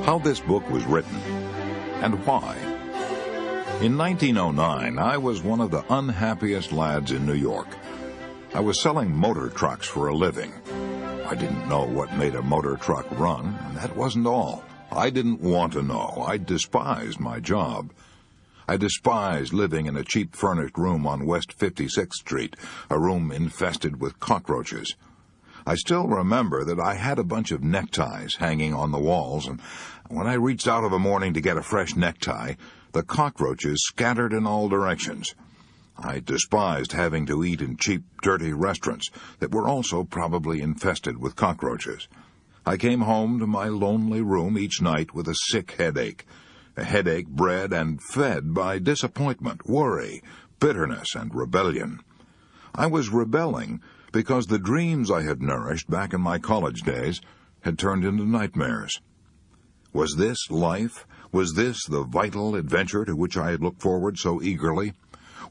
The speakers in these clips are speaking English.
how this book was written, and why. In 1909, I was one of the unhappiest lads in New York. I was selling motor trucks for a living. I didn't know what made a motor truck run, and that wasn't all. I didn't want to know. I despised my job. I despised living in a cheap furnished room on West 56th Street, a room infested with cockroaches. I still remember that I had a bunch of neckties hanging on the walls, and when I reached out of a morning to get a fresh necktie, the cockroaches scattered in all directions. I despised having to eat in cheap, dirty restaurants that were also probably infested with cockroaches. I came home to my lonely room each night with a sick headache, a headache bred and fed by disappointment, worry, bitterness, and rebellion. I was rebelling because the dreams I had nourished back in my college days had turned into nightmares. Was this life? Was this the vital adventure to which I had looked forward so eagerly?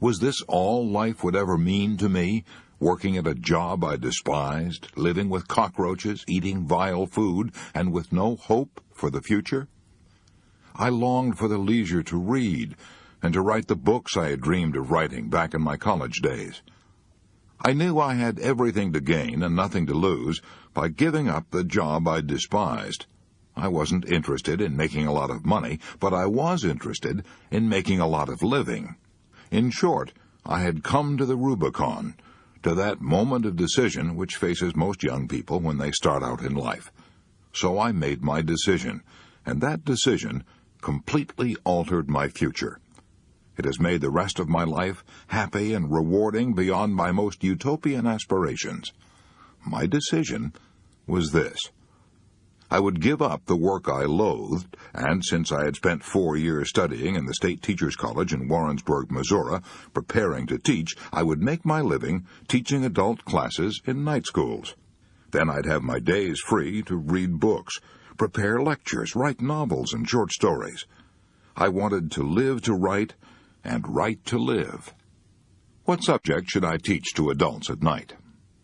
Was this all life would ever mean to me, working at a job I despised, living with cockroaches, eating vile food, and with no hope for the future? I longed for the leisure to read and to write the books I had dreamed of writing back in my college days. I knew I had everything to gain and nothing to lose by giving up the job I despised. I wasn't interested in making a lot of money, but I was interested in making a lot of living. In short, I had come to the Rubicon, to that moment of decision which faces most young people when they start out in life. So I made my decision, and that decision completely altered my future. It has made the rest of my life happy and rewarding beyond my most utopian aspirations. My decision was this. I would give up the work I loathed, and since I had spent 4 years studying in the State Teachers College in Warrensburg, Missouri, preparing to teach, I would make my living teaching adult classes in night schools. Then I'd have my days free to read books, prepare lectures, write novels and short stories. I wanted to live to write and write to live. What subject should I teach to adults at night?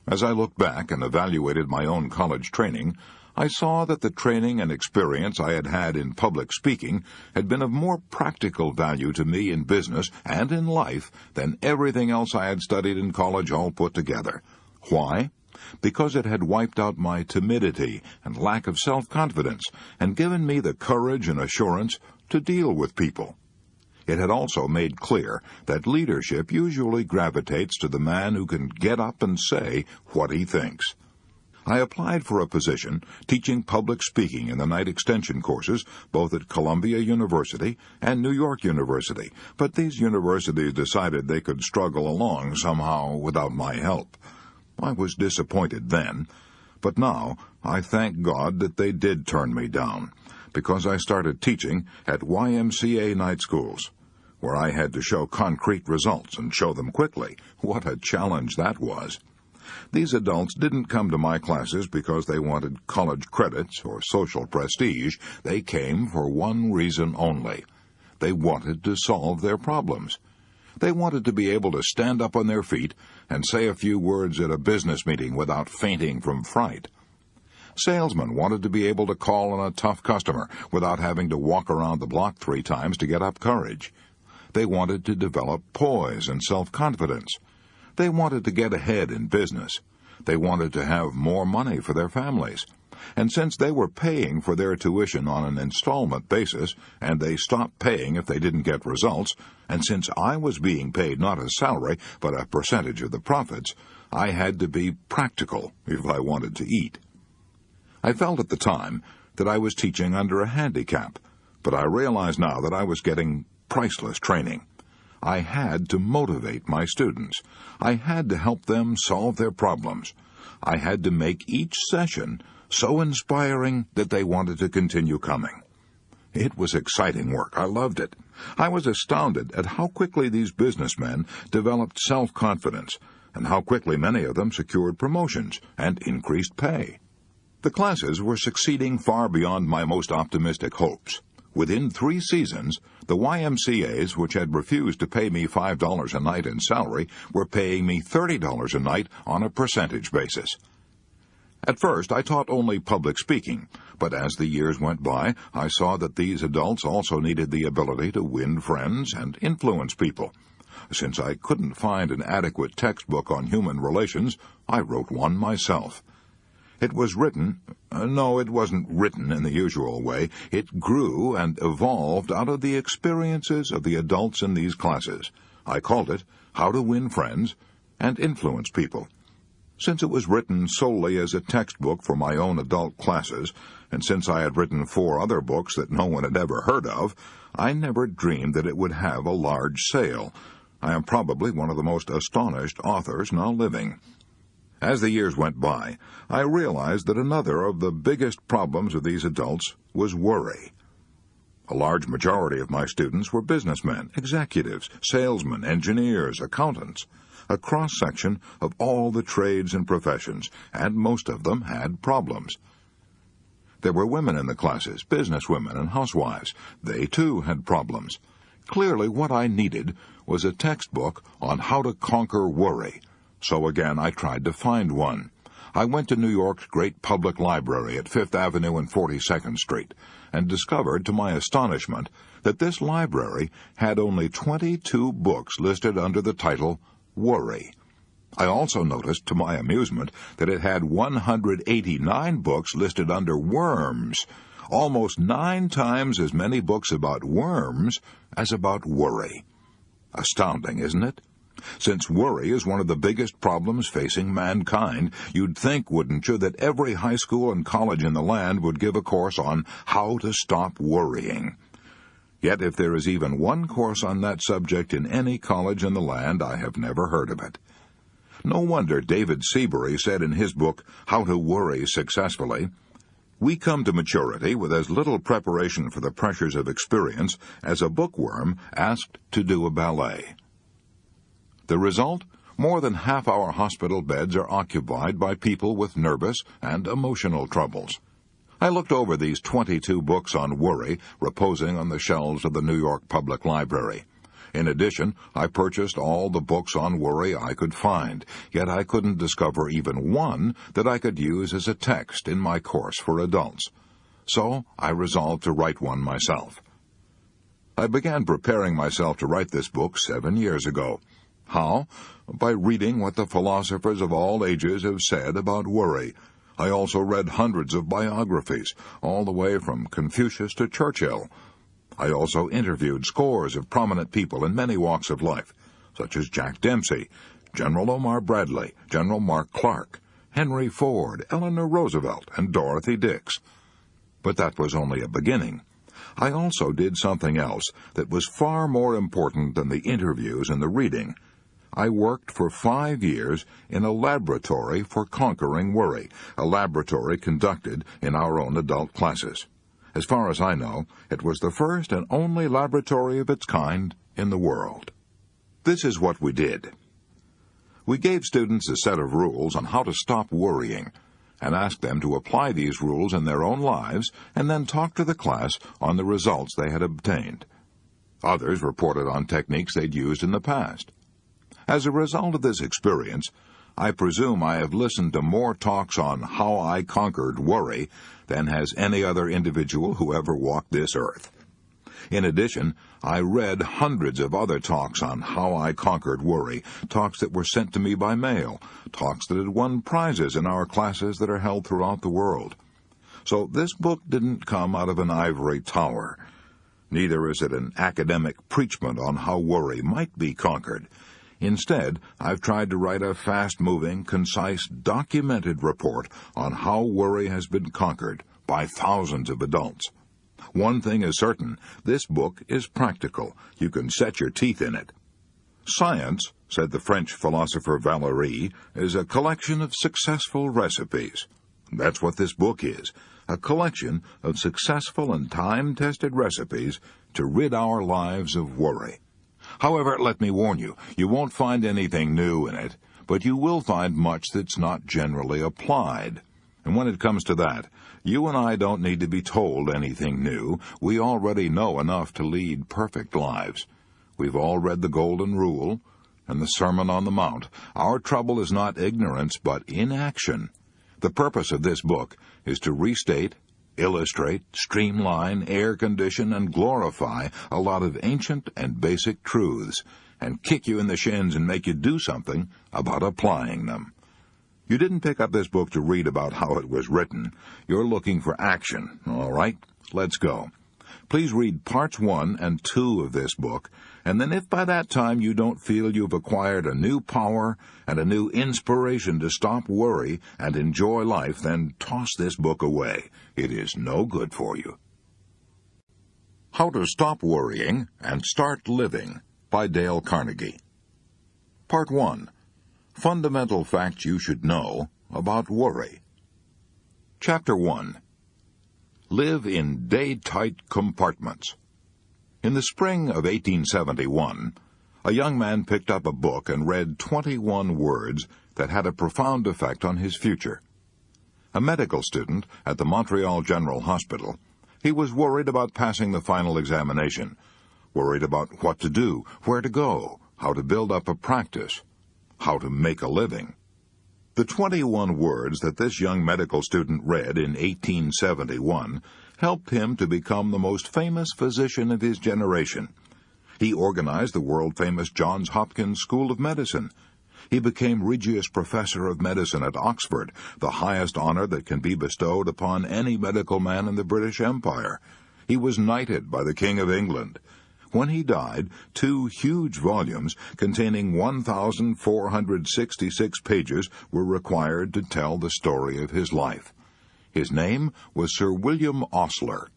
As I looked back and evaluated my own college training, I saw that the training and experience I had had in public speaking had been of more practical value to me in business and in life than everything else I had studied in college all put together. Why? Because it had wiped out my timidity and lack of self-confidence and given me the courage and assurance to deal with people. It had also made clear that leadership usually gravitates to the man who can get up and say what he thinks. I applied for a position teaching public speaking in the night extension courses both at Columbia University and New York University, but these universities decided they could struggle along somehow without my help. I was disappointed then, but now I thank God that they did turn me down, because I started teaching at YMCA night schools, where I had to show concrete results and show them quickly. What a challenge that was! These adults didn't come to my classes because they wanted college credits or social prestige. They came for one reason only. They wanted to solve their problems. They wanted to be able to stand up on their feet and say a few words at a business meeting without fainting from fright. Salesmen wanted to be able to call on a tough customer without having to walk around the block 3 times to get up courage. They wanted to develop poise and self-confidence. They wanted to get ahead in business. They wanted to have more money for their families. And since they were paying for their tuition on an installment basis, and they stopped paying if they didn't get results, and since I was being paid not a salary, but a percentage of the profits, I had to be practical if I wanted to eat. I felt at the time that I was teaching under a handicap, but I realize now that I was getting priceless training. I had to motivate my students. I had to help them solve their problems. I had to make each session so inspiring that they wanted to continue coming. It was exciting work. I loved it. I was astounded at how quickly these businessmen developed self-confidence and how quickly many of them secured promotions and increased pay. The classes were succeeding far beyond my most optimistic hopes. Within 3 seasons, the YMCAs, which had refused to pay me $5 a night in salary, were paying me $30 a night on a percentage basis. At first, I taught only public speaking, but as the years went by, I saw that these adults also needed the ability to win friends and influence people. Since I couldn't find an adequate textbook on human relations, I wrote one myself. It was written, no, it wasn't written in the usual way. It grew and evolved out of the experiences of the adults in these classes. I called it How to Win Friends and Influence People. Since it was written solely as a textbook for my own adult classes, and since I had written 4 other books that no one had ever heard of, I never dreamed that it would have a large sale. I am probably one of the most astonished authors now living. As the years went by, I realized that another of the biggest problems of these adults was worry. A large majority of my students were businessmen, executives, salesmen, engineers, accountants, a cross-section of all the trades and professions, and most of them had problems. There were women in the classes, businesswomen and housewives. They, too, had problems. Clearly, what I needed was a textbook on how to conquer worry. So again, I tried to find one. I went to New York's great public library at 5th Avenue and 42nd Street, and discovered, to my astonishment, that this library had only 22 books listed under the title Worry. I also noticed, to my amusement, that it had 189 books listed under worms, almost 9 times as many books about worms as about worry. Astounding, isn't it? Since worry is one of the biggest problems facing mankind, you'd think, wouldn't you, that every high school and college in the land would give a course on how to stop worrying. Yet if there is even one course on that subject in any college in the land, I have never heard of it. No wonder David Seabury said in his book, How to Worry Successfully, "We come to maturity with as little preparation for the pressures of experience as a bookworm asked to do a ballet." The result? More than half our hospital beds are occupied by people with nervous and emotional troubles. I looked over these 22 books on worry reposing on the shelves of the New York Public Library. In addition, I purchased all the books on worry I could find, yet I couldn't discover even one that I could use as a text in my course for adults. So I resolved to write one myself. I began preparing myself to write this book 7 years ago. How? By reading what the philosophers of all ages have said about worry. I also read hundreds of biographies, all the way from Confucius to Churchill. I also interviewed scores of prominent people in many walks of life, such as Jack Dempsey, General Omar Bradley, General Mark Clark, Henry Ford, Eleanor Roosevelt, and Dorothy Dix. But that was only a beginning. I also did something else that was far more important than the interviews and the reading. I worked for 5 years in a laboratory for conquering worry, a laboratory conducted in our own adult classes. As far as I know, it was the first and only laboratory of its kind in the world. This is what we did. We gave students a set of rules on how to stop worrying, and asked them to apply these rules in their own lives and then talk to the class on the results they had obtained. Others reported on techniques they'd used in the past. As a result of this experience, I presume I have listened to more talks on how I conquered worry than has any other individual who ever walked this earth. In addition, I read hundreds of other talks on how I conquered worry, talks that were sent to me by mail, talks that had won prizes in our classes that are held throughout the world. So this book didn't come out of an ivory tower. Neither is it an academic preachment on how worry might be conquered. Instead, I've tried to write a fast-moving, concise, documented report on how worry has been conquered by thousands of adults. One thing is certain, this book is practical. You can set your teeth in it. Science, said the French philosopher Valéry, is a collection of successful recipes. That's what this book is, a collection of successful and time-tested recipes to rid our lives of worry. However, let me warn you, you won't find anything new in it, but you will find much that's not generally applied. And when it comes to that, you and I don't need to be told anything new. We already know enough to lead perfect lives. We've all read the Golden Rule and the Sermon on the Mount. Our trouble is not ignorance, but inaction. The purpose of this book is to restate, illustrate, streamline, air-condition, and glorify a lot of ancient and basic truths, and kick you in the shins and make you do something about applying them. You didn't pick up this book to read about how it was written. You're looking for action, all right? Let's go. Please read parts 1 and 2 of this book, and then if by that time you don't feel you've acquired a new power and a new inspiration to stop worry and enjoy life, then toss this book away. It is no good for you. How to Stop Worrying and Start Living by Dale Carnegie. Part 1. Fundamental Facts You Should Know About Worry. Chapter 1. Live in day-tight compartments. In the spring of 1871, a young man picked up a book and read 21 words that had a profound effect on his future. A medical student at the Montreal General Hospital, he was worried about passing the final examination, worried about what to do, where to go, how to build up a practice, how to make a living. The 21 words that this young medical student read in 1871 helped him to become the most famous physician of his generation. He organized the world-famous Johns Hopkins School of Medicine. He became Regius Professor of Medicine at Oxford, the highest honor that can be bestowed upon any medical man in the British Empire. He was knighted by the King of England. When he died, 2 huge volumes containing 1,466 pages were required to tell the story of his life. His name was Sir William Osler.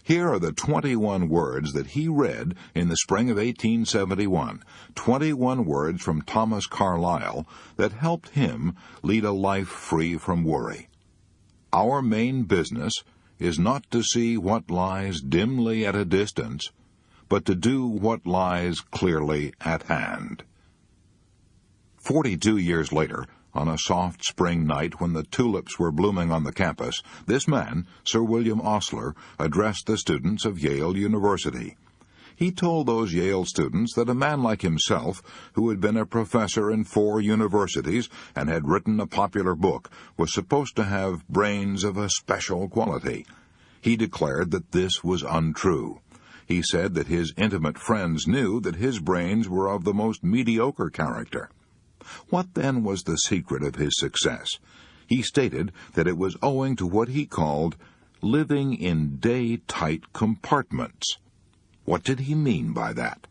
Here are the 21 words that he read in the spring of 1871, 21 words from Thomas Carlyle that helped him lead a life free from worry. Our main business is not to see what lies dimly at a distance, but to do what lies clearly at hand. 42 years later, on a soft spring night when the tulips were blooming on the campus, this man, Sir William Osler, addressed the students of Yale University. He told those Yale students that a man like himself, who had been a professor in 4 universities and had written a popular book, was supposed to have brains of a special quality. He declared that this was untrue. He said that his intimate friends knew that his brains were of the most mediocre character. What then was the secret of his success? He stated that it was owing to what he called living in day-tight compartments. What did he mean by that?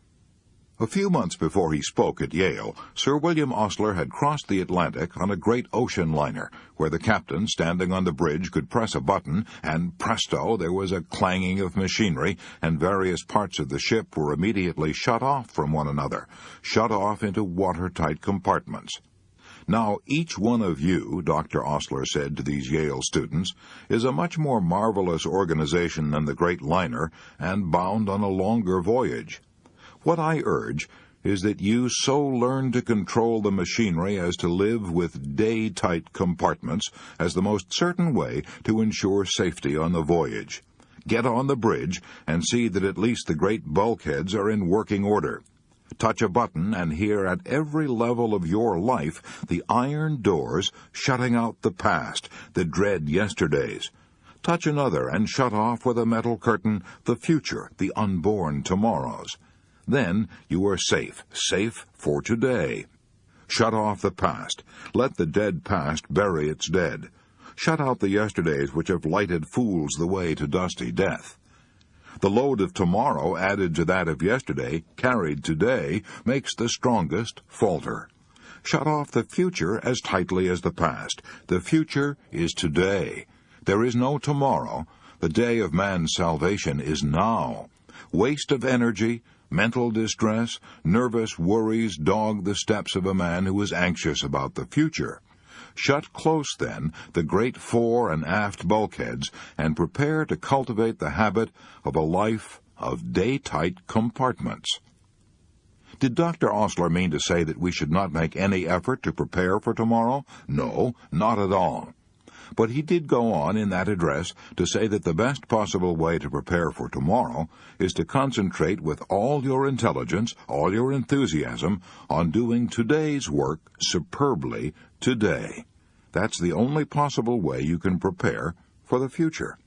A few months before he spoke at Yale, Sir William Osler had crossed the Atlantic on a great ocean liner, where the captain, standing on the bridge, could press a button, and presto, there was a clanging of machinery, and various parts of the ship were immediately shut off from one another, shut off into watertight compartments. Now, each one of you, Dr. Osler said to these Yale students, is a much more marvelous organization than the great liner, and bound on a longer voyage. What I urge is that you so learn to control the machinery as to live with day-tight compartments as the most certain way to ensure safety on the voyage. Get on the bridge and see that at least the great bulkheads are in working order. Touch a button and hear at every level of your life the iron doors shutting out the past, the dread yesterdays. Touch another and shut off with a metal curtain the future, the unborn tomorrows. Then you are safe for today. Shut off the past. Let the dead past bury its dead. Shut out the yesterdays which have lighted fools the way to dusty death. The load of tomorrow added to that of yesterday, carried today, makes the strongest falter. Shut off the future as tightly as the past. The future is today. There is no tomorrow. The day of man's salvation is now. Waste of energy, mental distress, nervous worries dog the steps of a man who is anxious about the future. Shut close, then, the great fore and aft bulkheads, and prepare to cultivate the habit of a life of day-tight compartments. Did Dr. Osler mean to say that we should not make any effort to prepare for tomorrow? No, not at all. But he did go on in that address to say that the best possible way to prepare for tomorrow is to concentrate with all your intelligence, all your enthusiasm, on doing today's work superbly today. That's the only possible way you can prepare for the future.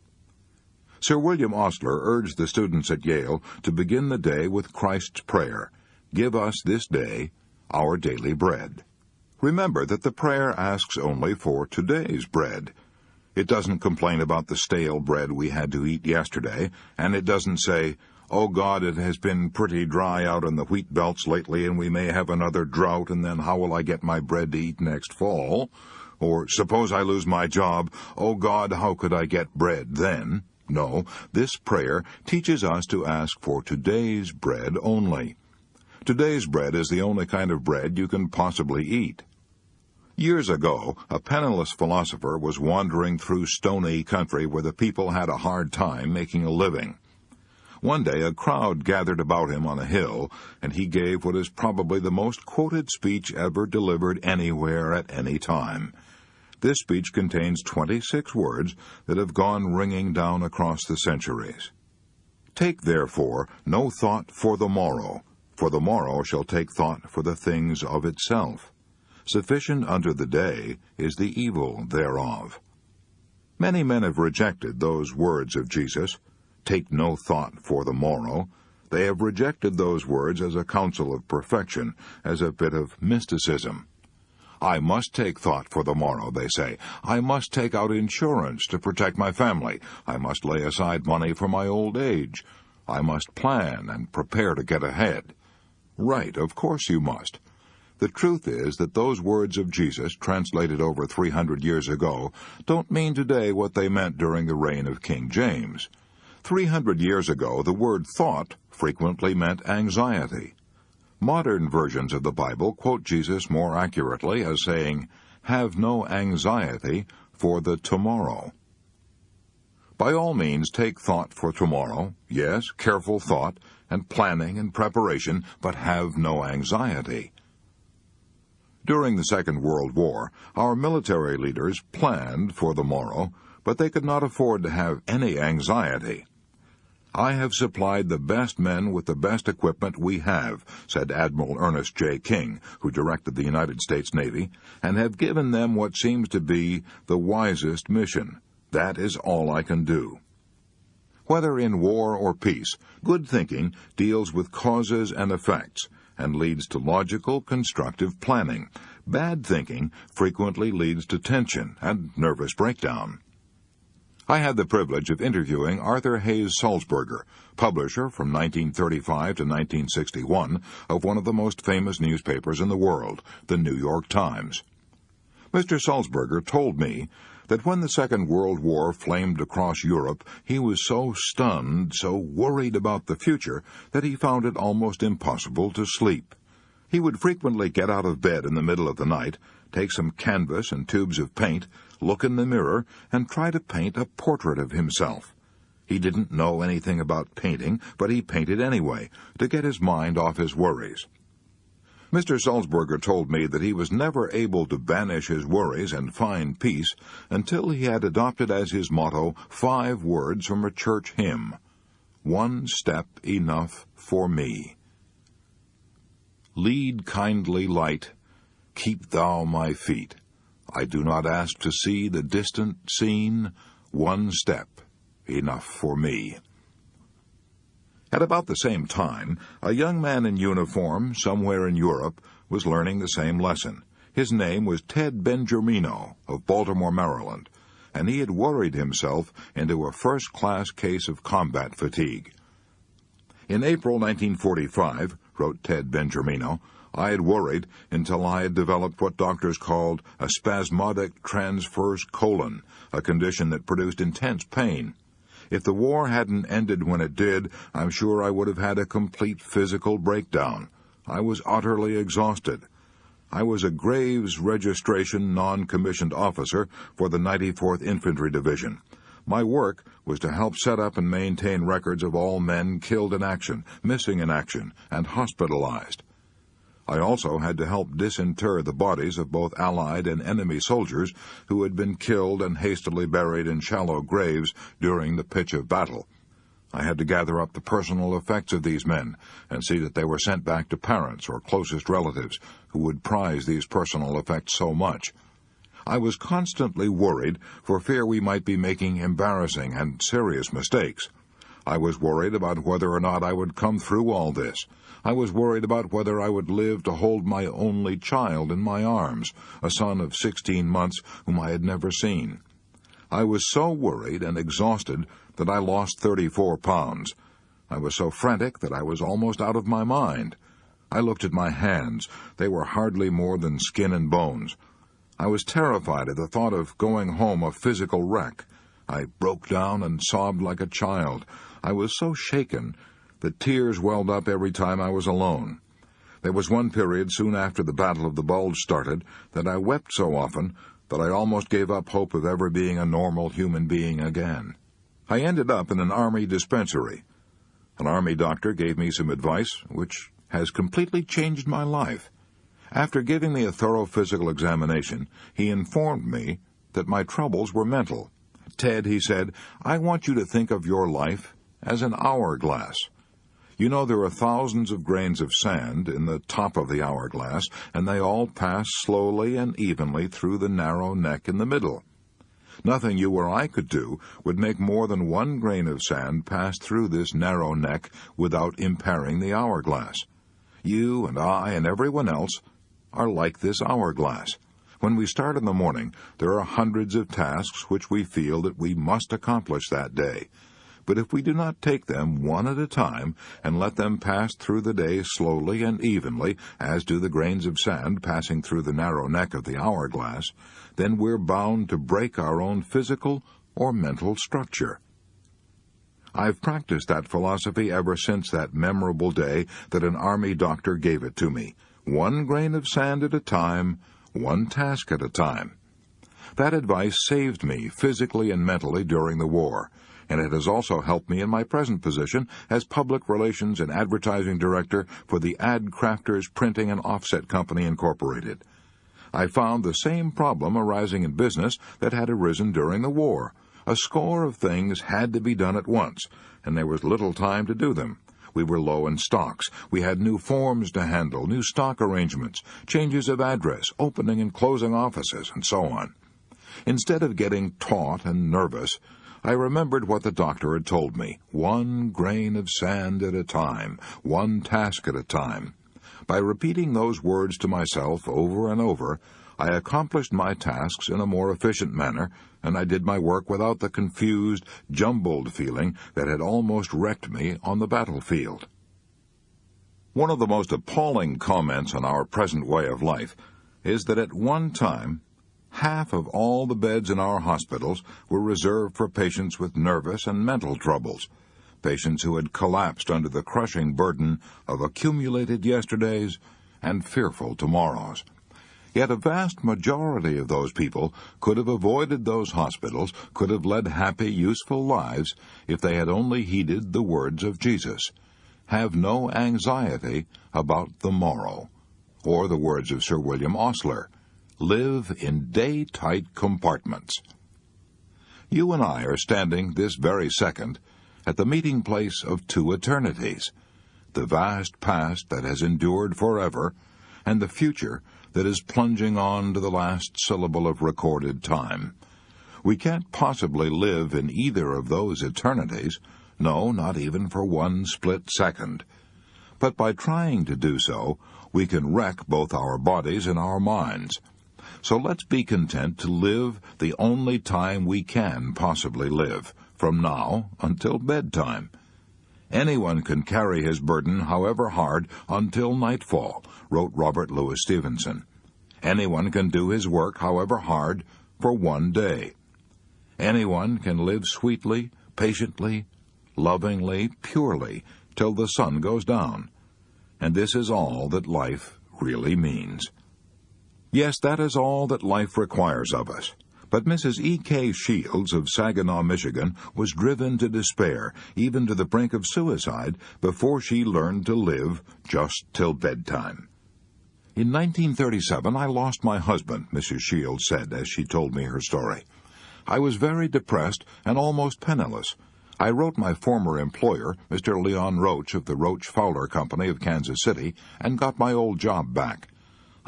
Sir William Osler urged the students at Yale to begin the day with Christ's prayer, "Give us this day our daily bread." Remember that the prayer asks only for today's bread. It doesn't complain about the stale bread we had to eat yesterday, and it doesn't say, "Oh God, it has been pretty dry out in the wheat belts lately, and we may have another drought, and then how will I get my bread to eat next fall?" Or, "Suppose I lose my job, oh God, how could I get bread then?" No, this prayer teaches us to ask for today's bread only. Today's bread is the only kind of bread you can possibly eat. Years ago, a penniless philosopher was wandering through stony country where the people had a hard time making a living. One day a crowd gathered about him on a hill, and he gave what is probably the most quoted speech ever delivered anywhere at any time. This speech contains 26 words that have gone ringing down across the centuries. "Take, therefore, no thought for the morrow shall take thought for the things of itself. Sufficient unto the day is the evil thereof." Many men have rejected those words of Jesus, "Take no thought for the morrow." They have rejected those words as a counsel of perfection, as a bit of mysticism. "I must take thought for the morrow," they say. "I must take out insurance to protect my family. I must lay aside money for my old age. I must plan and prepare to get ahead." Right, of course you must. The truth is that those words of Jesus, translated over 300 years ago, don't mean today what they meant during the reign of King James. 300 years ago, the word thought frequently meant anxiety. Modern versions of the Bible quote Jesus more accurately as saying, "Have no anxiety for the tomorrow." By all means, take thought for tomorrow, yes, careful thought, and planning and preparation, but have no anxiety. During the Second World War, our military leaders planned for the morrow, but they could not afford to have any anxiety. "I have supplied the best men with the best equipment we have," said Admiral Ernest J. King, who directed the United States Navy, "and have given them what seems to be the wisest mission. That is all I can do." Whether in war or peace, good thinking deals with causes and effects, and leads to logical, constructive planning. Bad thinking frequently leads to tension and nervous breakdown. I had the privilege of interviewing Arthur Hayes Sulzberger, publisher from 1935 to 1961 of one of the most famous newspapers in the world, the New York Times. Mr. Sulzberger told me that when the Second World War flamed across Europe, he was so stunned, so worried about the future, that he found it almost impossible to sleep. He would frequently get out of bed in the middle of the night, take some canvas and tubes of paint, look in the mirror, and try to paint a portrait of himself. He didn't know anything about painting, but he painted anyway, to get his mind off his worries. Mr. Sulzberger told me that he was never able to banish his worries and find peace until he had adopted as his motto 5 words from a church hymn: "One step enough for me." Lead, kindly light, keep thou my feet. I do not ask to see the distant scene, one step enough for me. At about the same time, a young man in uniform somewhere in Europe was learning the same lesson. His name was Ted Benjamino of Baltimore, Maryland, and he had worried himself into a first-class case of combat fatigue. In April 1945, wrote Ted Benjamino, I had worried until I had developed what doctors called a spasmodic transverse colon, a condition that produced intense pain. If the war hadn't ended when it did, I'm sure I would have had a complete physical breakdown. I was utterly exhausted. I was a Graves Registration non-commissioned officer for the 94th Infantry Division. My work was to help set up and maintain records of all men killed in action, missing in action, and hospitalized. I also had to help disinter the bodies of both Allied and enemy soldiers who had been killed and hastily buried in shallow graves during the pitch of battle. I had to gather up the personal effects of these men and see that they were sent back to parents or closest relatives who would prize these personal effects so much. I was constantly worried for fear we might be making embarrassing and serious mistakes. I was worried about whether or not I would come through all this. I was worried about whether I would live to hold my only child in my arms, a son of 16 months whom I had never seen. I was so worried and exhausted that I lost 34 pounds. I was so frantic that I was almost out of my mind. I looked at my hands. They were hardly more than skin and bones. I was terrified at the thought of going home a physical wreck. I broke down and sobbed like a child. I was so shaken that tears welled up every time I was alone. There was one period soon after the Battle of the Bulge started that I wept so often that I almost gave up hope of ever being a normal human being again. I ended up in an Army dispensary. An Army doctor gave me some advice which has completely changed my life. After giving me a thorough physical examination, he informed me that my troubles were mental. "Ted," he said, "I want you to think of your life as an hourglass. You know there are thousands of grains of sand in the top of the hourglass, and they all pass slowly and evenly through the narrow neck in the middle. Nothing you or I could do would make more than one grain of sand pass through this narrow neck without impairing the hourglass. You and I and everyone else are like this hourglass. When we start in the morning, there are hundreds of tasks which we feel that we must accomplish that day. But if we do not take them one at a time and let them pass through the day slowly and evenly, as do the grains of sand passing through the narrow neck of the hourglass, then we're bound to break our own physical or mental structure." I've practiced that philosophy ever since that memorable day that an Army doctor gave it to me. One grain of sand at a time, one task at a time. That advice saved me physically and mentally during the war, and it has also helped me in my present position as Public Relations and Advertising Director for the Ad Crafters Printing and Offset Company, Incorporated. I found the same problem arising in business that had arisen during the war. A score of things had to be done at once, and there was little time to do them. We were low in stocks. We had new forms to handle, new stock arrangements, changes of address, opening and closing offices, and so on. Instead of getting taut and nervous, I remembered what the doctor had told me: one grain of sand at a time, one task at a time. By repeating those words to myself over and over, I accomplished my tasks in a more efficient manner, and I did my work without the confused, jumbled feeling that had almost wrecked me on the battlefield. One of the most appalling comments on our present way of life is that at one time, half of all the beds in our hospitals were reserved for patients with nervous and mental troubles, patients who had collapsed under the crushing burden of accumulated yesterdays and fearful tomorrows. Yet a vast majority of those people could have avoided those hospitals, could have led happy, useful lives, if they had only heeded the words of Jesus. "Have no anxiety about the morrow," or the words of Sir William Osler, "Live in day-tight compartments." You and I are standing this very second at the meeting place of two eternities, the vast past that has endured forever, and the future that is plunging on to the last syllable of recorded time. We can't possibly live in either of those eternities, no, not even for one split second. But by trying to do so, we can wreck both our bodies and our minds. So let's be content to live the only time we can possibly live, from now until bedtime. Anyone can carry his burden, however hard, until nightfall, wrote Robert Louis Stevenson. Anyone can do his work, however hard, for one day. Anyone can live sweetly, patiently, lovingly, purely, till the sun goes down. And this is all that life really means. Yes, that is all that life requires of us. But Mrs. E.K. Shields of Saginaw, Michigan, was driven to despair, even to the brink of suicide, before she learned to live just till bedtime. In 1937, I lost my husband, Mrs. Shields said as she told me her story. I was very depressed and almost penniless. I wrote my former employer, Mr. Leon Roach of the Roach Fowler Company of Kansas City, and got my old job back.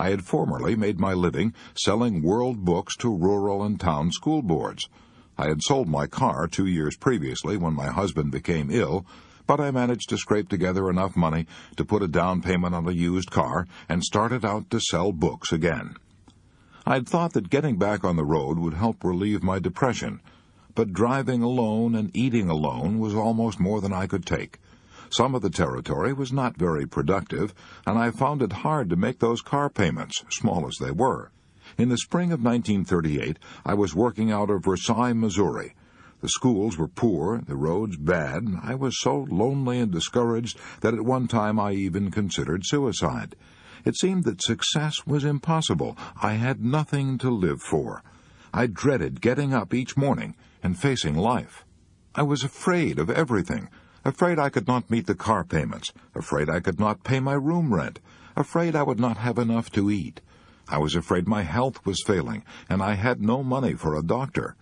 I had formerly made my living selling world books to rural and town school boards. I had sold my car 2 years previously when my husband became ill, but I managed to scrape together enough money to put a down payment on a used car and started out to sell books again. I'd thought that getting back on the road would help relieve my depression, but driving alone and eating alone was almost more than I could take. Some of the territory was not very productive, and I found it hard to make those car payments, small as they were. In the spring of 1938, I was working out of Versailles, Missouri. The schools were poor, the roads bad, and I was so lonely and discouraged that at one time I even considered suicide. It seemed that success was impossible. I had nothing to live for. I dreaded getting up each morning and facing life. I was afraid of everything. Afraid I could not meet the car payments. Afraid I could not pay my room rent. Afraid I would not have enough to eat. I was afraid my health was failing, and I had no money for a doctor.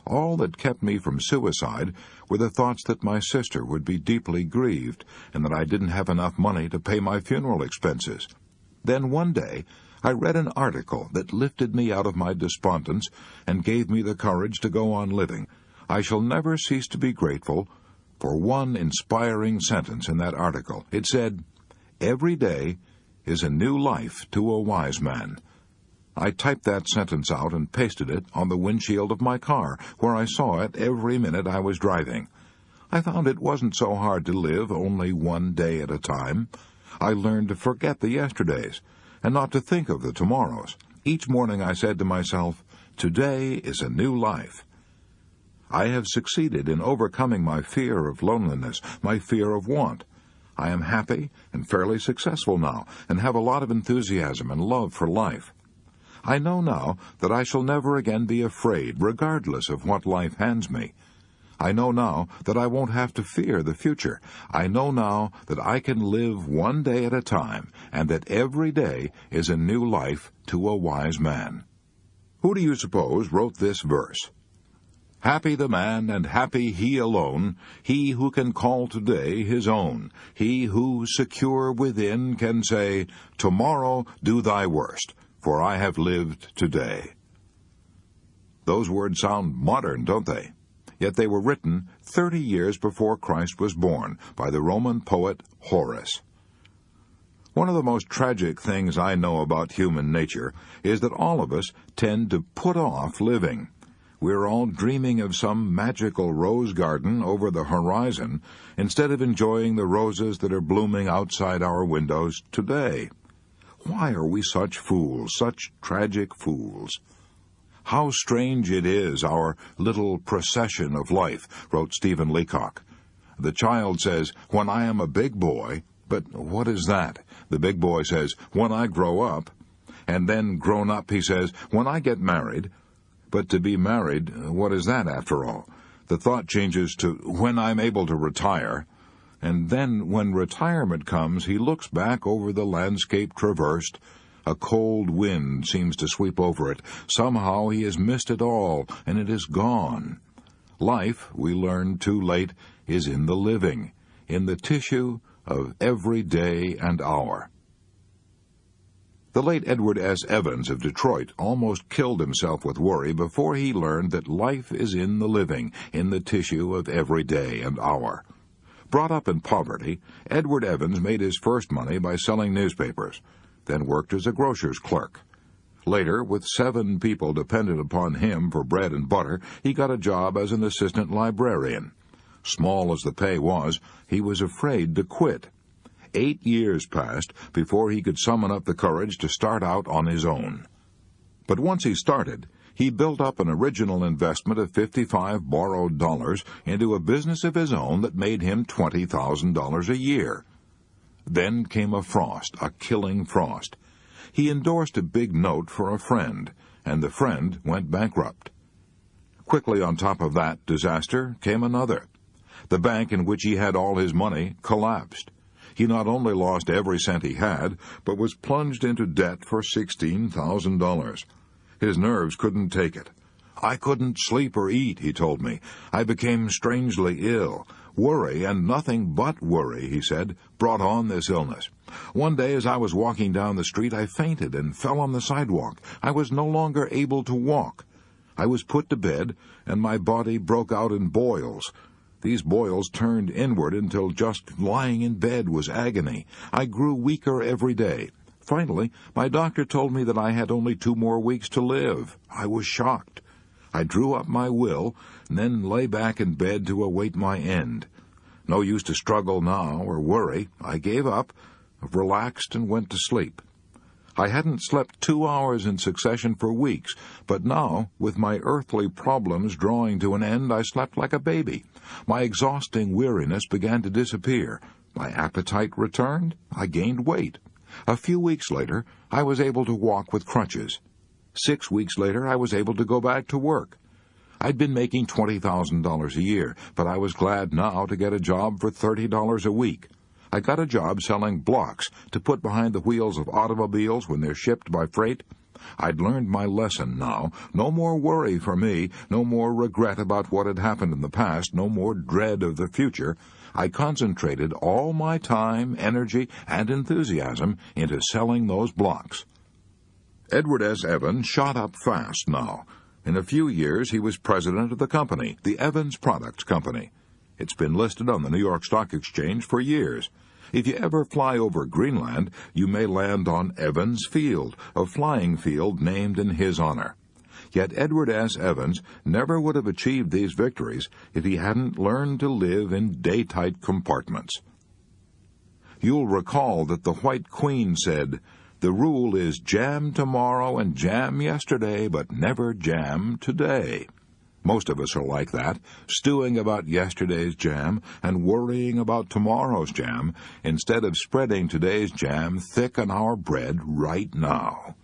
All that kept me from suicide were the thoughts that my sister would be deeply grieved, and that I didn't have enough money to pay my funeral expenses. Then one day, I read an article that lifted me out of my despondence and gave me the courage to go on living. I shall never cease to be grateful for one inspiring sentence in that article. It said, "Every day is a new life to a wise man." I typed that sentence out and pasted it on the windshield of my car, where I saw it every minute I was driving. I found it wasn't so hard to live only one day at a time. I learned to forget the yesterdays and not to think of the tomorrows. Each morning I said to myself, "Today is a new life." I have succeeded in overcoming my fear of loneliness, my fear of want. I am happy and fairly successful now, and have a lot of enthusiasm and love for life. I know now that I shall never again be afraid, regardless of what life hands me. I know now that I won't have to fear the future. I know now that I can live one day at a time, and that every day is a new life to a wise man. Who do you suppose wrote this verse? Happy the man, and happy he alone, he who can call today his own, he who, secure within, can say, "Tomorrow do thy worst, for I have lived today." Those words sound modern, don't they? Yet they were written 30 years before Christ was born by the Roman poet Horace. One of the most tragic things I know about human nature is that all of us tend to put off living. We're all dreaming of some magical rose garden over the horizon instead of enjoying the roses that are blooming outside our windows today. Why are we such fools, such tragic fools? How strange it is, our little procession of life, wrote Stephen Leacock. The child says, "When I am a big boy," but what is that? The big boy says, "When I grow up." And then grown up, he says, "When I get married." But to be married, what is that after all? The thought changes to "when I'm able to retire." And then when retirement comes, he looks back over the landscape traversed. A cold wind seems to sweep over it. Somehow he has missed it all, and it is gone. Life, we learn too late, is in the living, in the tissue of every day and hour. The late Edward S. Evans of Detroit almost killed himself with worry before he learned that life is in the living, in the tissue of every day and hour. Brought up in poverty, Edward Evans made his first money by selling newspapers, then worked as a grocer's clerk. Later, with 7 people dependent upon him for bread and butter, he got a job as an assistant librarian. Small as the pay was, he was afraid to quit. 8 years passed before he could summon up the courage to start out on his own. But once he started, he built up an original investment of 55 borrowed dollars into a business of his own that made him $20,000 a year. Then came a frost, a killing frost. He endorsed a big note for a friend, and the friend went bankrupt. Quickly on top of that disaster came another. The bank in which he had all his money collapsed. He not only lost every cent he had, but was plunged into debt for $16,000. His nerves couldn't take it. "I couldn't sleep or eat," he told me. "I became strangely ill. Worry, and nothing but worry, he said, brought on this illness. One day as I was walking down the street, I fainted and fell on the sidewalk. I was no longer able to walk. I was put to bed, and my body broke out in boils. These boils turned inward until just lying in bed was agony. I grew weaker every day. Finally, my doctor told me that I had only 2 more weeks to live. I was shocked. I drew up my will, and then lay back in bed to await my end. No use to struggle now or worry. I gave up, relaxed, and went to sleep. I hadn't slept 2 hours in succession for weeks, but now, with my earthly problems drawing to an end, I slept like a baby. My exhausting weariness began to disappear. My appetite returned. I gained weight. A few weeks later, I was able to walk with crutches. 6 weeks later, I was able to go back to work. I'd been making $20,000 a year, but I was glad now to get a job for $30 a week. I got a job selling blocks to put behind the wheels of automobiles when they're shipped by freight. I'd learned my lesson now. No more worry for me, no more regret about what had happened in the past, no more dread of the future. I concentrated all my time, energy, and enthusiasm into selling those blocks. Edward S. Evans shot up fast now. In a few years, he was president of the company, the Evans Products Company. It's been listed on the New York Stock Exchange for years. If you ever fly over Greenland, you may land on Evans Field, a flying field named in his honor. Yet Edward S. Evans never would have achieved these victories if he hadn't learned to live in day-tight compartments. You'll recall that the White Queen said, "The rule is jam tomorrow and jam yesterday, but never jam today." Most of us are like that, stewing about yesterday's jam and worrying about tomorrow's jam, instead of spreading today's jam thick on our bread right now.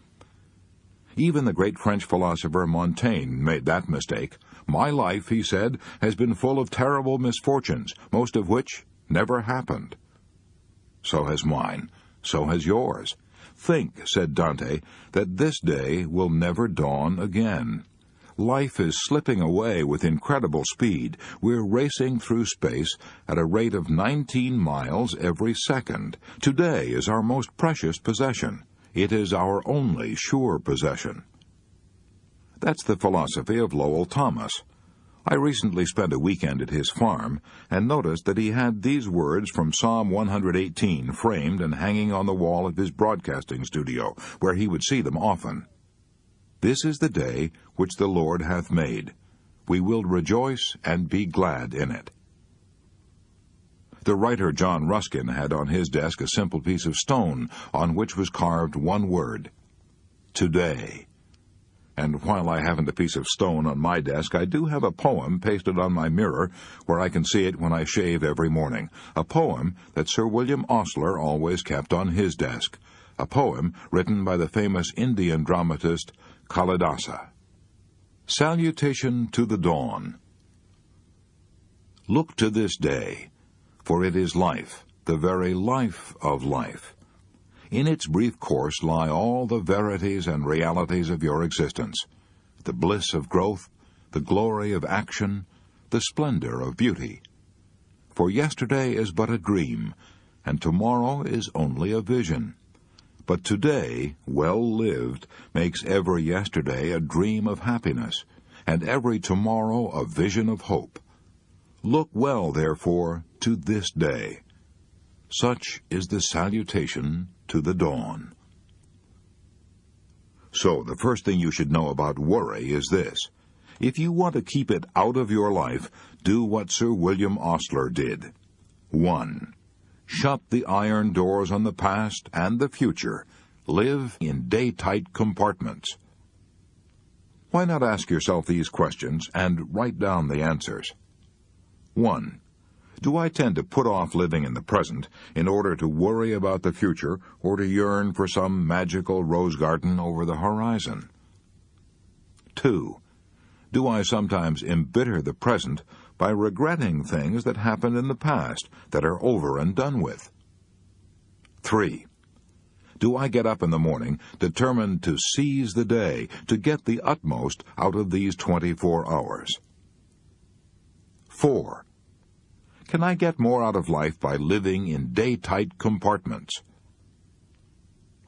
Even the great French philosopher Montaigne made that mistake. "My life," he said, "has been full of terrible misfortunes, most of which never happened." So has mine. So has yours. "Think," said Dante, "that this day will never dawn again." Life is slipping away with incredible speed. We're racing through space at a rate of 19 miles every second. Today is our most precious possession. It is our only sure possession. That's the philosophy of Lowell Thomas. I recently spent a weekend at his farm and noticed that he had these words from Psalm 118 framed and hanging on the wall of his broadcasting studio, where he would see them often. "This is the day which the Lord hath made. We will rejoice and be glad in it." The writer John Ruskin had on his desk a simple piece of stone on which was carved one word, "Today." And while I haven't a piece of stone on my desk, I do have a poem pasted on my mirror where I can see it when I shave every morning, a poem that Sir William Osler always kept on his desk, a poem written by the famous Indian dramatist Kalidasa. Salutation to the Dawn. Look to this day, for it is life, the very life of life. In its brief course lie all the verities and realities of your existence, the bliss of growth, the glory of action, the splendor of beauty. For yesterday is but a dream, and tomorrow is only a vision. But today, well lived, makes every yesterday a dream of happiness, and every tomorrow a vision of hope. Look well, therefore, to this day. Such is the salutation to the dawn. So, the first thing you should know about worry is this. If you want to keep it out of your life, do what Sir William Osler did. 1. Shut the iron doors on the past and the future. Live in day-tight compartments. Why not ask yourself these questions and write down the answers? 1. Do I tend to put off living in the present in order to worry about the future or to yearn for some magical rose garden over the horizon? 2. Do I sometimes embitter the present by regretting things that happened in the past that are over and done with? 3. Do I get up in the morning determined to seize the day, to get the utmost out of these 24 hours? 4. can I get more out of life by living in day-tight compartments?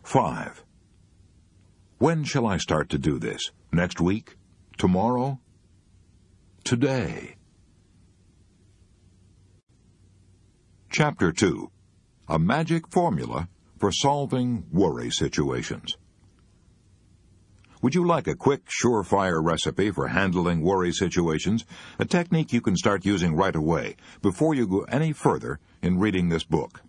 5. When shall I start to do this? Next week? Tomorrow? Today? Chapter 2. A Magic Formula for Solving Worry Situations. Would you like a quick, surefire recipe for handling worry situations? A technique you can start using right away, before you go any further in reading this book.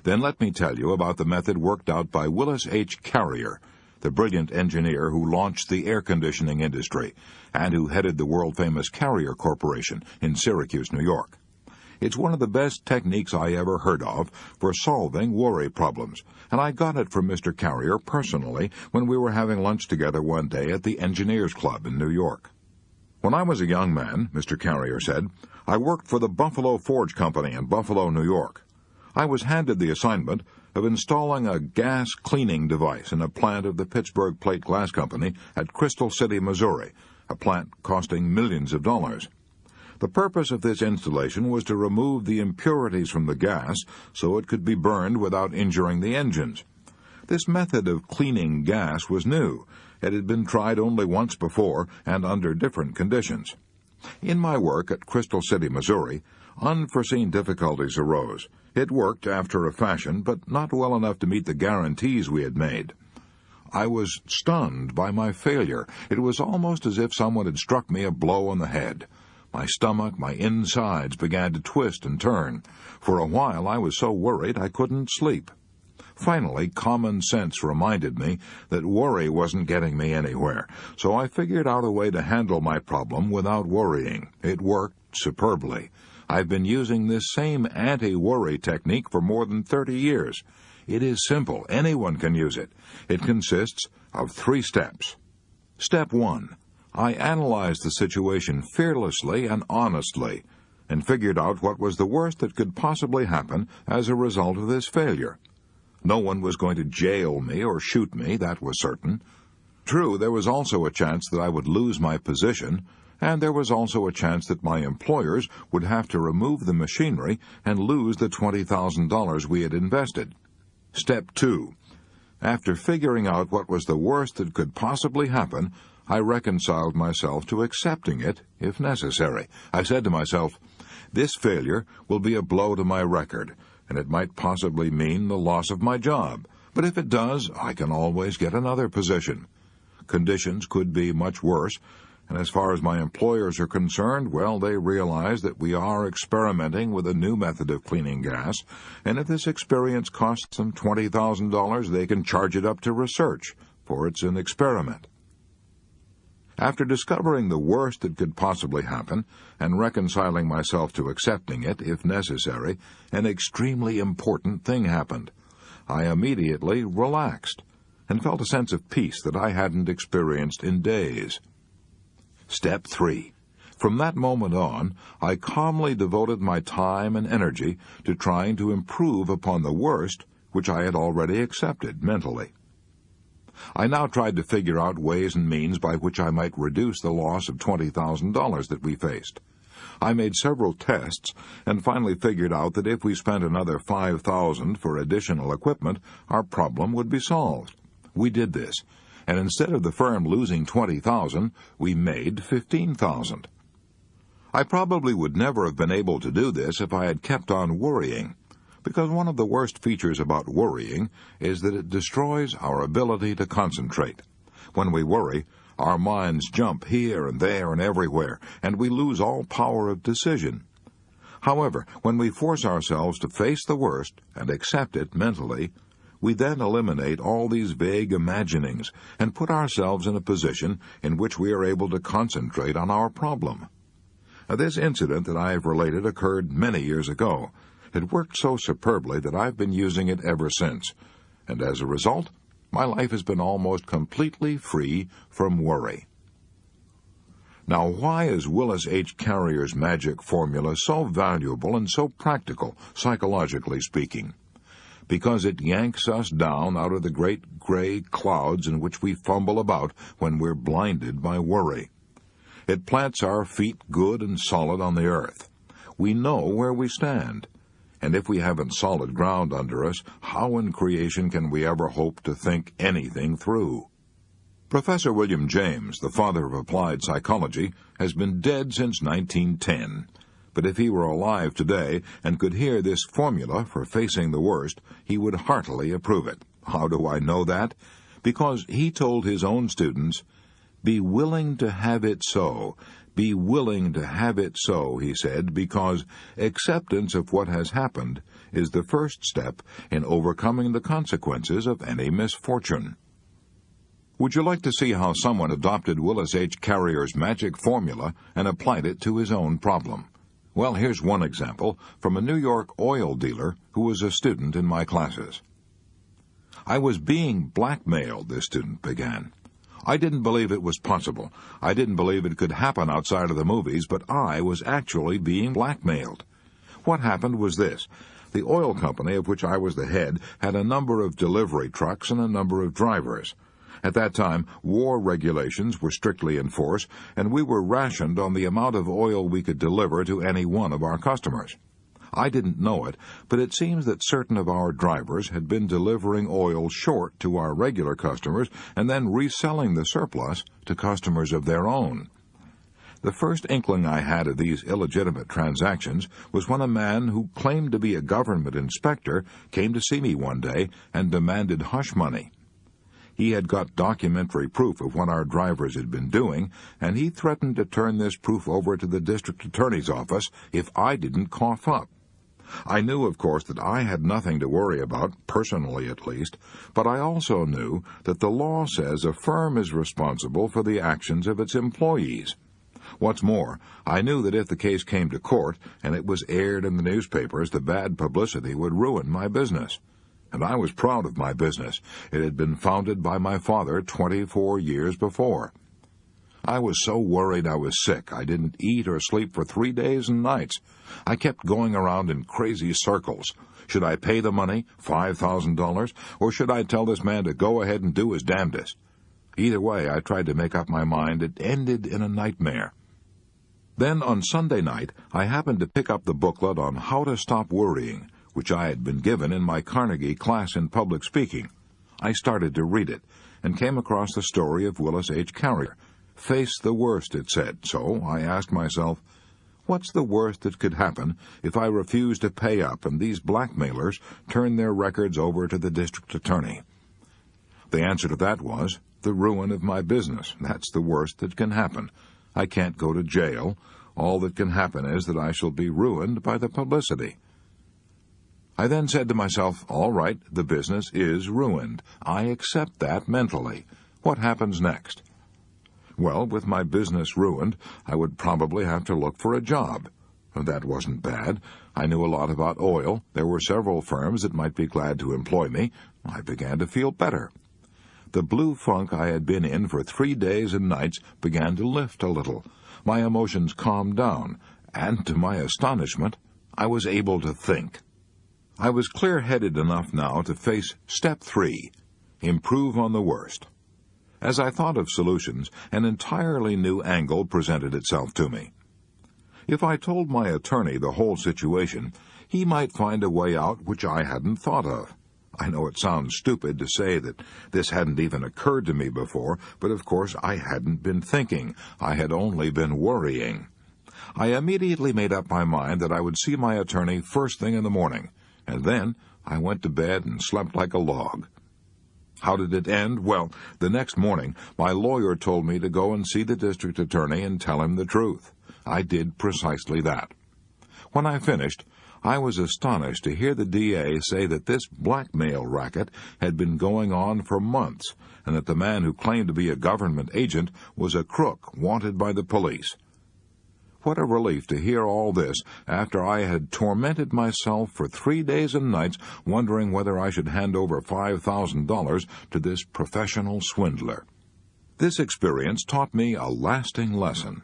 Then let me tell you about the method worked out by Willis H. Carrier, the brilliant engineer who launched the air conditioning industry, and who headed the world-famous Carrier Corporation in Syracuse, New York. It's one of the best techniques I ever heard of for solving worry problems, and I got it from Mr. Carrier personally when we were having lunch together one day at the Engineers Club in New York. When I was a young man, Mr. Carrier said, I worked for the Buffalo Forge Company in Buffalo, New York. I was handed the assignment of installing a gas cleaning device in a plant of the Pittsburgh Plate Glass Company at Crystal City, Missouri, a plant costing millions of dollars. The purpose of this installation was to remove the impurities from the gas so it could be burned without injuring the engines. This method of cleaning gas was new. It had been tried only once before and under different conditions. In my work at Crystal City, Missouri, unforeseen difficulties arose. It worked after a fashion, but not well enough to meet the guarantees we had made. I was stunned by my failure. It was almost as if someone had struck me a blow on the head. My stomach, my insides began to twist and turn. For a while I was so worried I couldn't sleep. Finally, common sense reminded me that worry wasn't getting me anywhere, so I figured out a way to handle my problem without worrying. It worked superbly. I've been using this same anti-worry technique for more than 30 years. It is simple. Anyone can use it. It consists of 3 steps. Step 1. I analyzed the situation fearlessly and honestly, and figured out what was the worst that could possibly happen as a result of this failure. No one was going to jail me or shoot me, that was certain. True, there was also a chance that I would lose my position, and there was also a chance that my employers would have to remove the machinery and lose the $20,000 we had invested. Step 2. After figuring out what was the worst that could possibly happen, I reconciled myself to accepting it, if necessary. I said to myself, this failure will be a blow to my record, and it might possibly mean the loss of my job. But if it does, I can always get another position. Conditions could be much worse, and as far as my employers are concerned, well, they realize that we are experimenting with a new method of cleaning gas, and if this experience costs them $20,000, they can charge it up to research, for it's an experiment. After discovering the worst that could possibly happen and reconciling myself to accepting it, if necessary, an extremely important thing happened. I immediately relaxed and felt a sense of peace that I hadn't experienced in days. Step 3. From that moment on, I calmly devoted my time and energy to trying to improve upon the worst, which I had already accepted mentally. I now tried to figure out ways and means by which I might reduce the loss of $20,000 that we faced. I made several tests and finally figured out that if we spent another $5,000 for additional equipment, our problem would be solved. We did this, and instead of the firm losing $20,000, we made $15,000. I probably would never have been able to do this if I had kept on worrying, because one of the worst features about worrying is that it destroys our ability to concentrate. When we worry, our minds jump here and there and everywhere, and we lose all power of decision. However, when we force ourselves to face the worst and accept it mentally, we then eliminate all these vague imaginings and put ourselves in a position in which we are able to concentrate on our problem. This incident that I have related occurred many years ago. It worked so superbly that I've been using it ever since, and as a result, my life has been almost completely free from worry. Now, why is Willis H. Carrier's magic formula so valuable and so practical, psychologically speaking? Because it yanks us down out of the great gray clouds in which we fumble about when we're blinded by worry. It plants our feet good and solid on the earth. we know where we stand. And if we haven't solid ground under us, how in creation can we ever hope to think anything through? Professor William James, the father of applied psychology, has been dead since 1910. But if he were alive today and could hear this formula for facing the worst, he would heartily approve it. How do I know that? Because he told his own students, "Be willing to have it so. Be willing to have it so," he said, because acceptance of what has happened is the first step in overcoming the consequences of any misfortune. Would you like to see how someone adopted Willis H. Carrier's magic formula and applied it to his own problem? Well, here's one example from a New York oil dealer who was a student in my classes. "I was being blackmailed," this student began. "I didn't believe it was possible. I didn't believe it could happen outside of the movies, but I was actually being blackmailed. What happened was this. The oil company of which I was the head had a number of delivery trucks and a number of drivers. At that time, war regulations were strictly in force, and we were rationed on the amount of oil we could deliver to any one of our customers. I didn't know it, but it seems that certain of our drivers had been delivering oil short to our regular customers and then reselling the surplus to customers of their own. The first inkling I had of these illegitimate transactions was when a man who claimed to be a government inspector came to see me one day and demanded hush money. He had got documentary proof of what our drivers had been doing, and he threatened to turn this proof over to the district attorney's office if I didn't cough up. I knew, of course, that I had nothing to worry about, personally at least, but I also knew that the law says a firm is responsible for the actions of its employees. What's more, I knew that if the case came to court and it was aired in the newspapers, the bad publicity would ruin my business. And I was proud of my business. It had been founded by my father 24 years before. I was so worried I was sick. I didn't eat or sleep for 3 days and nights. I kept going around in crazy circles. Should I pay the money, $5,000, or should I tell this man to go ahead and do his damnedest? Either way, I tried to make up my mind. It ended in a nightmare. Then, on Sunday night, I happened to pick up the booklet on How to Stop Worrying, which I had been given in my Carnegie class in public speaking. I started to read it, and came across the story of Willis H. Carrier. Face the worst, it said, so I asked myself, what's the worst that could happen if I refuse to pay up and these blackmailers turn their records over to the district attorney? The answer to that was the ruin of my business. That's the worst that can happen. I can't go to jail. All that can happen is that I shall be ruined by the publicity. I then said to myself, all right, the business is ruined. I accept that mentally. What happens next? Well, with my business ruined, I would probably have to look for a job. That wasn't bad. I knew a lot about oil. There were several firms that might be glad to employ me. I began to feel better. The blue funk I had been in for 3 days and nights began to lift a little. My emotions calmed down, and to my astonishment, I was able to think. I was clear-headed enough now to face step 3, improve on the worst. As I thought of solutions, an entirely new angle presented itself to me. If I told my attorney the whole situation, he might find a way out which I hadn't thought of. I know it sounds stupid to say that this hadn't even occurred to me before, but of course I hadn't been thinking. I had only been worrying. I immediately made up my mind that I would see my attorney first thing in the morning, and then I went to bed and slept like a log. How did it end? Well, the next morning, my lawyer told me to go and see the district attorney and tell him the truth. I did precisely that. When I finished, I was astonished to hear the DA say that this blackmail racket had been going on for months, and that the man who claimed to be a government agent was a crook wanted by the police. What a relief to hear all this after I had tormented myself for 3 days and nights wondering whether I should hand over $5,000 to this professional swindler. This experience taught me a lasting lesson.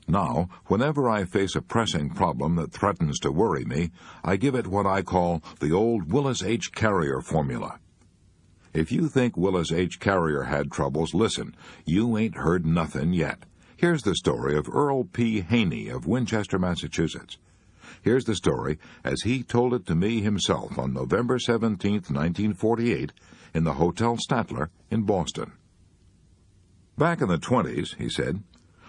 Now, whenever I face a pressing problem that threatens to worry me, I give it what I call the old Willis H. Carrier formula. If you think Willis H. Carrier had troubles, listen, you ain't heard nothing yet. Here's the story of Earl P. Haney of Winchester, Massachusetts. Here's the story as he told it to me himself on November 17, 1948, in the Hotel Statler in Boston. Back in the 20s, he said,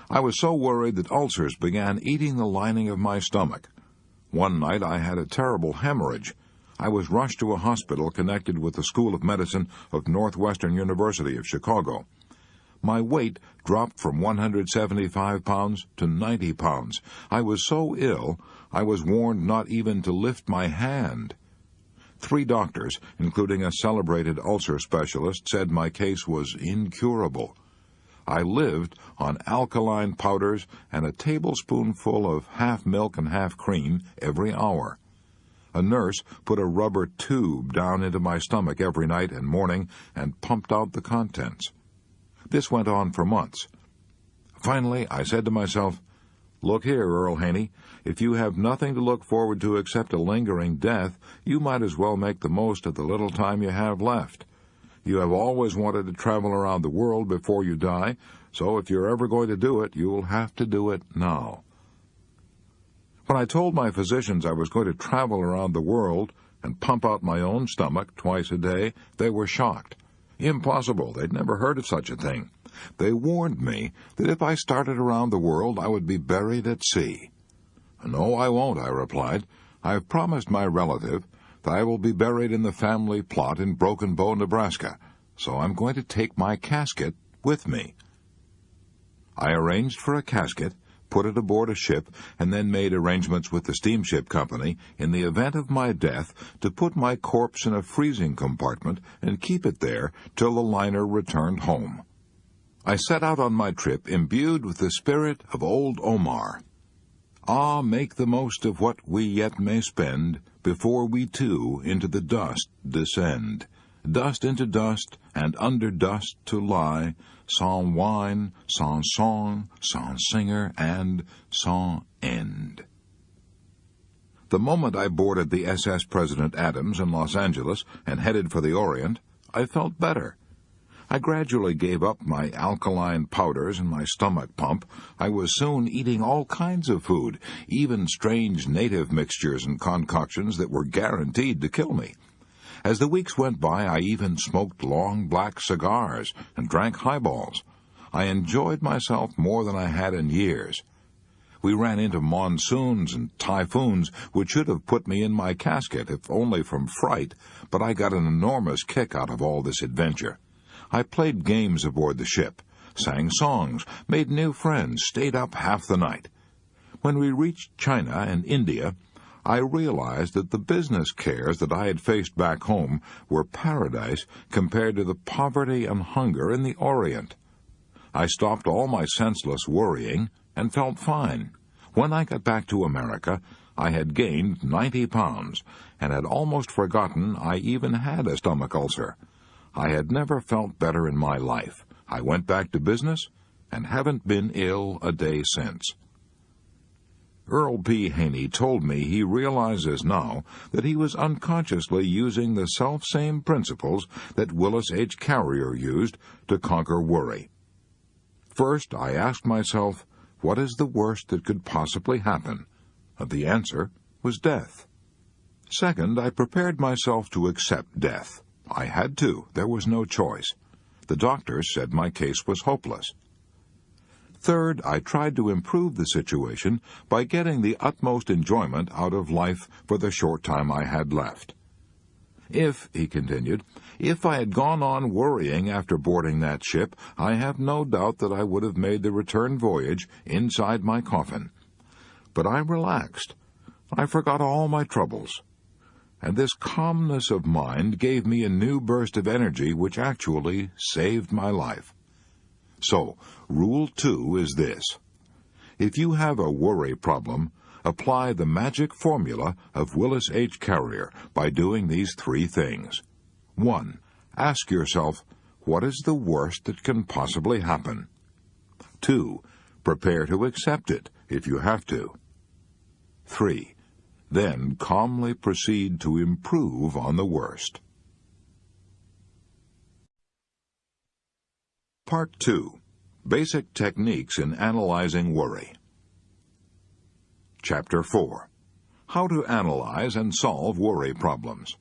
I was so worried that ulcers began eating the lining of my stomach. One night I had a terrible hemorrhage. I was rushed to a hospital connected with the School of Medicine of Northwestern University of Chicago. My weight dropped from 175 pounds to 90 pounds. I was so ill, I was warned not even to lift my hand. 3 doctors, including a celebrated ulcer specialist, said my case was incurable. I lived on alkaline powders and a tablespoonful of half milk and half cream every hour. A nurse put a rubber tube down into my stomach every night and morning and pumped out the contents. This went on for months. Finally, I said to myself, Look here, Earl Haney, if you have nothing to look forward to except a lingering death, you might as well make the most of the little time you have left. You have always wanted to travel around the world before you die, so if you're ever going to do it, you'll have to do it now. When I told my physicians I was going to travel around the world and pump out my own stomach twice a day, they were shocked. Impossible. They'd never heard of such a thing. They warned me that if I started around the world, I would be buried at sea. No, I won't, I replied. I've promised my relative that I will be buried in the family plot in Broken Bow, Nebraska, so I'm going to take my casket with me. I arranged for a casket, put it aboard a ship, and then made arrangements with the steamship company in the event of my death to put my corpse in a freezing compartment and keep it there till the liner returned home. I set out on my trip imbued with the spirit of old Omar. Ah, make the most of what we yet may spend, before we too into the dust descend. Dust into dust, and under dust to lie, sans wine, sans song, sans singer, and sans end. The moment I boarded the SS President Adams in Los Angeles and headed for the Orient, I felt better. I gradually gave up my alkaline powders and my stomach pump. I was soon eating all kinds of food, even strange native mixtures and concoctions that were guaranteed to kill me. As the weeks went by, I even smoked long black cigars and drank highballs. I enjoyed myself more than I had in years. We ran into monsoons and typhoons which should have put me in my casket, if only from fright, but I got an enormous kick out of all this adventure. I played games aboard the ship, sang songs, made new friends, stayed up half the night. When we reached China and India, I realized that the business cares that I had faced back home were paradise compared to the poverty and hunger in the Orient. I stopped all my senseless worrying and felt fine. When I got back to America, I had gained 90 pounds and had almost forgotten I even had a stomach ulcer. I had never felt better in my life. I went back to business and haven't been ill a day since. Earl P. Haney told me he realizes now that he was unconsciously using the self-same principles that Willis H. Carrier used to conquer worry. First, I asked myself, what is the worst that could possibly happen? The answer was death. Second, I prepared myself to accept death. I had to. There was no choice. The doctors said my case was hopeless. Third, I tried to improve the situation by getting the utmost enjoyment out of life for the short time I had left. If, he continued, if I had gone on worrying after boarding that ship, I have no doubt that I would have made the return voyage inside my coffin. But I relaxed. I forgot all my troubles. And this calmness of mind gave me a new burst of energy which actually saved my life. So, Rule 2 is this. If you have a worry problem, apply the magic formula of Willis H. Carrier by doing these 3 things. 1. Ask yourself, what is the worst that can possibly happen? 2. Prepare to accept it, if you have to. 3. Then calmly proceed to improve on the worst. Part 2. Basic Techniques in Analyzing Worry. Chapter 4. How to analyze and solve worry problems.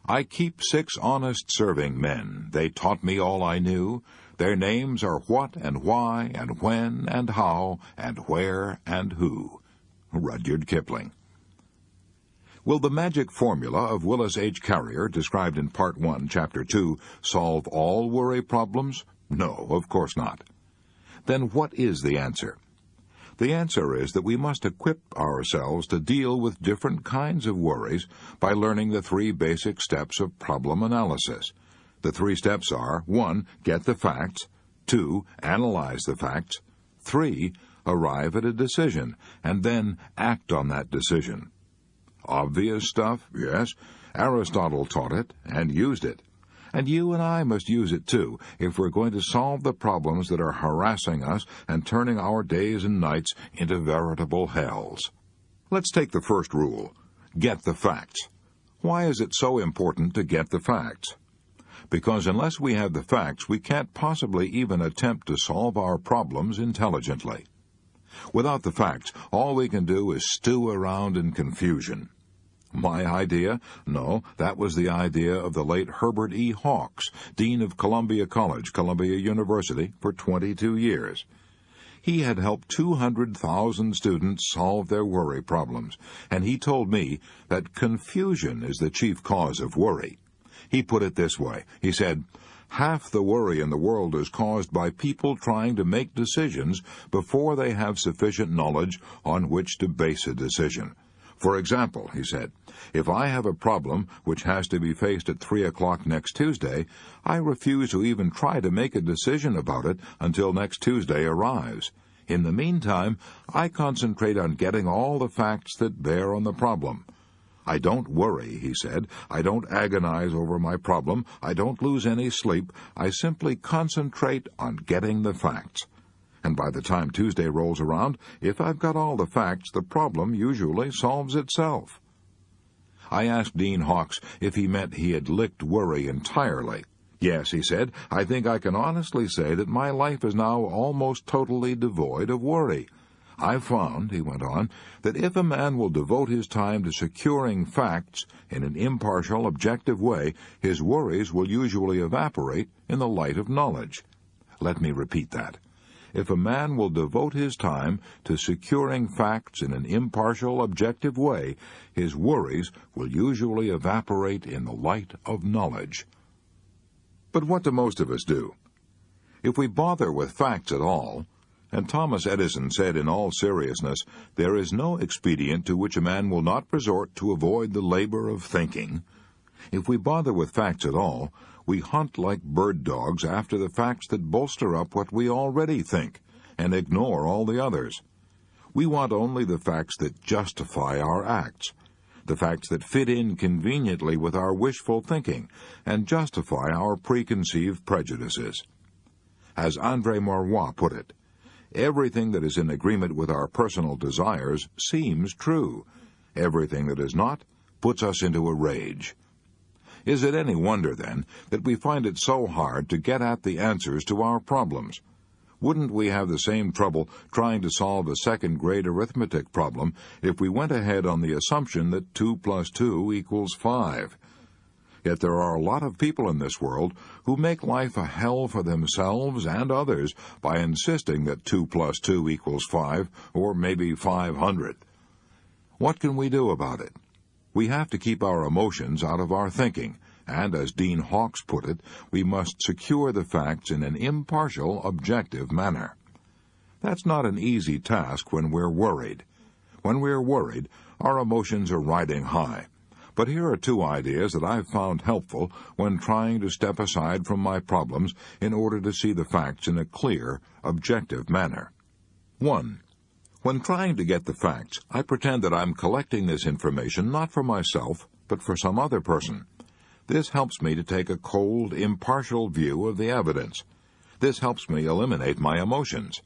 I keep 6 honest serving men. They taught me all I knew. Their names are what and why and when and how and where and who. Rudyard Kipling. Will the magic formula of Willis H. Carrier, described in Part 1, Chapter 2, solve all worry problems? No, of course not. Then what is the answer? The answer is that we must equip ourselves to deal with different kinds of worries by learning the 3 basic steps of problem analysis. The 3 steps are: 1. Get the facts. 2. Analyze the facts. 3. Arrive at a decision, and then act on that decision. Obvious stuff, yes. Aristotle taught it and used it. And you and I must use it too, if we're going to solve the problems that are harassing us and turning our days and nights into veritable hells. Let's take the first rule. Get the facts. Why is it so important to get the facts? Because unless we have the facts, we can't possibly even attempt to solve our problems intelligently. Without the facts, all we can do is stew around in confusion. My idea? No, that was the idea of the late Herbert E. Hawks, Dean of Columbia College, Columbia University, for 22 years. He had helped 200,000 students solve their worry problems, and he told me that confusion is the chief cause of worry. He put it this way. He said, "Half the worry in the world is caused by people trying to make decisions before they have sufficient knowledge on which to base a decision. For example," he said, "if I have a problem which has to be faced at 3 o'clock next Tuesday, I refuse to even try to make a decision about it until next Tuesday arrives. In the meantime, I concentrate on getting all the facts that bear on the problem. I don't worry," he said. "I don't agonize over my problem. I don't lose any sleep. I simply concentrate on getting the facts. And by the time Tuesday rolls around, if I've got all the facts, the problem usually solves itself." I asked Dean Hawks if he meant he had licked worry entirely. "Yes," he said, "I think I can honestly say that my life is now almost totally devoid of worry. I've found," he went on, "that if a man will devote his time to securing facts in an impartial, objective way, his worries will usually evaporate in the light of knowledge." Let me repeat that. If a man will devote his time to securing facts in an impartial, objective way, his worries will usually evaporate in the light of knowledge. But what do most of us do? If we bother with facts at all, and Thomas Edison said in all seriousness, "There is no expedient to which a man will not resort to avoid the labor of thinking." If we bother with facts at all, we hunt like bird dogs after the facts that bolster up what we already think, and ignore all the others. We want only the facts that justify our acts, the facts that fit in conveniently with our wishful thinking, and justify our preconceived prejudices. As André Maurois put it, everything that is in agreement with our personal desires seems true. Everything that is not puts us into a rage. Is it any wonder, then, that we find it so hard to get at the answers to our problems? Wouldn't we have the same trouble trying to solve a second-grade arithmetic problem if we went ahead on the assumption that 2 plus 2 equals 5? Yet there are a lot of people in this world who make life a hell for themselves and others by insisting that 2 plus 2 equals 5, or maybe 500. What can we do about it? We have to keep our emotions out of our thinking, and, as Dean Hawks put it, we must secure the facts in an impartial, objective manner. That's not an easy task when we're worried. When we're worried, our emotions are riding high. But here are 2 ideas that I've found helpful when trying to step aside from my problems in order to see the facts in a clear, objective manner. 1. When trying to get the facts, I pretend that I'm collecting this information not for myself, but for some other person. This helps me to take a cold, impartial view of the evidence. This helps me eliminate my emotions.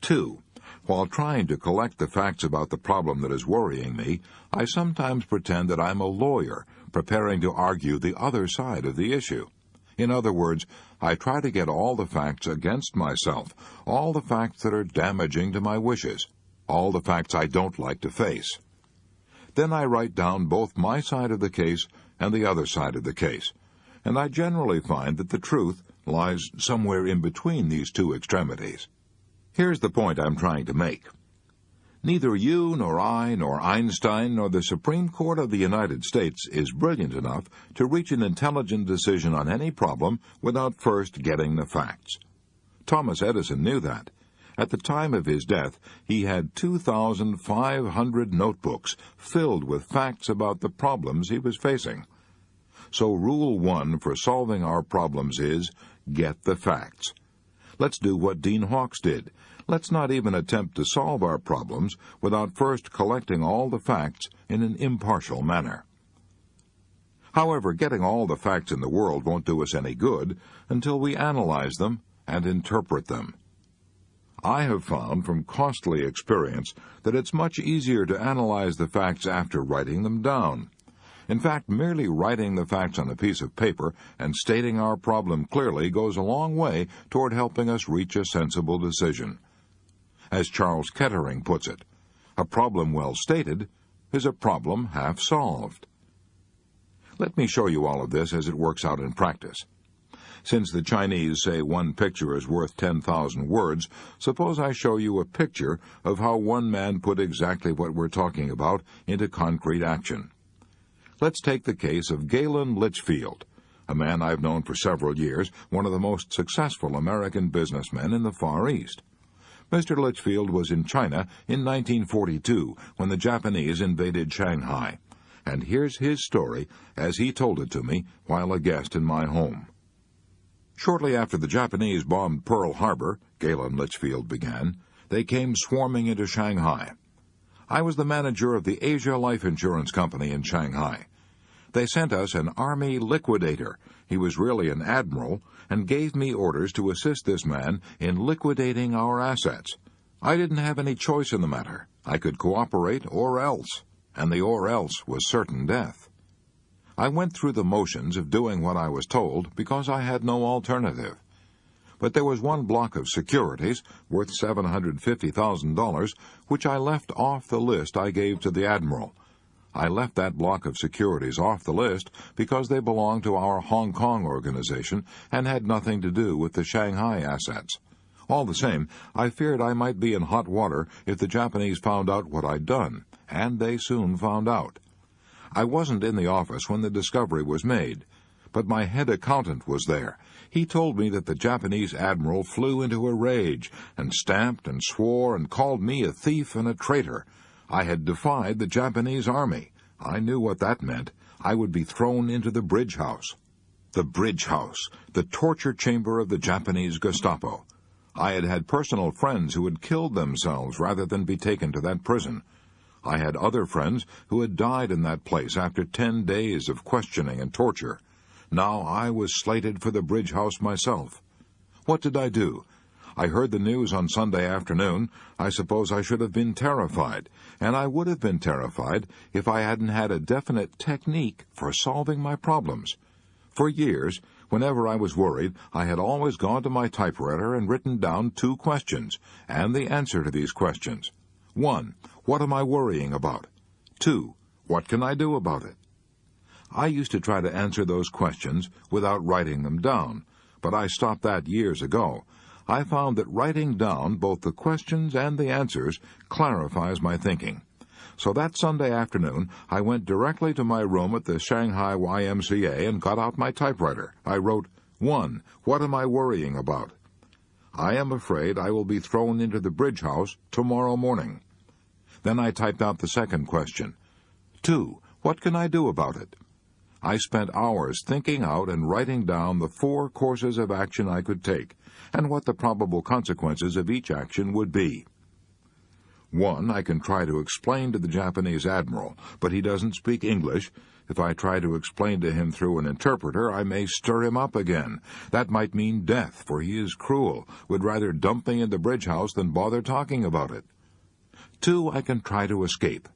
2. While trying to collect the facts about the problem that is worrying me, I sometimes pretend that I'm a lawyer preparing to argue the other side of the issue. In other words, I try to get all the facts against myself, all the facts that are damaging to my wishes. all the facts I don't like to face. Then I write down both my side of the case and the other side of the case, and I generally find that the truth lies somewhere in between these two extremities. Here's the point I'm trying to make. Neither you, nor I, nor Einstein, nor the Supreme Court of the United States is brilliant enough to reach an intelligent decision on any problem without first getting the facts. Thomas Edison knew that. At the time of his death, he had 2,500 notebooks filled with facts about the problems he was facing. So Rule 1 for solving our problems is, get the facts. Let's do what Dean Hawkes did. Let's not even attempt to solve our problems without first collecting all the facts in an impartial manner. However, getting all the facts in the world won't do us any good until we analyze them and interpret them. I have found from costly experience that it's much easier to analyze the facts after writing them down. In fact, merely writing the facts on a piece of paper and stating our problem clearly goes a long way toward helping us reach a sensible decision. As Charles Kettering puts it, a problem well stated is a problem half solved. Let me show you all of this as it works out in practice. Since the Chinese say one picture is worth 10,000 words, suppose I show you a picture of how one man put exactly what we're talking about into concrete action. Let's take the case of Galen Litchfield, a man I've known for several years, one of the most successful American businessmen in the Far East. Mr. Litchfield was in China in 1942 when the Japanese invaded Shanghai, and here's his story as he told it to me while a guest in my home. Shortly after the Japanese bombed Pearl Harbor, Galen Litchfield began, they came swarming into Shanghai. I was the manager of the Asia Life Insurance Company in Shanghai. They sent us an army liquidator. He was really an admiral, and gave me orders to assist this man in liquidating our assets. I didn't have any choice in the matter. I could cooperate or else, and the or else was certain death. I went through the motions of doing what I was told because I had no alternative. But there was one block of securities worth $750,000 which I left off the list I gave to the admiral. I left that block of securities off the list because they belonged to our Hong Kong organization and had nothing to do with the Shanghai assets. All the same, I feared I might be in hot water if the Japanese found out what I'd done, and they soon found out. I wasn't in the office when the discovery was made, but my head accountant was there. He told me that the Japanese admiral flew into a rage and stamped and swore and called me a thief and a traitor. I had defied the Japanese army. I knew what that meant. I would be thrown into the bridge house. The bridge house, the torture chamber of the Japanese Gestapo. I had had personal friends who had killed themselves rather than be taken to that prison. I had other friends who had died in that place after 10 days of questioning and torture. Now I was slated for the bridge house myself. What did I do? I heard the news on Sunday afternoon. I suppose I should have been terrified, and I would have been terrified if I hadn't had a definite technique for solving my problems. For years, whenever I was worried, I had always gone to my typewriter and written down 2 questions, and the answer to these questions. 1. What am I worrying about? 2. What can I do about it? I used to try to answer those questions without writing them down, but I stopped that years ago. I found that writing down both the questions and the answers clarifies my thinking. So that Sunday afternoon, I went directly to my room at the Shanghai YMCA and got out my typewriter. I wrote, 1. What am I worrying about? I am afraid I will be thrown into the bridge house tomorrow morning. Then I typed out the second question. 2. What can I do about it? I spent hours thinking out and writing down the 4 courses of action I could take, and what the probable consequences of each action would be. 1. I can try to explain to the Japanese admiral, but he doesn't speak English. If I try to explain to him through an interpreter, I may stir him up again. That might mean death, for he is cruel, would rather dump me in the bridge house than bother talking about it. 2. I can try to escape.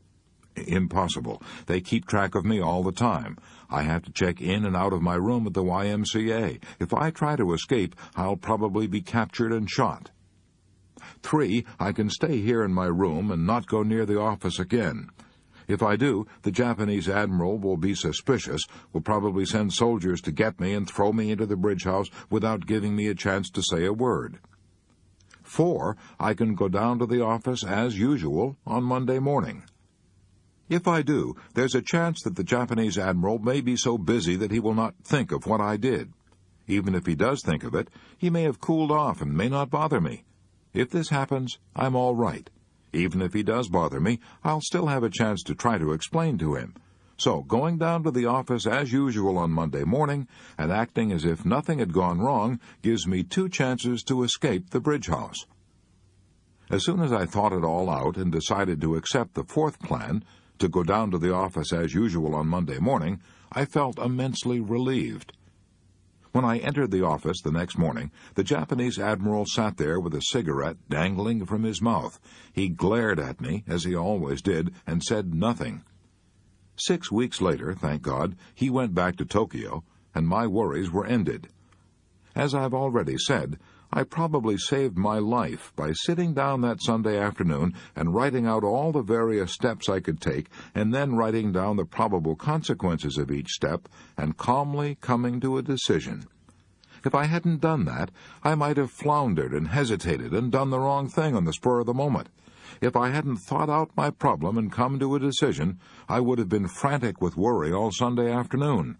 Impossible. They keep track of me all the time. I have to check in and out of my room at the YMCA. If I try to escape, I'll probably be captured and shot. 3, I can stay here in my room and not go near the office again. If I do, the Japanese admiral will be suspicious, will probably send soldiers to get me and throw me into the bridge house without giving me a chance to say a word. 4, I can go down to the office as usual on Monday morning. If I do, there's a chance that the Japanese admiral may be so busy that he will not think of what I did. Even if he does think of it, he may have cooled off and may not bother me. If this happens, I'm all right. Even if he does bother me, I'll still have a chance to try to explain to him. So, going down to the office as usual on Monday morning and acting as if nothing had gone wrong gives me 2 chances to escape the bridge house. As soon as I thought it all out and decided to accept the 4th plan, to go down to the office as usual on Monday morning, I felt immensely relieved. When I entered the office the next morning, the Japanese admiral sat there with a cigarette dangling from his mouth. He glared at me, as he always did, and said nothing. 6 weeks later, thank God, he went back to Tokyo, and my worries were ended. As I've already said, I probably saved my life by sitting down that Sunday afternoon and writing out all the various steps I could take, and then writing down the probable consequences of each step, and calmly coming to a decision. If I hadn't done that, I might have floundered and hesitated and done the wrong thing on the spur of the moment. If I hadn't thought out my problem and come to a decision, I would have been frantic with worry all Sunday afternoon.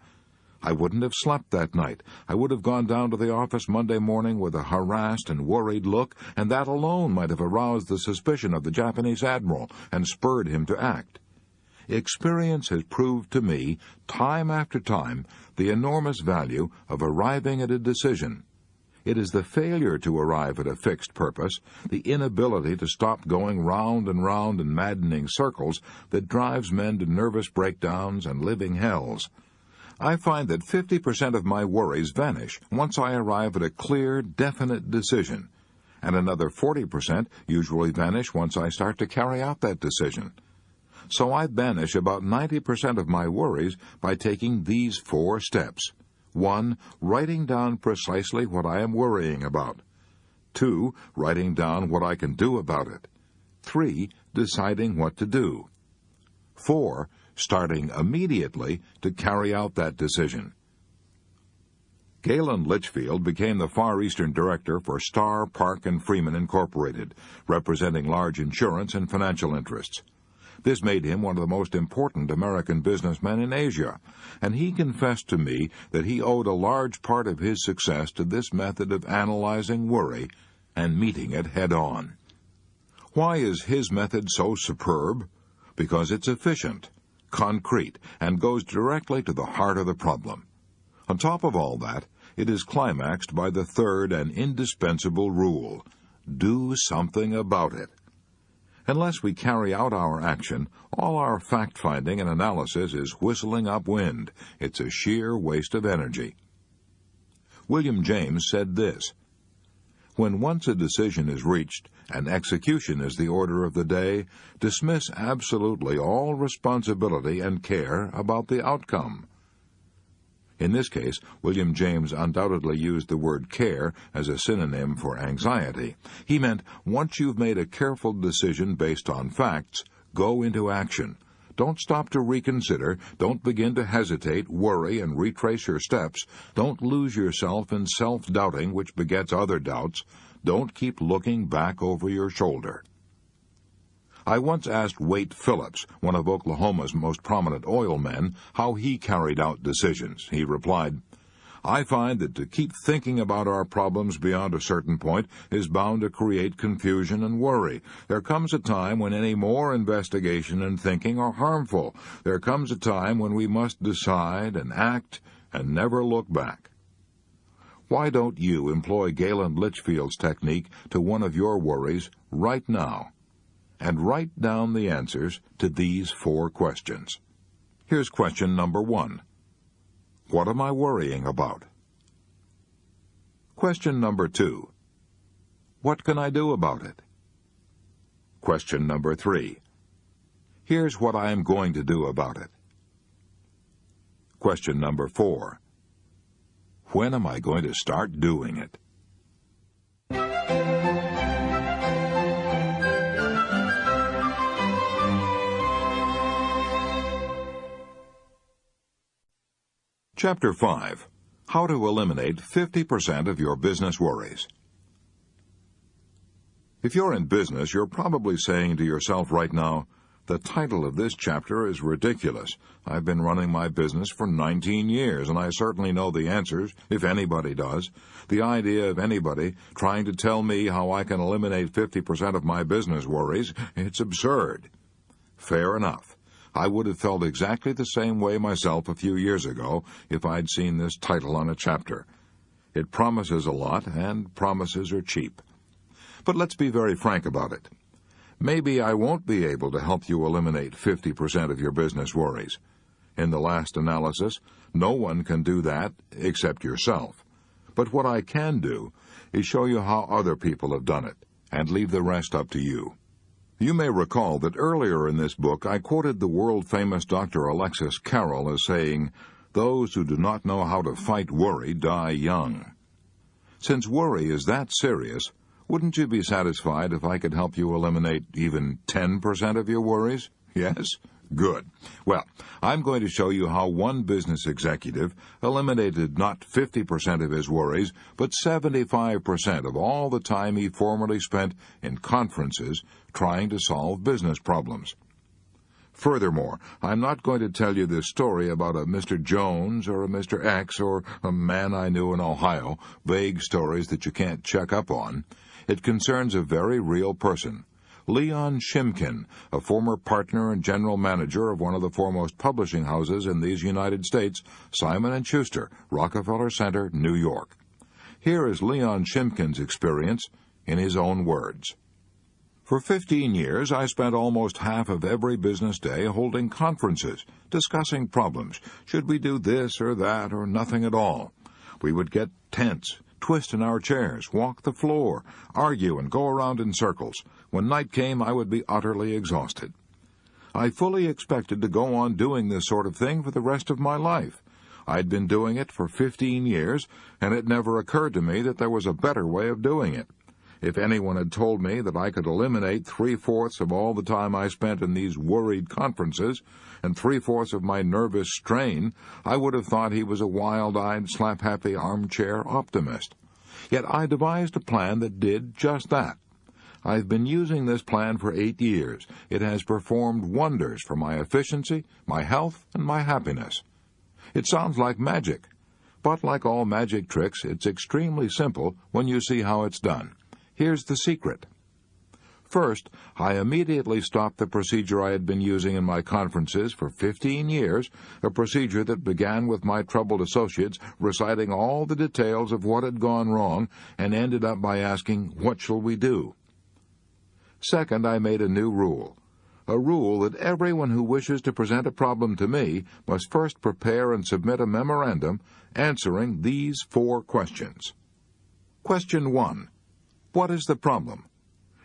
I wouldn't have slept that night. I would have gone down to the office Monday morning with a harassed and worried look, and that alone might have aroused the suspicion of the Japanese admiral and spurred him to act. Experience has proved to me, time after time, the enormous value of arriving at a decision. It is the failure to arrive at a fixed purpose, the inability to stop going round and round in maddening circles, that drives men to nervous breakdowns and living hells. I find that 50% of my worries vanish once I arrive at a clear, definite decision, and another 40% usually vanish once I start to carry out that decision. So I banish about 90% of my worries by taking these 4 steps. 1. Writing down precisely what I am worrying about. 2. Writing down what I can do about it. 3. Deciding what to do. 4. Starting immediately to carry out that decision. Galen Litchfield became the Far Eastern Director for Starr, Park & Freeman Incorporated, representing large insurance and financial interests. This made him one of the most important American businessmen in Asia, and he confessed to me that he owed a large part of his success to this method of analyzing worry and meeting it head-on. Why is his method so superb? Because it's efficient, concrete, and goes directly to the heart of the problem. On top of all that, it is climaxed by the 3rd and indispensable rule: do something about it. Unless we carry out our action, all our fact-finding and analysis is whistling up wind. It's a sheer waste of energy. William James said this: when once a decision is reached and execution is the order of the day, dismiss absolutely all responsibility and care about the outcome. In this case, William James undoubtedly used the word care as a synonym for anxiety. He meant, once you've made a careful decision based on facts, go into action. Don't stop to reconsider. Don't begin to hesitate, worry, and retrace your steps. Don't lose yourself in self-doubting, which begets other doubts. Don't keep looking back over your shoulder. I once asked Wade Phillips, one of Oklahoma's most prominent oil men, how he carried out decisions. He replied, I find that to keep thinking about our problems beyond a certain point is bound to create confusion and worry. There comes a time when any more investigation and thinking are harmful. There comes a time when we must decide and act and never look back. Why don't you employ Galen Litchfield's technique to one of your worries right now? And write down the answers to these 4 questions. Here's question number 1. What am I worrying about? Question number 2. What can I do about it? Question number 3. Here's what I am going to do about it. Question number 4. When am I going to start doing it? Chapter 5. How to Eliminate 50% of Your Business Worries. If you're in business, you're probably saying to yourself right now, the title of this chapter is ridiculous. I've been running my business for 19 years, and I certainly know the answers, if anybody does. The idea of anybody trying to tell me how I can eliminate 50% of my business worries, it's absurd. Fair enough. I would have felt exactly the same way myself a few years ago if I'd seen this title on a chapter. It promises a lot, and promises are cheap. But let's be very frank about it. Maybe I won't be able to help you eliminate 50% of your business worries. In the last analysis, no one can do that except yourself. But what I can do is show you how other people have done it, and leave the rest up to you. You may recall that earlier in this book I quoted the world-famous Dr. Alexis Carrel as saying, "Those who do not know how to fight worry die young." Since worry is that serious, wouldn't you be satisfied if I could help you eliminate even 10% of your worries? Yes? Good. Well, I'm going to show you how one business executive eliminated not 50% of his worries, but 75% of all the time he formerly spent in conferences trying to solve business problems. Furthermore, I'm not going to tell you this story about a Mr. Jones or a Mr. X or a man I knew in Ohio, vague stories that you can't check up on. It concerns a very real person. Leon Shimkin, a former partner and general manager of one of the foremost publishing houses in these United States, Simon & Schuster, Rockefeller Center, New York. Here is Leon Shimkin's experience in his own words. For 15 years, I spent almost half of every business day holding conferences, discussing problems. Should we do this or that or nothing at all? We would get tense, twist in our chairs, walk the floor, argue, and go around in circles. When night came, I would be utterly exhausted. I fully expected to go on doing this sort of thing for the rest of my life. I'd been doing it for 15 years, and it never occurred to me that there was a better way of doing it. If anyone had told me that I could eliminate 3/4 of all the time I spent in these worried conferences and 3/4 of my nervous strain, I would have thought he was a wild-eyed, slap-happy armchair optimist. Yet I devised a plan that did just that. I've been using this plan for 8 years. It has performed wonders for my efficiency, my health, and my happiness. It sounds like magic, but like all magic tricks, it's extremely simple when you see how it's done. Here's the secret. First, I immediately stopped the procedure I had been using in my conferences for 15 years, a procedure that began with my troubled associates reciting all the details of what had gone wrong and ended up by asking, "What shall we do?" Second, I made a new rule. A rule that everyone who wishes to present a problem to me must first prepare and submit a memorandum answering these 4 questions. Question 1. What is the problem?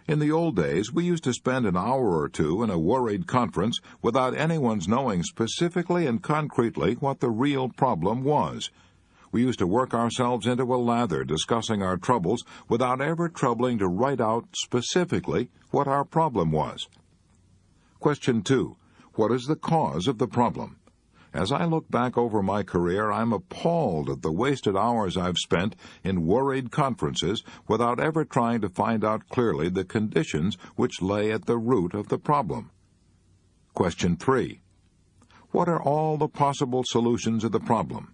In the old days, we used to spend an hour or two in a worried conference without anyone's knowing specifically and concretely what the real problem was. We used to work ourselves into a lather discussing our troubles without ever troubling to write out specifically what our problem was. Question 2. What is the cause of the problem? As I look back over my career, I'm appalled at the wasted hours I've spent in worried conferences without ever trying to find out clearly the conditions which lay at the root of the problem. Question 3. What are all the possible solutions of the problem?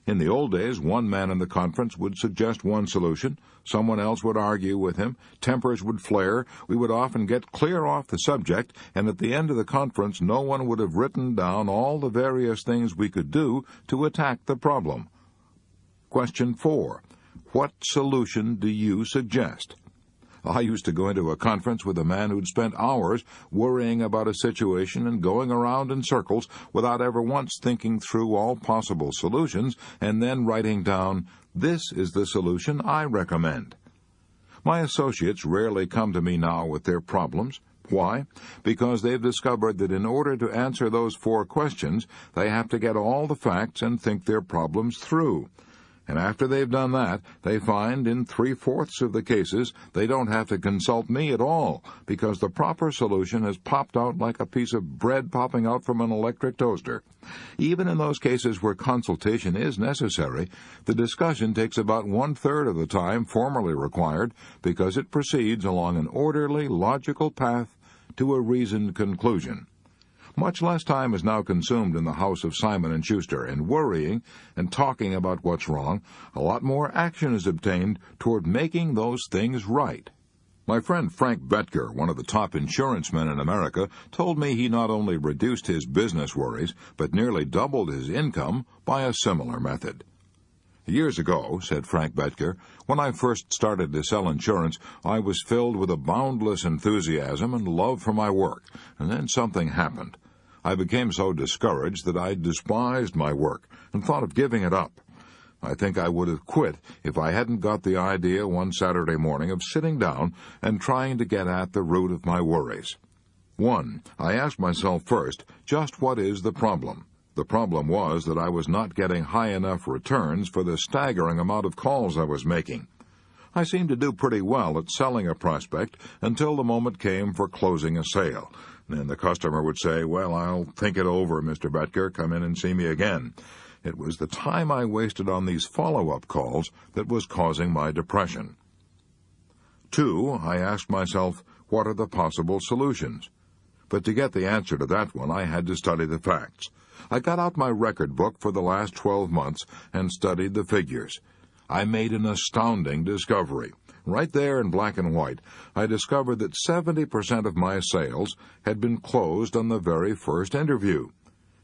In the old days, one man in the conference would suggest one solution, someone else would argue with him, tempers would flare, we would often get clear off the subject, and at the end of the conference no one would have written down all the various things we could do to attack the problem. Question 4. What solution do you suggest? I used to go into a conference with a man who'd spent hours worrying about a situation and going around in circles without ever once thinking through all possible solutions and then writing down, "This is the solution I recommend." My associates rarely come to me now with their problems. Why? Because they've discovered that in order to answer those 4 questions, they have to get all the facts and think their problems through. And after they've done that, they find in 3/4 of the cases they don't have to consult me at all, because the proper solution has popped out like a piece of bread popping out from an electric toaster. Even in those cases where consultation is necessary, the discussion takes about 1/3 of the time formerly required, because it proceeds along an orderly, logical path to a reasoned conclusion. Much less time is now consumed in the house of Simon & Schuster in worrying and talking about what's wrong. A lot more action is obtained toward making those things right. My friend Frank Betker, one of the top insurance men in America, told me he not only reduced his business worries, but nearly doubled his income by a similar method. Years ago, said Frank Betker, when I first started to sell insurance, I was filled with a boundless enthusiasm and love for my work, and then something happened. I became so discouraged that I despised my work and thought of giving it up. I think I would have quit if I hadn't got the idea one Saturday morning of sitting down and trying to get at the root of my worries. 1. I asked myself first, just what is the problem? The problem was that I was not getting high enough returns for the staggering amount of calls I was making. I seemed to do pretty well at selling a prospect until the moment came for closing a sale. Then the customer would say, "Well, I'll think it over, Mr. Betker. Come in and see me again." It was the time I wasted on these follow-up calls that was causing my depression. 2. I asked myself, what are the possible solutions? But to get the answer to that one, I had to study the facts. I got out my record book for the last 12 months and studied the figures. I made an astounding discovery. Right there in black and white, I discovered that 70% of my sales had been closed on the very first interview.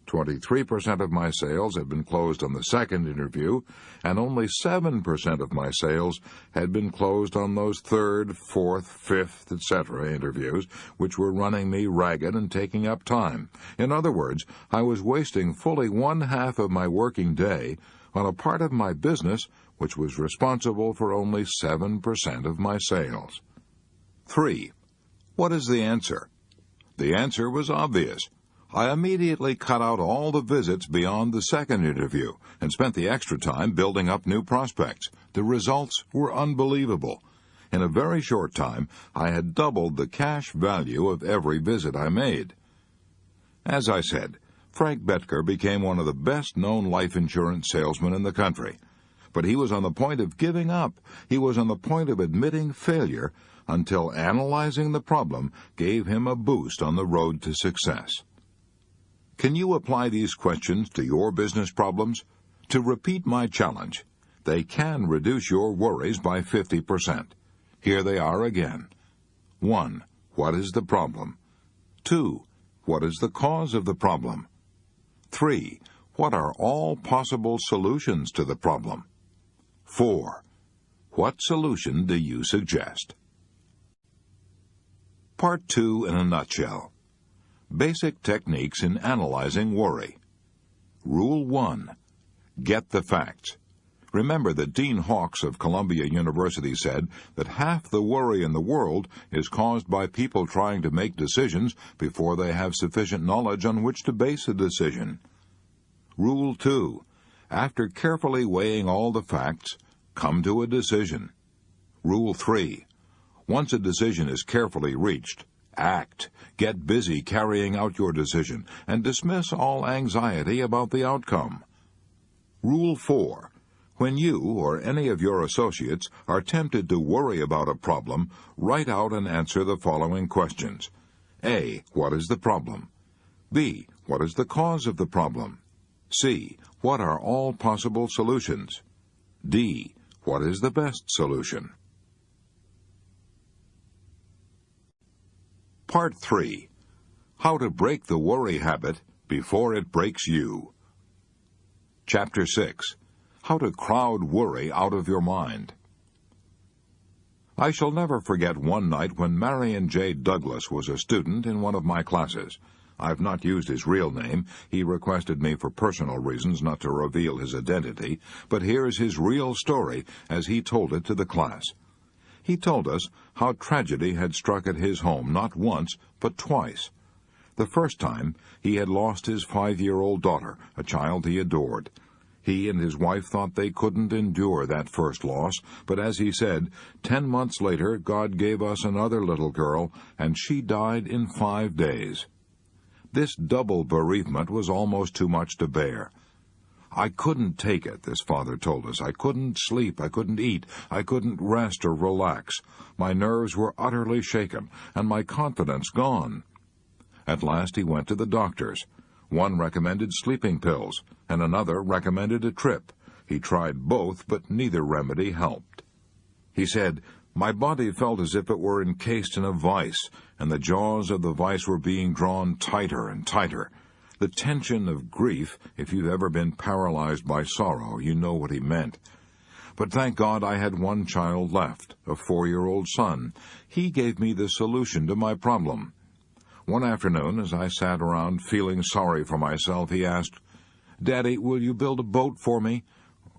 23% of my sales had been closed on the second interview, and only 7% of my sales had been closed on those third, fourth, fifth, etc. interviews, which were running me ragged and taking up time. In other words, I was wasting fully 1/2 of my working day on a part of my business which was responsible for only 7% of my sales. 3. What is the answer? The answer was obvious. I immediately cut out all the visits beyond the second interview and spent the extra time building up new prospects. The results were unbelievable. In a very short time, I had doubled the cash value of every visit I made. As I said, Frank Betker became one of the best-known life insurance salesmen in the country. But he was on the point of giving up. He was on the point of admitting failure until analyzing the problem gave him a boost on the road to success. Can you apply these questions to your business problems? To repeat my challenge, they can reduce your worries by 50%. Here they are again. 1. What is the problem? 2. What is the cause of the problem? 3. What are all possible solutions to the problem? 4. What solution do you suggest? Part 2 in a nutshell. Basic techniques in analyzing worry. Rule 1. Get the facts. Remember that Dean Hawkes of Columbia University said that half the worry in the world is caused by people trying to make decisions before they have sufficient knowledge on which to base a decision. Rule 2. After carefully weighing all the facts, come to a decision. Rule 3. Once a decision is carefully reached, act. Get busy carrying out your decision and dismiss all anxiety about the outcome. Rule 4. When you or any of your associates are tempted to worry about a problem, write out and answer the following questions. A. What is the problem? B. What is the cause of the problem? C. What are all possible solutions? D. What is the best solution? Part 3. How to break the worry habit before it breaks you. Chapter 6. How to crowd worry out of your mind. I shall never forget one night when Marion J. Douglas was a student in one of my classes. I've not used his real name. He requested me for personal reasons not to reveal his identity, but here's his real story as he told it to the class. He told us how tragedy had struck at his home not once, but twice. The first time, he had lost his 5-year-old daughter, a child he adored. He and his wife thought they couldn't endure that first loss, but as he said, 10 months later God gave us another little girl, and she died in 5 days. This double bereavement was almost too much to bear. I couldn't take it, this father told us. I couldn't sleep, I couldn't eat, I couldn't rest or relax. My nerves were utterly shaken, and my confidence gone. At last he went to the doctors. One recommended sleeping pills, and another recommended a trip. He tried both, but neither remedy helped. He said, "My body felt as if it were encased in a vice, and the jaws of the vice were being drawn tighter and tighter. The tension of grief, if you've ever been paralyzed by sorrow, you know what he meant. But thank God I had one child left, a 4-year-old son. He gave me the solution to my problem." One afternoon, as I sat around feeling sorry for myself, he asked, "Daddy, will you build a boat for me?"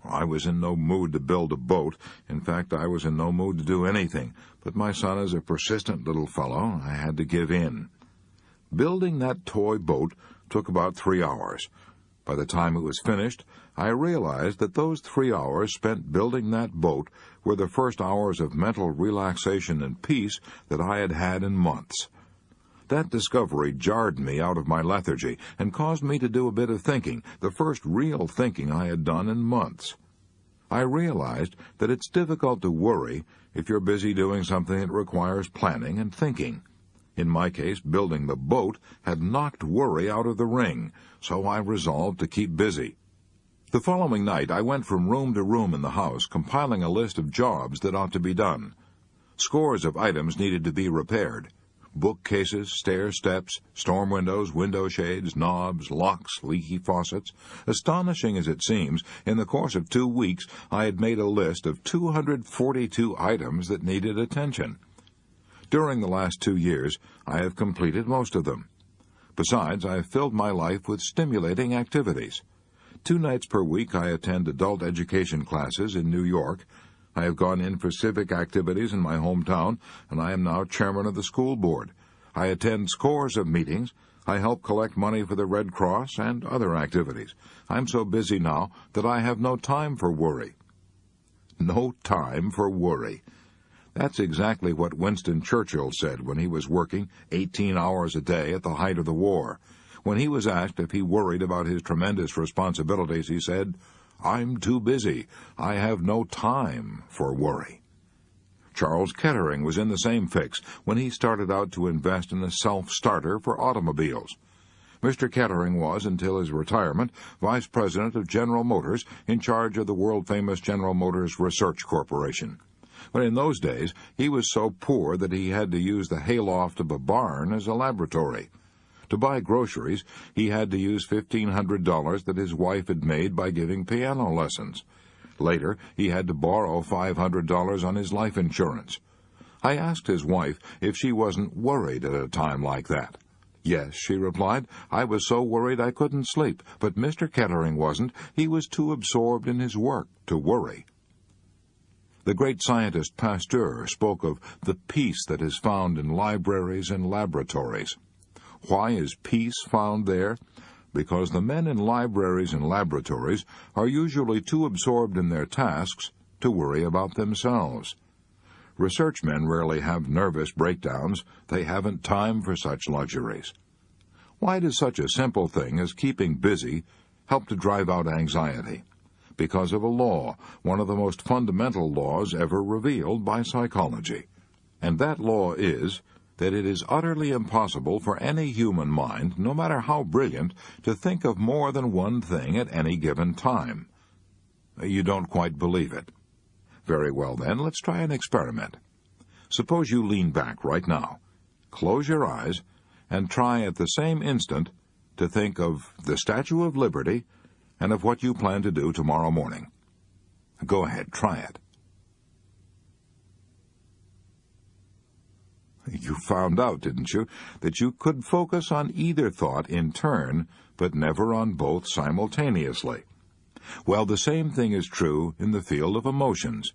I was in no mood to build a boat. In fact, I was in no mood to do anything. But my son is a persistent little fellow. I had to give in. Building that toy boat took about 3 hours. By the time it was finished, I realized that those 3 hours spent building that boat were the first hours of mental relaxation and peace that I had had in months. That discovery jarred me out of my lethargy and caused me to do a bit of thinking, the first real thinking I had done in months. I realized that it's difficult to worry if you're busy doing something that requires planning and thinking. In my case, building the boat had knocked worry out of the ring, so I resolved to keep busy. The following night, I went from room to room in the house, compiling a list of jobs that ought to be done. Scores of items needed to be repaired. Bookcases, stair steps, storm windows, window shades, knobs, locks, leaky faucets. Astonishing as it seems, in the course of 2 weeks I had made a list of 242 items that needed attention. During the last 2 years, I have completed most of them. Besides, I have filled my life with stimulating activities. 2 nights per week I attend adult education classes in New York. I have gone in for civic activities in my hometown, and I am now chairman of the school board. I attend scores of meetings. I help collect money for the Red Cross and other activities. I'm so busy now that I have no time for worry. No time for worry. That's exactly what Winston Churchill said when he was working 18 hours a day at the height of the war. When he was asked if he worried about his tremendous responsibilities, he said, "I'm too busy. I have no time for worry." Charles Kettering was in the same fix when he started out to invest in a self-starter for automobiles. Mr. Kettering was, until his retirement, vice president of General Motors, in charge of the world-famous General Motors Research Corporation. But in those days, he was so poor that he had to use the hayloft of a barn as a laboratory. To buy groceries, he had to use $1,500 that his wife had made by giving piano lessons. Later, he had to borrow $500 on his life insurance. I asked his wife if she wasn't worried at a time like that. "Yes," she replied, "I was so worried I couldn't sleep, but Mr. Kettering wasn't. He was too absorbed in his work to worry." The great scientist Pasteur spoke of the peace that is found in libraries and laboratories. Why is peace found there? Because the men in libraries and laboratories are usually too absorbed in their tasks to worry about themselves. Research men rarely have nervous breakdowns. They haven't time for such luxuries. Why does such a simple thing as keeping busy help to drive out anxiety? Because of a law, one of the most fundamental laws ever revealed by psychology. And that law is that it is utterly impossible for any human mind, no matter how brilliant, to think of more than one thing at any given time. You don't quite believe it. Very well, then, let's try an experiment. Suppose you lean back right now, close your eyes, and try at the same instant to think of the Statue of Liberty and of what you plan to do tomorrow morning. Go ahead, try it. You found out, didn't you, that you could focus on either thought in turn, but never on both simultaneously. Well, the same thing is true in the field of emotions.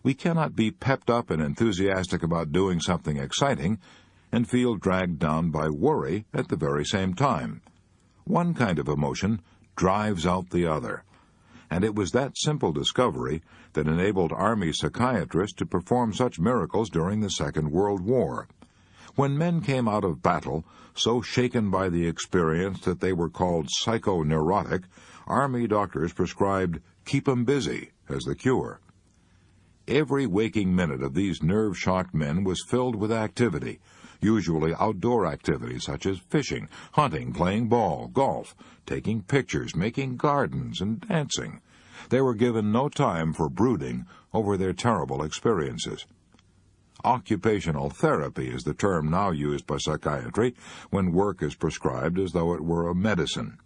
We cannot be pepped up and enthusiastic about doing something exciting and feel dragged down by worry at the very same time. One kind of emotion drives out the other. And it was that simple discovery that enabled Army psychiatrists to perform such miracles during the Second World War. When men came out of battle so shaken by the experience that they were called psychoneurotic, Army doctors prescribed "keep 'em busy" as the cure. Every waking minute of these nerve-shocked men was filled with activity, usually outdoor activities such as fishing, hunting, playing ball, golf, taking pictures, making gardens, and dancing. They were given no time for brooding over their terrible experiences. Occupational therapy is the term now used by psychiatry when work is prescribed as though it were a medicine.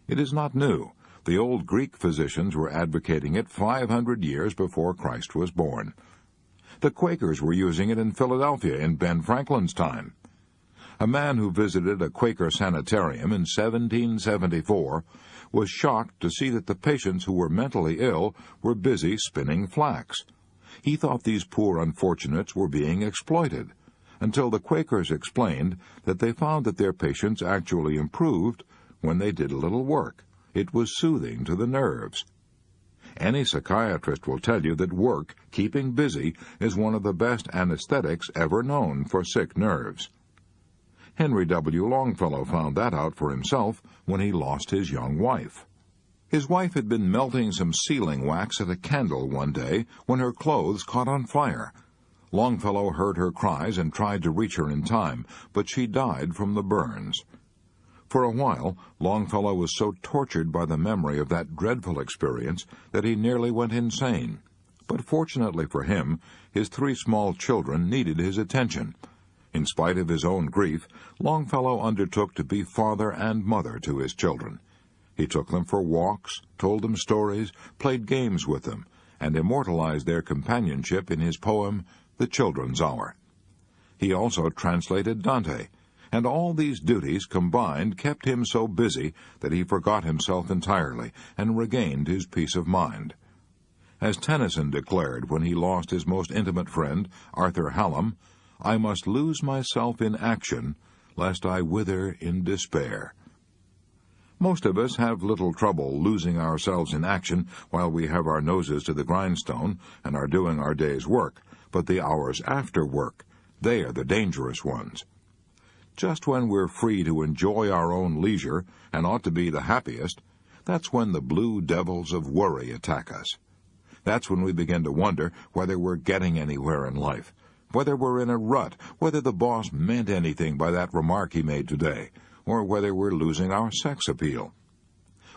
It is not new. The old Greek physicians were advocating it 500 years before Christ was born. The Quakers were using it in Philadelphia in Ben Franklin's time. A man who visited a Quaker sanitarium in 1774 was shocked to see that the patients who were mentally ill were busy spinning flax. He thought these poor unfortunates were being exploited, until the Quakers explained that they found that their patients actually improved when they did a little work. It was soothing to the nerves. Any psychiatrist will tell you that work, keeping busy, is one of the best anesthetics ever known for sick nerves. Henry W. Longfellow found that out for himself when he lost his young wife. His wife had been melting some sealing wax at a candle one day when her clothes caught on fire. Longfellow heard her cries and tried to reach her in time, but she died from the burns. For a while, Longfellow was so tortured by the memory of that dreadful experience that he nearly went insane. But fortunately for him, his 3 small children needed his attention. In spite of his own grief, Longfellow undertook to be father and mother to his children. He took them for walks, told them stories, played games with them, and immortalized their companionship in his poem, The Children's Hour. He also translated Dante, and all these duties combined kept him so busy that he forgot himself entirely and regained his peace of mind. As Tennyson declared when he lost his most intimate friend, Arthur Hallam, "I must lose myself in action, lest I wither in despair." Most of us have little trouble losing ourselves in action while we have our noses to the grindstone and are doing our day's work, but the hours after work, they are the dangerous ones. Just when we're free to enjoy our own leisure and ought to be the happiest, that's when the blue devils of worry attack us. That's when we begin to wonder whether we're getting anywhere in life, whether we're in a rut, whether the boss meant anything by that remark he made today, or whether we're losing our sex appeal.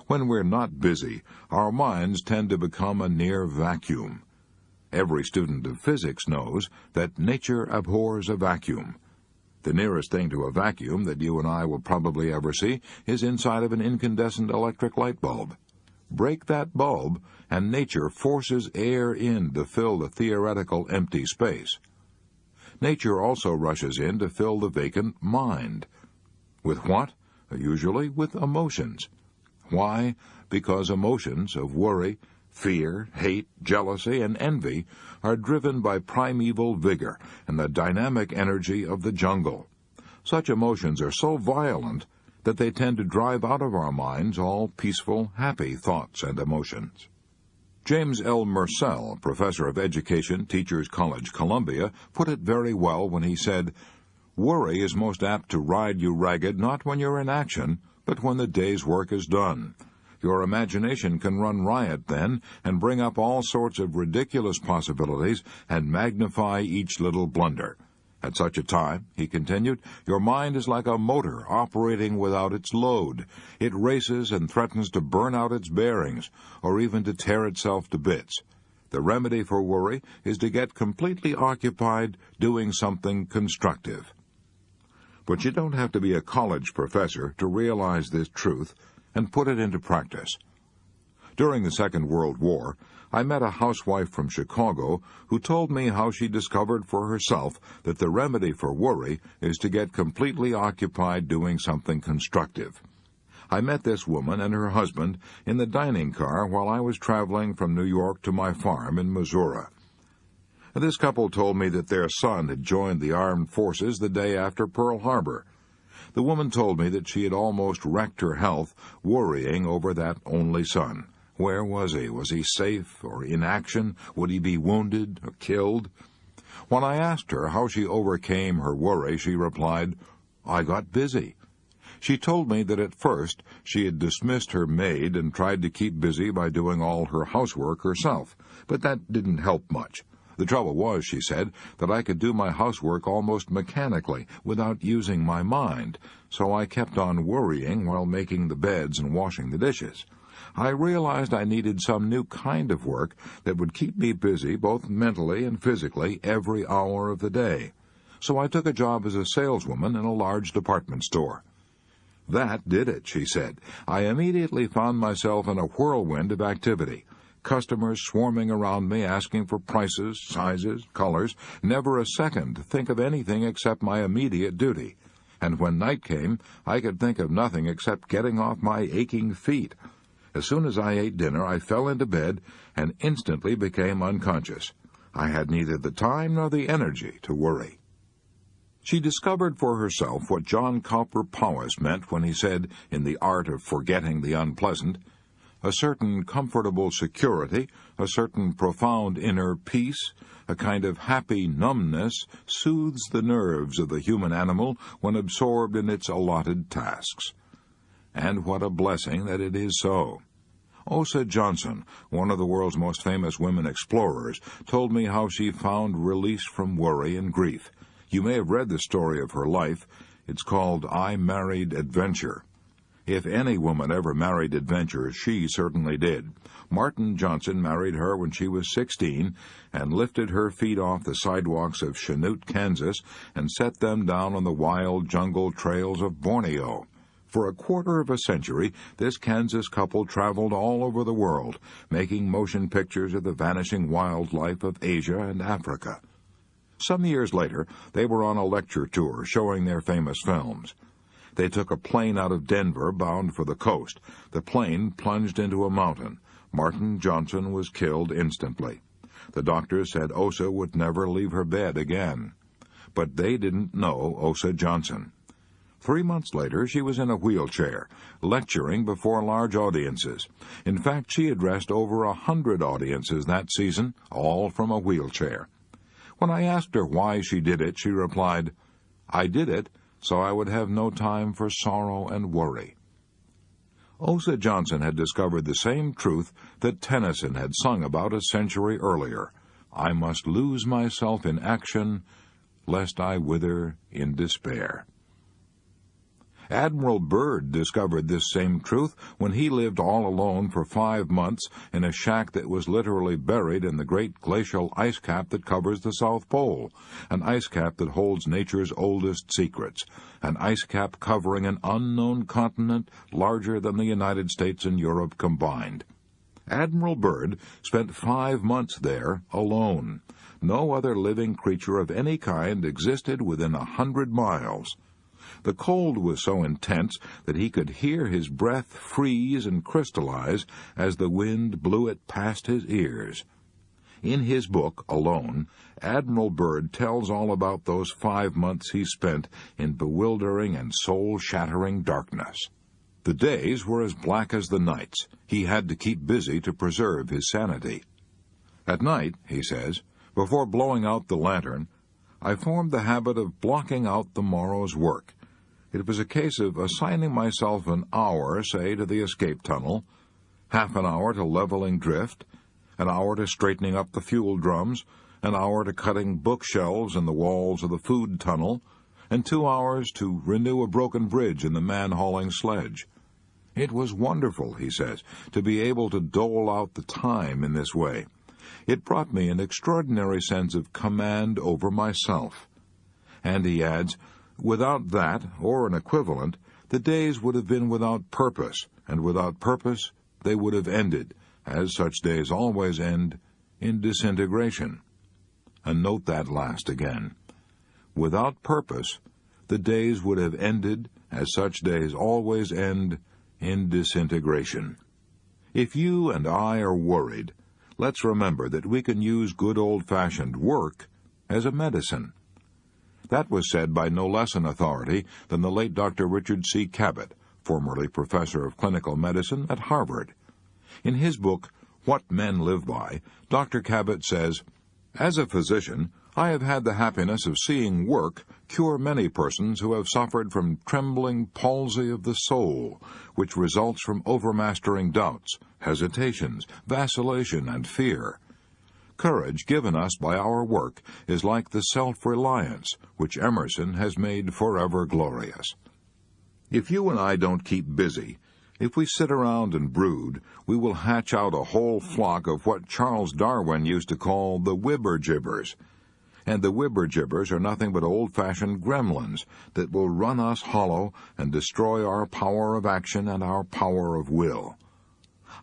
When we're not busy, our minds tend to become a near vacuum. Every student of physics knows that nature abhors a vacuum. The nearest thing to a vacuum that you and I will probably ever see is inside of an incandescent electric light bulb. Break that bulb, and nature forces air in to fill the theoretical empty space. Nature also rushes in to fill the vacant mind. With what? Usually with emotions. Why? Because emotions of worry, fear, hate, jealousy, and envy are driven by primeval vigor and the dynamic energy of the jungle. Such emotions are so violent that they tend to drive out of our minds all peaceful, happy thoughts and emotions. James L. Mersell, professor of education, Teachers College, Columbia, put it very well when he said, "Worry is most apt to ride you ragged not when you're in action, but when the day's work is done. Your imagination can run riot then and bring up all sorts of ridiculous possibilities and magnify each little blunder. At such a time," he continued, "your mind is like a motor operating without its load. It races and threatens to burn out its bearings or even to tear itself to bits. The remedy for worry is to get completely occupied doing something constructive." But you don't have to be a college professor to realize this truth and put it into practice. During the Second World War, I met a housewife from Chicago who told me how she discovered for herself that the remedy for worry is to get completely occupied doing something constructive. I met this woman and her husband in the dining car while I was traveling from New York to my farm in Missouri. This couple told me that their son had joined the armed forces the day after Pearl Harbor. The woman told me that she had almost wrecked her health worrying over that only son, Where was he? Was he safe or in action? Would he be wounded or killed? When I asked her how she overcame her worry, she replied, "I got busy." She told me that at first she had dismissed her maid and tried to keep busy by doing all her housework herself, but that didn't help much. The trouble was, she said, that I could do my housework almost mechanically, without using my mind, so I kept on worrying while making the beds and washing the dishes. I realized I needed some new kind of work that would keep me busy both mentally and physically every hour of the day. So I took a job as a saleswoman in a large department store. That did it, she said. I immediately found myself in a whirlwind of activity. Customers swarming around me asking for prices, sizes, colors, never a second to think of anything except my immediate duty. And when night came, I could think of nothing except getting off my aching feet. As soon as I ate dinner, I fell into bed and instantly became unconscious. I had neither the time nor the energy to worry. She discovered for herself what John Cowper Powys meant when he said, in The Art of Forgetting the Unpleasant, a certain comfortable security, a certain profound inner peace, a kind of happy numbness soothes the nerves of the human animal when absorbed in its allotted tasks. And what a blessing that it is so. Osa Johnson, one of the world's most famous women explorers, told me how she found release from worry and grief. You may have read the story of her life. It's called I Married Adventure. If any woman ever married adventure, she certainly did. Martin Johnson married her when she was 16 and lifted her feet off the sidewalks of Chanute, Kansas, and set them down on the wild jungle trails of Borneo. For a quarter of a century, this Kansas couple traveled all over the world, making motion pictures of the vanishing wildlife of Asia and Africa. Some years later, they were on a lecture tour showing their famous films. They took a plane out of Denver bound for the coast. The plane plunged into a mountain. Martin Johnson was killed instantly. The doctors said Osa would never leave her bed again. But they didn't know Osa Johnson. 3 months later, she was in a wheelchair, lecturing before large audiences. In fact, she addressed over 100 audiences that season, all from a wheelchair. When I asked her why she did it, she replied, "I did it so I would have no time for sorrow and worry." Osa Johnson had discovered the same truth that Tennyson had sung about a century earlier. I must lose myself in action, lest I wither in despair. Admiral Byrd discovered this same truth when he lived all alone for 5 months in a shack that was literally buried in the great glacial ice cap that covers the South Pole, an ice cap that holds nature's oldest secrets, an ice cap covering an unknown continent larger than the United States and Europe combined. Admiral Byrd spent 5 months there alone. No other living creature of any kind existed within 100 miles. The cold was so intense that he could hear his breath freeze and crystallize as the wind blew it past his ears. In his book, Alone, Admiral Byrd tells all about those 5 months he spent in bewildering and soul-shattering darkness. The days were as black as the nights. He had to keep busy to preserve his sanity. At night, he says, before blowing out the lantern, I formed the habit of blocking out the morrow's work. It was a case of assigning myself an hour, say, to the escape tunnel, half an hour to leveling drift, an hour to straightening up the fuel drums, an hour to cutting bookshelves in the walls of the food tunnel, and 2 hours to renew a broken bridge in the man-hauling sledge. It was wonderful, he says, to be able to dole out the time in this way. It brought me an extraordinary sense of command over myself. And he adds, without that, or an equivalent, the days would have been without purpose, and without purpose they would have ended, as such days always end, in disintegration. And note that last again. Without purpose, the days would have ended, as such days always end, in disintegration. If you and I are worried, let's remember that we can use good old-fashioned work as a medicine. That was said by no less an authority than the late Dr. Richard C. Cabot, formerly professor of clinical medicine at Harvard. In his book, What Men Live By, Dr. Cabot says, "As a physician, I have had the happiness of seeing work cure many persons who have suffered from trembling palsy of the soul, which results from overmastering doubts, hesitations, vacillation, and fear. Courage given us by our work is like the self-reliance which Emerson has made forever glorious." If you and I don't keep busy, if we sit around and brood, we will hatch out a whole flock of what Charles Darwin used to call the whibber-jibbers. And the whibber-jibbers are nothing but old-fashioned gremlins that will run us hollow and destroy our power of action and our power of will.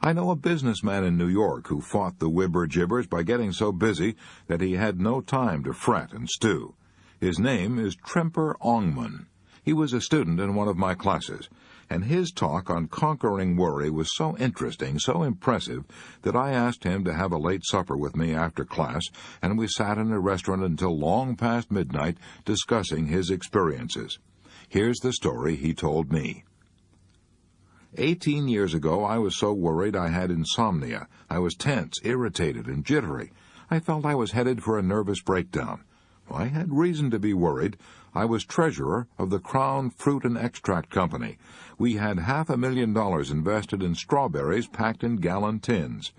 I know a businessman in New York who fought the whibber-jibbers by getting so busy that he had no time to fret and stew. His name is Tremper Ongman. He was a student in one of my classes, and his talk on conquering worry was so interesting, so impressive, that I asked him to have a late supper with me after class, and we sat in a restaurant until long past midnight discussing his experiences. Here's the story he told me. 18 years ago, I was so worried I had insomnia. I was tense, irritated, and jittery. I felt I was headed for a nervous breakdown. I had reason to be worried. I was treasurer of the Crown Fruit and Extract Company. We had $500,000 invested in strawberries packed in gallon tins.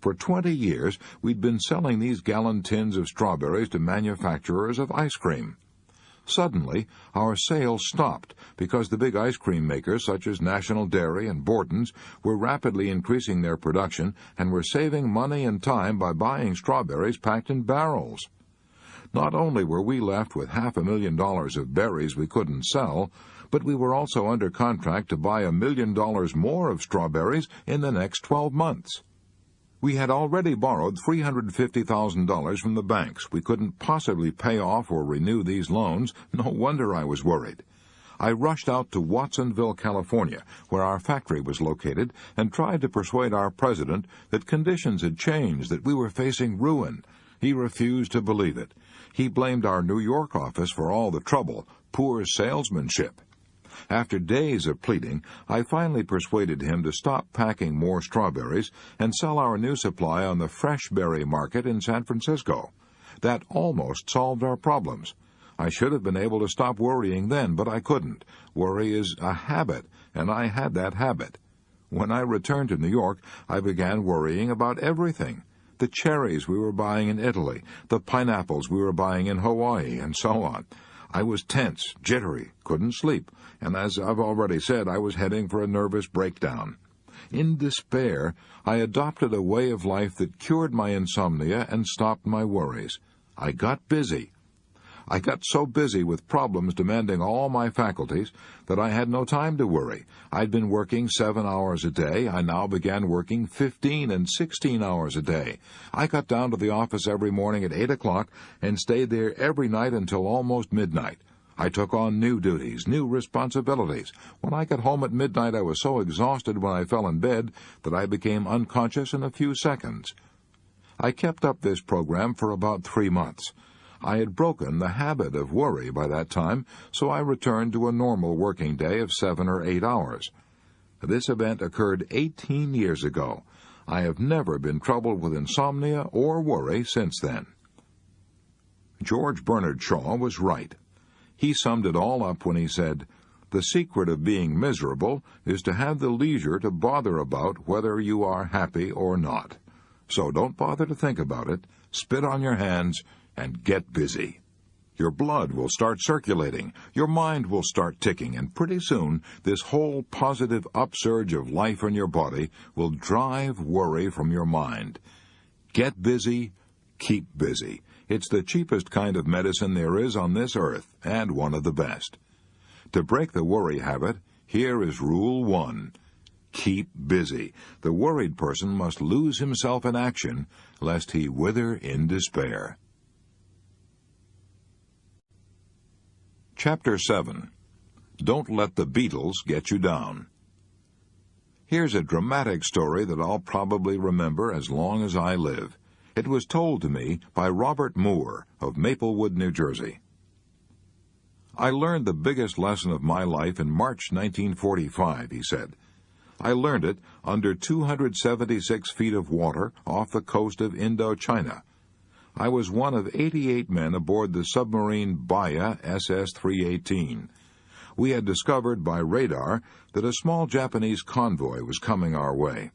For 20 years, we'd been selling these gallon tins of strawberries to manufacturers of ice cream. Suddenly, our sales stopped because the big ice cream makers, such as National Dairy and Borden's, were rapidly increasing their production and were saving money and time by buying strawberries packed in barrels. Not only were we left with $500,000 of berries we couldn't sell, but we were also under contract to buy $1 million more of strawberries in the next 12 months. We had already borrowed $350,000 from the banks. We couldn't possibly pay off or renew these loans. No wonder I was worried. I rushed out to Watsonville, California, where our factory was located, and tried to persuade our president that conditions had changed, that we were facing ruin. He refused to believe it. He blamed our New York office for all the trouble, poor salesmanship. After days of pleading, I finally persuaded him to stop packing more strawberries and sell our new supply on the fresh berry market in San Francisco. That almost solved our problems. I should have been able to stop worrying then, but I couldn't. Worry is a habit, and I had that habit. When I returned to New York, I began worrying about everything. The cherries we were buying in Italy, the pineapples we were buying in Hawaii, and so on. I was tense, jittery, couldn't sleep, and as I've already said, I was heading for a nervous breakdown. In despair, I adopted a way of life that cured my insomnia and stopped my worries. I got busy. I got so busy with problems demanding all my faculties that I had no time to worry. I'd been working 7 hours a day. I now began working 15 and 16 hours a day. I got down to the office every morning at 8 o'clock and stayed there every night until almost midnight. I took on new duties, new responsibilities. When I got home at midnight, I was so exhausted when I fell in bed that I became unconscious in a few seconds. I kept up this program for about 3 months. I had broken the habit of worry by that time, so I returned to a normal working day of 7 or 8 hours. This event occurred 18 years ago. I have never been troubled with insomnia or worry since then. George Bernard Shaw was right. He summed it all up when he said, "The secret of being miserable is to have the leisure to bother about whether you are happy or not. So don't bother to think about it. Spit on your hands and get busy. Your blood will start circulating, your mind will start ticking, and pretty soon this whole positive upsurge of life in your body will drive worry from your mind. Get busy, keep busy. It's the cheapest kind of medicine there is on this earth, and one of the best. To break the worry habit, here is Rule 1. Keep busy. The worried person must lose himself in action, lest he wither in despair. Chapter 7. Don't Let the Beatles Get You Down. Here's a dramatic story that I'll probably remember as long as I live. It was told to me by Robert Moore of Maplewood, New Jersey. I learned the biggest lesson of my life in March 1945, he said. I learned it under 276 feet of water off the coast of Indochina. I was one of 88 men aboard the submarine Baya SS-318. We had discovered by radar that a small Japanese convoy was coming our way.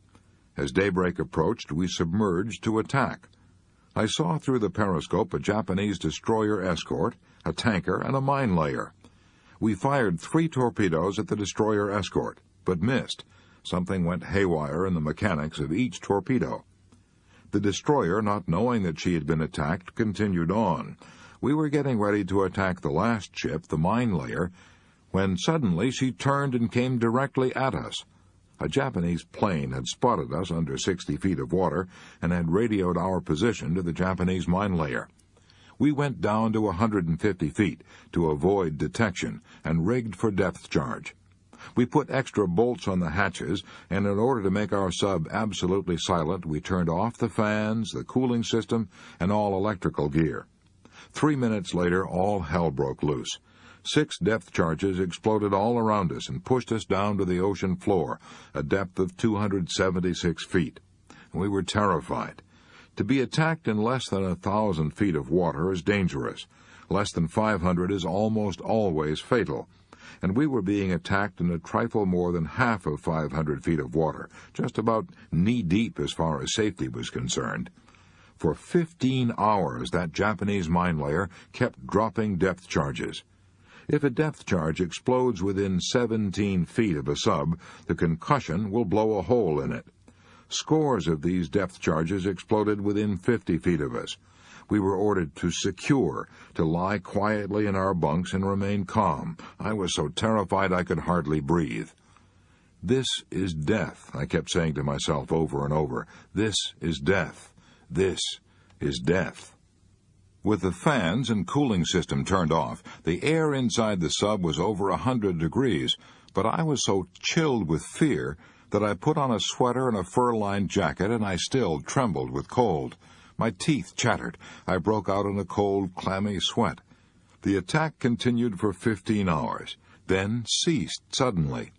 As daybreak approached, we submerged to attack. I saw through the periscope a Japanese destroyer escort, a tanker, and a mine layer. We fired 3 torpedoes at the destroyer escort, but missed. Something went haywire in the mechanics of each torpedo. The destroyer, not knowing that she had been attacked, continued on. We were getting ready to attack the last ship, the mine layer, when suddenly she turned and came directly at us. A Japanese plane had spotted us under 60 feet of water and had radioed our position to the Japanese mine layer. We went down to 150 feet to avoid detection and rigged for depth charge. We put extra bolts on the hatches, and in order to make our sub absolutely silent, we turned off the fans, the cooling system, and all electrical gear. 3 minutes later, all hell broke loose. 6 depth charges exploded all around us and pushed us down to the ocean floor, a depth of 276 feet. We were terrified. To be attacked in less than 1,000 feet of water is dangerous. Less than 500 is almost always fatal. And we were being attacked in a trifle more than half of 500 feet of water, just about knee-deep as far as safety was concerned. For 15 hours, that Japanese mine layer kept dropping depth charges. If a depth charge explodes within 17 feet of a sub, the concussion will blow a hole in it. Scores of these depth charges exploded within 50 feet of us. We were ordered to secure, to lie quietly in our bunks and remain calm. I was so terrified I could hardly breathe. "This is death," I kept saying to myself over and over. "This is death. This is death." With the fans and cooling system turned off, the air inside the sub was over 100 degrees, but I was so chilled with fear that I put on a sweater and a fur-lined jacket, and I still trembled with cold. My teeth chattered. I broke out in a cold, clammy sweat. The attack continued for 15 hours, then ceased suddenly.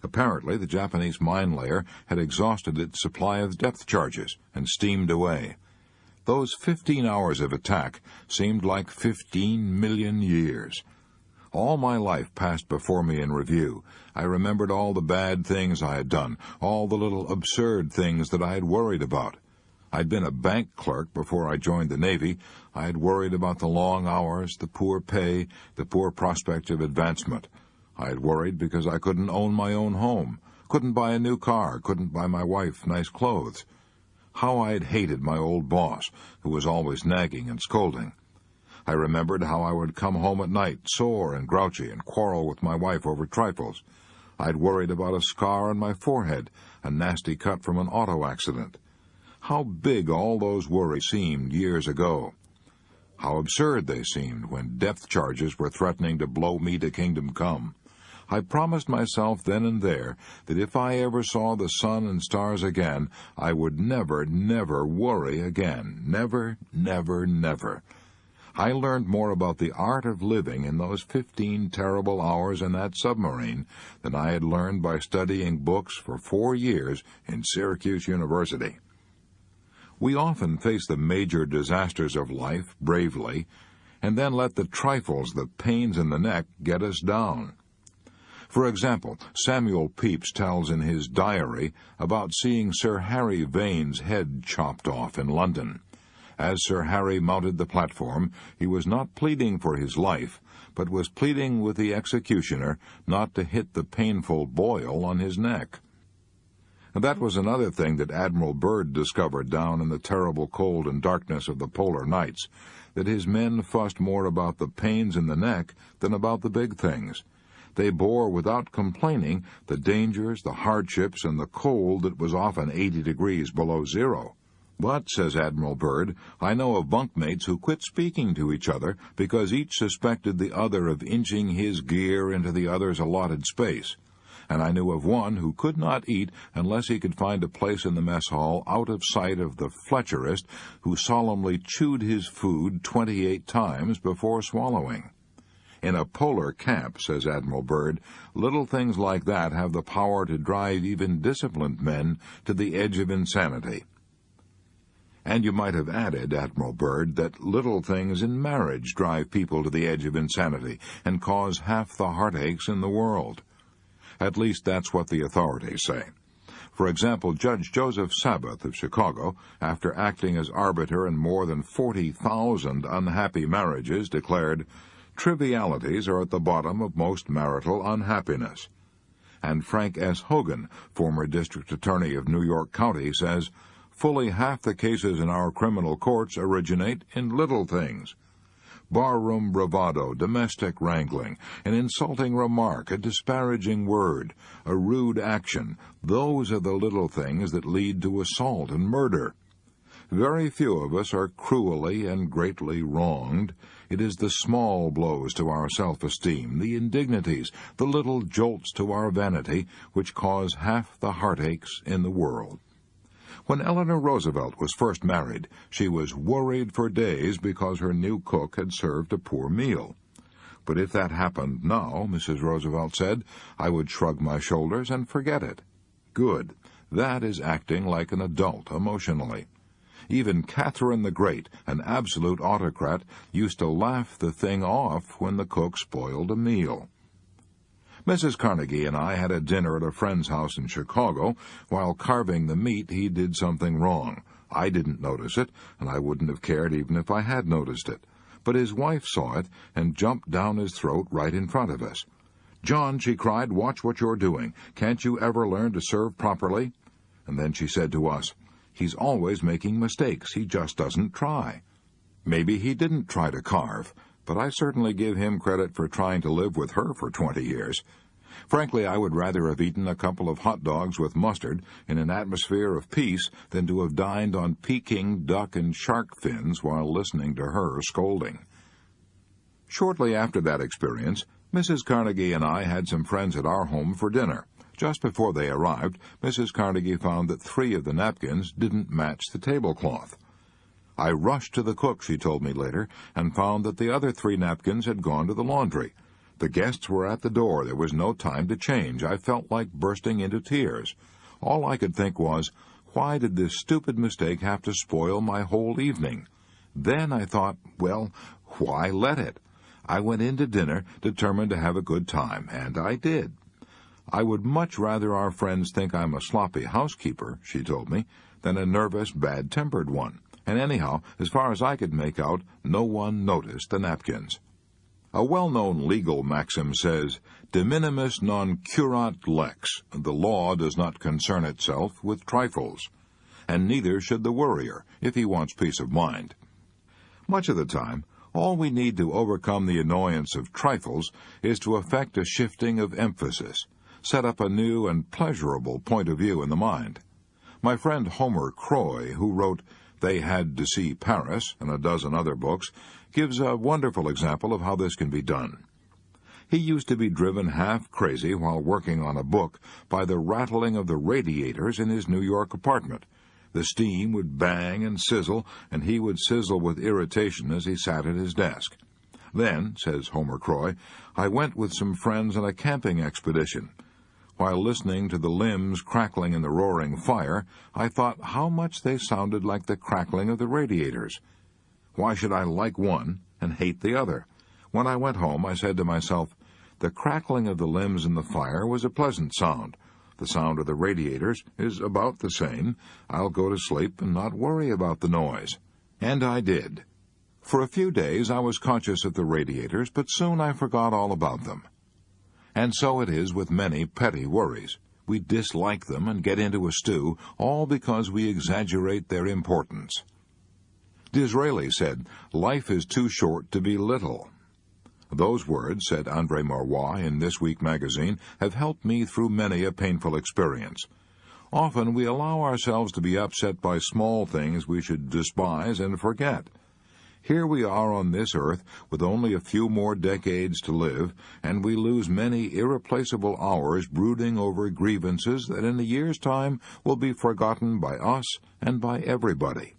Apparently, the Japanese mine layer had exhausted its supply of depth charges and steamed away. Those 15 hours of attack seemed like 15 million years. All my life passed before me in review. I remembered all the bad things I had done, all the little absurd things that I had worried about. I'd been a bank clerk before I joined the Navy. I had worried about the long hours, the poor pay, the poor prospect of advancement. I had worried because I couldn't own my own home, couldn't buy a new car, couldn't buy my wife nice clothes. How I had hated my old boss, who was always nagging and scolding. I remembered how I would come home at night, sore and grouchy, and quarrel with my wife over trifles. I'd worried about a scar on my forehead, a nasty cut from an auto accident. How big all those worries seemed years ago. How absurd they seemed when depth charges were threatening to blow me to kingdom come. I promised myself then and there that if I ever saw the sun and stars again, I would never, never worry again. Never, never, never. I learned more about the art of living in those 15 terrible hours in that submarine than I had learned by studying books for 4 years in Syracuse University. We often face the major disasters of life bravely, and then let the trifles, the pains in the neck, get us down. For example, Samuel Pepys tells in his diary about seeing Sir Harry Vane's head chopped off in London. As Sir Harry mounted the platform, he was not pleading for his life, but was pleading with the executioner not to hit the painful boil on his neck. And that was another thing that Admiral Byrd discovered down in the terrible cold and darkness of the polar nights, that his men fussed more about the pains in the neck than about the big things. They bore without complaining the dangers, the hardships, and the cold that was often 80 degrees below zero. But, says Admiral Byrd, I know of bunkmates who quit speaking to each other because each suspected the other of inching his gear into the other's allotted space. And I knew of one who could not eat unless he could find a place in the mess hall out of sight of the Fletcherist who solemnly chewed his food 28 times before swallowing. In a polar camp, says Admiral Byrd, little things like that have the power to drive even disciplined men to the edge of insanity. And you might have added, Admiral Byrd, that little things in marriage drive people to the edge of insanity and cause half the heartaches in the world. At least that's what the authorities say. For example, Judge Joseph Sabath of Chicago, after acting as arbiter in more than 40,000 unhappy marriages, declared, "Trivialities are at the bottom of most marital unhappiness." And Frank S. Hogan, former district attorney of New York County, says, "Fully half the cases in our criminal courts originate in little things. Barroom bravado, domestic wrangling, an insulting remark, a disparaging word, a rude action, those are the little things that lead to assault and murder. Very few of us are cruelly and greatly wronged. It is the small blows to our self-esteem, the indignities, the little jolts to our vanity, which cause half the heartaches in the world." When Eleanor Roosevelt was first married, she was worried for days because her new cook had served a poor meal. "But if that happened now," Mrs. Roosevelt said, "I would shrug my shoulders and forget it." Good. That is acting like an adult emotionally. Even Catherine the Great, an absolute autocrat, used to laugh the thing off when the cook spoiled a meal. Mrs. Carnegie and I had a dinner at a friend's house in Chicago. While carving the meat, he did something wrong. I didn't notice it, and I wouldn't have cared even if I had noticed it. But his wife saw it and jumped down his throat right in front of us. "John," she cried, "watch what you're doing. Can't you ever learn to serve properly?" And then she said to us, "He's always making mistakes. He just doesn't try." Maybe he didn't try to carve, but I certainly give him credit for trying to live with her for 20 years. Frankly, I would rather have eaten a couple of hot dogs with mustard in an atmosphere of peace than to have dined on Peking duck and shark fins while listening to her scolding. Shortly after that experience, Mrs. Carnegie and I had some friends at our home for dinner. Just before they arrived, Mrs. Carnegie found that 3 of the napkins didn't match the tablecloth. "I rushed to the cook," she told me later, "and found that the other 3 napkins had gone to the laundry. The guests were at the door. There was no time to change. I felt like bursting into tears. All I could think was, why did this stupid mistake have to spoil my whole evening? Then I thought, well, why let it? I went in to dinner determined to have a good time, and I did. I would much rather our friends think I'm a sloppy housekeeper," she told me, "than a nervous, bad-tempered one. And anyhow, as far as I could make out, no one noticed the napkins." A well-known legal maxim says, "De minimis non curat lex." The law does not concern itself with trifles, and neither should the worrier, if he wants peace of mind. Much of the time, all we need to overcome the annoyance of trifles is to effect a shifting of emphasis, set up a new and pleasurable point of view in the mind. My friend Homer Croy, who wrote They Had to See Paris and a dozen other books, gives a wonderful example of how this can be done. He used to be driven half crazy while working on a book by the rattling of the radiators in his New York apartment. The steam would bang and sizzle, and he would sizzle with irritation as he sat at his desk. "Then," says Homer Croy, "I went with some friends on a camping expedition. While listening to the limbs crackling in the roaring fire, I thought how much they sounded like the crackling of the radiators. Why should I like one and hate the other? When I went home, I said to myself, the crackling of the limbs in the fire was a pleasant sound. The sound of the radiators is about the same. I'll go to sleep and not worry about the noise." And I did. For a few days I was conscious of the radiators, but soon I forgot all about them. And so it is with many petty worries. We dislike them and get into a stew, all because we exaggerate their importance. Disraeli said, "Life is too short to be little." Those words, said Andre Marois in This Week magazine, have helped me through many a painful experience. Often we allow ourselves to be upset by small things we should despise and forget. Here we are on this earth with only a few more decades to live, and we lose many irreplaceable hours brooding over grievances that in a year's time will be forgotten by us and by everybody.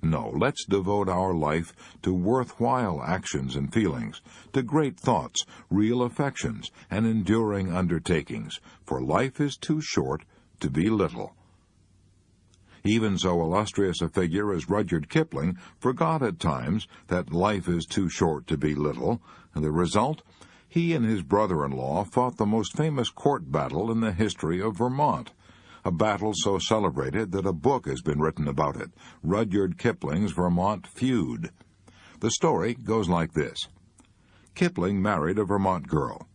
No, let's devote our life to worthwhile actions and feelings, to great thoughts, real affections, and enduring undertakings, for life is too short to be little. Even so illustrious a figure as Rudyard Kipling forgot at times that life is too short to be little, and the result? He and his brother-in-law fought the most famous court battle in the history of Vermont, a battle so celebrated that a book has been written about it, Rudyard Kipling's Vermont Feud. The story goes like this. Kipling married a Vermont girl,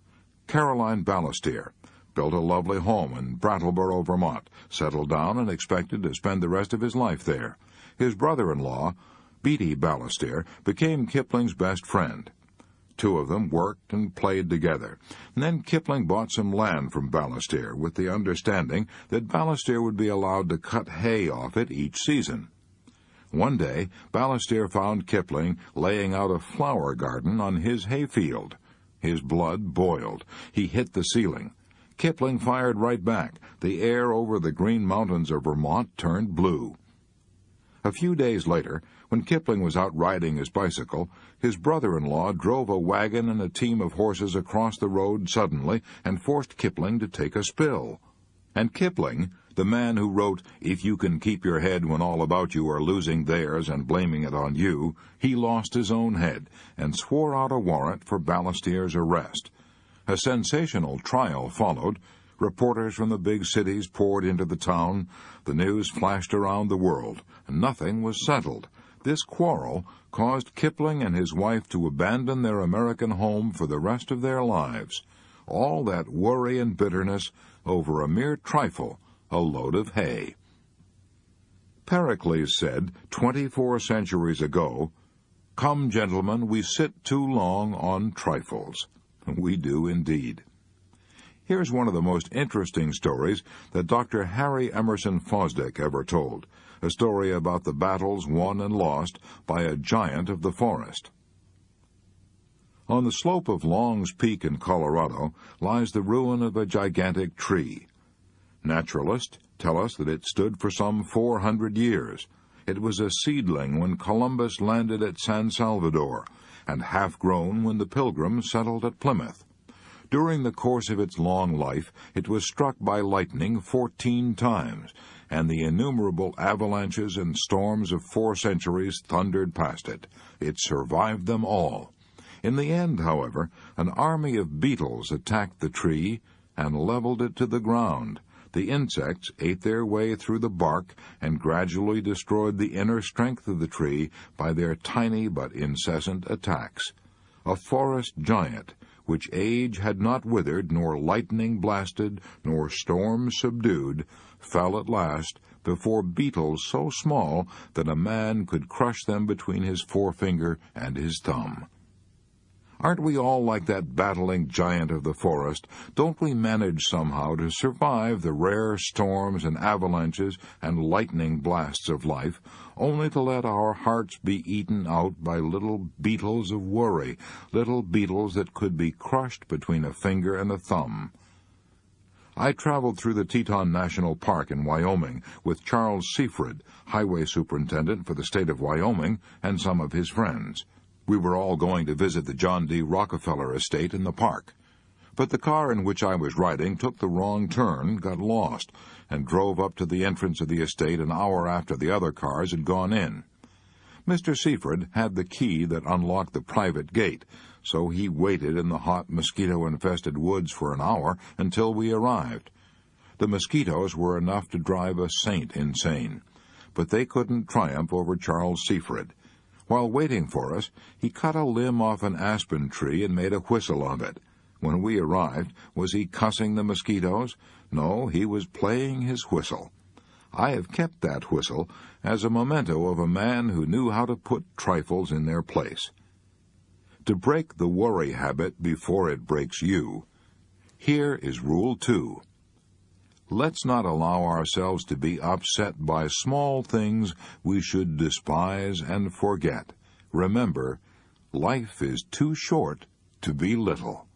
Caroline Balestier, built a lovely home in Brattleboro, Vermont, settled down and expected to spend the rest of his life there. His brother-in-law, Beatty Balestier, became Kipling's best friend. Two of them worked and played together. And then Kipling bought some land from Balestier with the understanding that Balestier would be allowed to cut hay off it each season. One day, Balestier found Kipling laying out a flower garden on his hayfield. His blood boiled. He hit the ceiling. Kipling fired right back. The air over the Green Mountains of Vermont turned blue. A few days later, when Kipling was out riding his bicycle, his brother-in-law drove a wagon and a team of horses across the road suddenly and forced Kipling to take a spill. And Kipling, the man who wrote, "If you can keep your head when all about you are losing theirs and blaming it on you," he lost his own head and swore out a warrant for Balestier's arrest. A sensational trial followed. Reporters from the big cities poured into the town. The news flashed around the world. Nothing was settled. This quarrel caused Kipling and his wife to abandon their American home for the rest of their lives. All that worry and bitterness over a mere trifle, a load of hay. Pericles said 24 centuries ago, "Come, gentlemen, we sit too long on trifles." We do indeed. Here's one of the most interesting stories that Dr. Harry Emerson Fosdick ever told, a story about the battles won and lost by a giant of the forest. On the slope of Long's Peak in Colorado lies the ruin of a gigantic tree. Naturalists tell us that it stood for some 400 years. It was a seedling when Columbus landed at San Salvador, and half-grown when the Pilgrims settled at Plymouth. During the course of its long life, it was struck by lightning 14 times, and the innumerable avalanches and storms of 4 centuries thundered past it. It survived them all. In the end, however, an army of beetles attacked the tree and leveled it to the ground. The insects ate their way through the bark and gradually destroyed the inner strength of the tree by their tiny but incessant attacks. A forest giant, which age had not withered, nor lightning blasted, nor storm subdued, fell at last before beetles so small that a man could crush them between his forefinger and his thumb. Aren't we all like that battling giant of the forest? Don't we manage somehow to survive the rare storms and avalanches and lightning blasts of life, only to let our hearts be eaten out by little beetles of worry, little beetles that could be crushed between a finger and a thumb? I traveled through the Teton National Park in Wyoming with Charles Seaford, highway superintendent for the state of Wyoming, and some of his friends. We were all going to visit the John D. Rockefeller estate in the park. But the car in which I was riding took the wrong turn, got lost, and drove up to the entrance of the estate an hour after the other cars had gone in. Mr. Seaford had the key that unlocked the private gate, so he waited in the hot, mosquito-infested woods for an hour until we arrived. The mosquitoes were enough to drive a saint insane, but they couldn't triumph over Charles Seaford. While waiting for us, he cut a limb off an aspen tree and made a whistle of it. When we arrived, was he cussing the mosquitoes? No, he was playing his whistle. I have kept that whistle as a memento of a man who knew how to put trifles in their place. To break the worry habit before it breaks you, here is Rule 2. Let's not allow ourselves to be upset by small things we should despise and forget. Remember, life is too short to be little.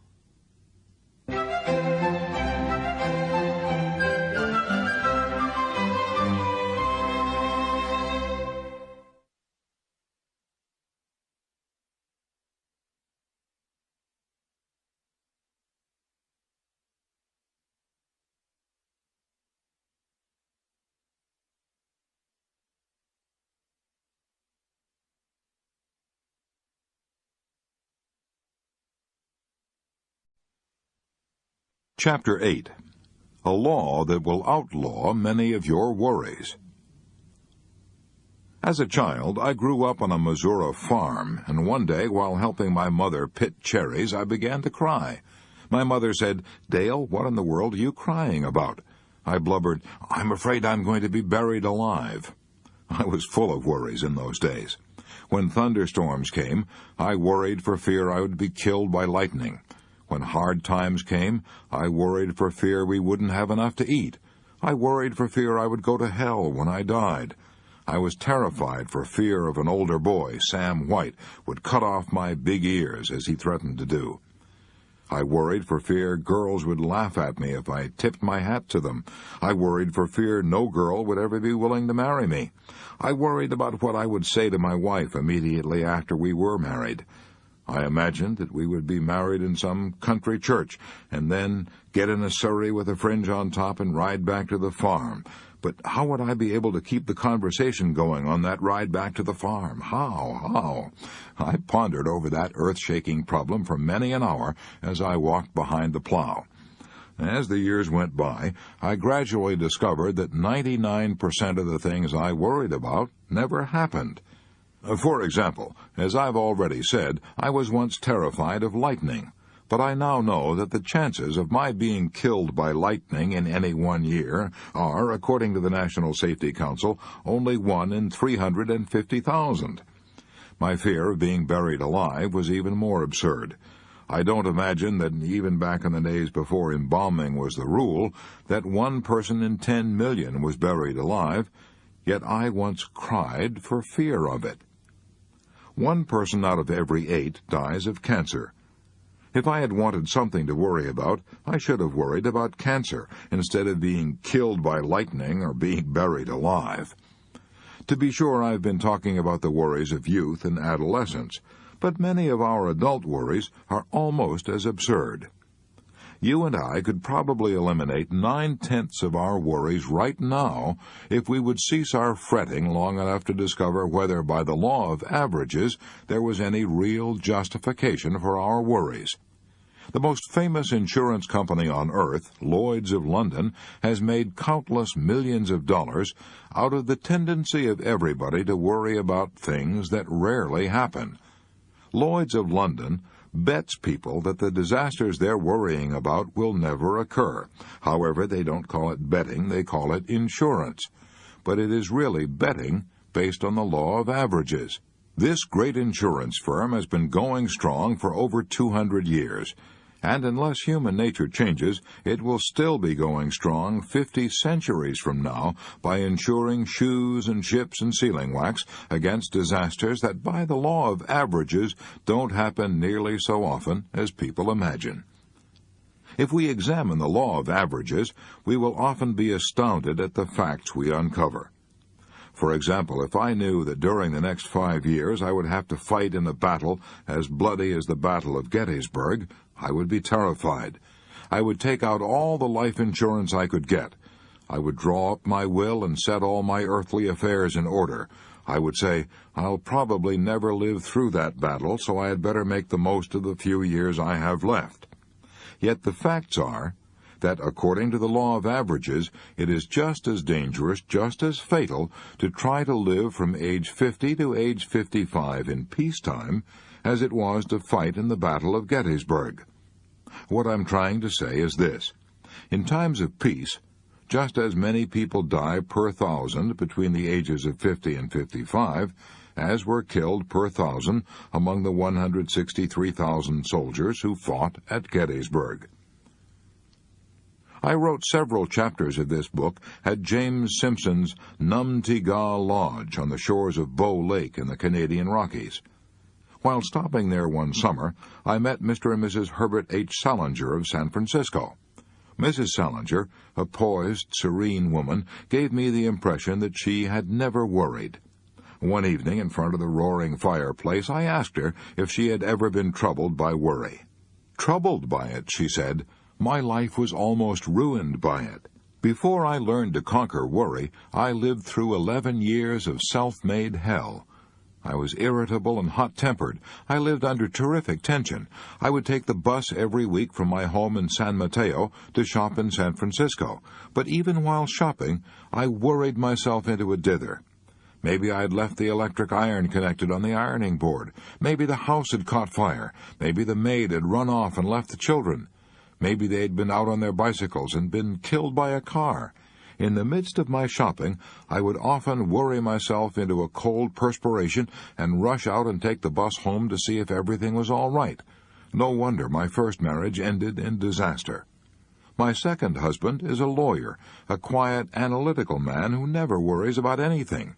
Chapter 8. A Law That Will Outlaw Many of Your Worries. As a child, I grew up on a Missouri farm, and one day, while helping my mother pit cherries, I began to cry. My mother said, "Dale, what in the world are you crying about?" I blubbered, "I'm afraid I'm going to be buried alive." I was full of worries in those days. When thunderstorms came, I worried for fear I would be killed by lightning. When hard times came, I worried for fear we wouldn't have enough to eat. I worried for fear I would go to hell when I died. I was terrified for fear of an older boy, Sam White, would cut off my big ears as he threatened to do. I worried for fear girls would laugh at me if I tipped my hat to them. I worried for fear no girl would ever be willing to marry me. I worried about what I would say to my wife immediately after we were married. I imagined that we would be married in some country church, and then get in a surrey with a fringe on top and ride back to the farm. But how would I be able to keep the conversation going on that ride back to the farm? How? I pondered over that earth-shaking problem for many an hour as I walked behind the plow. As the years went by, I gradually discovered that 99% of the things I worried about never happened. For example, as I've already said, I was once terrified of lightning. But I now know that the chances of my being killed by lightning in any one year are, according to the National Safety Council, only 1 in 350,000. My fear of being buried alive was even more absurd. I don't imagine that even back in the days before embalming was the rule, that 1 person in 10 million was buried alive, yet I once cried for fear of it. 1 person out of every 8 dies of cancer. If I had wanted something to worry about, I should have worried about cancer instead of being killed by lightning or being buried alive. To be sure, I've been talking about the worries of youth and adolescence, but many of our adult worries are almost as absurd. You and I could probably eliminate 9/10 of our worries right now if we would cease our fretting long enough to discover whether, by the law of averages, there was any real justification for our worries. The most famous insurance company on earth, Lloyd's of London, has made countless millions of dollars out of the tendency of everybody to worry about things that rarely happen. Lloyd's of London bets people that the disasters they're worrying about will never occur. However, they don't call it betting, they call it insurance. But it is really betting based on the law of averages. This great insurance firm has been going strong for over 200 years, and unless human nature changes, it will still be going strong 50 centuries from now by insuring shoes and ships and sealing wax against disasters that, by the law of averages, don't happen nearly so often as people imagine. If we examine the law of averages, we will often be astounded at the facts we uncover. For example, if I knew that during the next 5 years I would have to fight in a battle as bloody as the Battle of Gettysburg, I would be terrified. I would take out all the life insurance I could get. I would draw up my will and set all my earthly affairs in order. I would say, I'll probably never live through that battle, so I had better make the most of the few years I have left. Yet the facts are that, according to the law of averages, it is just as dangerous, just as fatal, to try to live from age 50 to age 55 in peacetime as it was to fight in the Battle of Gettysburg. What I'm trying to say is this. In times of peace, just as many people die per 1,000 between the ages of 50 and 55 as were killed per 1,000 among the 163,000 soldiers who fought at Gettysburg. I wrote several chapters of this book at James Simpson's Numtiga Lodge on the shores of Bow Lake in the Canadian Rockies. While stopping there one summer, I met Mr. and Mrs. Herbert H. Salinger of San Francisco. Mrs. Salinger, a poised, serene woman, gave me the impression that she had never worried. One evening, in front of the roaring fireplace, I asked her if she had ever been troubled by worry. "Troubled by it," she said. "My life was almost ruined by it. Before I learned to conquer worry, I lived through 11 years of self-made hell. I was irritable and hot-tempered. I lived under terrific tension. I would take the bus every week from my home in San Mateo to shop in San Francisco. But even while shopping, I worried myself into a dither. Maybe I had left the electric iron connected on the ironing board. Maybe the house had caught fire. Maybe the maid had run off and left the children. Maybe they had been out on their bicycles and been killed by a car. In the midst of my shopping, I would often worry myself into a cold perspiration and rush out and take the bus home to see if everything was all right. No wonder my first marriage ended in disaster. My second husband is a lawyer, a quiet, analytical man who never worries about anything.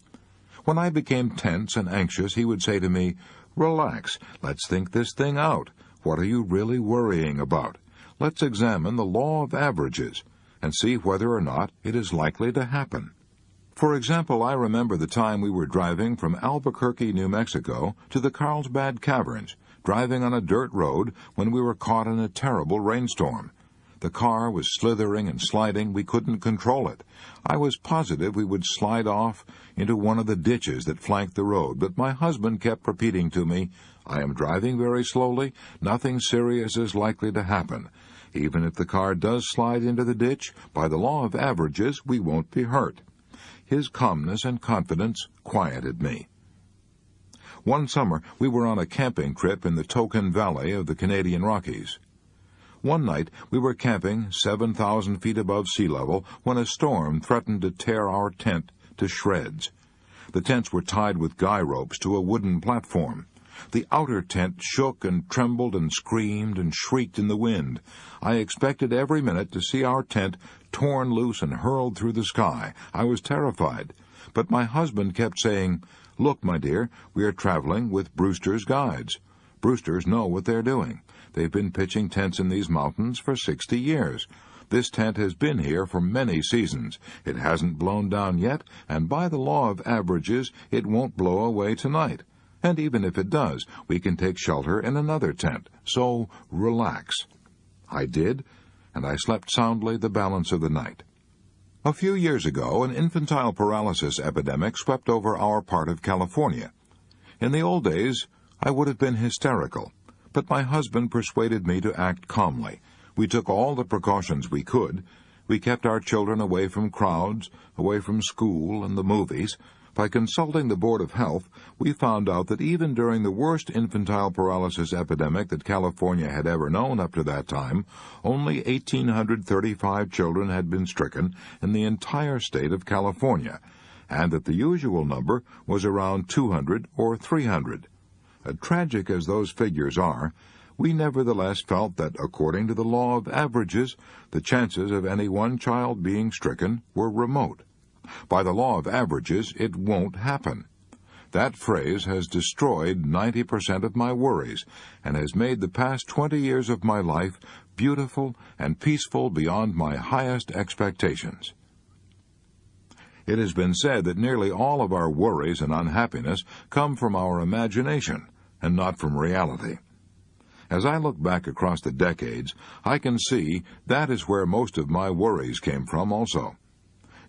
When I became tense and anxious, he would say to me, "Relax, let's think this thing out. What are you really worrying about? Let's examine the law of averages and see whether or not it is likely to happen." For example, I remember the time we were driving from Albuquerque, New Mexico, to the Carlsbad Caverns, driving on a dirt road when we were caught in a terrible rainstorm. The car was slithering and sliding. We couldn't control it. I was positive we would slide off into one of the ditches that flanked the road, but my husband kept repeating to me, "I am driving very slowly. Nothing serious is likely to happen. Even if the car does slide into the ditch, by the law of averages, we won't be hurt." His calmness and confidence quieted me. One summer, we were on a camping trip in the Token Valley of the Canadian Rockies. One night, we were camping 7,000 feet above sea level when a storm threatened to tear our tent to shreds. The tents were tied with guy ropes to a wooden platform. The outer tent shook and trembled and screamed and shrieked in the wind. I expected every minute to see our tent torn loose and hurled through the sky. I was terrified. But my husband kept saying, "Look, my dear, we are traveling with Brewster's guides. Brewsters know what they're doing. They've been pitching tents in these mountains for 60 years. This tent has been here for many seasons. It hasn't blown down yet, and by the law of averages, it won't blow away tonight. And even if it does, we can take shelter in another tent. So relax." I did, and I slept soundly the balance of the night. A few years ago, an infantile paralysis epidemic swept over our part of California. In the old days, I would have been hysterical, but my husband persuaded me to act calmly. We took all the precautions we could. We kept our children away from crowds, away from school and the movies. By consulting the Board of Health, we found out that even during the worst infantile paralysis epidemic that California had ever known up to that time, only 1,835 children had been stricken in the entire state of California, and that the usual number was around 200 or 300. Tragic as those figures are, we nevertheless felt that, according to the law of averages, the chances of any one child being stricken were remote. By the law of averages, it won't happen. That phrase has destroyed 90% of my worries and has made the past 20 years of my life beautiful and peaceful beyond my highest expectations. It has been said that nearly all of our worries and unhappiness come from our imagination and not from reality. As I look back across the decades, I can see that is where most of my worries came from also.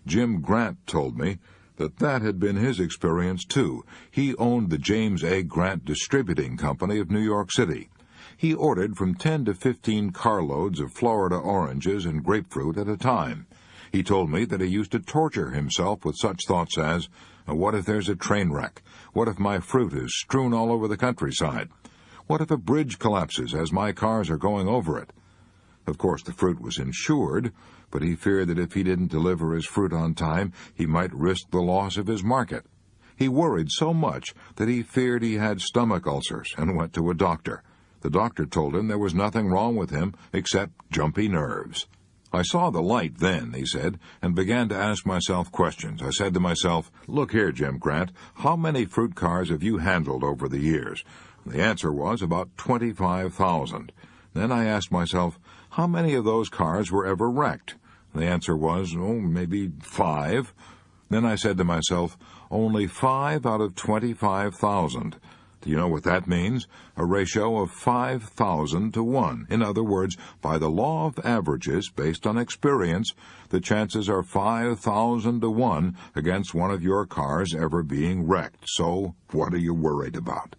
Jim Grant told me that had been his experience, too. He owned the James A. Grant Distributing Company of New York City. He ordered from 10 to 15 carloads of Florida oranges and grapefruit at a time. He told me that he used to torture himself with such thoughts as, "What if there's a train wreck? What if my fruit is strewn all over the countryside? What if a bridge collapses as my cars are going over it?" Of course, the fruit was insured, but he feared that if he didn't deliver his fruit on time, he might risk the loss of his market. He worried so much that he feared he had stomach ulcers and went to a doctor. The doctor told him there was nothing wrong with him except jumpy nerves. "I saw the light then," he said, and began to ask myself questions. I said to myself, "Look here, Jim Grant, how many fruit cars have you handled over the years?" The answer was about 25,000. Then I asked myself, how many of those cars were ever wrecked? The answer was, maybe 5. Then I said to myself, only 5 out of 25,000. Do you know what that means? A ratio of 5,000 to 1. In other words, by the law of averages, based on experience, the chances are 5,000 to 1 against one of your cars ever being wrecked. So, what are you worried about?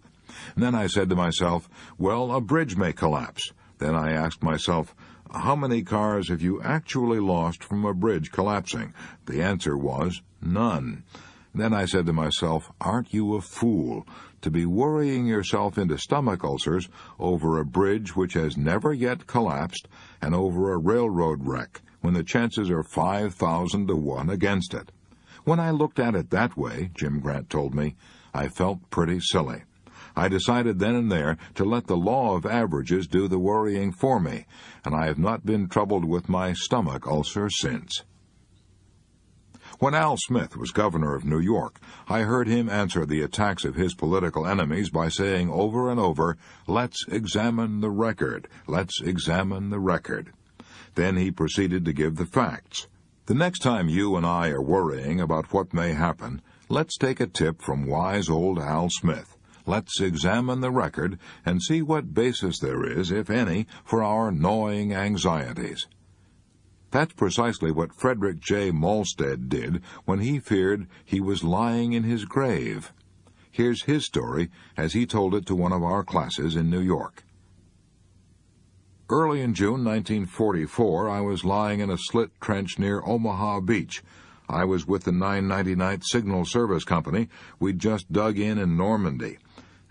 And then I said to myself, well, a bridge may collapse. Then I asked myself, how many cars have you actually lost from a bridge collapsing? The answer was none. Then I said to myself, aren't you a fool to be worrying yourself into stomach ulcers over a bridge which has never yet collapsed and over a railroad wreck when the chances are 5,000 to 1 against it? When I looked at it that way, Jim Grant told me, I felt pretty silly. I decided then and there to let the law of averages do the worrying for me, and I have not been troubled with my stomach ulcer since. When Al Smith was governor of New York, I heard him answer the attacks of his political enemies by saying over and over, let's examine the record, let's examine the record. Then he proceeded to give the facts. The next time you and I are worrying about what may happen, let's take a tip from wise old Al Smith. Let's examine the record and see what basis there is, if any, for our gnawing anxieties. That's precisely what Frederick J. Malstead did when he feared he was lying in his grave. Here's his story as he told it to one of our classes in New York. Early in June 1944, I was lying in a slit trench near Omaha Beach. I was with the 999th Signal Service Company. We'd just dug in Normandy.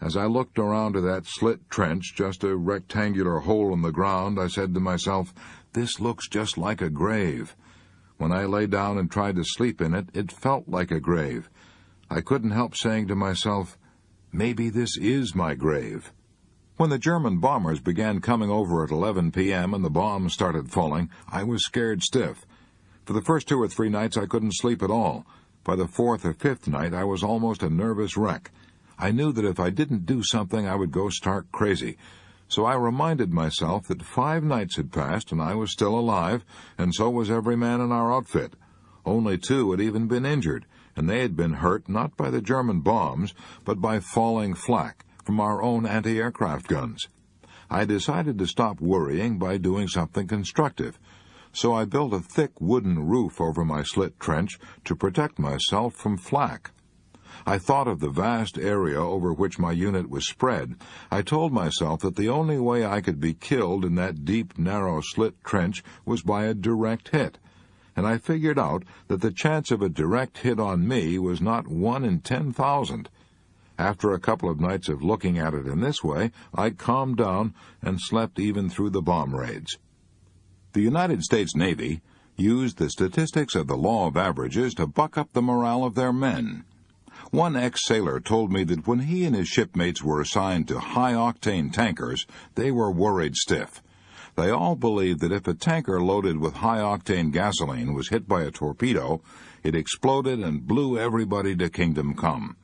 As I looked around to that slit trench, just a rectangular hole in the ground, I said to myself, this looks just like a grave. When I lay down and tried to sleep in it, it felt like a grave. I couldn't help saying to myself, maybe this is my grave. When the German bombers began coming over at 11 p.m. and the bombs started falling, I was scared stiff. For the first 2 or 3 nights, I couldn't sleep at all. By the 4th or 5th night, I was almost a nervous wreck. I knew that if I didn't do something, I would go stark crazy. So I reminded myself that 5 nights had passed and I was still alive, and so was every man in our outfit. Only 2 had even been injured, and they had been hurt not by the German bombs, but by falling flak from our own anti-aircraft guns. I decided to stop worrying by doing something constructive, so I built a thick wooden roof over my slit trench to protect myself from flak. I thought of the vast area over which my unit was spread. I told myself that the only way I could be killed in that deep, narrow slit trench was by a direct hit, and I figured out that the chance of a direct hit on me was not 1 in 10,000. After a couple of nights of looking at it in this way, I calmed down and slept even through the bomb raids. The United States Navy used the statistics of the law of averages to buck up the morale of their men. One ex-sailor told me that when he and his shipmates were assigned to high-octane tankers, they were worried stiff. They all believed that if a tanker loaded with high-octane gasoline was hit by a torpedo, it exploded and blew everybody to kingdom come.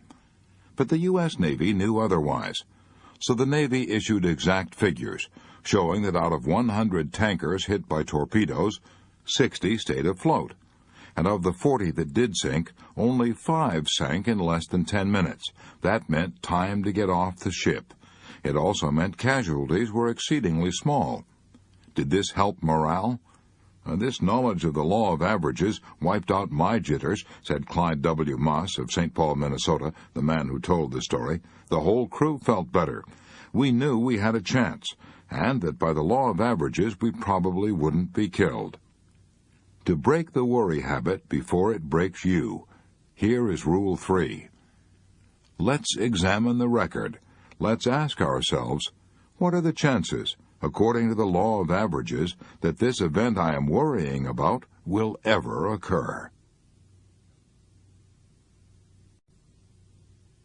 But the U.S. Navy knew otherwise, so the Navy issued exact figures, showing that out of 100 tankers hit by torpedoes, 60 stayed afloat. And of the 40 that did sink, only 5 sank in less than 10 minutes. That meant time to get off the ship. It also meant casualties were exceedingly small. Did this help morale? This knowledge of the law of averages wiped out my jitters, said Clyde W. Moss of St. Paul, Minnesota, the man who told the story. The whole crew felt better. We knew we had a chance, and that by the law of averages we probably wouldn't be killed. To break the worry habit before it breaks you, here is Rule 3. Let's examine the record. Let's ask ourselves, what are the chances, according to the law of averages, that this event I am worrying about will ever occur?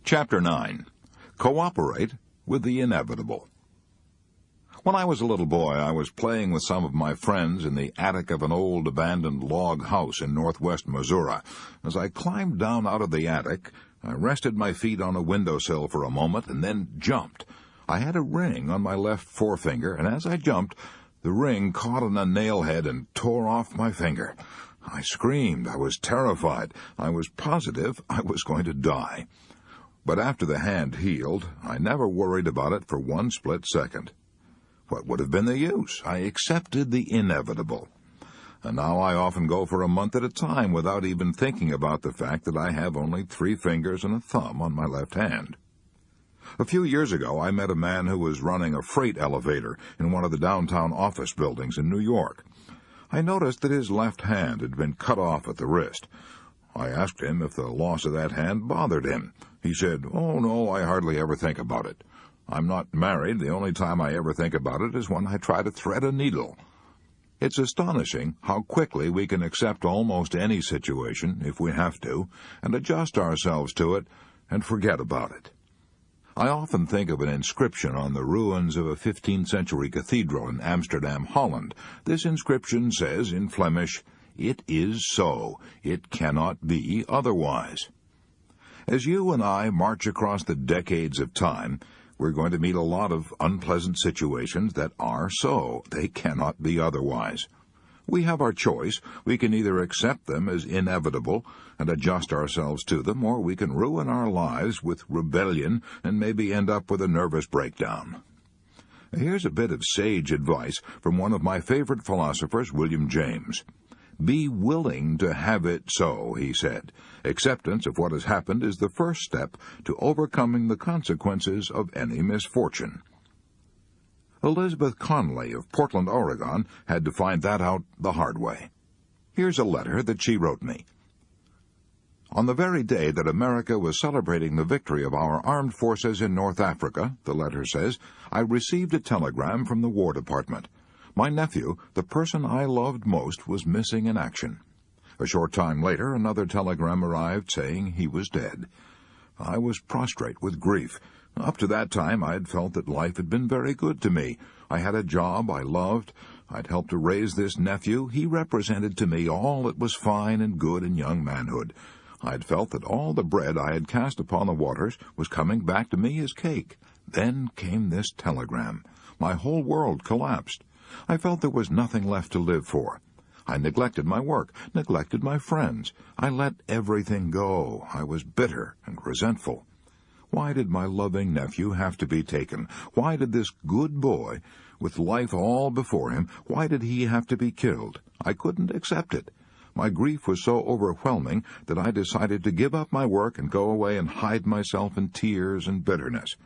Chapter 9. Cooperate with the Inevitable. When I was a little boy, I was playing with some of my friends in the attic of an old abandoned log house in northwest Missouri. As I climbed down out of the attic, I rested my feet on a windowsill for a moment and then jumped. I had a ring on my left forefinger, and as I jumped, the ring caught on a nail-head and tore off my finger. I screamed. I was terrified. I was positive I was going to die. But after the hand healed, I never worried about it for one split second. What would have been the use? I accepted the inevitable. And now I often go for a month at a time without even thinking about the fact that I have only 3 fingers and a thumb on my left hand. A few years ago, I met a man who was running a freight elevator in one of the downtown office buildings in New York. I noticed that his left hand had been cut off at the wrist. I asked him if the loss of that hand bothered him. He said, "Oh, no, I hardly ever think about it. I'm not married. The only time I ever think about it is when I try to thread a needle." It's astonishing how quickly we can accept almost any situation, if we have to, and adjust ourselves to it and forget about it. I often think of an inscription on the ruins of a 15th-century cathedral in Amsterdam, Holland. This inscription says in Flemish, "It is so. It cannot be otherwise." As you and I march across the decades of time, we're going to meet a lot of unpleasant situations that are so. They cannot be otherwise. We have our choice. We can either accept them as inevitable and adjust ourselves to them, or we can ruin our lives with rebellion and maybe end up with a nervous breakdown. Here's a bit of sage advice from one of my favorite philosophers, William James. "Be willing to have it so," he said. "Acceptance of what has happened is the first step to overcoming the consequences of any misfortune." Elizabeth Conley of Portland, Oregon, had to find that out the hard way. Here's a letter that she wrote me. On the very day that America was celebrating the victory of our armed forces in North Africa, the letter says, I received a telegram from the War Department. My nephew, the person I loved most, was missing in action. A short time later, another telegram arrived saying he was dead. I was prostrate with grief. Up to that time, I had felt that life had been very good to me. I had a job I loved. I'd helped to raise this nephew. He represented to me all that was fine and good in young manhood. I'd felt that all the bread I had cast upon the waters was coming back to me as cake. Then came this telegram. My whole world collapsed. I felt there was nothing left to live for. I neglected my work, neglected my friends. I let everything go. I was bitter and resentful. Why did my loving nephew have to be taken? Why did this good boy, with life all before him, why did he have to be killed? I couldn't accept it. My grief was so overwhelming that I decided to give up my work and go away and hide myself in tears and bitterness.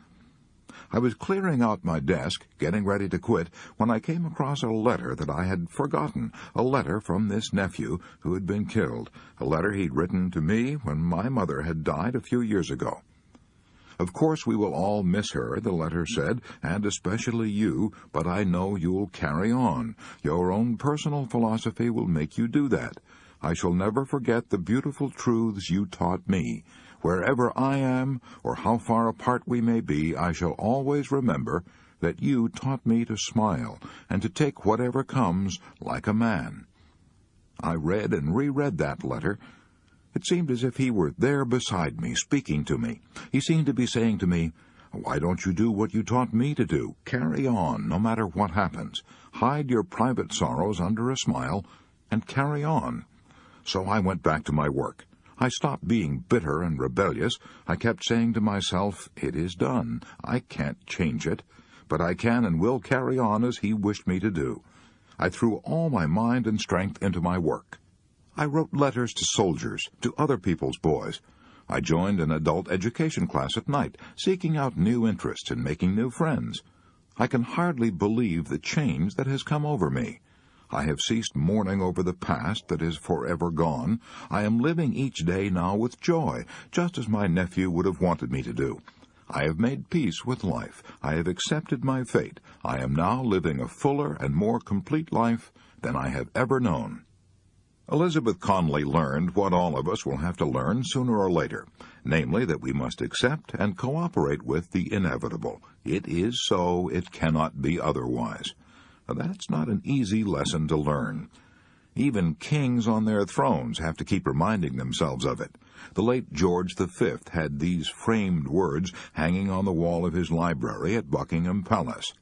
I was clearing out my desk, getting ready to quit, when I came across a letter that I had forgotten, a letter from this nephew who had been killed, a letter he'd written to me when my mother had died a few years ago. Of course we will all miss her, the letter said, and especially you, but I know you'll carry on. Your own personal philosophy will make you do that. I shall never forget the beautiful truths you taught me. Wherever I am, or how far apart we may be, I shall always remember that you taught me to smile and to take whatever comes like a man. I read and reread that letter. It seemed as if he were there beside me, speaking to me. He seemed to be saying to me, "Why don't you do what you taught me to do? Carry on, no matter what happens. Hide your private sorrows under a smile, and carry on." So I went back to my work. I stopped being bitter and rebellious. I kept saying to myself, "It is done. I can't change it, but I can and will carry on as he wished me to do." I threw all my mind and strength into my work. I wrote letters to soldiers, to other people's boys. I joined an adult education class at night, seeking out new interests and making new friends. I can hardly believe the change that has come over me. I have ceased mourning over the past that is forever gone. I am living each day now with joy, just as my nephew would have wanted me to do. I have made peace with life. I have accepted my fate. I am now living a fuller and more complete life than I have ever known. Elizabeth Conley learned what all of us will have to learn sooner or later, namely that we must accept and cooperate with the inevitable. It is so, it cannot be otherwise. That's not an easy lesson to learn. Even kings on their thrones have to keep reminding themselves of it. The late George V had these framed words hanging on the wall of his library at Buckingham Palace.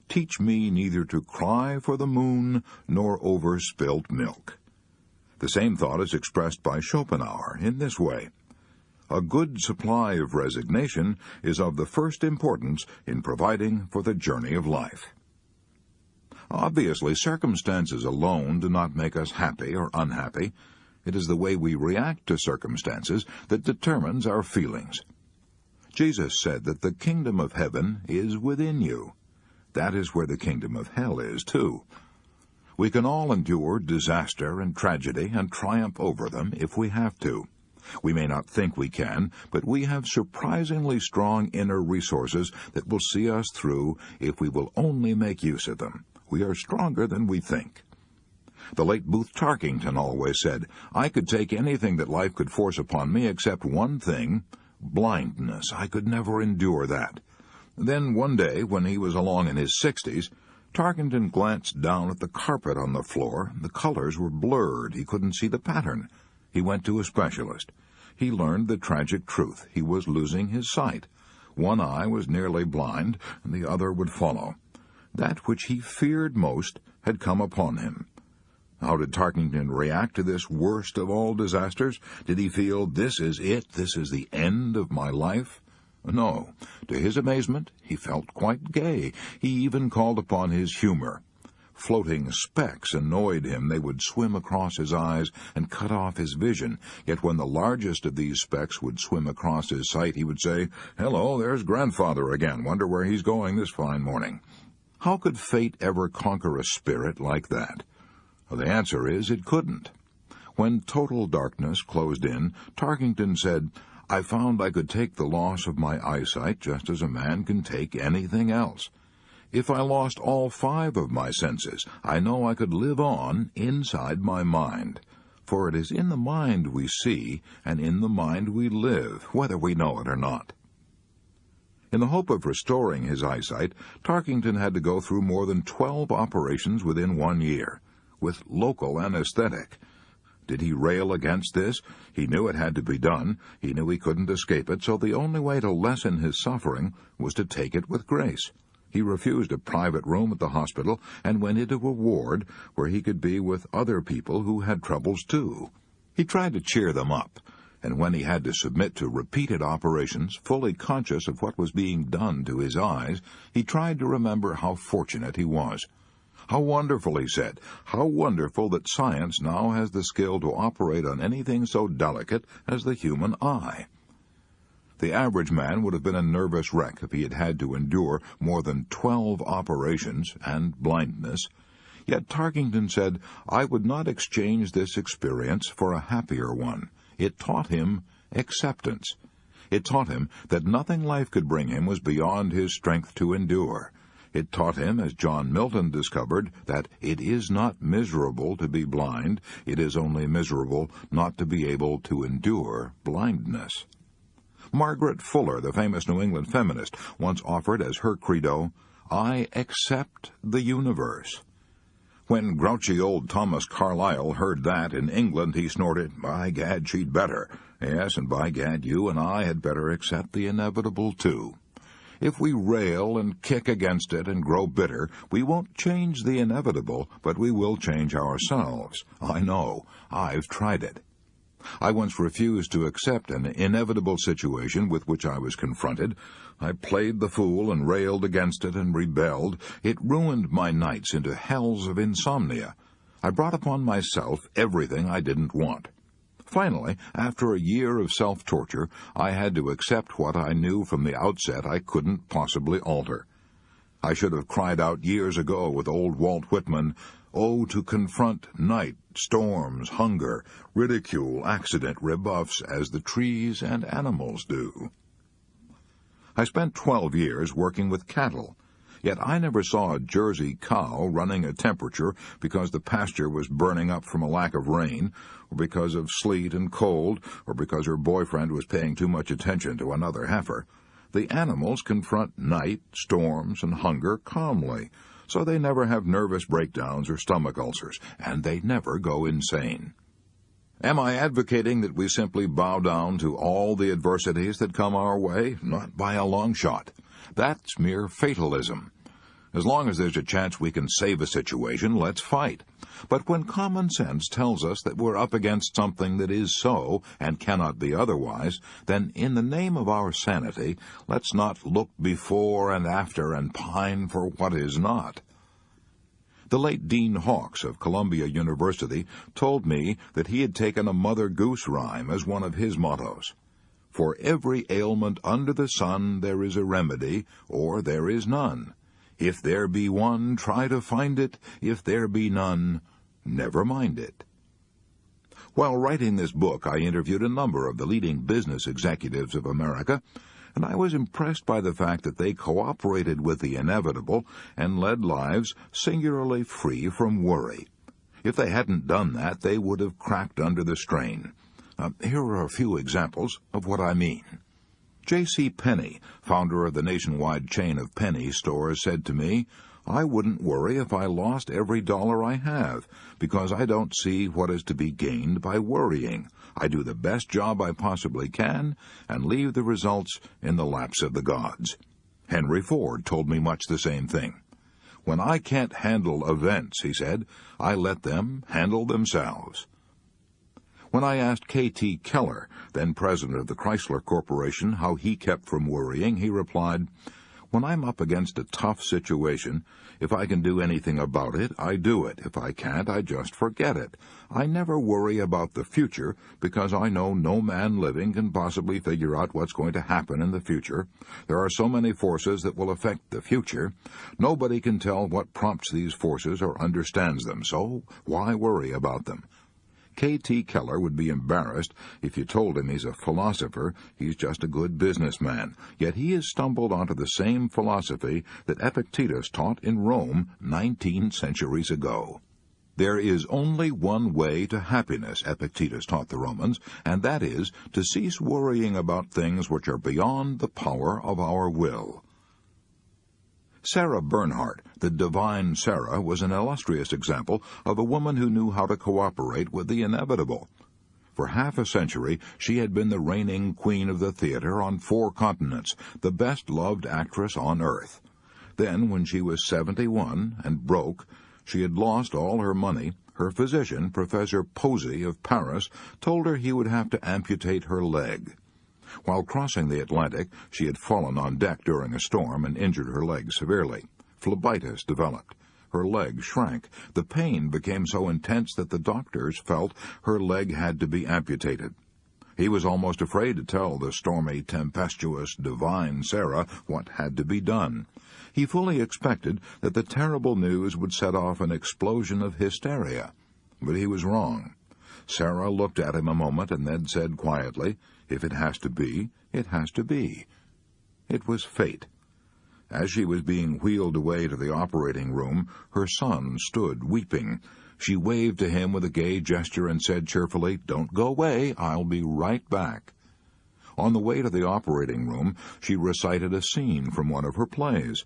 "Teach me neither to cry for the moon nor over spilt milk." The same thought is expressed by Schopenhauer in this way. A good supply of resignation is of the first importance in providing for the journey of life. Obviously, circumstances alone do not make us happy or unhappy. It is the way we react to circumstances that determines our feelings. Jesus said that the kingdom of heaven is within you. That is where the kingdom of hell is, too. We can all endure disaster and tragedy and triumph over them if we have to. We may not think we can, but we have surprisingly strong inner resources that will see us through if we will only make use of them. We are stronger than we think. The late Booth Tarkington always said, "I could take anything that life could force upon me except one thing, blindness. I could never endure that." Then one day, when he was along in his 60s, Tarkington glanced down at the carpet on the floor. The colors were blurred. He couldn't see the pattern. He went to a specialist. He learned the tragic truth. He was losing his sight. One eye was nearly blind, and the other would follow. That which he feared most had come upon him. How did Tarkington react to this worst of all disasters? Did he feel, "This is it, this is the end of my life"? No. To his amazement, he felt quite gay. He even called upon his humor. Floating specks annoyed him. They would swim across his eyes and cut off his vision. Yet when the largest of these specks would swim across his sight, he would say, "Hello, there's Grandfather again. Wonder where he's going this fine morning." How could fate ever conquer a spirit like that? Well, the answer is it couldn't. When total darkness closed in, Tarkington said, "I found I could take the loss of my eyesight just as a man can take anything else. If I lost all 5 of my senses, I know I could live on inside my mind. For it is in the mind we see, and in the mind we live, whether we know it or not." In the hope of restoring his eyesight, Tarkington had to go through more than 12 operations within 1 year, with local anesthetic. Did he rail against this? He knew it had to be done. He knew he couldn't escape it, so the only way to lessen his suffering was to take it with grace. He refused a private room at the hospital and went into a ward where he could be with other people who had troubles too. He tried to cheer them up, and when he had to submit to repeated operations, fully conscious of what was being done to his eyes, he tried to remember how fortunate he was. How wonderful, he said, how wonderful that science now has the skill to operate on anything so delicate as the human eye. The average man would have been a nervous wreck if he had had to endure more than 12 operations and blindness. Yet Tarkington said, "I would not exchange this experience for a happier one." It taught him acceptance. It taught him that nothing life could bring him was beyond his strength to endure. It taught him, as John Milton discovered, that it is not miserable to be blind, it is only miserable not to be able to endure blindness. Margaret Fuller, the famous New England feminist, once offered as her credo, "I accept the universe." When grouchy old Thomas Carlyle heard that in England, he snorted, "By gad, she'd better. Yes, and by gad, you and I had better accept the inevitable, too." If we rail and kick against it and grow bitter, we won't change the inevitable, but we will change ourselves. I know. I've tried it. I once refused to accept an inevitable situation with which I was confronted. I played the fool and railed against it and rebelled. It ruined my nights into hells of insomnia. I brought upon myself everything I didn't want. Finally, after a year of self-torture, I had to accept what I knew from the outset I couldn't possibly alter. I should have cried out years ago with old Walt Whitman, "Oh, to confront night, storms, hunger, ridicule, accident, rebuffs, as the trees and animals do." I spent 12 years working with cattle, yet I never saw a Jersey cow running a temperature because the pasture was burning up from a lack of rain, or because of sleet and cold, or because her boyfriend was paying too much attention to another heifer. The animals confront night, storms, and hunger calmly, so they never have nervous breakdowns or stomach ulcers, and they never go insane. Am I advocating that we simply bow down to all the adversities that come our way? Not by a long shot. That's mere fatalism. As long as there's a chance we can save a situation, let's fight. But when common sense tells us that we're up against something that is so and cannot be otherwise, then in the name of our sanity, let's not look before and after and pine for what is not. The late Dean Hawkes of Columbia University told me that he had taken a Mother Goose rhyme as one of his mottos. For every ailment under the sun there is a remedy, or there is none. If there be one, try to find it. If there be none, never mind it. While writing this book, I interviewed a number of the leading business executives of America, and I was impressed by the fact that they cooperated with the inevitable and led lives singularly free from worry. If they hadn't done that, they would have cracked under the strain. Here are a few examples of what I mean. J.C. Penney, founder of the nationwide chain of Penny stores, said to me, "I wouldn't worry if I lost every dollar I have, because I don't see what is to be gained by worrying. I do the best job I possibly can and leave the results in the laps of the gods." Henry Ford told me much the same thing. "When I can't handle events," he said, "I let them handle themselves." When I asked K.T. Keller, then president of the Chrysler Corporation, how he kept from worrying, he replied, "When I'm up against a tough situation, if I can do anything about it, I do it. If I can't, I just forget it. I never worry about the future because I know no man living can possibly figure out what's going to happen in the future. There are so many forces that will affect the future. Nobody can tell what prompts these forces or understands them, so why worry about them?" K.T. Keller would be embarrassed if you told him he's a philosopher. He's just a good businessman. Yet he has stumbled onto the same philosophy that Epictetus taught in Rome 19 centuries ago. There is only one way to happiness, Epictetus taught the Romans, and that is to cease worrying about things which are beyond the power of our will. Sarah Bernhardt, the divine Sarah, was an illustrious example of a woman who knew how to cooperate with the inevitable. For half a century, she had been the reigning queen of the theater on 4 continents, the best-loved actress on earth. Then, when she was 71 and broke, she had lost all her money. Her physician, Professor Posey of Paris, told her he would have to amputate her leg. While crossing the Atlantic, she had fallen on deck during a storm and injured her leg severely. Phlebitis developed. Her leg shrank. The pain became so intense that the doctors felt her leg had to be amputated. He was almost afraid to tell the stormy, tempestuous, divine Sarah what had to be done. He fully expected that the terrible news would set off an explosion of hysteria. But he was wrong. Sarah looked at him a moment and then said quietly, "If it has to be, it has to be." It was fate. As she was being wheeled away to the operating room, her son stood weeping. She waved to him with a gay gesture and said cheerfully, "Don't go away, I'll be right back." On the way to the operating room, she recited a scene from one of her plays.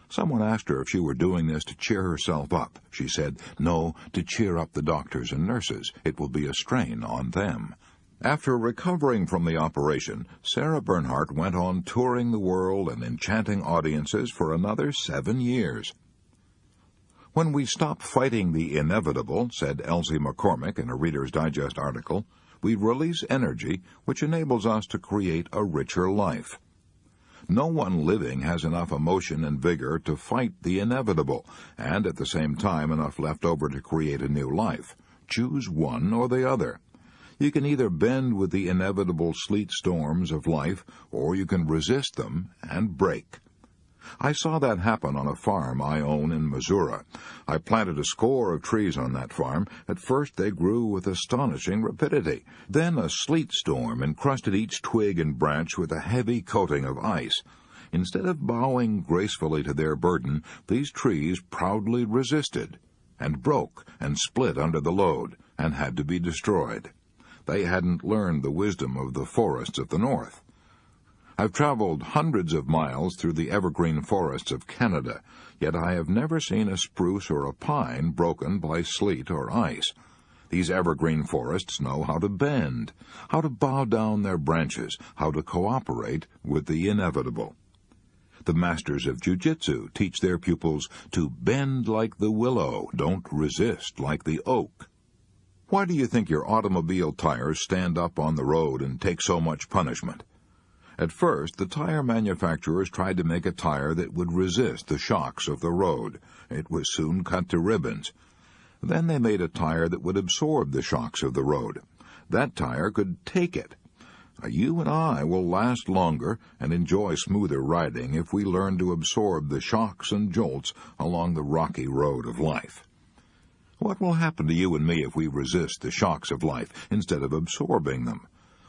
Someone asked her if she were doing this to cheer herself up. She said, "No, to cheer up the doctors and nurses. It will be a strain on them." After recovering from the operation, Sarah Bernhardt went on touring the world and enchanting audiences for another 7 years. "When we stop fighting the inevitable," said Elsie McCormick in a Reader's Digest article, "we release energy which enables us to create a richer life." No one living has enough emotion and vigor to fight the inevitable, and at the same time enough left over to create a new life. Choose one or the other. You can either bend with the inevitable sleet storms of life, or you can resist them and break. I saw that happen on a farm I own in Missouri. I planted a score of trees on that farm. At first they grew with astonishing rapidity. Then a sleet storm encrusted each twig and branch with a heavy coating of ice. Instead of bowing gracefully to their burden, these trees proudly resisted, and broke and split under the load, and had to be destroyed. They hadn't learned the wisdom of the forests of the north. I've traveled hundreds of miles through the evergreen forests of Canada, yet I have never seen a spruce or a pine broken by sleet or ice. These evergreen forests know how to bend, how to bow down their branches, how to cooperate with the inevitable. The masters of jiu-jitsu teach their pupils to bend like the willow, don't resist like the oak. Why do you think your automobile tires stand up on the road and take so much punishment? At first, the tire manufacturers tried to make a tire that would resist the shocks of the road. It was soon cut to ribbons. Then they made a tire that would absorb the shocks of the road. That tire could take it. You and I will last longer and enjoy smoother riding if we learn to absorb the shocks and jolts along the rocky road of life. What will happen to you and me if we resist the shocks of life instead of absorbing them?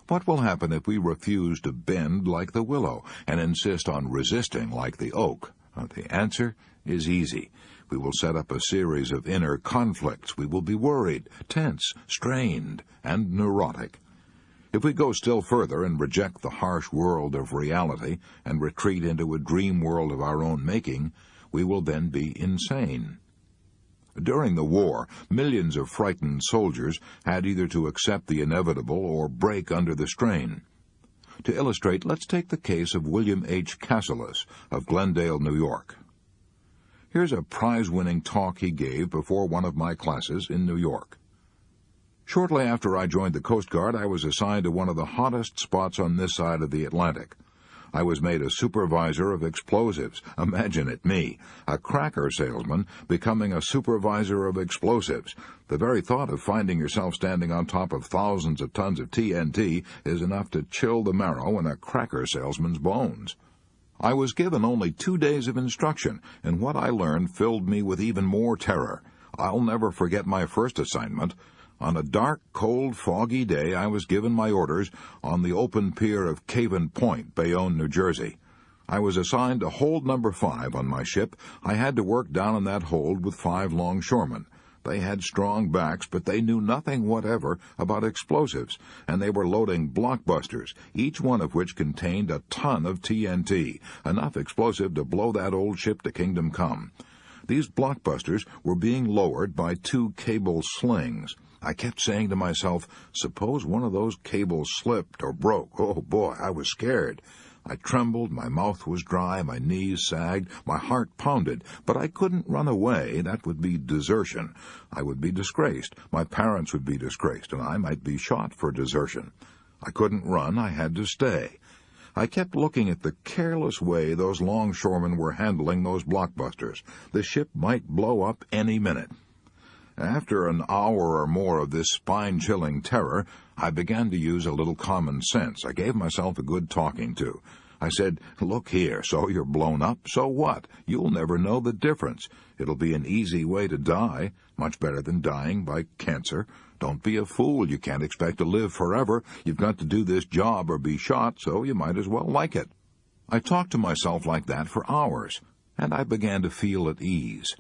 What will happen if we refuse to bend like the willow and insist on resisting like the oak? The answer is easy. We will set up a series of inner conflicts. We will be worried, tense, strained, and neurotic. If we go still further and reject the harsh world of reality and retreat into a dream world of our own making, we will then be insane. During the war, millions of frightened soldiers had either to accept the inevitable or break under the strain. To illustrate, let's take the case of William H. Cassilis of Glendale, New York. Here's a prize-winning talk he gave before one of my classes in New York. Shortly after I joined the Coast Guard, I was assigned to one of the hottest spots on this side of the Atlantic. I was made a supervisor of explosives. Imagine it, me, a cracker salesman, becoming a supervisor of explosives. The very thought of finding yourself standing on top of thousands of tons of TNT is enough to chill the marrow in a cracker salesman's bones. I was given only 2 days of instruction, and what I learned filled me with even more terror. I'll never forget my first assignment. On a dark, cold, foggy day, I was given my orders on the open pier of Caven Point, Bayonne, New Jersey. I was assigned to hold number 5 on my ship. I had to work down in that hold with 5 longshoremen. They had strong backs, but they knew nothing whatever about explosives, and they were loading blockbusters, each one of which contained a ton of TNT, enough explosive to blow that old ship to kingdom come. These blockbusters were being lowered by 2 cable slings. I kept saying to myself, suppose one of those cables slipped or broke. Oh, boy, I was scared. I trembled, my mouth was dry, my knees sagged, my heart pounded, but I couldn't run away. That would be desertion. I would be disgraced. My parents would be disgraced, and I might be shot for desertion. I couldn't run. I had to stay. I kept looking at the careless way those longshoremen were handling those blockbusters. The ship might blow up any minute. After an hour or more of this spine-chilling terror, I began to use a little common sense. I gave myself a good talking to. I said, look here, so you're blown up, so what? You'll never know the difference. It'll be an easy way to die, much better than dying by cancer. Don't be a fool. You can't expect to live forever. You've got to do this job or be shot, so you might as well like it. I talked to myself like that for hours, and I began to feel at ease.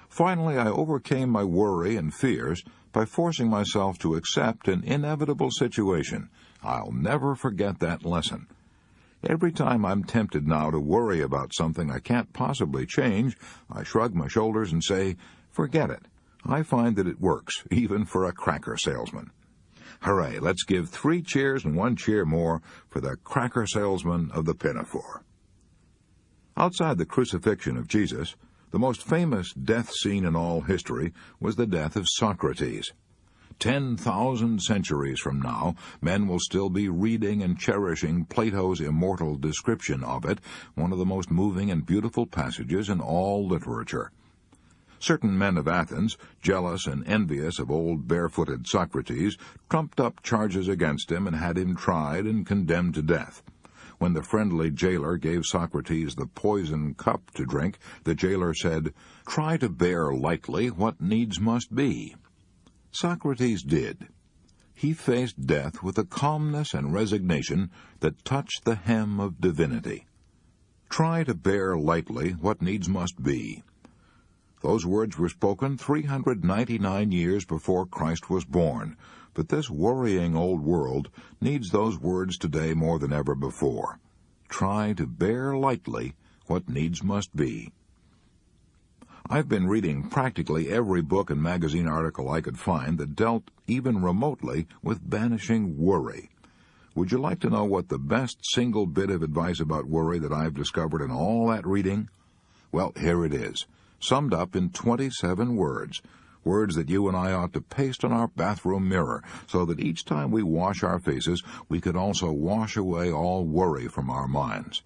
Finally, I overcame my worry and fears by forcing myself to accept an inevitable situation. I'll never forget that lesson. Every time I'm tempted now to worry about something I can't possibly change, I shrug my shoulders and say, forget it. I find that it works, even for a cracker salesman. Hooray, let's give 3 cheers and 1 cheer more for the cracker salesman of the Pinafore. Outside the crucifixion of Jesus, the most famous death scene in all history was the death of Socrates. 10,000 centuries from now, men will still be reading and cherishing Plato's immortal description of it, one of the most moving and beautiful passages in all literature. Certain men of Athens, jealous and envious of old barefooted Socrates, trumped up charges against him and had him tried and condemned to death. When the friendly jailer gave Socrates the poison cup to drink, the jailer said, "Try to bear lightly what needs must be." Socrates did. He faced death with a calmness and resignation that touched the hem of divinity. Try to bear lightly what needs must be. Those words were spoken 399 years before Christ was born, but this worrying old world needs those words today more than ever before. Try to bear lightly what needs must be. I've been reading practically every book and magazine article I could find that dealt even remotely with banishing worry. Would you like to know what the best single bit of advice about worry that I've discovered in all that reading? Well, here it is, summed up in 27 words. Words that you and I ought to paste on our bathroom mirror, so that each time we wash our faces, we could also wash away all worry from our minds.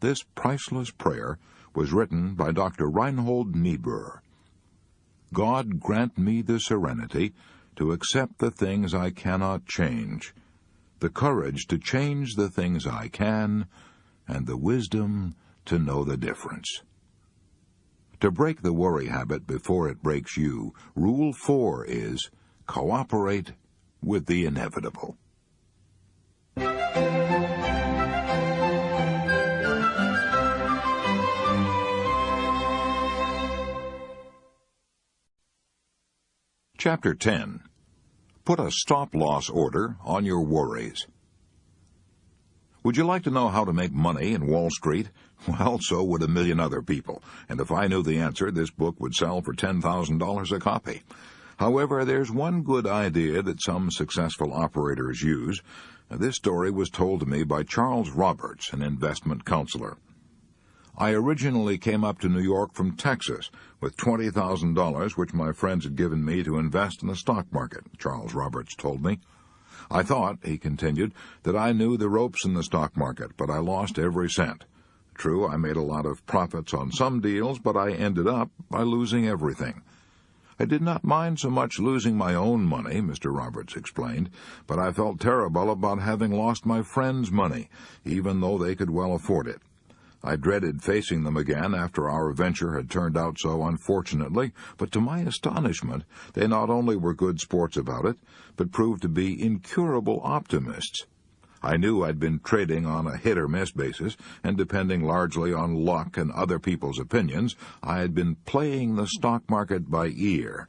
This priceless prayer was written by Dr. Reinhold Niebuhr. God grant me the serenity to accept the things I cannot change, the courage to change the things I can, and the wisdom to know the difference. To break the worry habit before it breaks you, Rule 4 is, cooperate with the inevitable. Chapter 10. Put a stop-loss order on your worries. Would you like to know how to make money in Wall Street? Well, so would a million other people, and if I knew the answer, this book would sell for $10,000 a copy. However, there's one good idea that some successful operators use. This story was told to me by Charles Roberts, an investment counselor. I originally came up to New York from Texas with $20,000 which my friends had given me to invest in the stock market, Charles Roberts told me. I thought, he continued, that I knew the ropes in the stock market, but I lost every cent. True, I made a lot of profits on some deals, but I ended up by losing everything. I did not mind so much losing my own money, Mr. Roberts explained, but I felt terrible about having lost my friends' money, even though they could well afford it. I dreaded facing them again after our venture had turned out so unfortunately, but to my astonishment, they not only were good sports about it, but proved to be incurable optimists. I knew I'd been trading on a hit-or-miss basis, and depending largely on luck and other people's opinions, I had been playing the stock market by ear.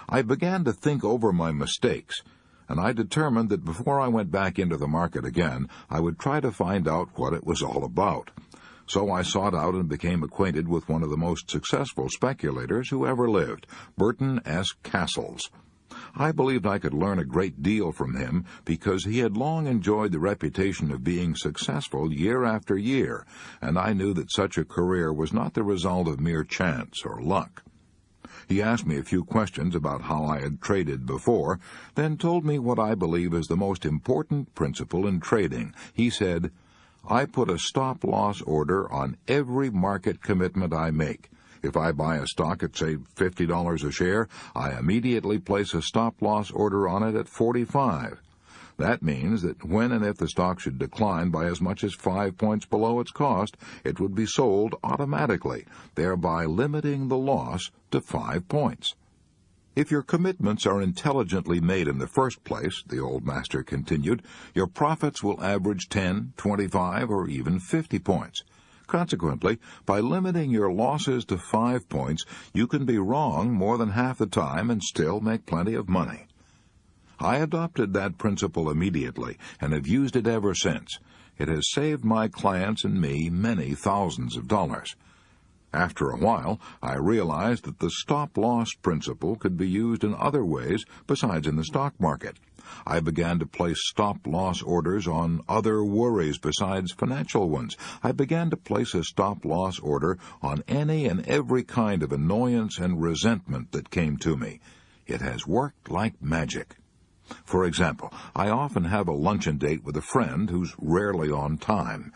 I began to think over my mistakes, and I determined that before I went back into the market again, I would try to find out what it was all about. So I sought out and became acquainted with one of the most successful speculators who ever lived, Burton S. Cassels. I believed I could learn a great deal from him because he had long enjoyed the reputation of being successful year after year, and I knew that such a career was not the result of mere chance or luck. He asked me a few questions about how I had traded before, then told me what I believe is the most important principle in trading. He said, I put a stop-loss order on every market commitment I make. If I buy a stock at, say, $50 a share, I immediately place a stop-loss order on it at $45. That means that when and if the stock should decline by as much as 5 points below its cost, it would be sold automatically, thereby limiting the loss to 5 points. If your commitments are intelligently made in the first place, the old master continued, your profits will average 10, 25, or even 50 points. Consequently, by limiting your losses to 5 points, you can be wrong more than half the time and still make plenty of money. I adopted that principle immediately and have used it ever since. It has saved my clients and me many thousands of dollars. After a while, I realized that the stop-loss principle could be used in other ways besides in the stock market. I began to place stop-loss orders on other worries besides financial ones. I began to place a stop-loss order on any and every kind of annoyance and resentment that came to me. It has worked like magic. For example, I often have a luncheon date with a friend who's rarely on time.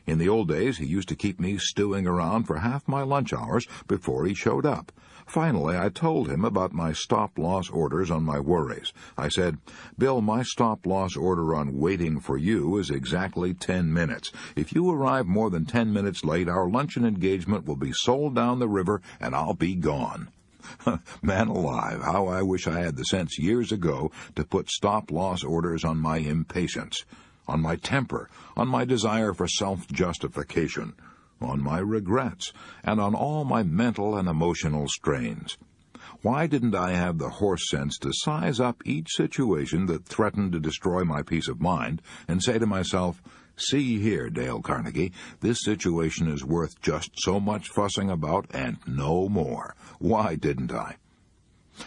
In the old days, he used to keep me stewing around for half my lunch hours before he showed up. Finally, I told him about my stop-loss orders on my worries. I said, Bill, my stop-loss order on waiting for you is exactly 10 minutes. If you arrive more than 10 minutes late, our luncheon engagement will be sold down the river and I'll be gone. Man alive, how I wish I had the sense years ago to put stop-loss orders on my impatience, on my temper, on my desire for self-justification, on my regrets, and on all my mental and emotional strains. Why didn't I have the horse sense to size up each situation that threatened to destroy my peace of mind and say to myself, see here, Dale Carnegie, this situation is worth just so much fussing about and no more. Why didn't I?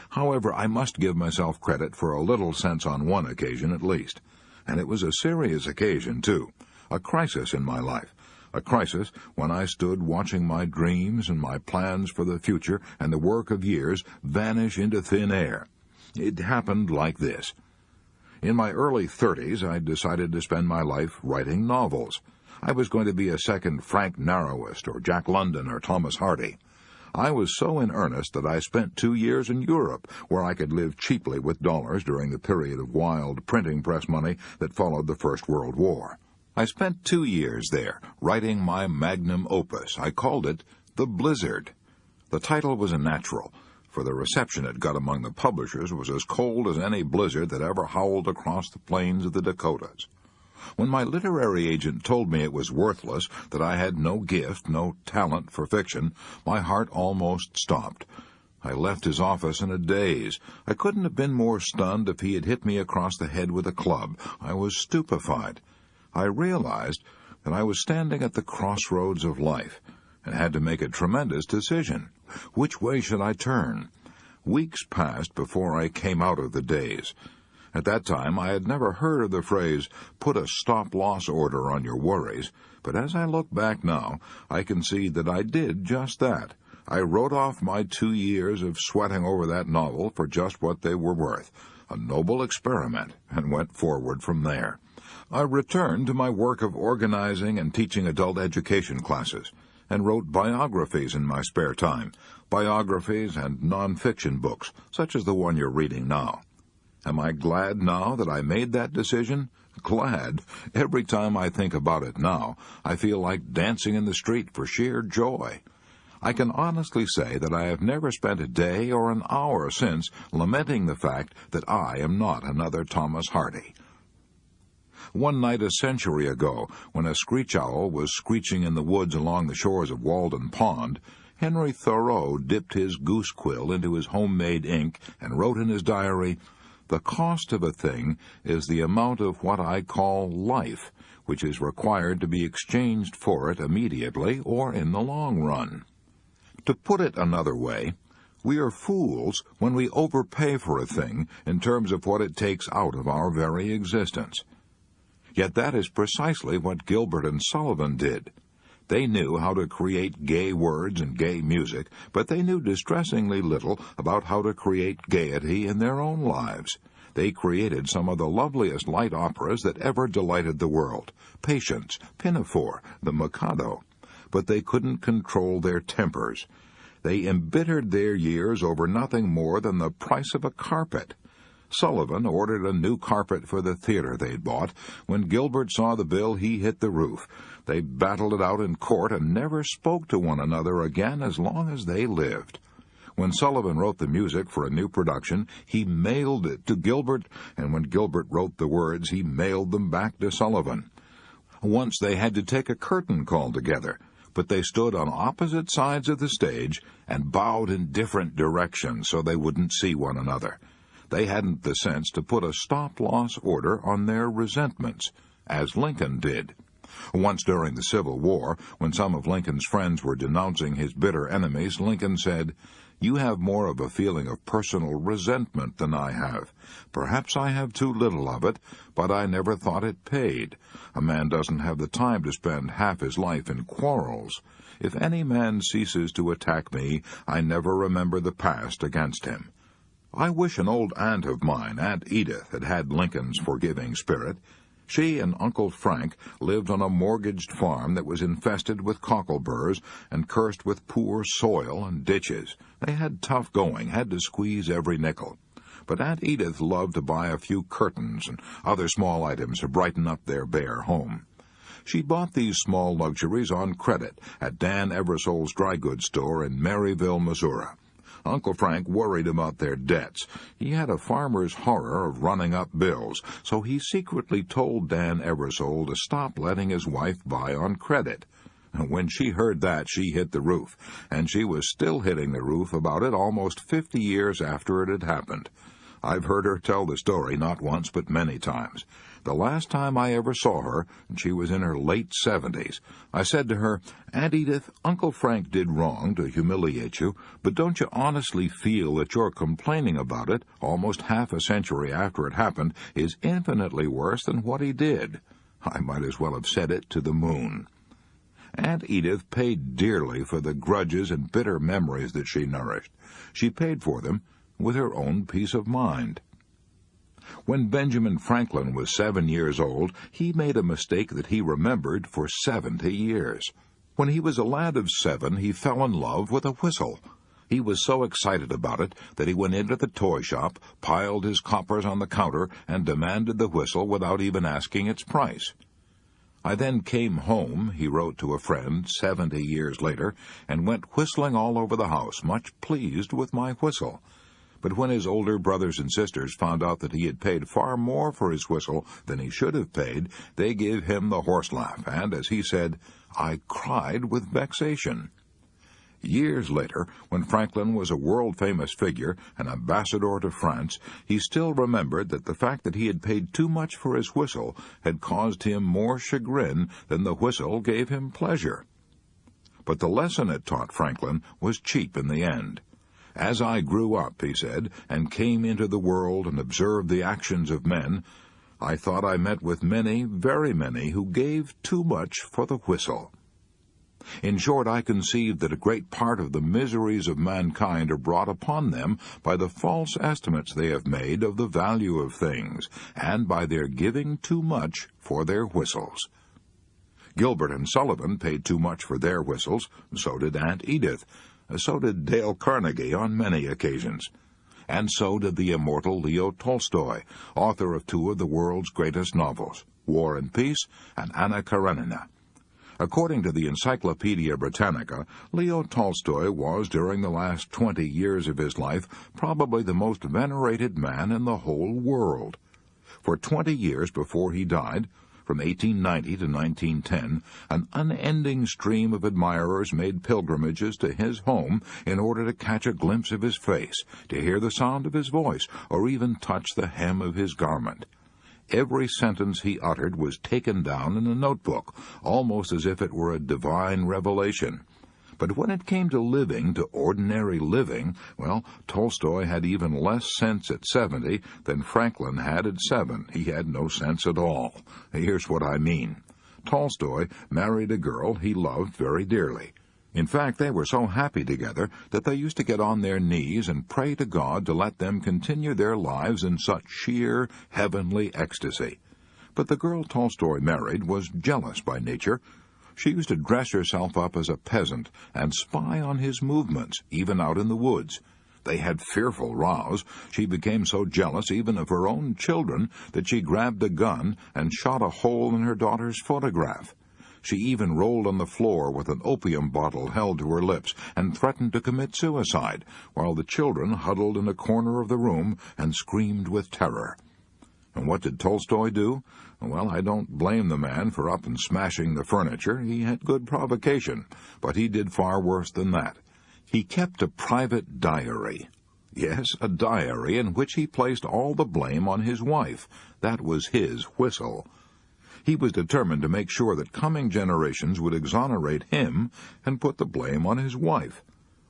However, I must give myself credit for a little sense on one occasion at least. And it was a serious occasion, too, a crisis in my life, a crisis when I stood watching my dreams and my plans for the future and the work of years vanish into thin air. It happened like this. In my early 30s, I decided to spend my life writing novels. I was going to be a second Frank Narrowist or Jack London or Thomas Hardy. I was so in earnest that I spent 2 years in Europe, where I could live cheaply with dollars during the period of wild printing press money that followed the First World War. I spent 2 years there, writing my magnum opus. I called it The Blizzard. The title was a natural, for the reception it got among the publishers was as cold as any blizzard that ever howled across the plains of the Dakotas. When my literary agent told me it was worthless, that I had no gift, no talent for fiction, my heart almost stopped. I left his office in a daze. I couldn't have been more stunned if he had hit me across the head with a club. I was stupefied. I realized that I was standing at the crossroads of life and had to make a tremendous decision. Which way should I turn? Weeks passed before I came out of the daze. At that time, I had never heard of the phrase, put a stop-loss order on your worries, but as I look back now, I can see that I did just that. I wrote off my 2 years of sweating over that novel for just what they were worth, a noble experiment, and went forward from there. I returned to my work of organizing and teaching adult education classes, and wrote biographies in my spare time, biographies and non-fiction books, such as the one you're reading now. Am I glad now that I made that decision? Glad. Every time I think about it now, I feel like dancing in the street for sheer joy. I can honestly say that I have never spent a day or an hour since lamenting the fact that I am not another Thomas Hardy. One night a century ago, when a screech owl was screeching in the woods along the shores of Walden Pond, Henry Thoreau dipped his goose quill into his homemade ink and wrote in his diary, "The cost of a thing is the amount of what I call life, which is required to be exchanged for it immediately or in the long run." To put it another way, we are fools when we overpay for a thing in terms of what it takes out of our very existence. Yet that is precisely what Gilbert and Sullivan did. They knew how to create gay words and gay music, but they knew distressingly little about how to create gaiety in their own lives. They created some of the loveliest light operas that ever delighted the world, Patience, Pinafore, The Mikado. But they couldn't control their tempers. They embittered their years over nothing more than the price of a carpet. Sullivan ordered a new carpet for the theater they'd bought. When Gilbert saw the bill, he hit the roof. They battled it out in court and never spoke to one another again as long as they lived. When Sullivan wrote the music for a new production, he mailed it to Gilbert, and when Gilbert wrote the words, he mailed them back to Sullivan. Once they had to take a curtain call together, but they stood on opposite sides of the stage and bowed in different directions so they wouldn't see one another. They hadn't the sense to put a stop-loss order on their resentments, as Lincoln did. Once during the Civil War, when some of Lincoln's friends were denouncing his bitter enemies, Lincoln said, "You have more of a feeling of personal resentment than I have. Perhaps I have too little of it, but I never thought it paid. A man doesn't have the time to spend half his life in quarrels. If any man ceases to attack me, I never remember the past against him." I wish an old aunt of mine, Aunt Edith, had had Lincoln's forgiving spirit. She and Uncle Frank lived on a mortgaged farm that was infested with cockleburs and cursed with poor soil and ditches. They had tough going, had to squeeze every nickel. But Aunt Edith loved to buy a few curtains and other small items to brighten up their bare home. She bought these small luxuries on credit at Dan Eversole's dry goods store in Maryville, Missouri. Uncle Frank worried about their debts. He had a farmer's horror of running up bills, so he secretly told Dan Eversole to stop letting his wife buy on credit. When she heard that, she hit the roof, and she was still hitting the roof about it almost 50 years after it had happened. I've heard her tell the story not once but many times. The last time I ever saw her, and she was in her late 70s, I said to her, "Aunt Edith, Uncle Frank did wrong to humiliate you, but don't you honestly feel that your complaining about it, almost half a century after it happened, is infinitely worse than what he did?" I might as well have said it to the moon. Aunt Edith paid dearly for the grudges and bitter memories that she nourished. She paid for them with her own peace of mind. When Benjamin Franklin was 7 years old, he made a mistake that he remembered for 70 years. When he was a lad of 7, he fell in love with a whistle. He was so excited about it that he went into the toy shop, piled his coppers on the counter, and demanded the whistle without even asking its price. "I then came home," he wrote to a friend 70 years later, "and went whistling all over the house, much pleased with my whistle." But when his older brothers and sisters found out that he had paid far more for his whistle than he should have paid, they gave him the horse laugh, and, as he said, "I cried with vexation." Years later, when Franklin was a world-famous figure, an ambassador to France, he still remembered that the fact that he had paid too much for his whistle had caused him more chagrin than the whistle gave him pleasure. But the lesson it taught Franklin was cheap in the end. "As I grew up," he said, "and came into the world and observed the actions of men, I thought I met with many, very many, who gave too much for the whistle." In short, I conceived that a great part of the miseries of mankind are brought upon them by the false estimates they have made of the value of things, and by their giving too much for their whistles. Gilbert and Sullivan paid too much for their whistles, so did Aunt Edith, so did Dale Carnegie on many occasions, and so did the immortal Leo Tolstoy, author of 2 of the world's greatest novels, War and Peace and Anna Karenina. According to the Encyclopedia Britannica, Leo Tolstoy was, during the last 20 years of his life, probably the most venerated man in the whole world. For 20 years before he died, from 1890 to 1910, an unending stream of admirers made pilgrimages to his home in order to catch a glimpse of his face, to hear the sound of his voice, or even touch the hem of his garment. Every sentence he uttered was taken down in a notebook, almost as if it were a divine revelation. But when it came to living, to ordinary living, well, Tolstoy had even less sense at 70 than Franklin had at 7. He had no sense at all. Here's what I mean. Tolstoy married a girl he loved very dearly. In fact, they were so happy together that they used to get on their knees and pray to God to let them continue their lives in such sheer, heavenly ecstasy. But the girl Tolstoy married was jealous by nature. She used to dress herself up as a peasant and spy on his movements, even out in the woods. They had fearful rows. She became so jealous even of her own children that she grabbed a gun and shot a hole in her daughter's photograph. She even rolled on the floor with an opium bottle held to her lips and threatened to commit suicide, while the children huddled in a corner of the room and screamed with terror. And what did Tolstoy do? Well, I don't blame the man for up and smashing the furniture. He had good provocation, but he did far worse than that. He kept a private diary. Yes, a diary in which he placed all the blame on his wife. That was his whistle. He was determined to make sure that coming generations would exonerate him and put the blame on his wife.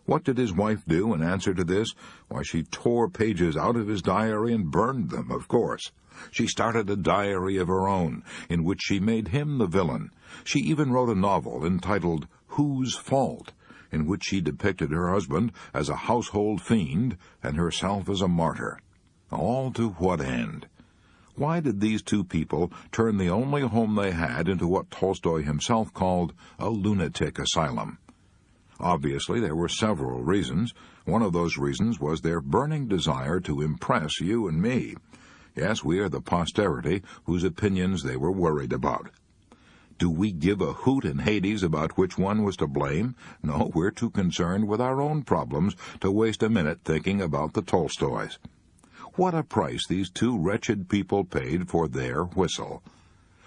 What did his wife do in answer to this? Why, she tore pages out of his diary and burned them, of course. She started a diary of her own, in which she made him the villain. She even wrote a novel entitled Whose Fault?, in which she depicted her husband as a household fiend and herself as a martyr. All to what end? Why did these 2 people turn the only home they had into what Tolstoy himself called a lunatic asylum? Obviously, there were several reasons. One of those reasons was their burning desire to impress you and me. Yes, we are the posterity whose opinions they were worried about. Do we give a hoot in Hades about which one was to blame? No, we're too concerned with our own problems to waste a minute thinking about the Tolstoys. What a price these 2 wretched people paid for their whistle.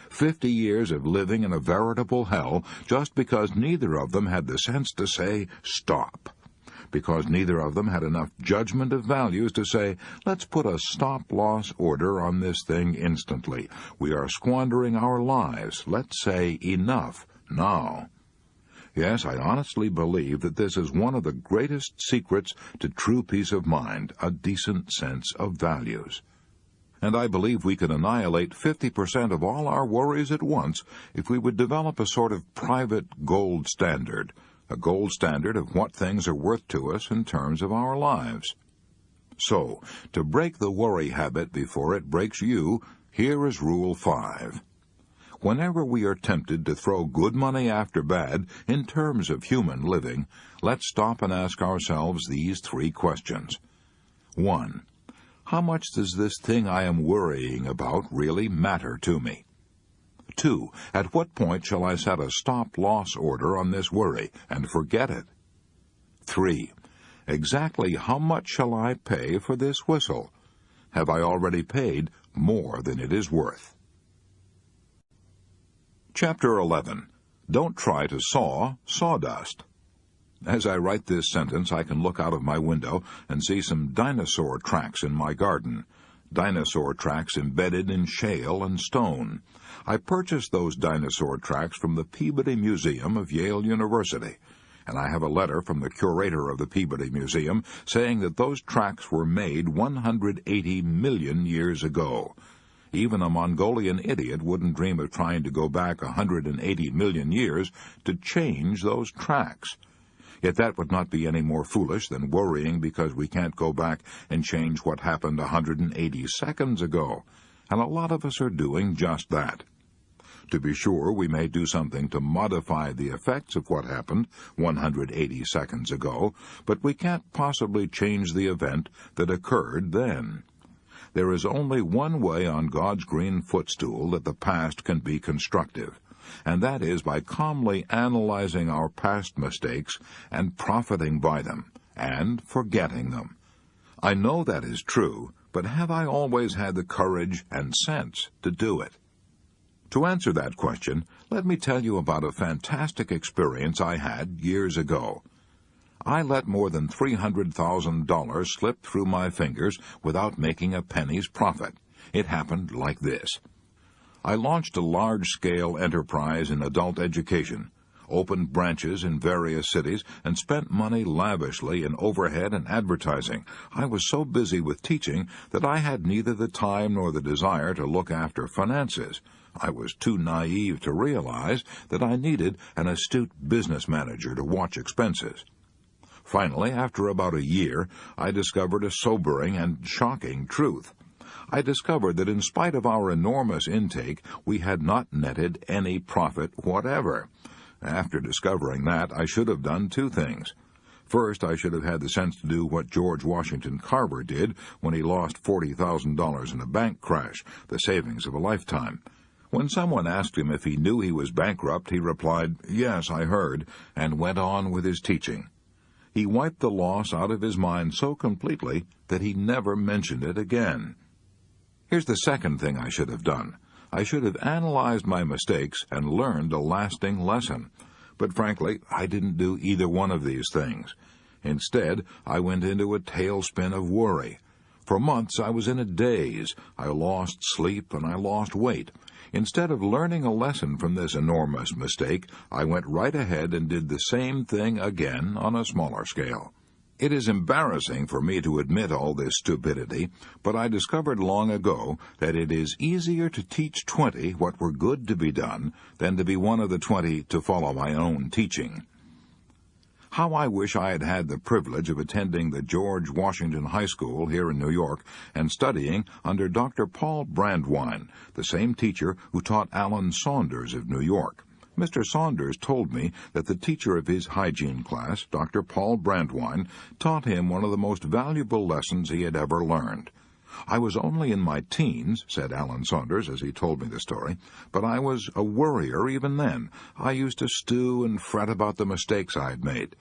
50 years of living in a veritable hell just because neither of them had the sense to say, "Stop." because neither of them had enough judgment of values to say, let's put a stop-loss order on this thing instantly. We are squandering our lives. Let's say enough now. Yes, I honestly believe that this is one of the greatest secrets to true peace of mind, a decent sense of values. And I believe we could annihilate 50% of all our worries at once if we would develop a sort of private gold standard, a gold standard of what things are worth to us in terms of our lives. So, to break the worry habit before it breaks you, here is Rule 5. Whenever we are tempted to throw good money after bad in terms of human living, let's stop and ask ourselves these 3 questions. 1. How much does this thing I am worrying about really matter to me? 2. At what point shall I set a stop-loss order on this worry and forget it? 3. Exactly how much shall I pay for this whistle? Have I already paid more than it is worth? Chapter 11. Don't try to saw sawdust. As I write this sentence, I can look out of my window and see some dinosaur tracks in my garden. Dinosaur tracks embedded in shale and stone. I purchased those dinosaur tracks from the Peabody Museum of Yale University, and I have a letter from the curator of the Peabody Museum saying that those tracks were made 180 million years ago. Even a Mongolian idiot wouldn't dream of trying to go back 180 million years to change those tracks. Yet that would not be any more foolish than worrying because we can't go back and change what happened 180 seconds ago, and a lot of us are doing just that. To be sure, we may do something to modify the effects of what happened 180 seconds ago, but we can't possibly change the event that occurred then. There is only one way on God's green footstool that the past can be constructive, and that is by calmly analyzing our past mistakes and profiting by them, and forgetting them. I know that is true, but have I always had the courage and sense to do it? To answer that question, let me tell you about a fantastic experience I had years ago. I let more than $300,000 slip through my fingers without making a penny's profit. It happened like this. I launched a large-scale enterprise in adult education, opened branches in various cities, and spent money lavishly in overhead and advertising. I was so busy with teaching that I had neither the time nor the desire to look after finances. I was too naive to realize that I needed an astute business manager to watch expenses. Finally, after about a year, I discovered a sobering and shocking truth. I discovered that in spite of our enormous intake, we had not netted any profit whatever. After discovering that, I should have done 2 things. First, I should have had the sense to do what George Washington Carver did when he lost $40,000 in a bank crash, the savings of a lifetime. When someone asked him if he knew he was bankrupt, he replied, "Yes, I heard," and went on with his teaching. He wiped the loss out of his mind so completely that he never mentioned it again. Here's the second thing I should have done. I should have analyzed my mistakes and learned a lasting lesson. But frankly, I didn't do either one of these things. Instead, I went into a tailspin of worry. For months I was in a daze. I lost sleep and I lost weight. Instead of learning a lesson from this enormous mistake, I went right ahead and did the same thing again on a smaller scale. It is embarrassing for me to admit all this stupidity, but I discovered long ago that it is easier to teach 20 what were good to be done than to be one of the 20 to follow my own teaching. How I wish I had had the privilege of attending the George Washington High School here in New York and studying under Dr. Paul Brandwine, the same teacher who taught Alan Saunders of New York. Mr. Saunders told me that the teacher of his hygiene class, Dr. Paul Brandwine, taught him one of the most valuable lessons he had ever learned. "I was only in my teens," said Alan Saunders as he told me the story, "but I was a worrier even then. I used to stew and fret about the mistakes I had made.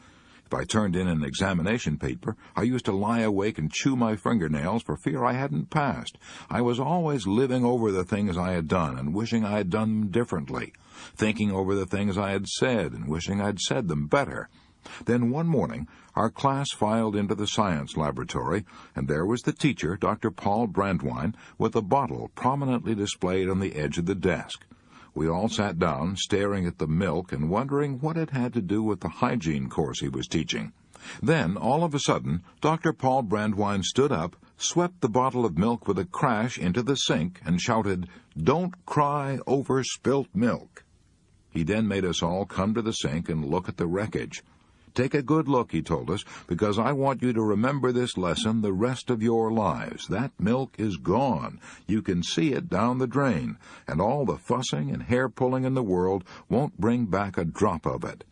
If I turned in an examination paper, I used to lie awake and chew my fingernails for fear I hadn't passed. I was always living over the things I had done and wishing I had done them differently, thinking over the things I had said and wishing I'd said them better. Then one morning, our class filed into the science laboratory, and there was the teacher, Dr. Paul Brandwine, with a bottle prominently displayed on the edge of the desk. We all sat down, staring at the milk and wondering what it had to do with the hygiene course he was teaching. Then, all of a sudden, Dr. Paul Brandwine stood up, swept the bottle of milk with a crash into the sink, and shouted, "Don't cry over spilt milk." He then made us all come to the sink and look at the wreckage. "Take a good look," he told us, "because I want you to remember this lesson the rest of your lives. That milk is gone. You can see it down the drain, and all the fussing and hair-pulling in the world won't bring back a drop of it.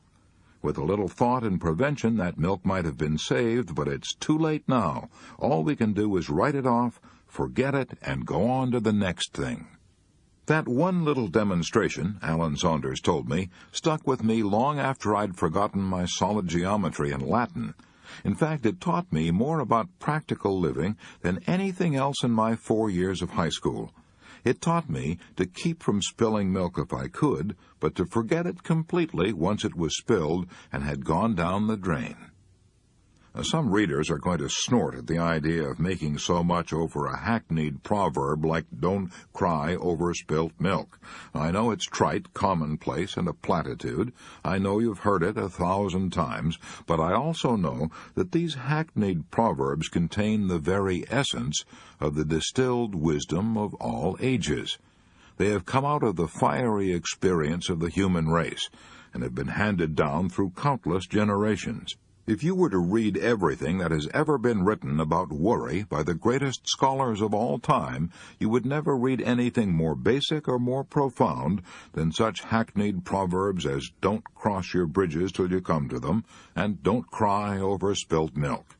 With a little thought and prevention, that milk might have been saved, but it's too late now. All we can do is write it off, forget it, and go on to the next thing." That one little demonstration, Alan Saunders told me, stuck with me long after I'd forgotten my solid geometry and Latin. In fact, it taught me more about practical living than anything else in my 4 years of high school. It taught me to keep from spilling milk if I could, but to forget it completely once it was spilled and had gone down the drain. Some readers are going to snort at the idea of making so much over a hackneyed proverb like "don't cry over spilt milk." I know it's trite, commonplace, and a platitude. I know you've heard it 1,000 times, but I also know that these hackneyed proverbs contain the very essence of the distilled wisdom of all ages. They have come out of the fiery experience of the human race, and have been handed down through countless generations. If you were to read everything that has ever been written about worry by the greatest scholars of all time, you would never read anything more basic or more profound than such hackneyed proverbs as "don't cross your bridges till you come to them," and "don't cry over spilt milk."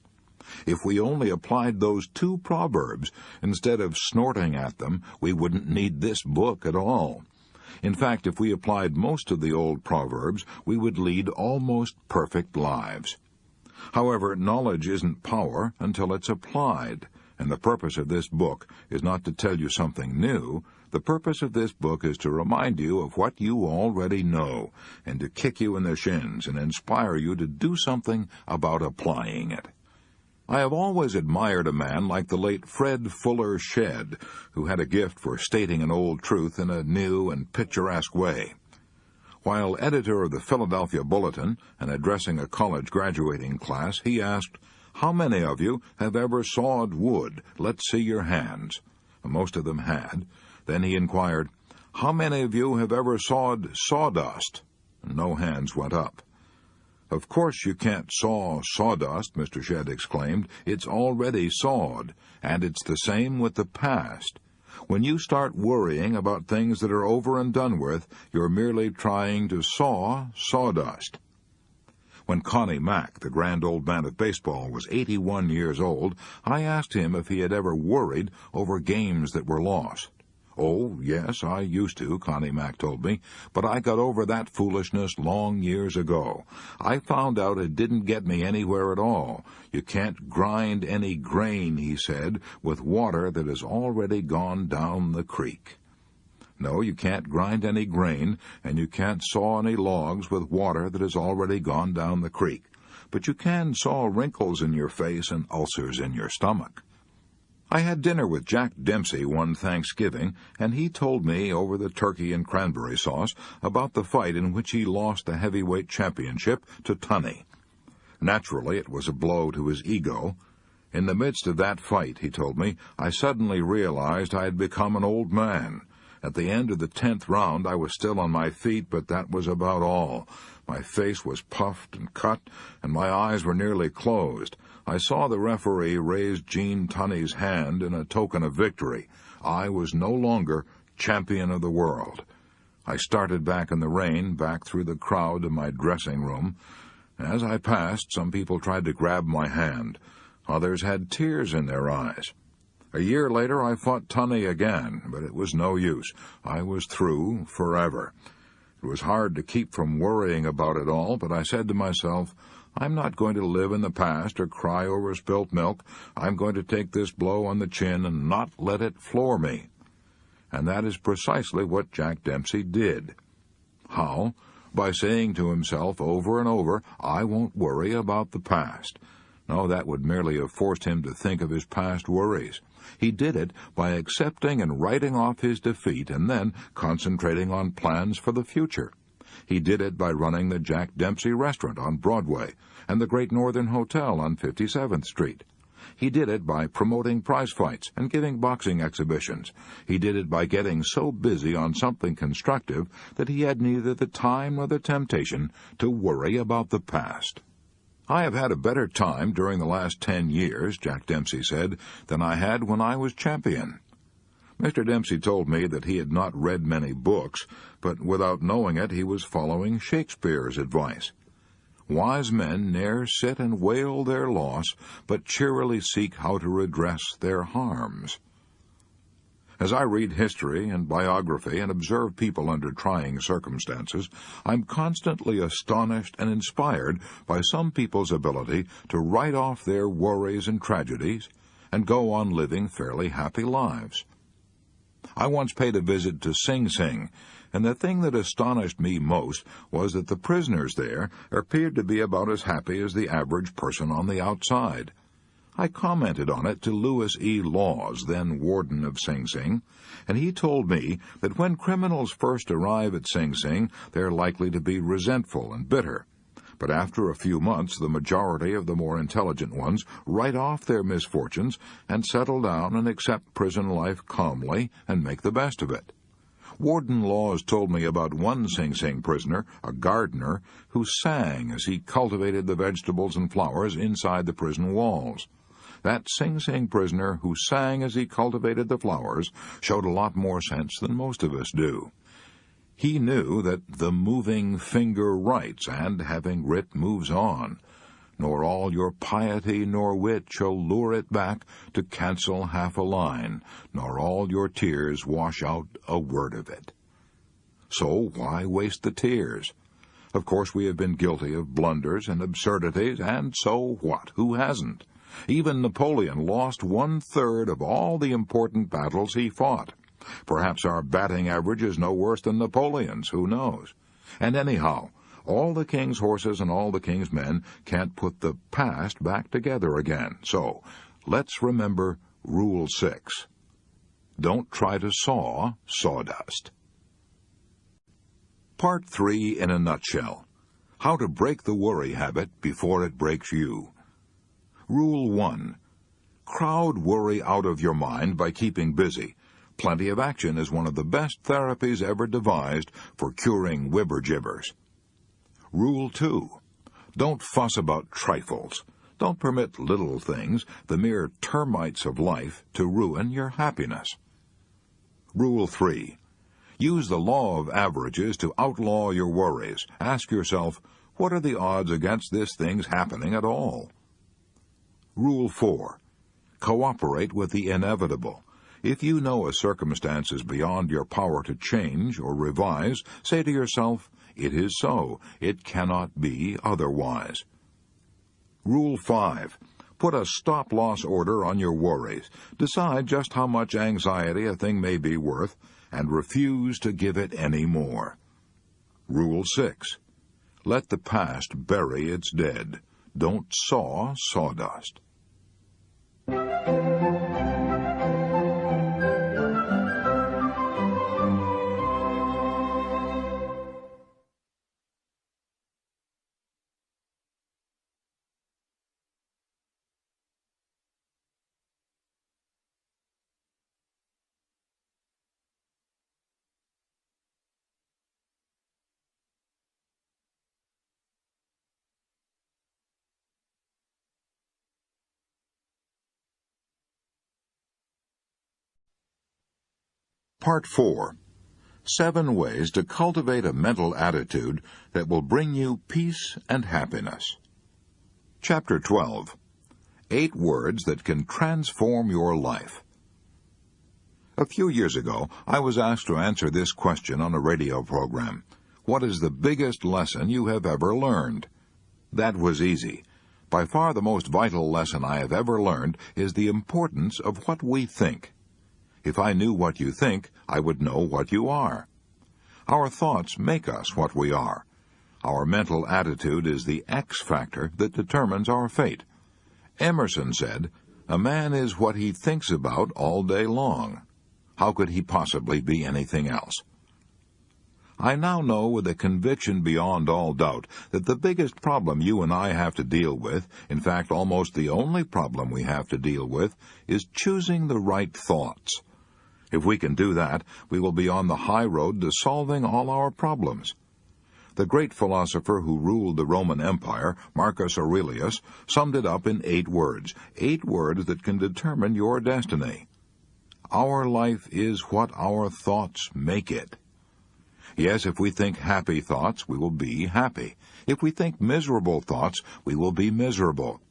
If we only applied those 2 proverbs instead of snorting at them, we wouldn't need this book at all. In fact, if we applied most of the old proverbs, we would lead almost perfect lives. However, knowledge isn't power until it's applied, and the purpose of this book is not to tell you something new. The purpose of this book is to remind you of what you already know, and to kick you in the shins and inspire you to do something about applying it. I have always admired a man like the late Fred Fuller Shedd, who had a gift for stating an old truth in a new and picturesque way. While editor of the Philadelphia Bulletin and addressing a college graduating class, he asked, "How many of you have ever sawed wood? Let's see your hands." Most of them had. Then he inquired, "How many of you have ever sawed sawdust?" No hands went up. "Of course you can't saw sawdust," Mr. Shedd exclaimed. "It's already sawed, and it's the same with the past. When you start worrying about things that are over and done with, you're merely trying to saw sawdust." When Connie Mack, the grand old man of baseball, was 81 years old, I asked him if he had ever worried over games that were lost. "Oh, yes, I used to," Connie Mack told me, "but I got over that foolishness long years ago. I found out it didn't get me anywhere at all. You can't grind any grain," he said, "with water that has already gone down the creek." No, you can't grind any grain, and you can't saw any logs with water that has already gone down the creek. But you can saw wrinkles in your face and ulcers in your stomach. I had dinner with Jack Dempsey one Thanksgiving, and he told me over the turkey and cranberry sauce about the fight in which he lost the heavyweight championship to Tunney. Naturally, it was a blow to his ego. In the midst of that fight, he told me, I suddenly realized I had become an old man. At the end of the 10th round, I was still on my feet, but that was about all. My face was puffed and cut, and my eyes were nearly closed. I saw the referee raise Gene Tunney's hand in a token of victory. I was no longer champion of the world. I started back in the rain, back through the crowd to my dressing room. As I passed, some people tried to grab my hand. Others had tears in their eyes. A year later, I fought Tunney again, but it was no use. I was through forever. It was hard to keep from worrying about it all, but I said to myself, I'm not going to live in the past or cry over spilt milk. I'm going to take this blow on the chin and not let it floor me. And that is precisely what Jack Dempsey did. How? by saying to himself over and over, "I won't worry about the past." No, that would merely have forced him to think of his past worries. He did it by accepting and writing off his defeat and then concentrating on plans for the future. He did it by running the Jack Dempsey restaurant on Broadway and the Great Northern Hotel on 57th Street. He did it by promoting prize fights and giving boxing exhibitions. He did it by getting so busy on something constructive that he had neither the time nor the temptation to worry about the past. "I have had a better time during the last 10 years, Jack Dempsey said, "than I had when I was champion." Mr. Dempsey told me that he had not read many books, but without knowing it he was following Shakespeare's advice. "Wise men ne'er sit and wail their loss, but cheerily seek how to redress their harms." As I read history and biography and observe people under trying circumstances, I'm constantly astonished and inspired by some people's ability to write off their worries and tragedies and go on living fairly happy lives. I once paid a visit to Sing Sing, and the thing that astonished me most was that the prisoners there appeared to be about as happy as the average person on the outside. I commented on it to Louis E. Laws, then warden of Sing Sing, and he told me that when criminals first arrive at Sing Sing, they're likely to be resentful and bitter. But after a few months, the majority of the more intelligent ones write off their misfortunes and settle down and accept prison life calmly and make the best of it. Warden Laws told me about one Sing Sing prisoner, a gardener, who sang as he cultivated the vegetables and flowers inside the prison walls. That Sing Sing prisoner who sang as he cultivated the flowers showed a lot more sense than most of us do. He knew that the moving finger writes, and, having writ, moves on. Nor all your piety nor wit shall lure it back to cancel half a line, nor all your tears wash out a word of it. So why waste the tears? Of course we have been guilty of blunders and absurdities, and so what? Who hasn't? Even Napoleon lost 1/3 of all the important battles he fought. Perhaps our batting average is no worse than Napoleon's, who knows? And anyhow, all the king's horses and all the king's men can't put the past back together again. So, let's remember Rule 6. Don't try to saw sawdust. Part 3 in a nutshell. How to break the worry habit before it breaks you. Rule 1. Crowd worry out of your mind by keeping busy. Plenty of action is one of the best therapies ever devised for curing whibber-jibbers. Rule 2. Don't fuss about trifles. Don't permit little things, the mere termites of life, to ruin your happiness. Rule 3. Use the law of averages to outlaw your worries. Ask yourself, what are the odds against this thing's happening at all? Rule 4. Cooperate with the inevitable. If you know a circumstance is beyond your power to change or revise, say to yourself, "It is so. It cannot be otherwise." Rule 5. Put a stop-loss order on your worries. Decide just how much anxiety a thing may be worth, and refuse to give it any more. Rule 6. Let the past bury its dead. Don't saw sawdust. Part 4. 7 ways to cultivate a mental attitude that will bring you peace and happiness. Chapter 12. 8 words that can transform your life. A few years ago, I was asked to answer this question on a radio program. What is the biggest lesson you have ever learned? That was easy. By far the most vital lesson I have ever learned is the importance of what we think. If I knew what you think, I would know what you are. Our thoughts make us what we are. Our mental attitude is the X factor that determines our fate. Emerson said, "A man is what he thinks about all day long." How could he possibly be anything else? I now know with a conviction beyond all doubt that the biggest problem you and I have to deal with, in fact almost the only problem we have to deal with, is choosing the right thoughts. If we can do that, we will be on the high road to solving all our problems. The great philosopher who ruled the Roman Empire, Marcus Aurelius, summed it up in 8 words that can determine your destiny. Our life is what our thoughts make it. Yes, if we think happy thoughts, we will be happy. If we think miserable thoughts, we will be miserable.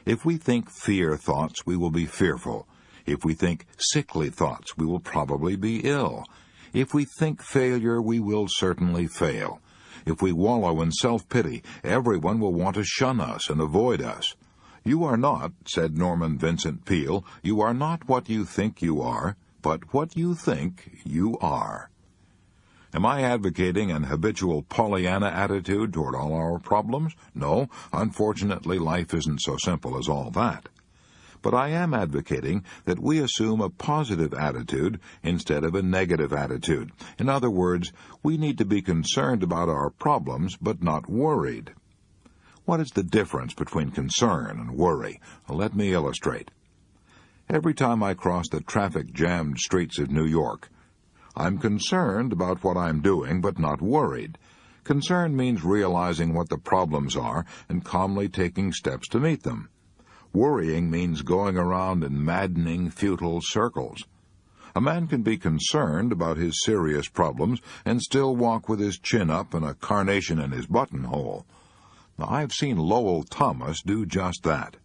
If we think fear thoughts, we will be fearful. If we think sickly thoughts, we will probably be ill. If we think failure, we will certainly fail. If we wallow in self-pity, everyone will want to shun us and avoid us. "You are not," said Norman Vincent Peale, "you are not what you think you are, but what you think you are." Am I advocating an habitual Pollyanna attitude toward all our problems? No, unfortunately, life isn't so simple as all that. But I am advocating that we assume a positive attitude instead of a negative attitude. In other words, we need to be concerned about our problems, but not worried. What is the difference between concern and worry? Well, let me illustrate. Every time I cross the traffic-jammed streets of New York, I'm concerned about what I'm doing, but not worried. Concern means realizing what the problems are and calmly taking steps to meet them. Worrying means going around in maddening, futile circles. A man can be concerned about his serious problems and still walk with his chin up and a carnation in his buttonhole. Now, I've seen Lowell Thomas do just that.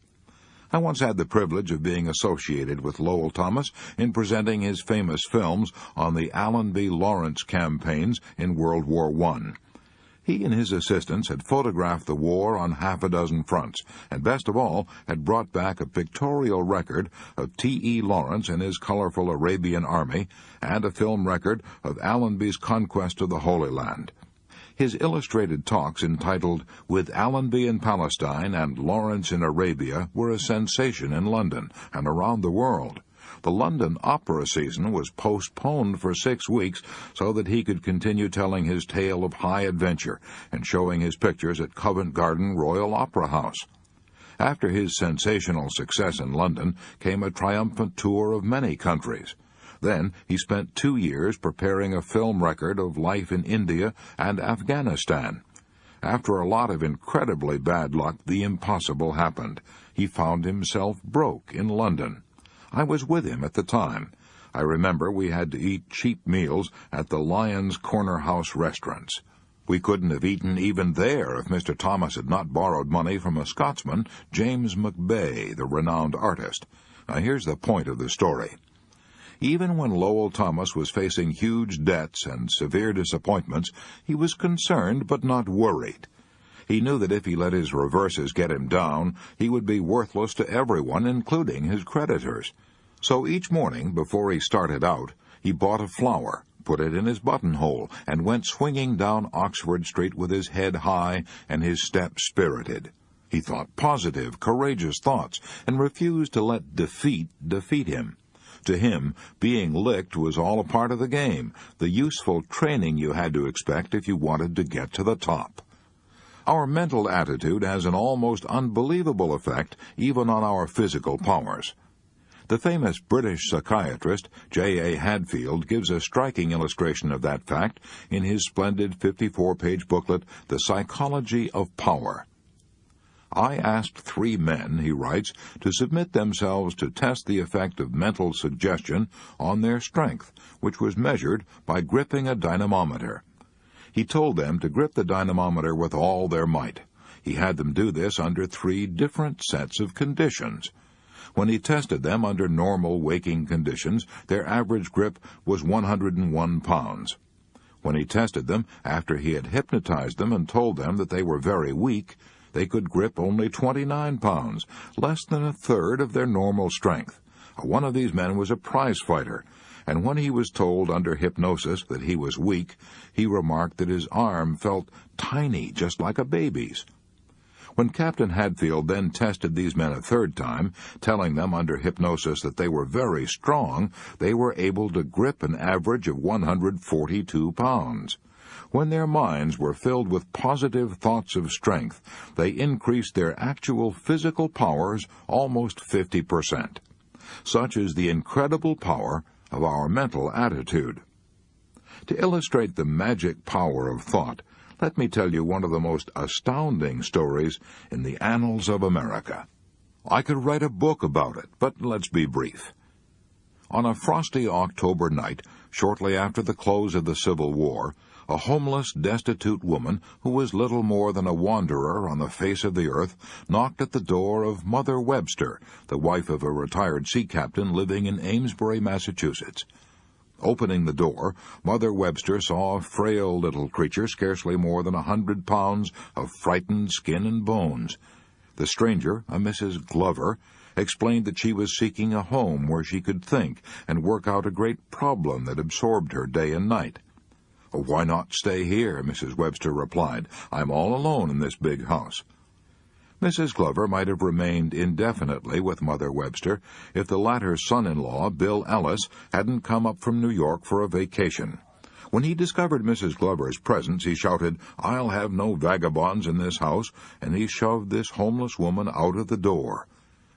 I once had the privilege of being associated with Lowell Thomas in presenting his famous films on the Allenby Lawrence campaigns in World War I. He and his assistants had photographed the war on half a dozen fronts, and best of all, had brought back a pictorial record of T.E. Lawrence and his colorful Arabian army, and a film record of Allenby's conquest of the Holy Land. His illustrated talks entitled "With Allenby in Palestine and Lawrence in Arabia" were a sensation in London and around the world. The London opera season was postponed for 6 weeks so that he could continue telling his tale of high adventure and showing his pictures at Covent Garden Royal Opera House. After his sensational success in London came a triumphant tour of many countries. Then he spent 2 years preparing a film record of life in India and Afghanistan. After a lot of incredibly bad luck, the impossible happened. He found himself broke in London. I was with him at the time. I remember we had to eat cheap meals at the Lyons Corner House restaurants. We couldn't have eaten even there if Mr. Thomas had not borrowed money from a Scotsman, James McBay, the renowned artist. Now here's the point of the story. Even when Lowell Thomas was facing huge debts and severe disappointments, he was concerned but not worried. He knew that if he let his reverses get him down, he would be worthless to everyone, including his creditors. So each morning, before he started out, he bought a flower, put it in his buttonhole, and went swinging down Oxford Street with his head high and his step spirited. He thought positive, courageous thoughts, and refused to let defeat him. To him, being licked was all a part of the game, the useful training you had to expect if you wanted to get to the top. Our mental attitude has an almost unbelievable effect even on our physical powers. The famous British psychiatrist J.A. Hadfield gives a striking illustration of that fact in his splendid 54-page booklet, The Psychology of Power. "I asked 3 men," he writes, "to submit themselves to test the effect of mental suggestion on their strength, which was measured by gripping a dynamometer. He told them to grip the dynamometer with all their might. He had them do this under 3 different sets of conditions. When he tested them under normal waking conditions, their average grip was 101 pounds. When he tested them after he had hypnotized them and told them that they were very weak, they could grip only 29 pounds, less than a third of their normal strength. One of these men was a prize fighter, and when he was told under hypnosis that he was weak, he remarked that his arm felt tiny, just like a baby's. When Captain Hadfield then tested these men a third time, telling them under hypnosis that they were very strong, they were able to grip an average of 142 pounds. When their minds were filled with positive thoughts of strength, they increased their actual physical powers almost 50%. Such is the incredible power of our mental attitude. To illustrate the magic power of thought, let me tell you one of the most astounding stories in the annals of America. I could write a book about it, but let's be brief. On a frosty October night, shortly after the close of the Civil War, a homeless, destitute woman who was little more than a wanderer on the face of the earth knocked at the door of Mother Webster, the wife of a retired sea captain living in Amesbury, Massachusetts. Opening the door, Mother Webster saw a frail little creature scarcely more than 100 pounds of frightened skin and bones. The stranger, a Mrs. Glover, explained that she was seeking a home where she could think and work out a great problem that absorbed her day and night. "Why not stay here?" Mrs. Webster replied. "I'm all alone in this big house." Mrs. Glover might have remained indefinitely with Mother Webster if the latter's son-in-law, Bill Ellis, hadn't come up from New York for a vacation. When he discovered Mrs. Glover's presence, he shouted, "I'll have no vagabonds in this house," and he shoved this homeless woman out of the door.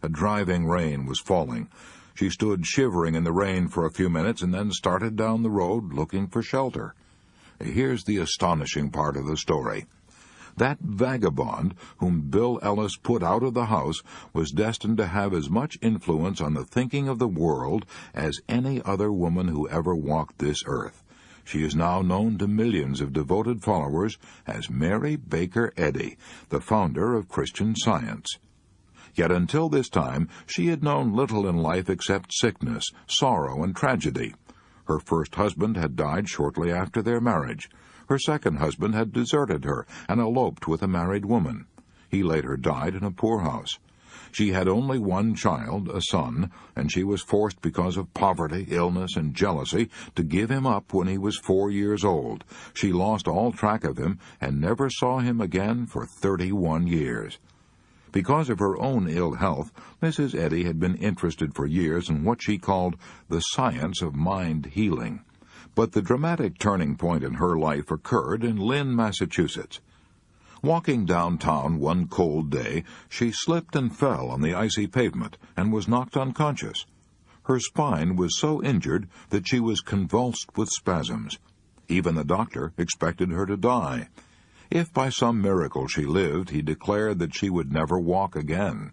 A driving rain was falling. She stood shivering in the rain for a few minutes and then started down the road looking for shelter. Here's the astonishing part of the story. That vagabond whom Bill Ellis put out of the house was destined to have as much influence on the thinking of the world as any other woman who ever walked this earth. She is now known to millions of devoted followers as Mary Baker Eddy, the founder of Christian Science. Yet until this time she had known little in life except sickness, sorrow, and tragedy. Her first husband had died shortly after their marriage. Her second husband had deserted her and eloped with a married woman. He later died in a poorhouse. She had only one child, a son, and she was forced because of poverty, illness, and jealousy to give him up when he was 4 years old. She lost all track of him and never saw him again for 31 years. Because of her own ill health, Mrs. Eddy had been interested for years in what she called the science of mind healing. But the dramatic turning point in her life occurred in Lynn, Massachusetts. Walking downtown one cold day, she slipped and fell on the icy pavement and was knocked unconscious. Her spine was so injured that she was convulsed with spasms. Even the doctor expected her to die. If by some miracle she lived, he declared that she would never walk again.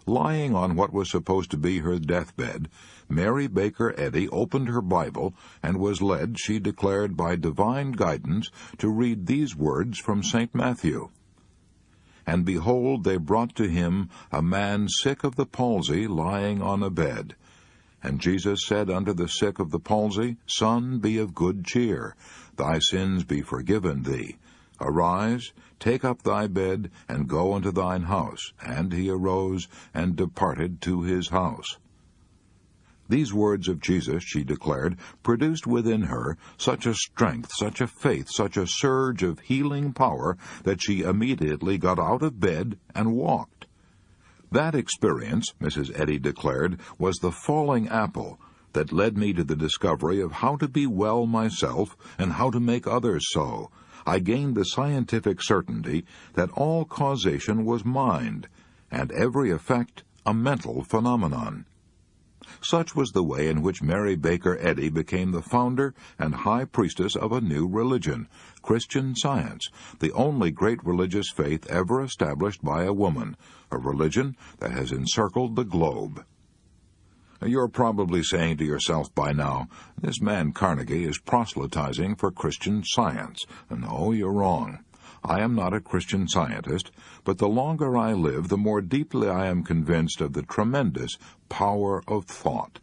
Lying on what was supposed to be her deathbed, Mary Baker Eddy opened her Bible and was led, she declared, by divine guidance to read these words from St. Matthew. "And behold, they brought to him a man sick of the palsy lying on a bed. And Jesus said unto the sick of the palsy, Son, be of good cheer, thy sins be forgiven thee. Arise, take up thy bed, and go unto thine house. And he arose and departed to his house." These words of Jesus, she declared, produced within her such a strength, such a faith, such a surge of healing power that she immediately got out of bed and walked. That experience, Mrs. Eddy declared, was the falling apple that led me to the discovery of how to be well myself and how to make others so. I gained the scientific certainty that all causation was mind, and every effect a mental phenomenon. Such was the way in which Mary Baker Eddy became the founder and high priestess of a new religion, Christian Science, the only great religious faith ever established by a woman, a religion that has encircled the globe. You're probably saying to yourself by now, this man Carnegie is proselytizing for Christian Science. No, you're wrong. I am not a Christian Scientist, but the longer I live, the more deeply I am convinced of the tremendous power of thought.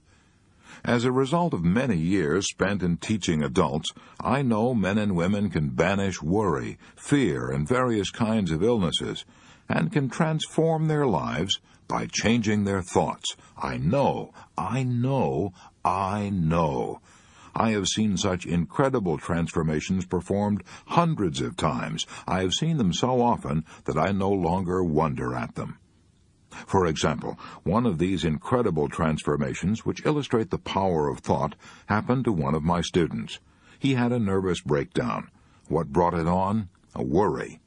As a result of many years spent in teaching adults, I know men and women can banish worry, fear, and various kinds of illnesses, and can transform their lives by changing their thoughts. I know. I have seen such incredible transformations performed hundreds of times. I have seen them so often that I no longer wonder at them. For example, one of these incredible transformations, which illustrate the power of thought, happened to one of my students. He had a nervous breakdown. What brought it on? A worry.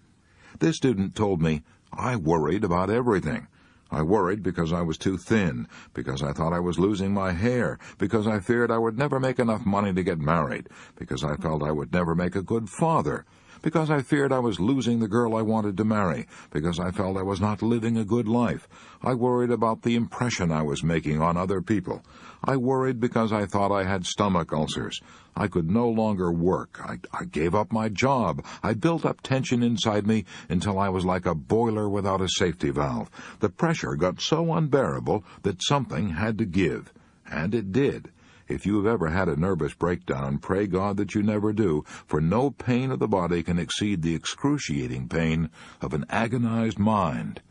This student told me, "I worried about everything. I worried because I was too thin, because I thought I was losing my hair, because I feared I would never make enough money to get married, because I felt I would never make a good father, because I feared I was losing the girl I wanted to marry, because I felt I was not living a good life. I worried about the impression I was making on other people. I worried because I thought I had stomach ulcers. I could no longer work. I gave up my job. I built up tension inside me until I was like a boiler without a safety valve. The pressure got so unbearable that something had to give." And it did. If you have ever had a nervous breakdown, pray God that you never do, for no pain of the body can exceed the excruciating pain of an agonized mind.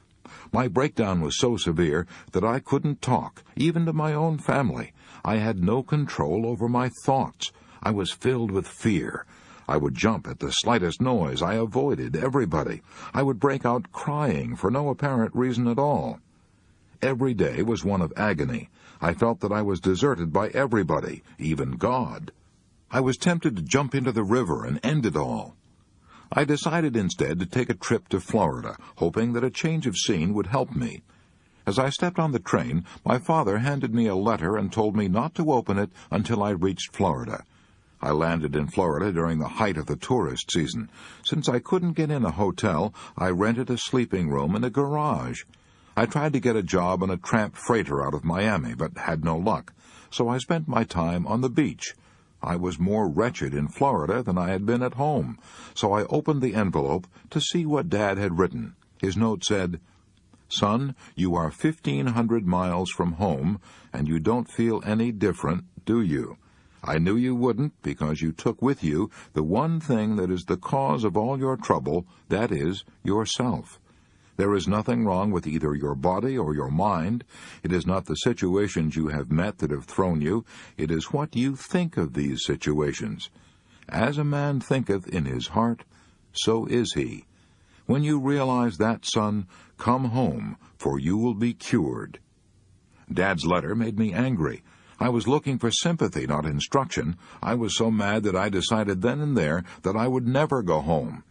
My breakdown was so severe that I couldn't talk, even to my own family. I had no control over my thoughts. I was filled with fear. I would jump at the slightest noise. I avoided everybody. I would break out crying for no apparent reason at all. Every day was one of agony. I felt that I was deserted by everybody, even God. I was tempted to jump into the river and end it all. I decided instead to take a trip to Florida, hoping that a change of scene would help me. As I stepped on the train, my father handed me a letter and told me not to open it until I reached Florida. I landed in Florida during the height of the tourist season. Since I couldn't get in a hotel, I rented a sleeping room in a garage. I tried to get a job on a tramp freighter out of Miami, but had no luck, so I spent my time on the beach. I was more wretched in Florida than I had been at home, so I opened the envelope to see what Dad had written. His note said, "Son, you are 1,500 miles from home, and you don't feel any different, do you? I knew you wouldn't, because you took with you the one thing that is the cause of all your trouble, that is, yourself. There is nothing wrong with either your body or your mind. It is not the situations you have met that have thrown you. It is what you think of these situations. As a man thinketh in his heart, so is he. When you realize that, son, come home, for you will be cured." Dad's letter made me angry. I was looking for sympathy, not instruction. I was so mad that I decided then and there that I would never go home.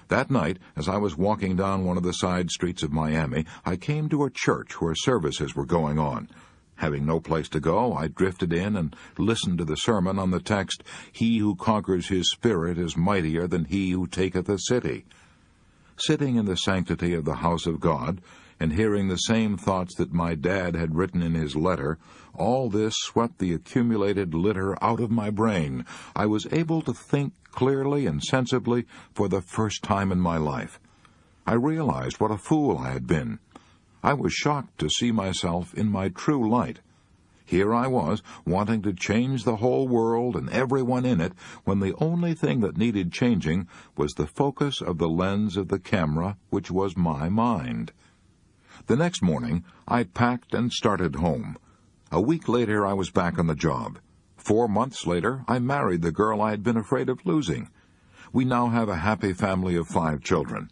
That night, as I was walking down one of the side streets of Miami, I came to a church where services were going on. Having no place to go, I drifted in and listened to the sermon on the text, "He who conquers his spirit is mightier than he who taketh a city." Sitting in the sanctity of the house of God, and hearing the same thoughts that my dad had written in his letter, all this swept the accumulated litter out of my brain. I was able to think clearly and sensibly for the first time in my life. I realized what a fool I had been. I was shocked to see myself in my true light. Here I was, wanting to change the whole world and everyone in it, when the only thing that needed changing was the focus of the lens of the camera, which was my mind. The next morning, I packed and started home. A week later, I was back on the job. 4 months later, I married the girl I had been afraid of losing. We now have a happy family of 5 children.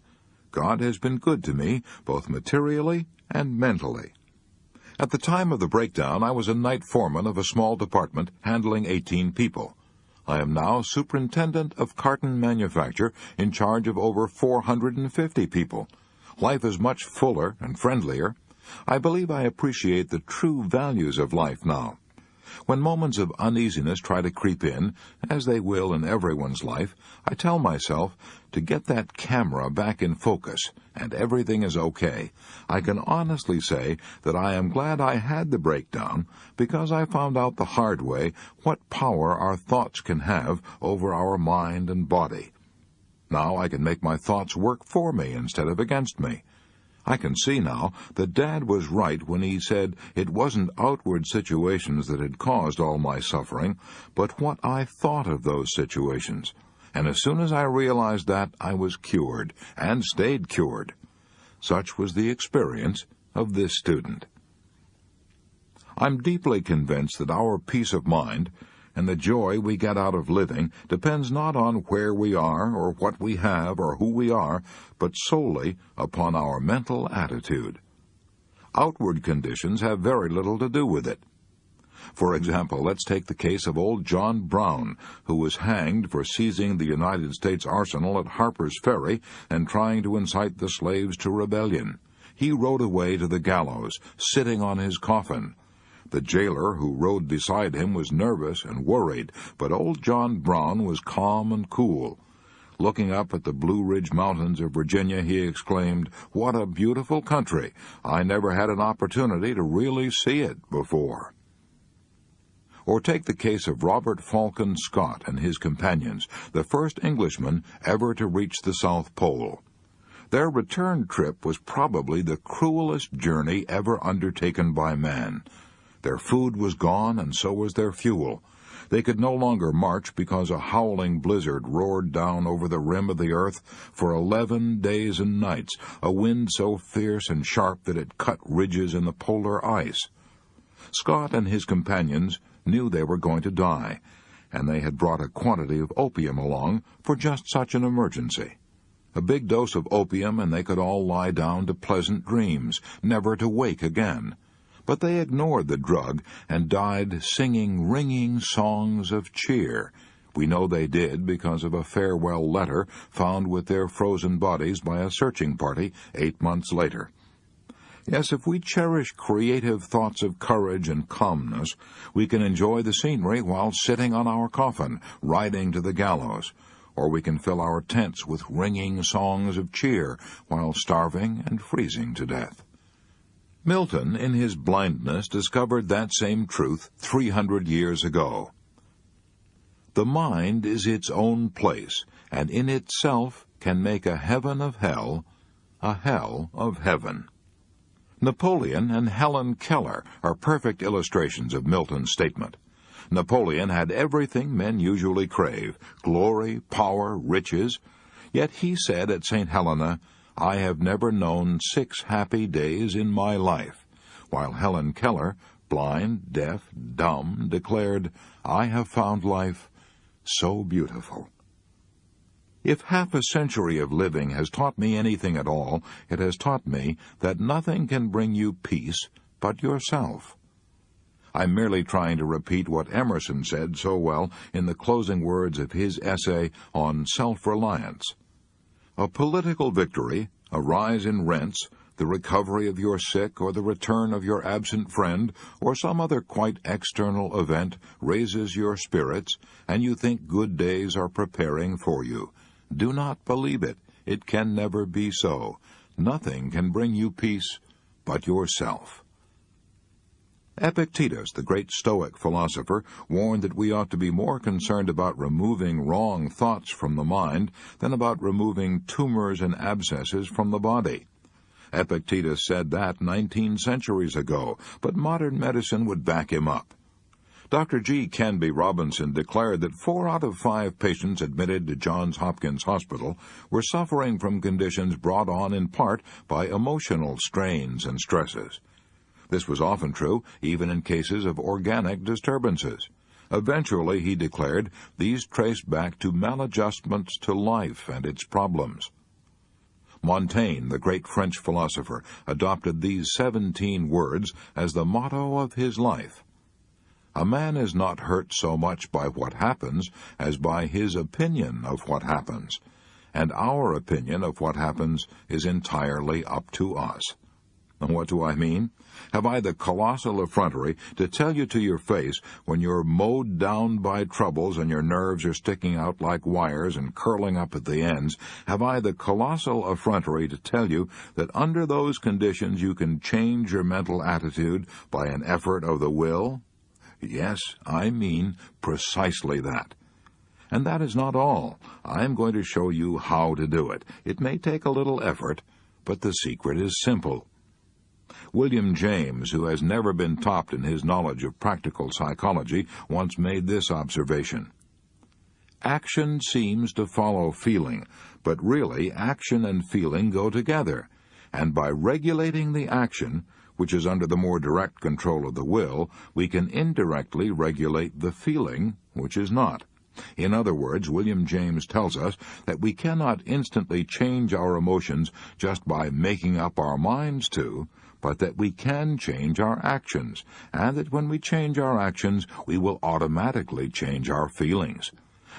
God has been good to me, both materially and mentally. At the time of the breakdown, I was a night foreman of a small department handling 18 people. I am now superintendent of carton manufacture in charge of over 450 people. Life is much fuller and friendlier. I believe I appreciate the true values of life now. When moments of uneasiness try to creep in, as they will in everyone's life, I tell myself to get that camera back in focus, and everything is okay. I can honestly say that I am glad I had the breakdown, because I found out the hard way what power our thoughts can have over our mind and body. Now I can make my thoughts work for me instead of against me. I can see now that Dad was right when he said it wasn't outward situations that had caused all my suffering, but what I thought of those situations. And as soon as I realized that, I was cured, and stayed cured. Such was the experience of this student. I'm deeply convinced that our peace of mind and the joy we get out of living depends not on where we are or what we have or who we are, but solely upon our mental attitude. Outward conditions have very little to do with it. For example, let's take the case of old John Brown, who was hanged for seizing the United States arsenal at Harper's Ferry and trying to incite the slaves to rebellion. He rode away to the gallows, sitting on his coffin. The jailer who rode beside him was nervous and worried, but old John Brown was calm and cool. Looking up at the Blue Ridge Mountains of Virginia, he exclaimed, "What a beautiful country! I never had an opportunity to really see it before." Or take the case of Robert Falcon Scott and his companions, the first Englishmen ever to reach the South Pole. Their return trip was probably the cruelest journey ever undertaken by man. Their food was gone, and so was their fuel. They could no longer march because a howling blizzard roared down over the rim of the earth for 11 days and nights, a wind so fierce and sharp that it cut ridges in the polar ice. Scott and his companions knew they were going to die, and they had brought a quantity of opium along for just such an emergency. A big dose of opium, and they could all lie down to pleasant dreams, never to wake again. But they ignored the drug and died singing ringing songs of cheer. We know they did because of a farewell letter found with their frozen bodies by a searching party 8 months later. Yes, if we cherish creative thoughts of courage and calmness, we can enjoy the scenery while sitting on our coffin, riding to the gallows, or we can fill our tents with ringing songs of cheer while starving and freezing to death. Milton, in his blindness, discovered that same truth 300 years ago. The mind is its own place, and in itself can make a heaven of hell, a hell of heaven. Napoleon and Helen Keller are perfect illustrations of Milton's statement. Napoleon had everything men usually crave, glory, power, riches, yet he said at St. Helena, "I have never known 6 happy days in my life," while Helen Keller, blind, deaf, dumb, declared, "I have found life so beautiful." If half a century of living has taught me anything at all, it has taught me that nothing can bring you peace but yourself. I'm merely trying to repeat what Emerson said so well in the closing words of his essay on self-reliance. A political victory, a rise in rents, the recovery of your sick, or the return of your absent friend, or some other quite external event raises your spirits, and you think good days are preparing for you. Do not believe it. It can never be so. Nothing can bring you peace but yourself. Epictetus, the great Stoic philosopher, warned that we ought to be more concerned about removing wrong thoughts from the mind than about removing tumors and abscesses from the body. Epictetus said that 19 centuries ago, but modern medicine would back him up. Dr. G. Canby Robinson declared that 4 out of 5 patients admitted to Johns Hopkins Hospital were suffering from conditions brought on in part by emotional strains and stresses. This was often true, even in cases of organic disturbances. Eventually, he declared, these traced back to maladjustments to life and its problems. Montaigne, the great French philosopher, adopted these 17 words as the motto of his life. A man is not hurt so much by what happens as by his opinion of what happens, and our opinion of what happens is entirely up to us. What do I mean? Have I the colossal effrontery to tell you to your face, when you're mowed down by troubles and your nerves are sticking out like wires and curling up at the ends, have I the colossal effrontery to tell you that under those conditions you can change your mental attitude by an effort of the will? Yes, I mean precisely that. And that is not all. I am going to show you how to do it. It may take a little effort, but the secret is simple. William James, who has never been topped in his knowledge of practical psychology, once made this observation: "Action seems to follow feeling, but really action and feeling go together, and by regulating the action, which is under the more direct control of the will, we can indirectly regulate the feeling, which is not." In other words, William James tells us that we cannot instantly change our emotions just by making up our minds to, but that we can change our actions, and that when we change our actions, we will automatically change our feelings.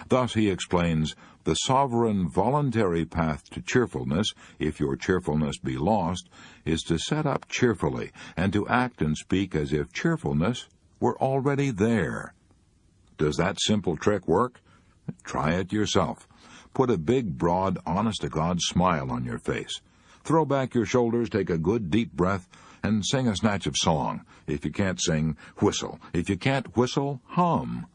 Thus, he explains, the sovereign voluntary path to cheerfulness, if your cheerfulness be lost, is to set up cheerfully and to act and speak as if cheerfulness were already there. Does that simple trick work? Try it yourself. Put a big, broad, honest-to-God smile on your face. Throw back your shoulders, take a good deep breath, and sing a snatch of song. If you can't sing, whistle. If you can't whistle, hum.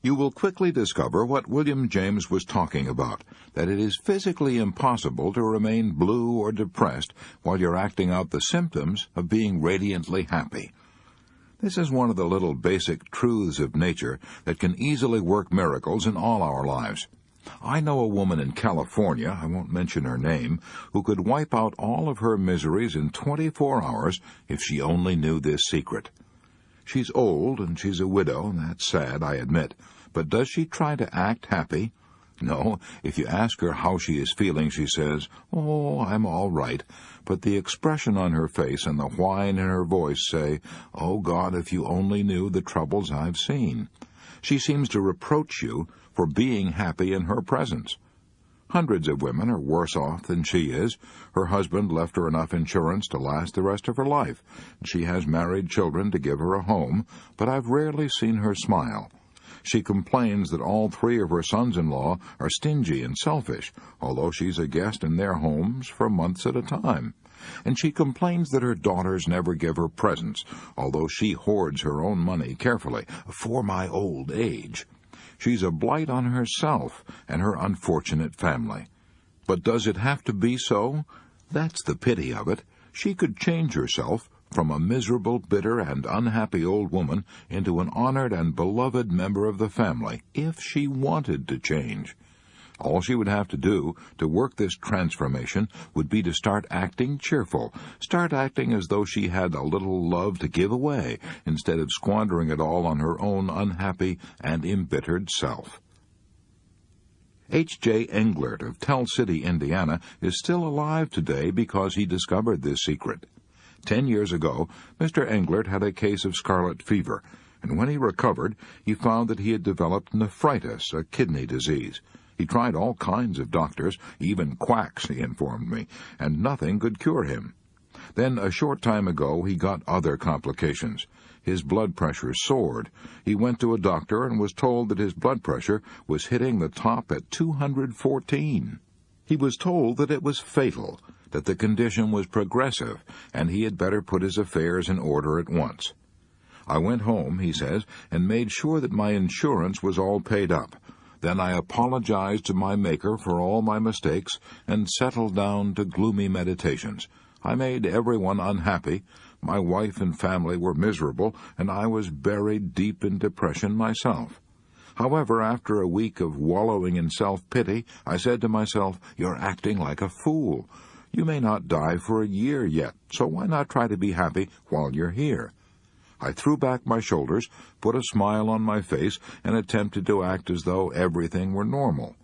You will quickly discover what William James was talking about, that it is physically impossible to remain blue or depressed while you're acting out the symptoms of being radiantly happy. This is one of the little basic truths of nature that can easily work miracles in all our lives. I know a woman in California, I won't mention her name, who could wipe out all of her miseries in 24 hours if she only knew this secret. She's old and she's a widow, and that's sad, I admit, but does she try to act happy? No, if you ask her how she is feeling, she says, "Oh, I'm all right," but the expression on her face and the whine in her voice say, "Oh, God, if you only knew the troubles I've seen." She seems to reproach you for being happy in her presence. Hundreds of women are worse off than she is. Her husband left her enough insurance to last the rest of her life. She has married children to give her a home, but I've rarely seen her smile. She complains that all 3 of her sons-in-law are stingy and selfish, although she's a guest in their homes for months at a time. And she complains that her daughters never give her presents, although she hoards her own money carefully, "for my old age." She's a blight on herself and her unfortunate family. But does it have to be so? That's the pity of it. She could change herself from a miserable, bitter, and unhappy old woman into an honored and beloved member of the family, if she wanted to change. All she would have to do to work this transformation would be to start acting cheerful, start acting as though she had a little love to give away, instead of squandering it all on her own unhappy and embittered self. H.J. Englert of Tell City, Indiana, is still alive today because he discovered this secret. 10 years ago, Mr. Englert had a case of scarlet fever, and when he recovered, he found that he had developed nephritis, a kidney disease. He tried all kinds of doctors, even quacks, he informed me, and nothing could cure him. Then, a short time ago, he got other complications. His blood pressure soared. He went to a doctor and was told that his blood pressure was hitting the top at 214. He was told that it was fatal, that the condition was progressive, and he had better put his affairs in order at once. I went home, he says, and made sure that my insurance was all paid up. Then I apologized to my Maker for all my mistakes and settled down to gloomy meditations. I made everyone unhappy. My wife and family were miserable, and I was buried deep in depression myself. However, after a week of wallowing in self-pity, I said to myself, "You're acting like a fool. You may not die for a year yet, so why not try to be happy while you're here?" I threw back my shoulders, put a smile on my face, and attempted to act as though everything were normal.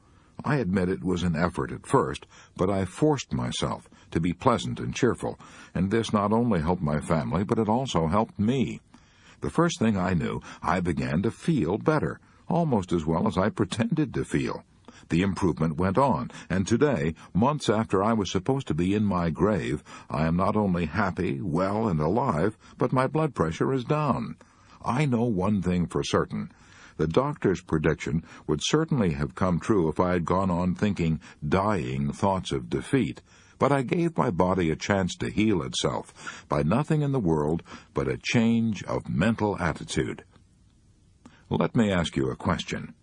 I admit it was an effort at first, but I forced myself to be pleasant and cheerful, and this not only helped my family, but it also helped me. The first thing I knew, I began to feel better, almost as well as I pretended to feel. The improvement went on, and today, months after I was supposed to be in my grave, I am not only happy, well, and alive, but my blood pressure is down. I know one thing for certain. The doctor's prediction would certainly have come true if I had gone on thinking dying thoughts of defeat, but I gave my body a chance to heal itself by nothing in the world but a change of mental attitude. Let me ask you a question.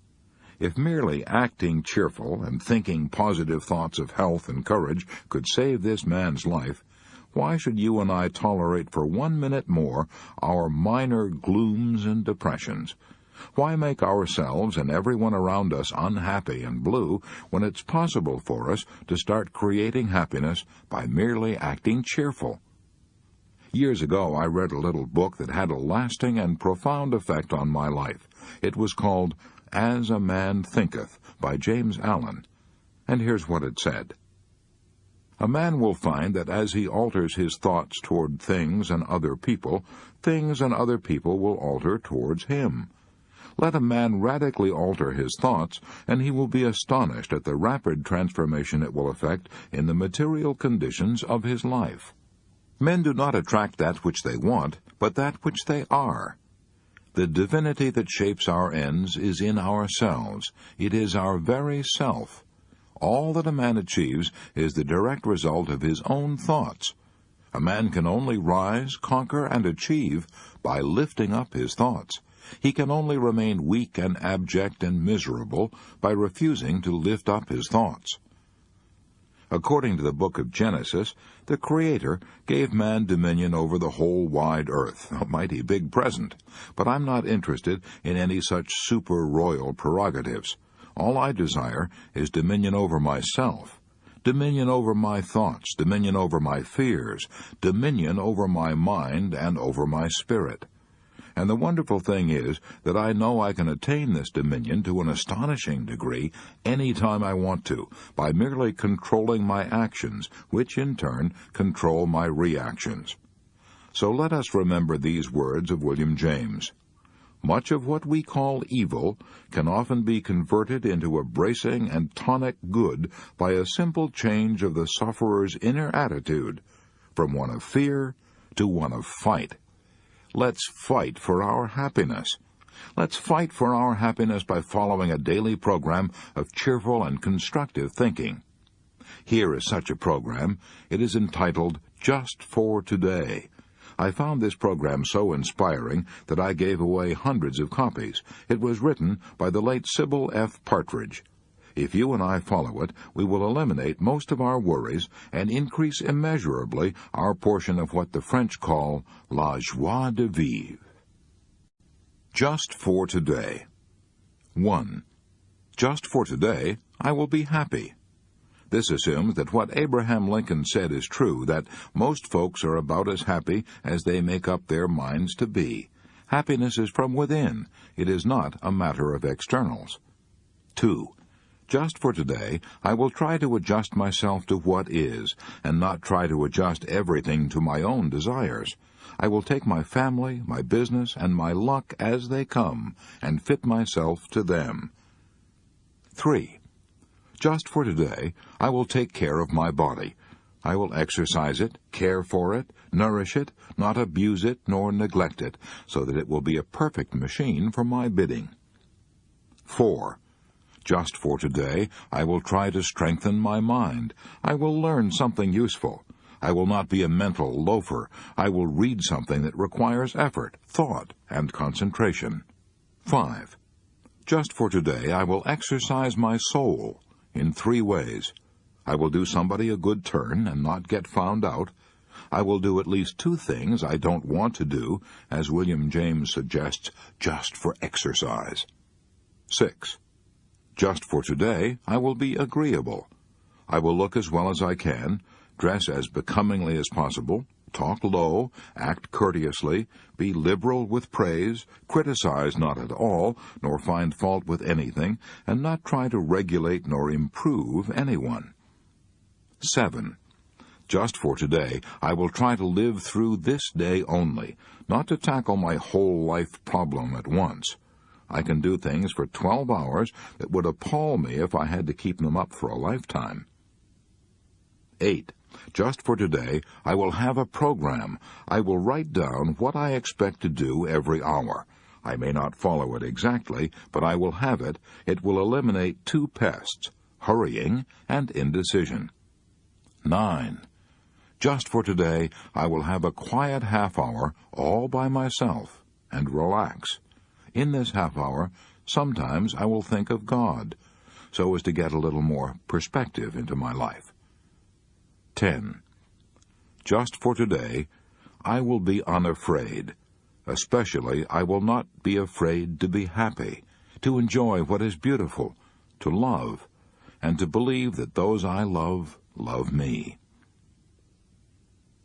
If merely acting cheerful and thinking positive thoughts of health and courage could save this man's life, why should you and I tolerate for 1 minute more our minor glooms and depressions? Why make ourselves and everyone around us unhappy and blue when it's possible for us to start creating happiness by merely acting cheerful? Years ago, I read a little book that had a lasting and profound effect on my life. It was called As a Man Thinketh by James Allen. And here's what it said. A man will find that as he alters his thoughts toward things and other people will alter towards him. Let a man radically alter his thoughts, and he will be astonished at the rapid transformation it will effect in the material conditions of his life. Men do not attract that which they want, but that which they are. The divinity that shapes our ends is in ourselves. It is our very self. All that a man achieves is the direct result of his own thoughts. A man can only rise, conquer, and achieve by lifting up his thoughts. He can only remain weak and abject and miserable by refusing to lift up his thoughts. According to the book of Genesis, the Creator gave man dominion over the whole wide earth, a mighty big present. But I'm not interested in any such super-royal prerogatives. All I desire is dominion over myself, dominion over my thoughts, dominion over my fears, dominion over my mind and over my spirit. And the wonderful thing is that I know I can attain this dominion to an astonishing degree any time I want to, by merely controlling my actions, which in turn control my reactions. So let us remember these words of William James. Much of what we call evil can often be converted into a bracing and tonic good by a simple change of the sufferer's inner attitude, from one of fear to one of fight. Let's fight for our happiness. Let's fight for our happiness by following a daily program of cheerful and constructive thinking. Here is such a program. It is entitled Just for Today. I found this program so inspiring that I gave away hundreds of copies. It was written by the late Sybil F. Partridge. If you and I follow it, we will eliminate most of our worries and increase immeasurably our portion of what the French call la joie de vivre. Just for today. 1. Just for today, I will be happy. This assumes that what Abraham Lincoln said is true, that most folks are about as happy as they make up their minds to be. Happiness is from within. It is not a matter of externals. 2. Just for today, I will try to adjust myself to what is, and not try to adjust everything to my own desires. I will take my family, my business, and my luck as they come, and fit myself to them. 3. Just for today, I will take care of my body. I will exercise it, care for it, nourish it, not abuse it nor neglect it, so that it will be a perfect machine for my bidding. 4. Just for today, I will try to strengthen my mind. I will learn something useful. I will not be a mental loafer. I will read something that requires effort, thought, and concentration. 5. Just for today, I will exercise my soul in 3 ways. I will do somebody a good turn and not get found out. I will do at least 2 things I don't want to do, as William James suggests, just for exercise. 6. Just for today, I will be agreeable. I will look as well as I can, dress as becomingly as possible, talk low, act courteously, be liberal with praise, criticize not at all, nor find fault with anything, and not try to regulate nor improve anyone. 7. Just for today, I will try to live through this day only, not to tackle my whole life problem at once. I can do things for 12 hours that would appall me if I had to keep them up for a lifetime. 8. Just for today, I will have a program. I will write down what I expect to do every hour. I may not follow it exactly, but I will have it. It will eliminate 2 pests, hurrying and indecision. 9. Just for today, I will have a quiet half hour all by myself and relax. In this half hour, Sometimes I will think of God, so as to get a little more perspective into my life. 10. Just for today, I will be unafraid. Especially, I will not be afraid to be happy, to enjoy what is beautiful, to love, and to believe that those I love me.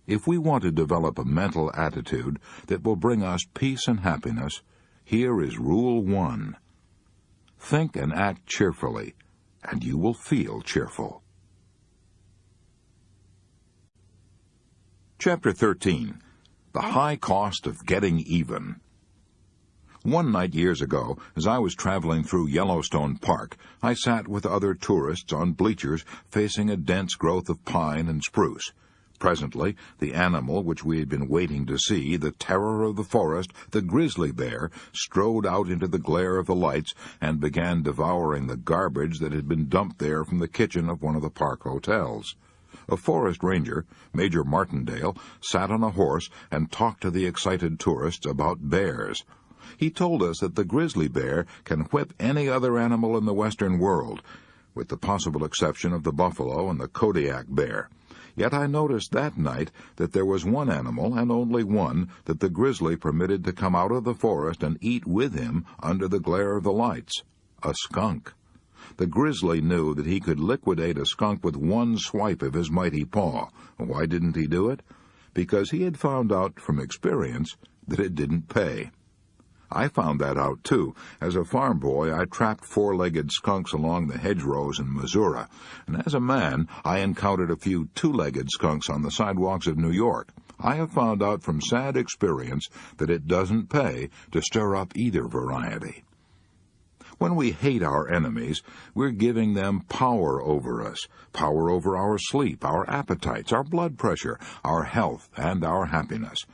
If we want to develop a mental attitude that will bring us peace and happiness, here is Rule 1. Think and act cheerfully, and you will feel cheerful. Chapter 13. The High Cost of Getting Even. One night years ago, as I was traveling through Yellowstone Park, I sat with other tourists on bleachers facing a dense growth of pine and spruce. Presently, the animal which we had been waiting to see, the terror of the forest, the grizzly bear, strode out into the glare of the lights and began devouring the garbage that had been dumped there from the kitchen of one of the park hotels. A forest ranger, Major Martindale, sat on a horse and talked to the excited tourists about bears. He told us that the grizzly bear can whip any other animal in the western world, with the possible exception of the buffalo and the Kodiak bear. Yet I noticed that night that there was one animal, and only one, that the grizzly permitted to come out of the forest and eat with him under the glare of the lights: a skunk. The grizzly knew that he could liquidate a skunk with one swipe of his mighty paw. Why didn't he do it? Because he had found out from experience that it didn't pay. I found that out, too. As a farm boy, I trapped four-legged skunks along the hedgerows in Missouri, and as a man, I encountered a few two-legged skunks on the sidewalks of New York. I have found out from sad experience that it doesn't pay to stir up either variety. When we hate our enemies, we're giving them power over us, power over our sleep, our appetites, our blood pressure, our health, and our happiness.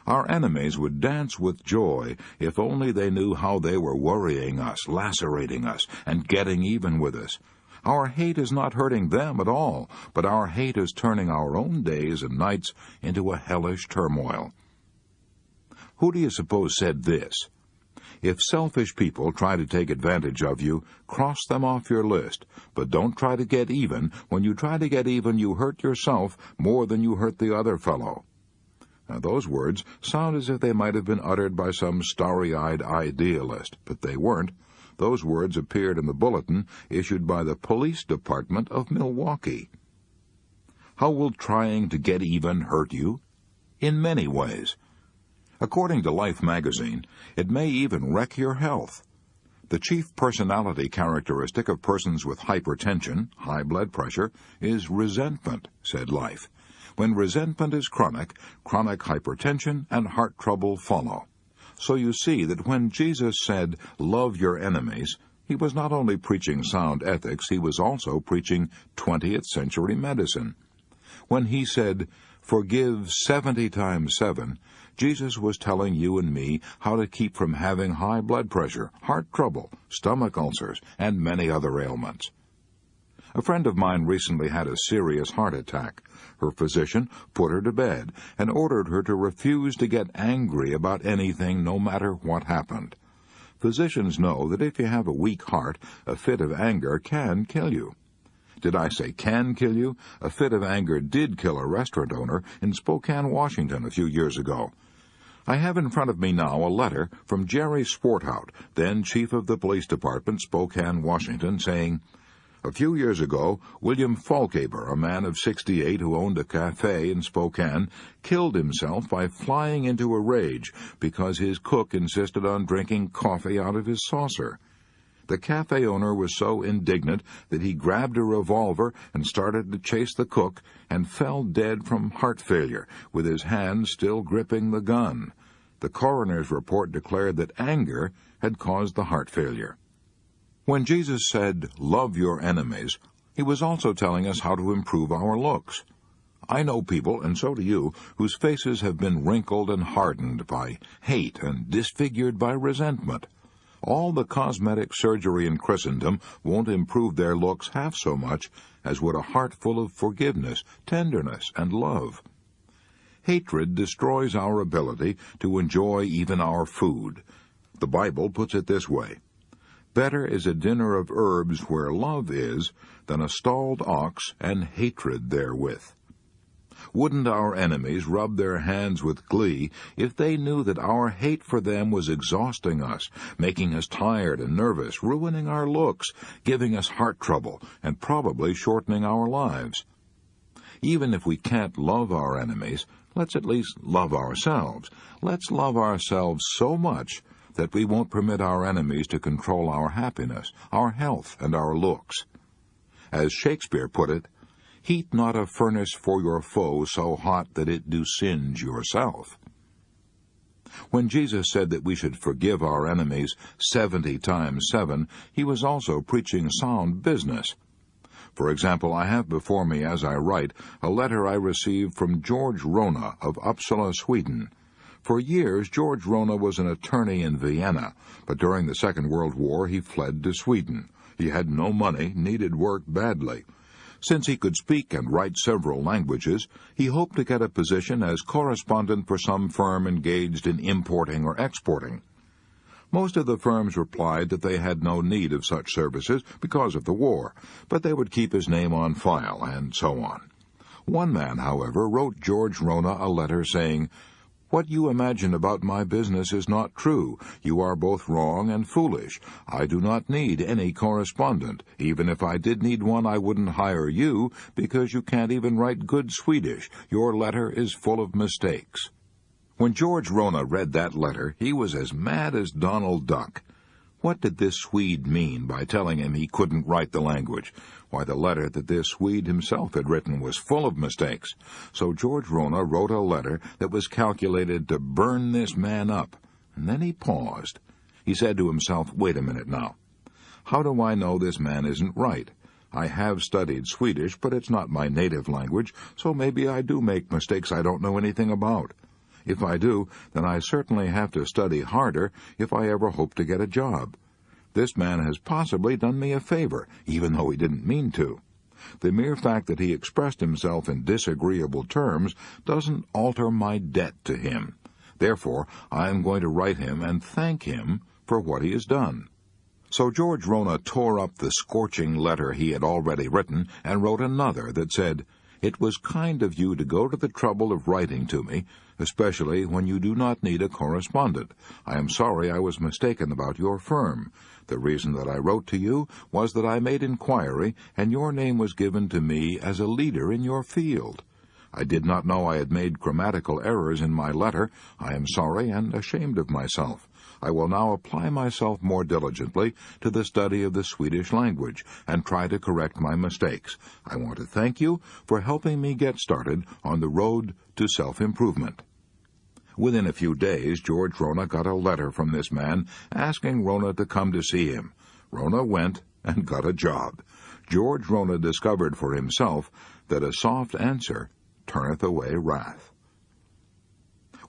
Our enemies would dance with joy if only they knew how they were worrying us, lacerating us, and getting even with us. Our hate is not hurting them at all, but our hate is turning our own days and nights into a hellish turmoil. Who do you suppose said this? If selfish people try to take advantage of you, cross them off your list, but don't try to get even. When you try to get even, you hurt yourself more than you hurt the other fellow. Now, those words sound as if they might have been uttered by some starry-eyed idealist, but they weren't. Those words appeared in the bulletin issued by the police department of Milwaukee. How will trying to get even hurt you? In many ways. According to Life magazine, it may even wreck your health. The chief personality characteristic of persons with hypertension, high blood pressure, is resentment, said Life. When resentment is chronic, chronic hypertension and heart trouble follow. So you see that when Jesus said, "Love your enemies," he was not only preaching sound ethics, he was also preaching 20th century medicine. When he said, "Forgive 70 times 7, Jesus was telling you and me how to keep from having high blood pressure, heart trouble, stomach ulcers, and many other ailments. A friend of mine recently had a serious heart attack. Her physician put her to bed and ordered her to refuse to get angry about anything, no matter what happened. Physicians know that if you have a weak heart, a fit of anger can kill you. Did I say can kill you? A fit of anger did kill a restaurant owner in Spokane, Washington, a few years ago. I have in front of me now a letter from Jerry Swarthout, then chief of the police department, Spokane, Washington, saying, "A few years ago, William Falkaber, a man of 68 who owned a cafe in Spokane, killed himself by flying into a rage because his cook insisted on drinking coffee out of his saucer. The cafe owner was so indignant that he grabbed a revolver and started to chase the cook and fell dead from heart failure, with his hand still gripping the gun. The coroner's report declared that anger had caused the heart failure." When Jesus said, "Love your enemies," he was also telling us how to improve our looks. I know people, and so do you, whose faces have been wrinkled and hardened by hate and disfigured by resentment. All the cosmetic surgery in Christendom won't improve their looks half so much as would a heart full of forgiveness, tenderness, and love. Hatred destroys our ability to enjoy even our food. The Bible puts it this way: Better is a dinner of herbs where love is than a stalled ox and hatred therewith. Wouldn't our enemies rub their hands with glee if they knew that our hate for them was exhausting us, making us tired and nervous, ruining our looks, giving us heart trouble, and probably shortening our lives? Even if we can't love our enemies, let's at least love ourselves. Let's love ourselves so much that we won't permit our enemies to control our happiness, our health, and our looks. As Shakespeare put it, "Heat not a furnace for your foe so hot that it do singe yourself." When Jesus said that we should forgive our enemies 70 times 7, he was also preaching sound business. For example, I have before me as I write a letter I received from George Rona of Uppsala, Sweden. For years, George Rona was an attorney in Vienna, but during the Second World War he fled to Sweden. He had no money, needed work badly. Since he could speak and write several languages, he hoped to get a position as correspondent for some firm engaged in importing or exporting. Most of the firms replied that they had no need of such services because of the war, but they would keep his name on file, and so on. One man, however, wrote George Rona a letter saying, "What you imagine about my business is not true. You are both wrong and foolish. I do not need any correspondent. Even if I did need one, I wouldn't hire you, because you can't even write good Swedish. Your letter is full of mistakes." When George Rona read that letter, he was as mad as Donald Duck. What did this Swede mean by telling him he couldn't write the language? Why, the letter that this Swede himself had written was full of mistakes. So George Rona wrote a letter that was calculated to burn this man up. And then he paused. He said to himself, "Wait a minute now. How do I know this man isn't right? I have studied Swedish, but it's not my native language, so maybe I do make mistakes I don't know anything about. If I do, then I certainly have to study harder if I ever hope to get a job. This man has possibly done me a favor, even though he didn't mean to. The mere fact that he expressed himself in disagreeable terms doesn't alter my debt to him. Therefore, I am going to write him and thank him for what he has done." So George Rona tore up the scorching letter he had already written and wrote another that said, "It was kind of you to go to the trouble of writing to me, especially when you do not need a correspondent. I am sorry I was mistaken about your firm. The reason that I wrote to you was that I made inquiry, and your name was given to me as a leader in your field. I did not know I had made grammatical errors in my letter. I am sorry and ashamed of myself. I will now apply myself more diligently to the study of the Swedish language and try to correct my mistakes. I want to thank you for helping me get started on the road to self-improvement." Within a few days, George Rona got a letter from this man asking Rona to come to see him. Rona went and got a job. George Rona discovered for himself that a soft answer turneth away wrath.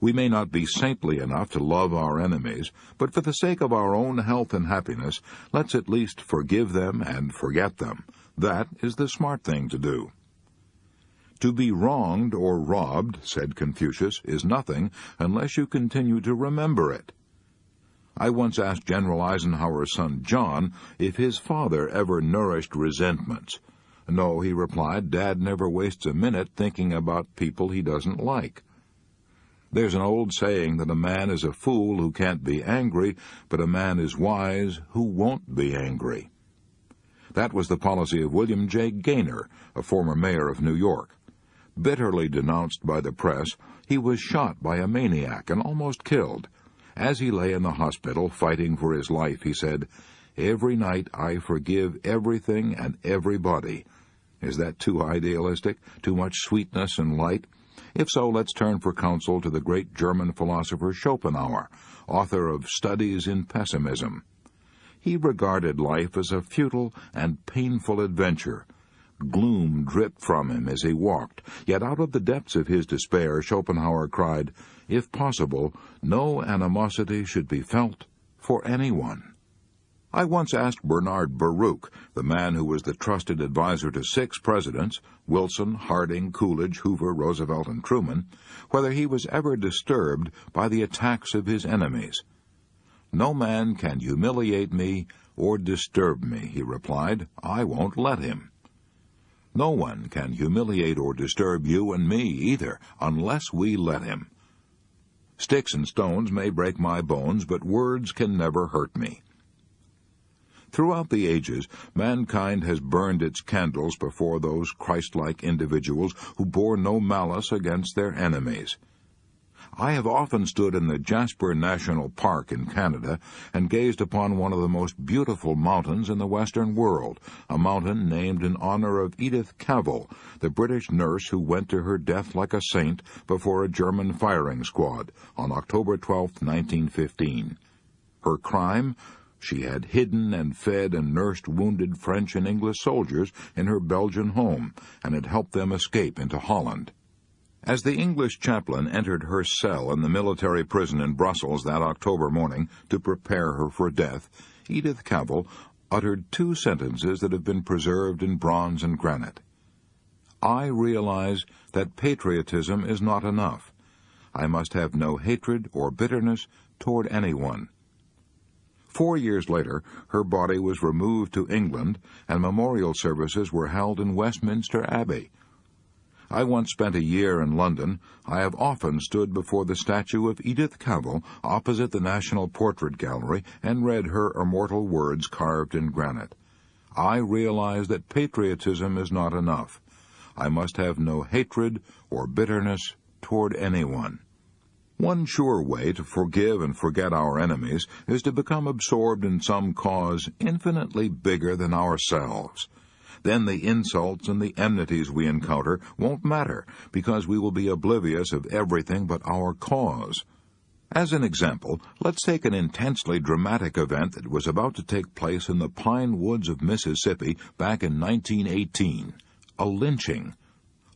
We may not be saintly enough to love our enemies, but for the sake of our own health and happiness, let's at least forgive them and forget them. That is the smart thing to do. "To be wronged or robbed," said Confucius, "is nothing unless you continue to remember it." I once asked General Eisenhower's son John if his father ever nourished resentments. "No," he replied, "Dad never wastes a minute thinking about people he doesn't like." There's an old saying that a man is a fool who can't be angry, but a man is wise who won't be angry. That was the policy of William J. Gaynor, a former mayor of New York. Bitterly denounced by the press, he was shot by a maniac and almost killed. As he lay in the hospital fighting for his life, he said, "Every night I forgive everything and everybody." Is that too idealistic? Too much sweetness and light? If so, let's turn for counsel to the great German philosopher Schopenhauer, author of Studies in Pessimism. He regarded life as a futile and painful adventure. Gloom dripped from him as he walked, yet out of the depths of his despair Schopenhauer cried, "If possible, no animosity should be felt for anyone." I once asked Bernard Baruch, the man who was the trusted advisor to 6 presidents, Wilson, Harding, Coolidge, Hoover, Roosevelt, and Truman, whether he was ever disturbed by the attacks of his enemies. "No man can humiliate me or disturb me," he replied. "I won't let him." No one can humiliate or disturb you and me either, unless we let him. Sticks and stones may break my bones, but words can never hurt me. Throughout the ages, mankind has burned its candles before those Christ-like individuals who bore no malice against their enemies. I have often stood in the Jasper National Park in Canada and gazed upon one of the most beautiful mountains in the Western world, a mountain named in honor of Edith Cavell, the British nurse who went to her death like a saint before a German firing squad on October 12, 1915. Her crime? She had hidden and fed and nursed wounded French and English soldiers in her Belgian home and had helped them escape into Holland. As the English chaplain entered her cell in the military prison in Brussels that October morning to prepare her for death, Edith Cavell uttered two sentences that have been preserved in bronze and granite. "I realize that patriotism is not enough. I must have no hatred or bitterness toward anyone." 4 years later, her body was removed to England, and memorial services were held in Westminster Abbey. I once spent a year in London. I have often stood before the statue of Edith Cavell opposite the National Portrait Gallery and read her immortal words carved in granite. "I realize that patriotism is not enough. I must have no hatred or bitterness toward anyone." One sure way to forgive and forget our enemies is to become absorbed in some cause infinitely bigger than ourselves. Then the insults and the enmities we encounter won't matter, because we will be oblivious of everything but our cause. As an example, let's take an intensely dramatic event that was about to take place in the pine woods of Mississippi back in 1918, a lynching.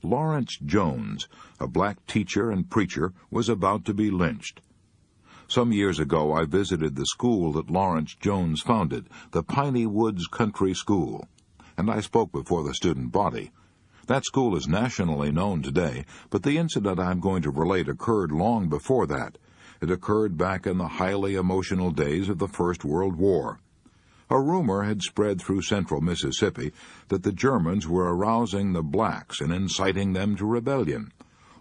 Lawrence Jones, a black teacher and preacher, was about to be lynched. Some years ago I visited the school that Lawrence Jones founded, the Piney Woods Country School, and I spoke before the student body. That school is nationally known today, but the incident I'm going to relate occurred long before that. It occurred back in the highly emotional days of the First World War. A rumor had spread through central Mississippi that the Germans were arousing the blacks and inciting them to rebellion.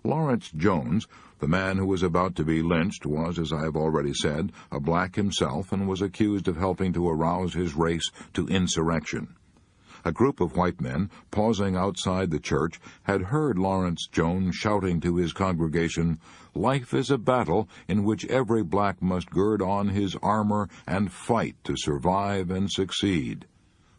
Lawrence Jones, the man who was about to be lynched, was, as I have already said, a black himself and was accused of helping to arouse his race to insurrection. A group of white men, pausing outside the church, had heard Lawrence Jones shouting to his congregation, "Life is a battle in which every black must gird on his armor and fight to survive and succeed."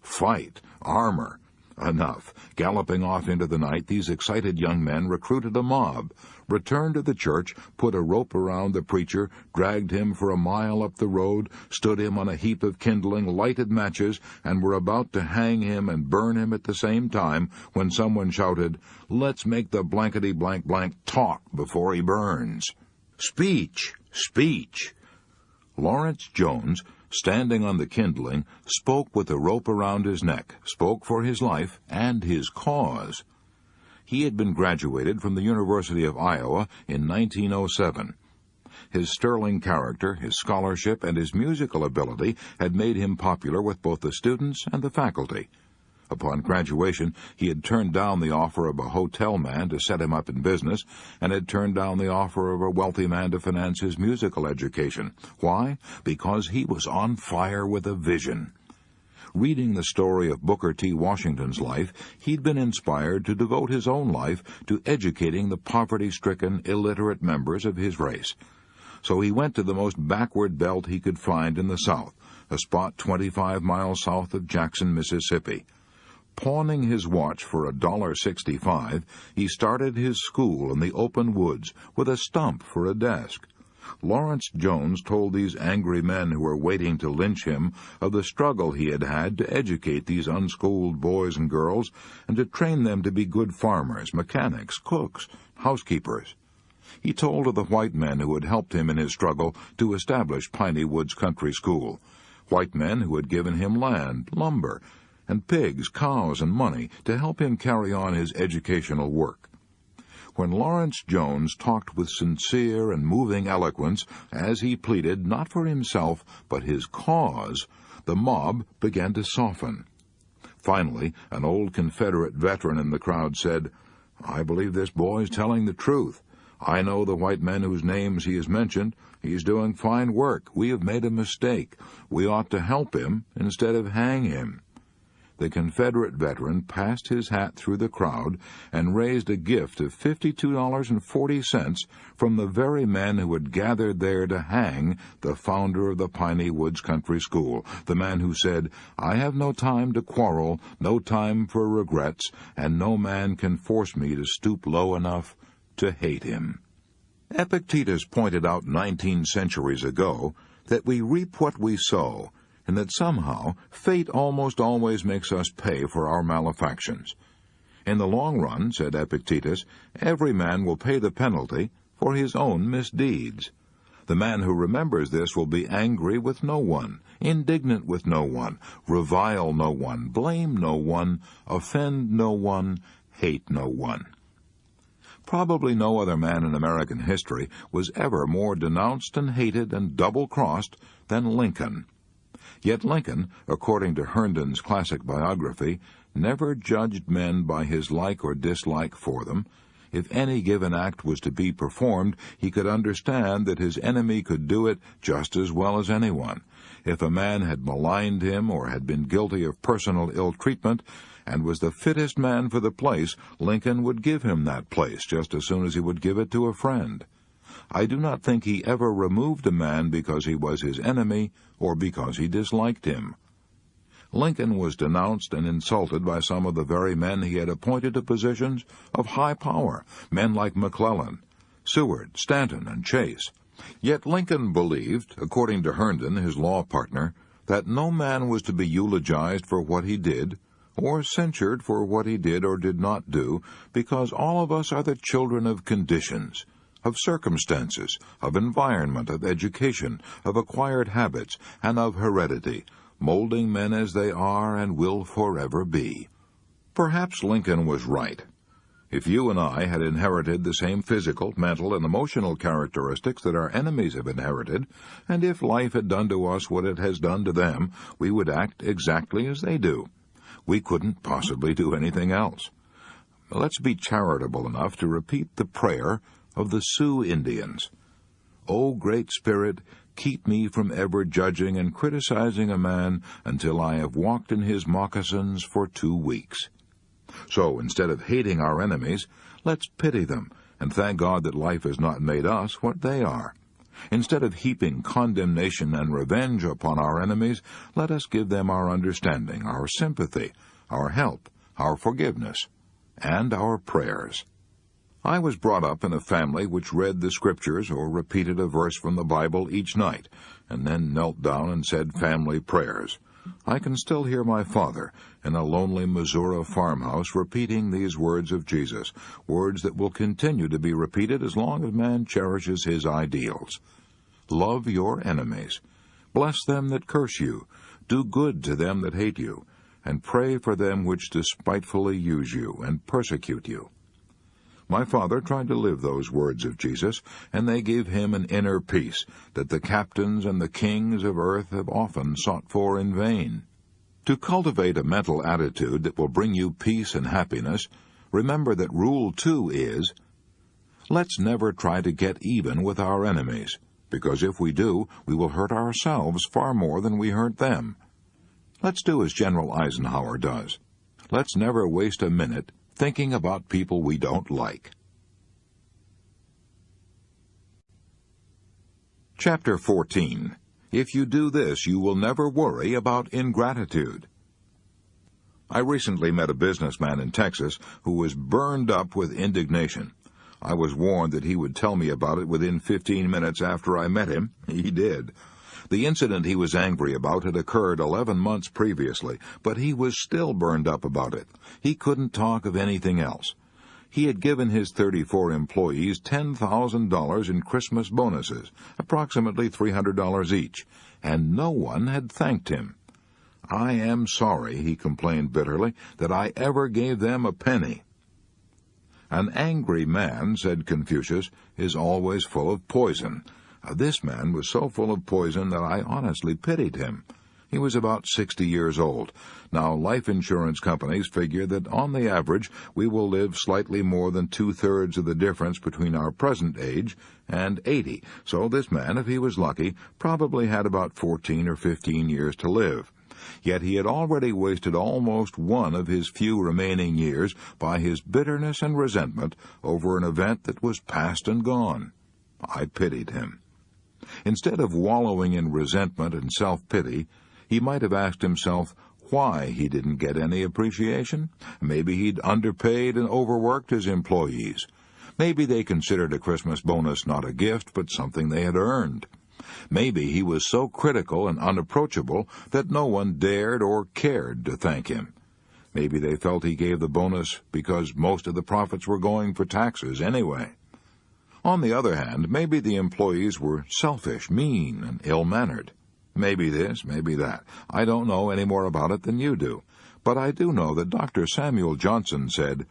Fight, armor. Enough. Galloping off into the night, these excited young men recruited a mob, returned to the church, put a rope around the preacher, dragged him for a mile up the road, stood him on a heap of kindling, lighted matches, and were about to hang him and burn him at the same time when someone shouted, "Let's make the blankety-blank-blank talk before he burns." Speech! Speech! Lawrence Jones, standing on the kindling, spoke with the rope around his neck, spoke for his life and his cause. He had been graduated from the University of Iowa in 1907. His sterling character, his scholarship, and his musical ability had made him popular with both the students and the faculty. Upon graduation, he had turned down the offer of a hotel man to set him up in business, and had turned down the offer of a wealthy man to finance his musical education. Why? Because he was on fire with a vision. Reading the story of Booker T. Washington's life, he'd been inspired to devote his own life to educating the poverty-stricken, illiterate members of his race. So he went to the most backward belt he could find in the South, a spot 25 miles south of Jackson, Mississippi. Pawning his watch for $1.65, he started his school in the open woods with a stump for a desk. Lawrence Jones told these angry men who were waiting to lynch him of the struggle he had had to educate these unschooled boys and girls and to train them to be good farmers, mechanics, cooks, housekeepers. He told of the white men who had helped him in his struggle to establish Piney Woods Country School, white men who had given him land, lumber, and pigs, cows, and money to help him carry on his educational work. When Lawrence Jones talked with sincere and moving eloquence, as he pleaded not for himself but his cause, the mob began to soften. Finally, an old Confederate veteran in the crowd said, "I believe this boy's telling the truth. I know the white men whose names he has mentioned. He's doing fine work. We have made a mistake. We ought to help him instead of hang him." The Confederate veteran passed his hat through the crowd and raised a gift of $52.40 from the very men who had gathered there to hang the founder of the Piney Woods Country School, the man who said, "I have no time to quarrel, no time for regrets, and no man can force me to stoop low enough to hate him." Epictetus pointed out 19 centuries ago that we reap what we sow, and that somehow fate almost always makes us pay for our malefactions. In the long run, said Epictetus, every man will pay the penalty for his own misdeeds. The man who remembers this will be angry with no one, indignant with no one, revile no one, blame no one, offend no one, hate no one. Probably no other man in American history was ever more denounced and hated and double-crossed than Lincoln. Yet Lincoln, according to Herndon's classic biography, never judged men by his like or dislike for them. If any given act was to be performed, he could understand that his enemy could do it just as well as anyone. If a man had maligned him or had been guilty of personal ill-treatment and was the fittest man for the place, Lincoln would give him that place just as soon as he would give it to a friend. I do not think he ever removed a man because he was his enemy or because he disliked him. Lincoln was denounced and insulted by some of the very men he had appointed to positions of high power, men like McClellan, Seward, Stanton, and Chase. Yet Lincoln believed, according to Herndon, his law partner, that no man was to be eulogized for what he did, or censured for what he did or did not do, because all of us are the children of conditions, of circumstances, of environment, of education, of acquired habits, and of heredity, molding men as they are and will forever be. Perhaps Lincoln was right. If you and I had inherited the same physical, mental, and emotional characteristics that our enemies have inherited, and if life had done to us what it has done to them, we would act exactly as they do. We couldn't possibly do anything else. Let's be charitable enough to repeat the prayer of the Sioux Indians. O Great Spirit, keep me from ever judging and criticizing a man until I have walked in his moccasins for 2 weeks. So, instead of hating our enemies, let's pity them and thank God that life has not made us what they are. Instead of heaping condemnation and revenge upon our enemies, let us give them our understanding, our sympathy, our help, our forgiveness, and our prayers. I was brought up in a family which read the Scriptures or repeated a verse from the Bible each night, and then knelt down and said family prayers. I can still hear my father in a lonely Missouri farmhouse repeating these words of Jesus, words that will continue to be repeated as long as man cherishes his ideals. Love your enemies. Bless them that curse you. Do good to them that hate you, and pray for them which despitefully use you and persecute you. My father tried to live those words of Jesus, and they gave him an inner peace that the captains and the kings of earth have often sought for in vain. To cultivate a mental attitude that will bring you peace and happiness, remember that Rule 2 is, let's never try to get even with our enemies, because if we do, we will hurt ourselves far more than we hurt them. Let's do as General Eisenhower does. Let's never waste a minute thinking about people we don't like. Chapter 14. If you do this, you will never worry about ingratitude. I recently met a businessman in Texas who was burned up with indignation. I was warned that he would tell me about it within 15 minutes after I met him. He did. The incident he was angry about had occurred 11 months previously, but he was still burned up about it. He couldn't talk of anything else. He had given his 34 employees $10,000 in Christmas bonuses, approximately $300 each, and no one had thanked him. I am sorry, he complained bitterly, that I ever gave them a penny. An angry man, said Confucius, is always full of poison. This man was so full of poison that I honestly pitied him. He was about 60 years old. Now, life insurance companies figure that on the average we will live slightly more than two-thirds of the difference between our present age and 80. So this man, if he was lucky, probably had about 14 or 15 years to live. Yet he had already wasted almost one of his few remaining years by his bitterness and resentment over an event that was past and gone. I pitied him. Instead of wallowing in resentment and self-pity, he might have asked himself why he didn't get any appreciation. Maybe he'd underpaid and overworked his employees. Maybe they considered a Christmas bonus not a gift, but something they had earned. Maybe he was so critical and unapproachable that no one dared or cared to thank him. Maybe they felt he gave the bonus because most of the profits were going for taxes anyway. On the other hand, maybe the employees were selfish, mean, and ill-mannered. Maybe this, maybe that. I don't know any more about it than you do. But I do know that Dr. Samuel Johnson said,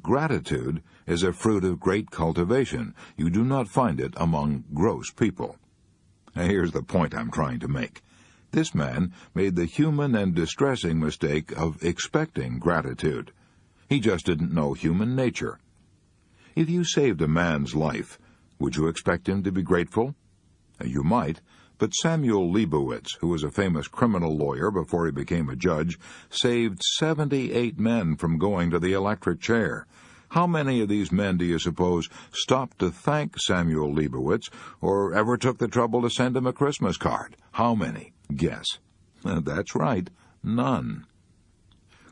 "Gratitude is a fruit of great cultivation. You do not find it among gross people." Now, here's the point I'm trying to make. This man made the human and distressing mistake of expecting gratitude. He just didn't know human nature. If you saved a man's life, would you expect him to be grateful? You might. But Samuel Leibowitz, who was a famous criminal lawyer before he became a judge, saved 78 men from going to the electric chair. How many of these men do you suppose stopped to thank Samuel Leibowitz or ever took the trouble to send him a Christmas card? How many? Guess. That's right, none.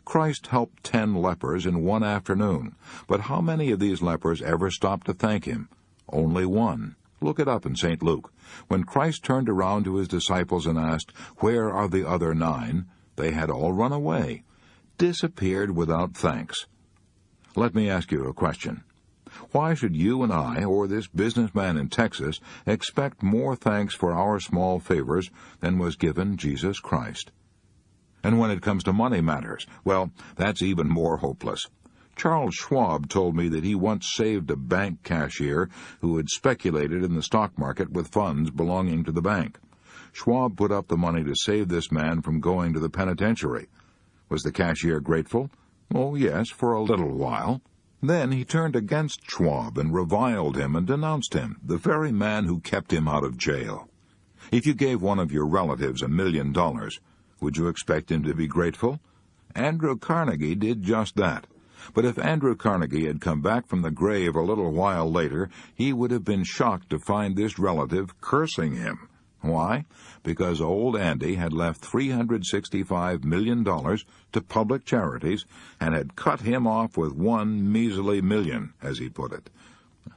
Christ helped 10 lepers in one afternoon, but how many of these lepers ever stopped to thank him? Only one. Look it up in St. Luke. When Christ turned around to his disciples and asked, "Where are the other 9?" they had all run away, disappeared without thanks. Let me ask you a question. Why should you and I, or this businessman in Texas, expect more thanks for our small favors than was given Jesus Christ? And when it comes to money matters, well, that's even more hopeless. Charles Schwab told me that he once saved a bank cashier who had speculated in the stock market with funds belonging to the bank. Schwab put up the money to save this man from going to the penitentiary. Was the cashier grateful? Oh, yes, for a little while. Then he turned against Schwab and reviled him and denounced him, the very man who kept him out of jail. If you gave one of your relatives $1 million, would you expect him to be grateful? Andrew Carnegie did just that. But if Andrew Carnegie had come back from the grave a little while later, he would have been shocked to find this relative cursing him. Why? Because old Andy had left $365 million to public charities and had cut him off with one measly million, as he put it.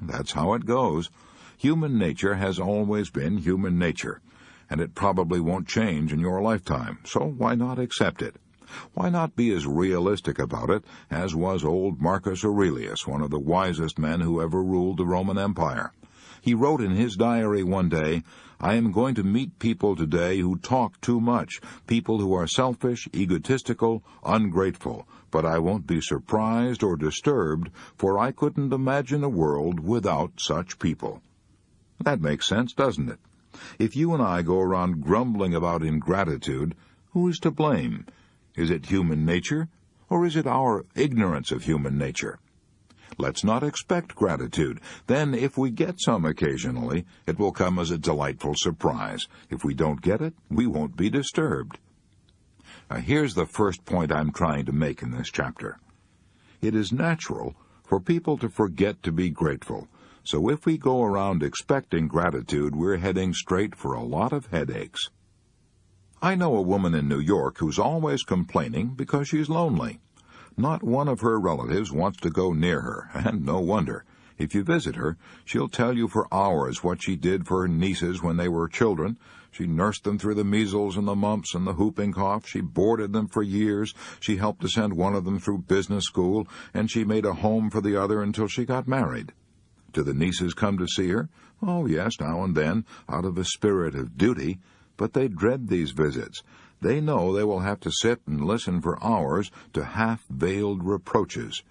That's how it goes. Human nature has always been human nature, and it probably won't change in your lifetime, so why not accept it? Why not be as realistic about it as was old Marcus Aurelius, one of the wisest men who ever ruled the Roman Empire? He wrote in his diary one day, "I am going to meet people today who talk too much, people who are selfish, egotistical, ungrateful, but I won't be surprised or disturbed, for I couldn't imagine a world without such people." That makes sense, doesn't it? If you and I go around grumbling about ingratitude, who is to blame? Is it human nature, or is it our ignorance of human nature? Let's not expect gratitude. Then, if we get some occasionally, it will come as a delightful surprise. If we don't get it, we won't be disturbed. Here's the first point I'm trying to make in this chapter. It is natural for people to forget to be grateful. So if we go around expecting gratitude, we're heading straight for a lot of headaches. I know a woman in New York who's always complaining because she's lonely. Not one of her relatives wants to go near her, and no wonder. If you visit her, she'll tell you for hours what she did for her nieces when they were children. She nursed them through the measles and the mumps and the whooping cough. She boarded them for years. She helped to send one of them through business school, and she made a home for the other until she got married. Do the nieces come to see her? Oh, yes, now and then, out of a spirit of duty. But they dread these visits. They know they will have to sit and listen for hours to half-veiled reproaches.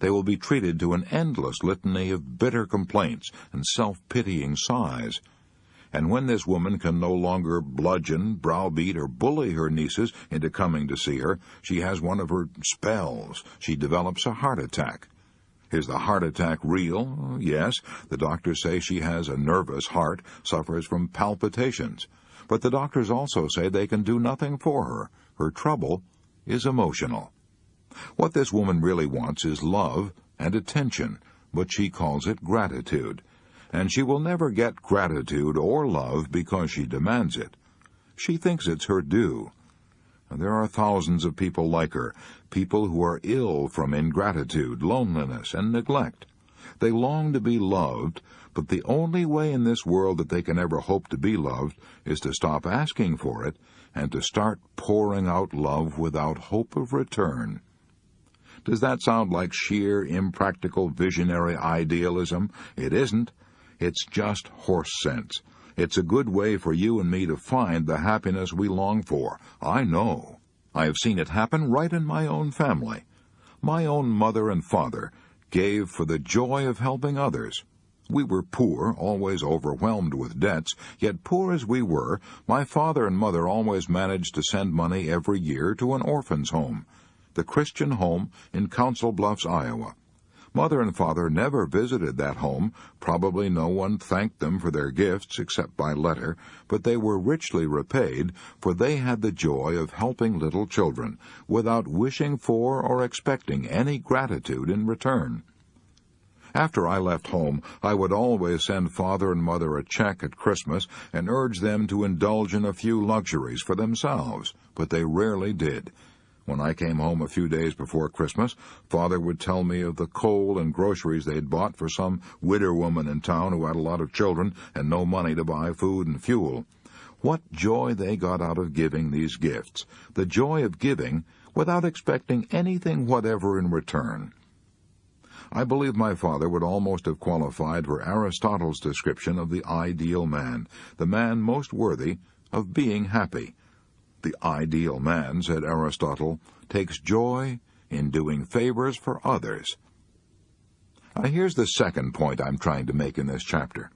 They will be treated to an endless litany of bitter complaints and self-pitying sighs. And when this woman can no longer bludgeon, browbeat, or bully her nieces into coming to see her, she has one of her spells. She develops a heart attack. Is the heart attack real? Yes. The doctors say she has a nervous heart, suffers from palpitations. But the doctors also say they can do nothing for her. Her trouble is emotional. What this woman really wants is love and attention, but she calls it gratitude. And she will never get gratitude or love because she demands it. She thinks it's her due. And there are thousands of people like her, people who are ill from ingratitude, loneliness, and neglect. They long to be loved, but the only way in this world that they can ever hope to be loved is to stop asking for it and to start pouring out love without hope of return. Does that sound like sheer, impractical, visionary idealism? It isn't. It's just horse sense. It's a good way for you and me to find the happiness we long for. I know. I have seen it happen right in my own family. My own mother and father gave for the joy of helping others. We were poor, always overwhelmed with debts, yet poor as we were, my father and mother always managed to send money every year to an orphan's home, the Christian home in Council Bluffs, Iowa. Mother and father never visited that home. Probably no one thanked them for their gifts except by letter, but they were richly repaid, for they had the joy of helping little children, without wishing for or expecting any gratitude in return. After I left home, I would always send father and mother a check at Christmas and urge them to indulge in a few luxuries for themselves, but they rarely did. When I came home a few days before Christmas, Father would tell me of the coal and groceries they'd bought for some widow woman in town who had a lot of children and no money to buy food and fuel. What joy they got out of giving these gifts, the joy of giving without expecting anything whatever in return. I believe my father would almost have qualified for Aristotle's description of the ideal man, the man most worthy of being happy. The ideal man, said Aristotle, takes joy in doing favors for others. Now, here's the second point I'm trying to make in this chapter.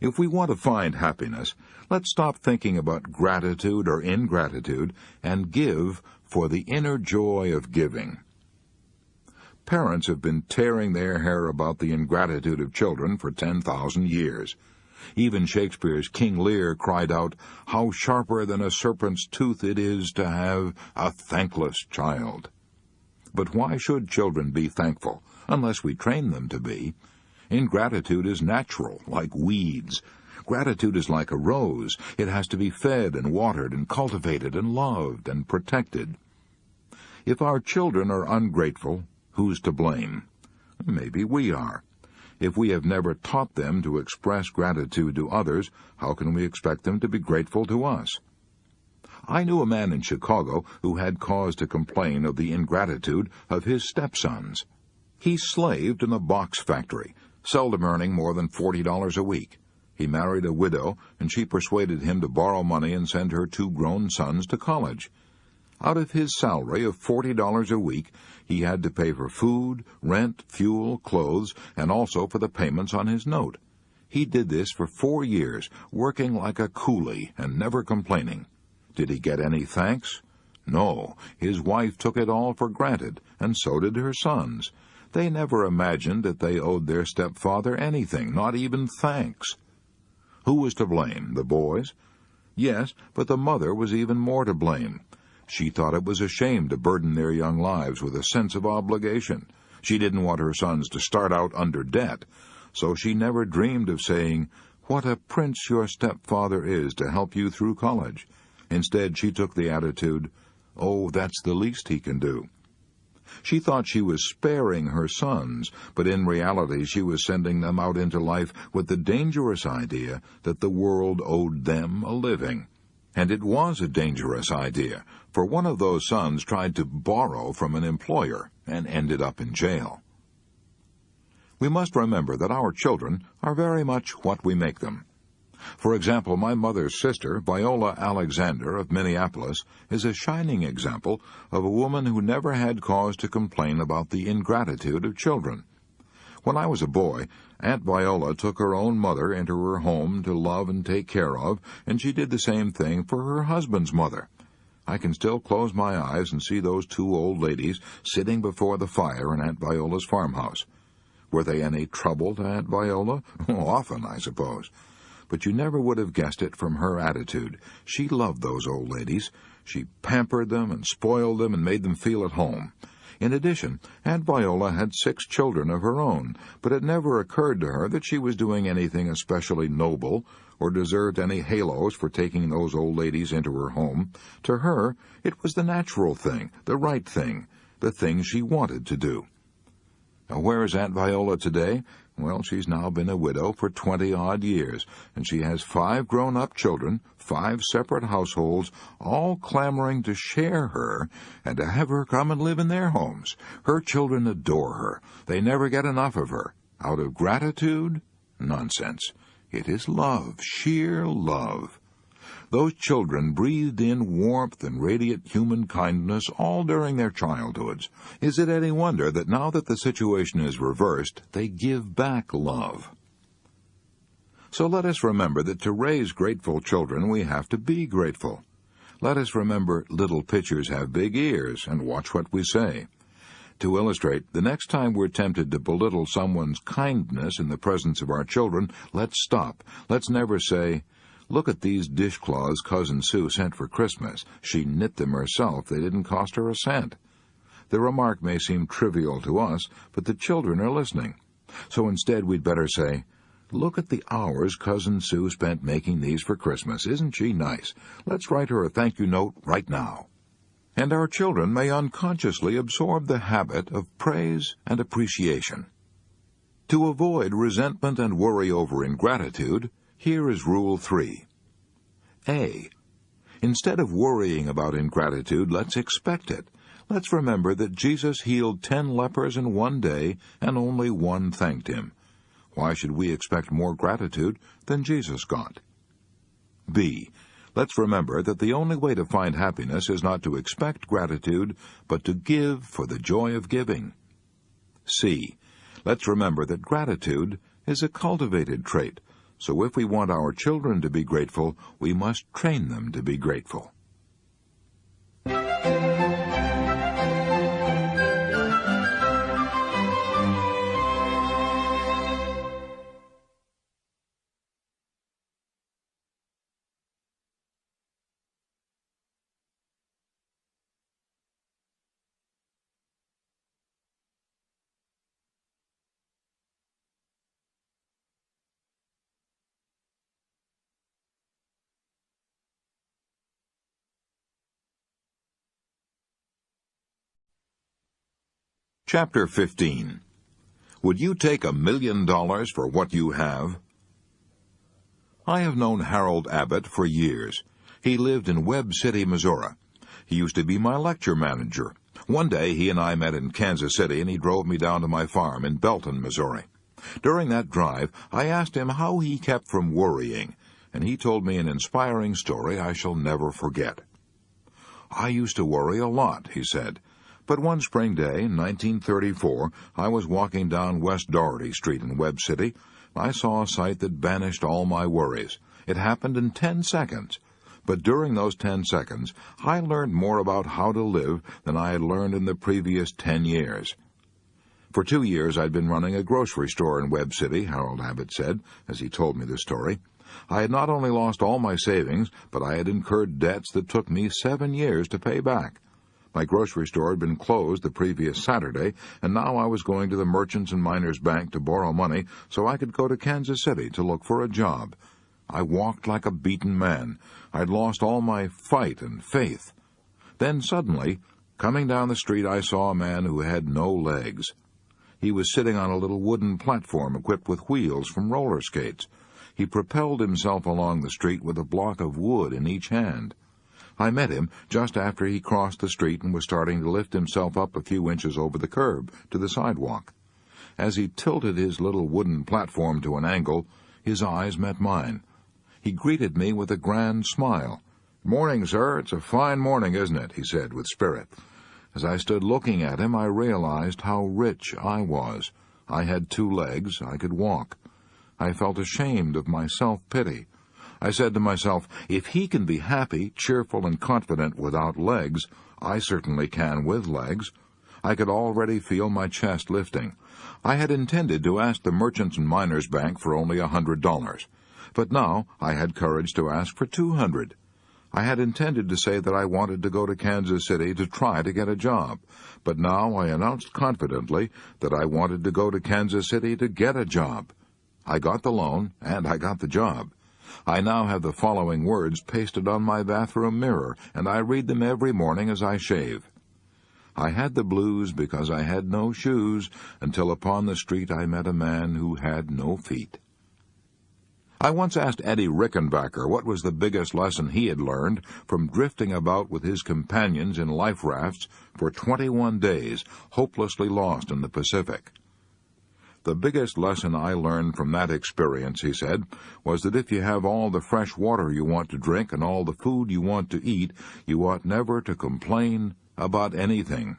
If we want to find happiness, let's stop thinking about gratitude or ingratitude and give for the inner joy of giving. Parents have been tearing their hair about the ingratitude of children for 10,000 years. Even Shakespeare's King Lear cried out, "How sharper than a serpent's tooth it is to have a thankless child." But why should children be thankful, unless we train them to be? Ingratitude is natural, like weeds. Gratitude is like a rose. It has to be fed and watered and cultivated and loved and protected. If our children are ungrateful, who's to blame? Maybe we are. If we have never taught them to express gratitude to others, how can we expect them to be grateful to us? I knew a man in Chicago who had cause to complain of the ingratitude of his stepsons. He slaved in a box factory, seldom earning more than $40 a week. He married a widow, and she persuaded him to borrow money and send her 2 grown sons to college. Out of his salary of $40 a week, he had to pay for food, rent, fuel, clothes, and also for the payments on his note. He did this for 4 years, working like a coolie and never complaining. Did he get any thanks? No. His wife took it all for granted, and so did her sons. They never imagined that they owed their stepfather anything, not even thanks. Who was to blame? The boys? Yes, but the mother was even more to blame. She thought it was a shame to burden their young lives with a sense of obligation. She didn't want her sons to start out under debt, so she never dreamed of saying, "What a prince your stepfather is to help you through college." Instead, she took the attitude, "Oh, that's the least he can do." She thought she was sparing her sons, but in reality she was sending them out into life with the dangerous idea that the world owed them a living. And it was a dangerous idea, for one of those sons tried to borrow from an employer and ended up in jail. We must remember that our children are very much what we make them. For example, my mother's sister, Viola Alexander of Minneapolis, is a shining example of a woman who never had cause to complain about the ingratitude of children. When I was a boy, Aunt Viola took her own mother into her home to love and take care of, and she did the same thing for her husband's mother. I can still close my eyes and see those two old ladies sitting before the fire in Aunt Viola's farmhouse. Were they any trouble to Aunt Viola? Often, I suppose. But you never would have guessed it from her attitude. She loved those old ladies. She pampered them and spoiled them and made them feel at home. In addition, Aunt Viola had 6 children of her own, but it never occurred to her that she was doing anything especially noble or deserved any halos for taking those old ladies into her home. To her, it was the natural thing, the right thing, the thing she wanted to do. Now, where is Aunt Viola today? Well, she's now been a widow for 20-odd years, and she has 5 grown-up children, 5 separate households, all clamoring to share her and to have her come and live in their homes. Her children adore her. They never get enough of her. Out of gratitude? Nonsense. It is love, sheer love. Those children breathed in warmth and radiant human kindness all during their childhoods. Is it any wonder that now that the situation is reversed, they give back love? So let us remember that to raise grateful children, we have to be grateful. Let us remember little pitchers have big ears, and watch what we say. To illustrate, the next time we're tempted to belittle someone's kindness in the presence of our children, let's stop. Let's never say, "Look at these dishcloths Cousin Sue sent for Christmas. She knit them herself. They didn't cost her a cent." The remark may seem trivial to us, but the children are listening. So instead we'd better say, "Look at the hours Cousin Sue spent making these for Christmas. Isn't she nice? Let's write her a thank-you note right now." And our children may unconsciously absorb the habit of praise and appreciation. To avoid resentment and worry over ingratitude, here is Rule 3. A. Instead of worrying about ingratitude, let's expect it. Let's remember that Jesus healed 10 lepers in one day, and only 1 thanked him. Why should we expect more gratitude than Jesus got? B. Let's remember that the only way to find happiness is not to expect gratitude, but to give for the joy of giving. C. Let's remember that gratitude is a cultivated trait. So if we want our children to be grateful, we must train them to be grateful. Chapter 15. Would you take $1 million for what you have? I have known Harold Abbott for years. He lived in Webb City, Missouri. He used to be my lecture manager. One day he and I met in Kansas City, and he drove me down to my farm in Belton, Missouri. During that drive, I asked him how he kept from worrying, and he told me an inspiring story I shall never forget. "I used to worry a lot," he said. "But one spring day in 1934, I was walking down West Dougherty Street in Webb City. I saw a sight that banished all my worries. It happened in 10 seconds. But during those 10 seconds, I learned more about how to live than I had learned in the previous 10 years. For 2 years I'd been running a grocery store in Webb City," Harold Abbott said, as he told me the story. "I had not only lost all my savings, but I had incurred debts that took me 7 years to pay back. My grocery store had been closed the previous Saturday, and now I was going to the Merchants and Miners Bank to borrow money so I could go to Kansas City to look for a job. I walked like a beaten man. I'd lost all my fight and faith. Then suddenly, coming down the street, I saw a man who had no legs. He was sitting on a little wooden platform equipped with wheels from roller skates. He propelled himself along the street with a block of wood in each hand. I met him just after he crossed the street and was starting to lift himself up a few inches over the curb to the sidewalk. As he tilted his little wooden platform to an angle, his eyes met mine. He greeted me with a grand smile. "Morning, sir. It's a fine morning, isn't it?" he said with spirit. As I stood looking at him, I realized how rich I was. I had 2 legs. I could walk. I felt ashamed of my self-pity. I said to myself, if he can be happy, cheerful, and confident without legs, I certainly can with legs. I could already feel my chest lifting. I had intended to ask the Merchants and Miners Bank for only $100, but now I had courage to ask for $200. I had intended to say that I wanted to go to Kansas City to try to get a job, but now I announced confidently that I wanted to go to Kansas City to get a job. I got the loan, and I got the job. I now have the following words pasted on my bathroom mirror, and I read them every morning as I shave. I had the blues because I had no shoes, until upon the street I met a man who had no feet. I once asked Eddie Rickenbacker what was the biggest lesson he had learned from drifting about with his companions in life rafts for 21 days, hopelessly lost in the Pacific. The biggest lesson I learned from that experience, he said, was that if you have all the fresh water you want to drink and all the food you want to eat, you ought never to complain about anything.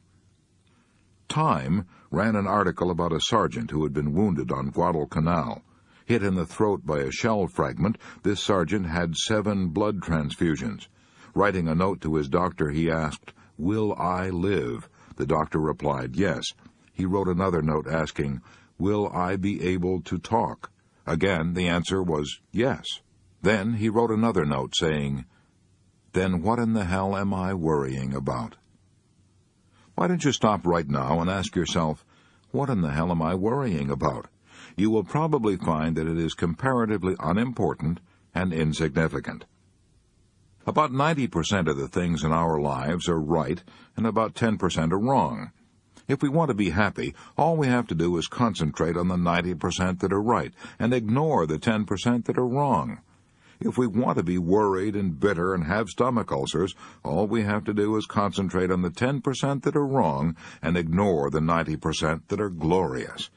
Time ran an article about a sergeant who had been wounded on Guadalcanal. Hit in the throat by a shell fragment, this sergeant had 7 blood transfusions. Writing a note to his doctor, he asked, "Will I live?" The doctor replied, "Yes." He wrote another note asking, "Will I be able to talk?" Again, the answer was yes. Then he wrote another note saying, "Then what in the hell am I worrying about?" Why don't you stop right now and ask yourself, what in the hell am I worrying about? You will probably find that it is comparatively unimportant and insignificant. About 90% of the things in our lives are right, and about 10% are wrong. If we want to be happy, all we have to do is concentrate on the 90% that are right, and ignore the 10% that are wrong. If we want to be worried and bitter and have stomach ulcers, all we have to do is concentrate on the 10% that are wrong and ignore the 90% that are glorious.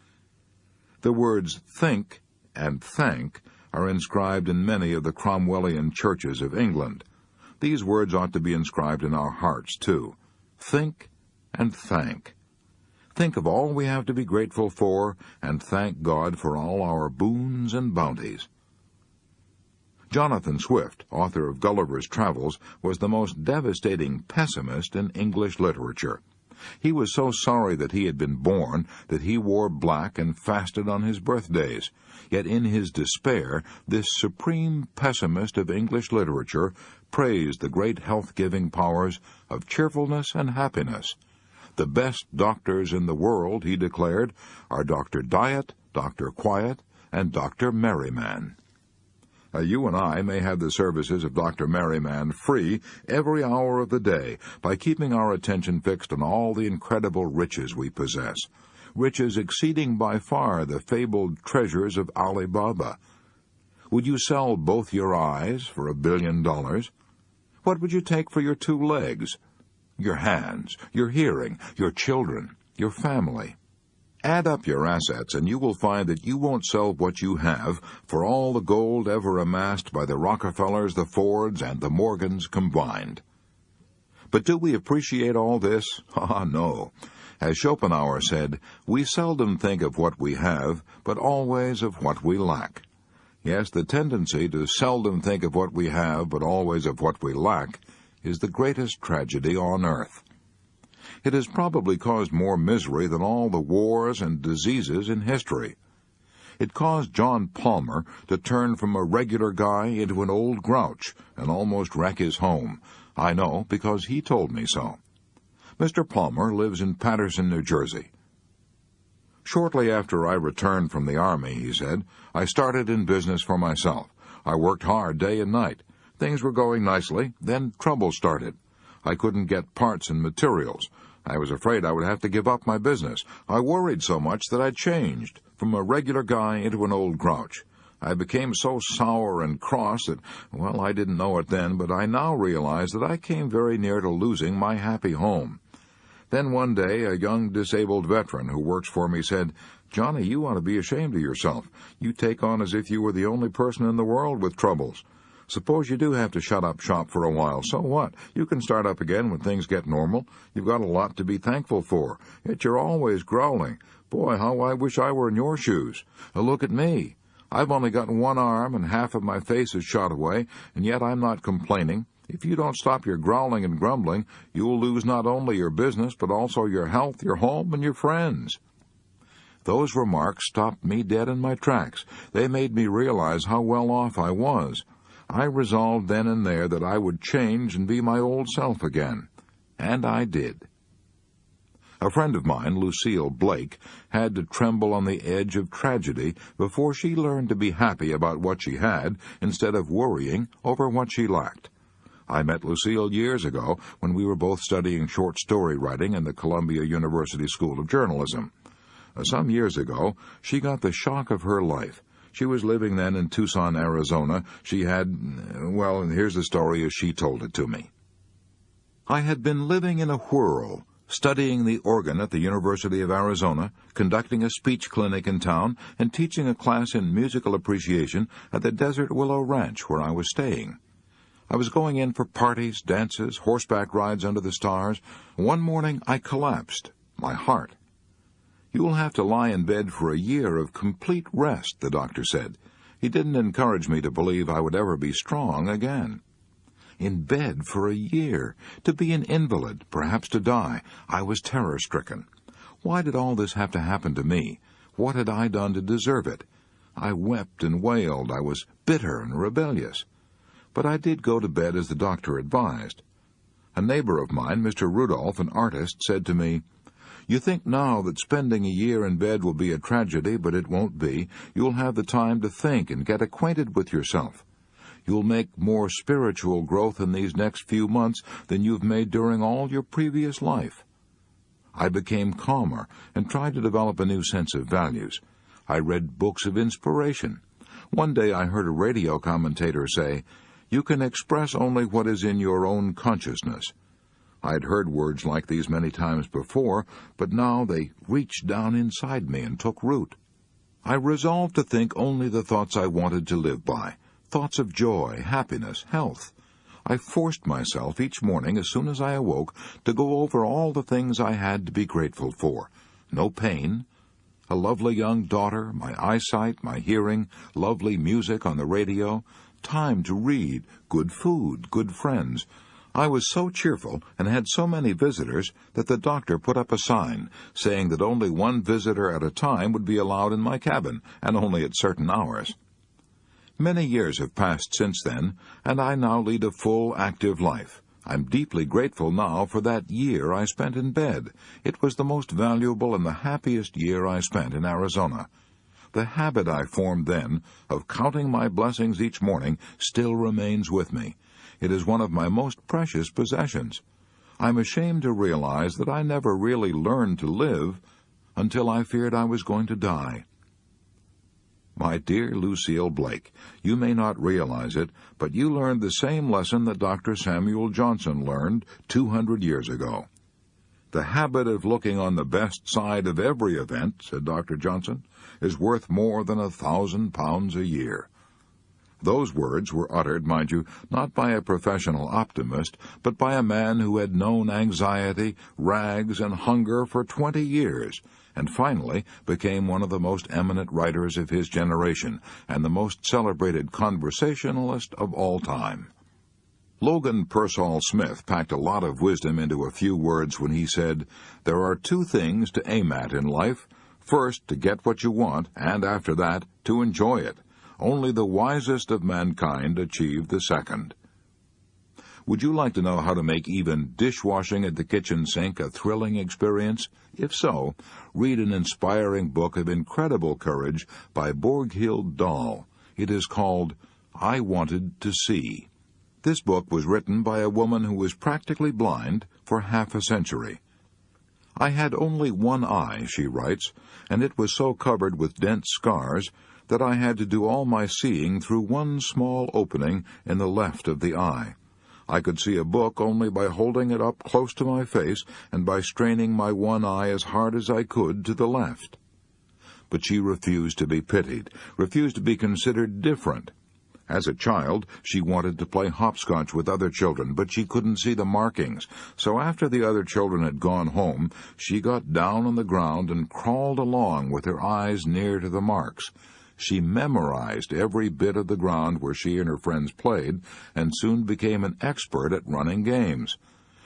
The words think and thank are inscribed in many of the Cromwellian churches of England. These words ought to be inscribed in our hearts, too. Think and thank. Think of all we have to be grateful for, and thank God for all our boons and bounties. Jonathan Swift, author of Gulliver's Travels, was the most devastating pessimist in English literature. He was so sorry that he had been born that he wore black and fasted on his birthdays. Yet in his despair, this supreme pessimist of English literature praised the great health-giving powers of cheerfulness and happiness. The best doctors in the world, he declared, are Dr. Diet, Dr. Quiet, and Dr. Merryman. You and I may have the services of Dr. Merryman free every hour of the day by keeping our attention fixed on all the incredible riches we possess, riches exceeding by far the fabled treasures of Ali Baba. Would you sell both your eyes for $1 billion? What would you take for your 2 legs? Your hands, your hearing, your children, your family? Add up your assets, and you will find that you won't sell what you have for all the gold ever amassed by the Rockefellers, the Fords, and the Morgans combined. But do we appreciate all this? Ah, no. As Schopenhauer said, we seldom think of what we have, but always of what we lack. Yes, the tendency to seldom think of what we have, but always of what we lack, is the greatest tragedy on earth. It has probably caused more misery than all the wars and diseases in history. It caused John Palmer to turn from a regular guy into an old grouch and almost wreck his home. I know, because he told me so. Mr. Palmer lives in Paterson, New Jersey. Shortly after I returned from the Army, he said, I started in business for myself. I worked hard day and night. Things were going nicely, then trouble started. I couldn't get parts and materials. I was afraid I would have to give up my business. I worried so much that I changed from a regular guy into an old grouch. I became so sour and cross that, well, I didn't know it then, but I now realize that I came very near to losing my happy home. Then one day, a young disabled veteran who works for me said, "Johnny, you ought to be ashamed of yourself. You take on as if you were the only person in the world with troubles. Suppose you do have to shut up shop for a while. So what? You can start up again when things get normal. You've got a lot to be thankful for. Yet you're always growling. Boy, how I wish I were in your shoes. Look at me. I've only got one arm and half of my face is shot away, and yet I'm not complaining. If you don't stop your growling and grumbling, you'll lose not only your business, but also your health, your home, and your friends." Those remarks stopped me dead in my tracks. They made me realize how well off I was. I resolved then and there that I would change and be my old self again. And I did. A friend of mine, Lucille Blake, had to tremble on the edge of tragedy before she learned to be happy about what she had instead of worrying over what she lacked. I met Lucille years ago when we were both studying short story writing in the Columbia University School of Journalism. Some years ago, she got the shock of her life. She was living then in Tucson, Arizona. She had, well, here's the story as she told it to me. "I had been living in a whirl, studying the organ at the University of Arizona, conducting a speech clinic in town, and teaching a class in musical appreciation at the Desert Willow Ranch where I was staying. I was going in for parties, dances, horseback rides under the stars. One morning I collapsed, my heart. You'll have to lie in bed for a year of complete rest, the doctor said. He didn't encourage me to believe I would ever be strong again. In bed for a year, to be an invalid, perhaps to die. I was terror-stricken. Why did all this have to happen to me? What had I done to deserve it? I wept and wailed. I was bitter and rebellious. But I did go to bed as the doctor advised. A neighbor of mine, Mr. Rudolph, an artist, said to me, "You think now that spending a year in bed will be a tragedy, but it won't be. You'll have the time to think and get acquainted with yourself. You'll make more spiritual growth in these next few months than you've made during all your previous life." I became calmer and tried to develop a new sense of values. I read books of inspiration. One day I heard a radio commentator say, "You can express only what is in your own consciousness." I had heard words like these many times before, but now they reached down inside me and took root. I resolved to think only the thoughts I wanted to live by, thoughts of joy, happiness, health. I forced myself each morning as soon as I awoke to go over all the things I had to be grateful for. No pain, a lovely young daughter, my eyesight, my hearing, lovely music on the radio, time to read, good food, good friends. I was so cheerful and had so many visitors that the doctor put up a sign saying that only one visitor at a time would be allowed in my cabin, and only at certain hours. Many years have passed since then, and I now lead a full, active life. I'm deeply grateful now for that year I spent in bed. It was the most valuable and the happiest year I spent in Arizona. The habit I formed then of counting my blessings each morning still remains with me. It is one of my most precious possessions. I'm ashamed to realize that I never really learned to live until I feared I was going to die. My dear Lucille Blake, you may not realize it, but you learned the same lesson that Dr. Samuel Johnson learned 200 years ago. "The habit of looking on the best side of every event," said Dr. Johnson, "is worth more than £1,000 a year." Those words were uttered, mind you, not by a professional optimist, but by a man who had known anxiety, rags, and hunger for 20 years, and finally became one of the most eminent writers of his generation and the most celebrated conversationalist of all time. Logan Pearsall Smith packed a lot of wisdom into a few words when he said, "There are two things to aim at in life. First, to get what you want, and after that, to enjoy it. Only the wisest of mankind achieve the second." Would you like to know how to make even dishwashing at the kitchen sink a thrilling experience? If so, read an inspiring book of incredible courage by Borghild Dahl. It is called I Wanted to See. This book was written by a woman who was practically blind for half a century. "I had only one eye," she writes, "and it was so covered with dense scars that I had to do all my seeing through one small opening in the left of the eye. I could see a book only by holding it up close to my face and by straining my one eye as hard as I could to the left." But she refused to be pitied, refused to be considered different. As a child, she wanted to play hopscotch with other children, but she couldn't see the markings. So after the other children had gone home, she got down on the ground and crawled along with her eyes near to the marks. She memorized every bit of the ground where she and her friends played, and soon became an expert at running games.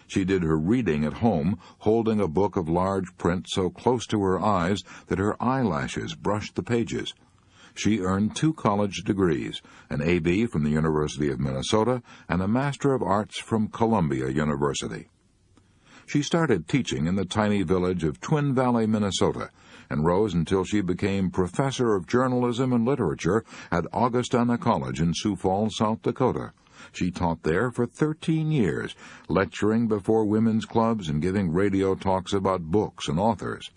She did her reading at home, holding a book of large print so close to her eyes that her eyelashes brushed the pages. She earned 2 college degrees, an A.B. from the University of Minnesota and a Master of Arts from Columbia University. She started teaching in the tiny village of Twin Valley, Minnesota, and rose until she became professor of journalism and literature at Augustana College in Sioux Falls, South Dakota. She taught there for 13 years, lecturing before women's clubs and giving radio talks about books and authors.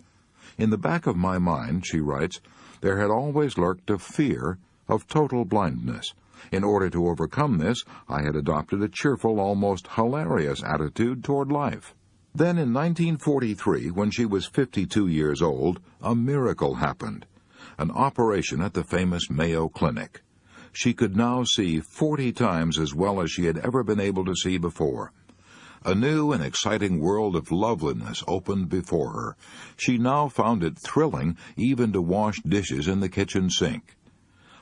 In the back of my mind, she writes, there had always lurked a fear of total blindness. In order to overcome this, I had adopted a cheerful, almost hilarious attitude toward life. Then in 1943, when she was 52 years old, a miracle happened. An operation at the famous Mayo Clinic. She could now see 40 times as well as she had ever been able to see before. A new and exciting world of loveliness opened before her. She now found it thrilling even to wash dishes in the kitchen sink.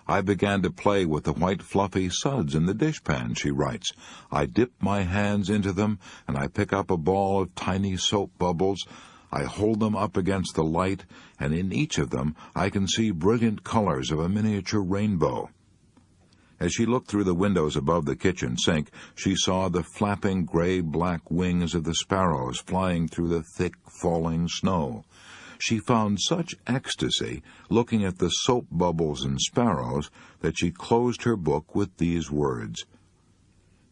I began to play with the white fluffy suds in the dishpan, she writes. I dip my hands into them, and I pick up a ball of tiny soap bubbles. I hold them up against the light, and in each of them I can see brilliant colors of a miniature rainbow. As she looked through the windows above the kitchen sink, she saw the flapping gray-black wings of the sparrows flying through the thick, falling snow. She found such ecstasy looking at the soap bubbles and sparrows that she closed her book with these words,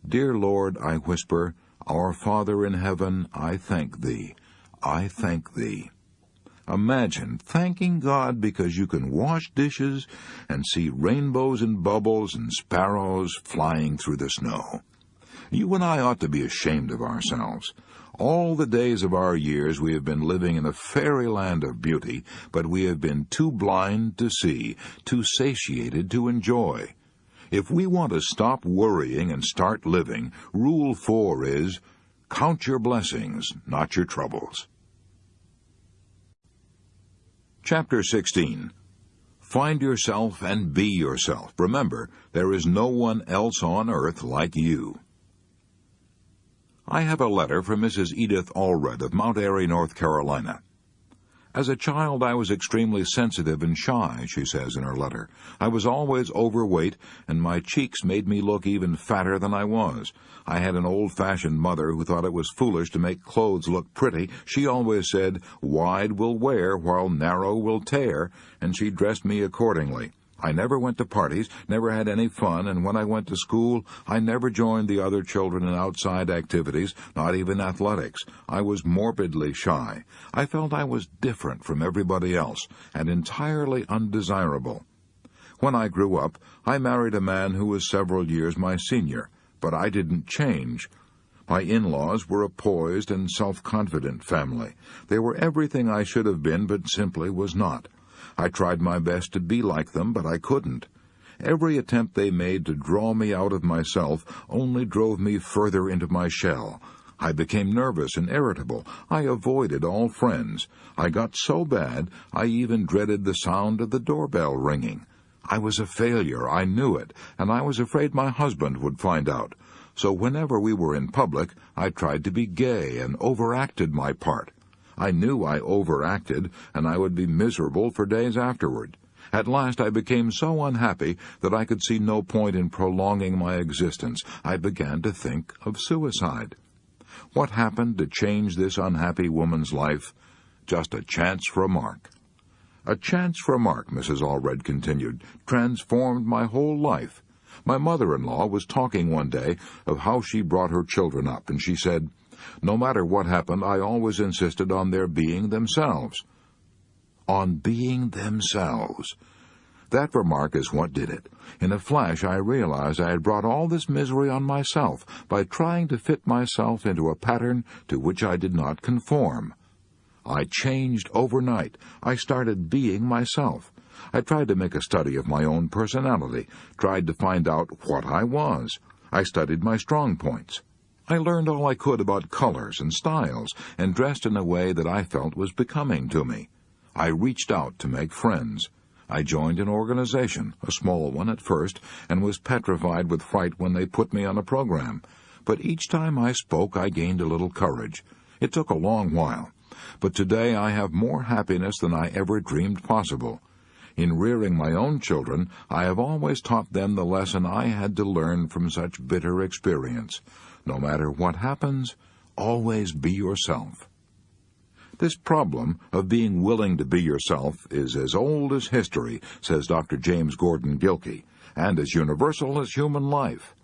Dear Lord, I whisper, Our Father in heaven, I thank Thee. I thank Thee. Imagine thanking God because you can wash dishes and see rainbows and bubbles and sparrows flying through the snow. You and I ought to be ashamed of ourselves. All the days of our years we have been living in a fairyland of beauty, but we have been too blind to see, too satiated to enjoy. If we want to stop worrying and start living, Rule 4 is, count your blessings, not your troubles. Chapter 16. Find yourself and be yourself. Remember, there is no one else on earth like you. I have a letter from Mrs. Edith Allred of Mount Airy, North Carolina. As a child, I was extremely sensitive and shy, she says in her letter. I was always overweight, and my cheeks made me look even fatter than I was. I had an old-fashioned mother who thought it was foolish to make clothes look pretty. She always said, wide will wear while narrow will tear, and she dressed me accordingly. I never went to parties, never had any fun, and when I went to school, I never joined the other children in outside activities, not even athletics. I was morbidly shy. I felt I was different from everybody else, and entirely undesirable. When I grew up, I married a man who was several years my senior, but I didn't change. My in-laws were a poised and self-confident family. They were everything I should have been, but simply was not. I tried my best to be like them, but I couldn't. Every attempt they made to draw me out of myself only drove me further into my shell. I became nervous and irritable. I avoided all friends. I got so bad, I even dreaded the sound of the doorbell ringing. I was a failure, I knew it, and I was afraid my husband would find out. So whenever we were in public, I tried to be gay and overacted my part. I knew I overacted, and I would be miserable for days afterward. At last I became so unhappy that I could see no point in prolonging my existence. I began to think of suicide. What happened to change this unhappy woman's life? Just a chance remark. A chance remark, Mrs. Allred continued, transformed my whole life. My mother-in-law was talking one day of how she brought her children up, and she said, no matter what happened, I always insisted on their being themselves. On being themselves. That remark is what did it. In a flash, I realized I had brought all this misery on myself by trying to fit myself into a pattern to which I did not conform. I changed overnight. I started being myself. I tried to make a study of my own personality, tried to find out what I was. I studied my strong points. I learned all I could about colors and styles, and dressed in a way that I felt was becoming to me. I reached out to make friends. I joined an organization, a small one at first, and was petrified with fright when they put me on a program. But each time I spoke, I gained a little courage. It took a long while, but today I have more happiness than I ever dreamed possible. In rearing my own children, I have always taught them the lesson I had to learn from such bitter experience. No matter what happens, always be yourself. This problem of being willing to be yourself is as old as history, says Dr. James Gordon Gilkey, and as universal as human life.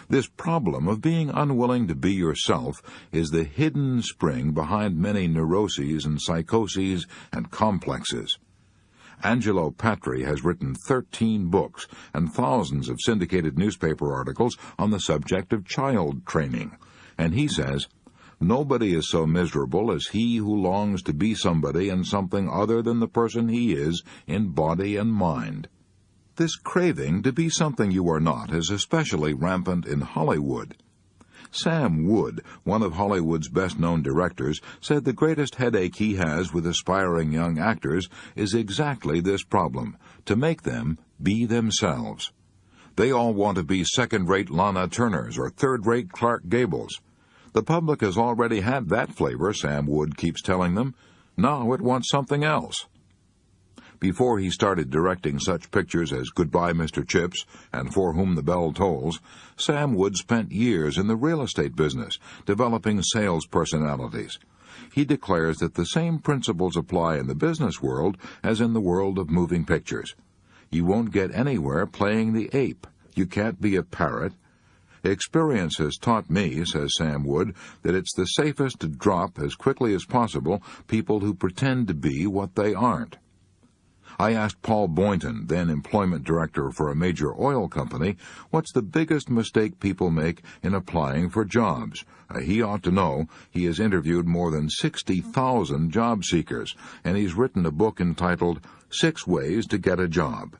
This problem of being unwilling to be yourself is the hidden spring behind many neuroses and psychoses and complexes. Angelo Patri has written 13 books and thousands of syndicated newspaper articles on the subject of child training, and he says, "Nobody is so miserable as he who longs to be somebody and something other than the person he is in body and mind." This craving to be something you are not is especially rampant in Hollywood. Sam Wood, one of Hollywood's best-known directors, said the greatest headache he has with aspiring young actors is exactly this problem, to make them be themselves. They all want to be second-rate Lana Turners or third-rate Clark Gables. The public has already had that flavor, Sam Wood keeps telling them. Now it wants something else. Before he started directing such pictures as Goodbye, Mr. Chips and For Whom the Bell Tolls, Sam Wood spent years in the real estate business, developing sales personalities. He declares that the same principles apply in the business world as in the world of moving pictures. You won't get anywhere playing the ape. You can't be a parrot. Experience has taught me, says Sam Wood, that it's the safest to drop as quickly as possible people who pretend to be what they aren't. I asked Paul Boynton, then employment director for a major oil company, what's the biggest mistake people make in applying for jobs. He ought to know. He has interviewed more than 60,000 job seekers, and he's written a book entitled 6 Ways to Get a Job.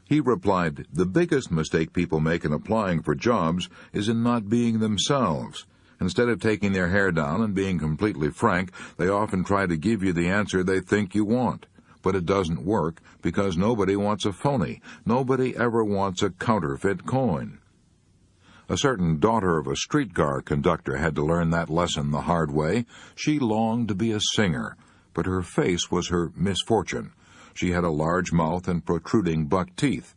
He replied, "The biggest mistake people make in applying for jobs is in not being themselves. Instead of taking their hair down and being completely frank, they often try to give you the answer they think you want. But it doesn't work because nobody wants a phony. Nobody ever wants a counterfeit coin." A certain daughter of a streetcar conductor had to learn that lesson the hard way. She longed to be a singer, but her face was her misfortune. She had a large mouth and protruding buck teeth.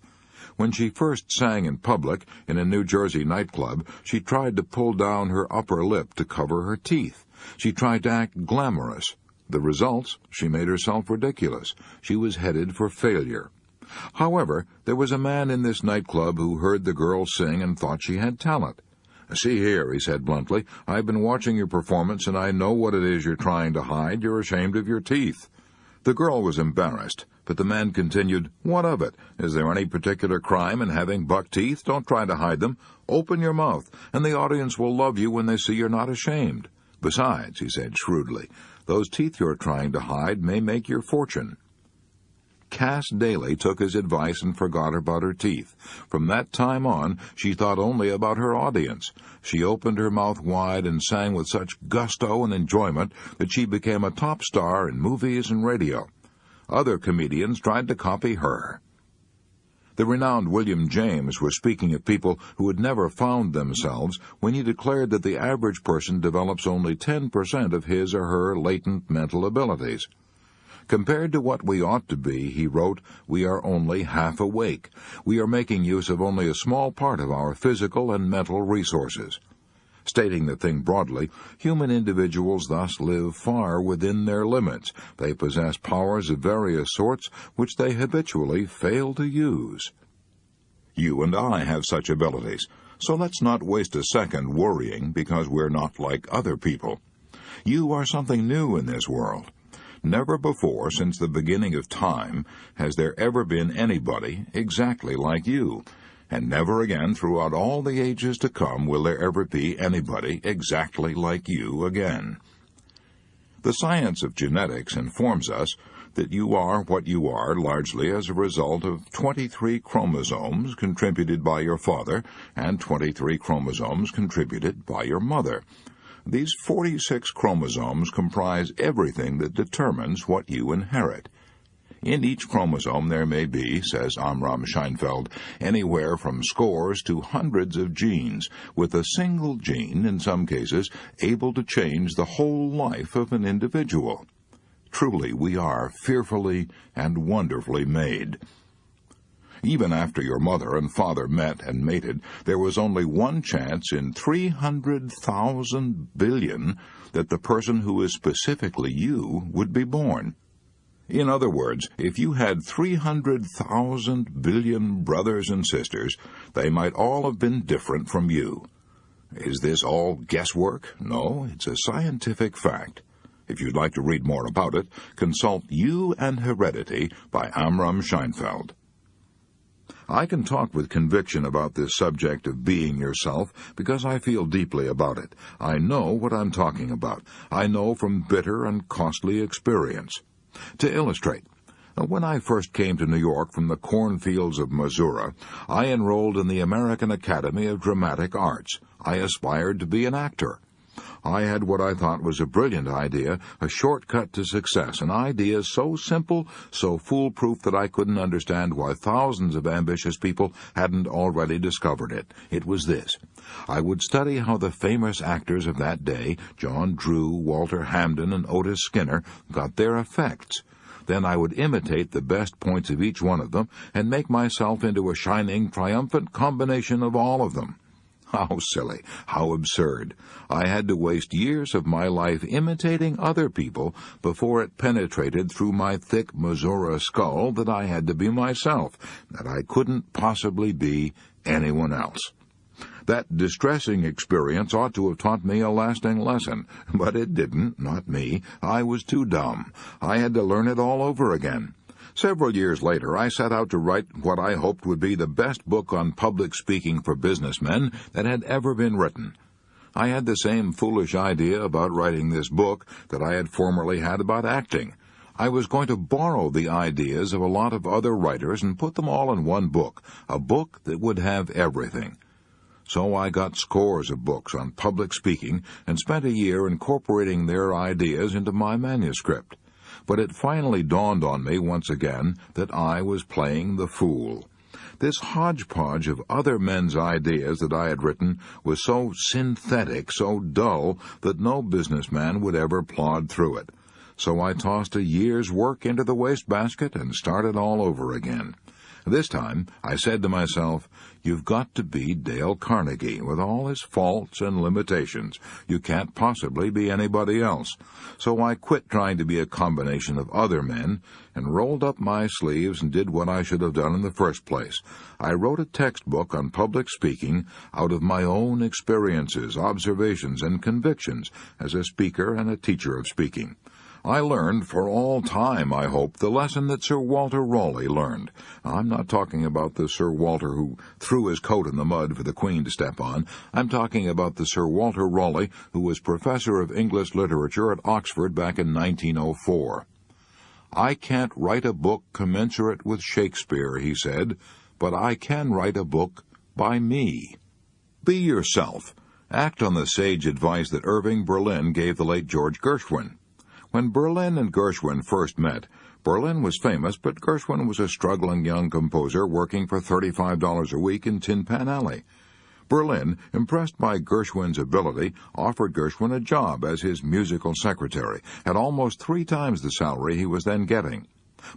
When she first sang in public in a New Jersey nightclub, she tried to pull down her upper lip to cover her teeth. She tried to act glamorous. The results, she made herself ridiculous. She was headed for failure. However, there was a man in this nightclub who heard the girl sing and thought she had talent. "See here," he said bluntly, "I've been watching your performance, and I know what it is you're trying to hide. You're ashamed of your teeth." The girl was embarrassed, but the man continued, "What of it? Is there any particular crime in having buck teeth? Don't try to hide them. Open your mouth, and the audience will love you when they see you're not ashamed. Besides," he said shrewdly, "those teeth you're trying to hide may make your fortune." Cass Daly took his advice and forgot about her teeth. From that time on, she thought only about her audience. She opened her mouth wide and sang with such gusto and enjoyment that she became a top star in movies and radio. Other comedians tried to copy her. The renowned William James was speaking of people who had never found themselves when he declared that the average person develops only 10% of his or her latent mental abilities. Compared to what we ought to be, he wrote, we are only half awake. We are making use of only a small part of our physical and mental resources. Stating the thing broadly, human individuals thus live far within their limits. They possess powers of various sorts which they habitually fail to use. You and I have such abilities, so let's not waste a second worrying because we're not like other people. You are something new in this world. Never before, since the beginning of time, has there ever been anybody exactly like you, and never again throughout all the ages to come will there ever be anybody exactly like you again. The science of genetics informs us that you are what you are largely as a result of 23 chromosomes contributed by your father and 23 chromosomes contributed by your mother. These 46 chromosomes comprise everything that determines what you inherit. In each chromosome there may be, says Amram Scheinfeld, anywhere from scores to hundreds of genes, with a single gene, in some cases, able to change the whole life of an individual. Truly, we are fearfully and wonderfully made. Even after your mother and father met and mated, there was only one chance in 300,000 billion that the person who is specifically you would be born. In other words, if you had 300,000 billion brothers and sisters, they might all have been different from you. Is this all guesswork? No, it's a scientific fact. If you'd like to read more about it, consult You and Heredity by Amram Scheinfeld. I can talk with conviction about this subject of being yourself because I feel deeply about it. I know what I'm talking about. I know from bitter and costly experience. To illustrate, when I first came to New York from the cornfields of Missouri, I enrolled in the American Academy of Dramatic Arts. I aspired to be an actor. I had what I thought was a brilliant idea, a shortcut to success, an idea so simple, so foolproof that I couldn't understand why thousands of ambitious people hadn't already discovered it. It was this. I would study how the famous actors of that day, John Drew, Walter Hamden, and Otis Skinner, got their effects. Then I would imitate the best points of each one of them and make myself into a shining, triumphant combination of all of them. How silly, how absurd. I had to waste years of my life imitating other people before it penetrated through my thick Missouri skull that I had to be myself, that I couldn't possibly be anyone else. That distressing experience ought to have taught me a lasting lesson, but it didn't, not me. I was too dumb. I had to learn it all over again. Several years later, I set out to write what I hoped would be the best book on public speaking for businessmen that had ever been written. I had the same foolish idea about writing this book that I had formerly had about acting. I was going to borrow the ideas of a lot of other writers and put them all in one book, a book that would have everything. So I got scores of books on public speaking and spent a year incorporating their ideas into my manuscript. But it finally dawned on me once again that I was playing the fool. This hodgepodge of other men's ideas that I had written was so synthetic, so dull, that no businessman would ever plod through it. So I tossed a year's work into the wastebasket and started all over again. This time, I said to myself, you've got to be Dale Carnegie, with all his faults and limitations. You can't possibly be anybody else. So I quit trying to be a combination of other men and rolled up my sleeves and did what I should have done in the first place. I wrote a textbook on public speaking out of my own experiences, observations, and convictions as a speaker and a teacher of speaking. I learned for all time, I hope, the lesson that Sir Walter Raleigh learned. I'm not talking about the Sir Walter who threw his coat in the mud for the Queen to step on. I'm talking about the Sir Walter Raleigh who was professor of English literature at Oxford back in 1904. I can't write a book commensurate with Shakespeare, he said, but I can write a book by me. Be yourself. Act on the sage advice that Irving Berlin gave the late George Gershwin. When Berlin and Gershwin first met, Berlin was famous, but Gershwin was a struggling young composer working for $35 a week in Tin Pan Alley. Berlin, impressed by Gershwin's ability, offered Gershwin a job as his musical secretary at almost 3 times the salary he was then getting.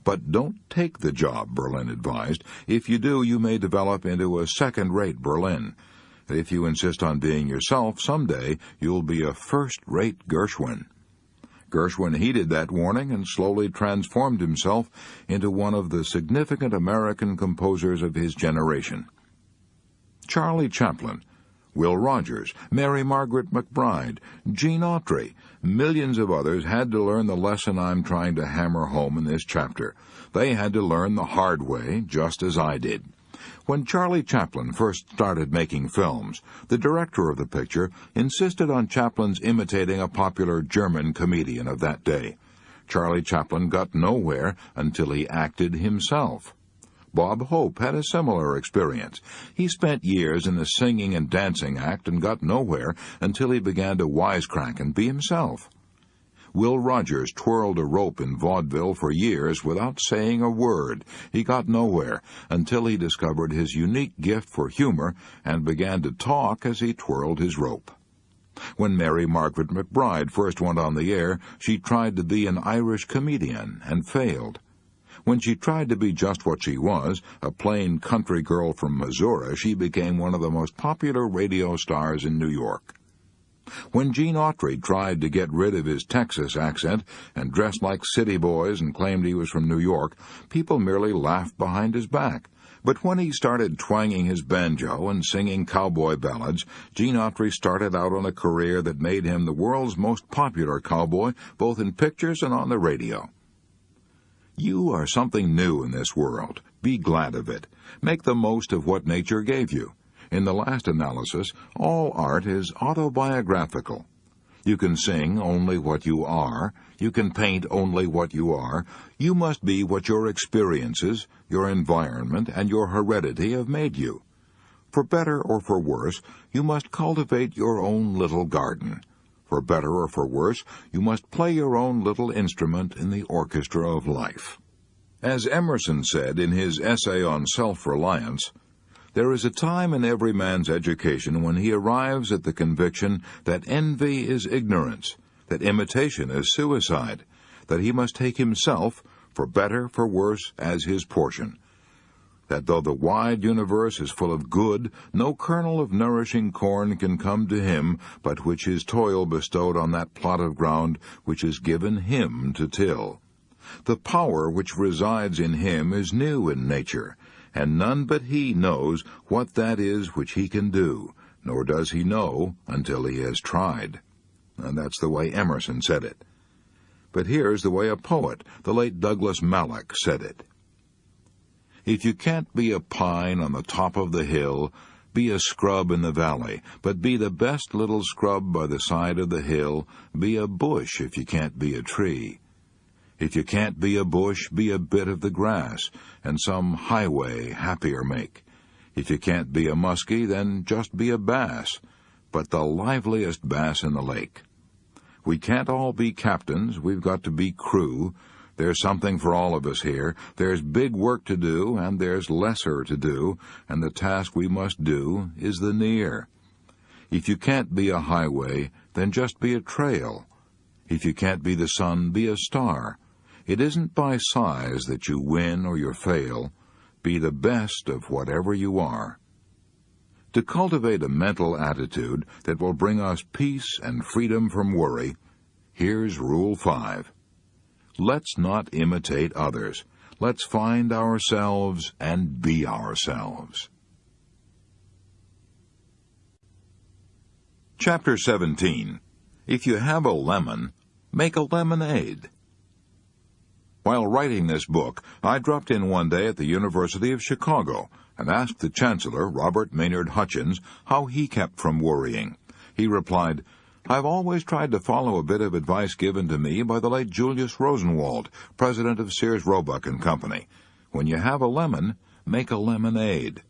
But don't take the job, Berlin advised. If you do, you may develop into a second-rate Berlin. If you insist on being yourself, someday you'll be a first-rate Gershwin. Gershwin heeded that warning and slowly transformed himself into one of the significant American composers of his generation. Charlie Chaplin, Will Rogers, Mary Margaret McBride, Gene Autry, millions of others had to learn the lesson I'm trying to hammer home in this chapter. They had to learn the hard way, just as I did. When Charlie Chaplin first started making films, the director of the picture insisted on Chaplin's imitating a popular German comedian of that day. Charlie Chaplin got nowhere until he acted himself. Bob Hope had a similar experience. He spent years in the singing and dancing act and got nowhere until he began to wisecrack and be himself. Will Rogers twirled a rope in vaudeville for years without saying a word. He got nowhere until he discovered his unique gift for humor and began to talk as he twirled his rope. When Mary Margaret McBride first went on the air, she tried to be an Irish comedian and failed. When she tried to be just what she was, a plain country girl from Missouri, she became one of the most popular radio stars in New York. When Gene Autry tried to get rid of his Texas accent and dressed like city boys and claimed he was from New York, people merely laughed behind his back. But when he started twanging his banjo and singing cowboy ballads, Gene Autry started out on a career that made him the world's most popular cowboy, both in pictures and on the radio. You are something new in this world. Be glad of it. Make the most of what nature gave you. In the last analysis, all art is autobiographical. You can sing only what you are. You can paint only what you are. You must be what your experiences, your environment, and your heredity have made you. For better or for worse, you must cultivate your own little garden. For better or for worse, you must play your own little instrument in the orchestra of life. As Emerson said in his essay on self-reliance, there is a time in every man's education when he arrives at the conviction that envy is ignorance, that imitation is suicide, that he must take himself, for better, for worse, as his portion, that though the wide universe is full of good, no kernel of nourishing corn can come to him but which his toil bestowed on that plot of ground which is given him to till. The power which resides in him is new in nature, and none but he knows what that is which he can do, nor does he know until he has tried. And that's the way Emerson said it. But here's the way a poet, the late Douglas Mallock, said it. If you can't be a pine on the top of the hill, be a scrub in the valley, but be the best little scrub by the side of the hill, be a bush if you can't be a tree. If you can't be a bush, be a bit of the grass, and some highway happier make. If you can't be a muskie, then just be a bass, but the liveliest bass in the lake. We can't all be captains, we've got to be crew. There's something for all of us here. There's big work to do, and there's lesser to do, and the task we must do is the near. If you can't be a highway, then just be a trail. If you can't be the sun, be a star. It isn't by size that you win or you fail. Be the best of whatever you are. To cultivate a mental attitude that will bring us peace and freedom from worry, here's Rule 5. Let's not imitate others. Let's find ourselves and be ourselves. Chapter 17. If you have a lemon, make a lemonade. While writing this book, I dropped in one day at the University of Chicago and asked the Chancellor, Robert Maynard Hutchins, how he kept from worrying. He replied, "I've always tried to follow a bit of advice given to me by the late Julius Rosenwald, president of Sears Roebuck and Company. When you have a lemon, make a lemonade."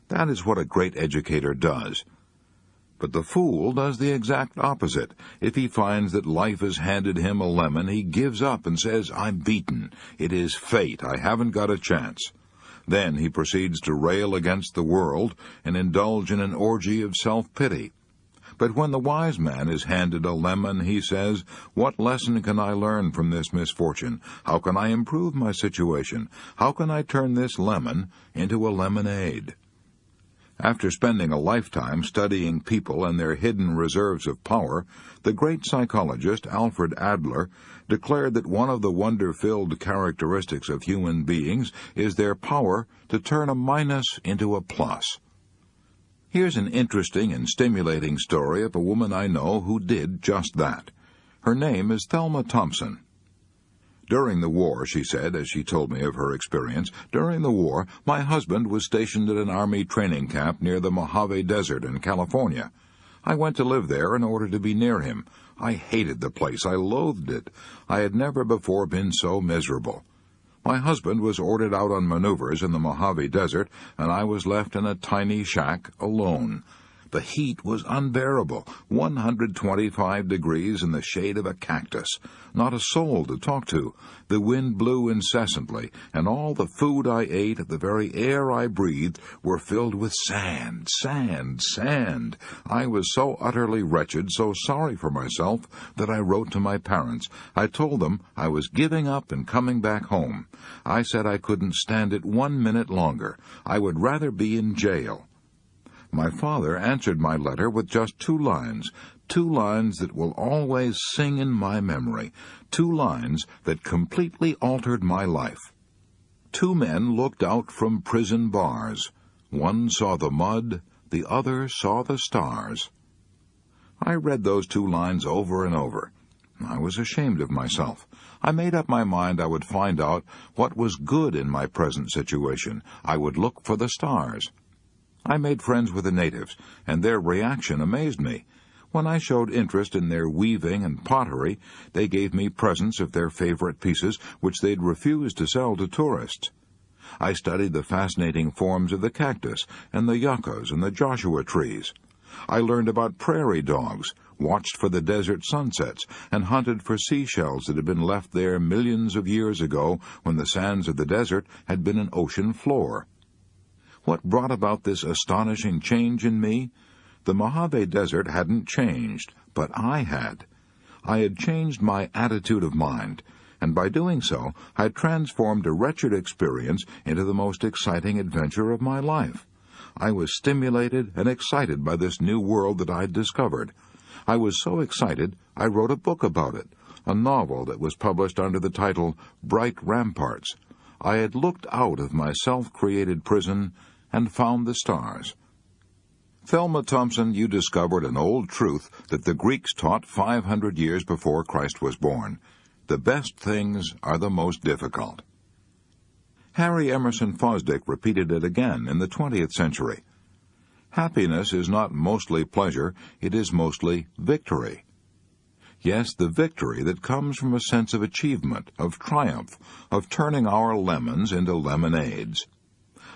That is what a great educator does. But the fool does the exact opposite. If he finds that life has handed him a lemon, he gives up and says, "I'm beaten. It is fate. I haven't got a chance." Then he proceeds to rail against the world and indulge in an orgy of self-pity. But when the wise man is handed a lemon, he says, "What lesson can I learn from this misfortune? How can I improve my situation? How can I turn this lemon into a lemonade?" After spending a lifetime studying people and their hidden reserves of power, the great psychologist Alfred Adler declared that one of the wonder-filled characteristics of human beings is their power to turn a minus into a plus. Here's an interesting and stimulating story of a woman I know who did just that. Her name is Thelma Thompson. "During the war," she said, as she told me of her experience, "during the war, my husband was stationed at an Army training camp near the Mojave Desert in California. I went to live there in order to be near him. I hated the place. I loathed it. I had never before been so miserable. My husband was ordered out on maneuvers in the Mojave Desert, and I was left in a tiny shack alone. The heat was unbearable, 125 degrees in the shade of a cactus. Not a soul to talk to. The wind blew incessantly, and all the food I ate, the very air I breathed, were filled with sand, sand, sand. I was so utterly wretched, so sorry for myself, that I wrote to my parents. I told them I was giving up and coming back home. I said I couldn't stand it 1 minute longer. I would rather be in jail. My father answered my letter with just 2 lines that will always sing in my memory, 2 lines that completely altered my life. 2 men looked out from prison bars. One saw the mud, the other saw the stars. I read those 2 lines over and over. I was ashamed of myself. I made up my mind I would find out what was good in my present situation. I would look for the stars. I made friends with the natives, and their reaction amazed me. When I showed interest in their weaving and pottery, they gave me presents of their favorite pieces, which they'd refused to sell to tourists. I studied the fascinating forms of the cactus and the yuccas and the Joshua trees. I learned about prairie dogs, watched for the desert sunsets, and hunted for seashells that had been left there millions of years ago when the sands of the desert had been an ocean floor. What brought about this astonishing change in me? The Mojave Desert hadn't changed, but I had. I had changed my attitude of mind, and by doing so, I had transformed a wretched experience into the most exciting adventure of my life. I was stimulated and excited by this new world that I'd discovered. I was so excited, I wrote a book about it, a novel that was published under the title Bright Ramparts. I had looked out of my self-created prison and found the stars. Thelma Thompson, you discovered an old truth that the Greeks taught 500 years before Christ was born. The best things are the most difficult. Harry Emerson Fosdick repeated it again in the 20th century. Happiness is not mostly pleasure, it is mostly victory. Yes, the victory that comes from a sense of achievement, of triumph, of turning our lemons into lemonades.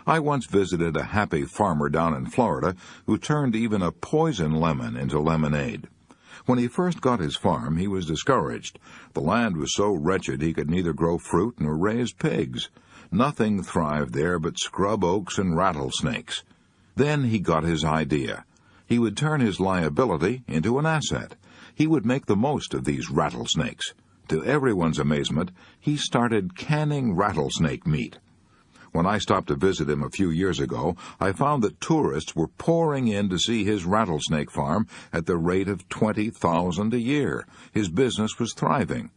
I once visited a happy farmer down in Florida who turned even a poison lemon into lemonade. When he first got his farm, he was discouraged. The land was so wretched he could neither grow fruit nor raise pigs. Nothing thrived there but scrub oaks and rattlesnakes. Then he got his idea. He would turn his liability into an asset. He would make the most of these rattlesnakes. To everyone's amazement, he started canning rattlesnake meat. When I stopped to visit him a few years ago, I found that tourists were pouring in to see his rattlesnake farm at the rate of $20,000 a year. His business was thriving.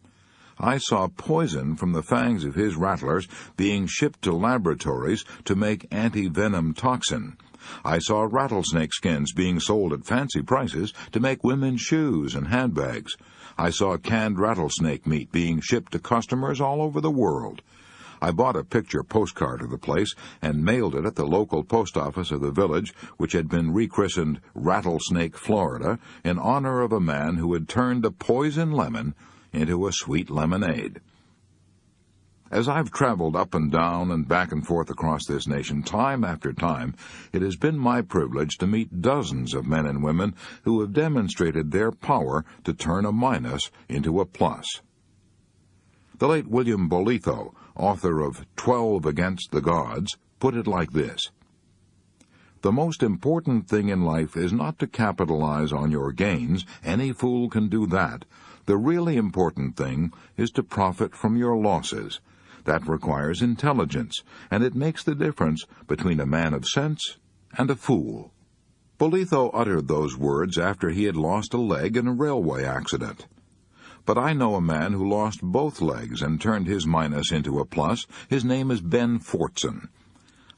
I saw poison from the fangs of his rattlers being shipped to laboratories to make anti-venom toxin. I saw rattlesnake skins being sold at fancy prices to make women's shoes and handbags. I saw canned rattlesnake meat being shipped to customers all over the world. I bought a picture postcard of the place and mailed it at the local post office of the village, which had been rechristened Rattlesnake, Florida, in honor of a man who had turned a poison lemon into a sweet lemonade. As I've traveled up and down and back and forth across this nation time after time, it has been my privilege to meet dozens of men and women who have demonstrated their power to turn a minus into a plus. The late William Bolitho, author of 12 Against the Gods, put it like this: "The most important thing in life is not to capitalize on your gains. Any fool can do that. The really important thing is to profit from your losses. That requires intelligence, and it makes the difference between a man of sense and a fool." Bolitho uttered those words after he had lost a leg in a railway accident. But I know a man who lost both legs and turned his minus into a plus. His name is Ben Fortson.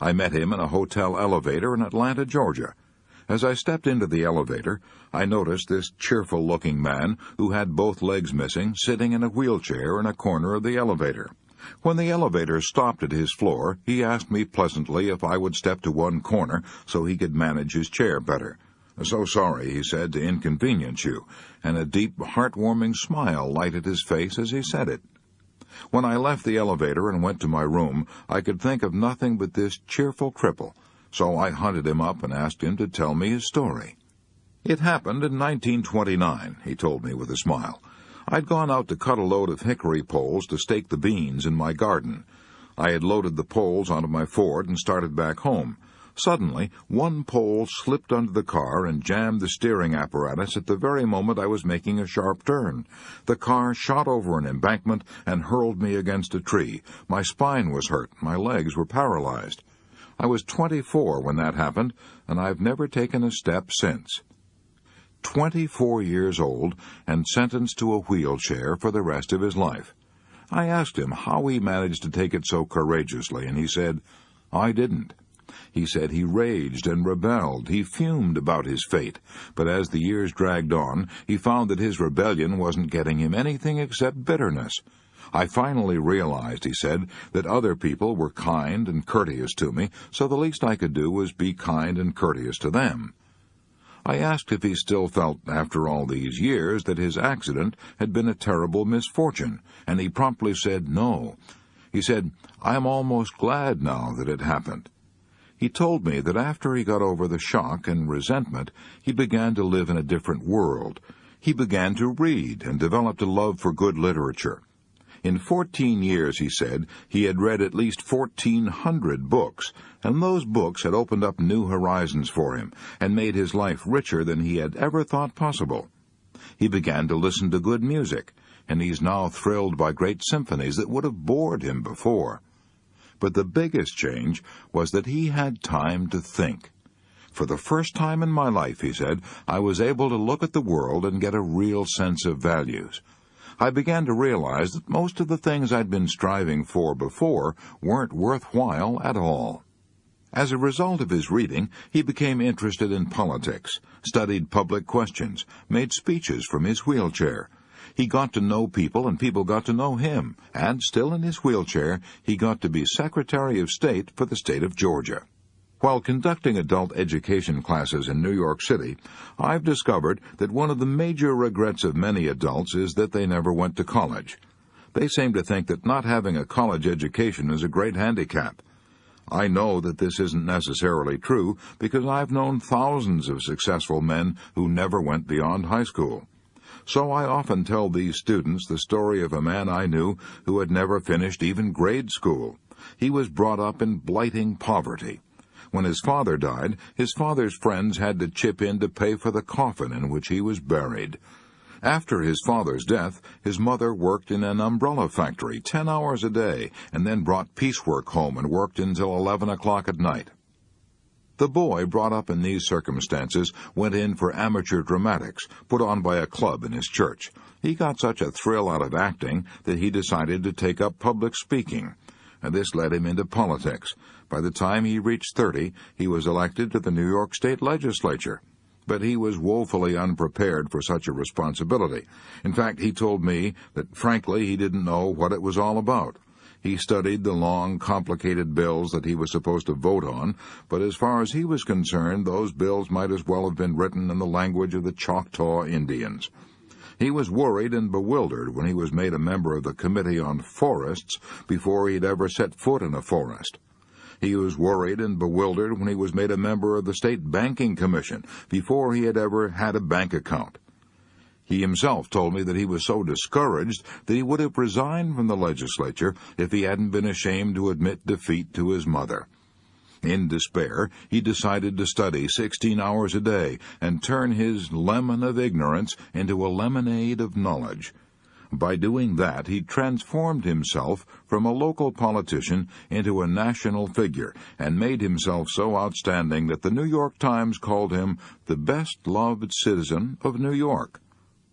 I met him in a hotel elevator in Atlanta, Georgia. As I stepped into the elevator, I noticed this cheerful-looking man who had both legs missing sitting in a wheelchair in a corner of the elevator. When the elevator stopped at his floor, he asked me pleasantly if I would step to one corner so he could manage his chair better. "So sorry," he said, "to inconvenience you," and a deep, heartwarming smile lighted his face as he said it. When I left the elevator and went to my room, I could think of nothing but this cheerful cripple, so I hunted him up and asked him to tell me his story. "It happened in 1929, he told me with a smile. "I'd gone out to cut a load of hickory poles to stake the beans in my garden. I had loaded the poles onto my Ford and started back home. Suddenly, one pole slipped under the car and jammed the steering apparatus at the very moment I was making a sharp turn. The car shot over an embankment and hurled me against a tree. My spine was hurt. My legs were paralyzed. I was 24 when that happened, and I've never taken a step since." 24 years old and sentenced to a wheelchair for the rest of his life. I asked him how he managed to take it so courageously, and he said, "I didn't." He said he raged and rebelled. He fumed about his fate. But as the years dragged on, he found that his rebellion wasn't getting him anything except bitterness. "I finally realized," he said, "that other people were kind and courteous to me, so the least I could do was be kind and courteous to them." I asked if he still felt, after all these years, that his accident had been a terrible misfortune, and he promptly said no. He said, "I am almost glad now that it happened." He told me that after he got over the shock and resentment, he began to live in a different world. He began to read and developed a love for good literature. In 14 years, he said, he had read at least 1,400 books, and those books had opened up new horizons for him and made his life richer than he had ever thought possible. He began to listen to good music, and he's now thrilled by great symphonies that would have bored him before. But the biggest change was that he had time to think. "For the first time in my life," he said, "I was able to look at the world and get a real sense of values. I began to realize that most of the things I'd been striving for before weren't worthwhile at all." As a result of his reading, he became interested in politics, studied public questions, made speeches from his wheelchair. He got to know people, and people got to know him, and, still in his wheelchair, he got to be Secretary of State for the state of Georgia. While conducting adult education classes in New York City, I've discovered that one of the major regrets of many adults is that they never went to college. They seem to think that not having a college education is a great handicap. I know that this isn't necessarily true because I've known thousands of successful men who never went beyond high school. So I often tell these students the story of a man I knew who had never finished even grade school. He was brought up in blighting poverty. When his father died, his father's friends had to chip in to pay for the coffin in which he was buried. After his father's death, his mother worked in an umbrella factory 10 hours a day and then brought piecework home and worked until 11 o'clock at night. The boy, brought up in these circumstances, went in for amateur dramatics, put on by a club in his church. He got such a thrill out of acting that he decided to take up public speaking, and this led him into politics. By the time he reached 30, he was elected to the New York State Legislature. But he was woefully unprepared for such a responsibility. In fact, he told me that, frankly, he didn't know what it was all about. He studied the long, complicated bills that he was supposed to vote on, but as far as he was concerned, those bills might as well have been written in the language of the Choctaw Indians. He was worried and bewildered when he was made a member of the Committee on Forests before he'd ever set foot in a forest. He was worried and bewildered when he was made a member of the State Banking Commission before he had ever had a bank account. He himself told me that he was so discouraged that he would have resigned from the legislature if he hadn't been ashamed to admit defeat to his mother. In despair, he decided to study 16 hours a day and turn his lemon of ignorance into a lemonade of knowledge. By doing that, he transformed himself from a local politician into a national figure and made himself so outstanding that the New York Times called him the best-loved citizen of New York.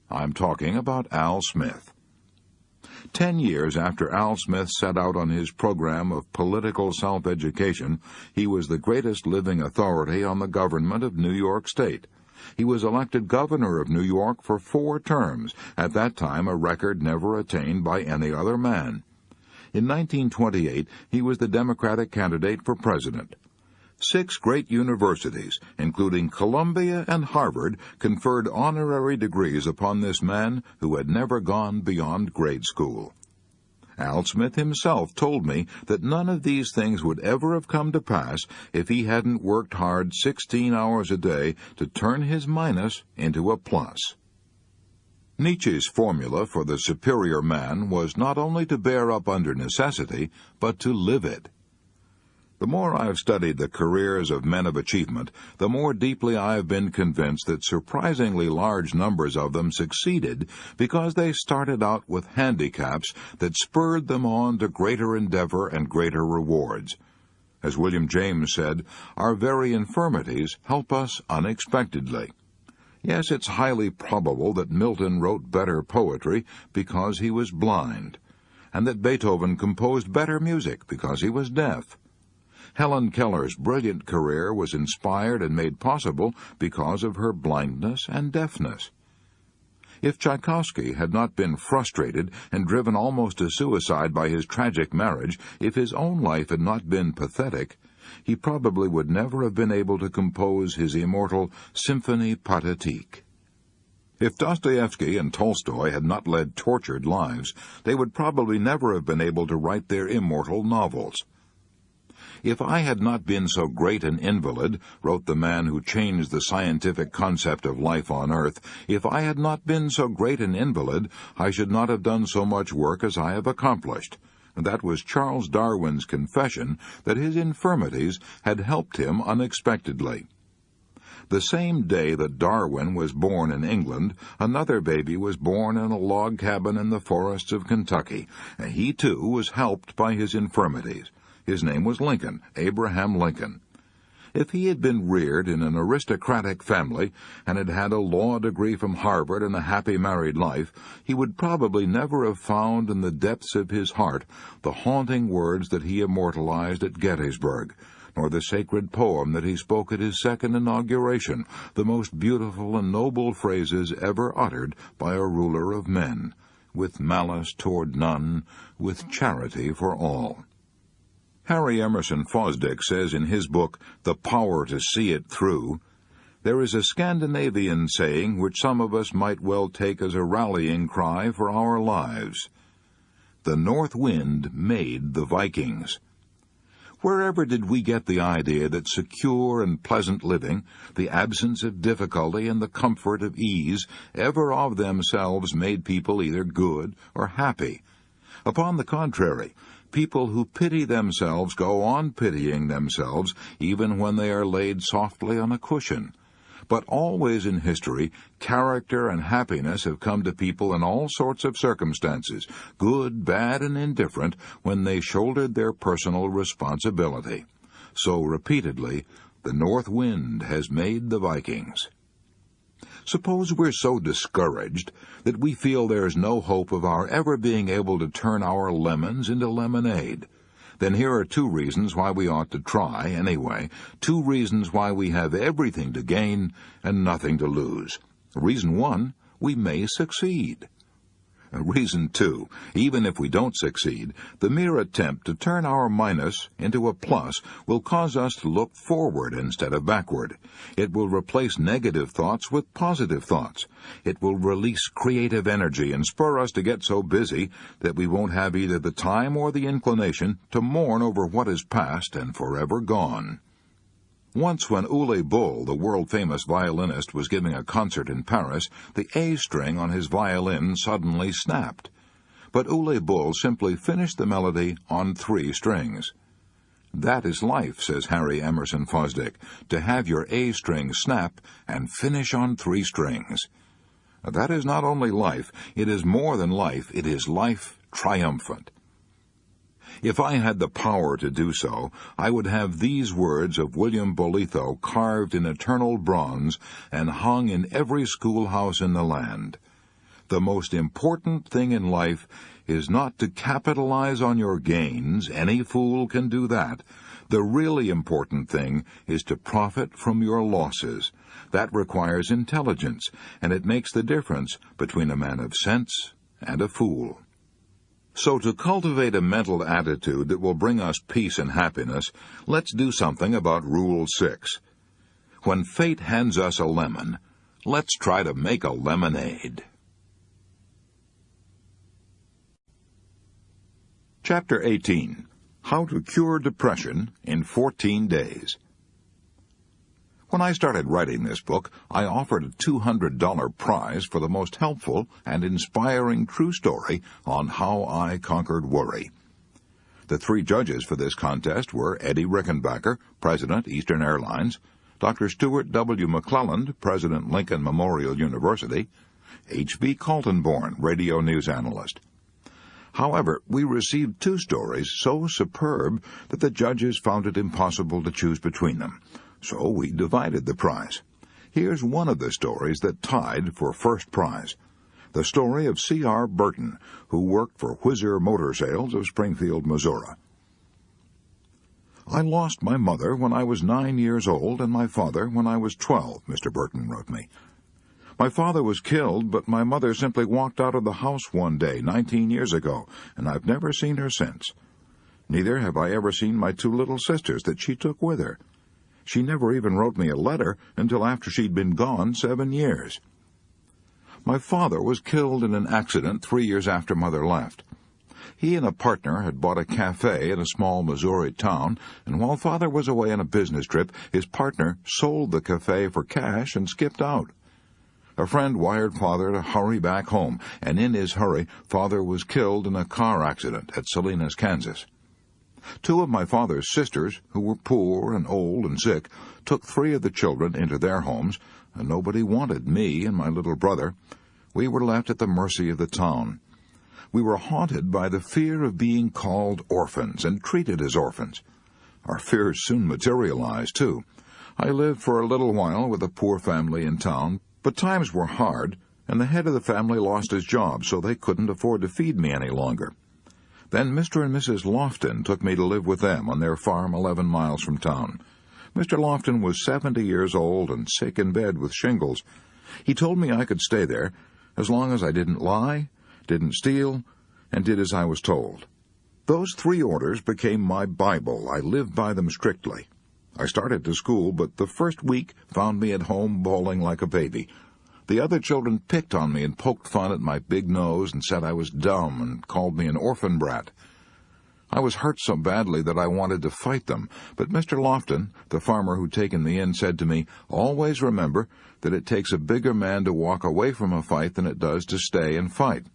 I'm talking about Al Smith. 10 years after Al Smith set out on his program of political self-education, he was the greatest living authority on the government of New York State. He was elected governor of New York for 4 terms, at that time a record never attained by any other man. In 1928, he was the Democratic candidate for president. 6 great universities, including Columbia and Harvard, conferred honorary degrees upon this man who had never gone beyond grade school. Al Smith himself told me that none of these things would ever have come to pass if he hadn't worked hard 16 hours a day to turn his minus into a plus. Nietzsche's formula for the superior man was not only to bear up under necessity, but to live it. The more I have studied the careers of men of achievement, the more deeply I have been convinced that surprisingly large numbers of them succeeded because they started out with handicaps that spurred them on to greater endeavor and greater rewards. As William James said, our very infirmities help us unexpectedly. Yes, it's highly probable that Milton wrote better poetry because he was blind, and that Beethoven composed better music because he was deaf. Helen Keller's brilliant career was inspired and made possible because of her blindness and deafness. If Tchaikovsky had not been frustrated and driven almost to suicide by his tragic marriage, if his own life had not been pathetic, he probably would never have been able to compose his immortal Symphonie Pathétique. If Dostoevsky and Tolstoy had not led tortured lives, they would probably never have been able to write their immortal novels. If I had not been so great an invalid, wrote the man who changed the scientific concept of life on Earth, if I had not been so great an invalid, I should not have done so much work as I have accomplished. That was Charles Darwin's confession that his infirmities had helped him unexpectedly. The same day that Darwin was born in England, another baby was born in a log cabin in the forests of Kentucky, and he too was helped by his infirmities. His name was Lincoln, Abraham Lincoln. If he had been reared in an aristocratic family and had had a law degree from Harvard and a happy married life, he would probably never have found in the depths of his heart the haunting words that he immortalized at Gettysburg, nor the sacred poem that he spoke at his second inauguration, the most beautiful and noble phrases ever uttered by a ruler of men, with malice toward none, with charity for all. Harry Emerson Fosdick says in his book, The Power to See It Through, there is a Scandinavian saying which some of us might well take as a rallying cry for our lives. The north wind made the Vikings. Wherever did we get the idea that secure and pleasant living, the absence of difficulty and the comfort of ease, ever of themselves made people either good or happy? Upon the contrary, people who pity themselves go on pitying themselves even when they are laid softly on a cushion. But always in history, character and happiness have come to people in all sorts of circumstances, good, bad, and indifferent, when they shouldered their personal responsibility. So, repeatedly, the north wind has made the Vikings. Suppose we're so discouraged that we feel there's no hope of our ever being able to turn our lemons into lemonade. Then here are 2 reasons why we ought to try, anyway. 2 reasons why we have everything to gain and nothing to lose. Reason 1, we may succeed. Reason 2, even if we don't succeed, the mere attempt to turn our minus into a plus will cause us to look forward instead of backward. It will replace negative thoughts with positive thoughts. It will release creative energy and spur us to get so busy that we won't have either the time or the inclination to mourn over what is past and forever gone. Once when Uwe Boll, the world-famous violinist, was giving a concert in Paris, the A string on his violin suddenly snapped. But Uwe Boll simply finished the melody on 3 strings. That is life, says Harry Emerson Fosdick, to have your A string snap and finish on 3 strings. That is not only life, it is more than life, it is life triumphant. If I had the power to do so, I would have these words of William Bolitho carved in eternal bronze and hung in every schoolhouse in the land. The most important thing in life is not to capitalize on your gains. Any fool can do that. The really important thing is to profit from your losses. That requires intelligence, and it makes the difference between a man of sense and a fool. So to cultivate a mental attitude that will bring us peace and happiness, let's do something about Rule 6. When fate hands us a lemon, let's try to make a lemonade. Chapter 18. How to Cure Depression in 14 Days. When I started writing this book, I offered a $200 prize for the most helpful and inspiring true story on how I conquered worry. The 3 judges for this contest were Eddie Rickenbacker, President, Eastern Airlines; Dr. Stuart W. McClelland, President, Lincoln Memorial University; H.B. Kaltenborn, radio news analyst. However, we received 2 stories so superb that the judges found it impossible to choose between them. So we divided the prize. Here's one of the stories that tied for first prize. The story of C.R. Burton, who worked for Whizzer Motor Sales of Springfield, Missouri. I lost my mother when I was 9 years old and my father when I was 12, Mr. Burton wrote me. My father was killed, but my mother simply walked out of the house one day 19 years ago, and I've never seen her since. Neither have I ever seen my 2 little sisters that she took with her. She never even wrote me a letter until after she'd been gone 7 years. My father was killed in an accident 3 years after Mother left. He and a partner had bought a cafe in a small Missouri town, and while Father was away on a business trip, his partner sold the cafe for cash and skipped out. A friend wired Father to hurry back home, and in his hurry, Father was killed in a car accident at Salinas, Kansas. 2 of my father's sisters, who were poor and old and sick, took 3 of the children into their homes, and nobody wanted me and my little brother. We were left at the mercy of the town. We were haunted by the fear of being called orphans and treated as orphans. Our fears soon materialized, too. I lived for a little while with a poor family in town, but times were hard, and the head of the family lost his job, so they couldn't afford to feed me any longer. Then Mr. and Mrs. Lofton took me to live with them on their farm 11 miles from town. Mr. Lofton was 70 years old and sick in bed with shingles. He told me I could stay there as long as I didn't lie, didn't steal, and did as I was told. Those 3 orders became my Bible. I lived by them strictly. I started to school, but the first week found me at home bawling like a baby. The other children picked on me and poked fun at my big nose and said I was dumb and called me an orphan brat. I was hurt so badly that I wanted to fight them, but Mr. Lofton, the farmer who'd taken me in, said to me, "Always remember that it takes a bigger man to walk away from a fight than it does to stay and fight."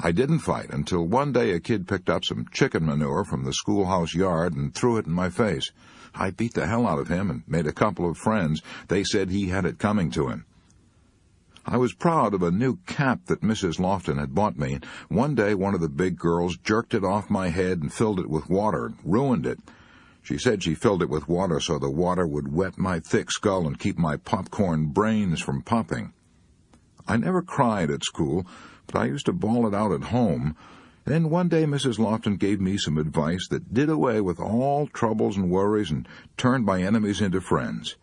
I didn't fight until one day a kid picked up some chicken manure from the schoolhouse yard and threw it in my face. I beat the hell out of him and made a couple of friends. They said he had it coming to him. I was proud of a new cap that Mrs. Lofton had bought me. One day one of the big girls jerked it off my head and filled it with water and ruined it. She said she filled it with water so the water would wet my thick skull and keep my popcorn brains from popping. I never cried at school, but I used to bawl it out at home. Then one day Mrs. Lofton gave me some advice that did away with all troubles and worries and turned my enemies into friends.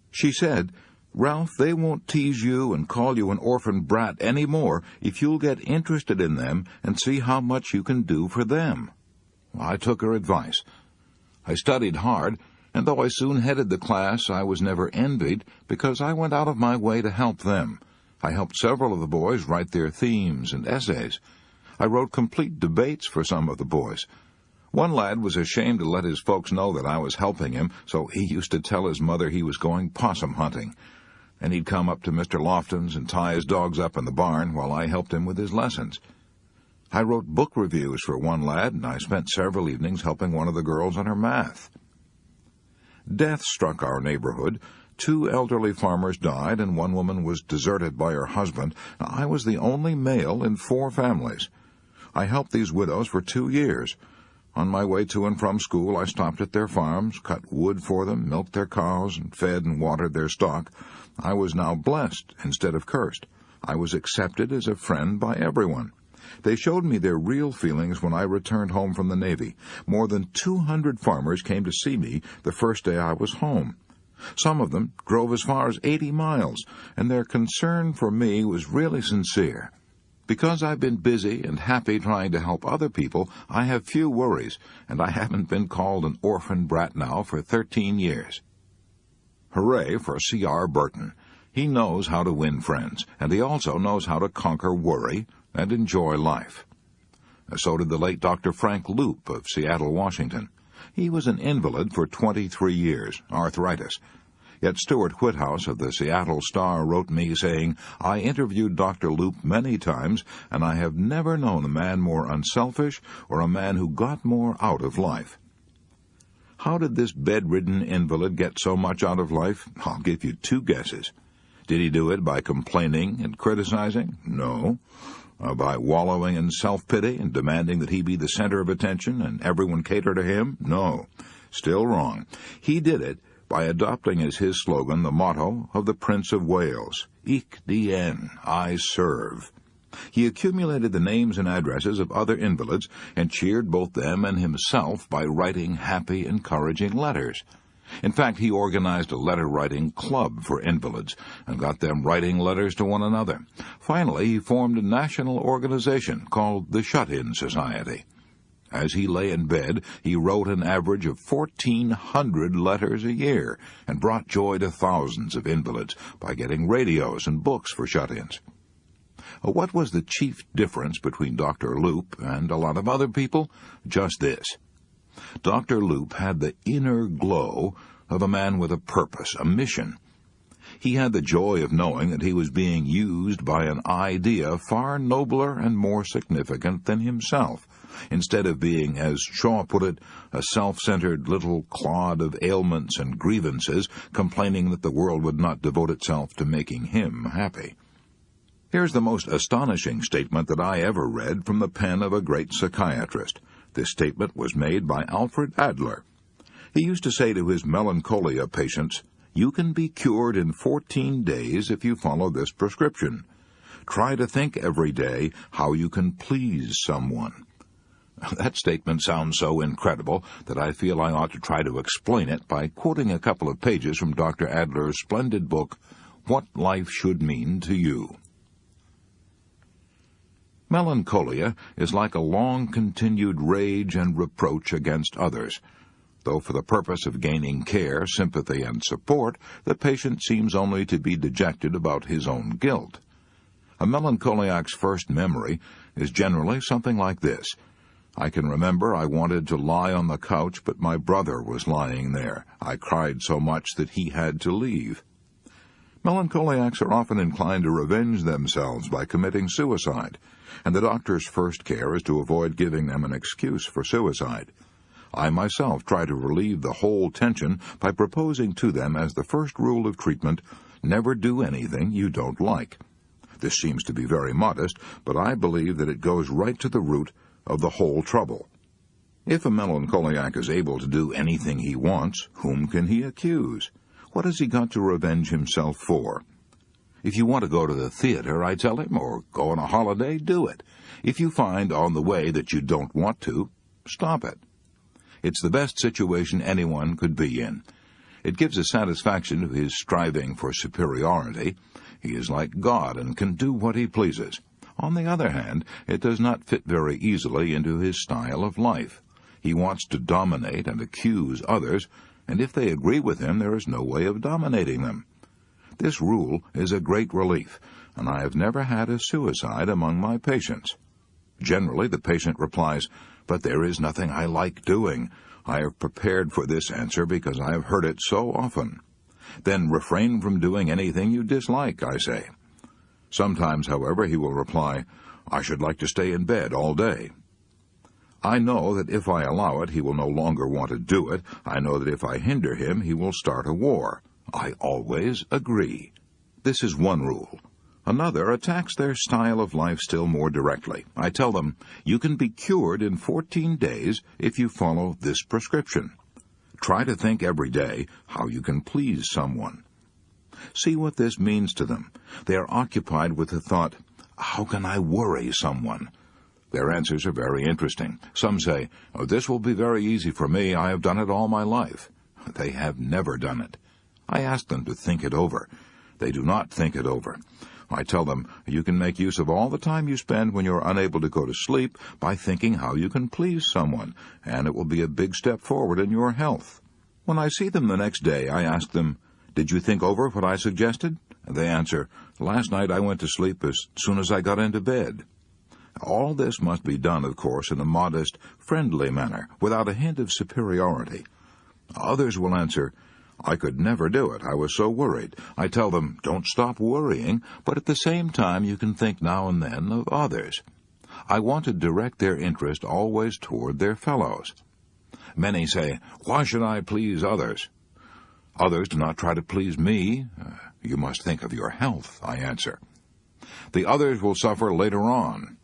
She said, "Ralph, they won't tease you and call you an orphan brat any more if you'll get interested in them and see how much you can do for them." I took her advice. I studied hard, and though I soon headed the class, I was never envied because I went out of my way to help them. I helped several of the boys write their themes and essays. I wrote complete debates for some of the boys. One lad was ashamed to let his folks know that I was helping him, so he used to tell his mother he was going possum hunting. And he'd come up to Mr. Lofton's and tie his dogs up in the barn while I helped him with his lessons. I wrote book reviews for one lad, and I spent several evenings helping one of the girls on her math. Death struck our neighborhood. 2 elderly farmers died, and one woman was deserted by her husband. I was the only male in 4 families. I helped these widows for 2 years. On my way to and from school, I stopped at their farms, cut wood for them, milked their cows, and fed and watered their stock. I was now blessed instead of cursed. I was accepted as a friend by everyone. They showed me their real feelings when I returned home from the Navy. More than 200 farmers came to see me the first day I was home. Some of them drove as far as 80 miles, and their concern for me was really sincere. Because I've been busy and happy trying to help other people, I have few worries, and I haven't been called an orphan brat now for 13 years. Hooray for C.R. Burton. He knows how to win friends, and he also knows how to conquer worry and enjoy life. So did the late Dr. Frank Loop of Seattle, Washington. He was an invalid for 23 years, arthritis. Yet Stuart Whithouse of the Seattle Star wrote me saying, "I interviewed Dr. Loop many times, and I have never known a man more unselfish or a man who got more out of life." How did this bedridden invalid get so much out of life? I'll give you two guesses. Did he do it by complaining and criticizing? No. By wallowing in self-pity and demanding that he be the center of attention and everyone cater to him? No. Still wrong. He did it by adopting as his slogan the motto of the Prince of Wales, "Ich dien, I serve." He accumulated the names and addresses of other invalids and cheered both them and himself by writing happy, encouraging letters. In fact, he organized a letter-writing club for invalids and got them writing letters to one another. Finally, he formed a national organization called the Shut-In Society. As he lay in bed, he wrote an average of 1,400 letters a year and brought joy to thousands of invalids by getting radios and books for shut-ins. What was the chief difference between Dr. Loop and a lot of other people? Just this. Dr. Loop had the inner glow of a man with a purpose, a mission. He had the joy of knowing that he was being used by an idea far nobler and more significant than himself, instead of being, as Shaw put it, a self-centered little clod of ailments and grievances, complaining that the world would not devote itself to making him happy. Here's the most astonishing statement that I ever read from the pen of a great psychiatrist. This statement was made by Alfred Adler. He used to say to his melancholia patients, "You can be cured in 14 days if you follow this prescription. Try to think every day how you can please someone." That statement sounds so incredible that I feel I ought to try to explain it by quoting a couple of pages from Dr. Adler's splendid book, What Life Should Mean to You. Melancholia is like a long-continued rage and reproach against others. Though for the purpose of gaining care, sympathy, and support, the patient seems only to be dejected about his own guilt. A melancholiac's first memory is generally something like this. I can remember I wanted to lie on the couch, but my brother was lying there. I cried so much that he had to leave. Melancholiacs are often inclined to revenge themselves by committing suicide, and the doctor's first care is to avoid giving them an excuse for suicide. I myself try to relieve the whole tension by proposing to them as the first rule of treatment, never do anything you don't like. This seems to be very modest, but I believe that it goes right to the root of the whole trouble. If a melancholiac is able to do anything he wants, whom can he accuse? What has he got to revenge himself for? If you want to go to the theater, I tell him, or go on a holiday, do it. If you find on the way that you don't want to, stop it. It's the best situation anyone could be in. It gives a satisfaction to his striving for superiority. He is like God and can do what he pleases. On the other hand, it does not fit very easily into his style of life. He wants to dominate and accuse others, and if they agree with him, there is no way of dominating them. This rule is a great relief, and I have never had a suicide among my patients. Generally, the patient replies, "But there is nothing I like doing. I have prepared for this answer because I have heard it so often." Then refrain from doing anything you dislike, I say. Sometimes, however, he will reply, "I should like to stay in bed all day." I know that if I allow it, he will no longer want to do it. I know that if I hinder him, he will start a war. I always agree. This is one rule. Another attacks their style of life still more directly. I tell them, you can be cured in 14 days if you follow this prescription. Try to think every day how you can please someone. See what this means to them. They are occupied with the thought, how can I worry someone? Their answers are very interesting. Some say, "Oh, this will be very easy for me. I have done it all my life." They have never done it. I ask them to think it over. They do not think it over. I tell them you can make use of all the time you spend when you're unable to go to sleep by thinking how you can please someone, and it will be a big step forward in your health. When I see them the next day, I ask them, "Did you think over what I suggested?" And they answer, "Last night I went to sleep as soon as I got into bed." All this must be done, of course, in a modest, friendly manner, without a hint of superiority. Others will answer, "I could never do it. I was so worried." I tell them, don't stop worrying, but at the same time you can think now and then of others. I want to direct their interest always toward their fellows. Many say, "Why should I please others?" Others do not try to please me. You must think of your health, I answer. The others will suffer later on.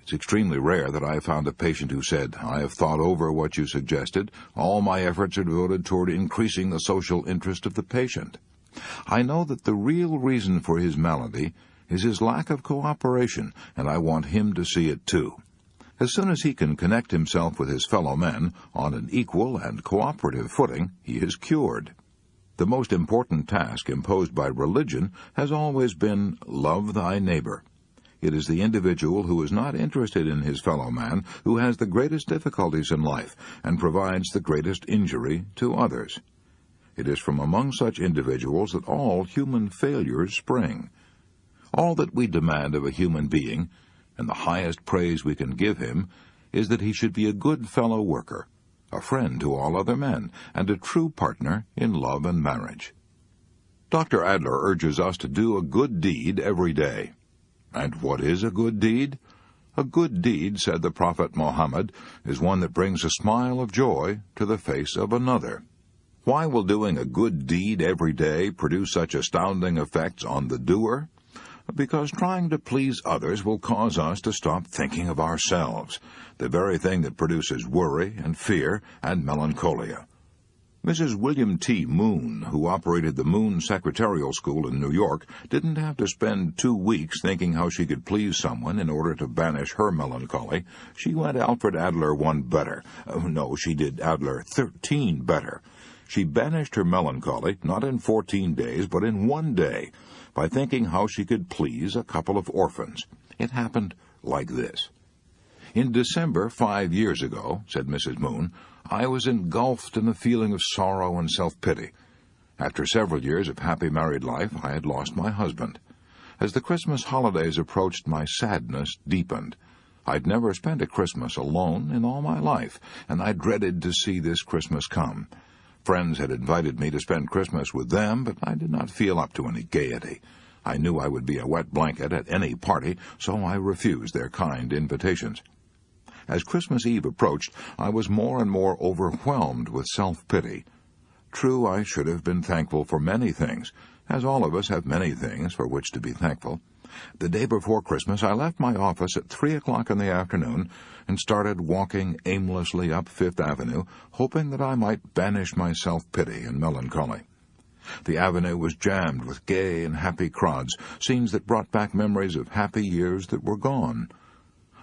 It's extremely rare that I have found a patient who said, "I have thought over what you suggested. All my efforts are devoted toward increasing the social interest of the patient." I know that the real reason for his malady is his lack of cooperation, and I want him to see it too. As soon as he can connect himself with his fellow men on an equal and cooperative footing, he is cured. The most important task imposed by religion has always been love thy neighbor. It is the individual who is not interested in his fellow man who has the greatest difficulties in life and provides the greatest injury to others. It is from among such individuals that all human failures spring. All that we demand of a human being, and the highest praise we can give him, is that he should be a good fellow worker, a friend to all other men, and a true partner in love and marriage. Dr. Adler urges us to do a good deed every day. And what is a good deed? A good deed, said the Prophet Muhammad, is one that brings a smile of joy to the face of another. Why will doing a good deed every day produce such astounding effects on the doer? Because trying to please others will cause us to stop thinking of ourselves, the very thing that produces worry and fear and melancholia. Mrs. William T. Moon, who operated the Moon Secretarial School in New York, didn't have to spend 2 weeks thinking how she could please someone in order to banish her melancholy. She went Alfred Adler one better. No, she did Adler 13 better. She banished her melancholy, not in 14 days, but in 1 day, by thinking how she could please a couple of orphans. It happened like this. In December 5 years ago, said Mrs. Moon, I was engulfed in a feeling of sorrow and self-pity. After several years of happy married life, I had lost my husband. As the Christmas holidays approached, my sadness deepened. I'd never spent a Christmas alone in all my life, and I dreaded to see this Christmas come. Friends had invited me to spend Christmas with them, but I did not feel up to any gaiety. I knew I would be a wet blanket at any party, so I refused their kind invitations. As Christmas Eve approached, I was more and more overwhelmed with self-pity. True, I should have been thankful for many things, as all of us have many things for which to be thankful. The day before Christmas, I left my office at 3 o'clock in the afternoon and started walking aimlessly up Fifth Avenue, hoping that I might banish my self-pity and melancholy. The avenue was jammed with gay and happy crowds, scenes that brought back memories of happy years that were gone.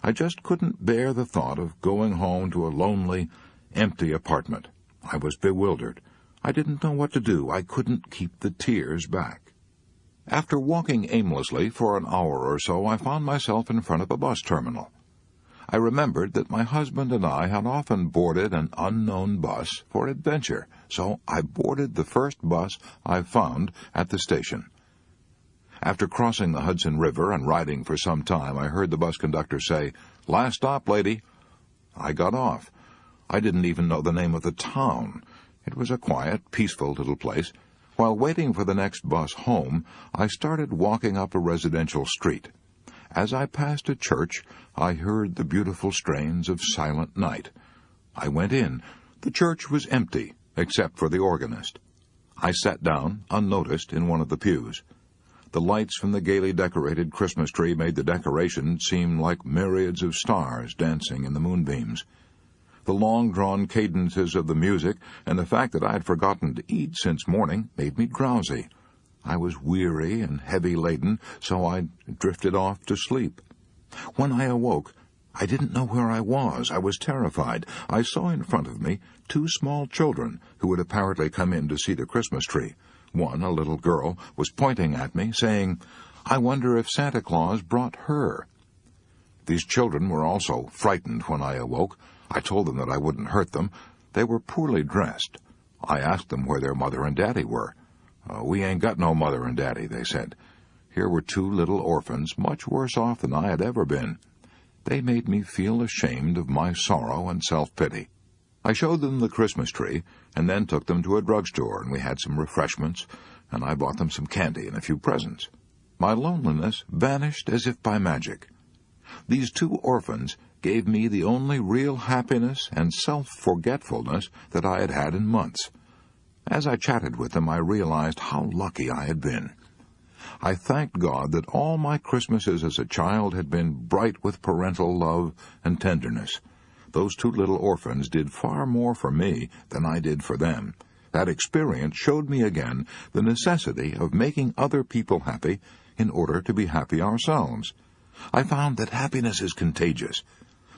I just couldn't bear the thought of going home to a lonely, empty apartment. I was bewildered. I didn't know what to do. I couldn't keep the tears back. After walking aimlessly for an hour or so, I found myself in front of a bus terminal. I remembered that my husband and I had often boarded an unknown bus for adventure, so I boarded the first bus I found at the station. After crossing the Hudson River and riding for some time, I heard the bus conductor say, "Last stop, lady." I got off. I didn't even know the name of the town. It was a quiet, peaceful little place. While waiting for the next bus home, I started walking up a residential street. As I passed a church, I heard the beautiful strains of Silent Night. I went in. The church was empty, except for the organist. I sat down, unnoticed, in one of the pews. The lights from the gaily decorated Christmas tree made the decoration seem like myriads of stars dancing in the moonbeams. The long-drawn cadences of the music and the fact that I had forgotten to eat since morning made me drowsy. I was weary and heavy-laden, so I drifted off to sleep. When I awoke, I didn't know where I was. I was terrified. I saw in front of me 2 small children who had apparently come in to see the Christmas tree. One, a little girl, was pointing at me, saying, I wonder if Santa Claus brought her. These children were also frightened when I awoke. I told them that I wouldn't hurt them. They were poorly dressed. I asked them where their mother and daddy were. We ain't got no mother and daddy, they said. Here were two little orphans, much worse off than I had ever been. They made me feel ashamed of my sorrow and self-pity. I showed them the Christmas tree, and then took them to a drugstore, and we had some refreshments, and I bought them some candy and a few presents. My loneliness vanished as if by magic. These two orphans gave me the only real happiness and self-forgetfulness that I had had in months. As I chatted with them, I realized how lucky I had been. I thanked God that all my Christmases as a child had been bright with parental love and tenderness. Those two little orphans did far more for me than I did for them. That experience showed me again the necessity of making other people happy in order to be happy ourselves. I found that happiness is contagious.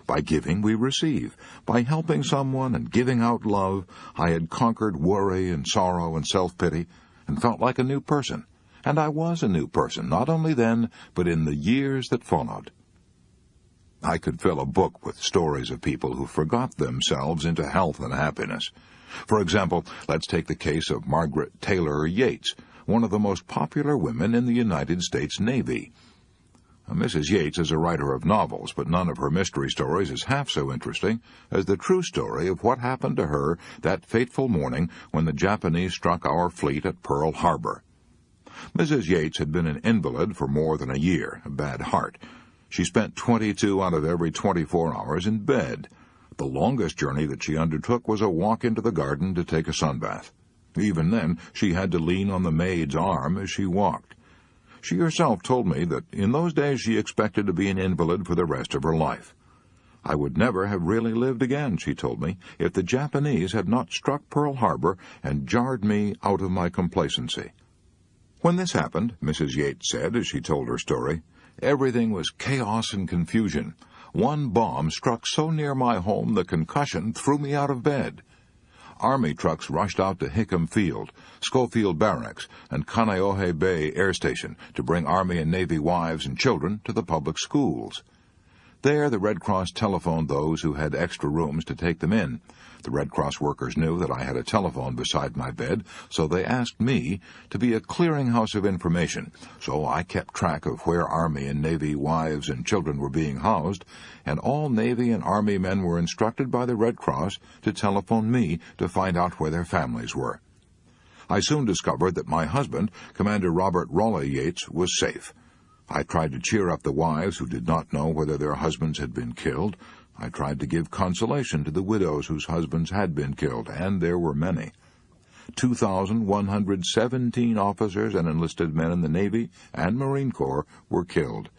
By giving, we receive. By helping someone and giving out love, I had conquered worry and sorrow and self-pity and felt like a new person. And I was a new person, not only then, but in the years that followed. I could fill a book with stories of people who forgot themselves into health and happiness. For example, let's take the case of Margaret Taylor Yates, one of the most popular women in the United States Navy. Mrs. Yates is a writer of novels, but none of her mystery stories is half so interesting as the true story of what happened to her that fateful morning when the Japanese struck our fleet at Pearl Harbor. Mrs. Yates had been an invalid for more than a year, a bad heart. She spent 22 out of every 24 hours in bed. The longest journey that she undertook was a walk into the garden to take a sunbath. Even then, she had to lean on the maid's arm as she walked. She herself told me that in those days she expected to be an invalid for the rest of her life. I would never have really lived again, she told me, if the Japanese had not struck Pearl Harbor and jarred me out of my complacency. When this happened, Mrs. Yates said as she told her story, everything was chaos and confusion. One bomb struck so near my home the concussion threw me out of bed. Army trucks rushed out to Hickam Field, Schofield Barracks, and Kaneohe Bay Air Station to bring Army and Navy wives and children to the public schools. There, the Red Cross telephoned those who had extra rooms to take them in. The Red Cross workers knew that I had a telephone beside my bed, so they asked me to be a clearinghouse of information. So I kept track of where Army and Navy wives and children were being housed, and all Navy and Army men were instructed by the Red Cross to telephone me to find out where their families were. I soon discovered that my husband, Commander Robert Raleigh Yates, was safe. I tried to cheer up the wives who did not know whether their husbands had been killed. I tried to give consolation to the widows whose husbands had been killed, and there were many. 2,117 officers and enlisted men in the Navy and Marine Corps were killed,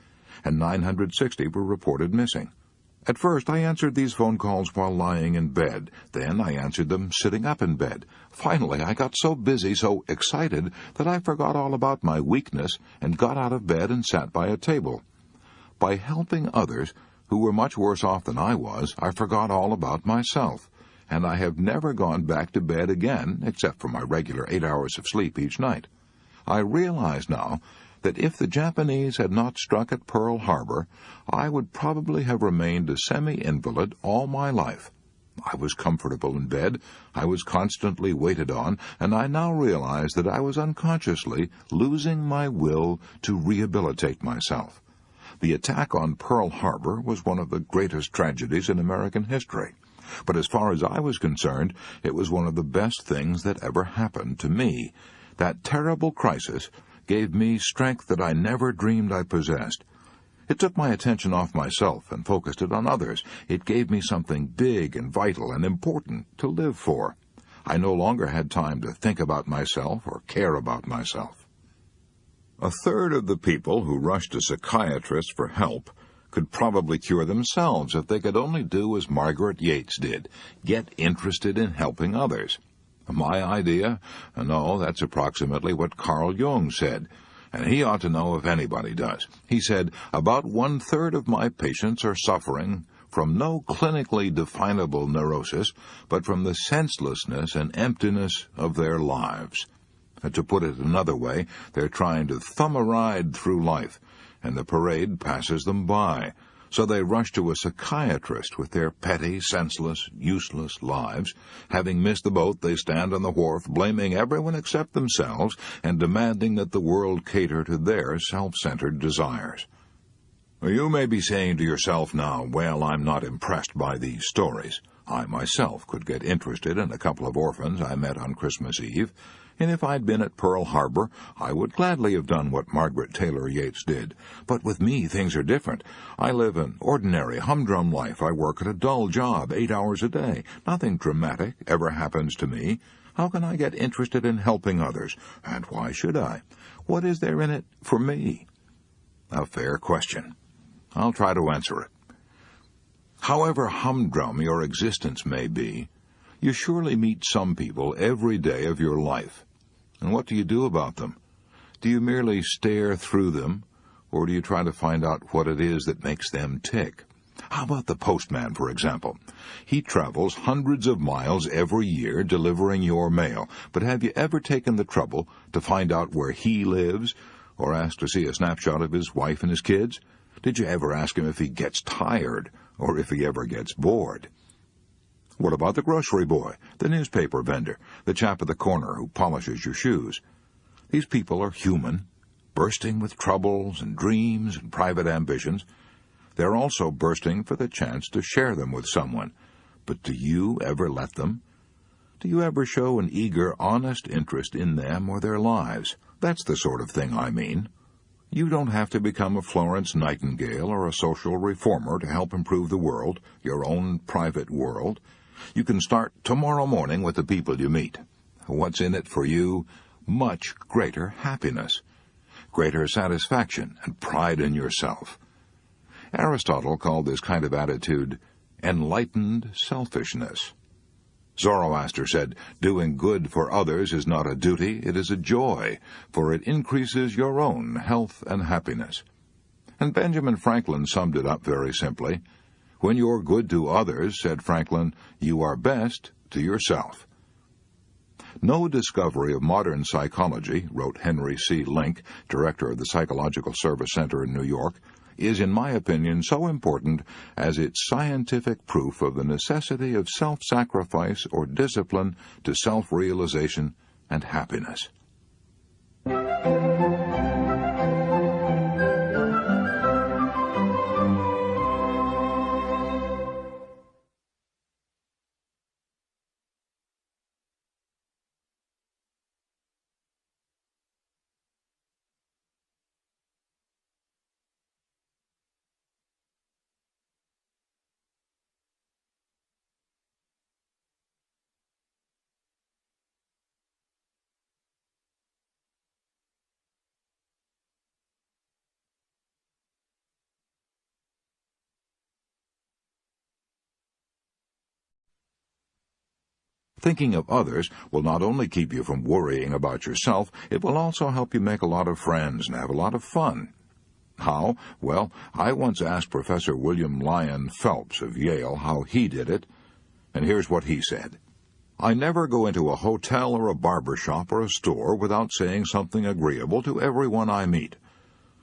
and 960 were reported missing. At first, I answered these phone calls while lying in bed. Then I answered them sitting up in bed. Finally, I got so busy, so excited, that I forgot all about my weakness and got out of bed and sat by a table. By helping others who were much worse off than I was, I forgot all about myself, and I have never gone back to bed again, except for my regular 8 hours of sleep each night. I realize now that if the Japanese had not struck at Pearl Harbor, I would probably have remained a semi-invalid all my life. I was comfortable in bed, I was constantly waited on, and I now realize that I was unconsciously losing my will to rehabilitate myself. The attack on Pearl Harbor was one of the greatest tragedies in American history. But as far as I was concerned, it was one of the best things that ever happened to me. That terrible crisis gave me strength that I never dreamed I possessed. It took my attention off myself and focused it on others. It gave me something big and vital and important to live for. I no longer had time to think about myself or care about myself. A third of the people who rushed to psychiatrists for help could probably cure themselves if they could only do as Margaret Yates did, get interested in helping others. My idea? No, that's approximately what Carl Jung said, and he ought to know if anybody does. He said, about 1/3 of my patients are suffering from no clinically definable neurosis, but from the senselessness and emptiness of their lives. To put it another way, they're trying to thumb a ride through life, and the parade passes them by. So they rush to a psychiatrist with their petty, senseless, useless lives. Having missed the boat, they stand on the wharf, blaming everyone except themselves, and demanding that the world cater to their self-centered desires. You may be saying to yourself now, well, I'm not impressed by these stories. I myself could get interested in a couple of orphans I met on Christmas Eve, and if I'd been at Pearl Harbor, I would gladly have done what Margaret Taylor Yates did. But with me, things are different. I live an ordinary, humdrum life. I work at a dull job, 8 hours a day. Nothing dramatic ever happens to me. How can I get interested in helping others? And why should I? What is there in it for me? A fair question. I'll try to answer it. However humdrum your existence may be, you surely meet some people every day of your life. And what do you do about them? Do you merely stare through them, or do you try to find out what it is that makes them tick? How about the postman, for example? He travels hundreds of miles every year delivering your mail, but have you ever taken the trouble to find out where he lives, or asked to see a snapshot of his wife and his kids? Did you ever ask him if he gets tired, or if he ever gets bored? What about the grocery boy, the newspaper vendor, the chap at the corner who polishes your shoes? These people are human, bursting with troubles and dreams and private ambitions. They're also bursting for the chance to share them with someone. But do you ever let them? Do you ever show an eager, honest interest in them or their lives? That's the sort of thing I mean. You don't have to become a Florence Nightingale or a social reformer to help improve the world, your own private world. You can start tomorrow morning with the people you meet. What's in it for you? Much greater happiness, greater satisfaction and pride in yourself. Aristotle called this kind of attitude enlightened selfishness. Zoroaster said, doing good for others is not a duty, it is a joy, for it increases your own health and happiness. And Benjamin Franklin summed it up very simply. When you're good to others, said Franklin, you are best to yourself. No discovery of modern psychology, wrote Henry C. Link, director of the Psychological Service Center in New York, is, in my opinion, so important as its scientific proof of the necessity of self-sacrifice or discipline to self-realization and happiness. Thinking of others will not only keep you from worrying about yourself, it will also help you make a lot of friends and have a lot of fun. How? Well, I once asked Professor William Lyon Phelps of Yale how he did it, and here's what he said. I never go into a hotel or a barber shop or a store without saying something agreeable to everyone I meet.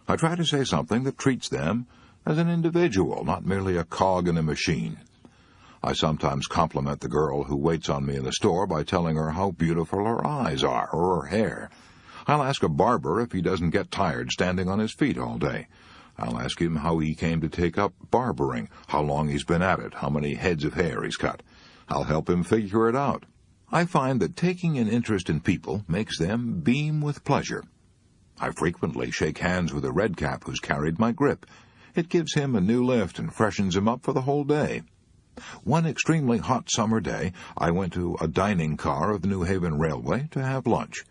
I try to say something that treats them as an individual, not merely a cog in a machine. I sometimes compliment the girl who waits on me in the store by telling her how beautiful her eyes are or her hair. I'll ask a barber if he doesn't get tired standing on his feet all day. I'll ask him how he came to take up barbering, how long he's been at it, how many heads of hair he's cut. I'll help him figure it out. I find that taking an interest in people makes them beam with pleasure. I frequently shake hands with a redcap who's carried my grip. It gives him a new lift and freshens him up for the whole day. One extremely hot summer day, I went to a dining car of the New Haven Railway to have lunch.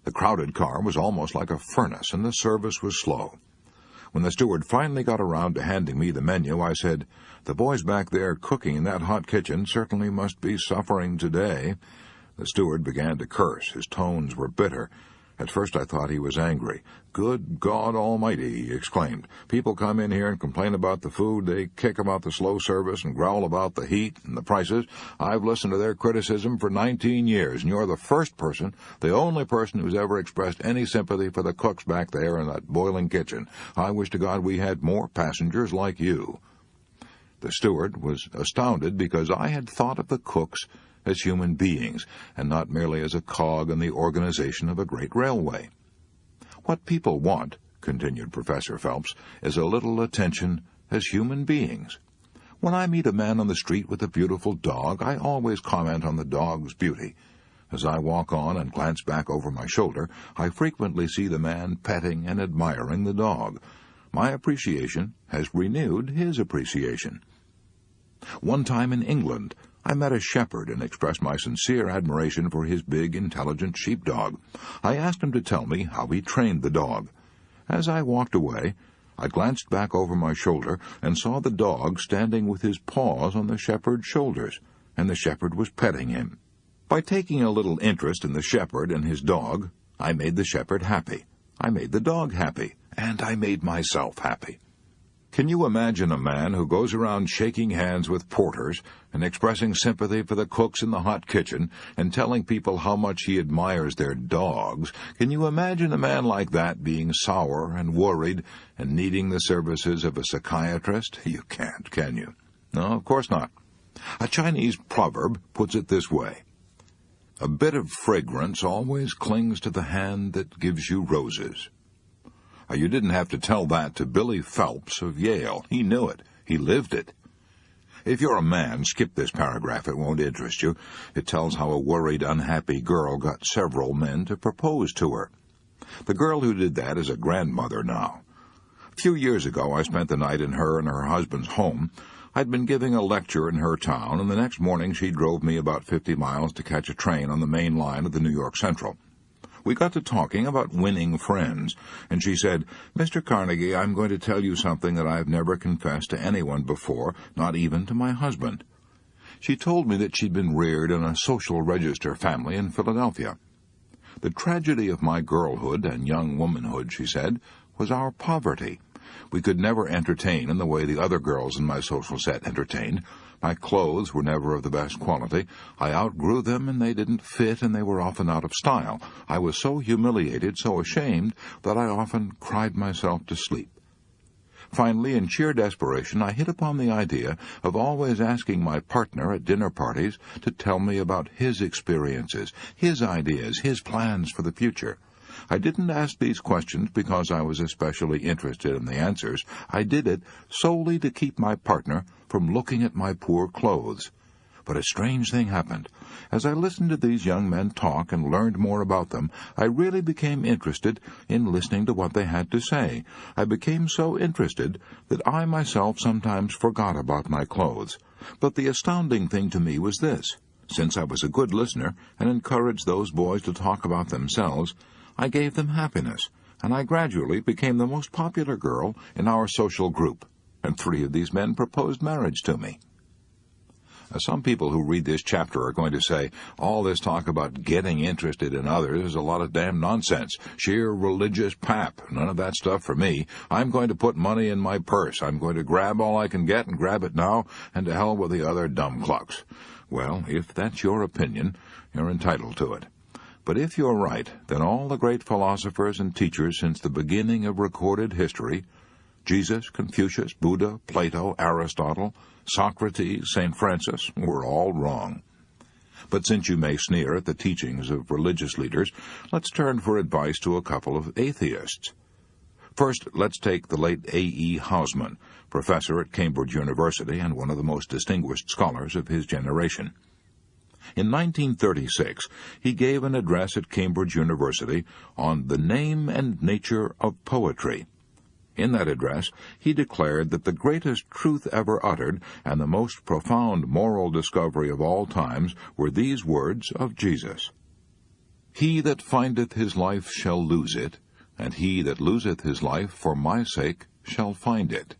The crowded car was almost like a furnace, and the service was slow. When the steward finally got around to handing me the menu, I said, "The boys back there cooking in that hot kitchen certainly must be suffering today." The steward began to curse. His tones were bitter. At first I thought he was angry. "Good God Almighty," he exclaimed. "People come in here and complain about the food. They kick about the slow service and growl about the heat and the prices. I've listened to their criticism for 19 years, and you're the first person, the only person who's ever expressed any sympathy for the cooks back there in that boiling kitchen. I wish to God we had more passengers like you." The steward was astounded because I had thought of the cooks as human beings, and not merely as a cog in the organization of a great railway. "What people want," continued Professor Phelps, "is a little attention as human beings. When I meet a man on the street with a beautiful dog, I always comment on the dog's beauty. As I walk on and glance back over my shoulder, I frequently see the man petting and admiring the dog. My appreciation has renewed his appreciation. One time in England, I met a shepherd and expressed my sincere admiration for his big, intelligent sheepdog. I asked him to tell me how he trained the dog. As I walked away, I glanced back over my shoulder and saw the dog standing with his paws on the shepherd's shoulders, and the shepherd was petting him. By taking a little interest in the shepherd and his dog, I made the shepherd happy, I made the dog happy, and I made myself happy. Can you imagine a man who goes around shaking hands with porters and expressing sympathy for the cooks in the hot kitchen and telling people how much he admires their dogs? Can you imagine a man like that being sour and worried and needing the services of a psychiatrist? You can't, can you? No, of course not. A Chinese proverb puts it this way: "A bit of fragrance always clings to the hand that gives you roses." You didn't have to tell that to Billy Phelps of Yale. He knew it. He lived it. If you're a man, skip this paragraph. It won't interest you. It tells how a worried, unhappy girl got several men to propose to her. The girl who did that is a grandmother now. A few years ago, I spent the night in her and her husband's home. I'd been giving a lecture in her town, and the next morning she drove me about 50 miles to catch a train on the main line of the New York Central. We got to talking about winning friends, and she said, "Mr. Carnegie, I'm going to tell you something that I've never confessed to anyone before, not even to my husband." She told me that she'd been reared in a social register family in Philadelphia. "The tragedy of my girlhood and young womanhood," she said, "was our poverty. We could never entertain in the way the other girls in my social set entertained. My clothes were never of the best quality. I outgrew them, and they didn't fit, and they were often out of style. I was so humiliated, so ashamed, that I often cried myself to sleep. Finally, in sheer desperation, I hit upon the idea of always asking my partner at dinner parties to tell me about his experiences, his ideas, his plans for the future. I didn't ask these questions because I was especially interested in the answers. I did it solely to keep my partner from looking at my poor clothes. But a strange thing happened. As I listened to these young men talk and learned more about them, I really became interested in listening to what they had to say. I became so interested that I myself sometimes forgot about my clothes. But the astounding thing to me was this. Since I was a good listener and encouraged those boys to talk about themselves, I gave them happiness, and I gradually became the most popular girl in our social group, and 3 of these men proposed marriage to me. Some people who read this chapter are going to say, all this talk about getting interested in others is a lot of damn nonsense, sheer religious pap. None of that stuff for me. I'm going to put money in my purse. I'm going to grab all I can get and grab it now, and to hell with the other dumb clucks. Well, if that's your opinion, you're entitled to it. But if you're right, then all the great philosophers and teachers since the beginning of recorded history, Jesus, Confucius, Buddha, Plato, Aristotle, Socrates, St. Francis, were all wrong. But since you may sneer at the teachings of religious leaders, let's turn for advice to a couple of atheists. First, let's take the late A.E. Hausman, professor at Cambridge University and one of the most distinguished scholars of his generation. In 1936, he gave an address at Cambridge University on the name and nature of poetry. In that address, he declared that the greatest truth ever uttered and the most profound moral discovery of all times were these words of Jesus: "He that findeth his life shall lose it, and he that loseth his life for my sake shall find it."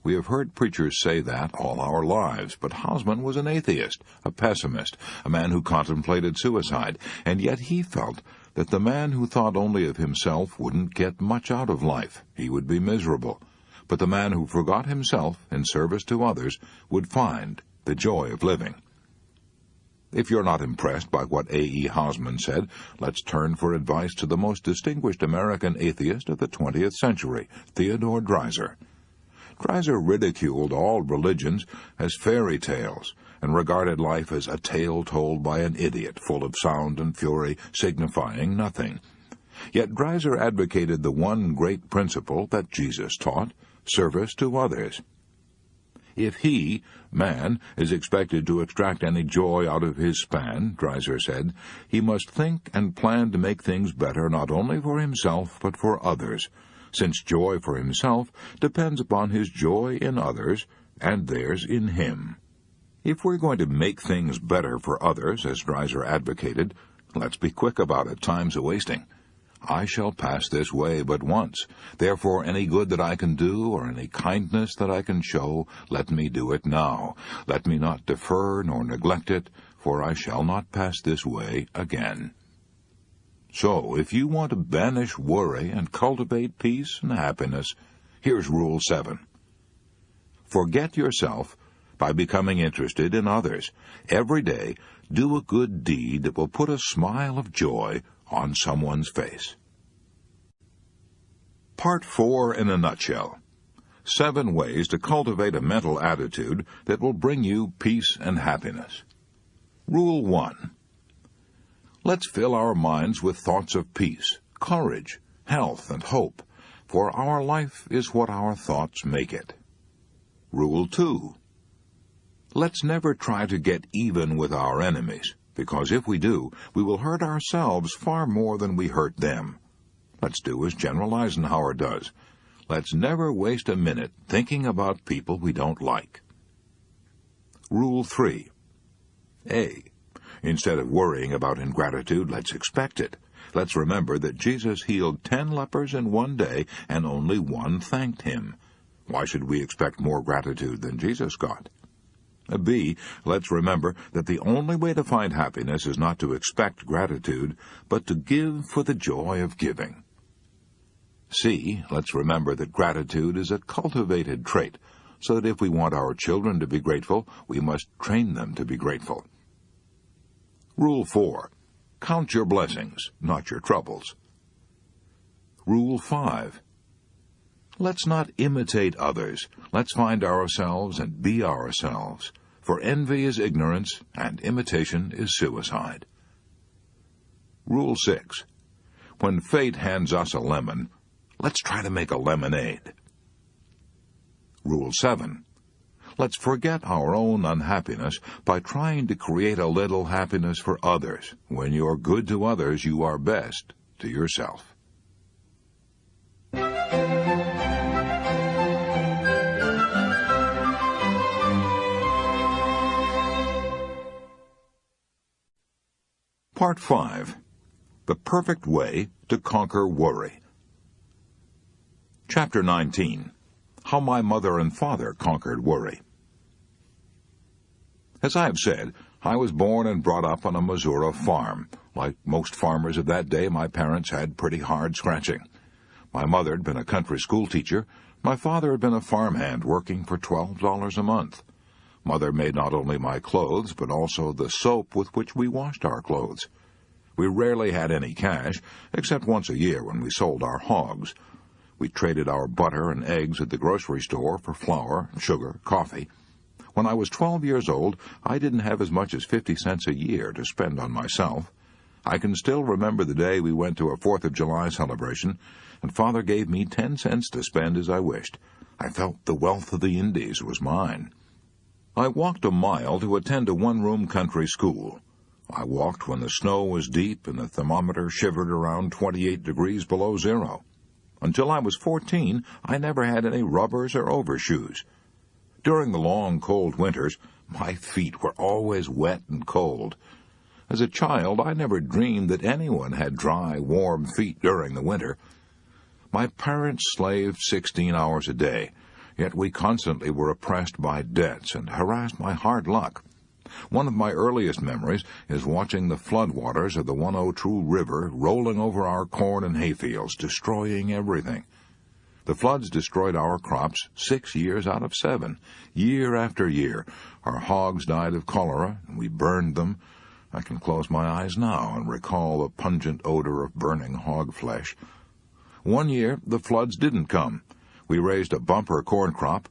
We have heard preachers say that all our lives, but Hausman was an atheist, a pessimist, a man who contemplated suicide, and yet he felt that the man who thought only of himself wouldn't get much out of life. He would be miserable. But the man who forgot himself in service to others would find the joy of living. If you're not impressed by what A.E. Hausman said, let's turn for advice to the most distinguished American atheist of the 20th century, Theodore Dreiser. Dreiser ridiculed all religions as fairy tales and regarded life as a tale told by an idiot, full of sound and fury, signifying nothing. Yet Dreiser advocated the one great principle that Jesus taught, service to others. If he, man, is expected to extract any joy out of his span, Dreiser said, he must think and plan to make things better not only for himself but for others, since joy for himself depends upon his joy in others and theirs in him. If we're going to make things better for others, as Dreiser advocated, let's be quick about it, time's a-wasting. I shall pass this way but once. Therefore any good that I can do, or any kindness that I can show, let me do it now. Let me not defer nor neglect it, for I shall not pass this way again. So, if you want to banish worry and cultivate peace and happiness, here's Rule 7. Forget yourself by becoming interested in others. Every day, do a good deed that will put a smile of joy on someone's face. Part 4 in a nutshell. 7 ways to cultivate a mental attitude that will bring you peace and happiness. Rule 1. Let's fill our minds with thoughts of peace, courage, health, and hope, for our life is what our thoughts make it. Rule 2. Let's never try to get even with our enemies, because if we do, we will hurt ourselves far more than we hurt them. Let's do as General Eisenhower does. Let's never waste a minute thinking about people we don't like. Rule 3. A. Instead of worrying about ingratitude, let's expect it. Let's remember that Jesus healed 10 lepers in one day, and only 1 thanked him. Why should we expect more gratitude than Jesus got? B. Let's remember that the only way to find happiness is not to expect gratitude, but to give for the joy of giving. C. Let's remember that gratitude is a cultivated trait, so that if we want our children to be grateful, we must train them to be grateful. Rule 4. Count your blessings, not your troubles. Rule 5. Let's not imitate others. Let's find ourselves and be ourselves. For envy is ignorance, and imitation is suicide. Rule 6. When fate hands us a lemon, let's try to make a lemonade. Rule 7. Let's forget our own unhappiness by trying to create a little happiness for others. When you're good to others, you are best to yourself. Part 5. The Perfect Way to Conquer Worry. Chapter 19. How My Mother and Father Conquered Worry. As I have said, I was born and brought up on a Missouri farm. Like most farmers of that day, my parents had pretty hard scratching. My mother had been a country school teacher. My father had been a farmhand working for $12 a month. Mother made not only my clothes, but also the soap with which we washed our clothes. We rarely had any cash, except once a year when we sold our hogs. We traded our butter and eggs at the grocery store for flour, sugar, coffee. When I was 12 years old, I didn't have as much as 50 cents a year to spend on myself. I can still remember the day we went to a 4th of July celebration, and Father gave me 10 cents to spend as I wished. I felt the wealth of the Indies was mine. I walked a mile to attend a one-room country school. I walked when the snow was deep and the thermometer shivered around 28 degrees below zero. Until I was 14, I never had any rubbers or overshoes. During the long, cold winters, my feet were always wet and cold. As a child, I never dreamed that anyone had dry, warm feet during the winter. My parents slaved 16 hours a day. Yet we constantly were oppressed by debts and harassed by hard luck. One of my earliest memories is watching the floodwaters of the 102 River rolling over our corn and hayfields, destroying everything. The floods destroyed our crops 6 years out of 7. Year after year, our hogs died of cholera, and we burned them. I can close my eyes now and recall the pungent odor of burning hog flesh. One year, the floods didn't come. We raised a bumper corn crop,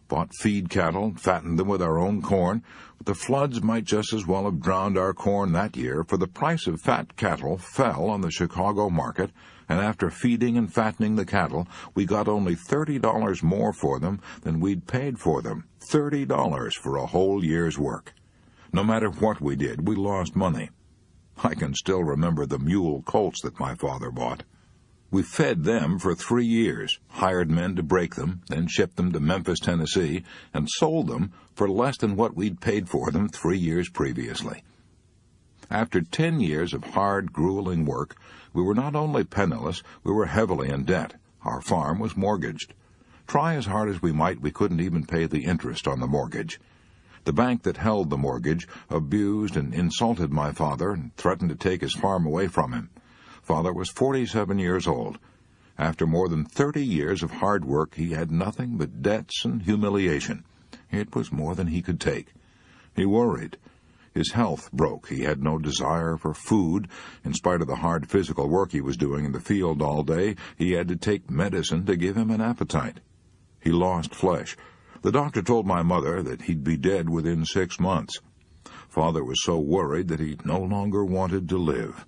bought feed cattle, fattened them with our own corn, but the floods might just as well have drowned our corn that year, for the price of fat cattle fell on the Chicago market, and after feeding and fattening the cattle, we got only $30 more for them than we'd paid for them. $30 for a whole year's work. No matter what we did, we lost money. I can still remember the mule colts that my father bought. We fed them for 3 years, hired men to break them, then shipped them to Memphis, Tennessee, and sold them for less than what we'd paid for them 3 years previously. After 10 years of hard, grueling work, we were not only penniless, we were heavily in debt. Our farm was mortgaged. Try as hard as we might, we couldn't even pay the interest on the mortgage. The bank that held the mortgage abused and insulted my father and threatened to take his farm away from him. Father was 47 years old. After more than 30 years of hard work, he had nothing but debts and humiliation. It was more than he could take. He worried. His health broke. He had no desire for food. In spite of the hard physical work he was doing in the field all day, he had to take medicine to give him an appetite. He lost flesh. The doctor told my mother that he'd be dead within 6 months. Father was so worried that he no longer wanted to live.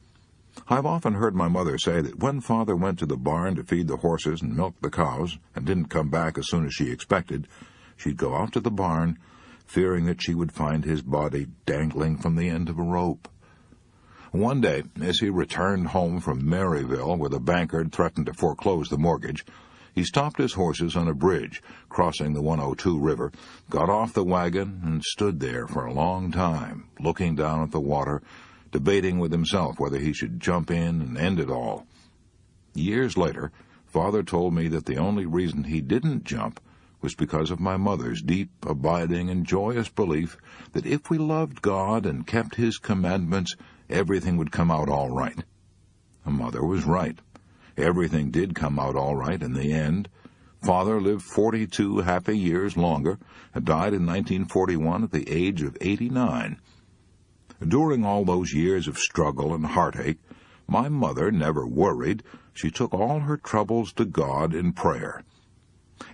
I've often heard my mother say that when Father went to the barn to feed the horses and milk the cows, and didn't come back as soon as she expected, she'd go out to the barn, fearing that she would find his body dangling from the end of a rope. One day, as he returned home from Maryville, where the banker had threatened to foreclose the mortgage, he stopped his horses on a bridge crossing the 102 River, got off the wagon, and stood there for a long time, looking down at the water, debating with himself whether he should jump in and end it all. Years later, Father told me that the only reason he didn't jump was because of my mother's deep, abiding, and joyous belief that if we loved God and kept His commandments, everything would come out all right. Mother was right. Everything did come out all right in the end. Father lived 42 happy years longer and died in 1941 at the age of 89. During all those years of struggle and heartache, my mother never worried. She took all her troubles to God in prayer.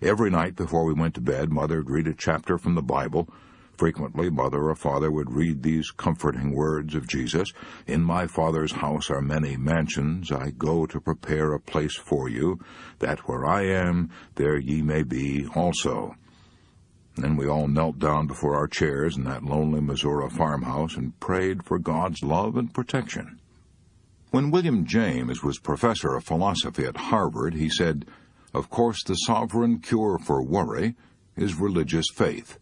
Every night before we went to bed, Mother would read a chapter from the Bible. Frequently, Mother or Father would read these comforting words of Jesus, "In my Father's house are many mansions. I go to prepare a place for you, that where I am, there ye may be also." Then we all knelt down before our chairs in that lonely Missouri farmhouse and prayed for God's love and protection. When William James was professor of philosophy at Harvard, he said, "Of course, the sovereign cure for worry is religious faith."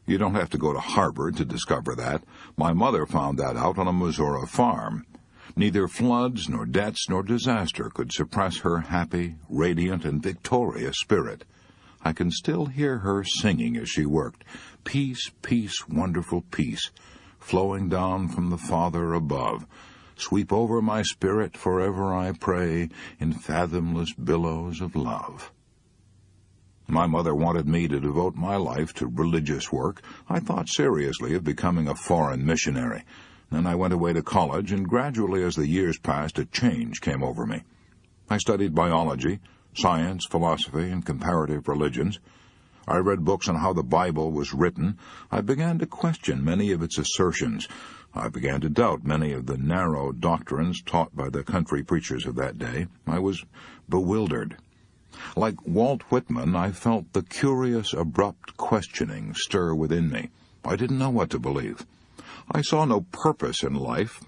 You don't have to go to Harvard to discover that. My mother found that out on a Missouri farm. Neither floods, nor debts, nor disaster could suppress her happy, radiant, and victorious spirit. I can still hear her singing as she worked, "Peace, peace, wonderful peace, flowing down from the Father above. Sweep over my spirit forever, I pray, in fathomless billows of love." My mother wanted me to devote my life to religious work. I thought seriously of becoming a foreign missionary. Then I went away to college, and gradually as the years passed, a change came over me. I studied biology, science, philosophy, and comparative religions. I read books on how the Bible was written. I began to question many of its assertions. I began to doubt many of the narrow doctrines taught by the country preachers of that day. I was bewildered. Like Walt Whitman, I felt the curious, abrupt questioning stir within me. I didn't know what to believe. I saw no purpose in life.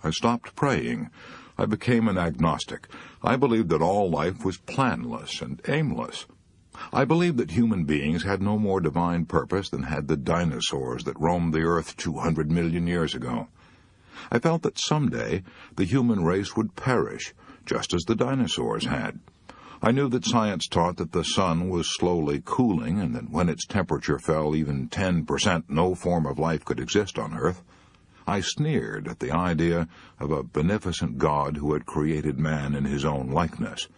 I stopped praying. I became an agnostic. I believed that all life was planless and aimless. I believed that human beings had no more divine purpose than had the dinosaurs that roamed the earth 200 million years ago. I felt that someday the human race would perish, just as the dinosaurs had. I knew that science taught that the sun was slowly cooling, and that when its temperature fell even 10%, no form of life could exist on Earth. I sneered at the idea of a beneficent God who had created man in his own likeness.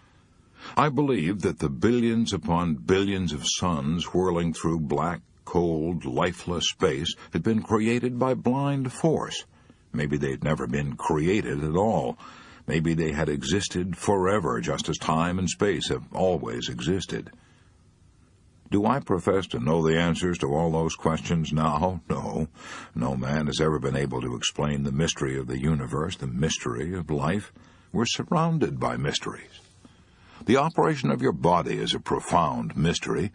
I believed that the billions upon billions of suns whirling through black, cold, lifeless space had been created by blind force. Maybe they'd never been created at all. Maybe they had existed forever, just as time and space have always existed. Do I profess to know the answers to all those questions now? No. No man has ever been able to explain the mystery of the universe, the mystery of life. We're surrounded by mysteries. The operation of your body is a profound mystery.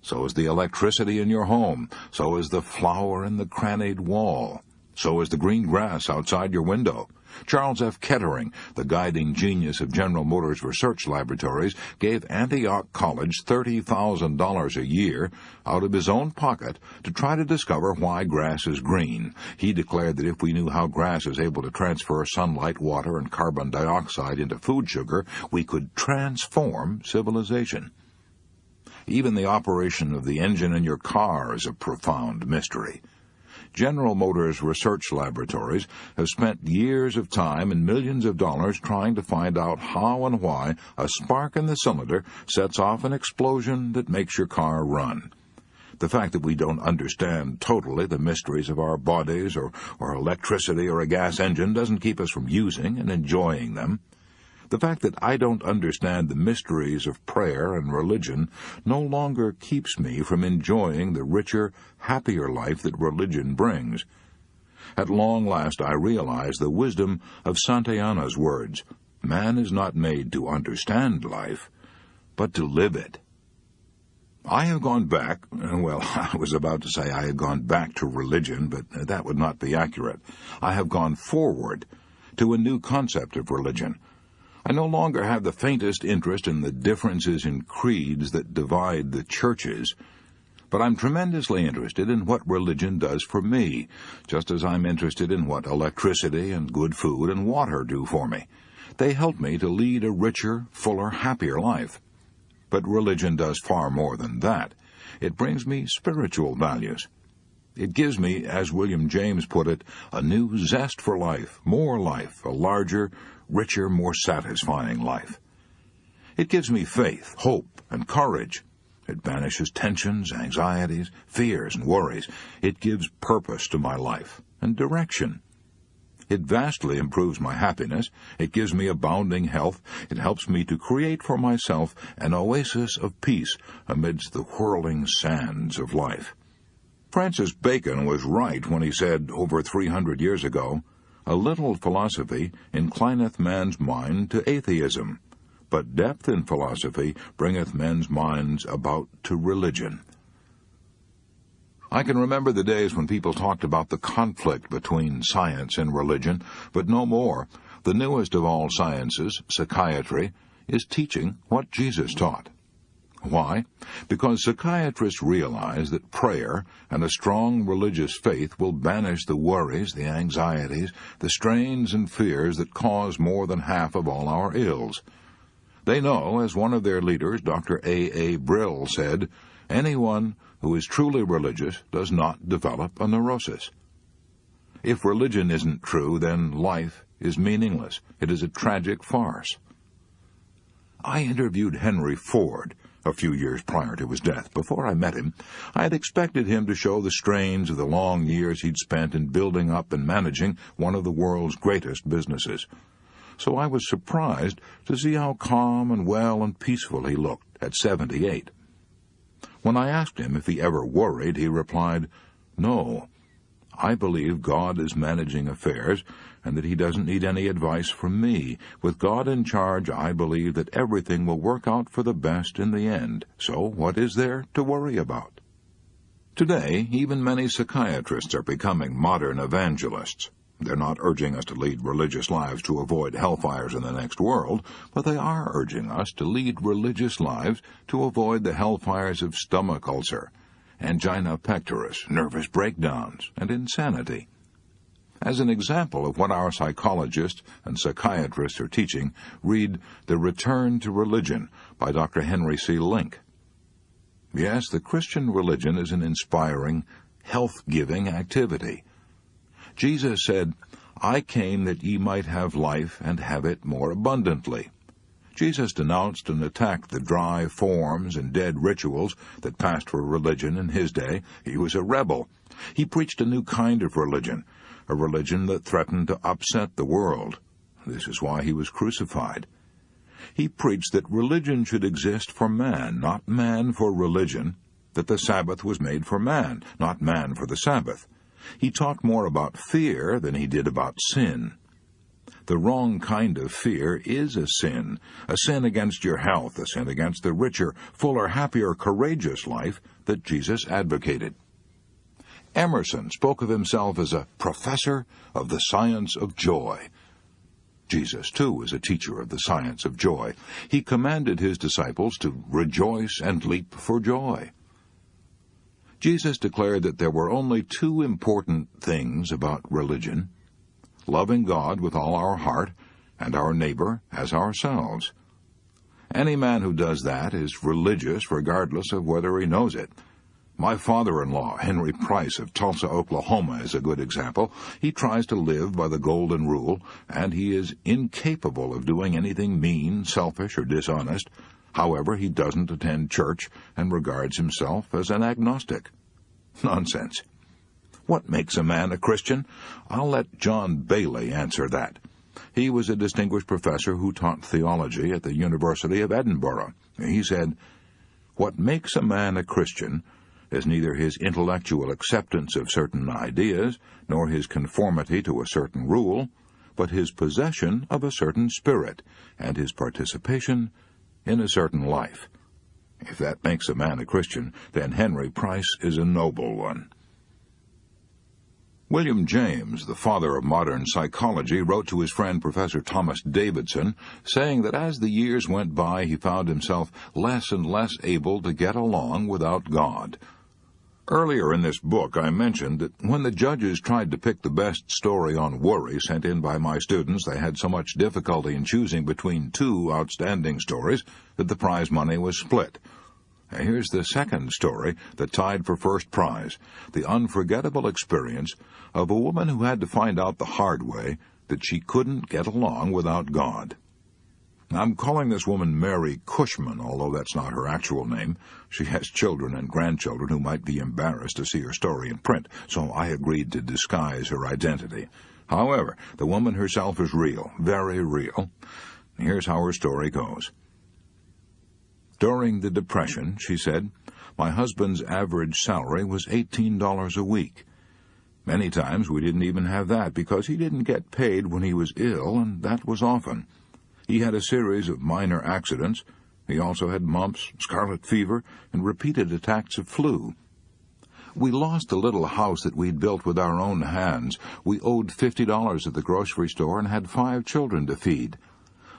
So is the electricity in your home. So is the flower in the crannied wall. So is the green grass outside your window. Charles F. Kettering, the guiding genius of General Motors Research Laboratories, gave Antioch College $30,000 a year out of his own pocket to try to discover why grass is green. He declared that if we knew how grass is able to transfer sunlight, water, and carbon dioxide into food sugar, we could transform civilization. Even the operation of the engine in your car is a profound mystery. General Motors Research Laboratories have spent years of time and millions of dollars trying to find out how and why a spark in the cylinder sets off an explosion that makes your car run. The fact that we don't understand totally the mysteries of our bodies or electricity or a gas engine doesn't keep us from using and enjoying them. The fact that I don't understand the mysteries of prayer and religion no longer keeps me from enjoying the richer, happier life that religion brings. At long last I realize the wisdom of Santayana's words, "Man is not made to understand life, but to live it." I have gone back, I was about to say I had gone back to religion, but that would not be accurate. I have gone forward to a new concept of religion. I no longer have the faintest interest in the differences in creeds that divide the churches, but I'm tremendously interested in what religion does for me, just as I'm interested in what electricity and good food and water do for me. They help me to lead a richer, fuller, happier life. But religion does far more than that. It brings me spiritual values. It gives me, as William James put it, a new zest for life, a larger, richer, more satisfying life. It gives me faith, hope, and courage. It banishes tensions, anxieties, fears, and worries. It gives purpose to my life and direction. It vastly improves my happiness. It gives me abounding health. It helps me to create for myself an oasis of peace amidst the whirling sands of life. Francis Bacon was right when he said, over 300 years ago, "A little philosophy inclineth man's mind to atheism, but depth in philosophy bringeth men's minds about to religion." I can remember the days when people talked about the conflict between science and religion, but no more. The newest of all sciences, psychiatry, is teaching what Jesus taught. Why? Because psychiatrists realize that prayer and a strong religious faith will banish the worries, the anxieties, the strains and fears that cause more than half of all our ills. They know, as one of their leaders, Dr. A. Brill, said, anyone who is truly religious does not develop a neurosis. If religion isn't true, then life is meaningless. It is a tragic farce. I interviewed Henry Ford a few years prior to his death. Before I met him, I had expected him to show the strains of the long years he'd spent in building up and managing one of the world's greatest businesses. So I was surprised to see how calm and well and peaceful he looked at 78. When I asked him if he ever worried, he replied, "No. I believe God is managing affairs, and that he doesn't need any advice from me. With God in charge, I believe that everything will work out for the best in the end. So what is there to worry about?" Today, even many psychiatrists are becoming modern evangelists. They're not urging us to lead religious lives to avoid hellfires in the next world, but they are urging us to lead religious lives to avoid the hellfires of stomach ulcer, angina pectoris, nervous breakdowns, and insanity. As an example of what our psychologists and psychiatrists are teaching, read The Return to Religion by Dr. Henry C. Link. Yes, the Christian religion is an inspiring, health-giving activity. Jesus said, "I came that ye might have life and have it more abundantly." Jesus denounced and attacked the dry forms and dead rituals that passed for religion in his day. He was a rebel. He preached a new kind of religion, a religion that threatened to upset the world. This is why he was crucified. He preached that religion should exist for man, not man for religion, that the Sabbath was made for man, not man for the Sabbath. He taught more about fear than he did about sin. The wrong kind of fear is a sin against your health, a sin against the richer, fuller, happier, courageous life that Jesus advocated. Emerson spoke of himself as a professor of the science of joy. Jesus, too, was a teacher of the science of joy. He commanded his disciples to rejoice and leap for joy. Jesus declared that there were only two important things about religion: loving God with all our heart and our neighbor as ourselves. Any man who does that is religious regardless of whether he knows it. My father-in-law, Henry Price of Tulsa, Oklahoma, is a good example. He tries to live by the golden rule, and he is incapable of doing anything mean, selfish, or dishonest. However, he doesn't attend church and regards himself as an agnostic. Nonsense. What makes a man a Christian? I'll let John Bailey answer that. He was a distinguished professor who taught theology at the University of Edinburgh. He said, "What makes a man a Christian is neither his intellectual acceptance of certain ideas, nor his conformity to a certain rule, but his possession of a certain spirit, and his participation in a certain life." If that makes a man a Christian, then Henry Price is a noble one. William James, the father of modern psychology, wrote to his friend Professor Thomas Davidson, saying that as the years went by, he found himself less and less able to get along without God. Earlier in this book, I mentioned that when the judges tried to pick the best story on worry sent in by my students, they had so much difficulty in choosing between two outstanding stories that the prize money was split. Here's the second story that tied for first prize, the unforgettable experience of a woman who had to find out the hard way that she couldn't get along without God. I'm calling this woman Mary Cushman, although that's not her actual name. She has children and grandchildren who might be embarrassed to see her story in print, so I agreed to disguise her identity. However, the woman herself is real, very real. Here's how her story goes. During the Depression, she said, my husband's average salary was $18 a week. Many times we didn't even have that because he didn't get paid when he was ill, and that was often. He had a series of minor accidents. He also had mumps, scarlet fever, and repeated attacks of flu. We lost the little house that we'd built with our own hands. We owed $50 at the grocery store and had 5 children to feed.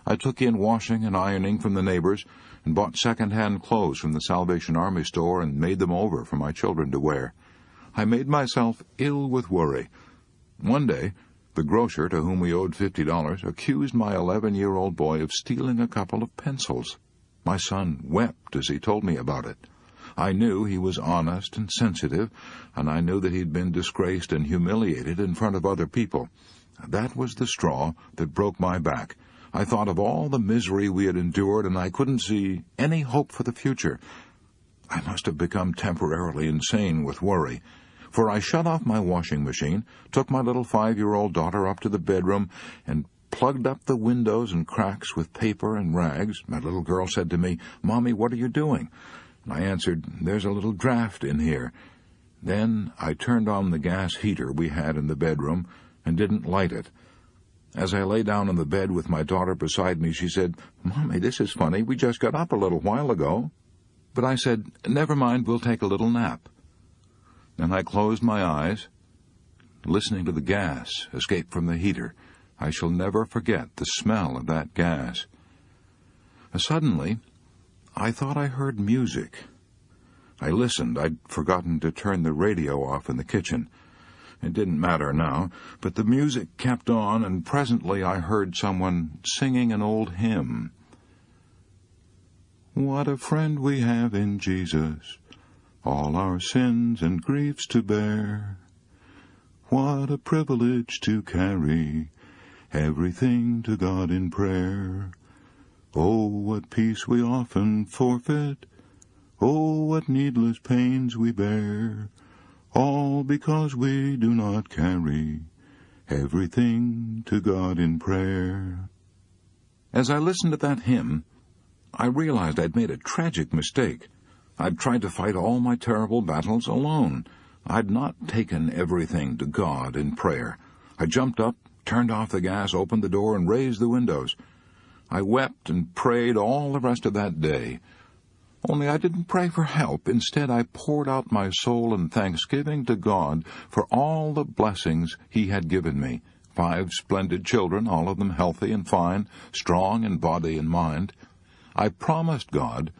I took in washing and ironing from the neighbors and bought second-hand clothes from the Salvation Army store and made them over for my children to wear. I made myself ill with worry. One day, the grocer to whom we owed $50 accused my 11-year-old boy of stealing a couple of pencils. My son wept as he told me about it. I knew he was honest and sensitive, and I knew that he'd been disgraced and humiliated in front of other people. That was the straw that broke my back. I thought of all the misery we had endured, and I couldn't see any hope for the future. I must have become temporarily insane with worry, for I shut off my washing machine, took my little 5-year-old daughter up to the bedroom, and plugged up the windows and cracks with paper and rags. My little girl said to me, "Mommy, what are you doing?" And I answered, "There's a little draft in here." Then I turned on the gas heater we had in the bedroom and didn't light it. As I lay down on the bed with my daughter beside me, she said, "Mommy, this is funny. We just got up a little while ago." But I said, "Never mind, we'll take a little nap." Then I closed my eyes, listening to the gas escape from the heater. I shall never forget the smell of that gas. Suddenly, I thought I heard music. I listened. I'd forgotten to turn the radio off in the kitchen. It didn't matter now, but the music kept on, and presently I heard someone singing an old hymn. What a friend we have in Jesus, all our sins and griefs to bear. What a privilege to carry everything to God in prayer. Oh, what peace we often forfeit. Oh, what needless pains we bear. All because we do not carry everything to God in prayer. As I listened to that hymn, I realized I'd made a tragic mistake. I'd tried to fight all my terrible battles alone. I'd not taken everything to God in prayer. I jumped up, turned off the gas, opened the door, and raised the windows. I wept and prayed all the rest of that day. Only I didn't pray for help. Instead, I poured out my soul in thanksgiving to God for all the blessings He had given me. 5 splendid children, all of them healthy and fine, strong in body and mind. I promised God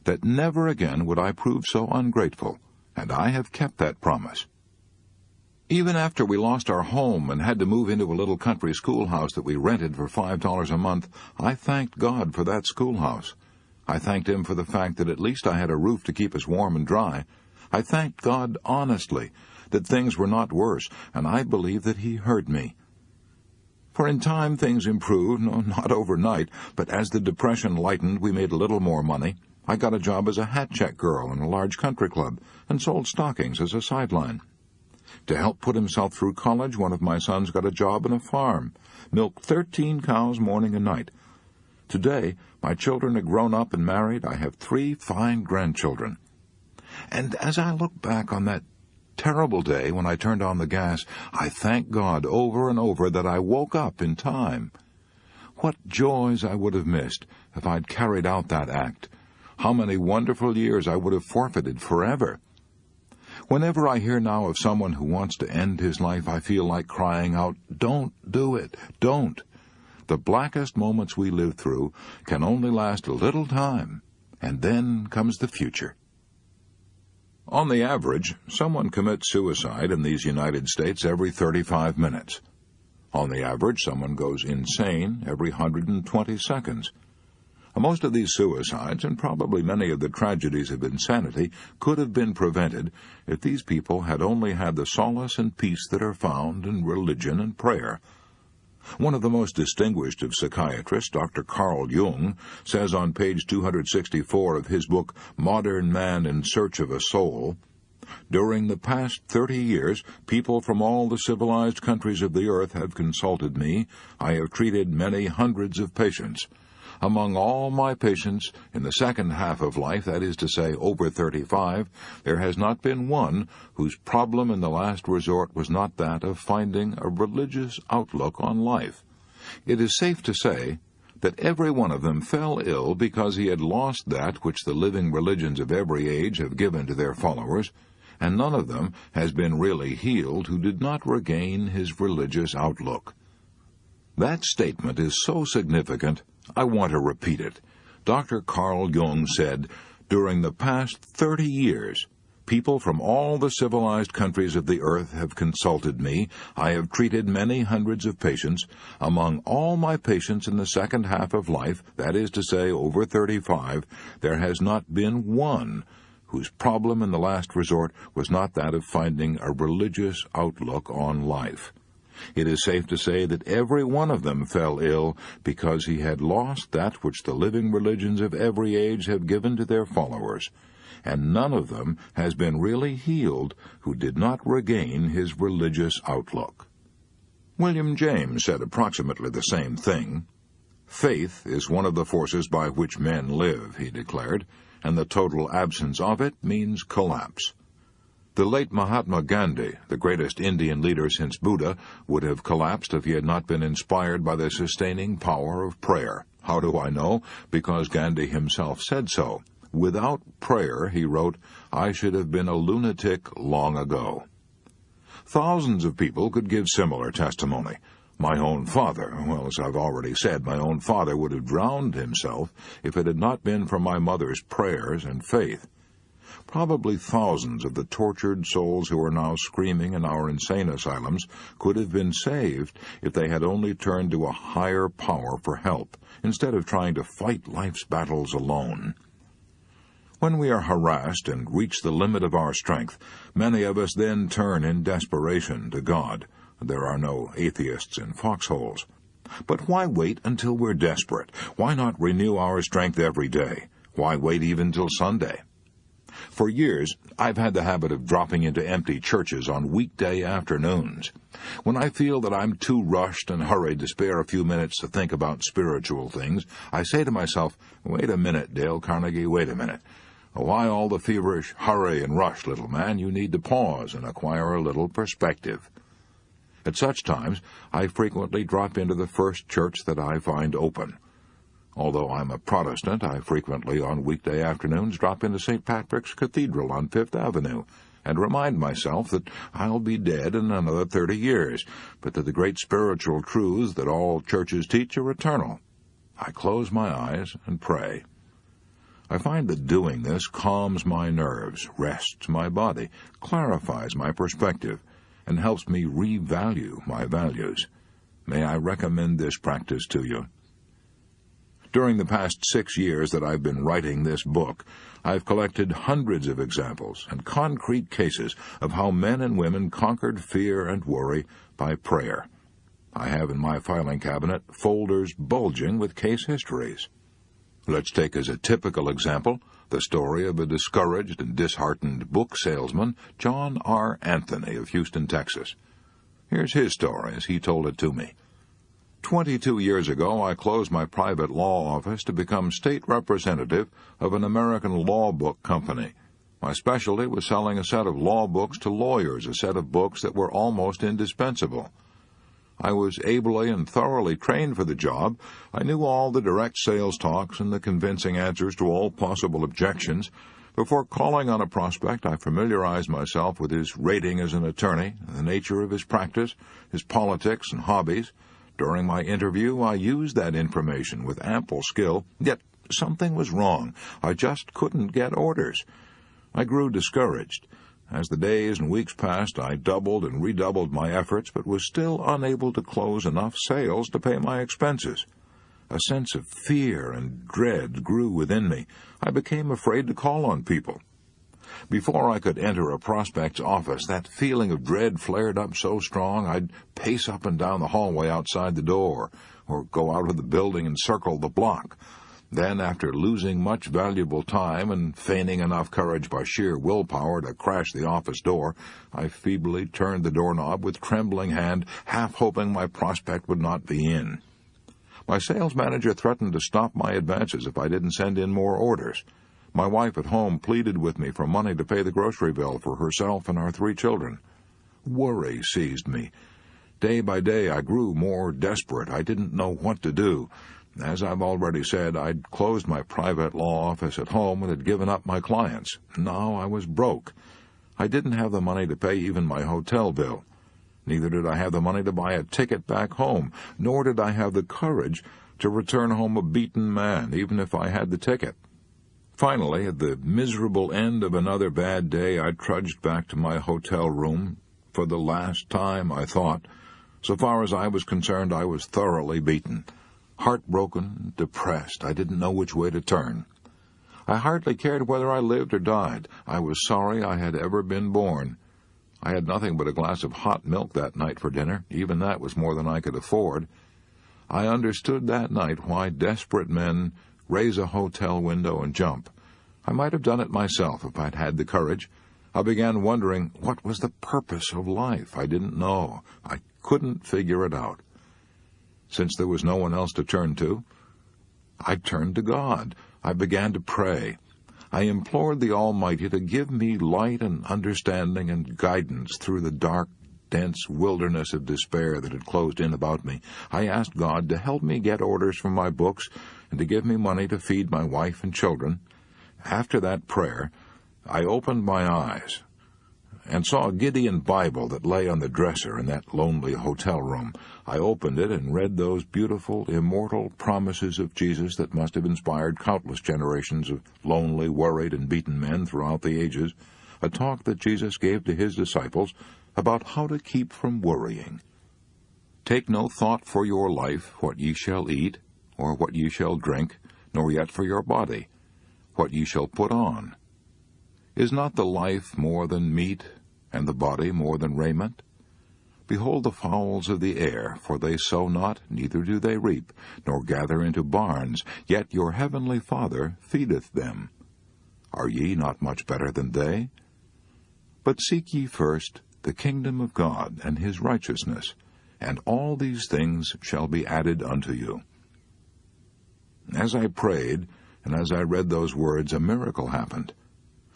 that never again would I prove so ungrateful, and I have kept that promise. Even after we lost our home and had to move into a little country schoolhouse that we rented for $5 a month, I thanked God for that schoolhouse. I thanked Him for the fact that at least I had a roof to keep us warm and dry. I thanked God honestly that things were not worse, and I believe that He heard me. For in time things improved, no, not overnight, but as the Depression lightened, we made a little more money. I got a job as a hat check girl in a large country club and sold stockings as a sideline. To help put himself through college, one of my sons got a job in a farm, milked 13 cows morning and night. Today, my children are grown up and married. I have 3 fine grandchildren. And as I look back on that terrible day when I turned on the gas, I thank God over and over that I woke up in time. What joys I would have missed if I'd carried out that act. How many wonderful years I would have forfeited forever. Whenever I hear now of someone who wants to end his life, I feel like crying out, "Don't do it, don't." The blackest moments we live through can only last a little time, and then comes the future. On the average, someone commits suicide in these United States every 35 minutes. On the average, someone goes insane every 120 seconds. Most of these suicides, and probably many of the tragedies of insanity, could have been prevented if these people had only had the solace and peace that are found in religion and prayer. One of the most distinguished of psychiatrists, Dr. Carl Jung, says on page 264 of his book, Modern Man in Search of a Soul, "During the past 30 years, people from all the civilized countries of the earth have consulted me. I have treated many hundreds of patients. Among all my patients in the second half of life, that is to say, over 35, there has not been one whose problem in the last resort was not that of finding a religious outlook on life. It is safe to say that every one of them fell ill because he had lost that which the living religions of every age have given to their followers, and none of them has been really healed who did not regain his religious outlook." That statement is so significant, I want to repeat it. Dr. Carl Jung said, "During the past 30 years, people from all the civilized countries of the earth have consulted me. I have treated many hundreds of patients. Among all my patients in the second half of life, that is to say, over 35, there has not been one whose problem in the last resort was not that of finding a religious outlook on life. It is safe to say that every one of them fell ill because he had lost that which the living religions of every age have given to their followers, and none of them has been really healed who did not regain his religious outlook." William James said approximately the same thing. "Faith is one of the forces by which men live," he declared, "and the total absence of it means collapse." The late Mahatma Gandhi, the greatest Indian leader since Buddha, would have collapsed if he had not been inspired by the sustaining power of prayer. How do I know? Because Gandhi himself said so. "Without prayer," he wrote, "I should have been a lunatic long ago." Thousands of people could give similar testimony. My own father, well, as I've already said, my own father would have drowned himself if it had not been for my mother's prayers and faith. Probably thousands of the tortured souls who are now screaming in our insane asylums could have been saved if they had only turned to a higher power for help, instead of trying to fight life's battles alone. When we are harassed and reach the limit of our strength, many of us then turn in desperation to God. There are no atheists in foxholes. But why wait until we're desperate? Why not renew our strength every day? Why wait even till Sunday? For years, I've had the habit of dropping into empty churches on weekday afternoons. When I feel that I'm too rushed and hurried to spare a few minutes to think about spiritual things, I say to myself, "Wait a minute, Dale Carnegie, wait a minute. Why all the feverish hurry and rush, little man? You need to pause and acquire a little perspective." At such times, I frequently drop into the first church that I find open. Although I'm a Protestant, I frequently on weekday afternoons drop into St. Patrick's Cathedral on Fifth Avenue and remind myself that I'll be dead in another 30 years, but that the great spiritual truths that all churches teach are eternal. I close my eyes and pray. I find that doing this calms my nerves, rests my body, clarifies my perspective, and helps me revalue my values. May I recommend this practice to you. During the past 6 years that I've been writing this book, I've collected hundreds of examples and concrete cases of how men and women conquered fear and worry by prayer. I have in my filing cabinet folders bulging with case histories. Let's take as a typical example the story of a discouraged and disheartened book salesman, John R. Anthony of Houston, Texas. Here's his story as he told it to me. 22 years ago, I closed my private law office to become state representative of an American law book company. My specialty was selling a set of law books to lawyers, a set of books that were almost indispensable. I was ably and thoroughly trained for the job. I knew all the direct sales talks and the convincing answers to all possible objections. Before calling on a prospect, I familiarized myself with his rating as an attorney, the nature of his practice, his politics and hobbies. During my interview, I used that information with ample skill, yet something was wrong. I just couldn't get orders. I grew discouraged. As the days and weeks passed, I doubled and redoubled my efforts, but was still unable to close enough sales to pay my expenses. A sense of fear and dread grew within me. I became afraid to call on people. Before I could enter a prospect's office, that feeling of dread flared up so strong I'd pace up and down the hallway outside the door, or go out of the building and circle the block. Then, after losing much valuable time and feigning enough courage by sheer willpower to crash the office door, I feebly turned the doorknob with trembling hand, half hoping my prospect would not be in. My sales manager threatened to stop my advances if I didn't send in more orders. My wife at home pleaded with me for money to pay the grocery bill for herself and our 3 children. Worry seized me. Day by day I grew more desperate. I didn't know what to do. As I've already said, I'd closed my private law office at home and had given up my clients. Now I was broke. I didn't have the money to pay even my hotel bill. Neither did I have the money to buy a ticket back home, nor did I have the courage to return home a beaten man, even if I had the ticket. Finally, at the miserable end of another bad day, I trudged back to my hotel room. For the last time, I thought. So far as I was concerned, I was thoroughly beaten. Heartbroken, depressed, I didn't know which way to turn. I hardly cared whether I lived or died. I was sorry I had ever been born. I had nothing but a glass of hot milk that night for dinner. Even that was more than I could afford. I understood that night why desperate men raise a hotel window and jump. I might have done it myself if I'd had the courage. I began wondering what was the purpose of life. I didn't know. I couldn't figure it out. Since there was no one else to turn to, I turned to God. I began to pray. I implored the Almighty to give me light and understanding and guidance through the dark, dense wilderness of despair that had closed in about me. I asked God to help me get orders for my books and to give me money to feed my wife and children. After that prayer, I opened my eyes, and saw a Gideon Bible that lay on the dresser in that lonely hotel room. I opened it and read those beautiful, immortal promises of Jesus that must have inspired countless generations of lonely, worried, and beaten men throughout the ages, a talk that Jesus gave to his disciples about how to keep from worrying. Take no thought for your life, what ye shall eat, or what ye shall drink, nor yet for your body, what ye shall put on. Is not the life more than meat, and the body more than raiment? Behold the fowls of the air, for they sow not, neither do they reap, nor gather into barns, yet your heavenly Father feedeth them. Are ye not much better than they? But seek ye first the kingdom of God and his righteousness, and all these things shall be added unto you. As I prayed, and as I read those words, a miracle happened.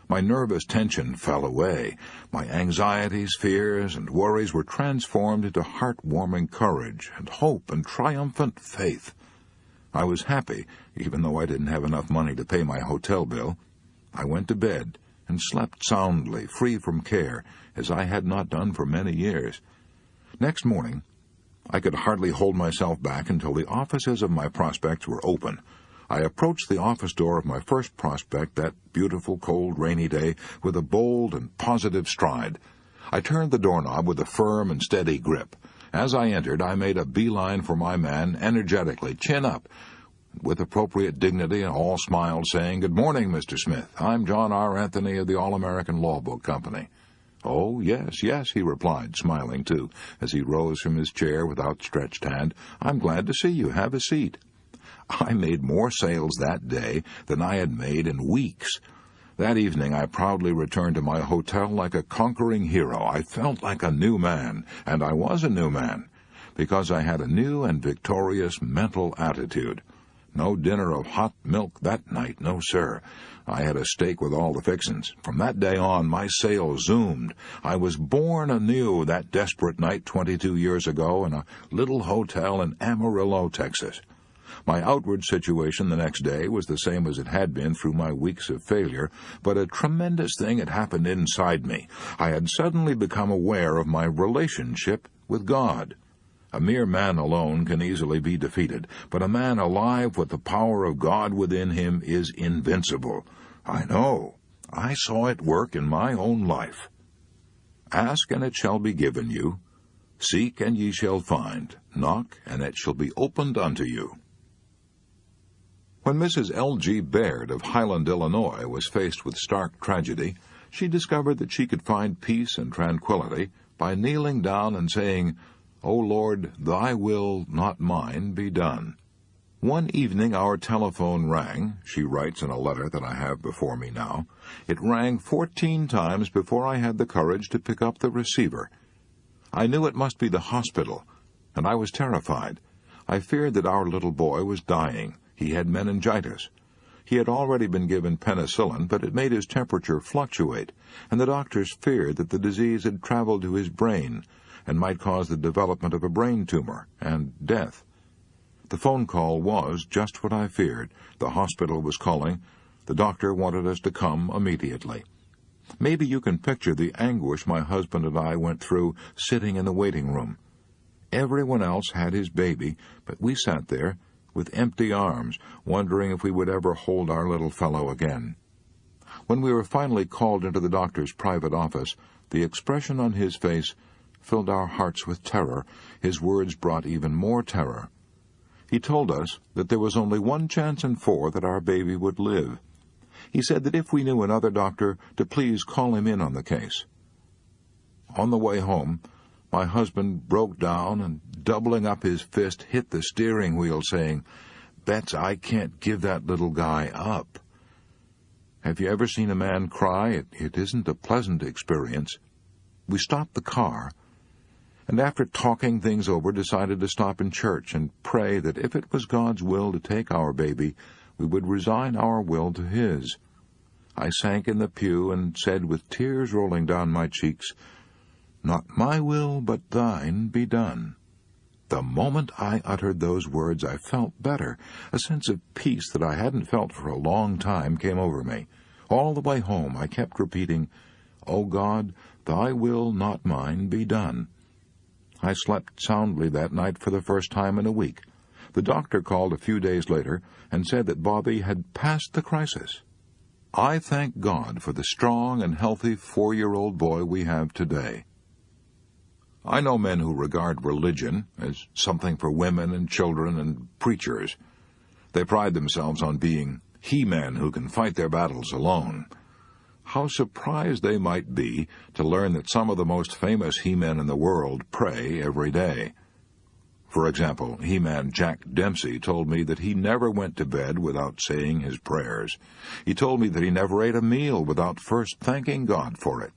My nervous tension fell away. My anxieties, fears, and worries were transformed into heart-warming courage and hope and triumphant faith. I was happy, even though I didn't have enough money to pay my hotel bill. I went to bed and slept soundly, free from care, as I had not done for many years. Next morning, I could hardly hold myself back until the offices of my prospects were open. I approached the office door of my first prospect that beautiful, cold, rainy day with a bold and positive stride. I turned the doorknob with a firm and steady grip. As I entered, I made a beeline for my man, energetically, chin up, with appropriate dignity, and all smiled, saying, "Good morning, Mr. Smith. I'm John R. Anthony of the All-American Law Book Company." "Oh, yes, yes," he replied, smiling too, as he rose from his chair with outstretched hand. "I'm glad to see you. Have a seat." I made more sales that day than I had made in weeks. That evening I proudly returned to my hotel like a conquering hero. I felt like a new man, and I was a new man, because I had a new and victorious mental attitude. No dinner of hot milk that night, no sir. I had a steak with all the fixins. From that day on, my sales zoomed. I was born anew that desperate night 22 years ago in a little hotel in Amarillo, Texas. My outward situation the next day was the same as it had been through my weeks of failure, but a tremendous thing had happened inside me. I had suddenly become aware of my relationship with God. A mere man alone can easily be defeated, but a man alive with the power of God within him is invincible. I know. I saw it work in my own life. Ask, and it shall be given you. Seek, and ye shall find. Knock, and it shall be opened unto you. When Mrs. L.G. Baird of Highland, Illinois, was faced with stark tragedy, she discovered that she could find peace and tranquility by kneeling down and saying, "O Lord, thy will, not mine, be done." One evening our telephone rang, she writes in a letter that I have before me now. It rang 14 times before I had the courage to pick up the receiver. I knew it must be the hospital, and I was terrified. I feared that our little boy was dying. He had meningitis. He had already been given penicillin, but it made his temperature fluctuate, and the doctors feared that the disease had traveled to his brain and might cause the development of a brain tumor and death. The phone call was just what I feared. The hospital was calling. The doctor wanted us to come immediately. Maybe you can picture the anguish my husband and I went through sitting in the waiting room. Everyone else had his baby, but we sat there with empty arms, wondering if we would ever hold our little fellow again. When we were finally called into the doctor's private office, the expression on his face filled our hearts with terror. His words brought even more terror. He told us that there was only one chance in 4 that our baby would live. He said that if we knew another doctor, to please call him in on the case. On the way home, my husband broke down and, doubling up his fist, hit the steering wheel, saying, "Bets, I can't give that little guy up." Have you ever seen a man cry? It isn't a pleasant experience. We stopped the car, and after talking things over, decided to stop in church and pray that if it was God's will to take our baby, we would resign our will to his. I sank in the pew and said with tears rolling down my cheeks, "Not my will, but thine be done." The moment I uttered those words, I felt better. A sense of peace that I hadn't felt for a long time came over me. All the way home I kept repeating, O God, thy will, not mine, be done. I slept soundly that night for the first time in a week. The doctor called a few days later and said that Bobby had passed the crisis. I thank God for the strong and healthy 4-year-old boy we have today. I know men who regard religion as something for women and children and preachers. They pride themselves on being he-men who can fight their battles alone. How surprised they might be to learn that some of the most famous he-men in the world pray every day. For example, he-man Jack Dempsey told me that he never went to bed without saying his prayers. He told me that he never ate a meal without first thanking God for it.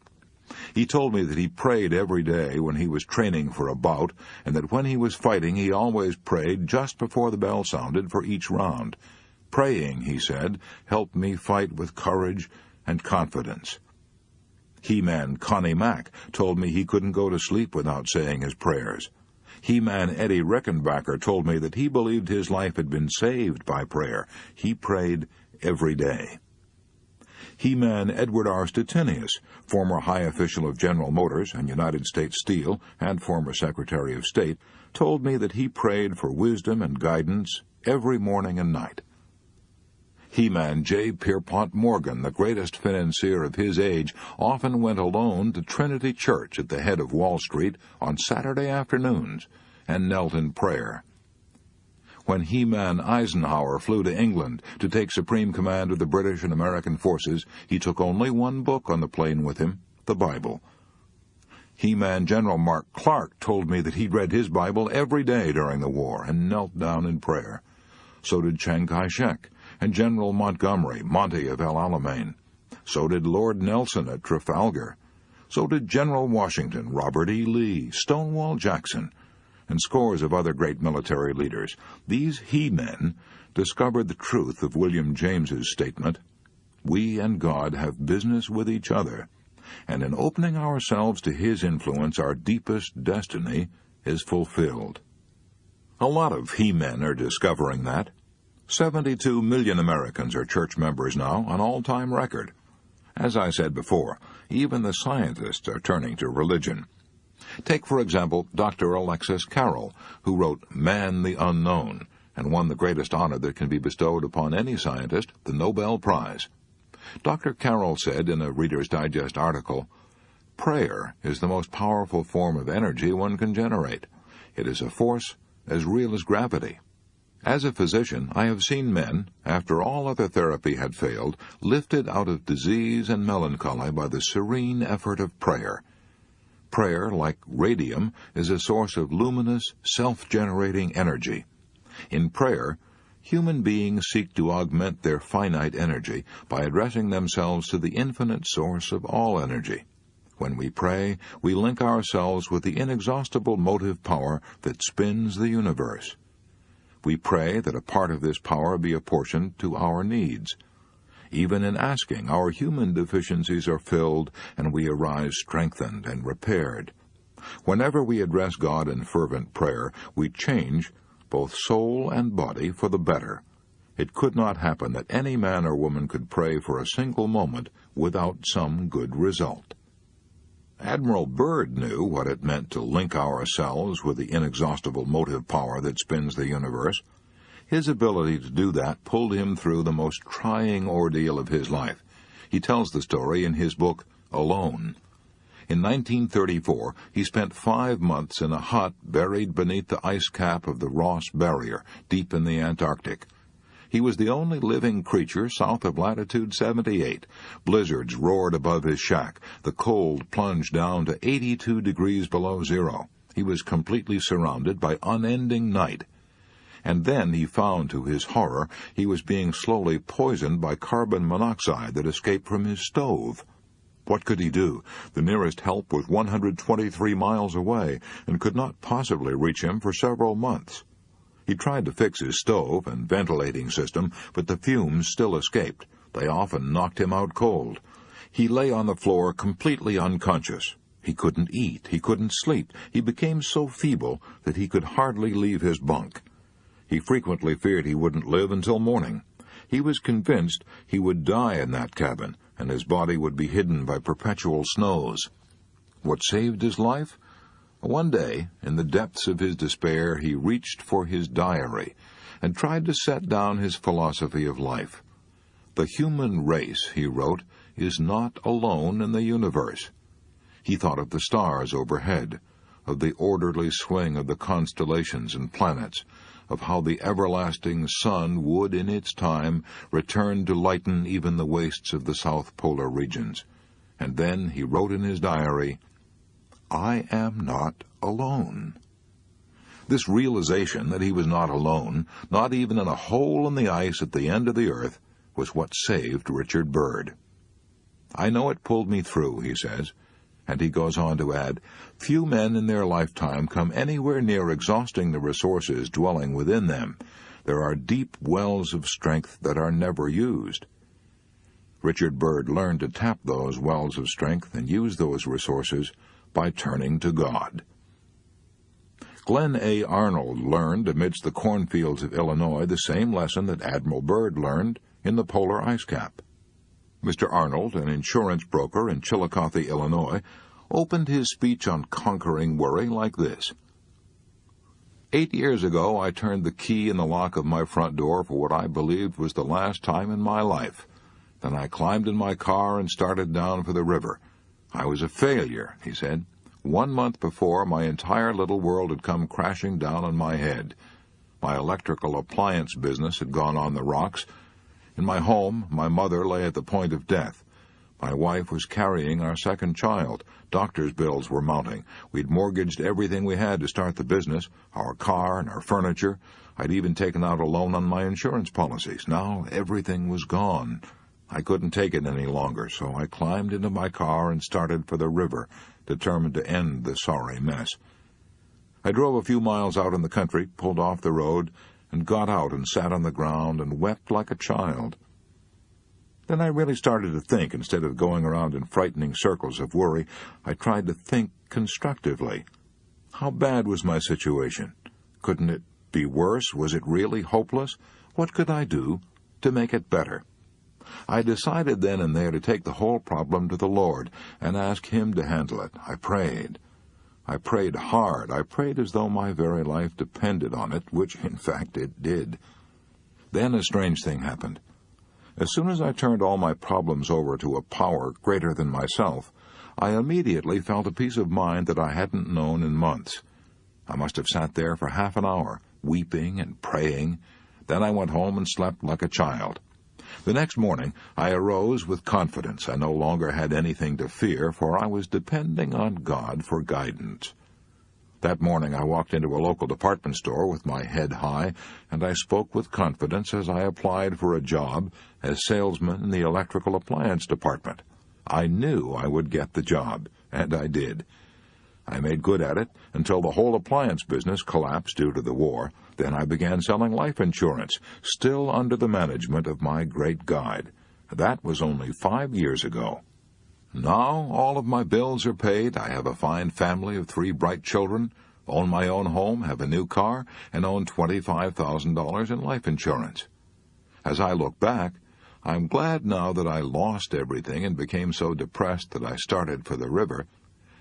He told me that he prayed every day when he was training for a bout, and that when he was fighting he always prayed just before the bell sounded for each round. Praying, he said, helped me fight with courage and confidence. He-man Connie Mack told me he couldn't go to sleep without saying his prayers. He-man Eddie Rickenbacker told me that he believed his life had been saved by prayer. He prayed every day. He-man Edward R. Stettinius, former high official of General Motors and United States Steel and former Secretary of State, told me that he prayed for wisdom and guidance every morning and night. He-man J. Pierpont Morgan, the greatest financier of his age, often went alone to Trinity Church at the head of Wall Street on Saturday afternoons and knelt in prayer. When He-man Eisenhower flew to England to take supreme command of the British and American forces, he took only one book on the plane with him, the Bible. He-man General Mark Clark told me that he'd read his Bible every day during the war and knelt down in prayer. So did Chiang Kai-shek and General Montgomery, Monty of El Alamein. So did Lord Nelson at Trafalgar. So did General Washington, Robert E. Lee, Stonewall Jackson, and scores of other great military leaders. These he-men discovered the truth of William James's statement, "We and God have business with each other, and in opening ourselves to his influence, our deepest destiny is fulfilled." A lot of he-men are discovering that. 72 million Americans are church members now, an all-time record. As I said before, even the scientists are turning to religion. Take, for example, Dr. Alexis Carrel, who wrote Man the Unknown, and won the greatest honor that can be bestowed upon any scientist, the Nobel Prize. Dr. Carrel said in a Reader's Digest article, "Prayer is the most powerful form of energy one can generate. It is a force as real as gravity. As a physician, I have seen men, after all other therapy had failed, lifted out of disease and melancholy by the serene effort of prayer. Prayer, like radium, is a source of luminous, self-generating energy. In prayer, human beings seek to augment their finite energy by addressing themselves to the infinite source of all energy. When we pray, we link ourselves with the inexhaustible motive power that spins the universe. We pray that a part of this power be apportioned to our needs. Even in asking, our human deficiencies are filled, and we arise strengthened and repaired. Whenever we address God in fervent prayer, we change both soul and body for the better. It could not happen that any man or woman could pray for a single moment without some good result. Admiral Byrd knew what it meant to link ourselves with the inexhaustible motive power that spins the universe. His ability to do that pulled him through the most trying ordeal of his life. He tells the story in his book, Alone. In 1934, he spent 5 months in a hut buried beneath the ice cap of the Ross Barrier, deep in the Antarctic. He was the only living creature south of latitude 78. Blizzards roared above his shack. The cold plunged down to 82 degrees below zero. He was completely surrounded by unending night. And then he found, to his horror, he was being slowly poisoned by carbon monoxide that escaped from his stove. What could he do? The nearest help was 123 miles away, and could not possibly reach him for several months. He tried to fix his stove and ventilating system, but the fumes still escaped. They often knocked him out cold. He lay on the floor completely unconscious. He couldn't eat. He couldn't sleep. He became so feeble that he could hardly leave his bunk. He frequently feared he wouldn't live until morning. He was convinced he would die in that cabin, and his body would be hidden by perpetual snows. What saved his life? One day, in the depths of his despair, he reached for his diary and tried to set down his philosophy of life. "The human race," he wrote, "is not alone in the universe." He thought of the stars overhead, of the orderly swing of the constellations and planets, of how the everlasting sun would, in its time, return to lighten even the wastes of the South Polar regions. And then he wrote in his diary, "I am not alone." This realization that he was not alone, not even in a hole in the ice at the end of the earth, was what saved Richard Byrd. "I know it pulled me through," he says, and he goes on to add, "Few men in their lifetime come anywhere near exhausting the resources dwelling within them. There are deep wells of strength that are never used." Richard Byrd learned to tap those wells of strength and use those resources by turning to God. Glenn A. Arnold learned amidst the cornfields of Illinois the same lesson that Admiral Byrd learned in the polar ice cap. Mr. Arnold, an insurance broker in Chillicothe, Illinois, opened his speech on conquering worry like this: 8 years ago I turned the key in the lock of my front door for what I believed was the last time in my life. Then I climbed in my car and started down for the river. I was a failure," he said. 1 month before, my entire little world had come crashing down on my head. My electrical appliance business had gone on the rocks. In my home, my mother lay at the point of death. My wife was carrying our second child. Doctor's bills were mounting. We'd mortgaged everything we had to start the business, our car and our furniture. I'd even taken out a loan on my insurance policies. Now everything was gone. I couldn't take it any longer, so I climbed into my car and started for the river, determined to end the sorry mess. I drove a few miles out in the country, pulled off the road, and got out and sat on the ground and wept like a child. Then I really started to think. Instead of going around in frightening circles of worry, I tried to think constructively. How bad was my situation? Couldn't it be worse? Was it really hopeless? What could I do to make it better? I decided then and there to take the whole problem to the Lord and ask Him to handle it. I prayed. I prayed hard. I prayed as though my very life depended on it, which, in fact, it did. Then a strange thing happened. As soon as I turned all my problems over to a power greater than myself, I immediately felt a peace of mind that I hadn't known in months. I must have sat there for half an hour, weeping and praying. Then I went home and slept like a child. The next morning I arose with confidence. I no longer had anything to fear, for I was depending on God for guidance. That morning I walked into a local department store with my head high, and I spoke with confidence as I applied for a job as salesman in the electrical appliance department. I knew I would get the job, and I did. I made good at it until the whole appliance business collapsed due to the war. Then I began selling life insurance, still under the management of my great guide. That was only 5 years ago. Now all of my bills are paid. I have a fine family of 3 bright children, own my own home, have a new car, and own $25,000 in life insurance. As I look back, I'm glad now that I lost everything and became so depressed that I started for the river,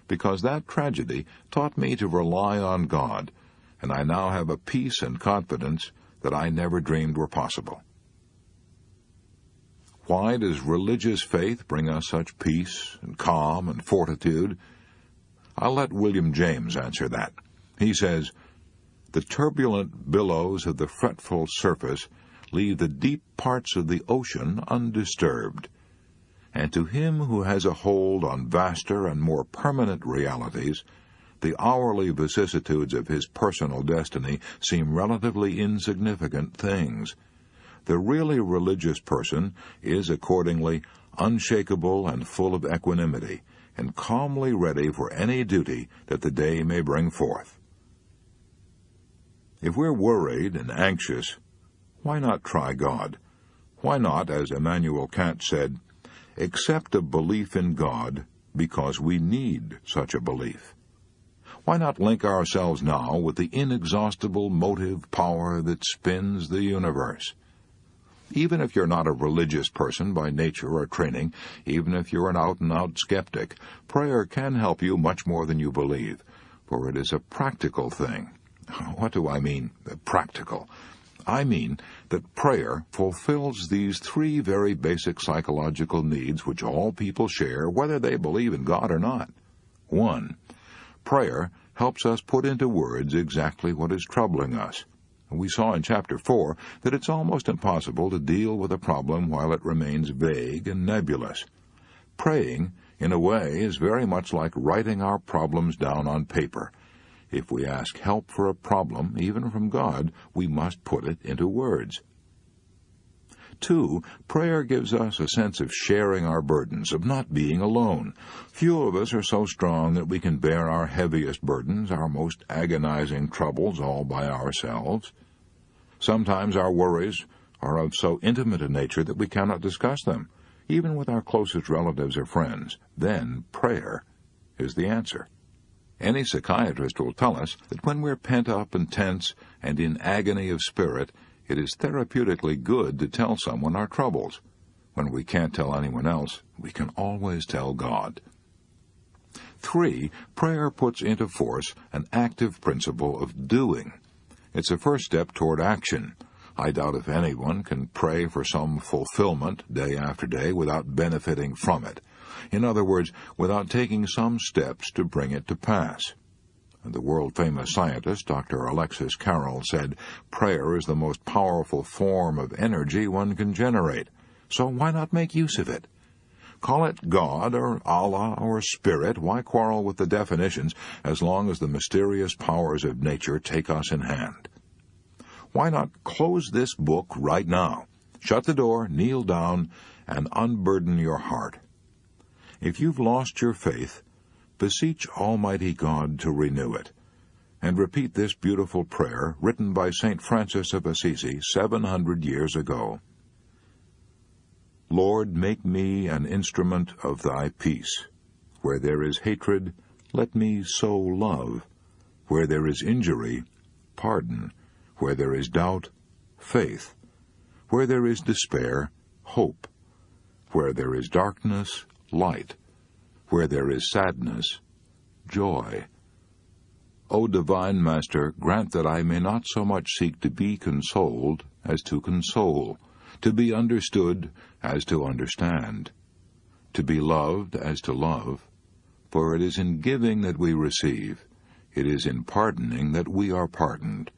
because that tragedy taught me to rely on God, and I now have a peace and confidence that I never dreamed were possible. Why does religious faith bring us such peace and calm and fortitude? I'll let William James answer that. He says, "The turbulent billows of the fretful surface leave the deep parts of the ocean undisturbed. And to him who has a hold on vaster and more permanent realities, the hourly vicissitudes of his personal destiny seem relatively insignificant things. The really religious person is accordingly unshakable and full of equanimity, and calmly ready for any duty that the day may bring forth." If we're worried and anxious, why not try God? Why not, as Immanuel Kant said, accept a belief in God because we need such a belief? Why not link ourselves now with the inexhaustible motive power that spins the universe? Even if you're not a religious person by nature or training, even if you're an out-and-out skeptic, prayer can help you much more than you believe, for it is a practical thing. What do I mean, practical? I mean that prayer fulfills these three very basic psychological needs which all people share, whether they believe in God or not. 1. Prayer helps us put into words exactly what is troubling us. We saw in Chapter 4 that it's almost impossible to deal with a problem while it remains vague and nebulous. Praying, in a way, is very much like writing our problems down on paper. If we ask help for a problem, even from God, we must put it into words. 2. Prayer gives us a sense of sharing our burdens, of not being alone. Few of us are so strong that we can bear our heaviest burdens, our most agonizing troubles, all by ourselves. Sometimes our worries are of so intimate a nature that we cannot discuss them, even with our closest relatives or friends. Then prayer is the answer. Any psychiatrist will tell us that when we're pent up and tense and in agony of spirit, it is therapeutically good to tell someone our troubles. When we can't tell anyone else, we can always tell God. 3. Prayer puts into force an active principle of doing. It's a first step toward action. I doubt if anyone can pray for some fulfillment day after day without benefiting from it. In other words, without taking some steps to bring it to pass. The world-famous scientist, Dr. Alexis Carrel, said, "Prayer is the most powerful form of energy one can generate, so why not make use of it? Call it God or Allah or Spirit, why quarrel with the definitions as long as the mysterious powers of nature take us in hand? Why not close this book right now? Shut the door, kneel down, and unburden your heart. If you've lost your faith, beseech Almighty God to renew it, and repeat this beautiful prayer written by St. Francis of Assisi 700 years ago. Lord, make me an instrument of thy peace. Where there is hatred, let me sow love. Where there is injury, pardon. Where there is doubt, faith. Where there is despair, hope. Where there is darkness, light. Where there is sadness, joy. O divine Master, grant that I may not so much seek to be consoled as to console, to be understood as to understand, to be loved as to love, for it is in giving that we receive, it is in pardoning that we are pardoned,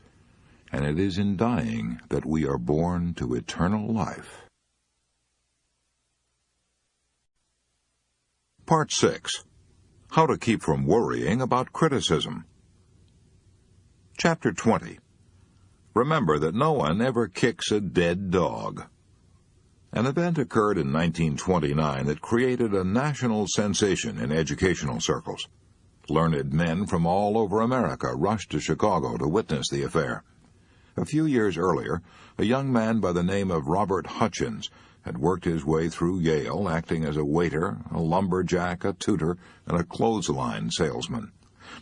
and it is in dying that we are born to eternal life." Part 6. How to Keep from Worrying About Criticism. Chapter 20. Remember that no one ever kicks a dead dog. An event occurred in 1929 that created a national sensation in educational circles. Learned men from all over America rushed to Chicago to witness the affair. A few years earlier, a young man by the name of Robert Hutchins had worked his way through Yale, acting as a waiter, a lumberjack, a tutor, and a clothesline salesman.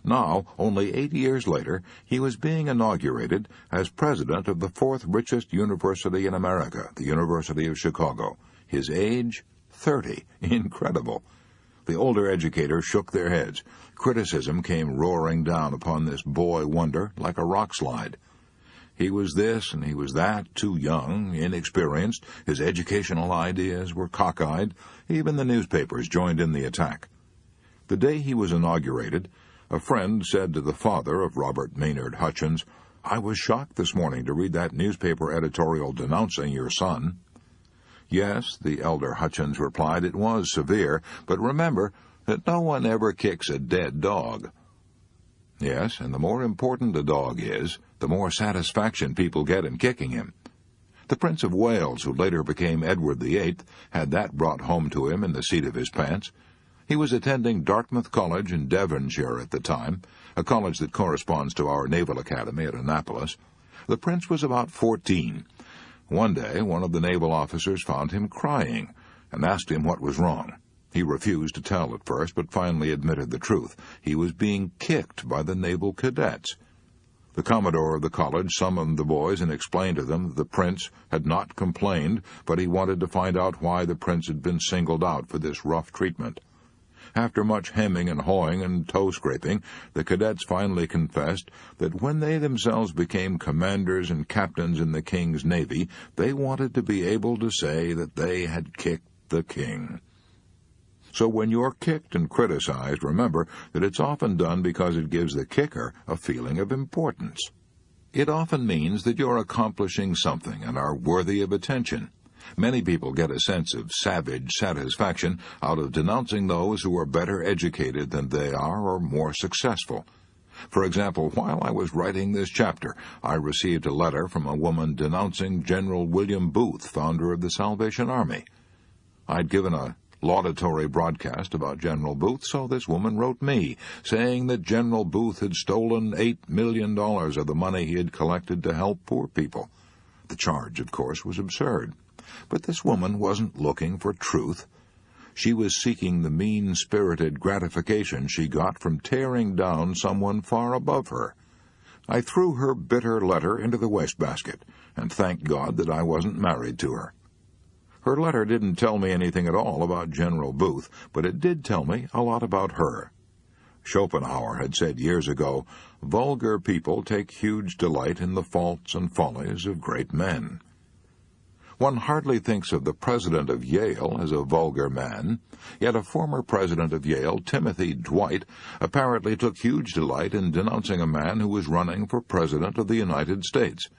Now, only 8 years later, he was being inaugurated as president of the fourth richest university in America, the University of Chicago. His age, 30. Incredible. The older educators shook their heads. Criticism came roaring down upon this boy wonder like a rock slide. He was this and he was that, too young, inexperienced. His educational ideas were cockeyed. Even the newspapers joined in the attack. The day he was inaugurated, a friend said to the father of Robert Maynard Hutchins, "I was shocked this morning to read that newspaper editorial denouncing your son." Yes, the elder Hutchins replied, it was severe, but remember that no one ever kicks a dead dog. Yes, and the more important a dog is, the more satisfaction people get in kicking him. The Prince of Wales, who later became Edward VIII, had that brought home to him in the seat of his pants. He was attending Dartmouth College in Devonshire at the time, a college that corresponds to our Naval Academy at Annapolis. The prince was about 14. One day, one of the naval officers found him crying and asked him what was wrong. He refused to tell at first, but finally admitted the truth. He was being kicked by the naval cadets. The commodore of the college summoned the boys and explained to them that the prince had not complained, but he wanted to find out why the prince had been singled out for this rough treatment. After much hemming and hawing and toe-scraping, the cadets finally confessed that when they themselves became commanders and captains in the king's navy, they wanted to be able to say that they had kicked the king. So when you're kicked and criticized, remember that it's often done because it gives the kicker a feeling of importance. It often means that you're accomplishing something and are worthy of attention. Many people get a sense of savage satisfaction out of denouncing those who are better educated than they are or more successful. For example, while I was writing this chapter, I received a letter from a woman denouncing General William Booth, founder of the Salvation Army. I'd given a laudatory broadcast about General Booth, so this woman wrote me, saying that General Booth had stolen $8 million of the money he had collected to help poor people. The charge, of course, was absurd. But this woman wasn't looking for truth. She was seeking the mean-spirited gratification she got from tearing down someone far above her. I threw her bitter letter into the wastebasket, and thanked God that I wasn't married to her. Her letter didn't tell me anything at all about General Booth, but it did tell me a lot about her. Schopenhauer had said years ago, "Vulgar people take huge delight in the faults and follies of great men." One hardly thinks of the president of Yale as a vulgar man, yet a former president of Yale, Timothy Dwight, apparently took huge delight in denouncing a man who was running for president of the United States.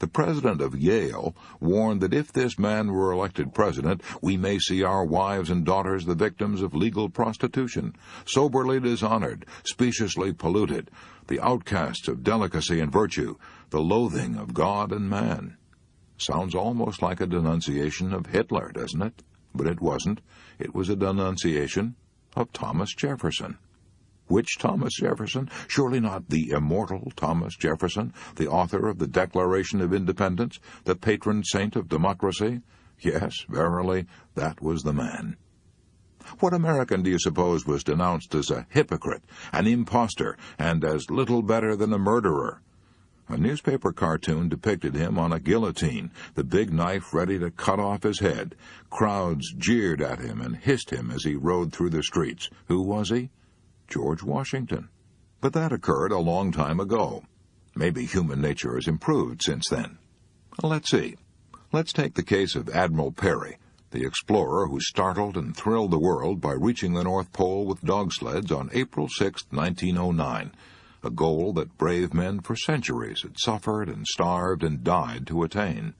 The president of Yale warned that if this man were elected president, we may see our wives and daughters the victims of legal prostitution, soberly dishonored, speciously polluted, the outcasts of delicacy and virtue, the loathing of God and man. Sounds almost like a denunciation of Hitler, doesn't it? But it wasn't. It was a denunciation of Thomas Jefferson. Which Thomas Jefferson? Surely not the immortal Thomas Jefferson, the author of the Declaration of Independence, the patron saint of democracy? Yes, verily, that was the man. What American do you suppose was denounced as a hypocrite, an impostor, and as little better than a murderer? A newspaper cartoon depicted him on a guillotine, the big knife ready to cut off his head. Crowds jeered at him and hissed him as he rode through the streets. Who was he? George Washington. But that occurred a long time ago. Maybe human nature has improved since then. Let's see. Let's take the case of Admiral Peary, the explorer who startled and thrilled the world by reaching the North Pole with dog sleds on April 6, 1909, a goal that brave men for centuries had suffered and starved and died to attain.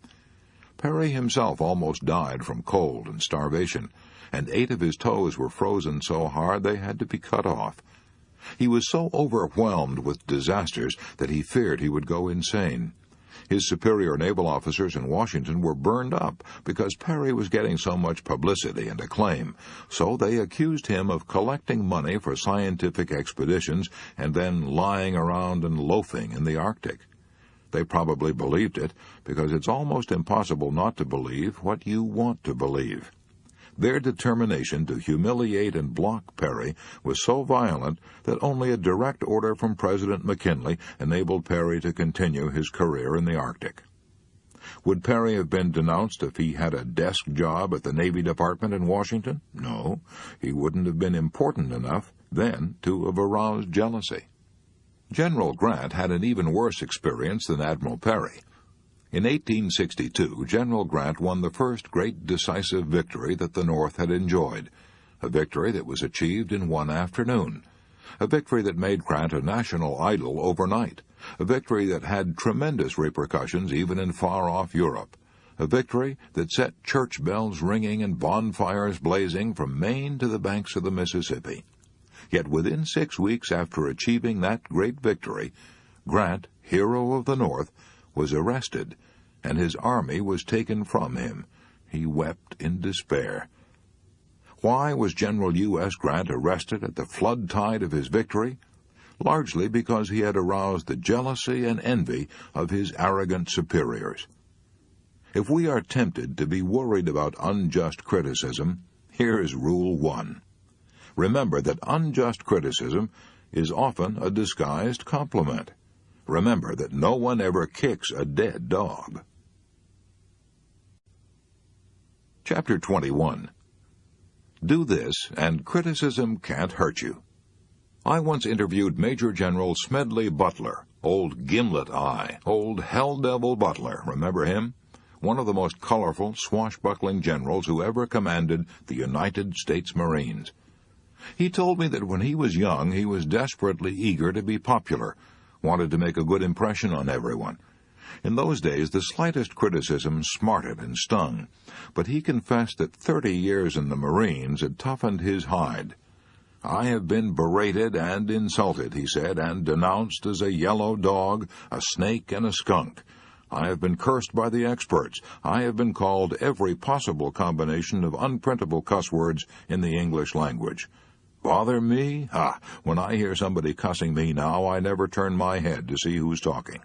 Peary himself almost died from cold and starvation, and 8 of his toes were frozen so hard they had to be cut off. He was so overwhelmed with disasters that he feared he would go insane. His superior naval officers in Washington were burned up because Peary was getting so much publicity and acclaim, so they accused him of collecting money for scientific expeditions and then lying around and loafing in the Arctic. They probably believed it, because it's almost impossible not to believe what you want to believe. Their determination to humiliate and block Peary was so violent that only a direct order from President McKinley enabled Peary to continue his career in the Arctic. Would Peary have been denounced if he had a desk job at the Navy Department in Washington? No, he wouldn't have been important enough then to have aroused jealousy. General Grant had an even worse experience than Admiral Peary. In 1862, General Grant won the first great decisive victory that the North had enjoyed, a victory that was achieved in one afternoon, a victory that made Grant a national idol overnight, a victory that had tremendous repercussions even in far-off Europe, a victory that set church bells ringing and bonfires blazing from Maine to the banks of the Mississippi. Yet within 6 weeks after achieving that great victory, Grant, hero of the North, was arrested, and his army was taken from him. He wept in despair. Why was General U.S. Grant arrested at the flood tide of his victory? Largely because he had aroused the jealousy and envy of his arrogant superiors. If we are tempted to be worried about unjust criticism, here is Rule 1. Remember that unjust criticism is often a disguised compliment. Remember that no one ever kicks a dead dog. Chapter 21. Do this, and criticism can't hurt you. I once interviewed Major General Smedley Butler, old Gimlet Eye, old Hell Devil Butler, remember him? One of the most colorful, swashbuckling generals who ever commanded the United States Marines. He told me that when he was young, he was desperately eager to be popular, wanted to make a good impression on everyone. In those days, the slightest criticism smarted and stung, but he confessed that 30 years in the Marines had toughened his hide. "I have been berated and insulted," he said, "and denounced as a yellow dog, a snake, and a skunk. I have been cursed by the experts. I have been called every possible combination of unprintable cuss words in the English language. Bother me? Ha! When I hear somebody cussing me now, I never turn my head to see who's talking."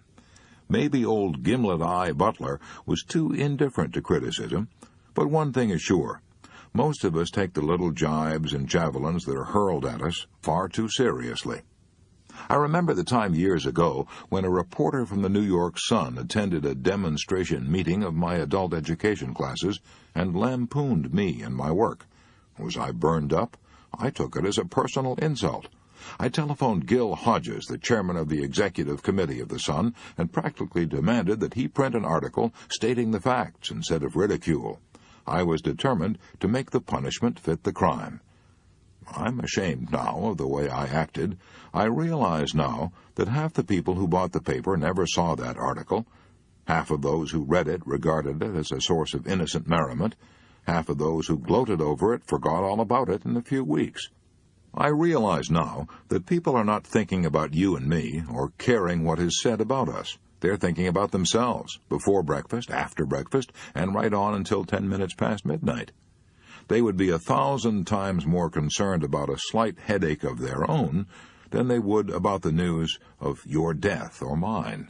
Maybe old Gimlet Eye Butler was too indifferent to criticism, but one thing is sure. Most of us take the little jibes and javelins that are hurled at us far too seriously. I remember the time years ago when a reporter from the New York Sun attended a demonstration meeting of my adult education classes and lampooned me and my work. Was I burned up? I took it as a personal insult. I telephoned Gil Hodges, the chairman of the executive committee of the Sun, and practically demanded that he print an article stating the facts instead of ridicule. I was determined to make the punishment fit the crime. I'm ashamed now of the way I acted. I realize now that half the people who bought the paper never saw that article. Half of those who read it regarded it as a source of innocent merriment. Half of those who gloated over it forgot all about it in a few weeks. I realize now that people are not thinking about you and me or caring what is said about us. They're thinking about themselves, before breakfast, after breakfast, and right on until 10 minutes past midnight. They would be 1,000 times more concerned about a slight headache of their own than they would about the news of your death or mine.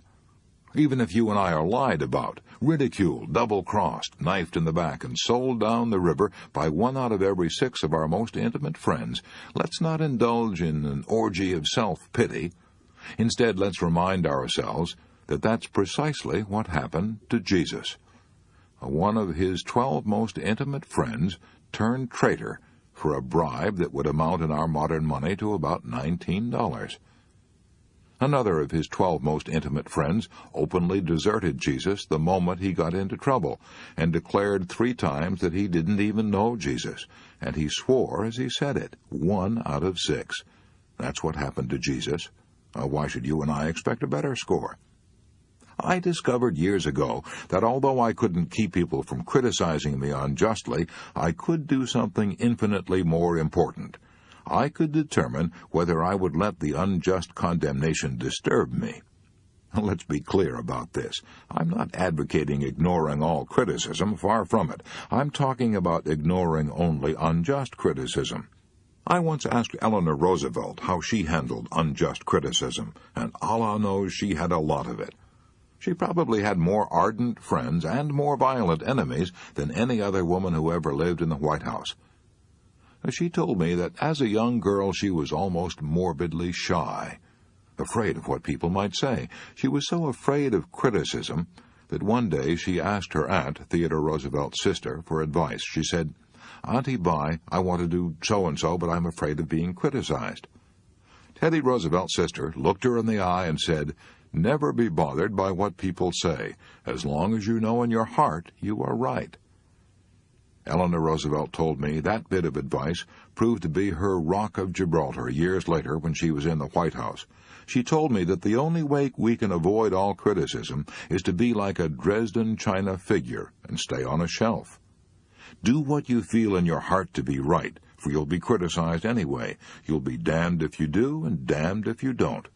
Even if you and I are lied about, ridiculed, double-crossed, knifed in the back, and sold down the river by 1 out of every 6 of our most intimate friends, let's not indulge in an orgy of self-pity. Instead, let's remind ourselves that that's precisely what happened to Jesus. One of his 12 most intimate friends turned traitor for a bribe that would amount in our modern money to about $19. Another of his 12 most intimate friends openly deserted Jesus the moment he got into trouble, and declared 3 times that he didn't even know Jesus, and he swore as he said it, 1 out of 6. That's what happened to Jesus. Why should you and I expect a better score? I discovered years ago that although I couldn't keep people from criticizing me unjustly, I could do something infinitely more important. I could determine whether I would let the unjust condemnation disturb me. Let's be clear about this. I'm not advocating ignoring all criticism, far from it. I'm talking about ignoring only unjust criticism. I once asked Eleanor Roosevelt how she handled unjust criticism, and Allah knows she had a lot of it. She probably had more ardent friends and more violent enemies than any other woman who ever lived in the White House. She told me that as a young girl she was almost morbidly shy, afraid of what people might say. She was so afraid of criticism that one day she asked her aunt, Theodore Roosevelt's sister, for advice. She said, "Auntie Bye, I want to do so-and-so, but I'm afraid of being criticized." Teddy Roosevelt's sister looked her in the eye and said, "Never be bothered by what people say. As long as you know in your heart you are right." Eleanor Roosevelt told me that bit of advice proved to be her rock of Gibraltar years later when she was in the White House. She told me that the only way we can avoid all criticism is to be like a Dresden china figure and stay on a shelf. Do what you feel in your heart to be right, for you'll be criticized anyway. You'll be damned if you do and damned if you don't.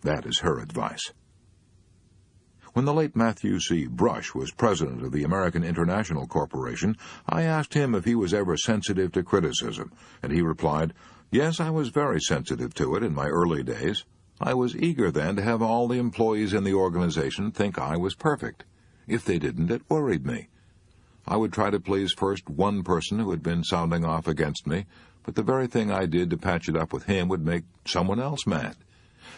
That is her advice. When the late Matthew C. Brush was president of the American International Corporation, I asked him if he was ever sensitive to criticism, and he replied, "Yes, I was very sensitive to it in my early days. I was eager then to have all the employees in the organization think I was perfect. If they didn't, it worried me. I would try to please first one person who had been sounding off against me, but the very thing I did to patch it up with him would make someone else mad.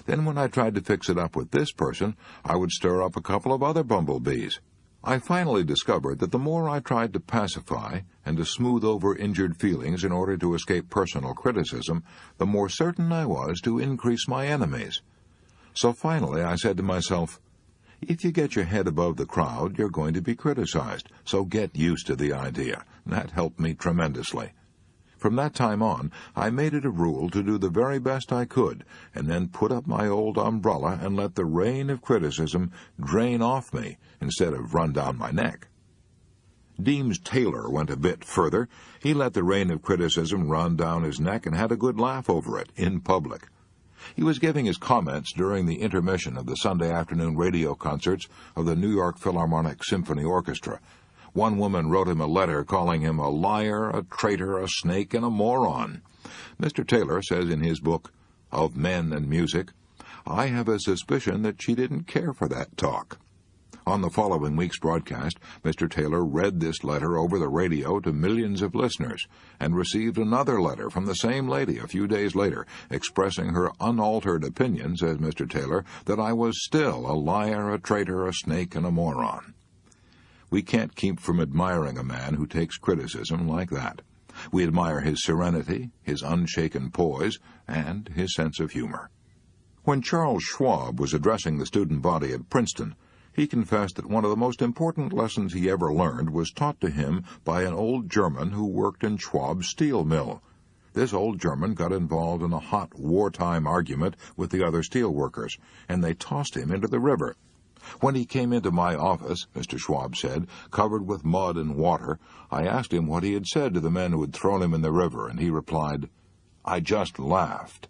Then when I tried to fix it up with this person, I would stir up a couple of other bumblebees. I finally discovered that the more I tried to pacify and to smooth over injured feelings in order to escape personal criticism, the more certain I was to increase my enemies. So finally I said to myself, if you get your head above the crowd, you're going to be criticized, so get used to the idea. That helped me tremendously. From that time on, I made it a rule to do the very best I could, and then put up my old umbrella and let the rain of criticism drain off me instead of run down my neck. Deems Taylor went a bit further. He let the rain of criticism run down his neck and had a good laugh over it, in public. He was giving his comments during the intermission of the Sunday afternoon radio concerts of the New York Philharmonic Symphony Orchestra. One woman wrote him a letter calling him a liar, a traitor, a snake, and a moron. Mr. Taylor says in his book, Of Men and Music, I have a suspicion that she didn't care for that talk. On the following week's broadcast, Mr. Taylor read this letter over the radio to millions of listeners, and received another letter from the same lady a few days later, expressing her unaltered opinion, says Mr. Taylor, that I was still a liar, a traitor, a snake, and a moron. We can't keep from admiring a man who takes criticism like that. We admire his serenity, his unshaken poise, and his sense of humor. When Charles Schwab was addressing the student body at Princeton, he confessed that one of the most important lessons he ever learned was taught to him by an old German who worked in Schwab's steel mill. This old German got involved in a hot wartime argument with the other steel workers, and they tossed him into the river. When he came into my office, Mr. Schwab said, covered with mud and water, I asked him what he had said to the men who had thrown him in the river, and he replied, I just laughed.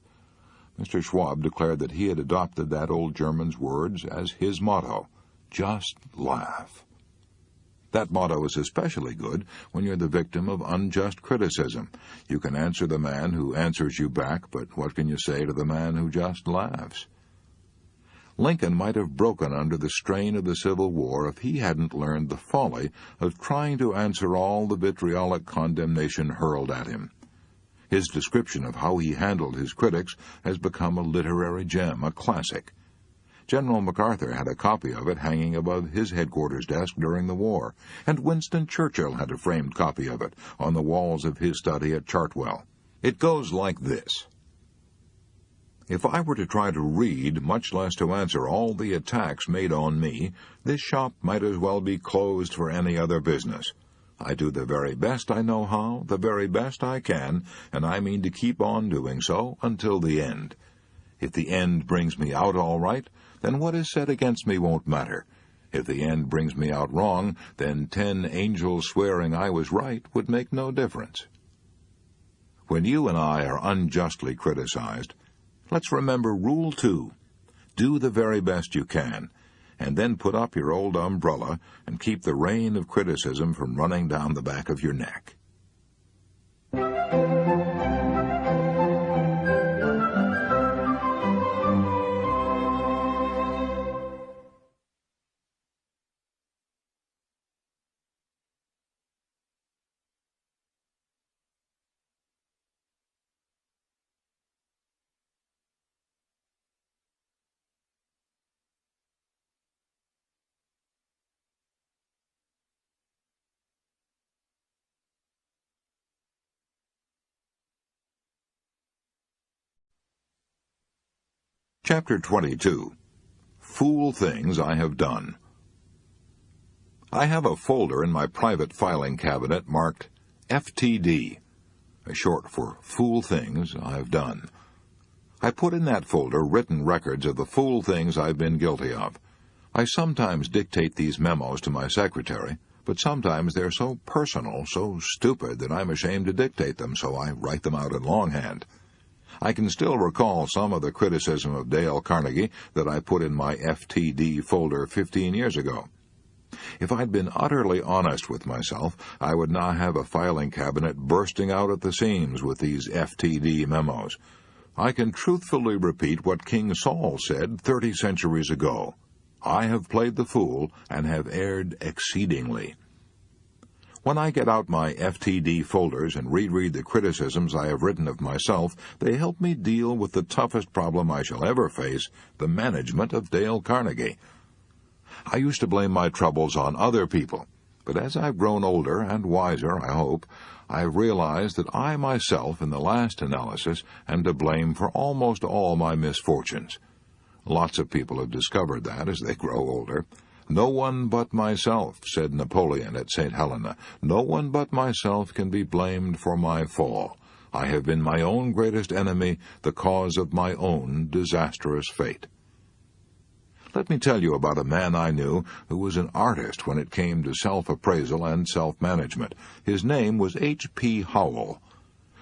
Mr. Schwab declared that he had adopted that old German's words as his motto, just laugh. That motto is especially good when you're the victim of unjust criticism. You can answer the man who answers you back, but what can you say to the man who just laughs? Lincoln might have broken under the strain of the Civil War if he hadn't learned the folly of trying to answer all the vitriolic condemnation hurled at him. His description of how he handled his critics has become a literary gem, a classic. General MacArthur had a copy of it hanging above his headquarters desk during the war, and Winston Churchill had a framed copy of it on the walls of his study at Chartwell. It goes like this. If I were to try to read, much less to answer all the attacks made on me, this shop might as well be closed for any other business. I do the very best I know how, the very best I can, and I mean to keep on doing so until the end. If the end brings me out all right, then what is said against me won't matter. If the end brings me out wrong, then 10 angels swearing I was right would make no difference. When you and I are unjustly criticized, let's remember Rule 2. Do the very best you can, and then put up your old umbrella and keep the rain of criticism from running down the back of your neck. Chapter 22. Fool Things I Have Done. I have a folder in my private filing cabinet marked FTD, short for Fool Things I've Done. I put in that folder written records of the fool things I've been guilty of. I sometimes dictate these memos to my secretary, but sometimes they're so personal, so stupid, that I'm ashamed to dictate them, so I write them out in longhand. I can still recall some of the criticism of Dale Carnegie that I put in my FTD folder 15 years ago. If I'd been utterly honest with myself, I would now have a filing cabinet bursting out at the seams with these FTD memos. I can truthfully repeat what King Saul said 30 centuries ago. I have played the fool and have erred exceedingly. When I get out my FTD folders and reread the criticisms I have written of myself, they help me deal with the toughest problem I shall ever face, the management of Dale Carnegie. I used to blame my troubles on other people, but as I've grown older and wiser, I hope, I've realized that I myself, in the last analysis, am to blame for almost all my misfortunes. Lots of people have discovered that as they grow older. "No one but myself," said Napoleon at St. Helena. "No one but myself can be blamed for my fall. I have been my own greatest enemy, the cause of my own disastrous fate." Let me tell you about a man I knew who was an artist when it came to self-appraisal and self-management. His name was H.P. Howell.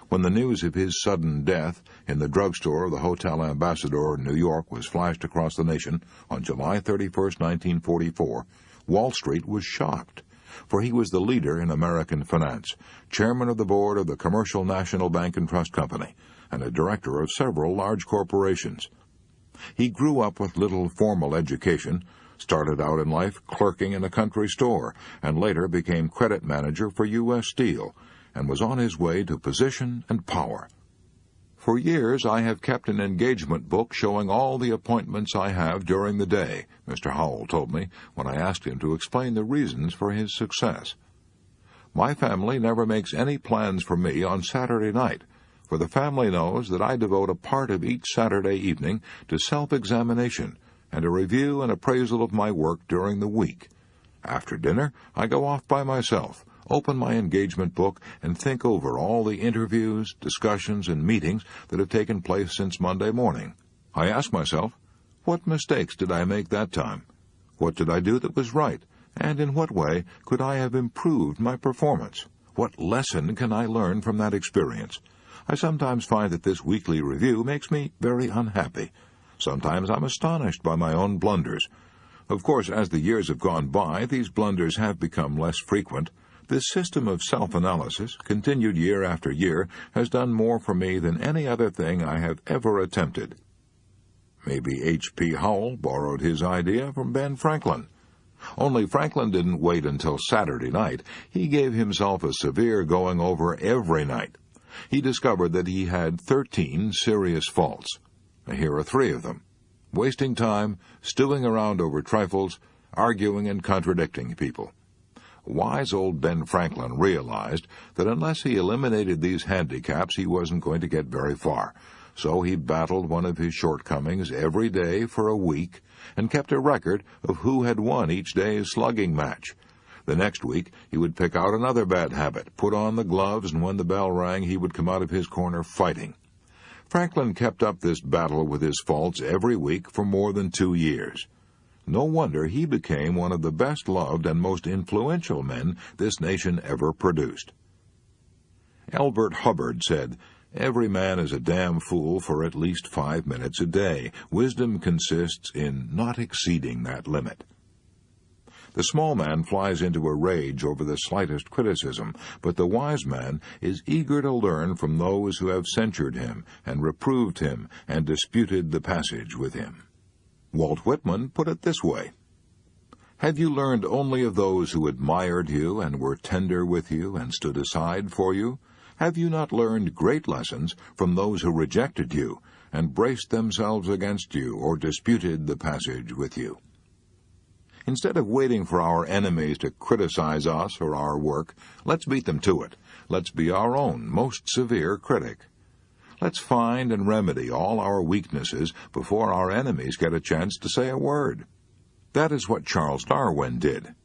When the news of his sudden death in the drugstore of the Hotel Ambassador in New York was flashed across the nation on July 31st, 1944, Wall Street was shocked, for he was the leader in American finance, chairman of the board of the Commercial National Bank and Trust Company, and a director of several large corporations. He grew up with little formal education, started out in life clerking in a country store, and later became credit manager for U.S. Steel, and was on his way to position and power. "For years I have kept an engagement book showing all the appointments I have during the day," Mr. Howell told me when I asked him to explain the reasons for his success. "My family never makes any plans for me on Saturday night, for the family knows that I devote a part of each Saturday evening to self-examination and a review and appraisal of my work during the week. After dinner, I go off by myself, open my engagement book, and think over all the interviews, discussions, and meetings that have taken place since Monday morning. I ask myself, what mistakes did I make that time? What did I do that was right? And in what way could I have improved my performance? What lesson can I learn from that experience? I sometimes find that this weekly review makes me very unhappy. Sometimes I'm astonished by my own blunders. Of course, as the years have gone by, these blunders have become less frequent. This system of self-analysis, continued year after year, has done more for me than any other thing I have ever attempted." Maybe H.P. Howell borrowed his idea from Ben Franklin. Only Franklin didn't wait until Saturday night. He gave himself a severe going-over every night. He discovered that he had 13 serious faults. Here are 3 of them: wasting time, stewing around over trifles, arguing and contradicting people. Wise old Ben Franklin realized that unless he eliminated these handicaps, he wasn't going to get very far. So he battled one of his shortcomings every day for a week and kept a record of who had won each day's slugging match. The next week, he would pick out another bad habit, put on the gloves, and when the bell rang, he would come out of his corner fighting. Franklin kept up this battle with his faults every week for more than 2 years. No wonder he became one of the best-loved and most influential men this nation ever produced. Elbert Hubbard said, "Every man is a damn fool for at least 5 minutes a day. Wisdom consists in not exceeding that limit." The small man flies into a rage over the slightest criticism, but the wise man is eager to learn from those who have censured him and reproved him and disputed the passage with him. Walt Whitman put it this way: "Have you learned only of those who admired you and were tender with you and stood aside for you? Have you not learned great lessons from those who rejected you and braced themselves against you or disputed the passage with you?" Instead of waiting for our enemies to criticize us or our work, let's beat them to it. Let's be our own most severe critic. Let's find and remedy all our weaknesses before our enemies get a chance to say a word. That is what Charles Darwin did.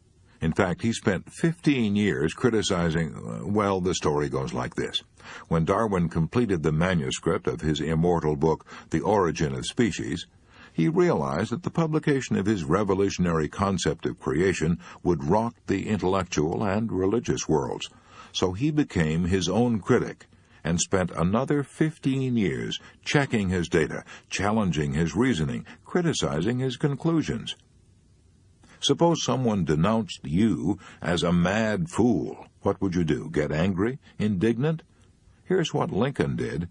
In fact, he spent 15 years criticizing, well, the story goes like this. When Darwin completed the manuscript of his immortal book, The Origin of Species, he realized that the publication of his revolutionary concept of creation would rock the intellectual and religious worlds. So he became his own critic and spent another 15 years checking his data, challenging his reasoning, criticizing his conclusions. Suppose someone denounced you as a mad fool. What would you do? Get angry? Indignant? Here's what Lincoln did.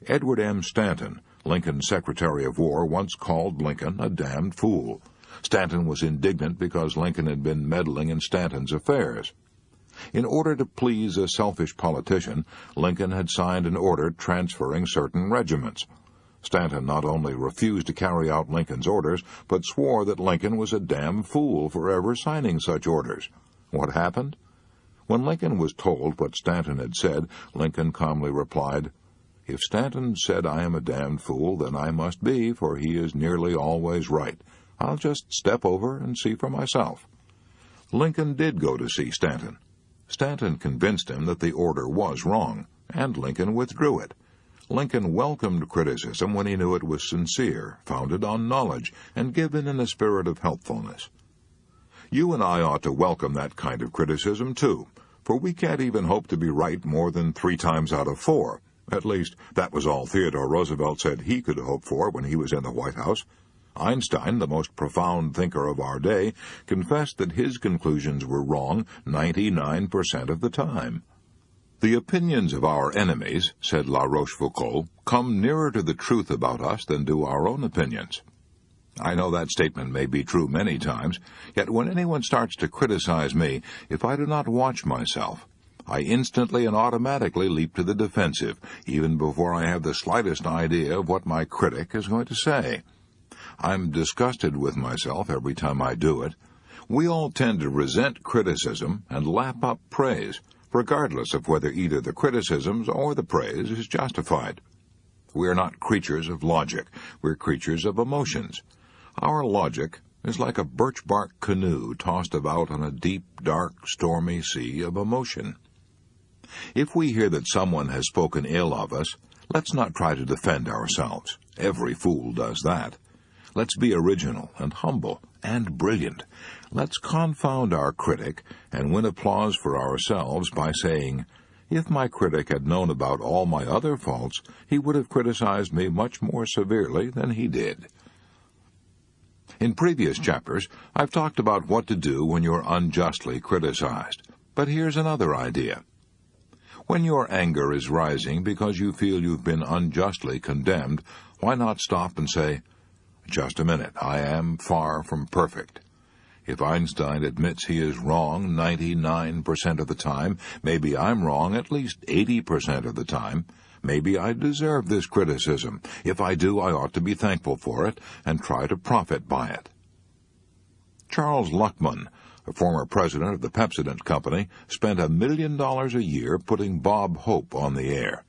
Edward M. Stanton, Lincoln's Secretary of War, once called Lincoln a damned fool. Stanton was indignant because Lincoln had been meddling in Stanton's affairs. In order to please a selfish politician, Lincoln had signed an order transferring certain regiments. Stanton not only refused to carry out Lincoln's orders, but swore that Lincoln was a damn fool for ever signing such orders. What happened? When Lincoln was told what Stanton had said, Lincoln calmly replied, "If Stanton said I am a damned fool, then I must be, for he is nearly always right. I'll just step over and see for myself." Lincoln did go to see Stanton. Stanton convinced him that the order was wrong, and Lincoln withdrew it. Lincoln welcomed criticism when he knew it was sincere, founded on knowledge, and given in a spirit of helpfulness. You and I ought to welcome that kind of criticism, too, for we can't even hope to be right more than 3 times out of 4. At least, that was all Theodore Roosevelt said he could hope for when he was in the White House. Einstein, the most profound thinker of our day, confessed that his conclusions were wrong 99% of the time. "The opinions of our enemies," said La Rochefoucauld, "come nearer to the truth about us than do our own opinions." I know that statement may be true many times, yet when anyone starts to criticize me, if I do not watch myself, I instantly and automatically leap to the defensive, even before I have the slightest idea of what my critic is going to say. I'm disgusted with myself every time I do it. We all tend to resent criticism and lap up praise, regardless of whether either the criticisms or the praise is justified. We are not creatures of logic. We're creatures of emotions. Our logic is like a birch-bark canoe tossed about on a deep, dark, stormy sea of emotion. If we hear that someone has spoken ill of us, let's not try to defend ourselves. Every fool does that. Let's be original and humble and brilliant. Let's confound our critic and win applause for ourselves by saying, "If my critic had known about all my other faults, he would have criticized me much more severely than he did." In previous chapters, I've talked about what to do when you're unjustly criticized. But here's another idea. When your anger is rising because you feel you've been unjustly condemned, why not stop and say, "Just a minute, I am far from perfect. If Einstein admits he is wrong 99% of the time, maybe I'm wrong at least 80% of the time. Maybe I deserve this criticism. If I do, I ought to be thankful for it and try to profit by it." Charles Luckman, a former president of the Pepsodent Company, spent $1 million a year putting Bob Hope on the air.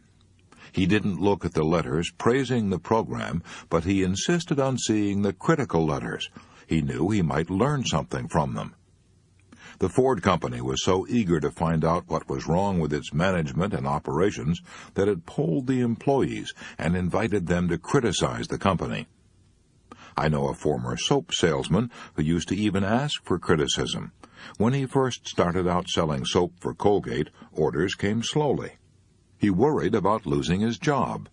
He didn't look at the letters praising the program, but he insisted on seeing the critical letters. He knew he might learn something from them. The Ford Company was so eager to find out what was wrong with its management and operations that it polled the employees and invited them to criticize the company. I know a former soap salesman who used to even ask for criticism. When he first started out selling soap for Colgate, orders came slowly. He worried about losing his job.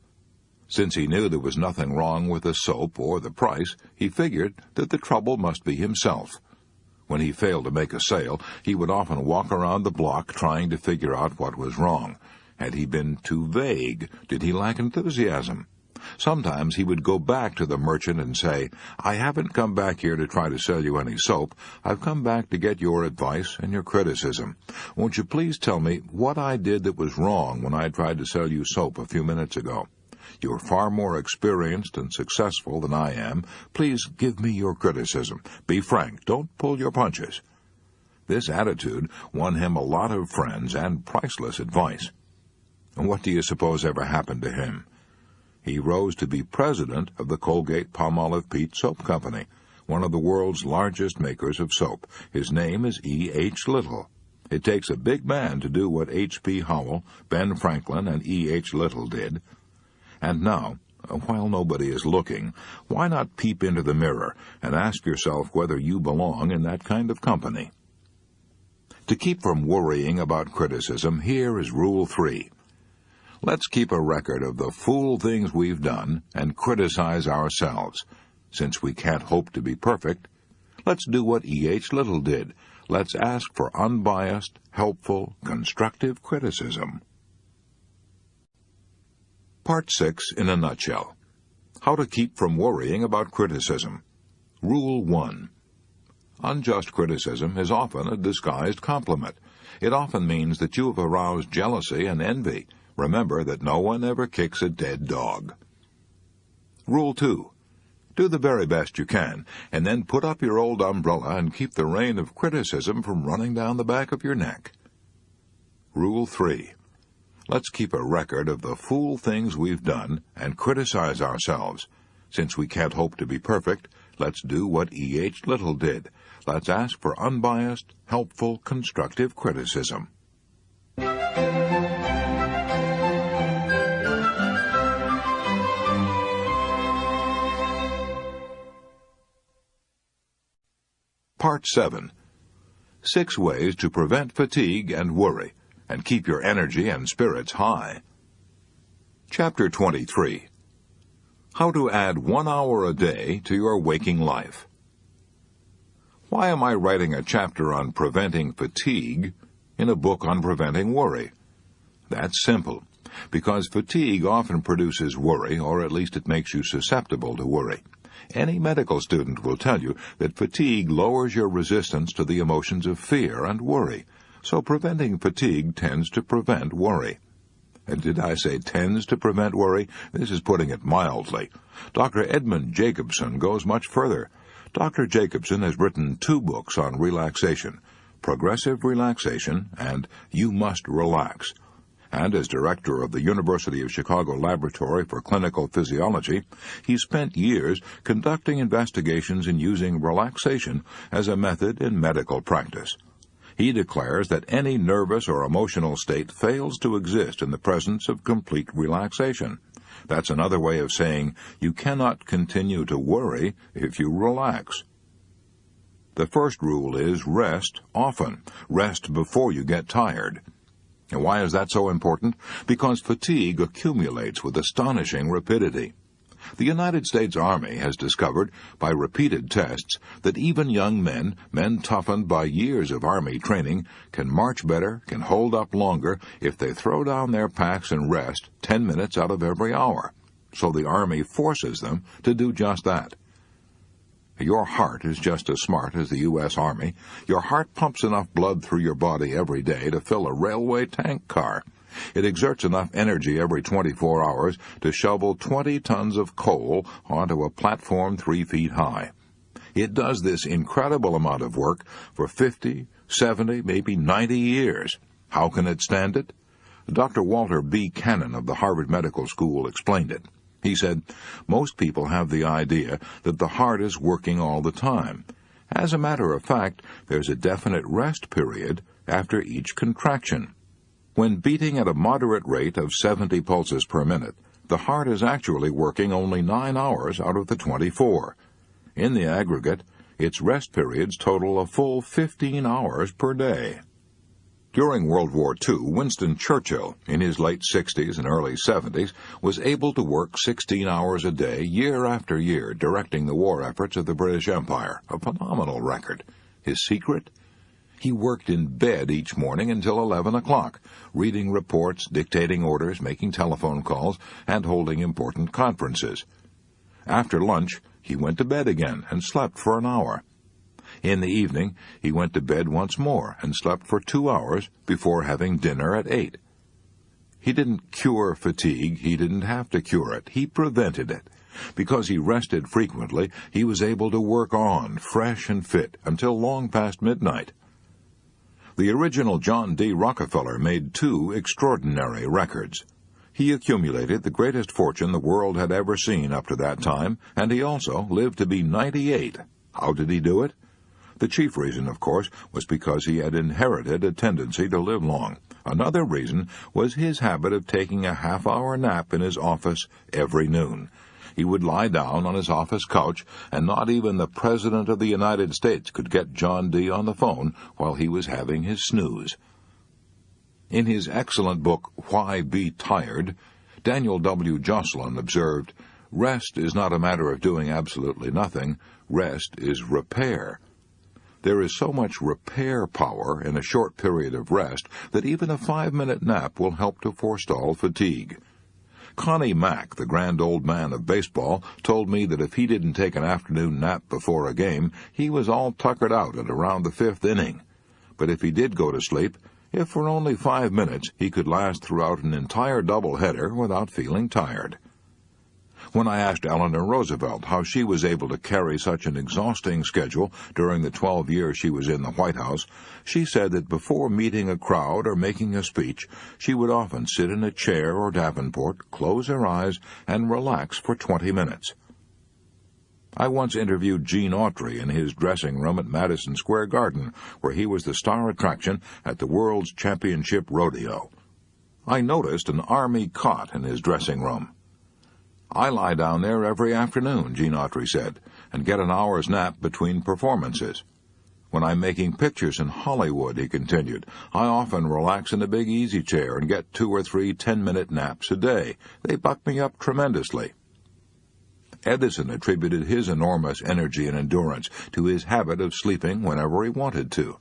Since he knew there was nothing wrong with the soap or the price, he figured that the trouble must be himself. When he failed to make a sale, he would often walk around the block trying to figure out what was wrong. Had he been too vague? Did he lack enthusiasm? Sometimes he would go back to the merchant and say, "I haven't come back here to try to sell you any soap. I've come back to get your advice and your criticism. Won't you please tell me what I did that was wrong when I tried to sell you soap a few minutes ago? You're far more experienced and successful than I am. Please give me your criticism. Be frank. Don't pull your punches." This attitude won him a lot of friends and priceless advice. And what do you suppose ever happened to him? He rose to be president of the Colgate-Palmolive Peet Soap Company, one of the world's largest makers of soap. His name is E. H. Little. It takes a big man to do what H. P. Howell, Ben Franklin, and E. H. Little did. And now, while nobody is looking, why not peep into the mirror and ask yourself whether you belong in that kind of company? To keep from worrying about criticism, here is Rule 3. Let's keep a record of the fool things we've done and criticize ourselves. Since we can't hope to be perfect, let's do what E. H. Little did. Let's ask for unbiased, helpful, constructive criticism. Part 6 in a nutshell. How to keep from worrying about criticism. Rule 1. Unjust criticism is often a disguised compliment. It often means that you have aroused jealousy and envy. Remember that no one ever kicks a dead dog. Rule 2. Do the very best you can, and then put up your old umbrella and keep the rain of criticism from running down the back of your neck. Rule 3. Let's keep a record of the fool things we've done and criticize ourselves. Since we can't hope to be perfect, let's do what E.H. Little did. Let's ask for unbiased, helpful, constructive criticism. Part 7. 6 ways to prevent fatigue and worry, and keep your energy and spirits high. Chapter 23. How to add 1 hour a day to your waking life. Why am I writing a chapter on preventing fatigue in a book on preventing worry? That's simple, because fatigue often produces worry, or at least it makes you susceptible to worry. Any medical student will tell you that fatigue lowers your resistance to the emotions of fear and worry, so preventing fatigue tends to prevent worry. And did I say tends to prevent worry? This is putting it mildly. Dr. Edmund Jacobson goes much further. Dr. Jacobson has written 2 books on relaxation, Progressive Relaxation and You Must Relax. And as director of the University of Chicago Laboratory for Clinical Physiology, he spent years conducting investigations in using relaxation as a method in medical practice. He declares that any nervous or emotional state fails to exist in the presence of complete relaxation. That's another way of saying you cannot continue to worry if you relax. The first rule is rest often. Rest before you get tired. And why is that so important? Because fatigue accumulates with astonishing rapidity. The United States Army has discovered, by repeated tests, that even young men toughened by years of Army training, can march better, can hold up longer, if they throw down their packs and rest 10 minutes out of every hour. So the Army forces them to do just that. Your heart is just as smart as the U.S. Army. Your heart pumps enough blood through your body every day to fill a railway tank car. It exerts enough energy every 24 hours to shovel 20 tons of coal onto a platform 3 feet high. It does this incredible amount of work for 50, 70, maybe 90 years. How can it stand it? Dr. Walter B. Cannon of the Harvard Medical School explained it. He said, most people have the idea that the heart is working all the time. As a matter of fact, there's a definite rest period after each contraction. When beating at a moderate rate of 70 pulses per minute, the heart is actually working only 9 hours out of the 24. In the aggregate, its rest periods total a full 15 hours per day. During World War II, Winston Churchill, in his late 60s and early 70s, was able to work 16 hours a day year after year directing the war efforts of the British Empire, a phenomenal record. His secret? He worked in bed each morning until 11 o'clock, reading reports, dictating orders, making telephone calls, and holding important conferences. After lunch, he went to bed again and slept for an hour. In the evening, he went to bed once more and slept for 2 hours before having dinner at 8. He didn't cure fatigue. He didn't have to cure it. He prevented it. Because he rested frequently, he was able to work on, fresh and fit, until long past midnight. The original John D. Rockefeller made 2 extraordinary records. He accumulated the greatest fortune the world had ever seen up to that time, and he also lived to be 98. How did he do it? The chief reason, of course, was because he had inherited a tendency to live long. Another reason was his habit of taking a half-hour nap in his office every noon. He would lie down on his office couch, and not even the President of the United States could get John D. on the phone while he was having his snooze. In his excellent book, Why Be Tired, Daniel W. Jocelyn observed, "Rest is not a matter of doing absolutely nothing. Rest is repair." There is so much repair power in a short period of rest that even a 5-minute nap will help to forestall fatigue. Connie Mack, the grand old man of baseball, told me that if he didn't take an afternoon nap before a game, he was all tuckered out at around the 5th inning. But if he did go to sleep, if for only 5 minutes he could last throughout an entire doubleheader without feeling tired. When I asked Eleanor Roosevelt how she was able to carry such an exhausting schedule during the 12 years she was in the White House, she said that before meeting a crowd or making a speech, she would often sit in a chair or davenport, close her eyes, and relax for 20 minutes. I once interviewed Gene Autry in his dressing room at Madison Square Garden, where he was the star attraction at the World's Championship Rodeo. I noticed an army cot in his dressing room. "I lie down there every afternoon," Gene Autry said, "and get an hour's nap between performances. When I'm making pictures in Hollywood," he continued, "I often relax in a big easy chair and get 2 or 3 10-minute naps a day. They buck me up tremendously." Edison attributed his enormous energy and endurance to his habit of sleeping whenever he wanted to.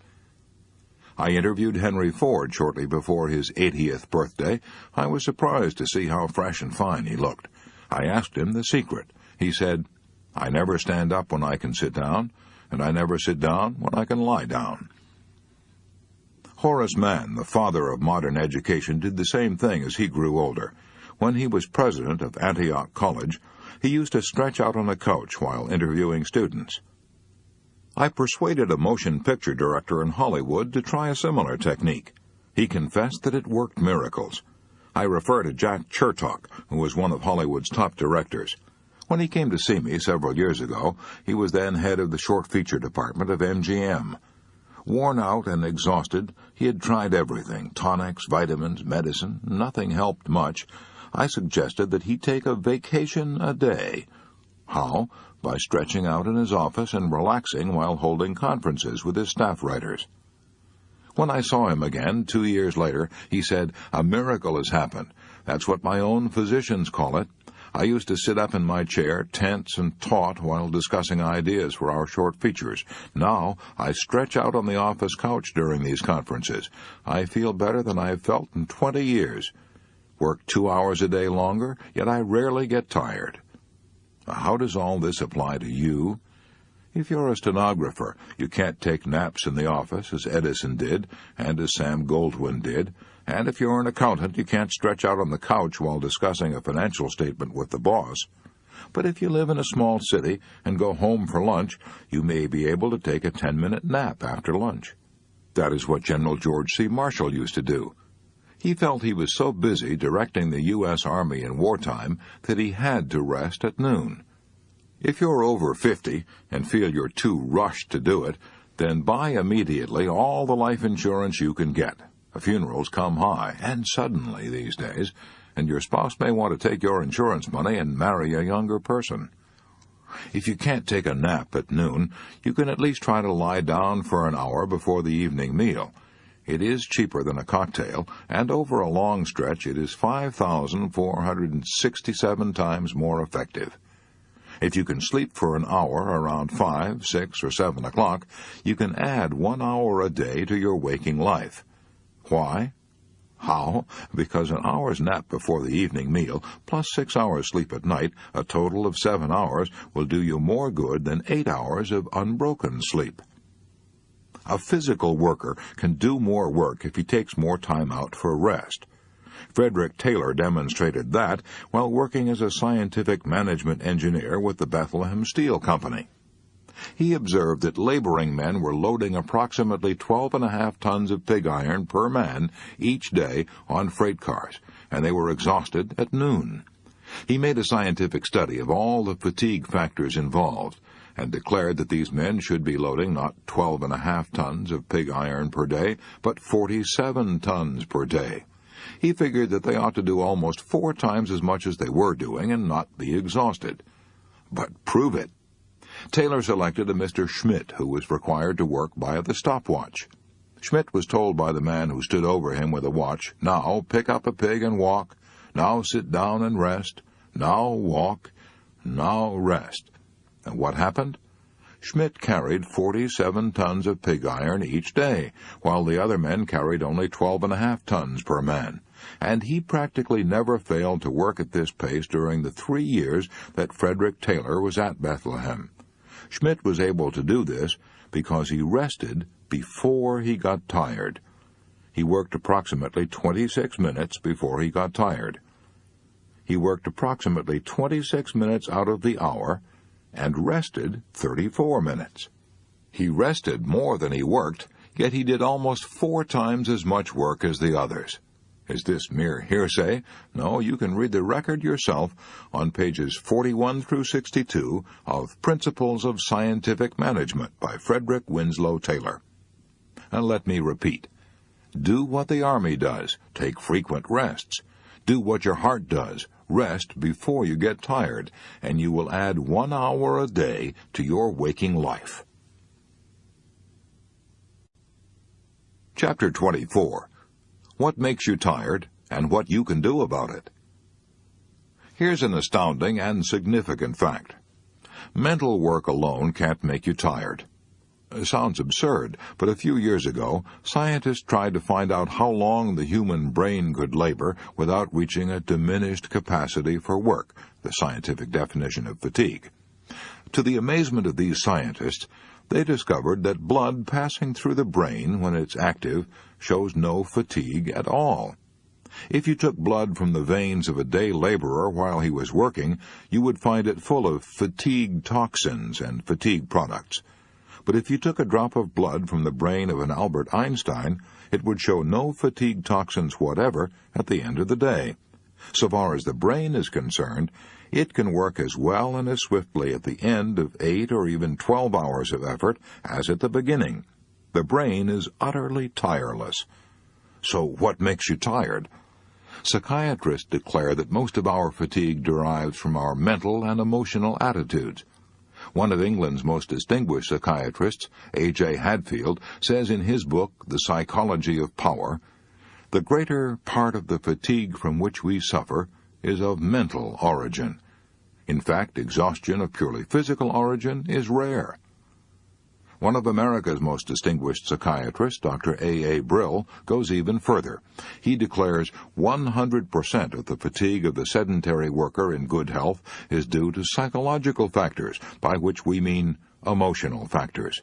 I interviewed Henry Ford shortly before his 80th birthday. I was surprised to see how fresh and fine he looked. I asked him the secret. He said, "I never stand up when I can sit down, and I never sit down when I can lie down." Horace Mann, the father of modern education, did the same thing as he grew older. When he was president of Antioch College, he used to stretch out on a couch while interviewing students. I persuaded a motion picture director in Hollywood to try a similar technique. He confessed that it worked miracles. I refer to Jack Chertok, who was one of Hollywood's top directors. When he came to see me several years ago, he was then head of the short feature department of MGM. Worn out and exhausted, he had tried everything, tonics, vitamins, medicine. Nothing helped much. I suggested that he take a vacation a day. How? By stretching out in his office and relaxing while holding conferences with his staff writers. When I saw him again 2 years later, he said, "A miracle has happened. That's what my own physicians call it. I used to sit up in my chair, tense and taut, while discussing ideas for our short features. Now I stretch out on the office couch during these conferences. I feel better than I have felt in 20 years. Work 2 hours a day longer, yet I rarely get tired." How does all this apply to you? If you're a stenographer, you can't take naps in the office, as Edison did, and as Sam Goldwyn did. And if you're an accountant, you can't stretch out on the couch while discussing a financial statement with the boss. But if you live in a small city and go home for lunch, you may be able to take a 10-minute nap after lunch. That is what General George C. Marshall used to do. He felt he was so busy directing the U.S. Army in wartime that he had to rest at noon. If you're over 50 and feel you're too rushed to do it, then buy immediately all the life insurance you can get. Funerals come high, and suddenly these days, and your spouse may want to take your insurance money and marry a younger person. If you can't take a nap at noon, you can at least try to lie down for an hour before the evening meal. It is cheaper than a cocktail, and over a long stretch it is 5,467 times more effective. If you can sleep for an hour around 5, 6, or 7 o'clock, you can add 1 hour a day to your waking life. Why? How? Because an hour's nap before the evening meal, plus 6 hours sleep at night, a total of 7 hours, will do you more good than 8 hours of unbroken sleep. A physical worker can do more work if he takes more time out for rest. Frederick Taylor demonstrated that while working as a scientific management engineer with the Bethlehem Steel Company. He observed that laboring men were loading approximately 12.5 tons of pig iron per man each day on freight cars, and they were exhausted at noon. He made a scientific study of all the fatigue factors involved, and declared that these men should be loading not 12.5 tons of pig iron per day, but 47 tons per day. He figured that they ought to do almost 4 times as much as they were doing and not be exhausted. But prove it. Taylor selected a Mr. Schmidt, who was required to work by the stopwatch. Schmidt was told by the man who stood over him with a watch, "Now pick up a pig and walk. Now sit down and rest. Now walk. Now rest." And what happened? Schmidt carried 47 tons of pig iron each day, while the other men carried only 12.5 tons per man. And he practically never failed to work at this pace during the 3 years that Frederick Taylor was at Bethlehem. Schmidt was able to do this because he rested before he got tired. He worked approximately 26 minutes before he got tired. He worked approximately 26 minutes out of the hour and rested 34 minutes. He rested more than he worked, yet he did almost 4 times as much work as the others. Is this mere hearsay? No, you can read the record yourself on pages 41 through 62 of Principles of Scientific Management by Frederick Winslow Taylor. And let me repeat. Do what the Army does. Take frequent rests. Do what your heart does. Rest before you get tired, and you will add 1 hour a day to your waking life. Chapter 24. What makes you tired, and what you can do about it. Here's an astounding and significant fact. Mental work alone can't make you tired. It sounds absurd, but a few years ago, scientists tried to find out how long the human brain could labor without reaching a diminished capacity for work, the scientific definition of fatigue. To the amazement of these scientists, they discovered that blood passing through the brain when it's active shows no fatigue at all. If you took blood from the veins of a day laborer while he was working, you would find it full of fatigue toxins and fatigue products. But if you took a drop of blood from the brain of an Albert Einstein, it would show no fatigue toxins whatever at the end of the day. So far as the brain is concerned, it can work as well and as swiftly at the end of 8 or even 12 hours of effort as at the beginning. The brain is utterly tireless. So what makes you tired? Psychiatrists declare that most of our fatigue derives from our mental and emotional attitudes. One of England's most distinguished psychiatrists, A.J. Hadfield, says in his book, The Psychology of Power, the greater part of the fatigue from which we suffer is of mental origin. In fact, exhaustion of purely physical origin is rare. One of America's most distinguished psychiatrists, Dr. A.A. Brill, goes even further. He declares 100% of the fatigue of the sedentary worker in good health is due to psychological factors, by which we mean emotional factors.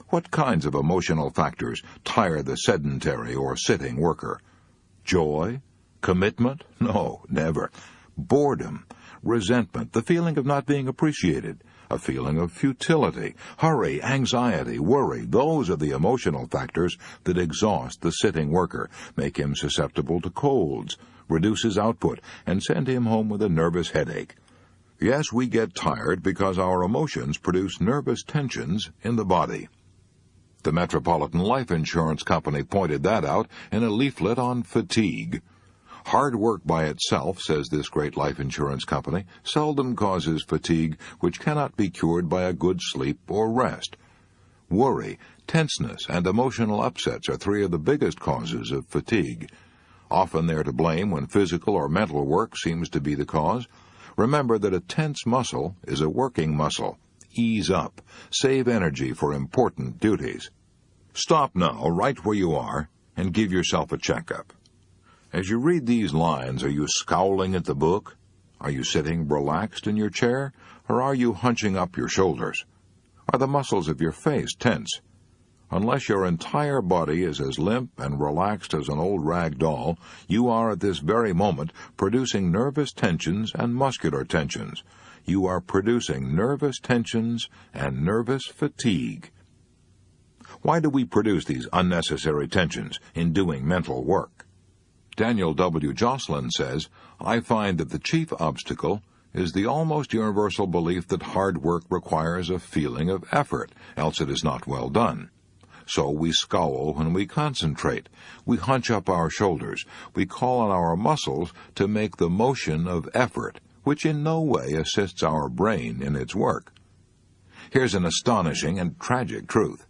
What kinds of emotional factors tire the sedentary or sitting worker? Joy? Commitment? No, never. Boredom, resentment, the feeling of not being appreciated, a feeling of futility, hurry, anxiety, worry. Those are the emotional factors that exhaust the sitting worker, make him susceptible to colds, reduce his output, and send him home with a nervous headache. Yes, we get tired because our emotions produce nervous tensions in the body. The Metropolitan Life Insurance Company pointed that out in a leaflet on fatigue. Hard work by itself, says this great life insurance company, seldom causes fatigue which cannot be cured by a good sleep or rest. Worry, tenseness, and emotional upsets are 3 of the biggest causes of fatigue. Often they're to blame when physical or mental work seems to be the cause. Remember that a tense muscle is a working muscle. Ease up. Save energy for important duties. Stop now, right where you are, and give yourself a checkup. As you read these lines, are you scowling at the book? Are you sitting relaxed in your chair, or are you hunching up your shoulders? Are the muscles of your face tense? Unless your entire body is as limp and relaxed as an old rag doll, you are at this very moment producing nervous tensions and muscular tensions. You are producing nervous tensions and nervous fatigue. Why do we produce these unnecessary tensions in doing mental work? Daniel W. Jocelyn says, I find that the chief obstacle is the almost universal belief that hard work requires a feeling of effort, else it is not well done. So we scowl when we concentrate. We hunch up our shoulders. We call on our muscles to make the motion of effort, which in no way assists our brain in its work. Here's an astonishing and tragic truth.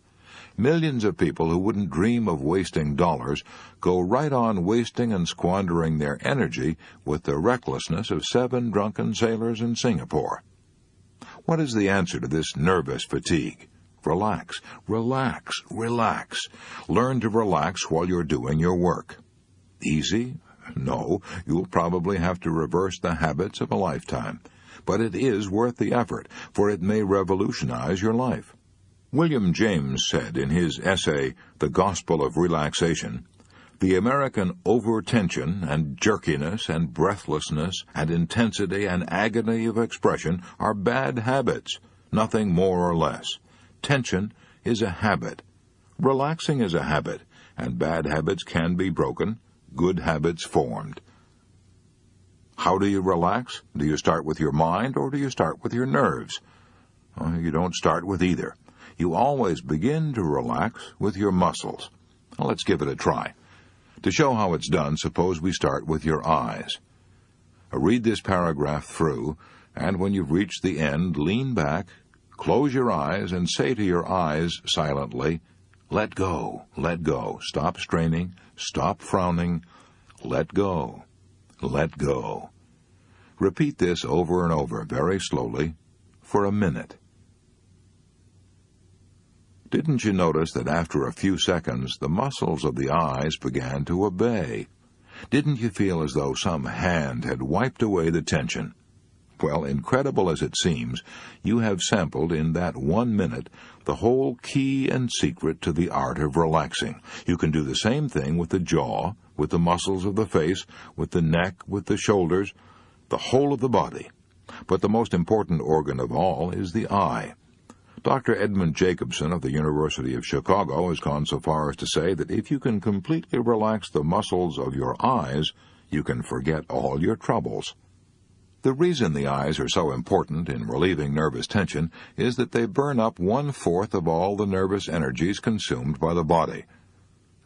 Millions of people who wouldn't dream of wasting dollars go right on wasting and squandering their energy with the recklessness of 7 drunken sailors in Singapore. What is the answer to this nervous fatigue? Relax, relax, relax. Learn to relax while you're doing your work. Easy? No, you'll probably have to reverse the habits of a lifetime. But it is worth the effort, for it may revolutionize your life. William James said in his essay, The Gospel of Relaxation, The American overtension and jerkiness and breathlessness and intensity and agony of expression are bad habits, nothing more or less. Tension is a habit. Relaxing is a habit, and bad habits can be broken, good habits formed. How do you relax? Do you start with your mind or do you start with your nerves? You don't start with either. You always begin to relax with your muscles. Well, let's give it a try. To show how it's done, suppose we start with your eyes. Read this paragraph through, and when you've reached the end, lean back, close your eyes, and say to your eyes silently, "Let go, let go. Stop straining, stop frowning. Let go, let go." Repeat this over and over, very slowly, for a minute. Didn't you notice that after a few seconds the muscles of the eyes began to obey? Didn't you feel as though some hand had wiped away the tension? Well, incredible as it seems, you have sampled in that 1 minute the whole key and secret to the art of relaxing. You can do the same thing with the jaw, with the muscles of the face, with the neck, with the shoulders, the whole of the body. But the most important organ of all is the eye. Dr. Edmund Jacobson of the University of Chicago has gone so far as to say that if you can completely relax the muscles of your eyes, you can forget all your troubles. The reason the eyes are so important in relieving nervous tension is that they burn up 1/4 of all the nervous energies consumed by the body.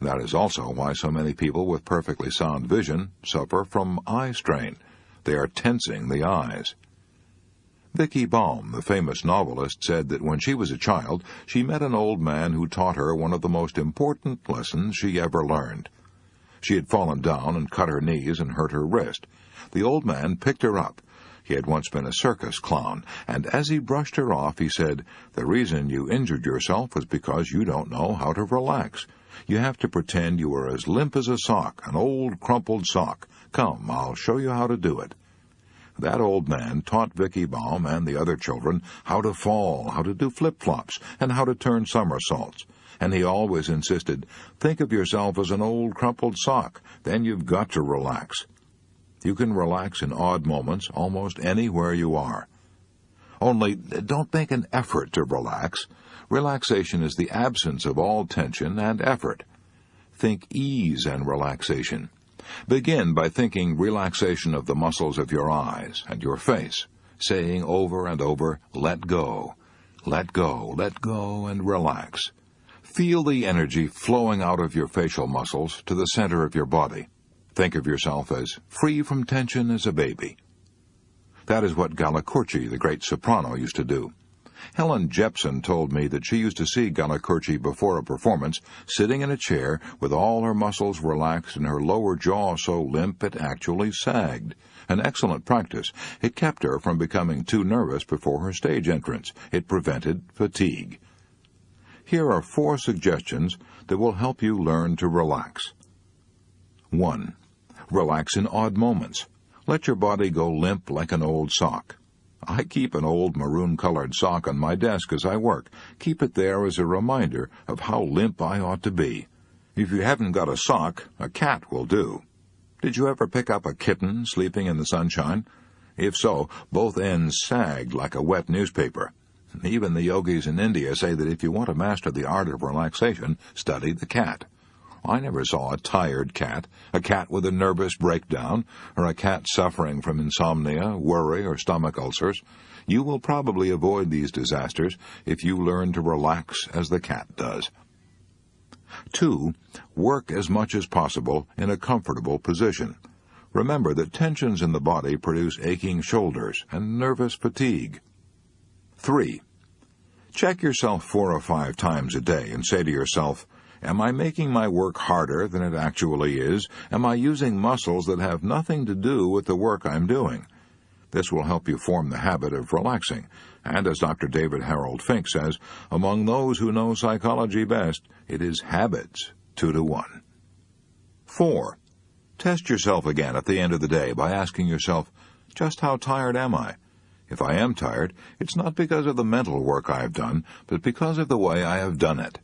That is also why so many people with perfectly sound vision suffer from eye strain. They are tensing the eyes. Vicky Baum, the famous novelist, said that when she was a child, she met an old man who taught her one of the most important lessons she ever learned. She had fallen down and cut her knees and hurt her wrist. The old man picked her up. He had once been a circus clown, and as he brushed her off, he said, "The reason you injured yourself was because you don't know how to relax. You have to pretend you are as limp as a sock, an old crumpled sock. Come, I'll show you how to do it." That old man taught Vicky Baum and the other children how to fall, how to do flip-flops, and how to turn somersaults. And he always insisted, think of yourself as an old crumpled sock, then you've got to relax. You can relax in odd moments almost anywhere you are. Only don't make an effort to relax. Relaxation is the absence of all tension and effort. Think ease and relaxation. Begin by thinking relaxation of the muscles of your eyes and your face, saying over and over, "Let go, let go, let go," and relax. Feel the energy flowing out of your facial muscles to the center of your body. Think of yourself as free from tension as a baby. That is what Galli-Curci, the great soprano, used to do. Helen Jepson told me that she used to see Galli-Curci before a performance, sitting in a chair with all her muscles relaxed and her lower jaw so limp it actually sagged. An excellent practice. It kept her from becoming too nervous before her stage entrance. It prevented fatigue. Here are 4 suggestions that will help you learn to relax. 1. Relax in odd moments. Let your body go limp like an old sock. I keep an old maroon-colored sock on my desk as I work. Keep it there as a reminder of how limp I ought to be. If you haven't got a sock, a cat will do. Did you ever pick up a kitten sleeping in the sunshine? If so, both ends sagged like a wet newspaper. Even the yogis in India say that if you want to master the art of relaxation, study the cat. I never saw a tired cat, a cat with a nervous breakdown, or a cat suffering from insomnia, worry, or stomach ulcers. You will probably avoid these disasters if you learn to relax as the cat does. 2. Work as much as possible in a comfortable position. Remember that tensions in the body produce aching shoulders and nervous fatigue. 3. Check yourself 4 or 5 times a day and say to yourself, am I making my work harder than it actually is? Am I using muscles that have nothing to do with the work I'm doing? This will help you form the habit of relaxing. And as Dr. David Harold Fink says, among those who know psychology best, it is habits 2 to 1. 4. Test yourself again at the end of the day by asking yourself, just how tired am I? If I am tired, it's not because of the mental work I have done, but because of the way I have done it.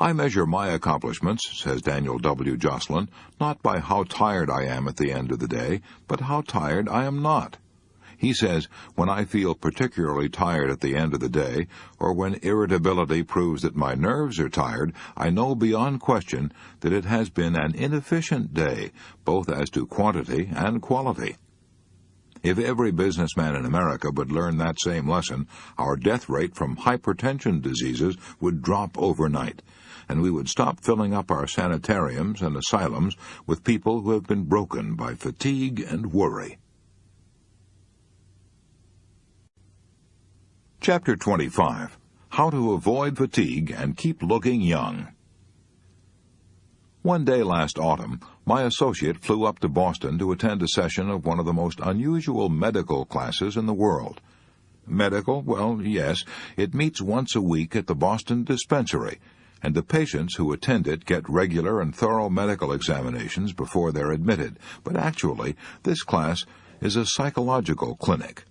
I measure my accomplishments, says Daniel W. Joslin, not by how tired I am at the end of the day, but how tired I am not. He says, when I feel particularly tired at the end of the day, or when irritability proves that my nerves are tired, I know beyond question that it has been an inefficient day, both as to quantity and quality. If every businessman in America would learn that same lesson, our death rate from hypertension diseases would drop overnight, and we would stop filling up our sanitariums and asylums with people who have been broken by fatigue and worry. Chapter 25. How to Avoid Fatigue and Keep Looking Young. One day last autumn, my associate flew up to Boston to attend a session of one of the most unusual medical classes in the world. Medical? Well, yes, it meets once a week at the Boston Dispensary, and the patients who attend it get regular and thorough medical examinations before they're admitted. But actually, this class is a psychological clinic.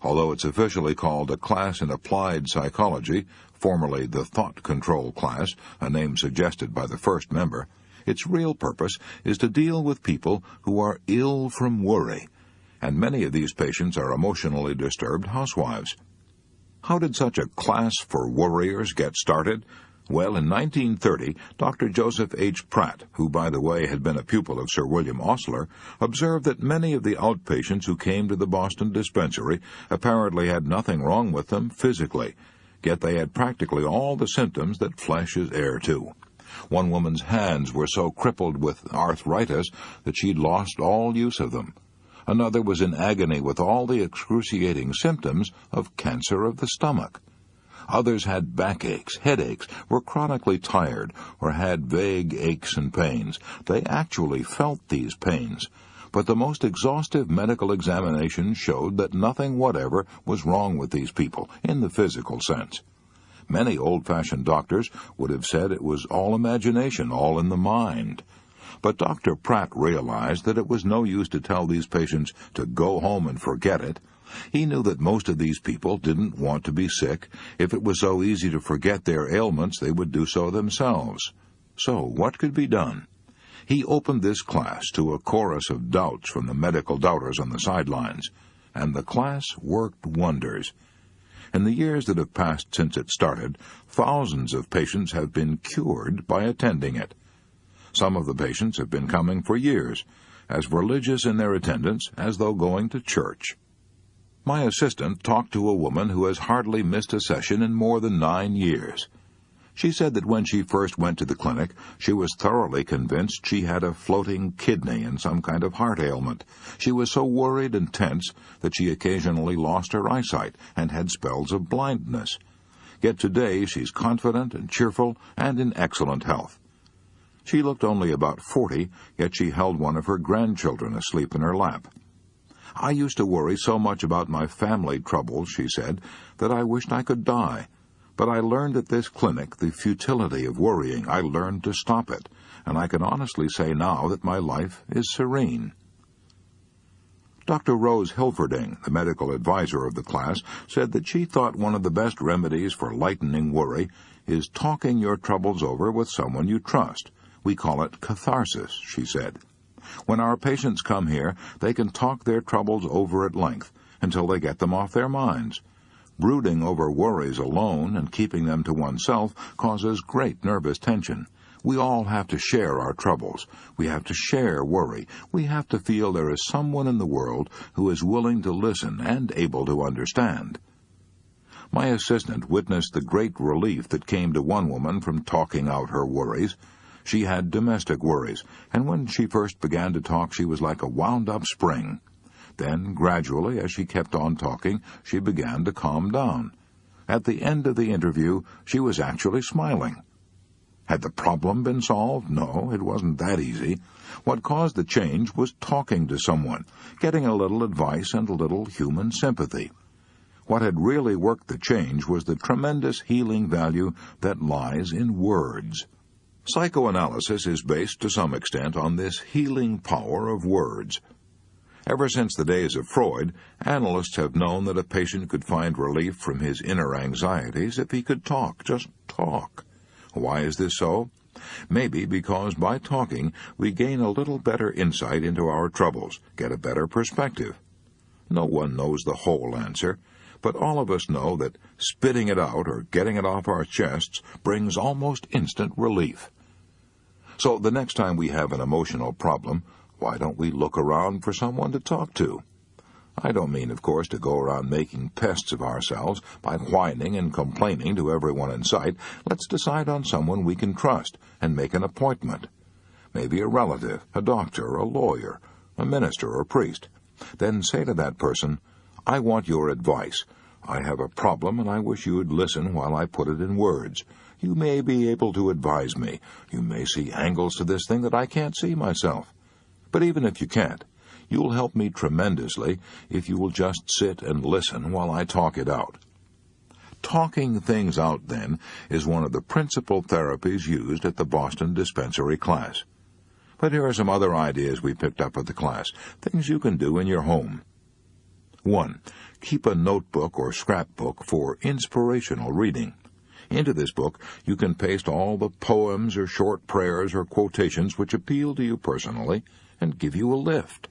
Although it's officially called a class in applied psychology, formerly the thought control class, a name suggested by the first member, its real purpose is to deal with people who are ill from worry, and many of these patients are emotionally disturbed housewives. How did such a class for worriers get started? Well, in 1930, Dr. Joseph H. Pratt, who, by the way, had been a pupil of Sir William Osler, observed that many of the outpatients who came to the Boston Dispensary apparently had nothing wrong with them physically, yet they had practically all the symptoms that flesh is heir to. One woman's hands were so crippled with arthritis that she'd lost all use of them. Another was in agony with all the excruciating symptoms of cancer of the stomach. Others had backaches, headaches, were chronically tired, or had vague aches and pains. They actually felt these pains, but the most exhaustive medical examination showed that nothing whatever was wrong with these people, in the physical sense. Many old-fashioned doctors would have said it was all imagination, all in the mind. But Dr. Pratt realized that it was no use to tell these patients to go home and forget it. He knew that most of these people didn't want to be sick. If it was so easy to forget their ailments, they would do so themselves. So, what could be done? He opened this class to a chorus of doubts from the medical doubters on the sidelines, and the class worked wonders. In the years that have passed since it started, thousands of patients have been cured by attending it. Some of the patients have been coming for years, as religious in their attendance as though going to church. My assistant talked to a woman who has hardly missed a session in more than 9 years. She said that when she first went to the clinic, she was thoroughly convinced she had a floating kidney and some kind of heart ailment. She was so worried and tense that she occasionally lost her eyesight and had spells of blindness. Yet today she's confident and cheerful and in excellent health. She looked only about 40, yet she held one of her grandchildren asleep in her lap. I used to worry so much about my family troubles, she said, that I wished I could die. But I learned at this clinic the futility of worrying. I learned to stop it, and I can honestly say now that my life is serene. Dr. Rose Hilferding, the medical advisor of the class, said that she thought one of the best remedies for lightening worry is talking your troubles over with someone you trust. We call it catharsis, she said. When our patients come here, they can talk their troubles over at length until they get them off their minds. Brooding over worries alone and keeping them to oneself causes great nervous tension. We all have to share our troubles. We have to share worry. We have to feel there is someone in the world who is willing to listen and able to understand. My assistant witnessed the great relief that came to one woman from talking out her worries. She had domestic worries, and when she first began to talk, she was like a wound-up spring. Then, gradually, as she kept on talking, she began to calm down. At the end of the interview, she was actually smiling. Had the problem been solved? No, it wasn't that easy. What caused the change was talking to someone, getting a little advice and a little human sympathy. What had really worked the change was the tremendous healing value that lies in words. Psychoanalysis is based to some extent on this healing power of words. Ever since the days of Freud, analysts have known that a patient could find relief from his inner anxieties if he could talk, just talk. Why is this so? Maybe because by talking, we gain a little better insight into our troubles, get a better perspective. No one knows the whole answer, but all of us know that spitting it out or getting it off our chests brings almost instant relief. So the next time we have an emotional problem, why don't we look around for someone to talk to? I don't mean, of course, to go around making pests of ourselves by whining and complaining to everyone in sight. Let's decide on someone we can trust and make an appointment. Maybe a relative, a doctor, a lawyer, a minister or priest. Then say to that person, "I want your advice. I have a problem and I wish you would listen while I put it in words. You may be able to advise me. You may see angles to this thing that I can't see myself. But even if you can't, you'll help me tremendously if you will just sit and listen while I talk it out." Talking things out, then, is one of the principal therapies used at the Boston dispensary class. But here are some other ideas we picked up at the class, things you can do in your home. 1. Keep a notebook or scrapbook for inspirational reading. Into this book, you can paste all the poems or short prayers or quotations which appeal to you personally and give you a lift.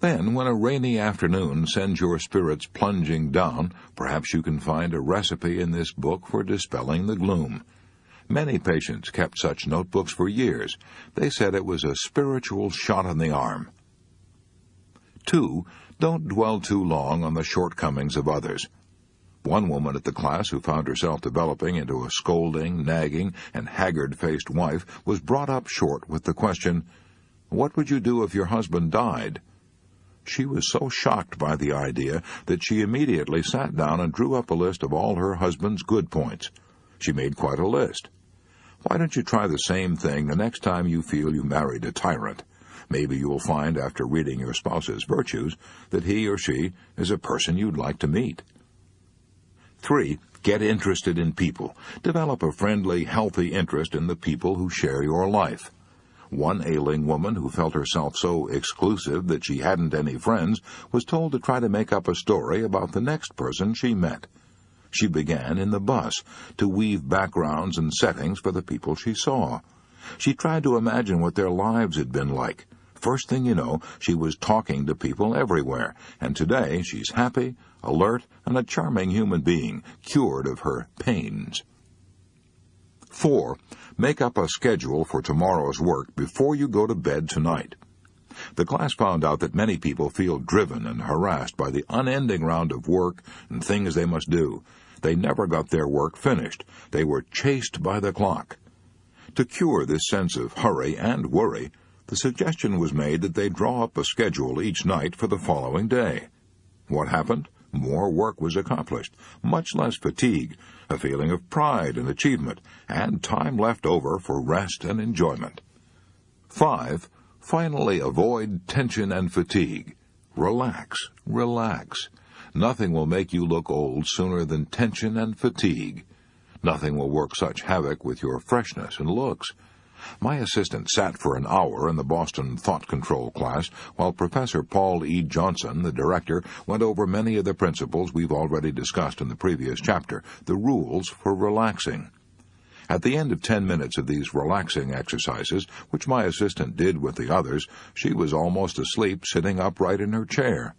Then, when a rainy afternoon sends your spirits plunging down, perhaps you can find a recipe in this book for dispelling the gloom. Many patients kept such notebooks for years. They said it was a spiritual shot in the arm. 2. Don't dwell too long on the shortcomings of others. One woman at the class who found herself developing into a scolding, nagging, and haggard-faced wife was brought up short with the question, "What would you do if your husband died?" She was so shocked by the idea that she immediately sat down and drew up a list of all her husband's good points. She made quite a list. Why don't you try the same thing the next time you feel you married a tyrant? Maybe you will find, after reading your spouse's virtues, that he or she is a person you'd like to meet. 3. Get interested in people. Develop a friendly, healthy interest in the people who share your life. One ailing woman who felt herself so exclusive that she hadn't any friends was told to try to make up a story about the next person she met. She began in the bus to weave backgrounds and settings for the people she saw. She tried to imagine what their lives had been like. First thing you know, she was talking to people everywhere, and today she's happy, alert, and a charming human being, cured of her pains. 4. Make up a schedule for tomorrow's work before you go to bed tonight. The class found out that many people feel driven and harassed by the unending round of work and things they must do. They never got their work finished. They were chased by the clock. To cure this sense of hurry and worry, the suggestion was made that they draw up a schedule each night for the following day. What happened? More work was accomplished, much less fatigue, a feeling of pride and achievement, and time left over for rest and enjoyment. 5. Finally, avoid tension and fatigue. Relax, relax. Nothing will make you look old sooner than tension and fatigue. Nothing will work such havoc with your freshness and looks. My assistant sat for an hour in the Boston Thought Control class while Professor Paul E. Johnson, the director, went over many of the principles we've already discussed in the previous chapter, the rules for relaxing. At the end of 10 minutes of these relaxing exercises, which my assistant did with the others, she was almost asleep sitting upright in her chair.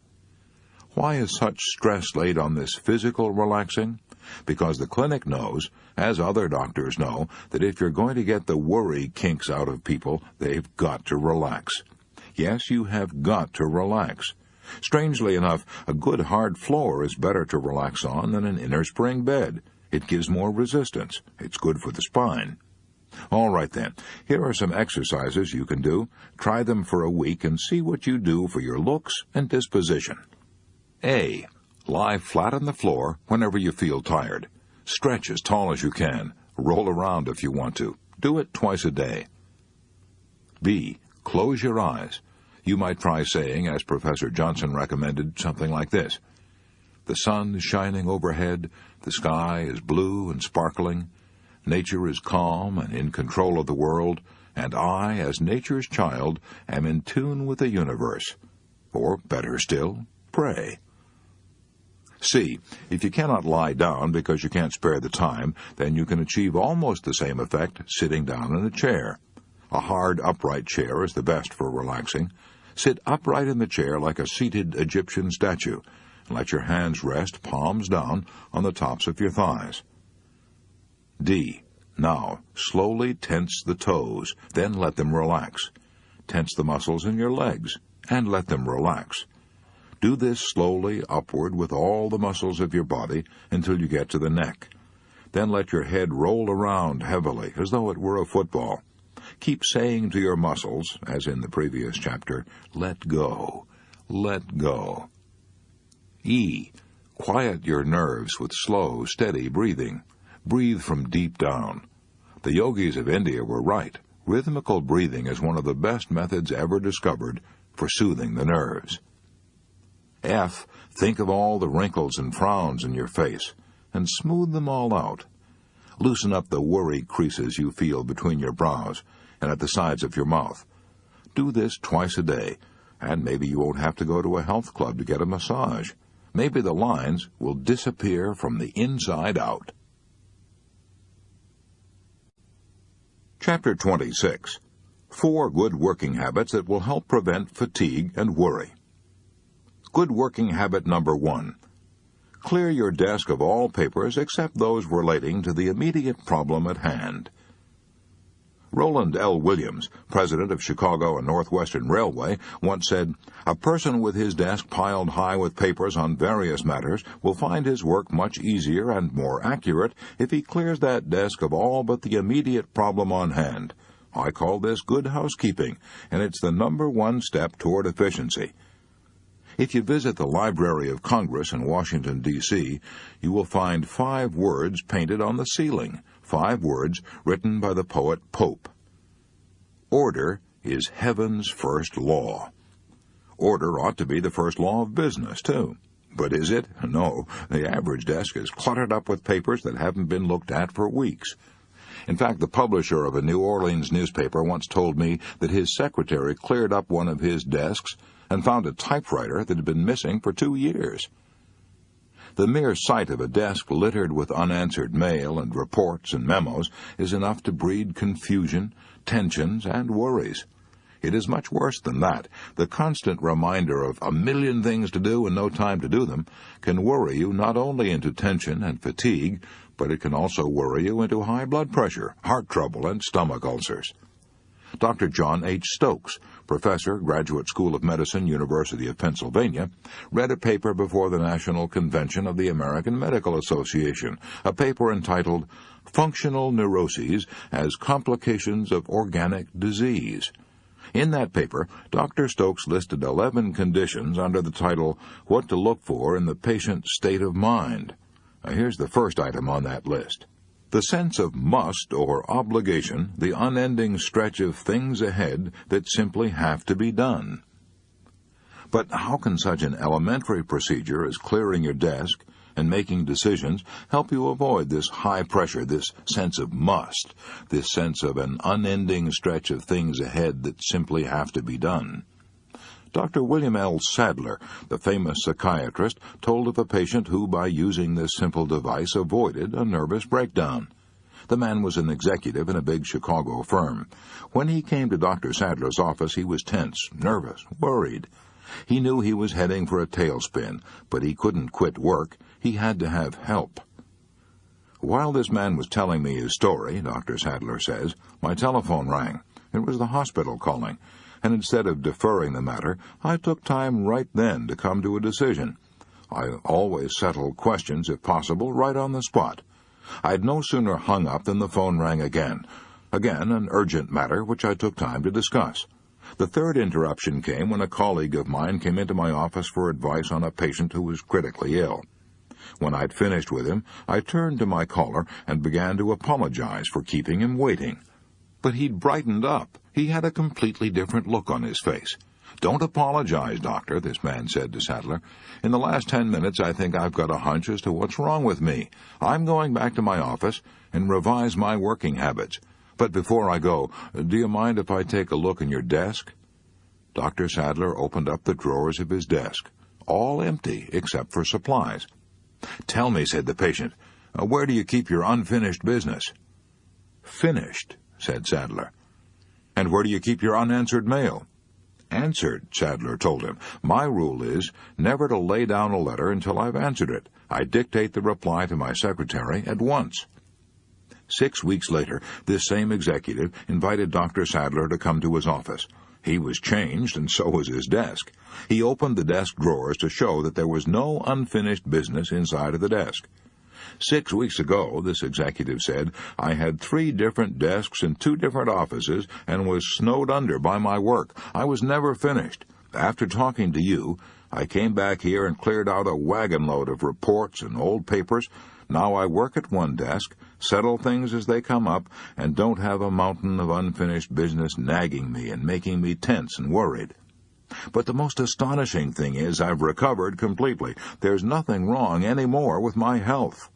Why is such stress laid on this physical relaxing? Because the clinic knows, as other doctors know, that if you're going to get the worry kinks out of people, they've got to relax. Yes, you have got to relax. Strangely enough, a good hard floor is better to relax on than an inner spring bed. It gives more resistance. It's good for the spine. All right, then. Here are some exercises you can do. Try them for a week and see what you do for your looks and disposition. A. Lie flat on the floor whenever you feel tired. Stretch as tall as you can. Roll around if you want to. Do it twice a day. B. Close your eyes. You might try saying, as Professor Johnson recommended, something like this. The sun is shining overhead, the sky is blue and sparkling, nature is calm and in control of the world, and I, as nature's child, am in tune with the universe. Or, better still, pray. C. If you cannot lie down because you can't spare the time, then you can achieve almost the same effect sitting down in a chair. A hard, upright chair is the best for relaxing. Sit upright in the chair like a seated Egyptian statue, and let your hands rest, palms down, on the tops of your thighs. D. Now, slowly tense the toes, then let them relax. Tense the muscles in your legs, and let them relax. Do this slowly upward with all the muscles of your body until you get to the neck. Then let your head roll around heavily, as though it were a football. Keep saying to your muscles, as in the previous chapter, let go, let go. E. Quiet your nerves with slow, steady breathing. Breathe from deep down. The yogis of India were right. Rhythmical breathing is one of the best methods ever discovered for soothing the nerves. F. Think of all the wrinkles and frowns in your face, and smooth them all out. Loosen up the worry creases you feel between your brows and at the sides of your mouth. Do this twice a day, and maybe you won't have to go to a health club to get a massage. Maybe the lines will disappear from the inside out. Chapter 26. 4 good working habits that will help prevent fatigue and worry. Good working habit number 1. Clear your desk of all papers except those relating to the immediate problem at hand. Roland L. Williams, president of Chicago and Northwestern Railway, once said, "A person with his desk piled high with papers on various matters will find his work much easier and more accurate if he clears that desk of all but the immediate problem on hand. I call this good housekeeping, and it's the #1 step toward efficiency." If you visit the Library of Congress in Washington, D.C., you will find 5 words painted on the ceiling, 5 words written by the poet Pope. Order is heaven's first law. Order ought to be the first law of business, too. But is it? No. The average desk is cluttered up with papers that haven't been looked at for weeks. In fact, the publisher of a New Orleans newspaper once told me that his secretary cleared up one of his desks and found a typewriter that had been missing for 2 years. The mere sight of a desk littered with unanswered mail and reports and memos is enough to breed confusion, tensions, and worries. It is much worse than that. The constant reminder of a million things to do and no time to do them can worry you not only into tension and fatigue, but it can also worry you into high blood pressure, heart trouble, and stomach ulcers. Dr. John H. Stokes, professor, Graduate School of Medicine, University of Pennsylvania, read a paper before the National Convention of the American Medical Association, a paper entitled Functional Neuroses as Complications of Organic Disease. In that paper, Dr. Stokes listed 11 conditions under the title, What to Look For in the Patient's State of Mind. Now, here's the first item on that list. The sense of must or obligation, the unending stretch of things ahead that simply have to be done. But how can such an elementary procedure as clearing your desk and making decisions help you avoid this high pressure, this sense of must, this sense of an unending stretch of things ahead that simply have to be done? Dr. William L. Sadler, the famous psychiatrist, told of a patient who, by using this simple device, avoided a nervous breakdown. The man was an executive in a big Chicago firm. When he came to Dr. Sadler's office, he was tense, nervous, worried. He knew he was heading for a tailspin, but he couldn't quit work. He had to have help. While this man was telling me his story, Dr. Sadler says, my telephone rang. It was the hospital calling. And instead of deferring the matter, I took time right then to come to a decision. I always settle questions, if possible, right on the spot. I'd no sooner hung up than the phone rang again. Again, an urgent matter which I took time to discuss. The third interruption came when a colleague of mine came into my office for advice on a patient who was critically ill. When I'd finished with him, I turned to my caller and began to apologize for keeping him waiting. But he'd brightened up. He had a completely different look on his face. "Don't apologize, doctor," this man said to Sadler. "In the last 10 minutes, I think I've got a hunch as to what's wrong with me. I'm going back to my office and revise my working habits. But before I go, do you mind if I take a look in your desk?" Dr. Sadler opened up the drawers of his desk, all empty except for supplies. "Tell me," said the patient, "where do you keep your unfinished business?" "Finished," said Sadler. "And where do you keep your unanswered mail?" "Answered," Sadler told him. "My rule is never to lay down a letter until I've answered it. I dictate the reply to my secretary at once." 6 weeks later, this same executive invited Dr. Sadler to come to his office. He was changed, and so was his desk. He opened the desk drawers to show that there was no unfinished business inside of the desk. 6 weeks ago, this executive said, I had 3 different desks in 2 different offices and was snowed under by my work. I was never finished. After talking to you, I came back here and cleared out a wagon load of reports and old papers. Now I work at one desk, settle things as they come up, and don't have a mountain of unfinished business nagging me and making me tense and worried. But the most astonishing thing is I've recovered completely. There's nothing wrong anymore with my health."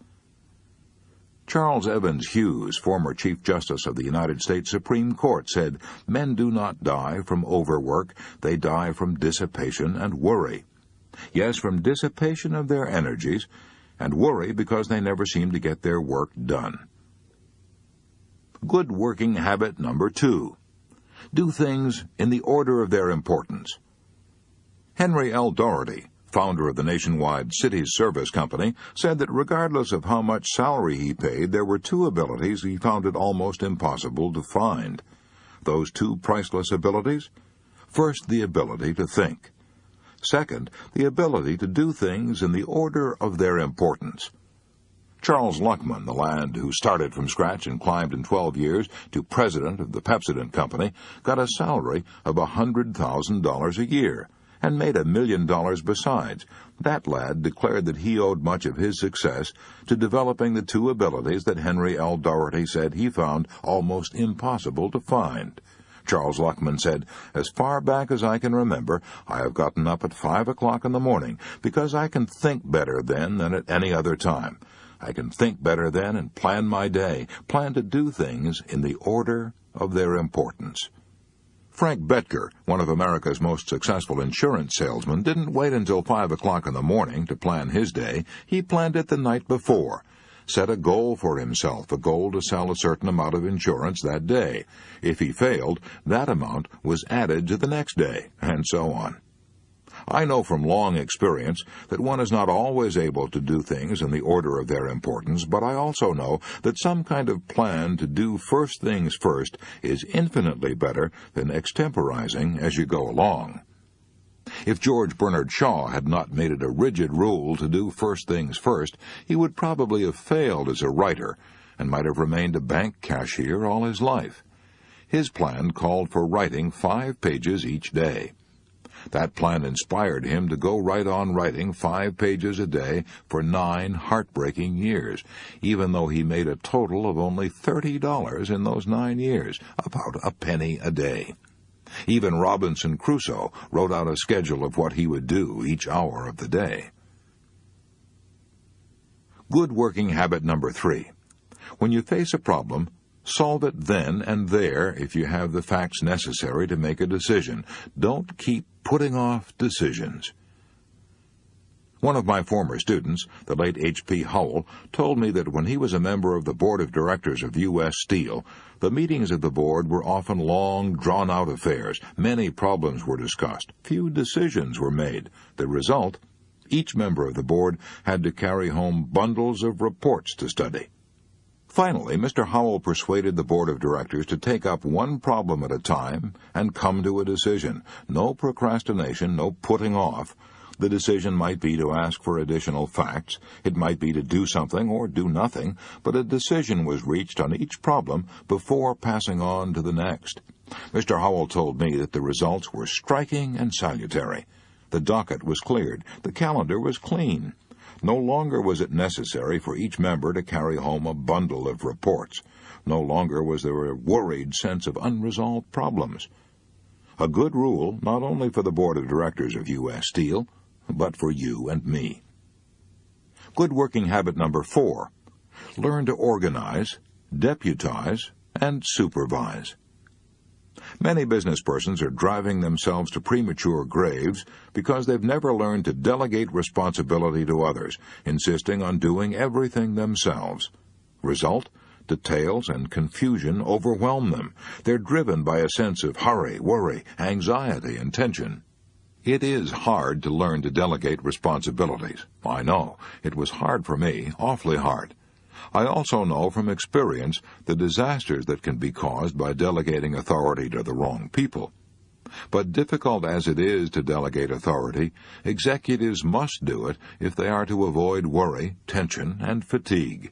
Charles Evans Hughes, former Chief Justice of the United States Supreme Court, said, "Men do not die from overwork, they die from dissipation and worry. Yes, from dissipation of their energies, and worry because they never seem to get their work done." Good working habit number 2. Do things in the order of their importance. Henry L. Doherty, founder of the nationwide Cities Service Company, said that regardless of how much salary he paid, there were 2 abilities he found it almost impossible to find. Those 2 priceless abilities? First, the ability to think. Second, the ability to do things in the order of their importance. Charles Luckman, the lad who started from scratch and climbed in 12 years to president of the Pepsodent Company, got a salary of $100,000 a year and made $1 million besides. That lad declared that he owed much of his success to developing the 2 abilities that Henry L. Doherty said he found almost impossible to find. Charles Luckman said, "As far back as I can remember, I have gotten up at 5 o'clock in the morning because I can think better then than at any other time. I can think better then and plan my day, plan to do things in the order of their importance." Frank Betker, one of America's most successful insurance salesmen, didn't wait until 5 o'clock in the morning to plan his day. He planned it the night before. Set a goal for himself, a goal to sell a certain amount of insurance that day. If he failed, that amount was added to the next day, and so on. I know from long experience that one is not always able to do things in the order of their importance, but I also know that some kind of plan to do first things first is infinitely better than extemporizing as you go along. If George Bernard Shaw had not made it a rigid rule to do first things first, he would probably have failed as a writer and might have remained a bank cashier all his life. His plan called for writing 5 pages each day. That plan inspired him to go right on writing 5 pages a day for 9 heartbreaking years, even though he made a total of only $30 in those 9 years, about a penny a day. Even Robinson Crusoe wrote out a schedule of what he would do each hour of the day. Good working habit number 3. When you face a problem, solve it then and there if you have the facts necessary to make a decision. Don't keep putting off decisions. One of my former students, the late H.P. Howell, told me that when he was a member of the board of directors of U.S. Steel, the meetings of the board were often long, drawn-out affairs. Many problems were discussed. Few decisions were made. The result? Each member of the board had to carry home bundles of reports to study. Finally, Mr. Howell persuaded the board of directors to take up one problem at a time and come to a decision. No procrastination, no putting off. The decision might be to ask for additional facts. It might be to do something or do nothing, but a decision was reached on each problem before passing on to the next. Mr. Howell told me that the results were striking and salutary. The docket was cleared. The calendar was clean. No longer was it necessary for each member to carry home a bundle of reports. No longer was there a worried sense of unresolved problems. A good rule not only for the board of directors of U.S. Steel, but for you and me. Good working habit number 4. Learn to organize, deputize, and supervise. Many business persons are driving themselves to premature graves because they've never learned to delegate responsibility to others, insisting on doing everything themselves. Result? Details and confusion overwhelm them. They're driven by a sense of hurry, worry, anxiety, and tension. It is hard to learn to delegate responsibilities. I know. It was hard for me, awfully hard. I also know from experience the disasters that can be caused by delegating authority to the wrong people. But difficult as it is to delegate authority, executives must do it if they are to avoid worry, tension, and fatigue.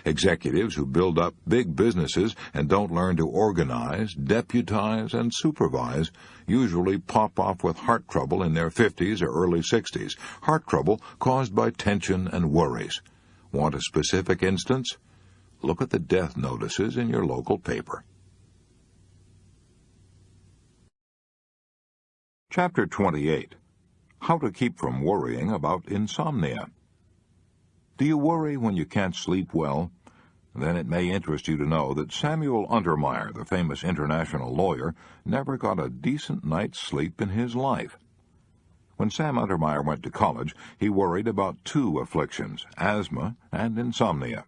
Executives who build up big businesses and don't learn to organize, deputize, and supervise usually pop off with heart trouble in their 50s or early 60s, heart trouble caused by tension and worries. Want a specific instance? Look at the death notices in your local paper. Chapter 28. How to keep from worrying about insomnia. Do you worry when you can't sleep well? Then it may interest you to know that Samuel Untermeyer, the famous international lawyer, never got a decent night's sleep in his life. When Sam Untermeyer went to college, he worried about two afflictions, asthma and insomnia.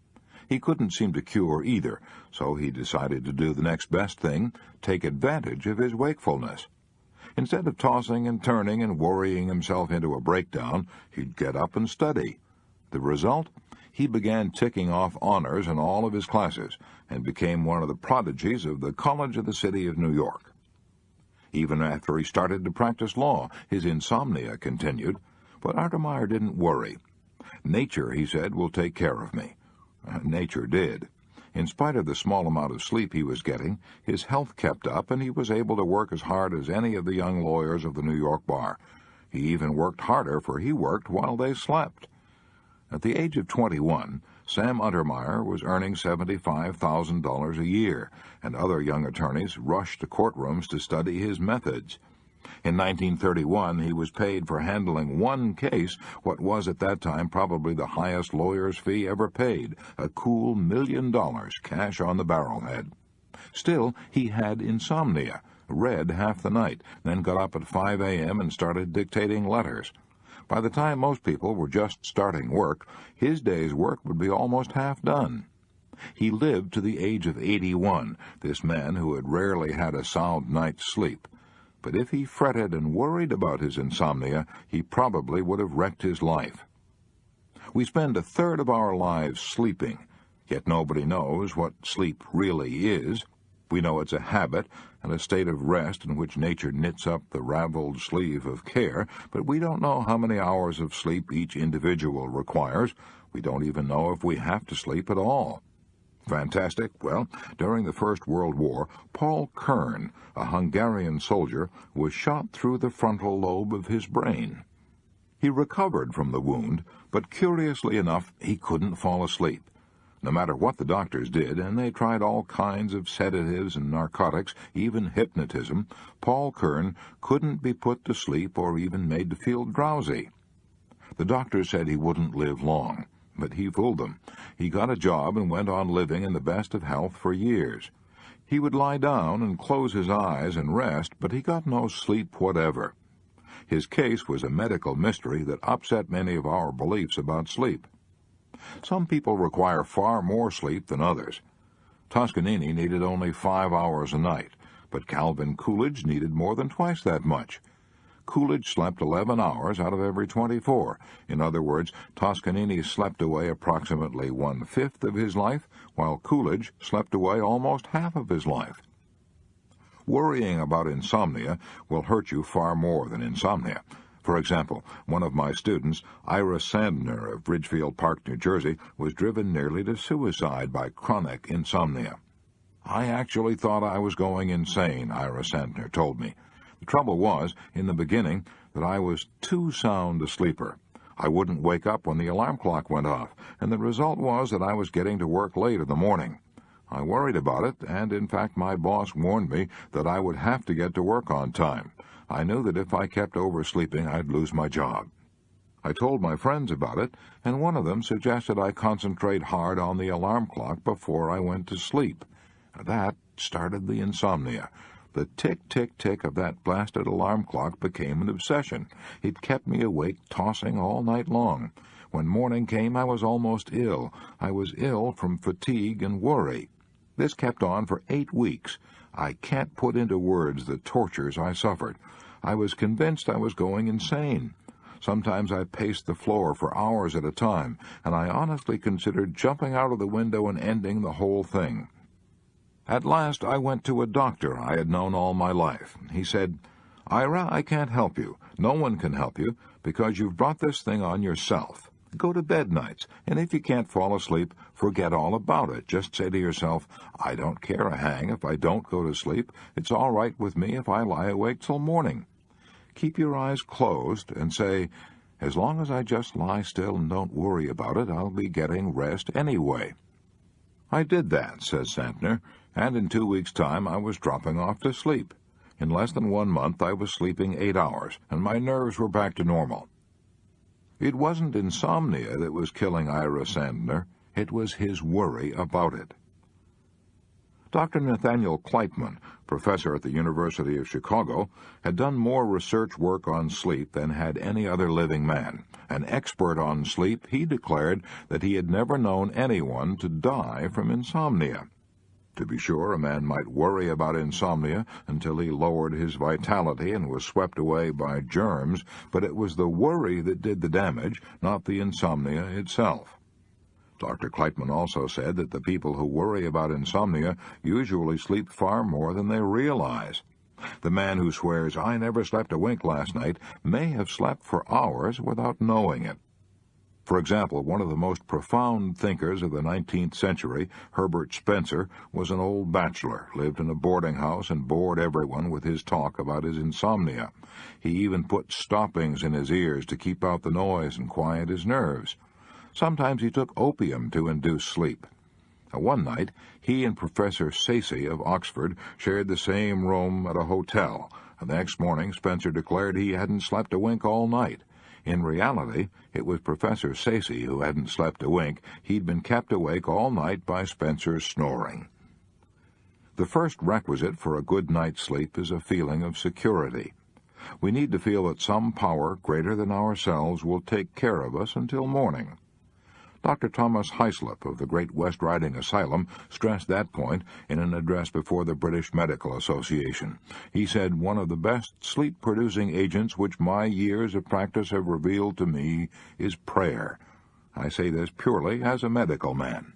He couldn't seem to cure either, so he decided to do the next best thing, take advantage of his wakefulness. Instead of tossing and turning and worrying himself into a breakdown, he'd get up and study. The result? He began ticking off honors in all of his classes and became one of the prodigies of the College of the City of New York. Even after he started to practice law, his insomnia continued, but Untermeyer didn't worry. Nature, he said, will take care of me. Nature did. In spite of the small amount of sleep he was getting, his health kept up and he was able to work as hard as any of the young lawyers of the New York bar. He even worked harder, for he worked while they slept. At the age of 21, Sam Untermeyer was earning $75,000 a year, and other young attorneys rushed to courtrooms to study his methods. In 1931, he was paid for handling one case, what was at that time probably the highest lawyer's fee ever paid, a cool $1 million cash on the barrelhead. Still, he had insomnia, read half the night, then got up at 5 a.m. and started dictating letters. By the time most people were just starting work, his day's work would be almost half done. He lived to the age of 81, this man who had rarely had a sound night's sleep. But if he fretted and worried about his insomnia, he probably would have wrecked his life. We spend a third of our lives sleeping, yet nobody knows what sleep really is. We know it's a habit and a state of rest in which nature knits up the raveled sleeve of care, but we don't know how many hours of sleep each individual requires. We don't even know if we have to sleep at all. Fantastic? Well, during the First World War, Paul Kern, a Hungarian soldier, was shot through the frontal lobe of his brain. He recovered from the wound, but curiously enough, he couldn't fall asleep. No matter what the doctors did, and they tried all kinds of sedatives and narcotics, even hypnotism, Paul Kern couldn't be put to sleep or even made to feel drowsy. The doctors said he wouldn't live long, but he fooled them. He got a job and went on living in the best of health for years. He would lie down and close his eyes and rest, but he got no sleep whatever. His case was a medical mystery that upset many of our beliefs about sleep. Some people require far more sleep than others. Toscanini needed only 5 hours a night, but Calvin Coolidge needed more than twice that much. Coolidge slept 11 hours out of every 24. In other words, Toscanini slept away approximately 1/5 of his life, while Coolidge slept away almost half of his life. Worrying about insomnia will hurt you far more than insomnia. For example, one of my students, Ira Sandner of Ridgefield Park, New Jersey, was driven nearly to suicide by chronic insomnia. "I actually thought I was going insane," Ira Sandner told me. The trouble was, in the beginning, that I was too sound a sleeper. I wouldn't wake up when the alarm clock went off, and the result was that I was getting to work late in the morning. I worried about it, and in fact my boss warned me that I would have to get to work on time. I knew that if I kept oversleeping, I'd lose my job. I told my friends about it, and one of them suggested I concentrate hard on the alarm clock before I went to sleep. That started the insomnia. The tick-tick-tick of that blasted alarm clock became an obsession. It kept me awake, tossing all night long. When morning came, I was almost ill. I was ill from fatigue and worry. This kept on for 8 weeks. I can't put into words the tortures I suffered. I was convinced I was going insane. Sometimes I paced the floor for hours at a time, and I honestly considered jumping out of the window and ending the whole thing. At last I went to a doctor I had known all my life. He said, "Ira, I can't help you. No one can help you, because you've brought this thing on yourself. Go to bed nights, and if you can't fall asleep, forget all about it. Just say to yourself, I don't care a hang if I don't go to sleep. It's all right with me if I lie awake till morning. Keep your eyes closed and say, as long as I just lie still and don't worry about it, I'll be getting rest anyway." I did that, says Santner, and in 2 weeks' time I was dropping off to sleep. In less than 1 month I was sleeping 8 hours, and my nerves were back to normal. It wasn't insomnia that was killing Ira Sandner. It was his worry about it. Dr. Nathaniel Kleitman, professor at the University of Chicago, had done more research work on sleep than had any other living man. An expert on sleep, he declared that he had never known anyone to die from insomnia. To be sure, a man might worry about insomnia until he lowered his vitality and was swept away by germs, but it was the worry that did the damage, not the insomnia itself. Dr. Kleitman also said that the people who worry about insomnia usually sleep far more than they realize. The man who swears, "I never slept a wink last night," may have slept for hours without knowing it. For example, one of the most profound thinkers of the 19th century, Herbert Spencer, was an old bachelor, lived in a boarding house, and bored everyone with his talk about his insomnia. He even put stoppings in his ears to keep out the noise and quiet his nerves. Sometimes he took opium to induce sleep. One night, he and Professor Sayce of Oxford shared the same room at a hotel, and the next morning Spencer declared he hadn't slept a wink all night. In reality, it was Professor Sayce who hadn't slept a wink. He'd been kept awake all night by Spencer's snoring. The first requisite for a good night's sleep is a feeling of security. We need to feel that some power greater than ourselves will take care of us until morning. Dr. Thomas Hyslop of the Great West Riding Asylum stressed that point in an address before the British Medical Association. He said, "One of the best sleep-producing agents which my years of practice have revealed to me is prayer. I say this purely as a medical man."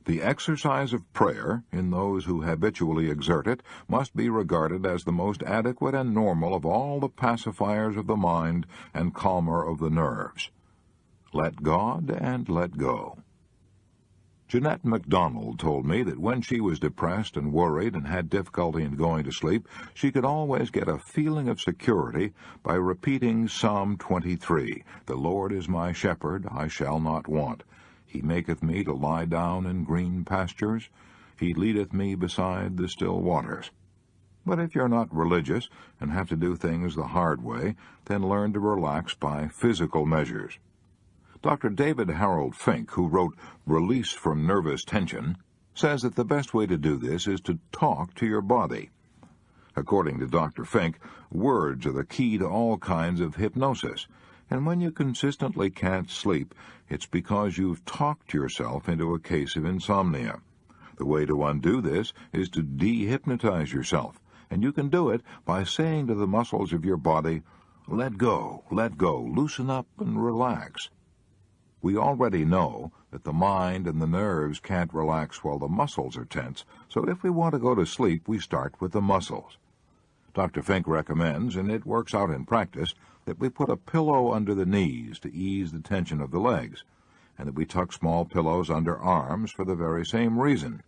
The exercise of prayer, in those who habitually exert it, must be regarded as the most adequate and normal of all the pacifiers of the mind and calmer of the nerves. Let God and let go. Jeanette MacDonald told me that when she was depressed and worried and had difficulty in going to sleep, she could always get a feeling of security by repeating Psalm 23, "The Lord is my shepherd, I shall not want. He maketh me to lie down in green pastures. He leadeth me beside the still waters." But if you're not religious and have to do things the hard way, then learn to relax by physical measures. Dr. David Harold Fink, who wrote Release from Nervous Tension, says that the best way to do this is to talk to your body. According to Dr. Fink, words are the key to all kinds of hypnosis, and when you consistently can't sleep, it's because you've talked yourself into a case of insomnia. The way to undo this is to dehypnotize yourself, and you can do it by saying to the muscles of your body, let go, loosen up and relax. We already know that the mind and the nerves can't relax while the muscles are tense, so if we want to go to sleep, we start with the muscles. Dr. Fink recommends, and it works out in practice, that we put a pillow under the knees to ease the tension of the legs, and that we tuck small pillows under arms for the very same reason.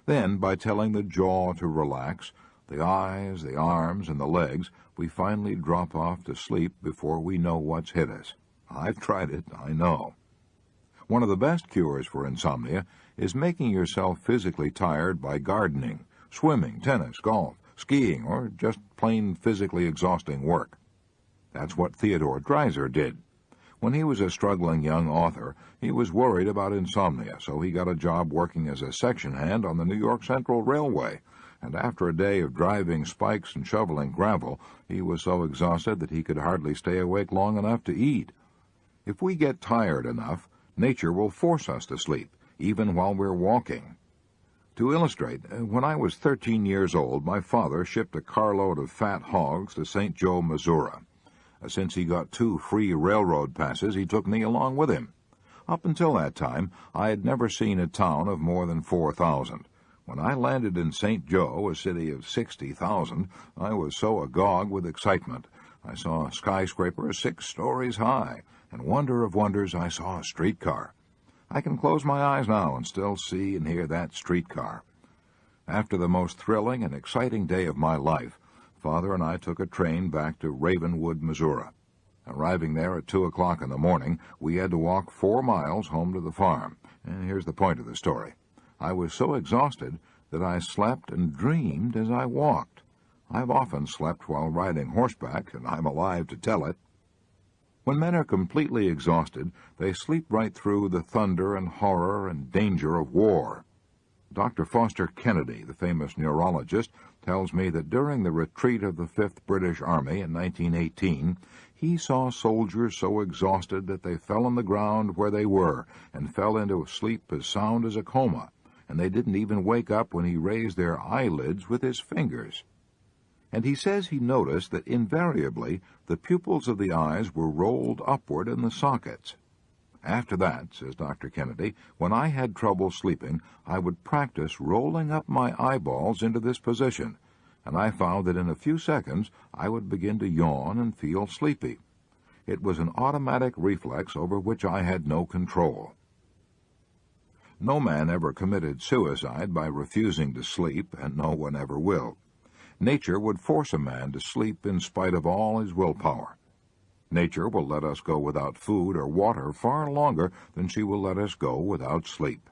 Then, by telling the jaw to relax, the eyes, the arms, and the legs, we finally drop off to sleep before we know what's hit us. I've tried it, I know. One of the best cures for insomnia is making yourself physically tired by gardening, swimming, tennis, golf, skiing, or just plain physically exhausting work. That's what Theodore Dreiser did. When he was a struggling young author, he was worried about insomnia, so he got a job working as a section hand on the New York Central Railway, and after a day of driving spikes and shoveling gravel, he was so exhausted that he could hardly stay awake long enough to eat. If we get tired enough, nature will force us to sleep, even while we're walking. To illustrate, when I was 13 years old, my father shipped a carload of fat hogs to St. Joe, Missouri. Since he got 2 free railroad passes, he took me along with him. Up until that time, I had never seen a town of more than 4,000. When I landed in St. Joe, a city of 60,000, I was so agog with excitement. I saw a skyscraper 6 stories high, and wonder of wonders, I saw a streetcar. I can close my eyes now and still see and hear that streetcar. After the most thrilling and exciting day of my life, Father and I took a train back to Ravenwood, Missouri. Arriving there at 2 o'clock in the morning, we had to walk 4 miles home to the farm. And here's the point of the story. I was so exhausted that I slept and dreamed as I walked. I've often slept while riding horseback, and I'm alive to tell it. When men are completely exhausted, they sleep right through the thunder and horror and danger of war. Dr. Foster Kennedy, the famous neurologist, tells me that during the retreat of the 5th British Army in 1918, he saw soldiers so exhausted that they fell on the ground where they were and fell into a sleep as sound as a coma, and they didn't even wake up when he raised their eyelids with his fingers. And he says he noticed that invariably the pupils of the eyes were rolled upward in the sockets. After that, says Dr. Kennedy, when I had trouble sleeping, I would practice rolling up my eyeballs into this position, and I found that in a few seconds I would begin to yawn and feel sleepy. It was an automatic reflex over which I had no control. No man ever committed suicide by refusing to sleep, and no one ever will. Nature would force a man to sleep in spite of all his willpower. Nature will let us go without food or water far longer than she will let us go without sleep.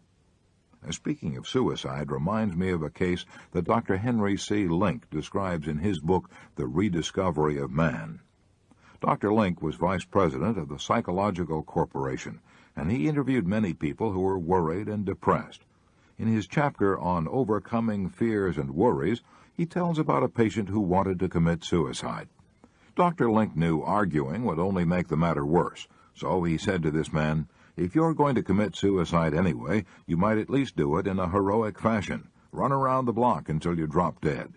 Speaking of suicide reminds me of a case that Dr. Henry C. Link describes in his book, The Rediscovery of Man. Dr. Link was vice president of the Psychological Corporation, and he interviewed many people who were worried and depressed. In his chapter on overcoming fears and worries, he tells about a patient who wanted to commit suicide. Dr. Link knew arguing would only make the matter worse, so he said to this man, "If you're going to commit suicide anyway, you might at least do it in a heroic fashion. Run around the block until you drop dead."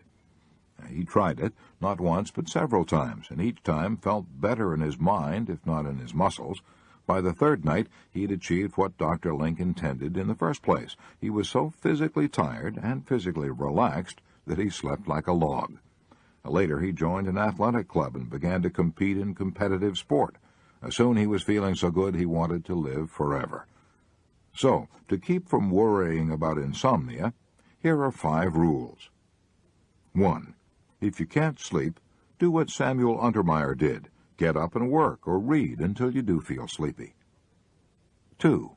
He tried it, not once but several times, and each time felt better in his mind, if not in his muscles. By the 3rd night, he had achieved what Dr. Link intended in the first place. He was so physically tired and physically relaxed that he slept like a log. Later, he joined an athletic club and began to compete in competitive sport. Soon he was feeling so good he wanted to live forever. So, to keep from worrying about insomnia, here are 5 rules. 1. If you can't sleep, do what Samuel Untermeyer did. Get up and work or read until you do feel sleepy. 2.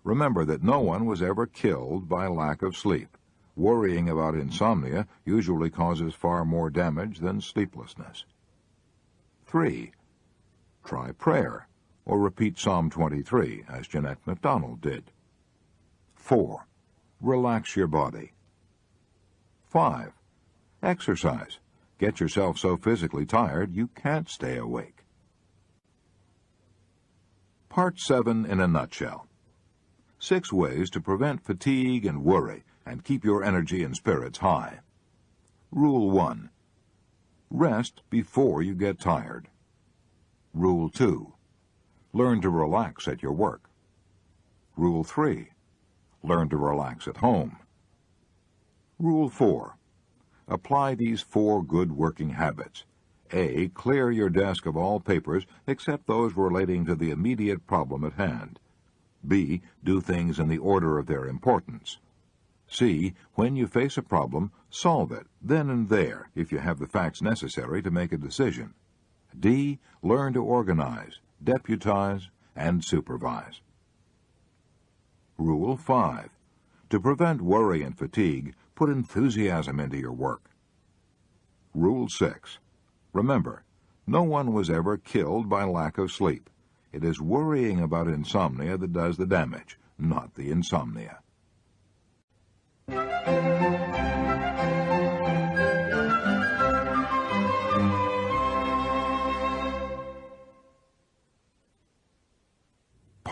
Remember that no one was ever killed by lack of sleep. Worrying about insomnia usually causes far more damage than sleeplessness. 3. Try prayer, or repeat Psalm 23, as Jeanette MacDonald did. 4. Relax your body. 5. Exercise. Get yourself so physically tired you can't stay awake. Part 7 in a nutshell. 6 ways to prevent fatigue and worry and keep your energy and spirits high. Rule 1. Rest before you get tired. Rule 2. Learn to relax at your work. Rule 3. Learn to relax at home. Rule 4. Apply these 4 good working habits. A. Clear your desk of all papers except those relating to the immediate problem at hand. B. Do things in the order of their importance. C. When you face a problem, solve it then and there if you have the facts necessary to make a decision. D. Learn to organize, deputize, and supervise. Rule 5. To prevent worry and fatigue, put enthusiasm into your work. Rule 6. Remember, no one was ever killed by lack of sleep. It is worrying about insomnia that does the damage, not the insomnia.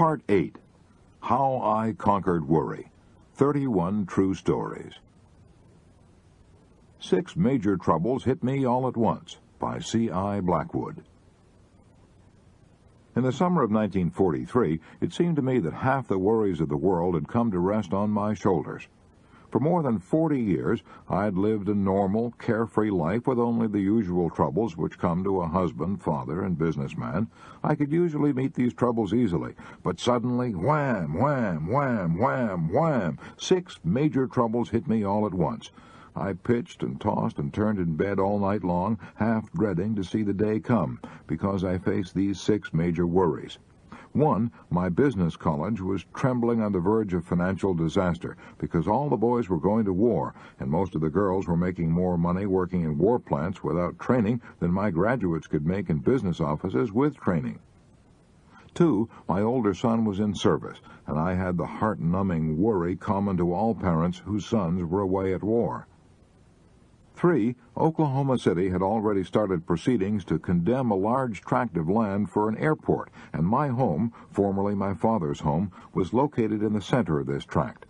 Part 8. How I Conquered Worry. 31 True Stories. 6 Major Troubles Hit Me All at Once by C.I. Blackwood. In the summer of 1943, it seemed to me that half the worries of the world had come to rest on my shoulders. For more than 40 years, I had lived a normal, carefree life with only the usual troubles which come to a husband, father, and businessman. I could usually meet these troubles easily, but suddenly, wham, wham, wham, wham, wham, 6 major troubles hit me all at once. I pitched and tossed and turned in bed all night long, half dreading to see the day come, because I faced these 6 major worries. 1, my business college was trembling on the verge of financial disaster because all the boys were going to war, and most of the girls were making more money working in war plants without training than my graduates could make in business offices with training. 2, my older son was in service, and I had the heart-numbing worry common to all parents whose sons were away at war. 3, Oklahoma City had already started proceedings to condemn a large tract of land for an airport, and my home, formerly my father's home, was located in the center of this tract.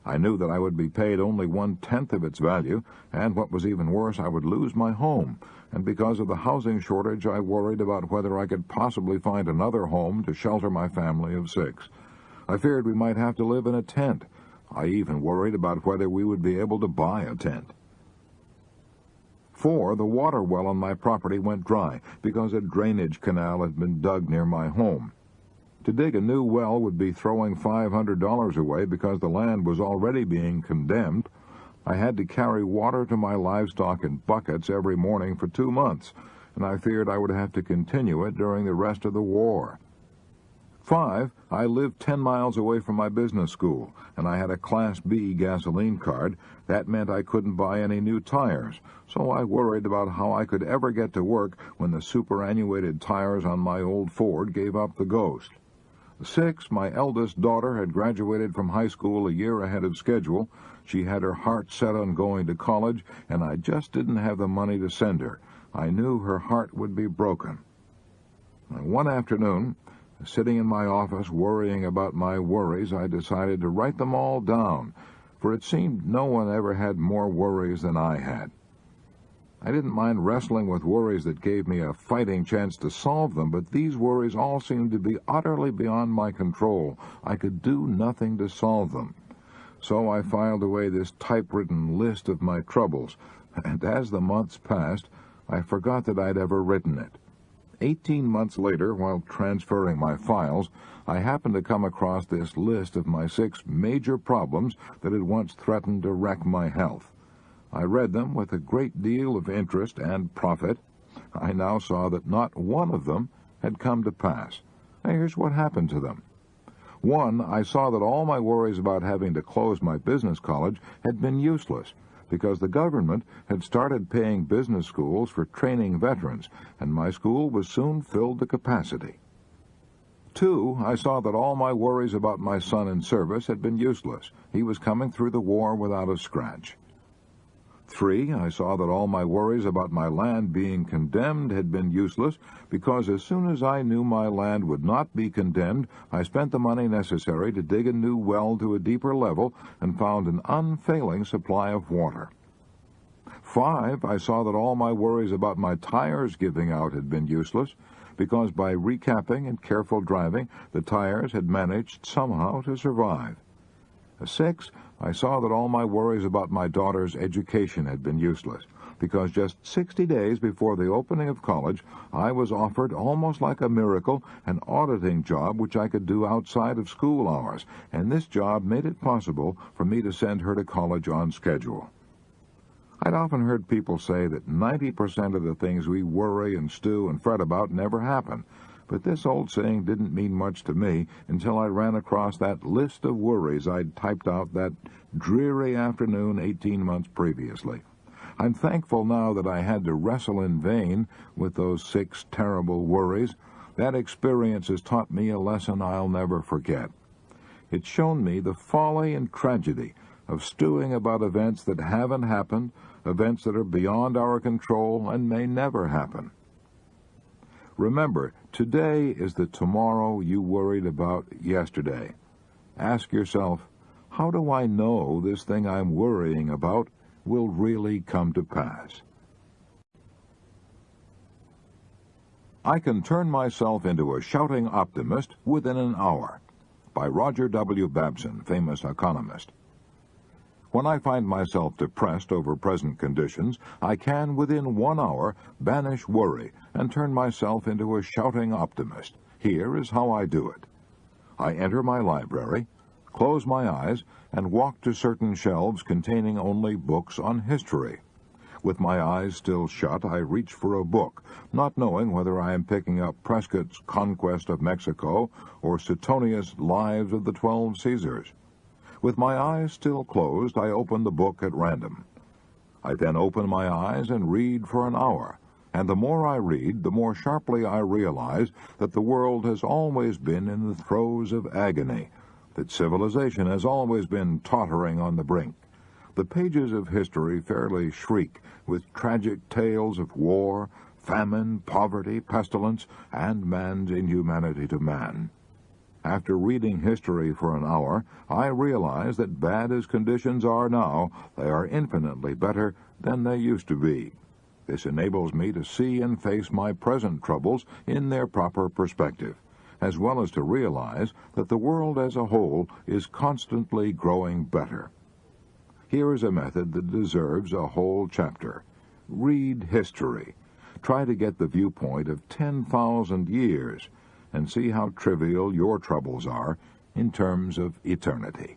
I knew that I would be paid only 1/10 of its value, and what was even worse, I would lose my home, and because of the housing shortage, I worried about whether I could possibly find another home to shelter my family of 6. I feared we might have to live in a tent. I even worried about whether we would be able to buy a tent. 4, the water well on my property went dry because a drainage canal had been dug near my home. To dig a new well would be throwing $500 away because the land was already being condemned. I had to carry water to my livestock in buckets every morning for 2 months, and I feared I would have to continue it during the rest of the war. 5, I lived 10 miles away from my business school, and I had a Class B gasoline card. That meant I couldn't buy any new tires, so I worried about how I could ever get to work when the superannuated tires on my old Ford gave up the ghost. 6, my eldest daughter had graduated from high school a year ahead of schedule. She had her heart set on going to college, and I just didn't have the money to send her. I knew her heart would be broken. One afternoon, sitting in my office worrying about my worries, I decided to write them all down, for it seemed no one ever had more worries than I had. I didn't mind wrestling with worries that gave me a fighting chance to solve them, but these worries all seemed to be utterly beyond my control. I could do nothing to solve them. So I filed away this typewritten list of my troubles, and as the months passed, I forgot that I'd ever written it. 18 months later, while transferring my files, I happened to come across this list of my 6 major problems that had once threatened to wreck my health. I read them with a great deal of interest and profit. I now saw that not one of them had come to pass. Now, here's what happened to them. 1, I saw that all my worries about having to close my business college had been useless, because the government had started paying business schools for training veterans, and my school was soon filled to capacity. 2, I saw that all my worries about my son in service had been useless. He was coming through the war without a scratch. 3, I saw that all my worries about my land being condemned had been useless, because as soon as I knew my land would not be condemned, I spent the money necessary to dig a new well to a deeper level and found an unfailing supply of water. 5, I saw that all my worries about my tires giving out had been useless, because by recapping and careful driving, the tires had managed somehow to survive. 6, I saw that all my worries about my daughter's education had been useless, because just 60 days before the opening of college, I was offered, almost like a miracle, an auditing job which I could do outside of school hours, and this job made it possible for me to send her to college on schedule. I'd often heard people say that 90% of the things we worry and stew and fret about never happen, but this old saying didn't mean much to me until I ran across that list of worries I'd typed out that dreary afternoon 18 months previously. I'm thankful now that I had to wrestle in vain with those 6 terrible worries. That experience has taught me a lesson I'll never forget. It's shown me the folly and tragedy of stewing about events that haven't happened, events that are beyond our control and may never happen. Remember, today is the tomorrow you worried about yesterday. Ask yourself, how do I know this thing I'm worrying about will really come to pass? I Can Turn Myself into a Shouting Optimist Within an Hour, by Roger W. Babson, famous economist. When I find myself depressed over present conditions, I can, within 1 hour, banish worry and turn myself into a shouting optimist. Here is how I do it. I enter my library, close my eyes, and walk to certain shelves containing only books on history. With my eyes still shut, I reach for a book, not knowing whether I am picking up Prescott's Conquest of Mexico or Suetonius' Lives of the 12 Caesars. With my eyes still closed, I open the book at random. I then open my eyes and read for an hour, and the more I read, the more sharply I realize that the world has always been in the throes of agony, that civilization has always been tottering on the brink. The pages of history fairly shriek with tragic tales of war, famine, poverty, pestilence, and man's inhumanity to man. After reading history for an hour, I realize that bad as conditions are now, they are infinitely better than they used to be. This enables me to see and face my present troubles in their proper perspective, as well as to realize that the world as a whole is constantly growing better. Here is a method that deserves a whole chapter. Read history. Try to get the viewpoint of 10,000 years, and see how trivial your troubles are in terms of eternity.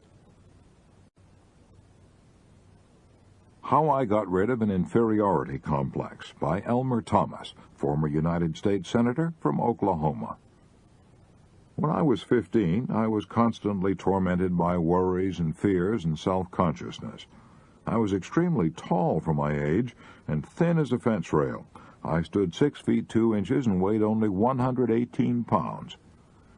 How I Got Rid of an Inferiority Complex, by Elmer Thomas, former United States Senator from Oklahoma. When I was 15, I was constantly tormented by worries and fears and self-consciousness. I was extremely tall for my age and thin as a fence rail. I stood 6 feet 2 inches and weighed only 118 pounds.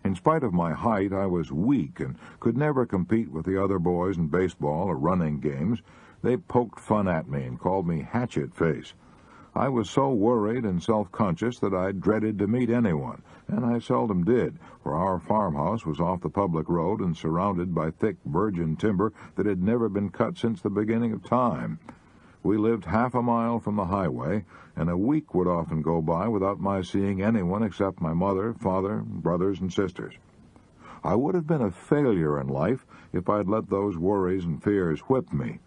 In spite of my height, I was weak and could never compete with the other boys in baseball or running games. They poked fun at me and called me Hatchet Face. I was so worried and self-conscious that I dreaded to meet anyone, and I seldom did, for our farmhouse was off the public road and surrounded by thick virgin timber that had never been cut since the beginning of time. We lived half a mile from the highway, and a week would often go by without my seeing anyone except my mother, father, brothers, and sisters. I would have been a failure in life if I'd let those worries and fears whip me.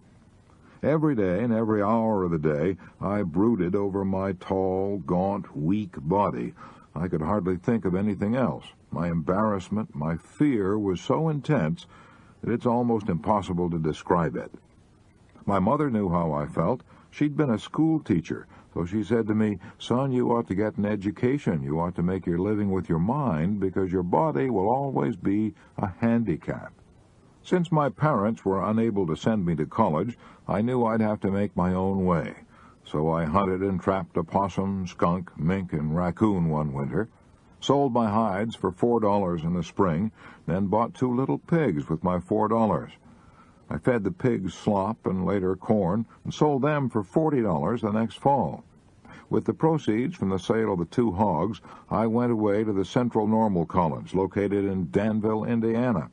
Every day and every hour of the day, I brooded over my tall, gaunt, weak body. I could hardly think of anything else. My embarrassment, my fear was so intense that it's almost impossible to describe it. My mother knew how I felt. She'd been a school teacher, so she said to me, "Son, you ought to get an education. You ought to make your living with your mind, because your body will always be a handicap." Since my parents were unable to send me to college, I knew I'd have to make my own way. So I hunted and trapped a possum, skunk, mink, and raccoon one winter, sold my hides for $4 in the spring, then bought 2 little pigs with my $4. I fed the pigs slop and later corn, and sold them for $40 the next fall. With the proceeds from the sale of the 2 hogs, I went away to the Central Normal College, located in Danville, Indiana.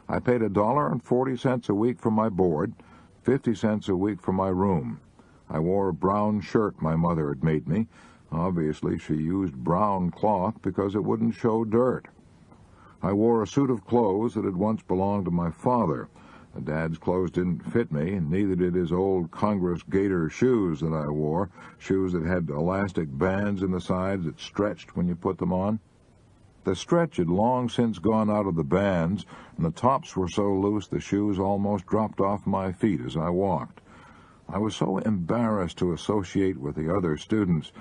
I paid $1.40 a week for my board, 50 cents a week for my room. I wore a brown shirt my mother had made me. Obviously, she used brown cloth because it wouldn't show dirt. I wore a suit of clothes that had once belonged to my father. Dad's clothes didn't fit me, and neither did his old Congress gaiter shoes that I wore, shoes that had elastic bands in the sides that stretched when you put them on. The stretch had long since gone out of the bands, and the tops were so loose the shoes almost dropped off my feet as I walked. I was so embarrassed to associate with the other students,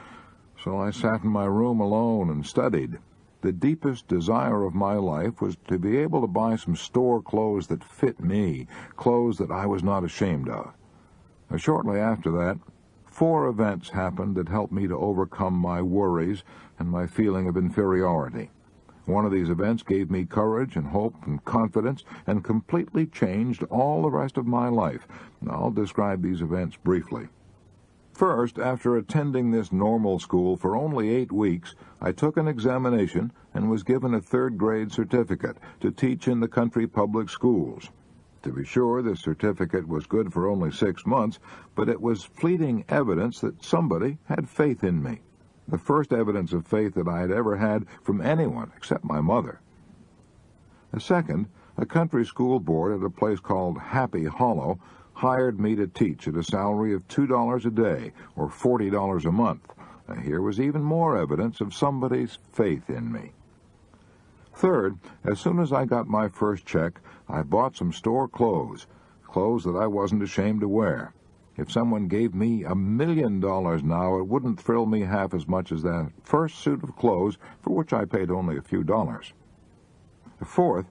so I sat in my room alone and studied. The deepest desire of my life was to be able to buy some store clothes that fit me, clothes that I was not ashamed of. Shortly after that, 4 events happened that helped me to overcome my worries and my feeling of inferiority. One of these events gave me courage and hope and confidence and completely changed all the rest of my life. I'll describe these events briefly. First, after attending this normal school for only 8 weeks, I took an examination and was given a third-grade certificate to teach in the country public schools. To be sure, this certificate was good for only 6 months, but it was fleeting evidence that somebody had faith in me. The first evidence of faith that I had ever had from anyone except my mother. Second, a country school board at a place called Happy Hollow hired me to teach at a salary of $2 a day, or $40 a month. Here was even more evidence of somebody's faith in me. Third, as soon as I got my first check, I bought some store clothes that I wasn't ashamed to wear. If someone gave me $1 million now, it wouldn't thrill me half as much as that first suit of clothes for which I paid only a few dollars. Fourth,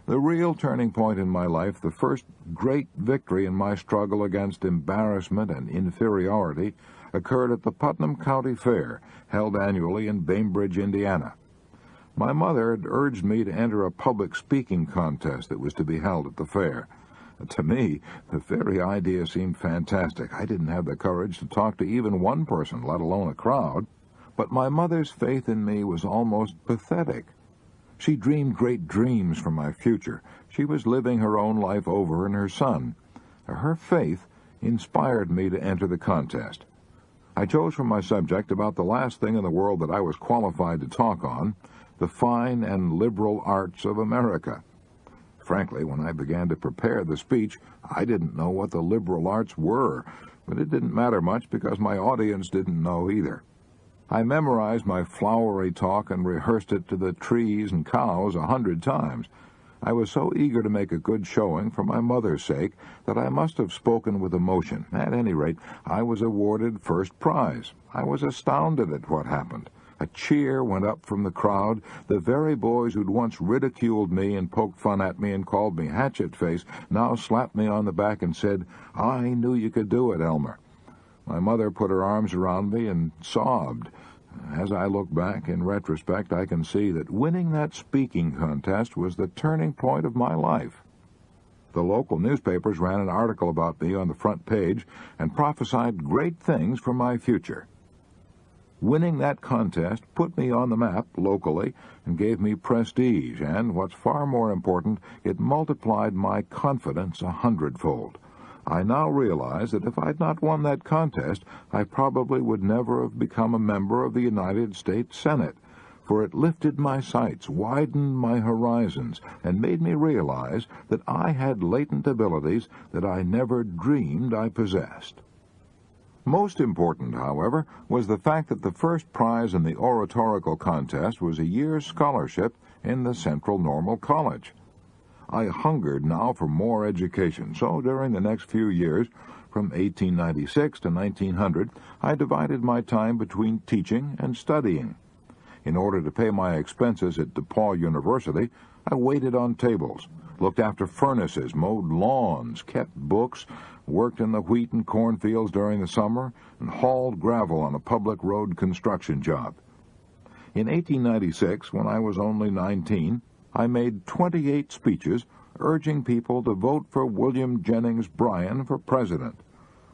the real turning point in my life, the first great victory in my struggle against embarrassment and inferiority, occurred at the Putnam County Fair, held annually in Bainbridge, Indiana. My mother had urged me to enter a public speaking contest that was to be held at the fair. To me, the very idea seemed fantastic. I didn't have the courage to talk to even one person, let alone a crowd. But my mother's faith in me was almost pathetic. She dreamed great dreams for my future. She was living her own life over in her son. Her faith inspired me to enter the contest. I chose for my subject about the last thing in the world that I was qualified to talk on, the fine and liberal arts of America. Frankly, when I began to prepare the speech, I didn't know what the liberal arts were, but it didn't matter much because my audience didn't know either. I memorized my flowery talk and rehearsed it to the trees and cows 100 times. I was so eager to make a good showing for my mother's sake that I must have spoken with emotion. At any rate, I was awarded first prize. I was astounded at what happened. A cheer went up from the crowd. The very boys who'd once ridiculed me and poked fun at me and called me hatchet face now slapped me on the back and said, "I knew you could do it, Elmer." My mother put her arms around me and sobbed. As I look back, in retrospect, I can see that winning that speaking contest was the turning point of my life. The local newspapers ran an article about me on the front page and prophesied great things for my future. Winning that contest put me on the map locally and gave me prestige, and, what's far more important, it multiplied my confidence 100-fold. I now realize that if I'd not won that contest, I probably would never have become a member of the United States Senate, for it lifted my sights, widened my horizons, and made me realize that I had latent abilities that I never dreamed I possessed. Most important, however, was the fact that the first prize in the oratorical contest was a year's scholarship in the Central Normal College. I hungered now for more education, so during the next few years, from 1896 to 1900, I divided my time between teaching and studying. In order to pay my expenses at DePaul University, I waited on tables, looked after furnaces, mowed lawns, kept books, worked in the wheat and cornfields during the summer, and hauled gravel on a public road construction job. In 1896, when I was only 19, I made 28 speeches urging people to vote for William Jennings Bryan for president.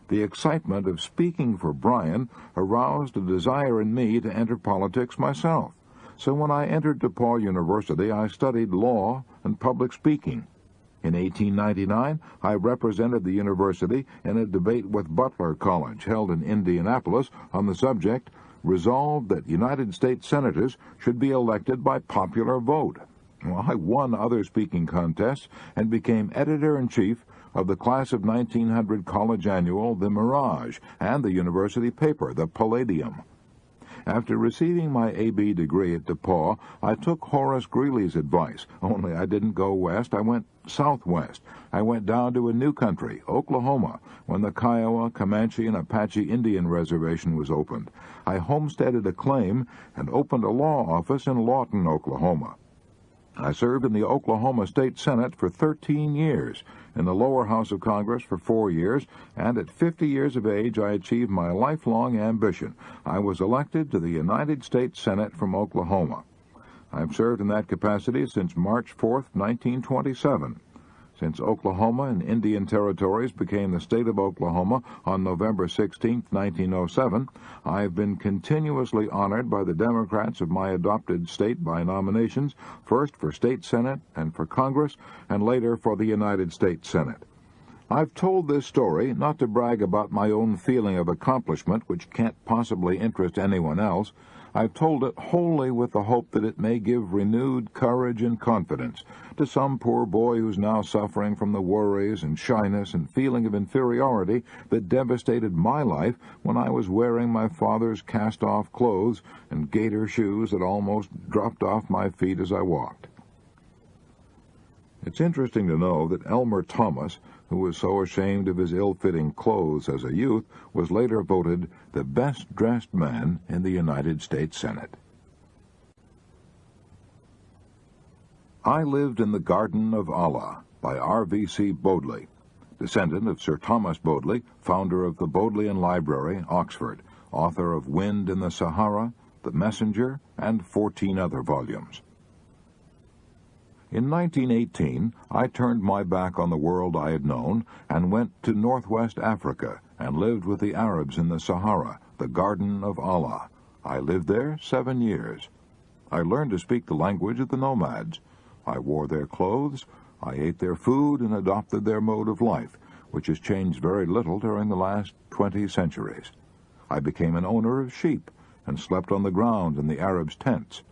The excitement of speaking for Bryan aroused a desire in me to enter politics myself. So when I entered DePaul University, I studied law and public speaking. In 1899, I represented the university in a debate with Butler College, held in Indianapolis, on the subject, "Resolved that United States senators should be elected by popular vote." Well, I won other speaking contests and became editor-in-chief of the class of 1900 college annual, The Mirage, and the university paper, The Palladium. After receiving my A.B. degree at DePaul, I took Horace Greeley's advice, only I didn't go west, I went southwest. I went down to a new country, Oklahoma, when the Kiowa, Comanche, and Apache Indian Reservation was opened. I homesteaded a claim and opened a law office in Lawton, Oklahoma. I served in the Oklahoma State Senate for 13 years, in the lower house of Congress for 4 years, and at 50 years of age I achieved my lifelong ambition. I was elected to the United States Senate from Oklahoma. I've served in that capacity since March 4th, 1927. Since Oklahoma and Indian Territories became the state of Oklahoma on November 16, 1907, I have been continuously honored by the Democrats of my adopted state by nominations, first for state Senate and for Congress, and later for the United States Senate. I've told this story not to brag about my own feeling of accomplishment, which can't possibly interest anyone else. I've told it wholly with the hope that it may give renewed courage and confidence to some poor boy who's now suffering from the worries and shyness and feeling of inferiority that devastated my life when I was wearing my father's cast-off clothes and gaiter shoes that almost dropped off my feet as I walked. It's interesting to know that Elmer Thomas, who was so ashamed of his ill-fitting clothes as a youth, was later voted the best-dressed man in the United States Senate. I Lived in the Garden of Allah by R.V.C. Bodley, descendant of Sir Thomas Bodley, founder of the Bodleian Library, Oxford, author of Wind in the Sahara, The Messenger, and 14 other volumes. In 1918, I turned my back on the world I had known and went to northwest Africa and lived with the Arabs in the Sahara, the Garden of Allah. I lived there 7 years. I learned to speak the language of the nomads. I wore their clothes, I ate their food, and adopted their mode of life, which has changed very little during the last 20 centuries. I became an owner of sheep and slept on the ground in the Arabs' tents.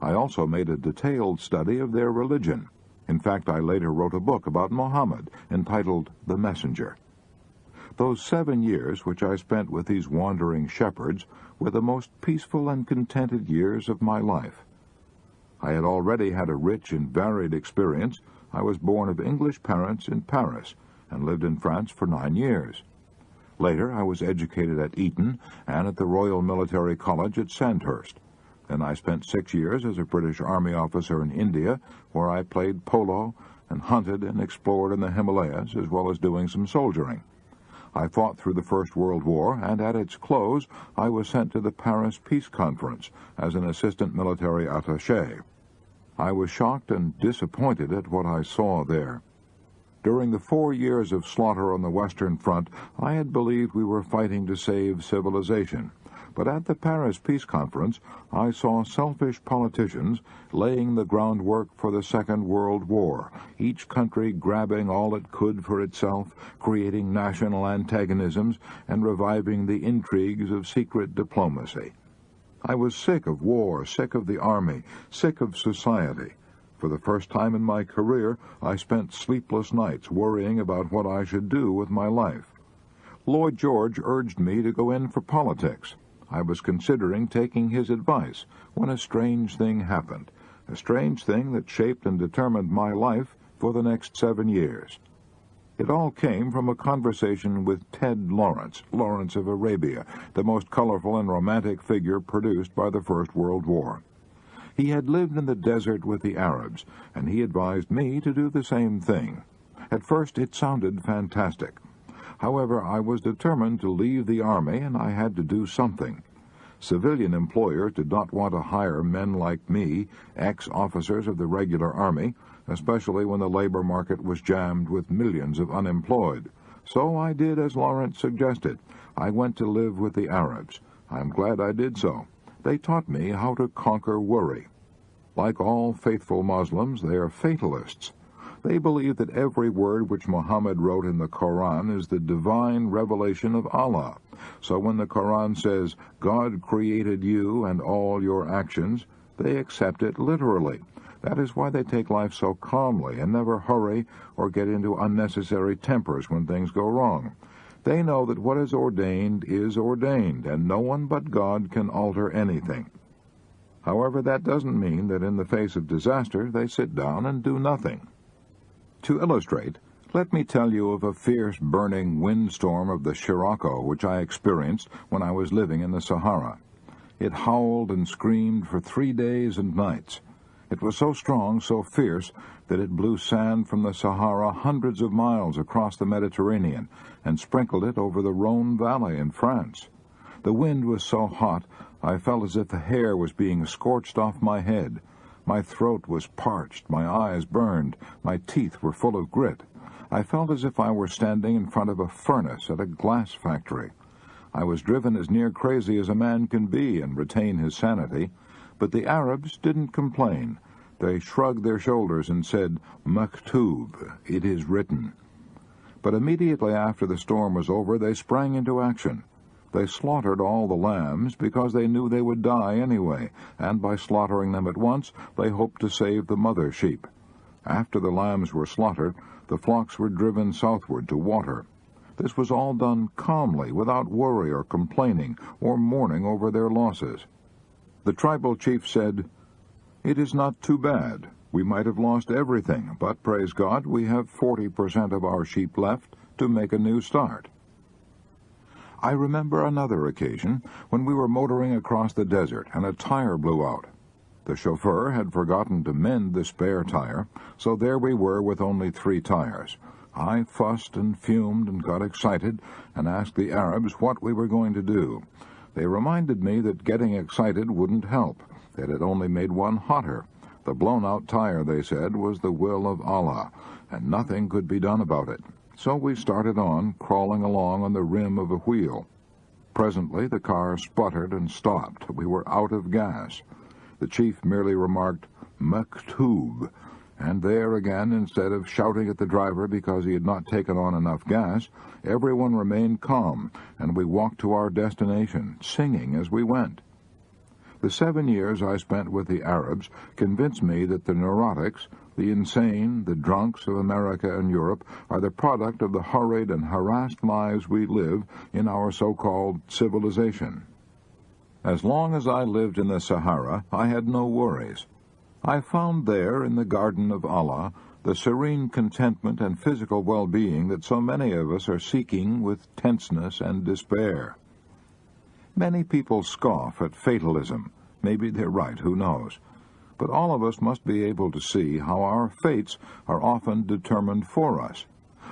I also made a detailed study of their religion. In fact, I later wrote a book about Muhammad entitled The Messenger. Those 7 years which I spent with these wandering shepherds were the most peaceful and contented years of my life. I had already had a rich and varied experience. I was born of English parents in Paris and lived in France for 9 years. Later, I was educated at Eton and at the Royal Military College at Sandhurst. Then I spent 6 years as a British Army officer in India, where I played polo and hunted and explored in the Himalayas, as well as doing some soldiering. I fought through the First World War, and at its close, I was sent to the Paris Peace Conference as an assistant military attaché. I was shocked and disappointed at what I saw there. During the 4 years of slaughter on the Western Front, I had believed we were fighting to save civilization. But at the Paris Peace Conference, I saw selfish politicians laying the groundwork for the Second World War, each country grabbing all it could for itself, creating national antagonisms, and reviving the intrigues of secret diplomacy. I was sick of war, sick of the army, sick of society. For the first time in my career, I spent sleepless nights worrying about what I should do with my life. Lloyd George urged me to go in for politics. I was considering taking his advice when a strange thing happened, a strange thing that shaped and determined my life for the next 7 years. It all came from a conversation with Ted Lawrence, Lawrence of Arabia, the most colorful and romantic figure produced by the First World War. He had lived in the desert with the Arabs, and he advised me to do the same thing. At first it sounded fantastic. However, I was determined to leave the army, and I had to do something. Civilian employers did not want to hire men like me, ex-officers of the regular army, especially when the labor market was jammed with millions of unemployed. So I did as Lawrence suggested. I went to live with the Arabs. I'm glad I did so. They taught me how to conquer worry. Like all faithful Muslims, they are fatalists. They believe that every word which Muhammad wrote in the Quran is the divine revelation of Allah. So when the Quran says, God created you and all your actions, they accept it literally. That is why they take life so calmly and never hurry or get into unnecessary tempers when things go wrong. They know that what is ordained, and no one but God can alter anything. However, that doesn't mean that in the face of disaster they sit down and do nothing. To illustrate, let me tell you of a fierce burning windstorm of the Scirocco which I experienced when I was living in the Sahara. It howled and screamed for 3 days and nights. It was so strong, so fierce, that it blew sand from the Sahara hundreds of miles across the Mediterranean and sprinkled it over the Rhone Valley in France. The wind was so hot, I felt as if the hair was being scorched off my head. My throat was parched, my eyes burned, my teeth were full of grit. I felt as if I were standing in front of a furnace at a glass factory. I was driven as near crazy as a man can be and retain his sanity, but the Arabs didn't complain. They shrugged their shoulders and said, "Maktub, it is written." But immediately after the storm was over, they sprang into action. They slaughtered all the lambs because they knew they would die anyway, and by slaughtering them at once, they hoped to save the mother sheep. After the lambs were slaughtered, the flocks were driven southward to water. This was all done calmly, without worry or complaining or mourning over their losses. The tribal chief said, "It is not too bad. We might have lost everything, but praise God, we have 40% of our sheep left to make a new start." I remember another occasion when we were motoring across the desert and a tire blew out. The chauffeur had forgotten to mend the spare tire, so there we were with only 3 tires. I fussed and fumed and got excited and asked the Arabs what we were going to do. They reminded me that getting excited wouldn't help, that it only made one hotter. The blown-out tire, they said, was the will of Allah, and nothing could be done about it. So we started on, crawling along on the rim of a wheel. Presently the car sputtered and stopped. We were out of gas. The chief merely remarked, "Maktub," and there again, instead of shouting at the driver because he had not taken on enough gas, everyone remained calm, and we walked to our destination, singing as we went. The 7 years I spent with the Arabs convinced me that the neurotics, the insane, the drunks of America and Europe are the product of the hurried and harassed lives we live in our so-called civilization. As long as I lived in the Sahara, I had no worries. I found there, in the garden of Allah, the serene contentment and physical well-being that so many of us are seeking with tenseness and despair. Many people scoff at fatalism. Maybe they're right, who knows? But all of us must be able to see how our fates are often determined for us.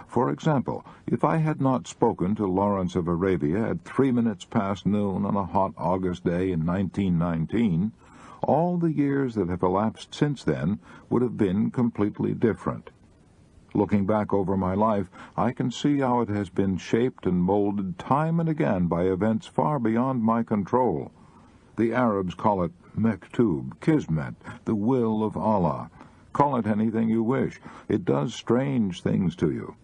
For example, if I had not spoken to Lawrence of Arabia at 3 minutes past noon on a hot August day in 1919, all the years that have elapsed since then would have been completely different. Looking back over my life, I can see how it has been shaped and molded time and again by events far beyond my control. The Arabs call it Maktub, Kismet, the will of Allah. Call it anything you wish. It does strange things to you.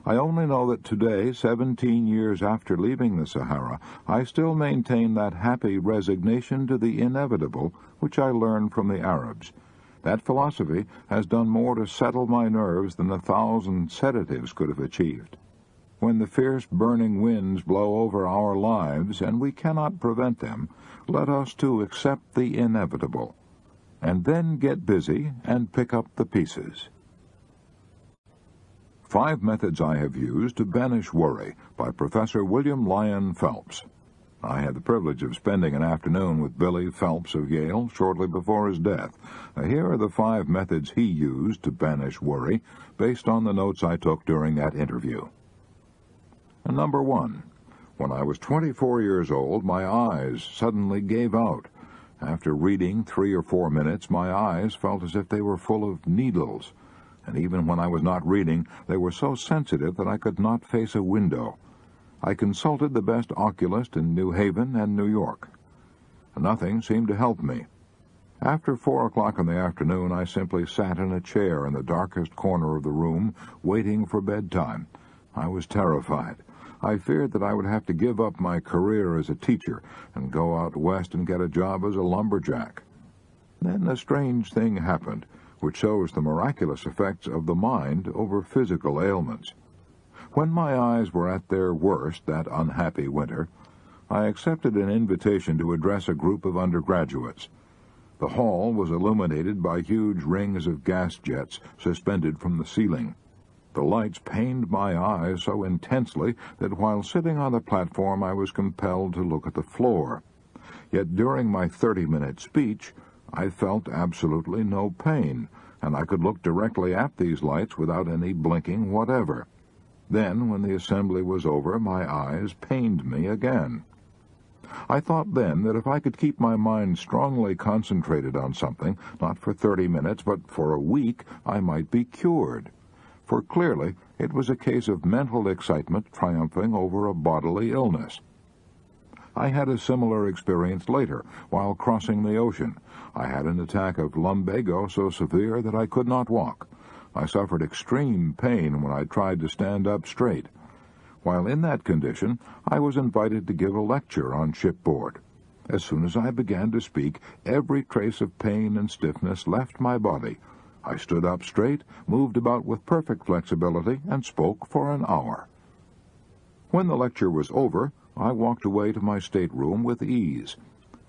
I only know that today, 17 years after leaving the Sahara, I still maintain that happy resignation to the inevitable which I learned from the Arabs. That philosophy has done more to settle my nerves than 1,000 sedatives could have achieved. When the fierce burning winds blow over our lives, and we cannot prevent them, let us too accept the inevitable, and then get busy and pick up the pieces. 5 Methods I Have Used to Banish Worry by Professor William Lyon Phelps. I had the privilege of spending an afternoon with Billy Phelps of Yale shortly before his death. Here are the 5 methods he used to banish worry, based on the notes I took during that interview. Number 1. When I was 24 years old, my eyes suddenly gave out. After reading 3 or 4 minutes, my eyes felt as if they were full of needles. And even when I was not reading, they were so sensitive that I could not face a window. I consulted the best oculist in New Haven and New York. Nothing seemed to help me. After 4 o'clock in the afternoon, I simply sat in a chair in the darkest corner of the room, waiting for bedtime. I was terrified. I feared that I would have to give up my career as a teacher and go out west and get a job as a lumberjack. Then a strange thing happened, which shows the miraculous effects of the mind over physical ailments. When my eyes were at their worst that unhappy winter, I accepted an invitation to address a group of undergraduates. The hall was illuminated by huge rings of gas jets suspended from the ceiling. The lights pained my eyes so intensely that while sitting on the platform I was compelled to look at the floor. Yet during my 30-minute speech, I felt absolutely no pain, and I could look directly at these lights without any blinking whatever. Then, when the assembly was over, my eyes pained me again. I thought then that if I could keep my mind strongly concentrated on something, not for 30 minutes, but for a week, I might be cured. For clearly, it was a case of mental excitement triumphing over a bodily illness. I had a similar experience later, while crossing the ocean. I had an attack of lumbago so severe that I could not walk. I suffered extreme pain when I tried to stand up straight. While in that condition, I was invited to give a lecture on shipboard. As soon as I began to speak, every trace of pain and stiffness left my body. I stood up straight, moved about with perfect flexibility, and spoke for an hour. When the lecture was over, I walked away to my stateroom with ease.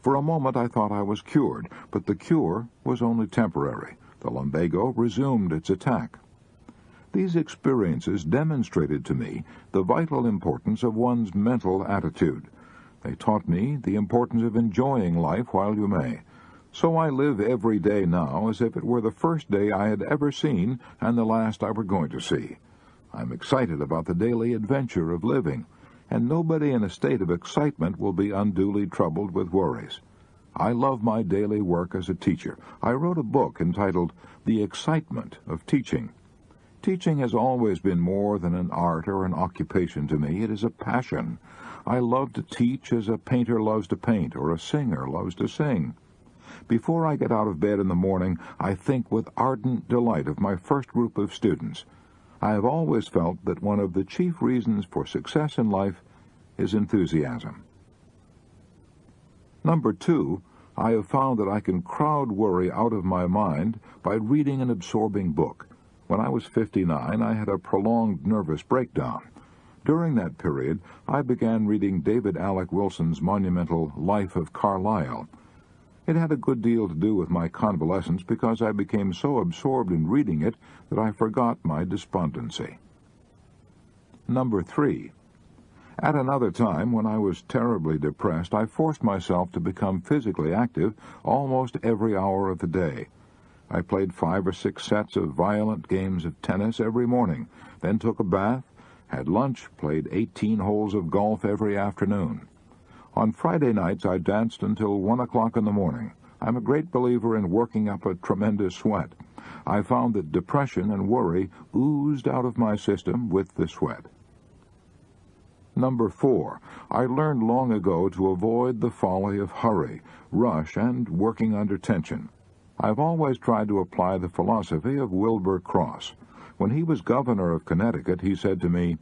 For a moment I thought I was cured, but the cure was only temporary. The lumbago resumed its attack. These experiences demonstrated to me the vital importance of one's mental attitude. They taught me the importance of enjoying life while you may. So I live every day now as if it were the first day I had ever seen and the last I were going to see. I'm excited about the daily adventure of living, and nobody in a state of excitement will be unduly troubled with worries. I love my daily work as a teacher. I wrote a book entitled The Excitement of Teaching. Teaching has always been more than an art or an occupation to me. It is a passion. I love to teach as a painter loves to paint or a singer loves to sing. Before I get out of bed in the morning, I think with ardent delight of my first group of students. I have always felt that one of the chief reasons for success in life is enthusiasm. Number 2, I have found that I can crowd worry out of my mind by reading an absorbing book. When I was 59, I had a prolonged nervous breakdown. During that period, I began reading David Alec Wilson's monumental Life of Carlyle. It had a good deal to do with my convalescence because I became so absorbed in reading it that I forgot my despondency. Number 3. At another time, when I was terribly depressed, I forced myself to become physically active almost every hour of the day. I played 5 or 6 sets of violent games of tennis every morning, then took a bath, had lunch, played 18 holes of golf every afternoon. On Friday nights, I danced until 1 o'clock in the morning. I'm a great believer in working up a tremendous sweat. I found that depression and worry oozed out of my system with the sweat. Number 4, I learned long ago to avoid the folly of hurry, rush, and working under tension. I've always tried to apply the philosophy of Wilbur Cross. When he was governor of Connecticut, he said to me,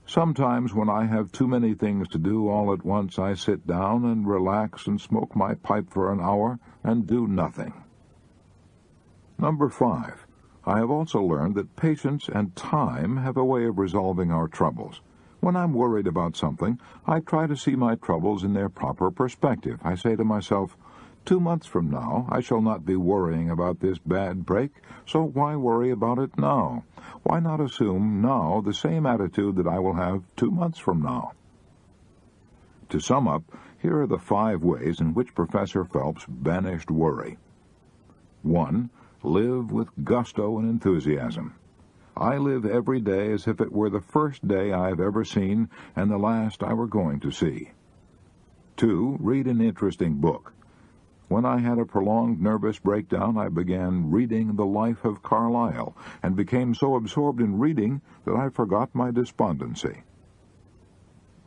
"Sometimes when I have too many things to do all at once, I sit down and relax and smoke my pipe for an hour and do nothing." Number 5, I have also learned that patience and time have a way of resolving our troubles. When I'm worried about something, I try to see my troubles in their proper perspective. I say to myself, 2 months from now, I shall not be worrying about this bad break, so why worry about it now? Why not assume now the same attitude that I will have 2 months from now? To sum up, here are the 5 ways in which Professor Phelps banished worry. 1. Live with gusto and enthusiasm. I live every day as if it were the first day I have ever seen and the last I were going to see. 2. Read an interesting book. When I had a prolonged nervous breakdown, I began reading The Life of Carlyle and became so absorbed in reading that I forgot my despondency.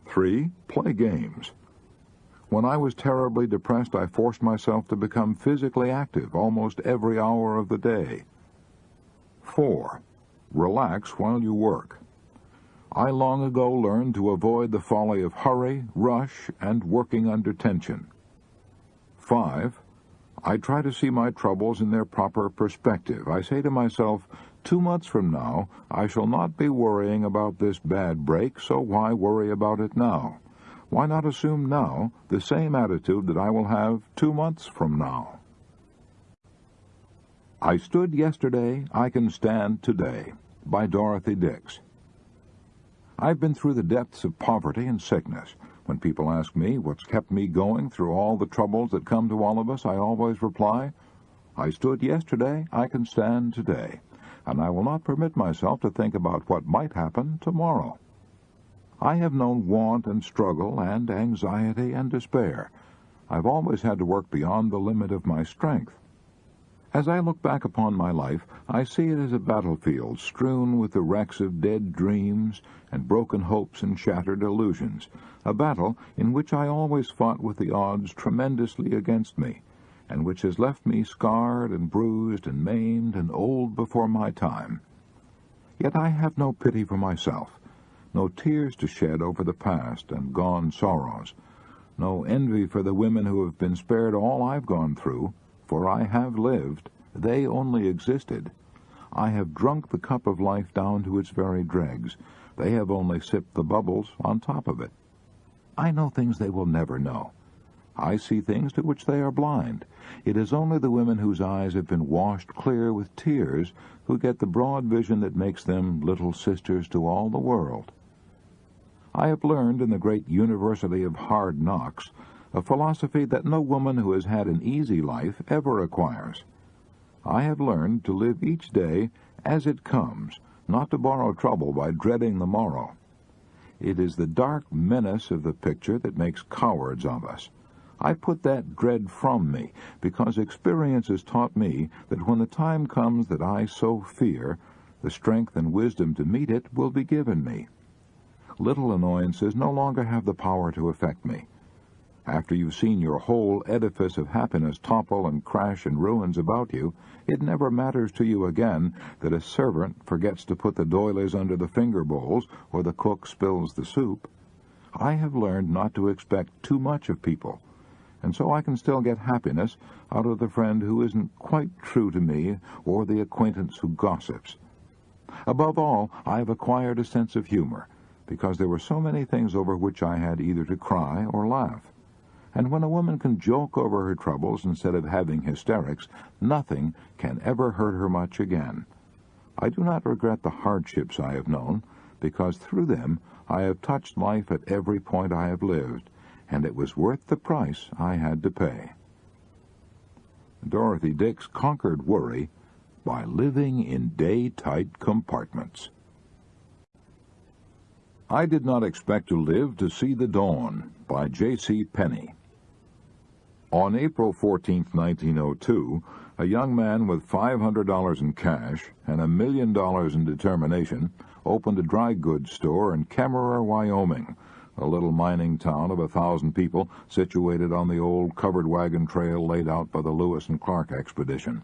3. Play games. When I was terribly depressed, I forced myself to become physically active almost every hour of the day. 4. Relax while you work. I long ago learned to avoid the folly of hurry, rush, and working under tension. 5. I try to see my troubles in their proper perspective. I say to myself, 2 months from now, I shall not be worrying about this bad break, so why worry about it now? Why not assume now the same attitude that I will have 2 months from now? I Stood Yesterday, I Can Stand Today, by Dorothy Dix. I've been through the depths of poverty and sickness. When people ask me what's kept me going through all the troubles that come to all of us, I always reply, I stood yesterday, I can stand today, and I will not permit myself to think about what might happen tomorrow. I have known want and struggle and anxiety and despair. I've always had to work beyond the limit of my strength. As I look back upon my life, I see it as a battlefield strewn with the wrecks of dead dreams and broken hopes and shattered illusions, a battle in which I always fought with the odds tremendously against me, and which has left me scarred and bruised and maimed and old before my time. Yet I have no pity for myself, no tears to shed over the past and gone sorrows, no envy for the women who have been spared all I've gone through, for I have lived, they only existed. I have drunk the cup of life down to its very dregs. They have only sipped the bubbles on top of it. I know things they will never know. I see things to which they are blind. It is only the women whose eyes have been washed clear with tears who get the broad vision that makes them little sisters to all the world. I have learned in the great University of Hard Knocks a philosophy that no woman who has had an easy life ever acquires. I have learned to live each day as it comes, not to borrow trouble by dreading the morrow. It is the dark menace of the picture that makes cowards of us. I put that dread from me, because experience has taught me that when the time comes that I so fear, the strength and wisdom to meet it will be given me. Little annoyances no longer have the power to affect me. After you've seen your whole edifice of happiness topple and crash in ruins about you, it never matters to you again that a servant forgets to put the doilies under the finger bowls or the cook spills the soup. I have learned not to expect too much of people, and so I can still get happiness out of the friend who isn't quite true to me or the acquaintance who gossips. Above all, I have acquired a sense of humor, because there were so many things over which I had either to cry or laugh. And when a woman can joke over her troubles instead of having hysterics, nothing can ever hurt her much again. I do not regret the hardships I have known, because through them I have touched life at every point I have lived, and it was worth the price I had to pay. Dorothy Dix conquered worry by living in day-tight compartments. I Did Not Expect to Live to See the Dawn by J.C. Penney. On April 14, 1902, a young man with $500 in cash and $1 million in determination opened a dry goods store in Kemmerer, Wyoming, a little mining town of 1,000 people situated on the old covered wagon trail laid out by the Lewis and Clark expedition.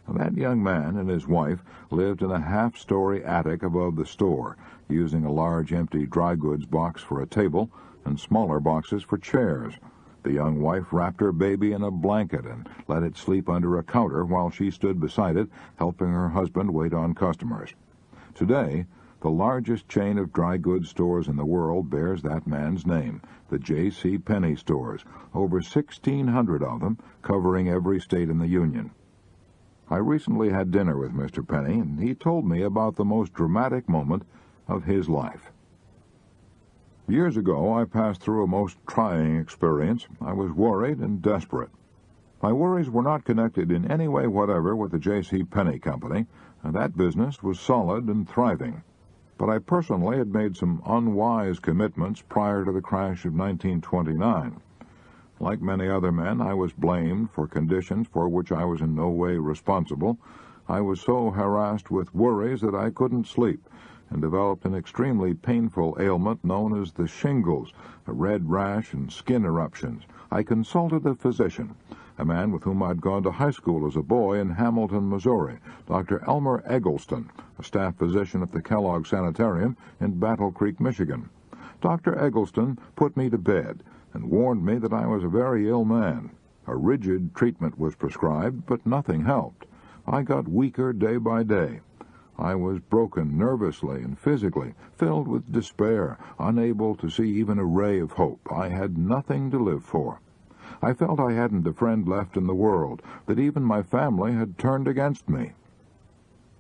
That young man and his wife lived in a half-story attic above the store, using a large empty dry goods box for a table and smaller boxes for chairs. The young wife wrapped her baby in a blanket and let it sleep under a counter while she stood beside it, helping her husband wait on customers. Today, the largest chain of dry goods stores in the world bears that man's name, the J.C. Penney stores, over 1,600 of them, covering every state in the Union. I recently had dinner with Mr. Penney, and he told me about the most dramatic moment of his life. Years ago, I passed through a most trying experience. I was worried and desperate. My worries were not connected in any way whatever with the J.C. Penney Company, and that business was solid and thriving. But I personally had made some unwise commitments prior to the crash of 1929. Like many other men, I was blamed for conditions for which I was in no way responsible. I was so harassed with worries that I couldn't sleep, and developed an extremely painful ailment known as the shingles, a red rash and skin eruptions. I consulted a physician, a man with whom I'd gone to high school as a boy in Hamilton, Missouri, Dr. Elmer Eggleston, a staff physician at the Kellogg Sanitarium in Battle Creek, Michigan. Dr. Eggleston put me to bed and warned me that I was a very ill man. A rigid treatment was prescribed, but nothing helped. I got weaker day by day. I was broken nervously and physically, filled with despair, unable to see even a ray of hope. I had nothing to live for. I felt I hadn't a friend left in the world, that even my family had turned against me.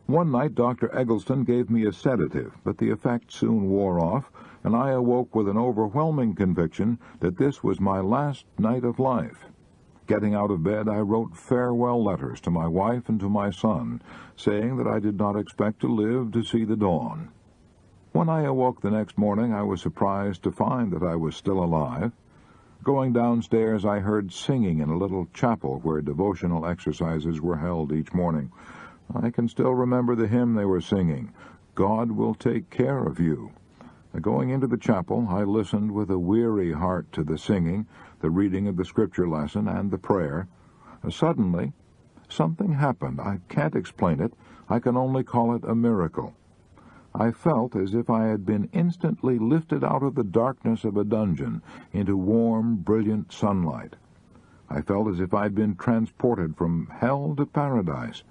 One night Dr. Eggleston gave me a sedative, but the effect soon wore off, and I awoke with an overwhelming conviction that this was my last night of life. Getting out of bed, I wrote farewell letters to my wife and to my son, saying that I did not expect to live to see the dawn. When I awoke the next morning, I was surprised to find that I was still alive. Going downstairs, I heard singing in a little chapel where devotional exercises were held each morning. I can still remember the hymn they were singing, "God Will Take Care of You." Going into the chapel, I listened with a weary heart to the singing, the reading of the scripture lesson, and the prayer. Suddenly, something happened. I can't explain it. I can only call it a miracle. I felt as if I had been instantly lifted out of the darkness of a dungeon into warm, brilliant sunlight. I felt as if I'd been transported from hell to paradise.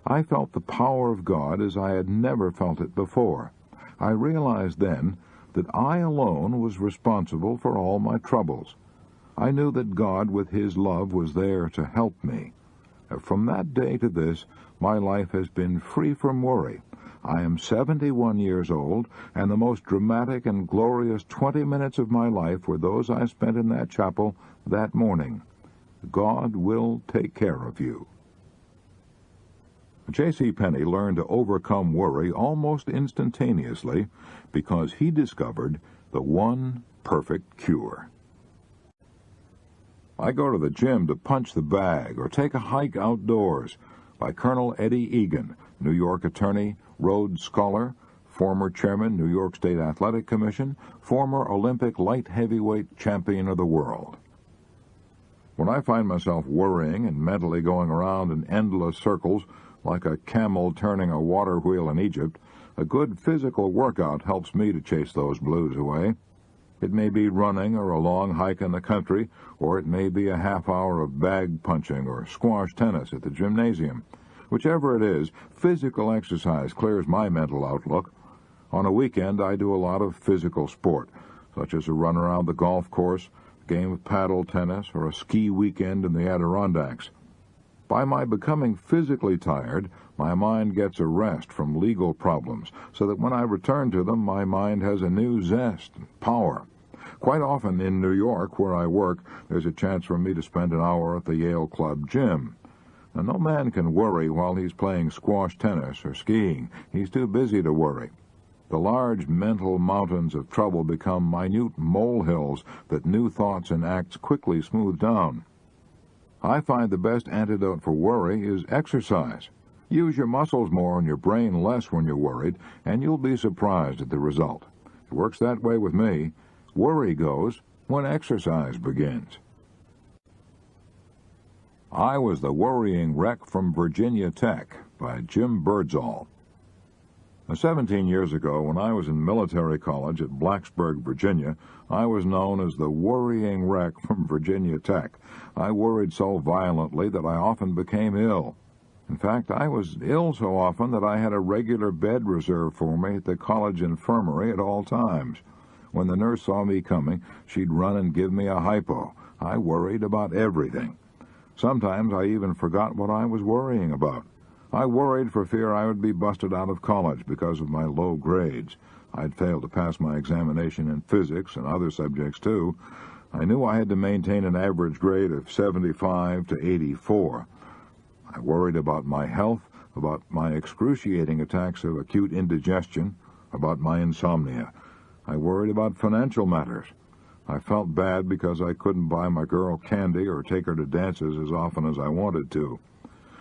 I felt the power of God as I had never felt it before. I realized then that I alone was responsible for all my troubles. I knew that God, with His love, was there to help me. From that day to this, my life has been free from worry. I am 71 years old, and the most dramatic and glorious 20 minutes of my life were those I spent in that chapel that morning. God will take care of you. J.C. Penney learned to overcome worry almost instantaneously because he discovered the one perfect cure. I go to the gym to punch the bag or take a hike outdoors. By Colonel Eddie Egan, New York attorney, Rhodes Scholar, former chairman, New York State Athletic Commission, former Olympic light heavyweight champion of the world. When I find myself worrying and mentally going around in endless circles like a camel turning a water wheel in Egypt, a good physical workout helps me to chase those blues away. It may be running or a long hike in the country, or it may be a half hour of bag punching or squash tennis at the gymnasium. Whichever it is, physical exercise clears my mental outlook. On a weekend, I do a lot of physical sport, such as a run around the golf course, a game of paddle tennis, or a ski weekend in the Adirondacks. By my becoming physically tired, my mind gets a rest from legal problems, so that when I return to them, my mind has a new zest and power. Quite often in New York, where I work, there's a chance for me to spend an hour at the Yale Club gym. Now, no man can worry while he's playing squash tennis or skiing. He's too busy to worry. The large mental mountains of trouble become minute molehills that new thoughts and acts quickly smooth down. I find the best antidote for worry is exercise. Use your muscles more and your brain less when you're worried, and you'll be surprised at the result. It works that way with me. Worry goes when exercise begins. I Was the Worrying Wreck from Virginia Tech by Jim Birdsall. 17 years ago, when I was in military college at Blacksburg, Virginia, I was known as the worrying wreck from Virginia Tech. I worried so violently that I often became ill. In fact, I was ill so often that I had a regular bed reserved for me at the college infirmary at all times. When the nurse saw me coming, she'd run and give me a hypo. I worried about everything. Sometimes I even forgot what I was worrying about. I worried for fear I would be busted out of college because of my low grades. I'd failed to pass my examination in physics and other subjects, too. I knew I had to maintain an average grade of 75 to 84. I worried about my health, about my excruciating attacks of acute indigestion, about my insomnia. I worried about financial matters. I felt bad because I couldn't buy my girl candy or take her to dances as often as I wanted to.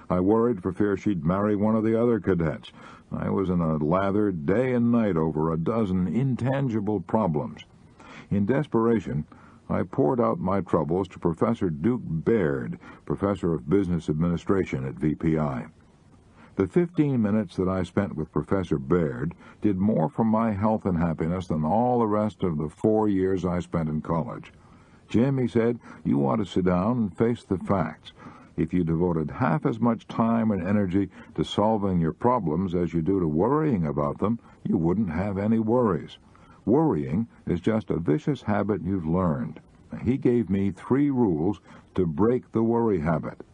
I worried for fear she'd marry one of the other cadets. I was in a lather day and night over a dozen intangible problems. In desperation, I poured out my troubles to Professor Duke Baird, Professor of Business Administration at VPI. The 15 minutes that I spent with Professor Baird did more for my health and happiness than all the rest of the 4 years I spent in college. "Jim," he said, "you ought to sit down and face the facts. If you devoted half as much time and energy to solving your problems as you do to worrying about them, you wouldn't have any worries. Worrying is just a vicious habit you've learned." He gave me 3 rules to break the worry habit.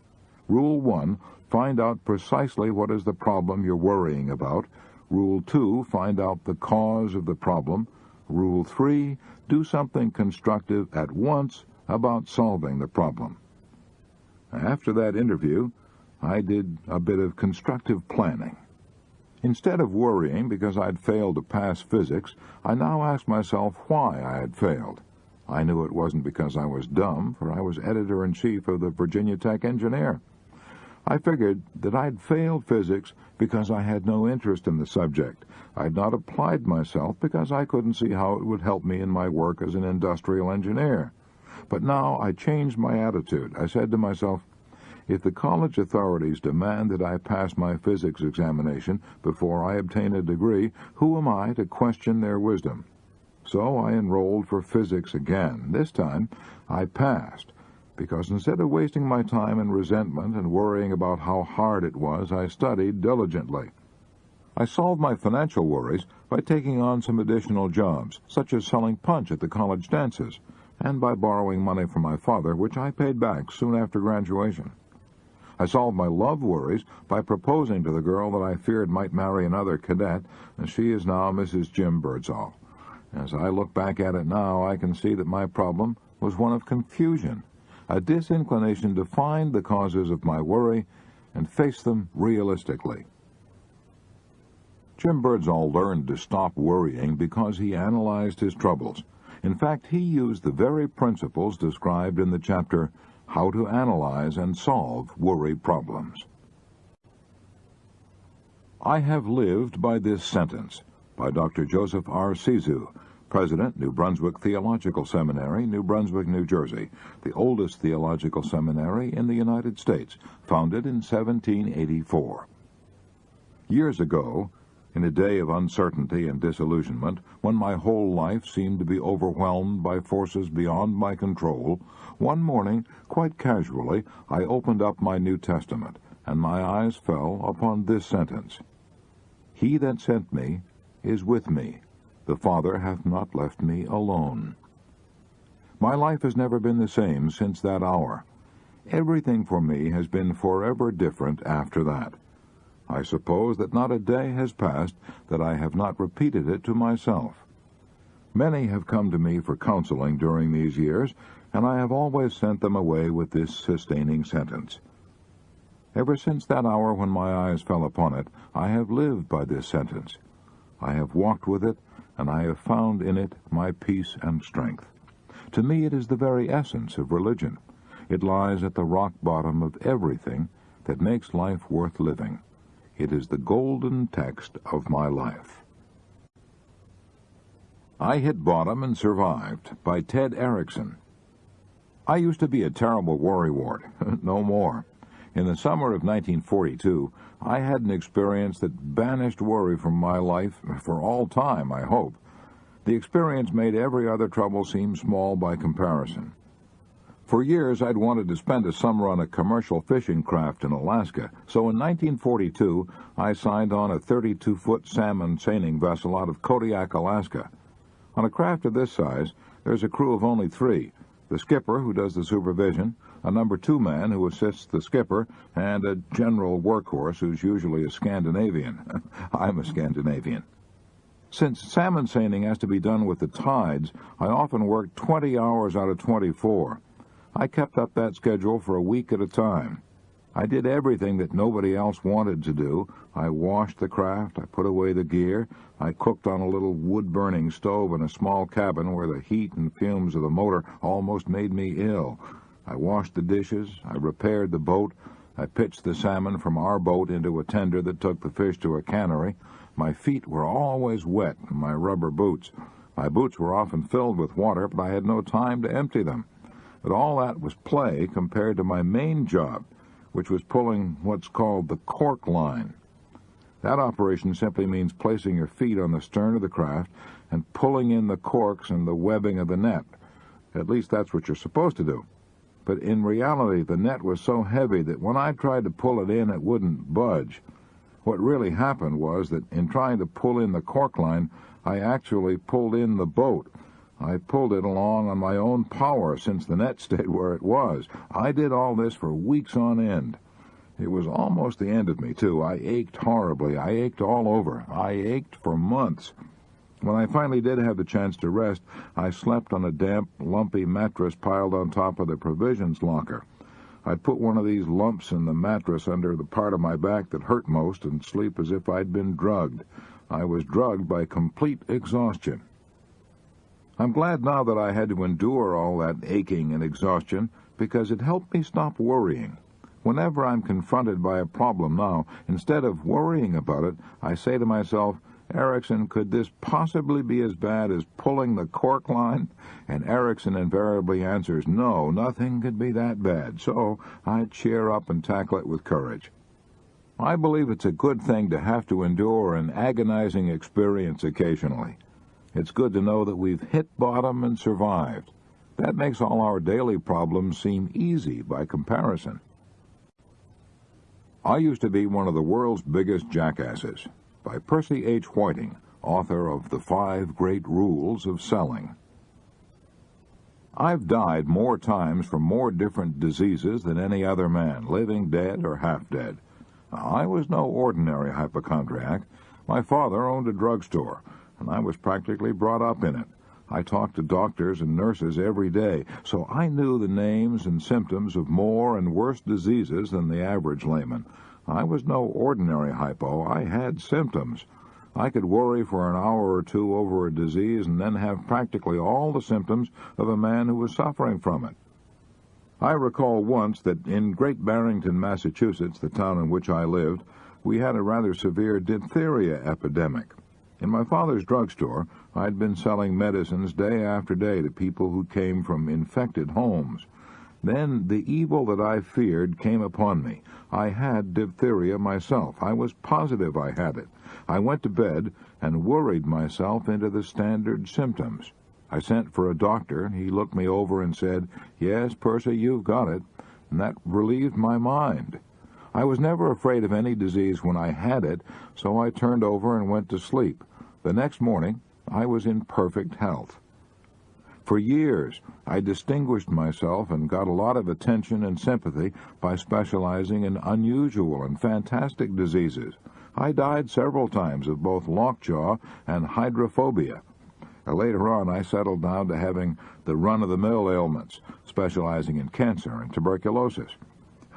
Rule 1, find out precisely what is the problem you're worrying about. Rule 2, find out the cause of the problem. Rule 3, do something constructive at once about solving the problem. After that interview, I did a bit of constructive planning. Instead of worrying because I'd failed to pass physics, I now asked myself why I had failed. I knew it wasn't because I was dumb, for I was editor-in-chief of the Virginia Tech Engineer. I figured that I'd failed physics because I had no interest in the subject. I'd not applied myself because I couldn't see how it would help me in my work as an industrial engineer. But now I changed my attitude. I said to myself, if the college authorities demand that I pass my physics examination before I obtain a degree, who am I to question their wisdom? So I enrolled for physics again. This time I passed, because instead of wasting my time in resentment and worrying about how hard it was, I studied diligently. I solved my financial worries by taking on some additional jobs, such as selling punch at the college dances, and by borrowing money from my father, which I paid back soon after graduation. I solved my love worries by proposing to the girl that I feared might marry another cadet, and she is now Mrs. Jim Birdsall. As I look back at it now, I can see that my problem was one of confusion, a disinclination to find the causes of my worry and face them realistically. Jim Birdsall learned to stop worrying because he analyzed his troubles. In fact, he used the very principles described in the chapter, How to Analyze and Solve Worry Problems. I have lived by this sentence, by Dr. Joseph R. Sizu, President, New Brunswick Theological Seminary, New Brunswick, New Jersey, the oldest theological seminary in the United States, founded in 1784. Years ago, in a day of uncertainty and disillusionment, when my whole life seemed to be overwhelmed by forces beyond my control, one morning, quite casually, I opened up my New Testament, and my eyes fell upon this sentence, He that sent me is with me. The Father hath not left me alone. My life has never been the same since that hour. Everything for me has been forever different after that. I suppose that not a day has passed that I have not repeated it to myself. Many have come to me for counseling during these years, and I have always sent them away with this sustaining sentence. Ever since that hour when my eyes fell upon it, I have lived by this sentence. I have walked with it, and I have found in it my peace and strength. To me it is the very essence of religion. It lies at the rock bottom of everything that makes life worth living. It is the golden text of my life. I Hit Bottom and Survived by Ted Erickson. I used to be a terrible worrywart. No more. In the summer of 1942, I had an experience that banished worry from my life for all time, I hope. The experience made every other trouble seem small by comparison. For years, I'd wanted to spend a summer on a commercial fishing craft in Alaska, so in 1942, I signed on a 32-foot salmon seining vessel out of Kodiak, Alaska. On a craft of this size, there's a crew of only 3, the skipper, who does the supervision, a number 2 man who assists the skipper, and a general workhorse who's usually a Scandinavian. I'm a Scandinavian. Since salmon seining has to be done with the tides, I often worked 20 hours out of 24. I kept up that schedule for a week at a time. I did everything that nobody else wanted to do. I washed the craft, I put away the gear, I cooked on a little wood-burning stove in a small cabin where the heat and fumes of the motor almost made me ill. I washed the dishes, I repaired the boat, I pitched the salmon from our boat into a tender that took the fish to a cannery. My feet were always wet in my rubber boots. My boots were often filled with water, but I had no time to empty them. But all that was play compared to my main job, which was pulling what's called the cork line. That operation simply means placing your feet on the stern of the craft and pulling in the corks and the webbing of the net. At least that's what you're supposed to do. But in reality, the net was so heavy that when I tried to pull it in, it wouldn't budge. What really happened was that in trying to pull in the cork line, I actually pulled in the boat. I pulled it along on my own power since the net stayed where it was. I did all this for weeks on end. It was almost the end of me, too. I ached horribly. I ached all over. I ached for months. When I finally did have the chance to rest, I slept on a damp, lumpy mattress piled on top of the provisions locker. I'd put one of these lumps in the mattress under the part of my back that hurt most and sleep as if I'd been drugged. I was drugged by complete exhaustion. I'm glad now that I had to endure all that aching and exhaustion because it helped me stop worrying. Whenever I'm confronted by a problem now, instead of worrying about it, I say to myself, Erickson, could this possibly be as bad as pulling the cork line? And Erickson invariably answers, no, nothing could be that bad. So I cheer up and tackle it with courage. I believe it's a good thing to have to endure an agonizing experience occasionally. It's good to know that we've hit bottom and survived. That makes all our daily problems seem easy by comparison. I used to be one of the world's biggest jackasses. By Percy H. Whiting, author of The 5 Great Rules of Selling. I've died more times from more different diseases than any other man, living, dead, or half dead. I was no ordinary hypochondriac. My father owned a drugstore, and I was practically brought up in it. I talked to doctors and nurses every day, so I knew the names and symptoms of more and worse diseases than the average layman. I was no ordinary hypo. I had symptoms. I could worry for an hour or two over a disease and then have practically all the symptoms of a man who was suffering from it. I recall once that in Great Barrington, Massachusetts, the town in which I lived, we had a rather severe diphtheria epidemic. In my father's drugstore, I'd been selling medicines day after day to people who came from infected homes. Then the evil that I feared came upon me. I had diphtheria myself. I was positive I had it. I went to bed and worried myself into the standard symptoms. I sent for a doctor. He looked me over and said, "Yes, Percy, you've got it," and that relieved my mind. I was never afraid of any disease when I had it, so I turned over and went to sleep. The next morning, I was in perfect health. For years, I distinguished myself and got a lot of attention and sympathy by specializing in unusual and fantastic diseases. I died several times of both lockjaw and hydrophobia. Later on, I settled down to having the run-of-the-mill ailments, specializing in cancer and tuberculosis.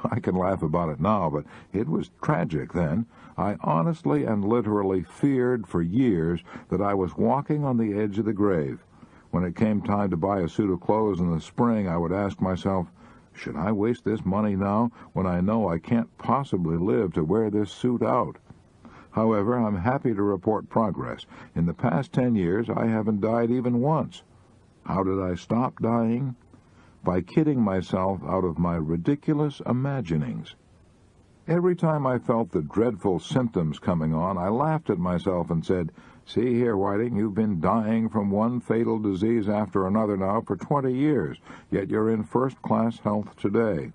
I can laugh about it now, but it was tragic then. I honestly and literally feared for years that I was walking on the edge of the grave. When it came time to buy a suit of clothes in the spring, I would ask myself, should I waste this money now when I know I can't possibly live to wear this suit out? However, I'm happy to report progress. In the past 10 years, I haven't died even once. How did I stop dying? By kidding myself out of my ridiculous imaginings. Every time I felt the dreadful symptoms coming on, I laughed at myself and said, "See here, Whiting, you've been dying from one fatal disease after another now for 20 years, yet you're in first-class health today.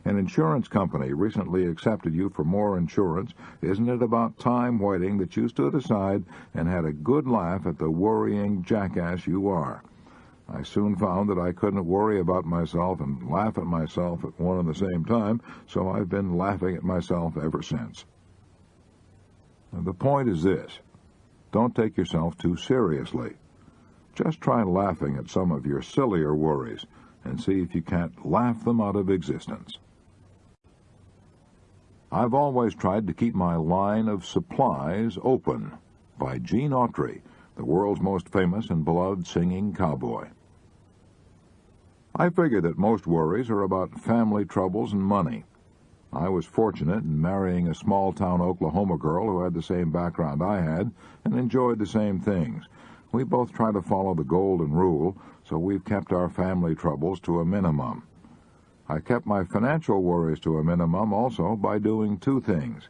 An insurance company recently accepted you for more insurance. Isn't it about time, Whiting, that you stood aside and had a good laugh at the worrying jackass you are?" I soon found that I couldn't worry about myself and laugh at myself at one and the same time, so I've been laughing at myself ever since. The point is this: don't take yourself too seriously. Just try laughing at some of your sillier worries and see if you can't laugh them out of existence. I've always tried to keep my line of supplies open, by Gene Autry, the world's most famous and beloved singing cowboy. I figure that most worries are about family troubles and money. I was fortunate in marrying a small-town Oklahoma girl who had the same background I had and enjoyed the same things. We both try to follow the golden rule, so we've kept our family troubles to a minimum. I kept my financial worries to a minimum also by doing two things.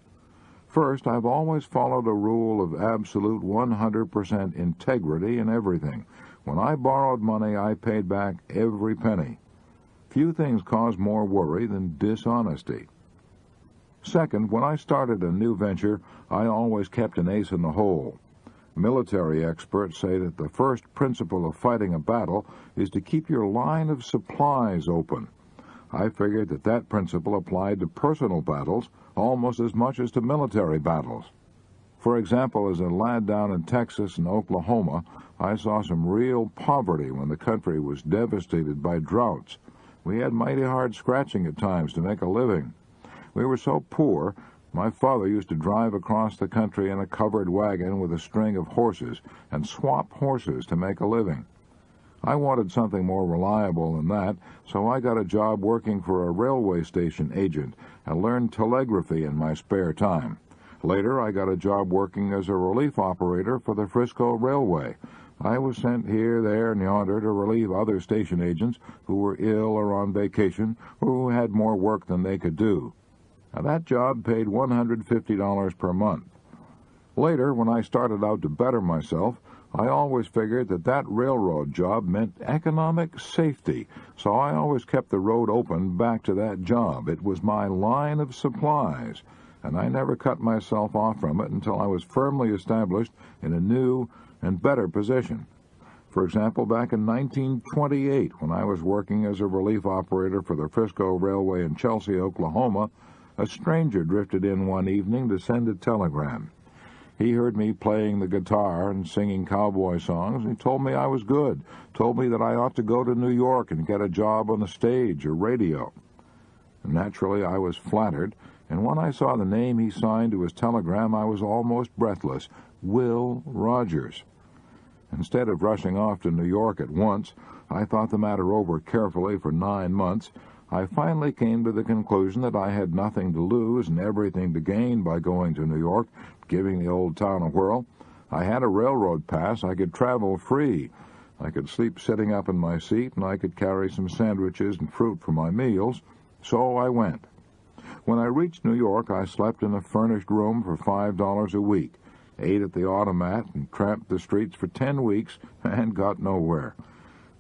First, I've always followed a rule of absolute 100% integrity in everything. When I borrowed money, I paid back every penny. Few things cause more worry than dishonesty. Second, when I started a new venture, I always kept an ace in the hole. Military experts say that the first principle of fighting a battle is to keep your line of supplies open. I figured that that principle applied to personal battles almost as much as to military battles. For example, as a lad down in Texas and Oklahoma, I saw some real poverty when the country was devastated by droughts. We had mighty hard scratching at times to make a living. We were so poor, my father used to drive across the country in a covered wagon with a string of horses and swap horses to make a living. I wanted something more reliable than that, so I got a job working for a railway station agent and learned telegraphy in my spare time. Later, I got a job working as a relief operator for the Frisco Railway. I was sent here, there, and yonder to relieve other station agents who were ill or on vacation or who had more work than they could do. Now, that job paid $150 per month. Later, when I started out to better myself, I always figured that railroad job meant economic safety, so I always kept the road open back to that job. It was my line of supplies, and I never cut myself off from it until I was firmly established in a new and better position. For example, back in 1928, when I was working as a relief operator for the Frisco Railway in Chelsea, Oklahoma, a stranger drifted in one evening to send a telegram. He heard me playing the guitar and singing cowboy songs, and he told me I was good, told me that I ought to go to New York and get a job on the stage or radio. Naturally, I was flattered, and when I saw the name he signed to his telegram, I was almost breathless. Will Rogers. Instead of rushing off to New York at once, I thought the matter over carefully for 9 months. I finally came to the conclusion that I had nothing to lose and everything to gain by going to New York, giving the old town a whirl. I had a railroad pass. I could travel free. I could sleep sitting up in my seat, and I could carry some sandwiches and fruit for my meals. So I went. When I reached New York, I slept in a furnished room for $5 a week, ate at the automat, and tramped the streets for 10 weeks and got nowhere.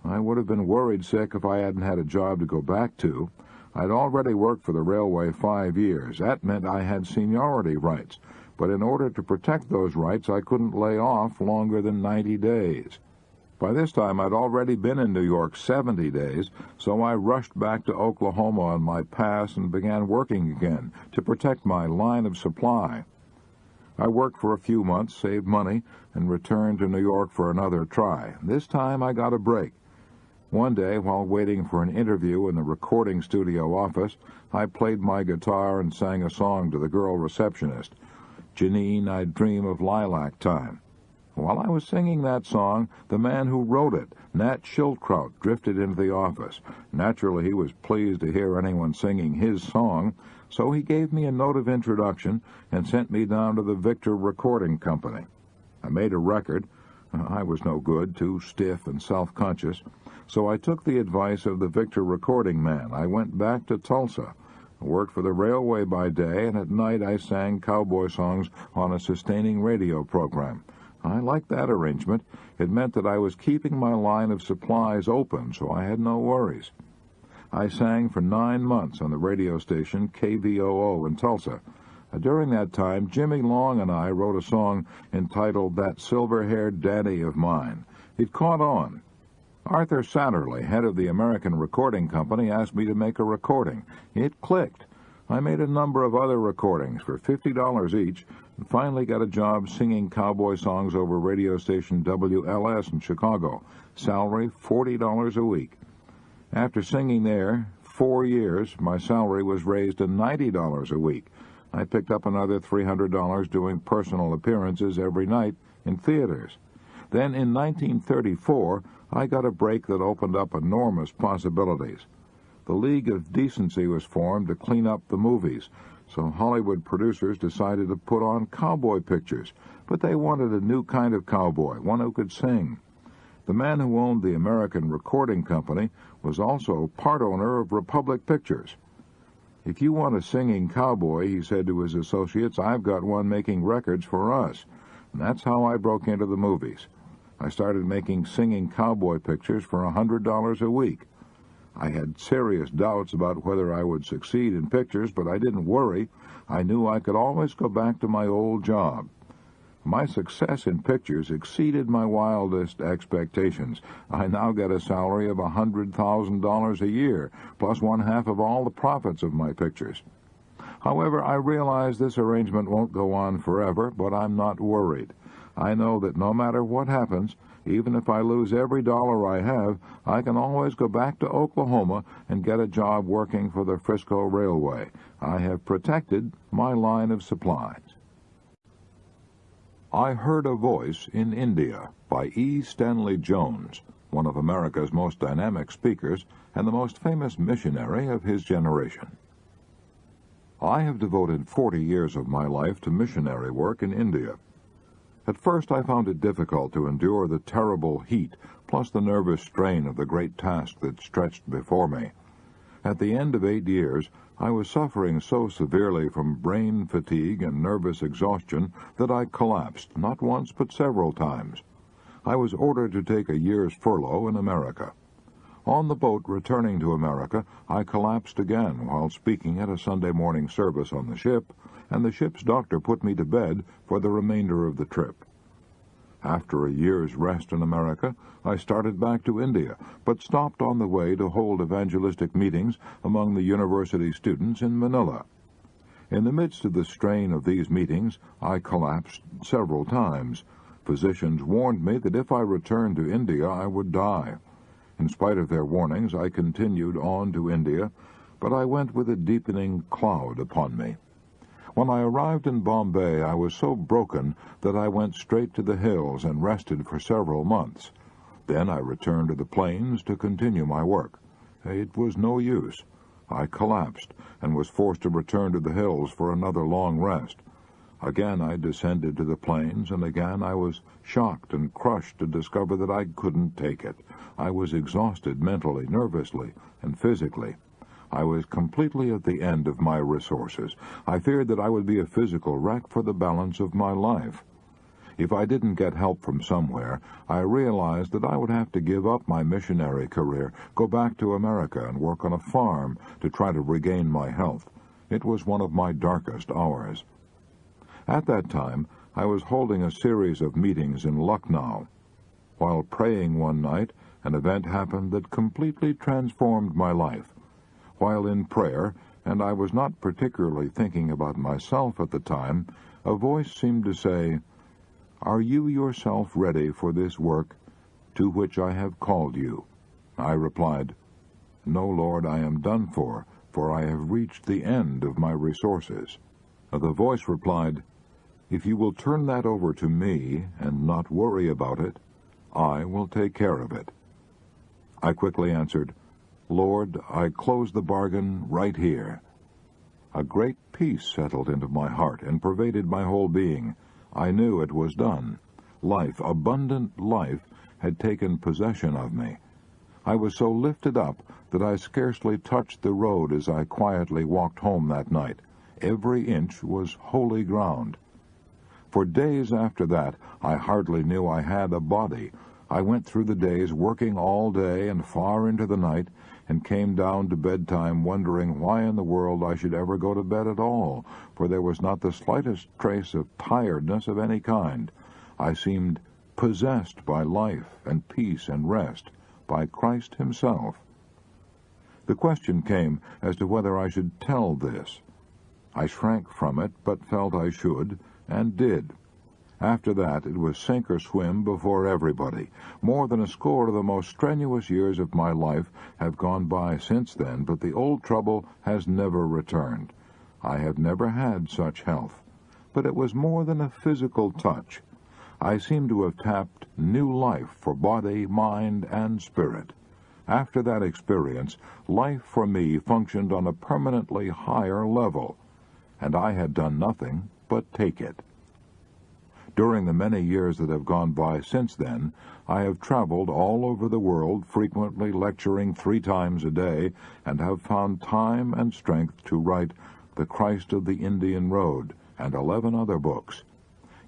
I would have been worried sick if I hadn't had a job to go back to. I'd already worked for the railway 5 years. That meant I had seniority rights. But in order to protect those rights, I couldn't lay off longer than 90 days. By this time, I'd already been in New York 70 days, so I rushed back to Oklahoma on my pass and began working again to protect my line of supply. I worked for a few months, saved money, and returned to New York for another try. This time I got a break. One day, while waiting for an interview in the recording studio office, I played my guitar and sang a song to the girl receptionist. Janine, I dream of lilac time. While I was singing that song, the man who wrote it, Nat Schildkraut, drifted into the office. Naturally, he was pleased to hear anyone singing his song, so he gave me a note of introduction and sent me down to the Victor Recording Company. I made a record. I was no good, too stiff and self-conscious, so I took the advice of the Victor recording man. I went back to Tulsa. I worked for the railway by day, and at night I sang cowboy songs on a sustaining radio program. I liked that arrangement. It meant that I was keeping my line of supplies open, so I had no worries. I sang for 9 months on the radio station KVOO in Tulsa. During that time, Jimmy Long and I wrote a song entitled That Silver-Haired Daddy of Mine. It caught on. Arthur Satterley, head of the American Recording Company, asked me to make a recording. It clicked. I made a number of other recordings for $50 each, and finally got a job singing cowboy songs over radio station WLS in Chicago. Salary, $40 a week. After singing there 4 years, my salary was raised to $90 a week. I picked up another $300 doing personal appearances every night in theaters. Then in 1934, I got a break that opened up enormous possibilities. The League of Decency was formed to clean up the movies, so Hollywood producers decided to put on cowboy pictures, but they wanted a new kind of cowboy, one who could sing. The man who owned the American Recording Company was also part owner of Republic Pictures. If you want a singing cowboy, he said to his associates, I've got one making records for us. And that's how I broke into the movies. I started making singing cowboy pictures for $100 a week. I had serious doubts about whether I would succeed in pictures, but I didn't worry. I knew I could always go back to my old job. My success in pictures exceeded my wildest expectations. I now get a salary of $100,000 a year, plus 1/2 of all the profits of my pictures. However, I realize this arrangement won't go on forever, but I'm not worried. I know that no matter what happens, Even if I lose every dollar I have, I can always go back to Oklahoma and get a job working for the Frisco Railway. I have protected my line of supplies. I Heard a Voice in India by E. Stanley Jones, one of America's most dynamic speakers and the most famous missionary of his generation. I have devoted 40 years of my life to missionary work in India. At first I found it difficult to endure the terrible heat, plus the nervous strain of the great task that stretched before me. At the end of 8 years, I was suffering so severely from brain fatigue and nervous exhaustion that I collapsed, not once but several times. I was ordered to take a year's furlough in America. On the boat returning to America, I collapsed again while speaking at a Sunday morning service on the ship, and the ship's doctor put me to bed for the remainder of the trip. After a year's rest in America, I started back to India, but stopped on the way to hold evangelistic meetings among the university students in Manila. In the midst of the strain of these meetings, I collapsed several times. Physicians warned me that if I returned to India, I would die. In spite of their warnings, I continued on to India, but I went with a deepening cloud upon me. When I arrived in Bombay, I was so broken that I went straight to the hills and rested for several months. Then I returned to the plains to continue my work. It was no use. I collapsed and was forced to return to the hills for another long rest. Again I descended to the plains, and again I was shocked and crushed to discover that I couldn't take it. I was exhausted mentally, nervously, and physically. I was completely at the end of my resources. I feared that I would be a physical wreck for the balance of my life. If I didn't get help from somewhere, I realized that I would have to give up my missionary career, go back to America and work on a farm to try to regain my health. It was one of my darkest hours. At that time, I was holding a series of meetings in Lucknow. While praying one night, an event happened that completely transformed my life. While in prayer, and I was not particularly thinking about myself at the time, a voice seemed to say, "Are you yourself ready for this work to which I have called you?" I replied, "No, Lord, I am done for I have reached the end of my resources." The voice replied, "If you will turn that over to me and not worry about it, I will take care of it." I quickly answered, "Lord, I close the bargain right here." A great peace settled into my heart and pervaded my whole being. I knew it was done. Life, abundant life, had taken possession of me. I was so lifted up that I scarcely touched the road as I quietly walked home that night. Every inch was holy ground. For days after that, I hardly knew I had a body. I went through the days working all day and far into the night, and came down to bedtime wondering why in the world I should ever go to bed at all, for there was not the slightest trace of tiredness of any kind. I seemed possessed by life and peace and rest, by Christ himself. The question came as to whether I should tell this. I shrank from it, but felt I should, and did. After that, it was sink or swim before everybody. More than a score of the most strenuous years of my life have gone by since then, but the old trouble has never returned. I have never had such health. But it was more than a physical touch. I seem to have tapped new life for body, mind, and spirit. After that experience, life for me functioned on a permanently higher level, and I had done nothing but take it. During the many years that have gone by since then, I have traveled all over the world, frequently lecturing 3 times a day, and have found time and strength to write The Christ of the Indian Road and 11 other books.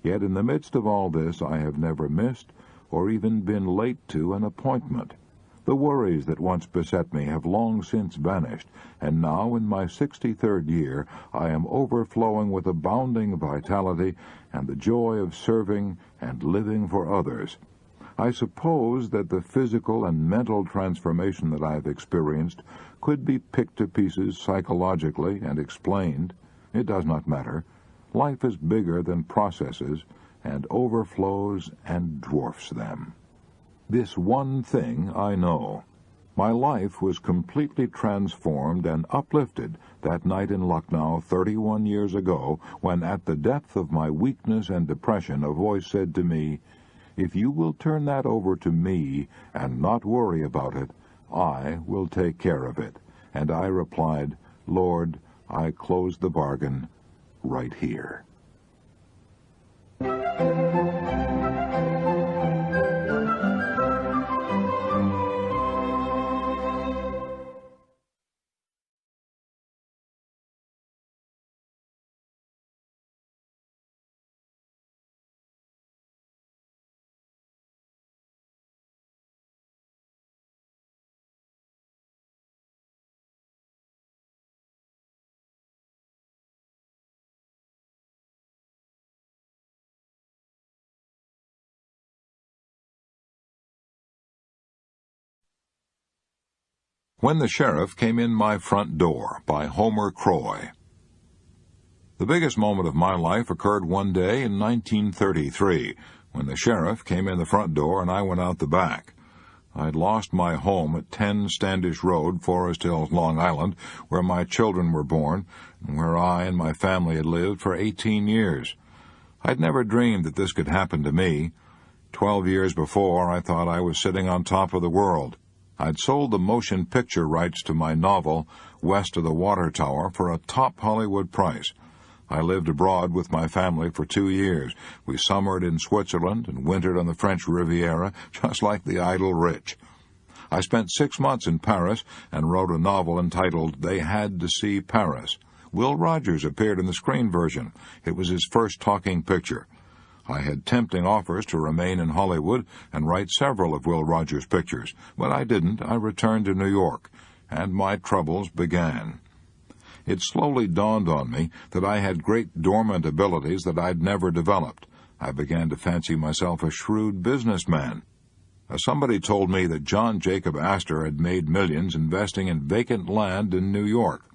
Yet in the midst of all this, I have never missed or even been late to an appointment. The worries that once beset me have long since vanished, and now in my 63rd year I am overflowing with abounding vitality and the joy of serving and living for others. I suppose that the physical and mental transformation that I have experienced could be picked to pieces psychologically and explained. It does not matter. Life is bigger than processes and overflows and dwarfs them. This one thing I know. My life was completely transformed and uplifted that night in Lucknow 31 years ago, when at the depth of my weakness and depression a voice said to me, "If you will turn that over to me and not worry about it, I will take care of it." And I replied, "Lord, I close the bargain right here." When the Sheriff Came in My Front Door by Homer Croy. The biggest moment of my life occurred one day in 1933, when the sheriff came in the front door and I went out the back. I'd lost my home at 10 Standish Road, Forest Hills, Long Island, where my children were born, and where I and my family had lived for 18 years. I'd never dreamed that this could happen to me. 12 years before, I thought I was sitting on top of the world. I'd sold the motion picture rights to my novel, West of the Water Tower, for a top Hollywood price. I lived abroad with my family for 2 years. We summered in Switzerland and wintered on the French Riviera, just like the idle rich. I spent 6 months in Paris and wrote a novel entitled They Had to See Paris. Will Rogers appeared in the screen version. It was his first talking picture. I had tempting offers to remain in Hollywood and write several of Will Rogers' pictures, but I didn't. I returned to New York, and my troubles began. It slowly dawned on me that I had great dormant abilities that I'd never developed. I began to fancy myself a shrewd businessman. Somebody told me that John Jacob Astor had made millions investing in vacant land in New York.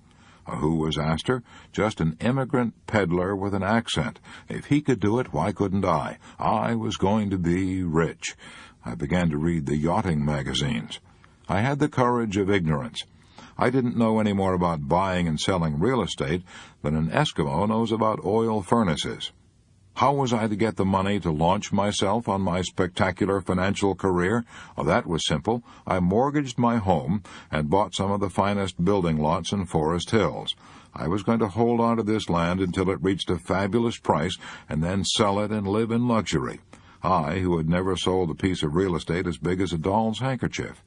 Who was Astor? Just an immigrant peddler with an accent. If he could do it, why couldn't I? I was going to be rich. I began to read the yachting magazines. I had the courage of ignorance. I didn't know any more about buying and selling real estate than an Eskimo knows about oil furnaces. How was I to get the money to launch myself on my spectacular financial career? That was simple. I mortgaged my home and bought some of the finest building lots in Forest Hills. I was going to hold on to this land until it reached a fabulous price and then sell it and live in luxury. I, who had never sold a piece of real estate as big as a doll's handkerchief.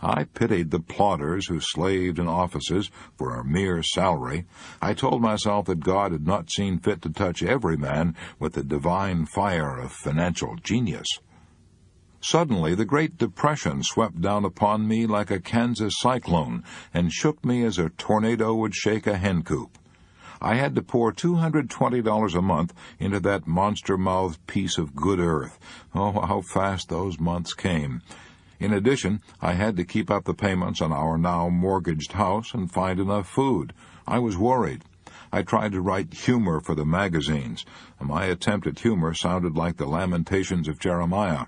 I pitied the plodders who slaved in offices for a mere salary. I told myself that God had not seen fit to touch every man with the divine fire of financial genius. Suddenly, the Great Depression swept down upon me like a Kansas cyclone and shook me as a tornado would shake a hen coop. I had to pour $220 a month into that monster-mouthed piece of good earth. Oh, how fast those months came. In addition, I had to keep up the payments on our now mortgaged house and find enough food. I was worried. I tried to write humor for the magazines. My attempt at humor sounded like the Lamentations of Jeremiah.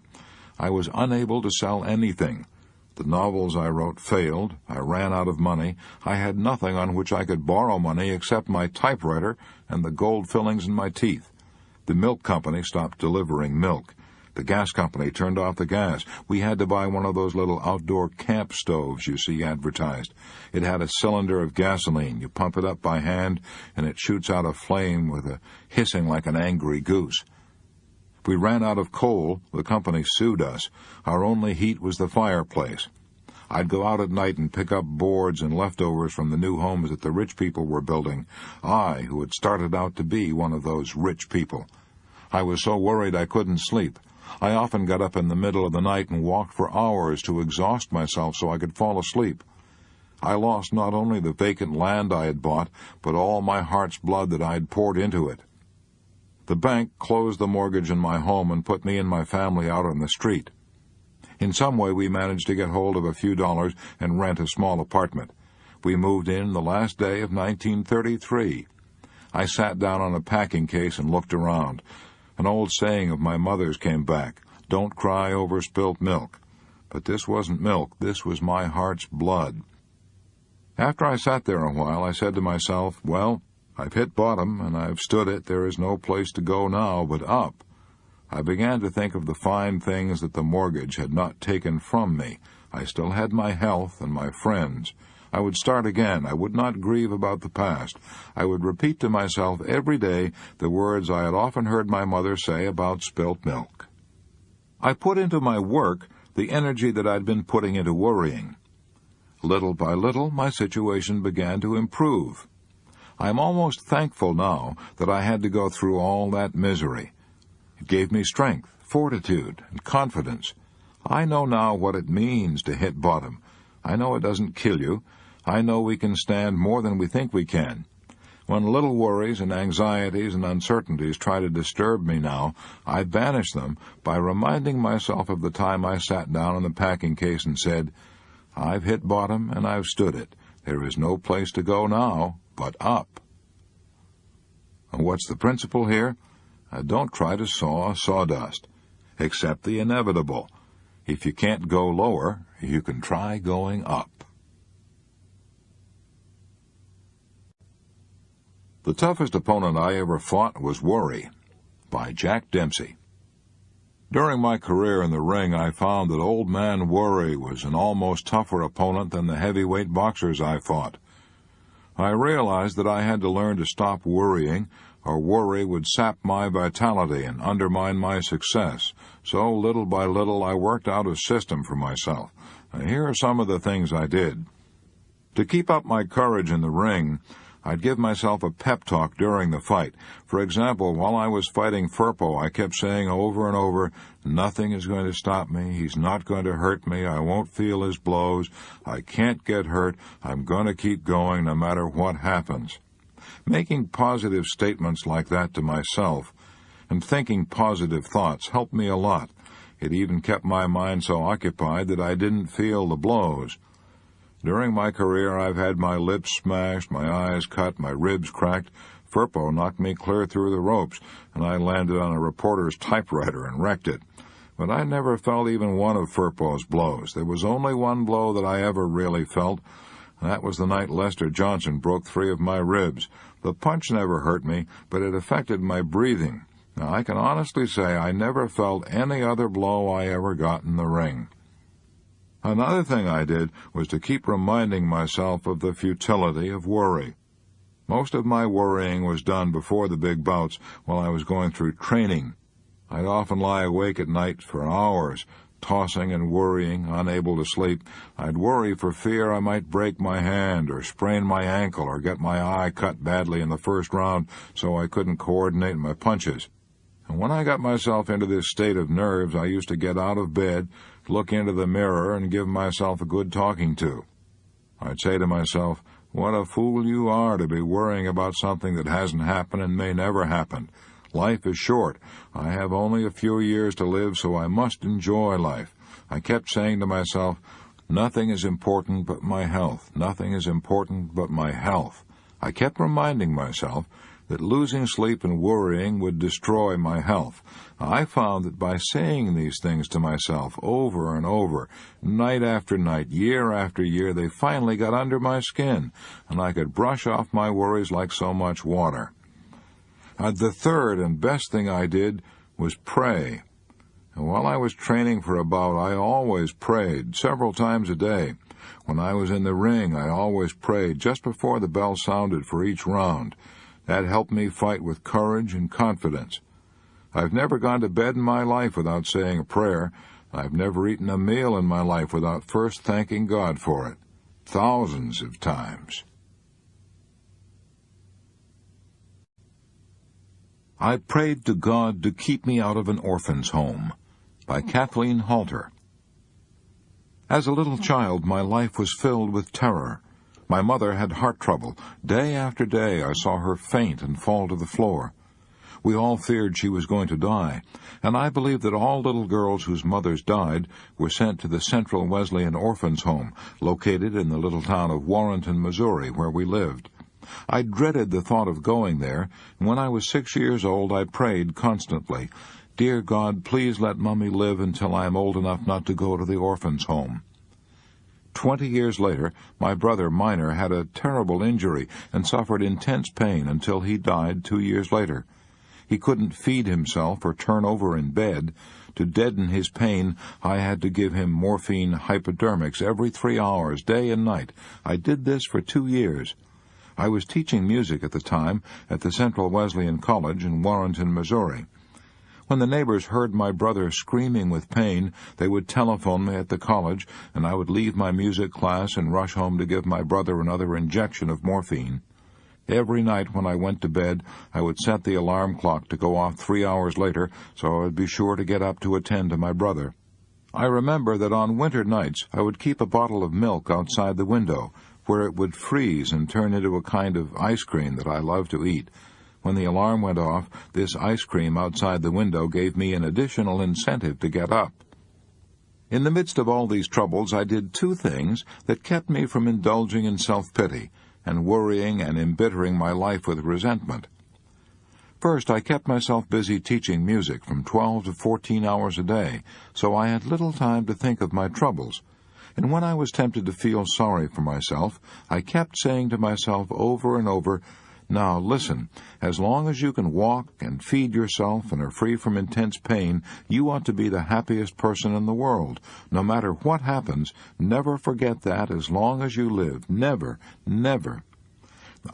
I was unable to sell anything. The novels I wrote failed. I ran out of money. I had nothing on which I could borrow money except my typewriter and the gold fillings in my teeth. The milk company stopped delivering milk. The gas company turned off the gas. We had to buy one of those little outdoor camp stoves you see advertised. It had a cylinder of gasoline. You pump it up by hand, and it shoots out a flame with a hissing like an angry goose. We ran out of coal. The company sued us. Our only heat was the fireplace. I'd go out at night and pick up boards and leftovers from the new homes that the rich people were building. I, who had started out to be one of those rich people. I was so worried I couldn't sleep. I often got up in the middle of the night and walked for hours to exhaust myself so I could fall asleep. I lost not only the vacant land I had bought, but all my heart's blood that I had poured into it. The bank closed the mortgage on my home and put me and my family out on the street. In some way we managed to get hold of a few dollars and rent a small apartment. We moved in the last day of 1933. I sat down on a packing case and looked around. An old saying of my mother's came back, "Don't cry over spilt milk." But this wasn't milk. This was my heart's blood. After I sat there a while, I said to myself, well, I've hit bottom, and I've stood it. There is no place to go now but up. I began to think of the fine things that the mortgage had not taken from me. I still had my health and my friends. I would start again. I would not grieve about the past. I would repeat to myself every day the words I had often heard my mother say about spilt milk. I put into my work the energy that I'd been putting into worrying. Little by little, my situation began to improve. I am almost thankful now that I had to go through all that misery. It gave me strength, fortitude, and confidence. I know now what it means to hit bottom. I know it doesn't kill you. I know we can stand more than we think we can. When little worries and anxieties and uncertainties try to disturb me now, I banish them by reminding myself of the time I sat down in the packing case and said, I've hit bottom and I've stood it. There is no place to go now but up. And what's the principle here? Don't try to saw sawdust. Accept the inevitable. If you can't go lower, you can try going up. The toughest opponent I ever fought was worry, by Jack Dempsey. During my career in the ring, I found that old man worry was an almost tougher opponent than the heavyweight boxers I fought. I realized that I had to learn to stop worrying, or worry would sap my vitality and undermine my success. So little by little I worked out a system for myself. And here are some of the things I did. To keep up my courage in the ring, I'd give myself a pep talk during the fight. For example, while I was fighting Firpo, I kept saying over and over, nothing is going to stop me, he's not going to hurt me, I won't feel his blows, I can't get hurt, I'm going to keep going no matter what happens. Making positive statements like that to myself and thinking positive thoughts helped me a lot. It even kept my mind so occupied that I didn't feel the blows. During my career, I've had my lips smashed, my eyes cut, my ribs cracked. Firpo knocked me clear through the ropes, and I landed on a reporter's typewriter and wrecked it. But I never felt even one of Firpo's blows. There was only one blow that I ever really felt, and that was the night Lester Johnson broke 3 of my ribs. The punch never hurt me, but it affected my breathing. Now, I can honestly say I never felt any other blow I ever got in the ring. Another thing I did was to keep reminding myself of the futility of worry. Most of my worrying was done before the big bouts while I was going through training. I'd often lie awake at night for hours, tossing and worrying, unable to sleep. I'd worry for fear I might break my hand or sprain my ankle or get my eye cut badly in the first round so I couldn't coordinate my punches. And when I got myself into this state of nerves, I used to get out of bed, look into the mirror, and give myself a good talking to. I'd say to myself, what a fool you are to be worrying about something that hasn't happened and may never happen. Life is short. I have only a few years to live, so I must enjoy life. I kept saying to myself, nothing is important but my health. Nothing is important but my health. I kept reminding myself that losing sleep and worrying would destroy my health. I found that by saying these things to myself over and over, night after night, year after year, they finally got under my skin, and I could brush off my worries like so much water. The third and best thing I did was pray. And while I was training for a bout, I always prayed, several times a day. When I was in the ring, I always prayed just before the bell sounded for each round. That helped me fight with courage and confidence. I've never gone to bed in my life without saying a prayer. I've never eaten a meal in my life without first thanking God for it. Thousands of times. I prayed to God to keep me out of an orphan's home, by Kathleen Halter. As a little child, my life was filled with terror. My mother had heart trouble. Day after day, I saw her faint and fall to the floor. We all feared she was going to die, and I believe that all little girls whose mothers died were sent to the Central Wesleyan Orphans' Home, located in the little town of Warrenton, Missouri, where we lived. I dreaded the thought of going there, and when I was 6 years old, I prayed constantly, "Dear God, please let Mummy live until I am old enough not to go to the orphans' home." 20 years later, my brother Minor had a terrible injury and suffered intense pain until he died 2 years later. He couldn't feed himself or turn over in bed. To deaden his pain, I had to give him morphine hypodermics every 3 hours, day and night. I did this for 2 years. I was teaching music at the time at the Central Wesleyan College in Warrenton, Missouri. When the neighbors heard my brother screaming with pain, they would telephone me at the college, and I would leave my music class and rush home to give my brother another injection of morphine. Every night when I went to bed, I would set the alarm clock to go off 3 hours later, so I would be sure to get up to attend to my brother. I remember that on winter nights I would keep a bottle of milk outside the window, where it would freeze and turn into a kind of ice cream that I loved to eat. When the alarm went off, this ice cream outside the window gave me an additional incentive to get up. In the midst of all these troubles, I did 2 things that kept me from indulging in self-pity and worrying and embittering my life with resentment. First, I kept myself busy teaching music from 12 to 14 hours a day, so I had little time to think of my troubles. And when I was tempted to feel sorry for myself, I kept saying to myself over and over, "Now, listen, as long as you can walk and feed yourself and are free from intense pain, you ought to be the happiest person in the world. No matter what happens, never forget that as long as you live. Never, never."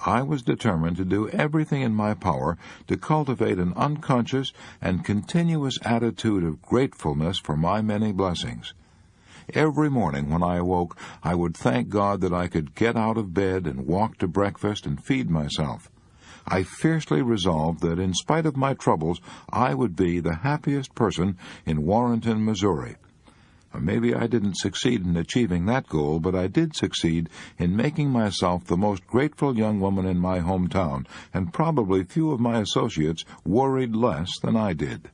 I was determined to do everything in my power to cultivate an unconscious and continuous attitude of gratefulness for my many blessings. Every morning when I awoke, I would thank God that I could get out of bed and walk to breakfast and feed myself. I fiercely resolved that in spite of my troubles, I would be the happiest person in Warrenton, Missouri. Maybe I didn't succeed in achieving that goal, but I did succeed in making myself the most grateful young woman in my hometown, and probably few of my associates worried less than I did.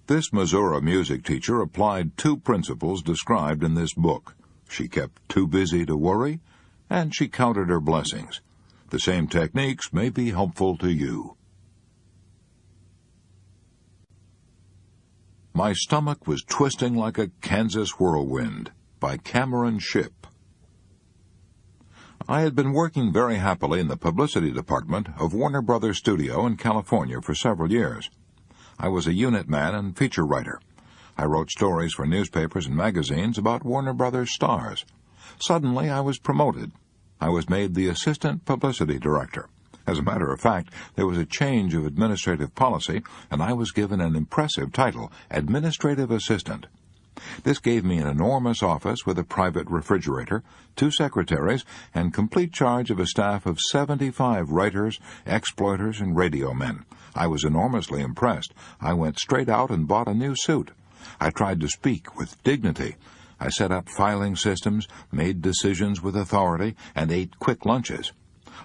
This Missouri music teacher applied 2 principles described in this book. She kept too busy to worry, and she counted her blessings. The same techniques may be helpful to you. My Stomach Was Twisting Like a Kansas Whirlwind by Cameron Shipp. I had been working very happily in the publicity department of Warner Brothers Studio in California for several years. I was a unit man and feature writer. I wrote stories for newspapers and magazines about Warner Brothers stars. Suddenly, I was promoted. I was made the assistant publicity director. As a matter of fact, there was a change of administrative policy, and I was given an impressive title, administrative assistant. This gave me an enormous office with a private refrigerator, 2 secretaries, and complete charge of a staff of 75 writers, exploiters, and radio men. I was enormously impressed. I went straight out and bought a new suit. I tried to speak with dignity. I set up filing systems, made decisions with authority, and ate quick lunches.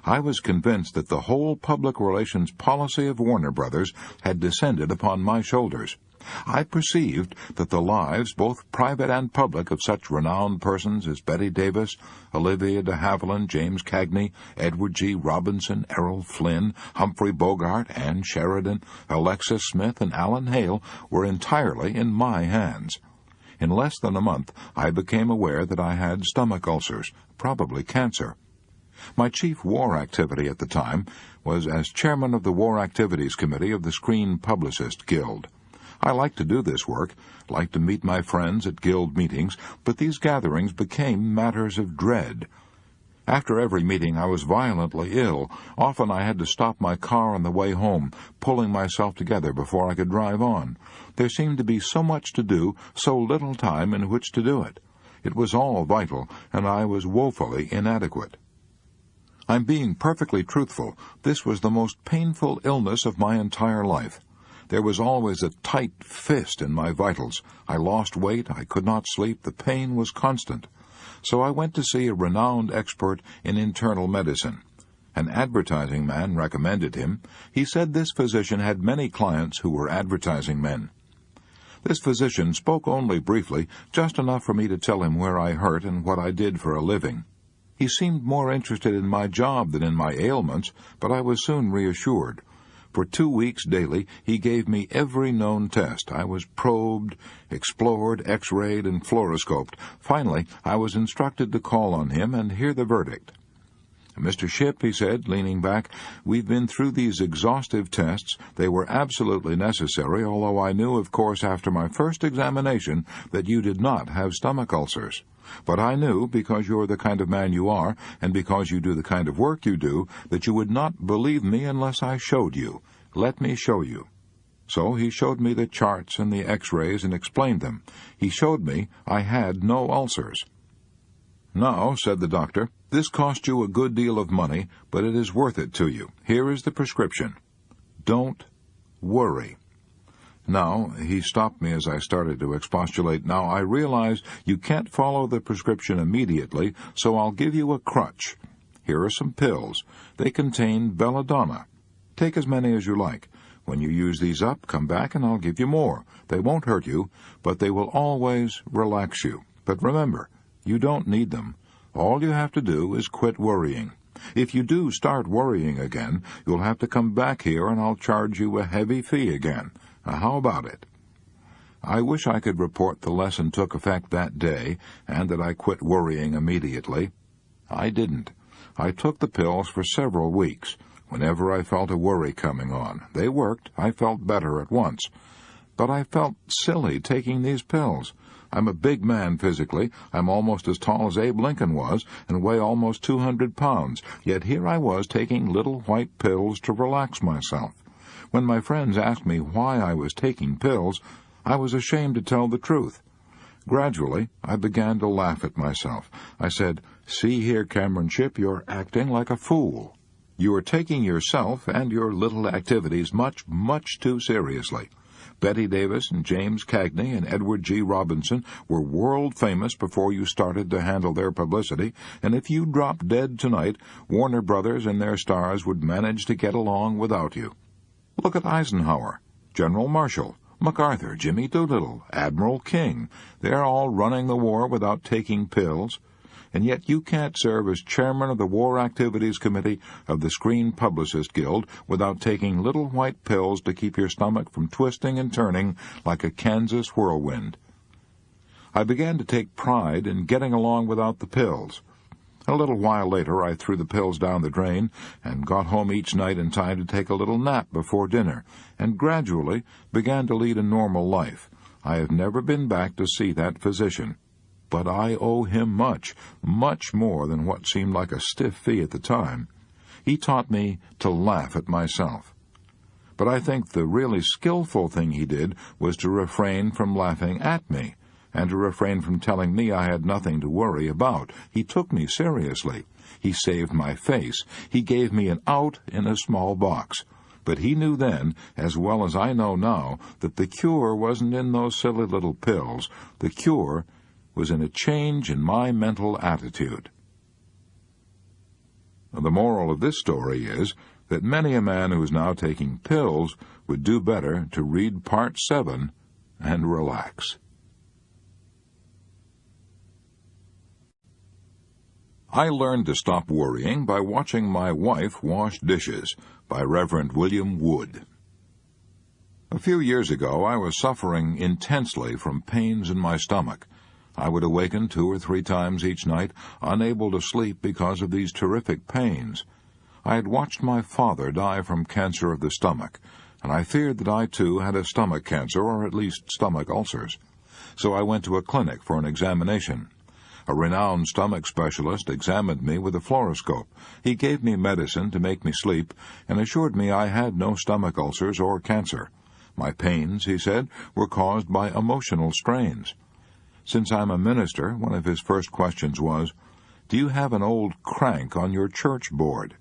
I was convinced that the whole public relations policy of Warner Brothers had descended upon my shoulders. I perceived that the lives, both private and public, of such renowned persons as Betty Davis, Olivia de Havilland, James Cagney, Edward G. Robinson, Errol Flynn, Humphrey Bogart, Ann Sheridan, Alexis Smith, and Alan Hale were entirely in my hands. In less than a month, I became aware that I had stomach ulcers, probably cancer. My chief war activity at the time was as chairman of the War Activities Committee of the Screen Publicist Guild. I liked to do this work, liked to meet my friends at guild meetings, but these gatherings became matters of dread. After every meeting I was violently ill. Often I had to stop my car on the way home, pulling myself together before I could drive on. There seemed to be so much to do, so little time in which to do it. It was all vital, and I was woefully inadequate. I'm being perfectly truthful. This was the most painful illness of my entire life. There was always a tight fist in my vitals. I lost weight, I could not sleep, the pain was constant. So I went to see a renowned expert in internal medicine. An advertising man recommended him. He said this physician had many clients who were advertising men. This physician spoke only briefly, just enough for me to tell him where I hurt and what I did for a living. He seemed more interested in my job than in my ailments, but I was soon reassured. For 2 weeks daily, he gave me every known test. I was probed, explored, x-rayed, and fluoroscoped. Finally, I was instructed to call on him and hear the verdict. "Mr. Shipp," he said, leaning back, "we've been through these exhaustive tests. They were absolutely necessary, although I knew, of course, after my first examination that you did not have stomach ulcers. But I knew, because you're the kind of man you are, and because you do the kind of work you do, that you would not believe me unless I showed you. Let me show you." So he showed me the charts and the x-rays and explained them. He showed me I had no ulcers. "Now," said the doctor, "this cost you a good deal of money, but it is worth it to you. Here is the prescription. Don't worry." Now, he stopped me as I started to expostulate. "Now, I realize you can't follow the prescription immediately, so I'll give you a crutch. Here are some pills. They contain belladonna. Take as many as you like. When you use these up, come back and I'll give you more. They won't hurt you, but they will always relax you. But remember, you don't need them. All you have to do is quit worrying. If you do start worrying again, you'll have to come back here and I'll charge you a heavy fee again. Now, how about it?" I wish I could report the lesson took effect that day and that I quit worrying immediately. I didn't. I took the pills for several weeks. Whenever I felt a worry coming on, they worked. I felt better at once. But I felt silly taking these pills. I'm a big man physically. I'm almost as tall as Abe Lincoln was and weigh almost 200 pounds. Yet here I was taking little white pills to relax myself. When my friends asked me why I was taking pills, I was ashamed to tell the truth. Gradually, I began to laugh at myself. I said, "See here, Cameron Shipp, you're acting like a fool. You are taking yourself and your little activities much, much too seriously. Betty Davis and James Cagney and Edward G. Robinson were world-famous before you started to handle their publicity, and if you dropped dead tonight, Warner Brothers and their stars would manage to get along without you. Look at Eisenhower, General Marshall, MacArthur, Jimmy Doolittle, Admiral King. They're all running the war without taking pills. And yet you can't serve as chairman of the War Activities Committee of the Screen Publicist Guild without taking little white pills to keep your stomach from twisting and turning like a Kansas whirlwind." I began to take pride in getting along without the pills. A little while later I threw the pills down the drain and got home each night in time to take a little nap before dinner, and gradually began to lead a normal life. I have never been back to see that physician. But I owe him much, much more than what seemed like a stiff fee at the time. He taught me to laugh at myself. But I think the really skillful thing he did was to refrain from laughing at me, and to refrain from telling me I had nothing to worry about. He took me seriously. He saved my face. He gave me an out in a small box. But he knew then, as well as I know now, that the cure wasn't in those silly little pills. The cure was in a change in my mental attitude. The moral of this story is that many a man who is now taking pills would do better to read Part 7 and relax. I Learned to Stop Worrying by Watching My Wife Wash Dishes by Reverend William Wood. A few years ago, I was suffering intensely from pains in my stomach. I would awaken 2 or 3 times each night, unable to sleep because of these terrific pains. I had watched my father die from cancer of the stomach, and I feared that I too had a stomach cancer, or at least stomach ulcers. So I went to a clinic for an examination. A renowned stomach specialist examined me with a fluoroscope. He gave me medicine to make me sleep and assured me I had no stomach ulcers or cancer. My pains, he said, were caused by emotional strains. Since I'm a minister, one of his first questions was, "Do you have an old crank on your church board?"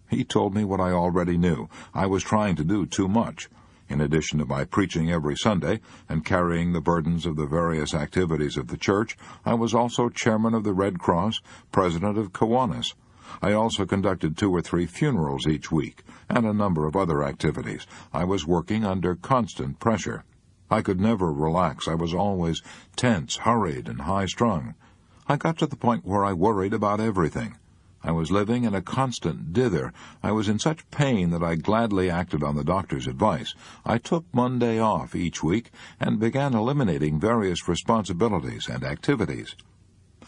He told me what I already knew. I was trying to do too much. In addition to my preaching every Sunday and carrying the burdens of the various activities of the church, I was also chairman of the Red Cross, president of Kiwanis. I also conducted 2 or 3 funerals each week, and a number of other activities. I was working under constant pressure. I could never relax. I was always tense, hurried, and high-strung. I got to the point where I worried about everything. I was living in a constant dither. I was in such pain that I gladly acted on the doctor's advice. I took Monday off each week and began eliminating various responsibilities and activities.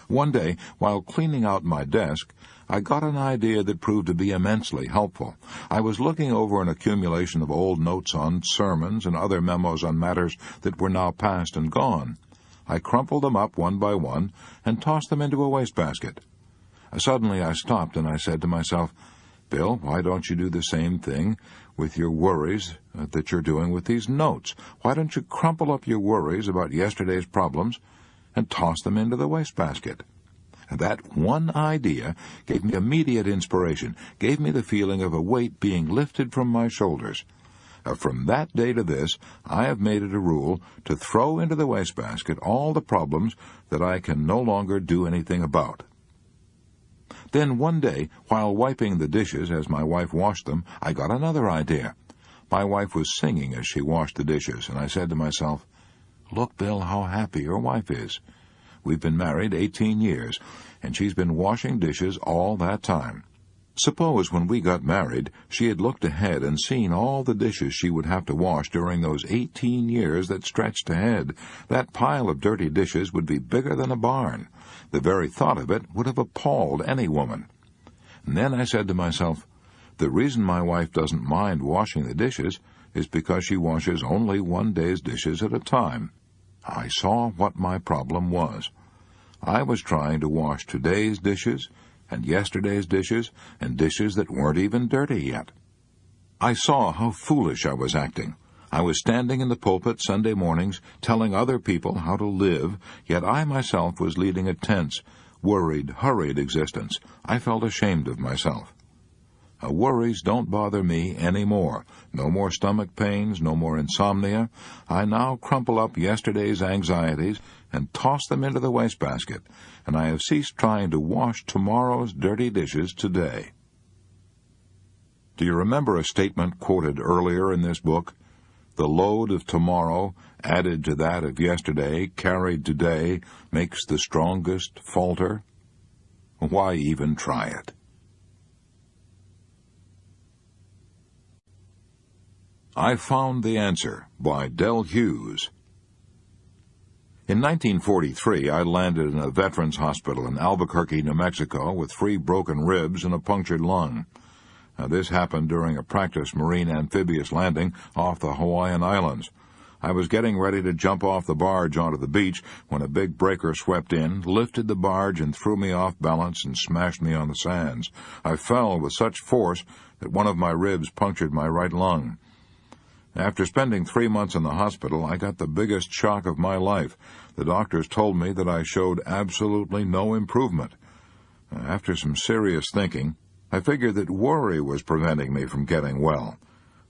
One day, while cleaning out my desk, I got an idea that proved to be immensely helpful. I was looking over an accumulation of old notes on sermons and other memos on matters that were now past and gone. I crumpled them up one by one and tossed them into a wastebasket. Suddenly I stopped and I said to myself, "Bill, why don't you do the same thing with your worries that you're doing with these notes? Why don't you crumple up your worries about yesterday's problems and toss them into the wastebasket?" And that one idea gave me immediate inspiration, gave me the feeling of a weight being lifted from my shoulders. From that day to this, I have made it a rule to throw into the wastebasket all the problems that I can no longer do anything about. Then one day, while wiping the dishes as my wife washed them, I got another idea. My wife was singing as she washed the dishes, and I said to myself, "Look, Bill, how happy your wife is. We've been married 18 years, and she's been washing dishes all that time. Suppose when we got married, she had looked ahead and seen all the dishes she would have to wash during those 18 years that stretched ahead. That pile of dirty dishes would be bigger than a barn. The very thought of it would have appalled any woman." And then I said to myself, the reason my wife doesn't mind washing the dishes is because she washes only one day's dishes at a time. I saw what my problem was. I was trying to wash today's dishes and yesterday's dishes and dishes that weren't even dirty yet. I saw how foolish I was acting. I was standing in the pulpit Sunday mornings telling other people how to live, yet I myself was leading a tense, worried, hurried existence. I felt ashamed of myself. Worries don't bother me any more. No more stomach pains, no more insomnia. I now crumple up yesterday's anxieties and toss them into the wastebasket, and I have ceased trying to wash tomorrow's dirty dishes today. Do you remember a statement quoted earlier in this book? The load of tomorrow, added to that of yesterday, carried today, makes the strongest falter. Why even try it? I Found the Answer by Del Hughes. In 1943, I landed in a veterans hospital in Albuquerque, New Mexico, with 3 broken ribs and a punctured lung. This happened during a practice marine amphibious landing off the Hawaiian Islands. I was getting ready to jump off the barge onto the beach when a big breaker swept in, lifted the barge, and threw me off balance and smashed me on the sands. I fell with such force that one of my ribs punctured my right lung. After spending 3 months in the hospital, I got the biggest shock of my life. The doctors told me that I showed absolutely no improvement. After some serious thinking, I figured that worry was preventing me from getting well.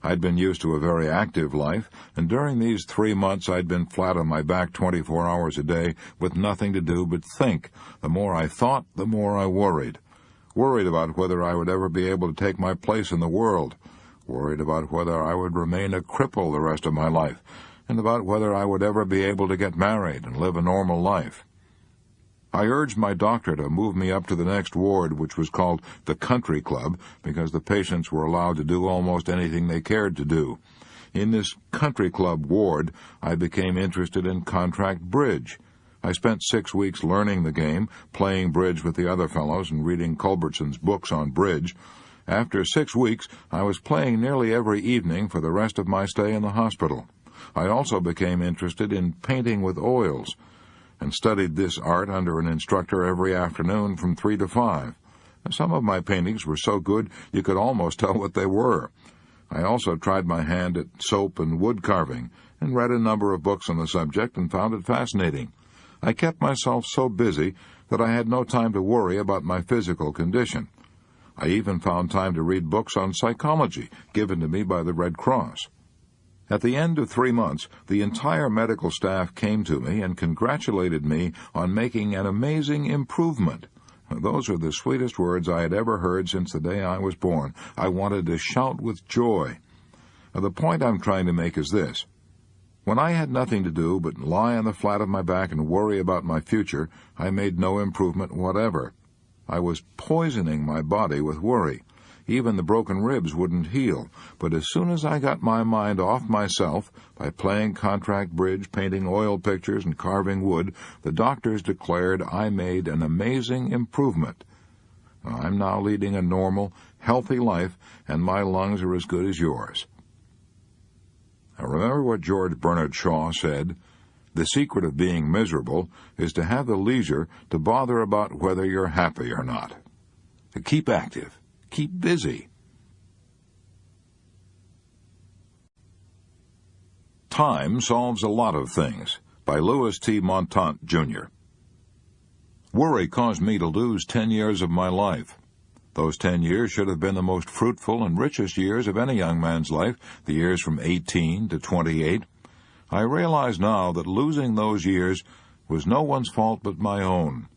I'd been used to a very active life, and during these 3 months I'd been flat on my back 24 hours a day with nothing to do but think. The more I thought, the more I worried. Worried about whether I would ever be able to take my place in the world. Worried about whether I would remain a cripple the rest of my life, and about whether I would ever be able to get married and live a normal life. I urged my doctor to move me up to the next ward, which was called the Country Club, because the patients were allowed to do almost anything they cared to do. In this Country Club ward, I became interested in contract bridge. I spent 6 weeks learning the game, playing bridge with the other fellows, and reading Culbertson's books on bridge. After 6 weeks, I was playing nearly every evening for the rest of my stay in the hospital. I also became interested in painting with oils, and studied this art under an instructor every afternoon from 3 to 5. Some of my paintings were so good you could almost tell what they were. I also tried my hand at soap and wood carving, and read a number of books on the subject and found it fascinating. I kept myself so busy that I had no time to worry about my physical condition. I even found time to read books on psychology given to me by the Red Cross. At the end of 3 months, the entire medical staff came to me and congratulated me on making an amazing improvement. Those are the sweetest words I had ever heard since the day I was born. I wanted to shout with joy. The point I'm trying to make is this. When I had nothing to do but lie on the flat of my back and worry about my future, I made no improvement whatever. I was poisoning my body with worry. Even the broken ribs wouldn't heal, but as soon as I got my mind off myself by playing contract bridge, painting oil pictures, and carving wood, the doctors declared I made an amazing improvement. I'm now leading a normal, healthy life, and my lungs are as good as yours. Now remember what George Bernard Shaw said, "The secret of being miserable is to have the leisure to bother about whether you're happy or not." Keep active. Keep busy. Time Solves a Lot of Things, by Louis T. Montant, Jr. Worry caused me to lose 10 years of my life. Those 10 years should have been the most fruitful and richest years of any young man's life, the years from 18 to 28. I realize now that losing those years was no one's fault but my own.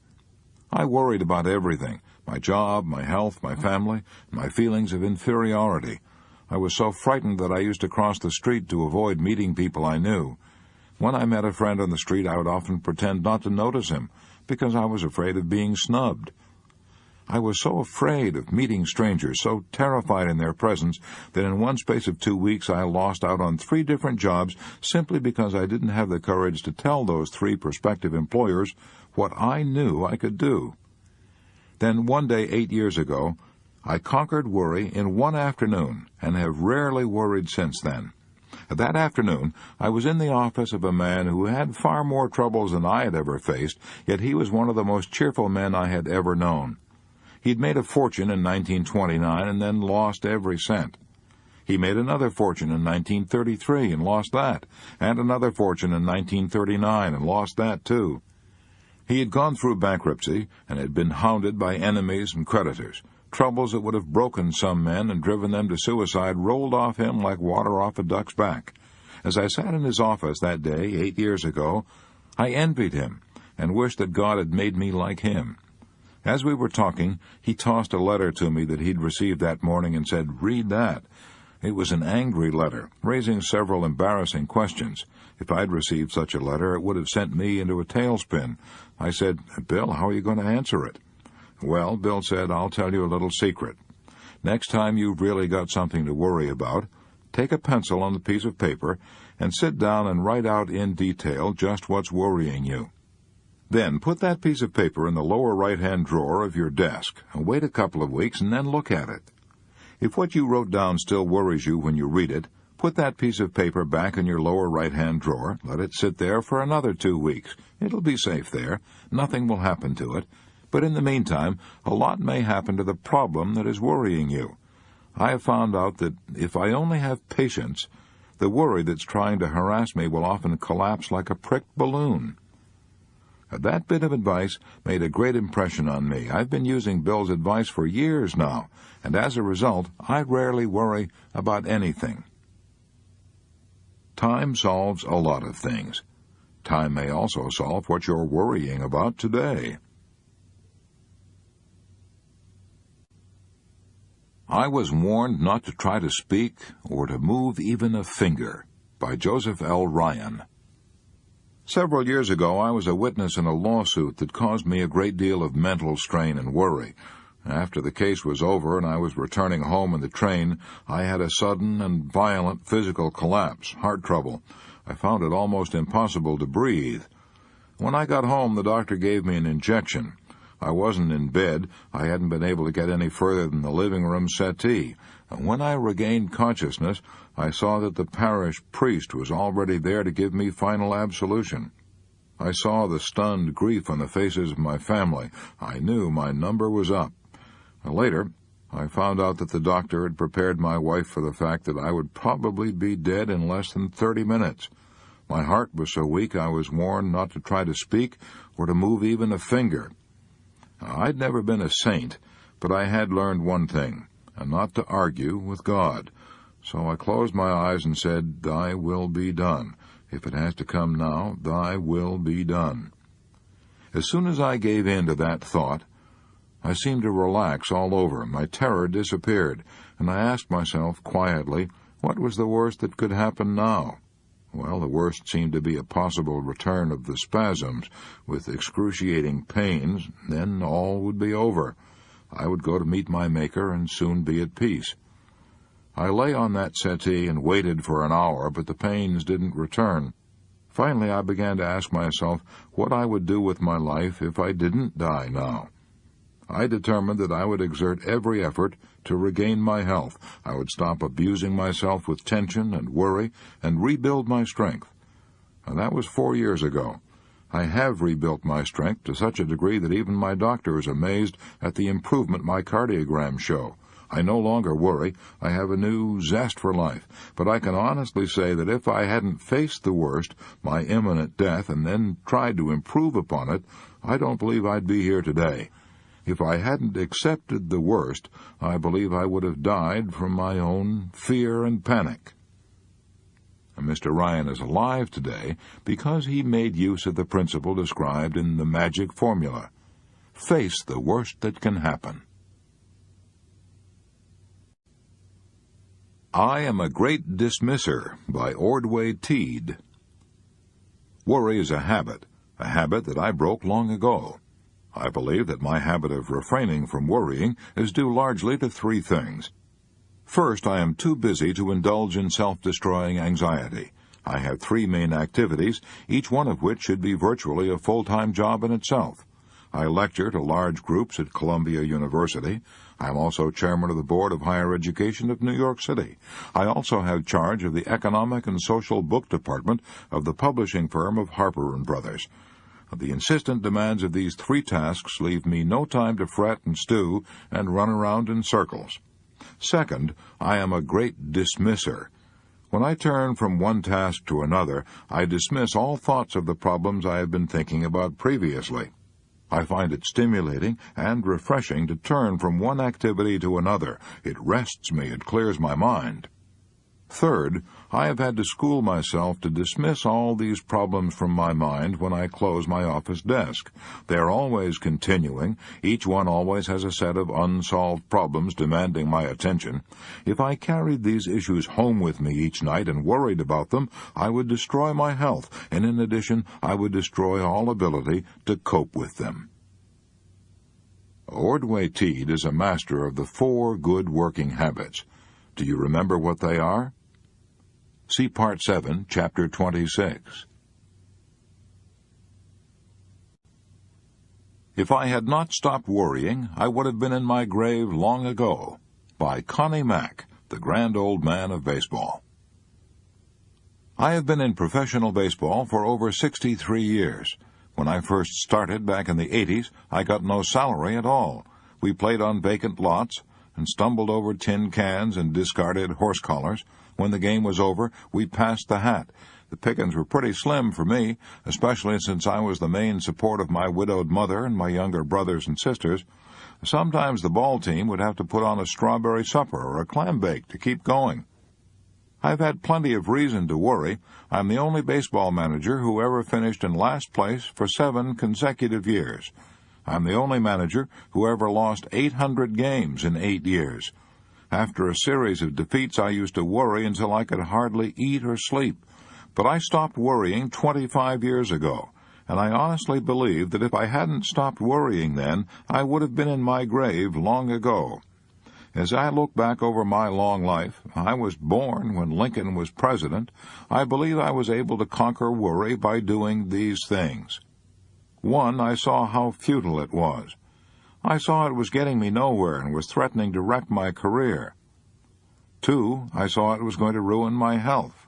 I worried about everything: my job, my health, my family, and my feelings of inferiority. I was so frightened that I used to cross the street to avoid meeting people I knew. When I met a friend on the street, I would often pretend not to notice him, because I was afraid of being snubbed. I was so afraid of meeting strangers, so terrified in their presence, that in one space of 2 weeks I lost out on 3 different jobs simply because I didn't have the courage to tell those 3 prospective employers what I knew I could do. Then one day 8 years ago, I conquered worry in one afternoon and have rarely worried since then. That afternoon, I was in the office of a man who had far more troubles than I had ever faced, yet he was one of the most cheerful men I had ever known. He'd made a fortune in 1929 and then lost every cent. He made another fortune in 1933 and lost that, and another fortune in 1939 and lost that too. He had gone through bankruptcy and had been hounded by enemies and creditors. Troubles that would have broken some men and driven them to suicide rolled off him like water off a duck's back. As I sat in his office that day 8 years ago, I envied him and wished that God had made me like him. As we were talking, he tossed a letter to me that he'd received that morning and said, "Read that." It was an angry letter, raising several embarrassing questions. If I'd received such a letter, it would have sent me into a tailspin. I said, "Bill, how are you going to answer it?" "Well," Bill said, "I'll tell you a little secret. Next time you've really got something to worry about, take a pencil on a piece of paper and sit down and write out in detail just what's worrying you. Then put that piece of paper in the lower right-hand drawer of your desk and wait a couple of weeks and then look at it. If what you wrote down still worries you when you read it, put that piece of paper back in your lower right-hand drawer. Let it sit there for another 2 weeks. It'll be safe there. Nothing will happen to it. But in the meantime, a lot may happen to the problem that is worrying you. I have found out that if I only have patience, the worry that's trying to harass me will often collapse like a pricked balloon." That bit of advice made a great impression on me. I've been using Bill's advice for years now, and as a result, I rarely worry about anything. Time solves a lot of things. Time may also solve what you're worrying about today. I was warned not to try to speak or to move even a finger, by Joseph L. Ryan. Several years ago, I was a witness in a lawsuit that caused me a great deal of mental strain and worry. After the case was over and I was returning home in the train, I had a sudden and violent physical collapse, heart trouble. I found it almost impossible to breathe. When I got home, the doctor gave me an injection. I wasn't in bed. I hadn't been able to get any further than the living room settee. And when I regained consciousness, I saw that the parish priest was already there to give me final absolution. I saw the stunned grief on the faces of my family. I knew my number was up. Later, I found out that the doctor had prepared my wife for the fact that I would probably be dead in less than 30 minutes. My heart was so weak I was warned not to try to speak or to move even a finger. I'd never been a saint, but I had learned one thing, and not to argue with God. So I closed my eyes and said, "Thy will be done. If it has to come now, thy will be done." As soon as I gave in to that thought, I seemed to relax all over. My terror disappeared, and I asked myself quietly, what was the worst that could happen now? Well, the worst seemed to be a possible return of the spasms, with excruciating pains. Then all would be over. I would go to meet my Maker and soon be at peace. I lay on that settee and waited for an hour, but the pains didn't return. Finally, I began to ask myself what I would do with my life if I didn't die now. I determined that I would exert every effort to regain my health. I would stop abusing myself with tension and worry and rebuild my strength. And that was 4 years ago. I have rebuilt my strength to such a degree that even my doctor is amazed at the improvement my cardiograms show. I no longer worry. I have a new zest for life. But I can honestly say that if I hadn't faced the worst, my imminent death, and then tried to improve upon it, I don't believe I'd be here today. If I hadn't accepted the worst, I believe I would have died from my own fear and panic. Mr. Ryan is alive today because he made use of the principle described in the magic formula. Face the worst that can happen. I Am a Great Dismisser by Ordway Teed. Worry is a habit that I broke long ago. I believe that my habit of refraining from worrying is due largely to 3 things. First, I am too busy to indulge in self-destroying anxiety. I have 3 main activities, each one of which should be virtually a full-time job in itself. I lecture to large groups at Columbia University. I am also chairman of the Board of Higher Education of New York City. I also have charge of the Economic and Social Book Department of the publishing firm of Harper & Brothers. The insistent demands of these 3 tasks leave me no time to fret and stew and run around in circles. Second, I am a great dismisser. When I turn from one task to another, I dismiss all thoughts of the problems I have been thinking about previously. I find it stimulating and refreshing to turn from one activity to another. It rests me, it clears my mind. Third, I have had to school myself to dismiss all these problems from my mind when I close my office desk. They are always continuing. Each one always has a set of unsolved problems demanding my attention. If I carried these issues home with me each night and worried about them, I would destroy my health, and in addition, I would destroy all ability to cope with them. Ordway Teed is a master of the 4 good working habits. Do you remember what they are? See Part 7, Chapter 26. If I had not stopped worrying, I would have been in my grave long ago. By Connie Mack, the grand old man of baseball. I have been in professional baseball for over 63 years. When I first started back in the 80s, I got no salary at all. We played on vacant lots and stumbled over tin cans and discarded horse collars. When the game was over, we passed the hat. The pickings were pretty slim for me, especially since I was the main support of my widowed mother and my younger brothers and sisters. Sometimes the ball team would have to put on a strawberry supper or a clam bake to keep going. I've had plenty of reason to worry. I'm the only baseball manager who ever finished in last place for 7 consecutive years. I'm the only manager who ever lost 800 games in 8 years. After a series of defeats, I used to worry until I could hardly eat or sleep. But I stopped worrying 25 years ago, and I honestly believe that if I hadn't stopped worrying then, I would have been in my grave long ago. As I look back over my long life, I was born when Lincoln was president. I believe I was able to conquer worry by doing these things. 1, I saw how futile it was. I saw it was getting me nowhere and was threatening to wreck my career. 2, I saw it was going to ruin my health.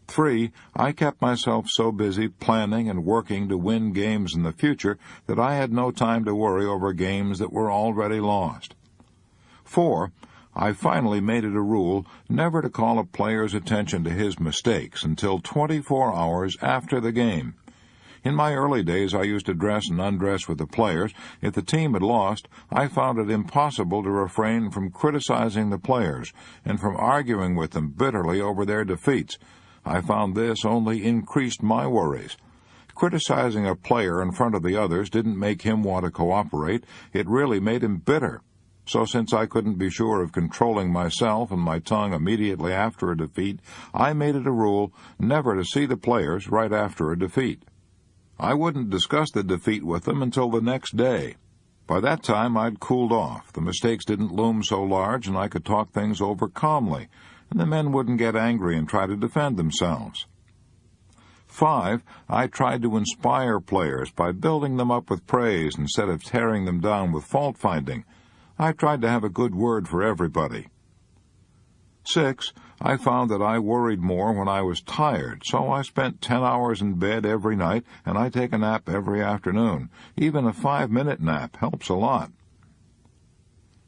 3, I kept myself so busy planning and working to win games in the future that I had no time to worry over games that were already lost. 4, I finally made it a rule never to call a player's attention to his mistakes until 24 hours after the game. In my early days, I used to dress and undress with the players. If the team had lost, I found it impossible to refrain from criticizing the players and from arguing with them bitterly over their defeats. I found this only increased my worries. Criticizing a player in front of the others didn't make him want to cooperate. It really made him bitter. So since I couldn't be sure of controlling myself and my tongue immediately after a defeat, I made it a rule never to see the players right after a defeat. I wouldn't discuss the defeat with them until the next day. By that time, I'd cooled off. The mistakes didn't loom so large, and I could talk things over calmly, and the men wouldn't get angry and try to defend themselves. 5, I tried to inspire players by building them up with praise instead of tearing them down with fault-finding. I tried to have a good word for everybody. 6, I found that I worried more when I was tired, so I spent 10 hours in bed every night, and I take a nap every afternoon. Even a 5-minute nap helps a lot.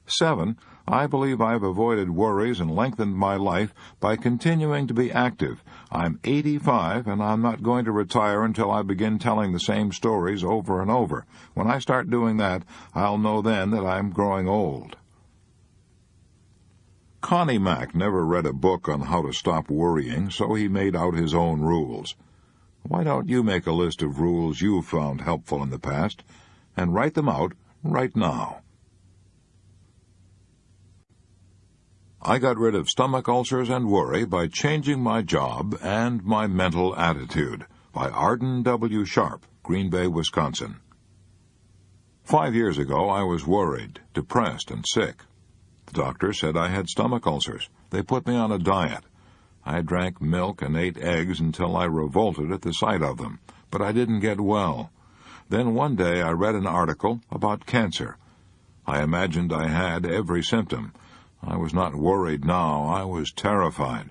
7, I believe I've avoided worries and lengthened my life by continuing to be active. I'm 85, and I'm not going to retire until I begin telling the same stories over and over. When I start doing that, I'll know then that I'm growing old. Connie Mack never read a book on how to stop worrying, so he made out his own rules. Why don't you make a list of rules you've found helpful in the past, and write them out right now? I got rid of stomach ulcers and worry by changing my job and my mental attitude. By Arden W. Sharp, Green Bay, Wisconsin. 5 years ago, I was worried, depressed, and sick. The doctor said I had stomach ulcers. They put me on a diet. I drank milk and ate eggs until I revolted at the sight of them, but I didn't get well. Then one day I read an article about cancer. I imagined I had every symptom. I was not worried now. I was terrified.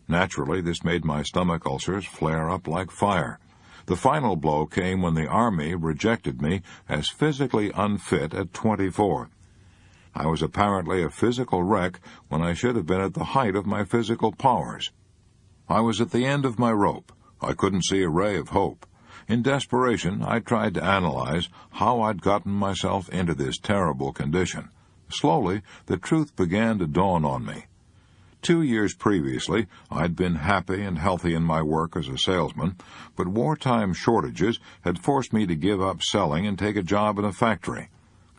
Naturally, this made my stomach ulcers flare up like fire. The final blow came when the Army rejected me as physically unfit at 24. I was apparently a physical wreck when I should have been at the height of my physical powers. I was at the end of my rope. I couldn't see a ray of hope. In desperation, I tried to analyze how I'd gotten myself into this terrible condition. Slowly, the truth began to dawn on me. 2 years previously, I'd been happy and healthy in my work as a salesman, but wartime shortages had forced me to give up selling and take a job in a factory.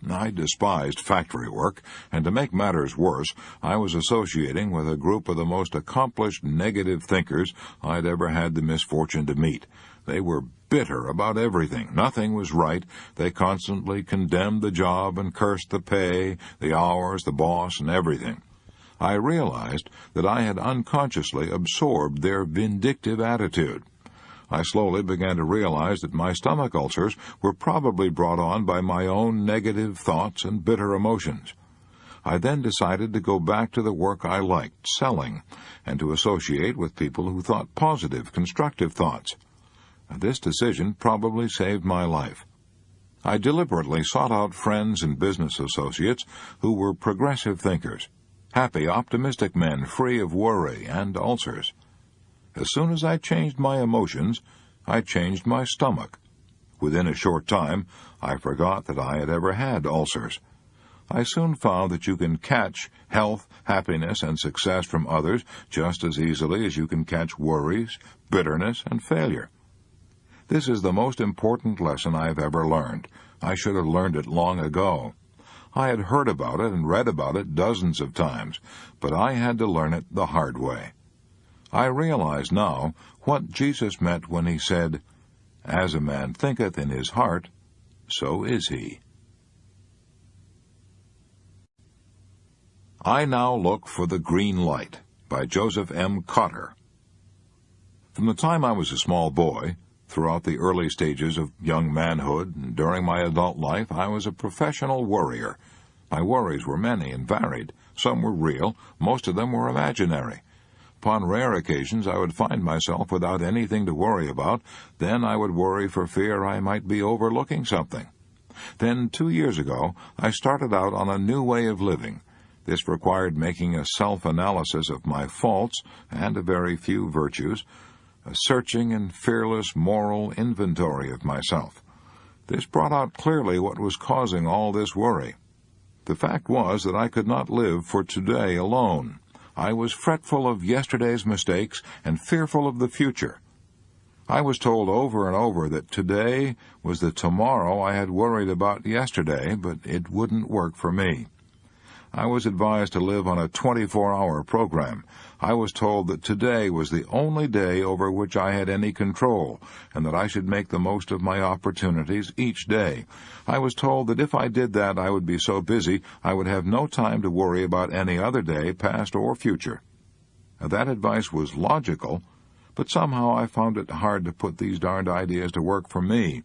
I despised factory work, and to make matters worse, I was associating with a group of the most accomplished negative thinkers I'd ever had the misfortune to meet. They were bitter about everything. Nothing was right. They constantly condemned the job and cursed the pay, the hours, the boss, and everything. I realized that I had unconsciously absorbed their vindictive attitude. I slowly began to realize that my stomach ulcers were probably brought on by my own negative thoughts and bitter emotions. I then decided to go back to the work I liked, selling, and to associate with people who thought positive, constructive thoughts. This decision probably saved my life. I deliberately sought out friends and business associates who were progressive thinkers, happy, optimistic men free of worry and ulcers. As soon as I changed my emotions, I changed my stomach. Within a short time, I forgot that I had ever had ulcers. I soon found that you can catch health, happiness, and success from others just as easily as you can catch worries, bitterness, and failure. This is the most important lesson I have ever learned. I should have learned it long ago. I had heard about it and read about it dozens of times, but I had to learn it the hard way. I realize now what Jesus meant when he said, "As a man thinketh in his heart, so is he." I Now Look for the Green Light, by Joseph M. Cotter. From the time I was a small boy, throughout the early stages of young manhood, and during my adult life, I was a professional worrier. My worries were many and varied. Some were real, most of them were imaginary. Upon rare occasions, I would find myself without anything to worry about. Then I would worry for fear I might be overlooking something. Then, 2 years ago, I started out on a new way of living. This required making a self-analysis of my faults and a very few virtues, a searching and fearless moral inventory of myself. This brought out clearly what was causing all this worry. The fact was that I could not live for today alone. I was fretful of yesterday's mistakes and fearful of the future. I was told over and over that today was the tomorrow I had worried about yesterday, but it wouldn't work for me. I was advised to live on a 24-hour program. I was told that today was the only day over which I had any control, and that I should make the most of my opportunities each day. I was told that if I did that, I would be so busy I would have no time to worry about any other day, past or future. Now, that advice was logical, but somehow I found it hard to put these darned ideas to work for me.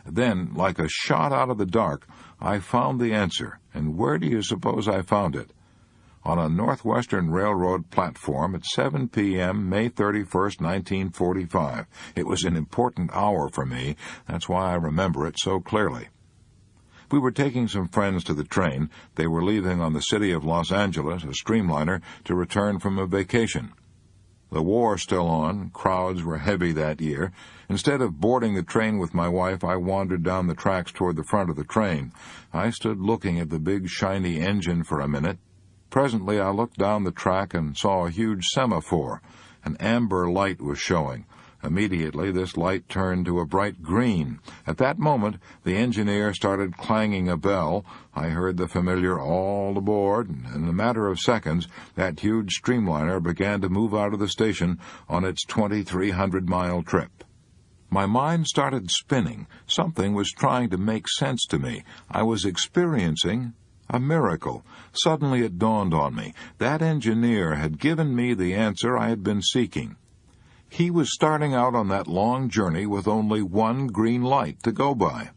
Then, like a shot out of the dark, I found the answer. And where do you suppose I found it? On a Northwestern Railroad platform at 7 p.m., May 31st, 1945. It was an important hour for me. That's why I remember it so clearly. We were taking some friends to the train. They were leaving on the City of Los Angeles, a streamliner, to return from a vacation. The war still on, crowds were heavy that year. Instead of boarding the train with my wife, I wandered down the tracks toward the front of the train. I stood looking at the big shiny engine for a minute. Presently I looked down the track and saw a huge semaphore. An amber light was showing. Immediately this light turned to a bright green. At that moment the engineer started clanging a bell. I heard the familiar "all aboard," and in a matter of seconds that huge streamliner began to move out of the station on its 2,300-mile trip. My mind started spinning. Something was trying to make sense to me. I was experiencing a miracle. Suddenly it dawned on me. That engineer had given me the answer I had been seeking. He was starting out on that long journey with only one green light to go by.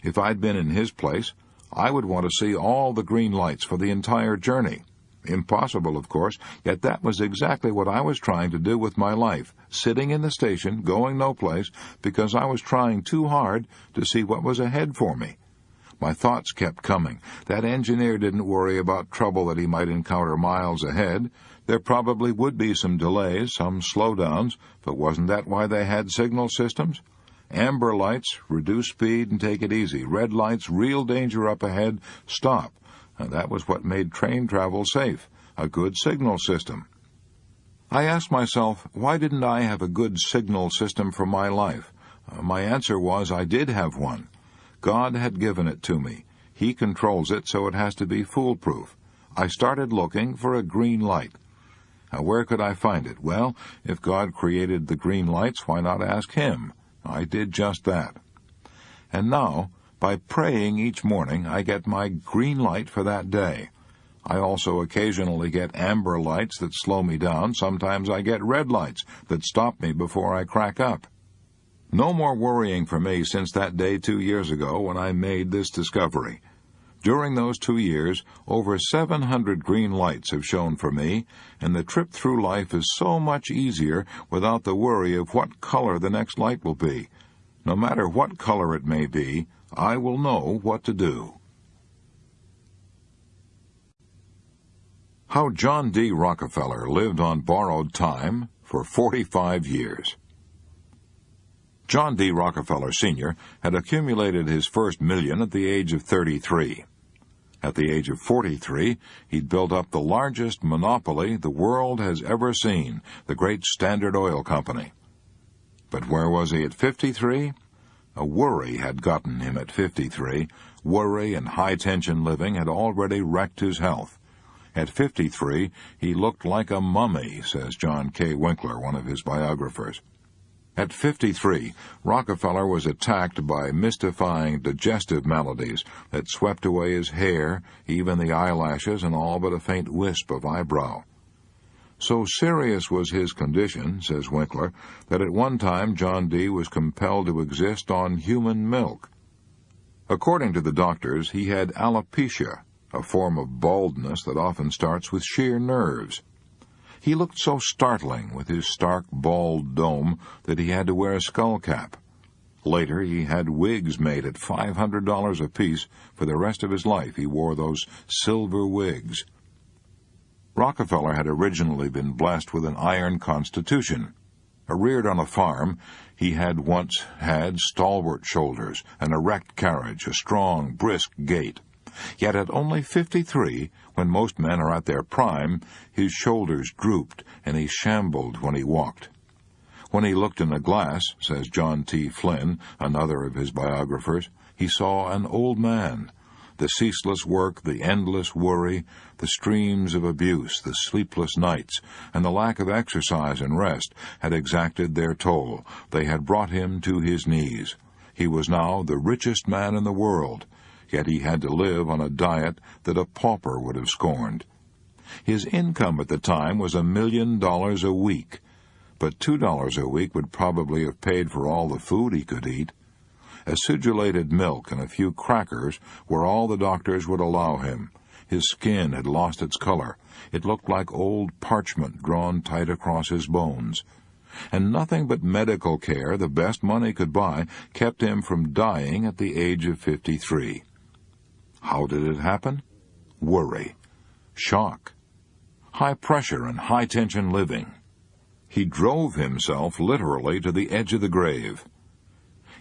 If I'd been in his place, I would want to see all the green lights for the entire journey. Impossible, of course, yet that was exactly what I was trying to do with my life, sitting in the station, going no place, because I was trying too hard to see what was ahead for me. My thoughts kept coming. That engineer didn't worry about trouble that he might encounter miles ahead. There probably would be some delays, some slowdowns, but wasn't that why they had signal systems? Amber lights, reduce speed and take it easy. Red lights, real danger up ahead, stop. And that was what made train travel safe, a good signal system. I asked myself, why didn't I have a good signal system for my life? My answer was I did have one. God had given it to me. He controls it, so it has to be foolproof. I started looking for a green light. Now, where could I find it? Well, if God created the green lights, why not ask Him? I did just that. And now, by praying each morning, I get my green light for that day. I also occasionally get amber lights that slow me down. Sometimes I get red lights that stop me before I crack up. No more worrying for me since that day 2 years ago when I made this discovery. During those 2 years, over 700 green lights have shone for me, and the trip through life is so much easier without the worry of what color the next light will be. No matter what color it may be, I will know what to do. How John D. Rockefeller lived on borrowed time for 45 years. John D. Rockefeller Sr. had accumulated his first million at the age of 33. At the age of 43, he'd built up the largest monopoly the world has ever seen, the great Standard Oil Company. But where was he at 53? A worry had gotten him at 53. Worry and high-tension living had already wrecked his health. At 53, he looked like a mummy, says John K. Winkler, one of his biographers. At 53, Rockefeller was attacked by mystifying digestive maladies that swept away his hair, even the eyelashes, and all but a faint wisp of eyebrow. So serious was his condition, says Winkler, that at one time John D. was compelled to exist on human milk. According to the doctors, he had alopecia, a form of baldness that often starts with sheer nerves. He looked so startling with his stark, bald dome that he had to wear a skull cap. Later, he had wigs made at $500 apiece. For the rest of his life, he wore those silver wigs. Rockefeller had originally been blessed with an iron constitution. Reared on a farm, he had once had stalwart shoulders, an erect carriage, a strong, brisk gait. Yet at only 53, when most men are at their prime, his shoulders drooped, and he shambled when he walked. When he looked in a glass, says John T. Flynn, another of his biographers, he saw an old man. The ceaseless work, the endless worry, the streams of abuse, the sleepless nights, and the lack of exercise and rest had exacted their toll. They had brought him to his knees. He was now the richest man in the world, yet he had to live on a diet that a pauper would have scorned. His income at the time was $1 million a week, but $2 a week would probably have paid for all the food he could eat. Acidulated milk and a few crackers were all the doctors would allow him. His skin had lost its color. It looked like old parchment drawn tight across his bones. And nothing but medical care, the best money could buy, kept him from dying at the age of 53. How did it happen? Worry. Shock. High pressure and high-tension living. He drove himself literally to the edge of the grave.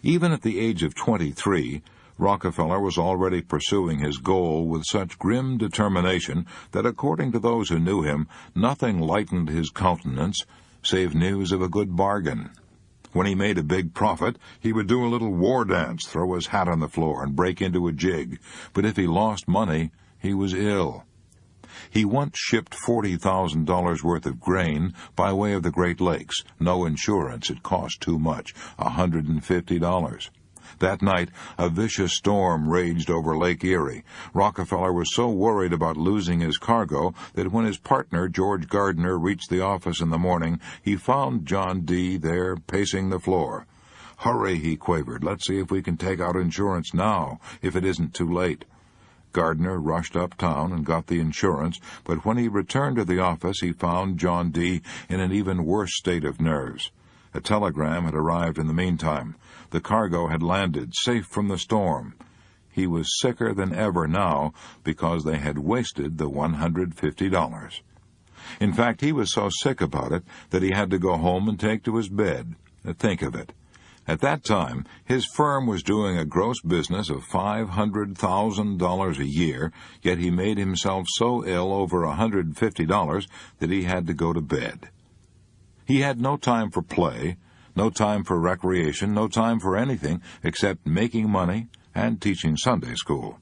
Even at the age of 23, Rockefeller was already pursuing his goal with such grim determination that, according to those who knew him, nothing lightened his countenance save news of a good bargain. When he made a big profit, he would do a little war dance, throw his hat on the floor, and break into a jig. But if he lost money, he was ill. He once shipped $40,000 worth of grain by way of the Great Lakes. No insurance. It cost too much, $150. That night, a vicious storm raged over Lake Erie. Rockefeller was so worried about losing his cargo that when his partner, George Gardner, reached the office in the morning, he found John D. there pacing the floor. "Hurry," he quavered. "Let's see if we can take out insurance now, if it isn't too late." Gardner rushed uptown and got the insurance, but when he returned to the office, he found John D. in an even worse state of nerves. A telegram had arrived in the meantime. The cargo had landed, safe from the storm. He was sicker than ever now because they had wasted the $150. In fact, he was so sick about it that he had to go home and take to his bed. Think of it. At that time, his firm was doing a gross business of $500,000 a year, yet he made himself so ill over $150 that he had to go to bed. He had no time for play, no time for recreation, no time for anything except making money and teaching Sunday school.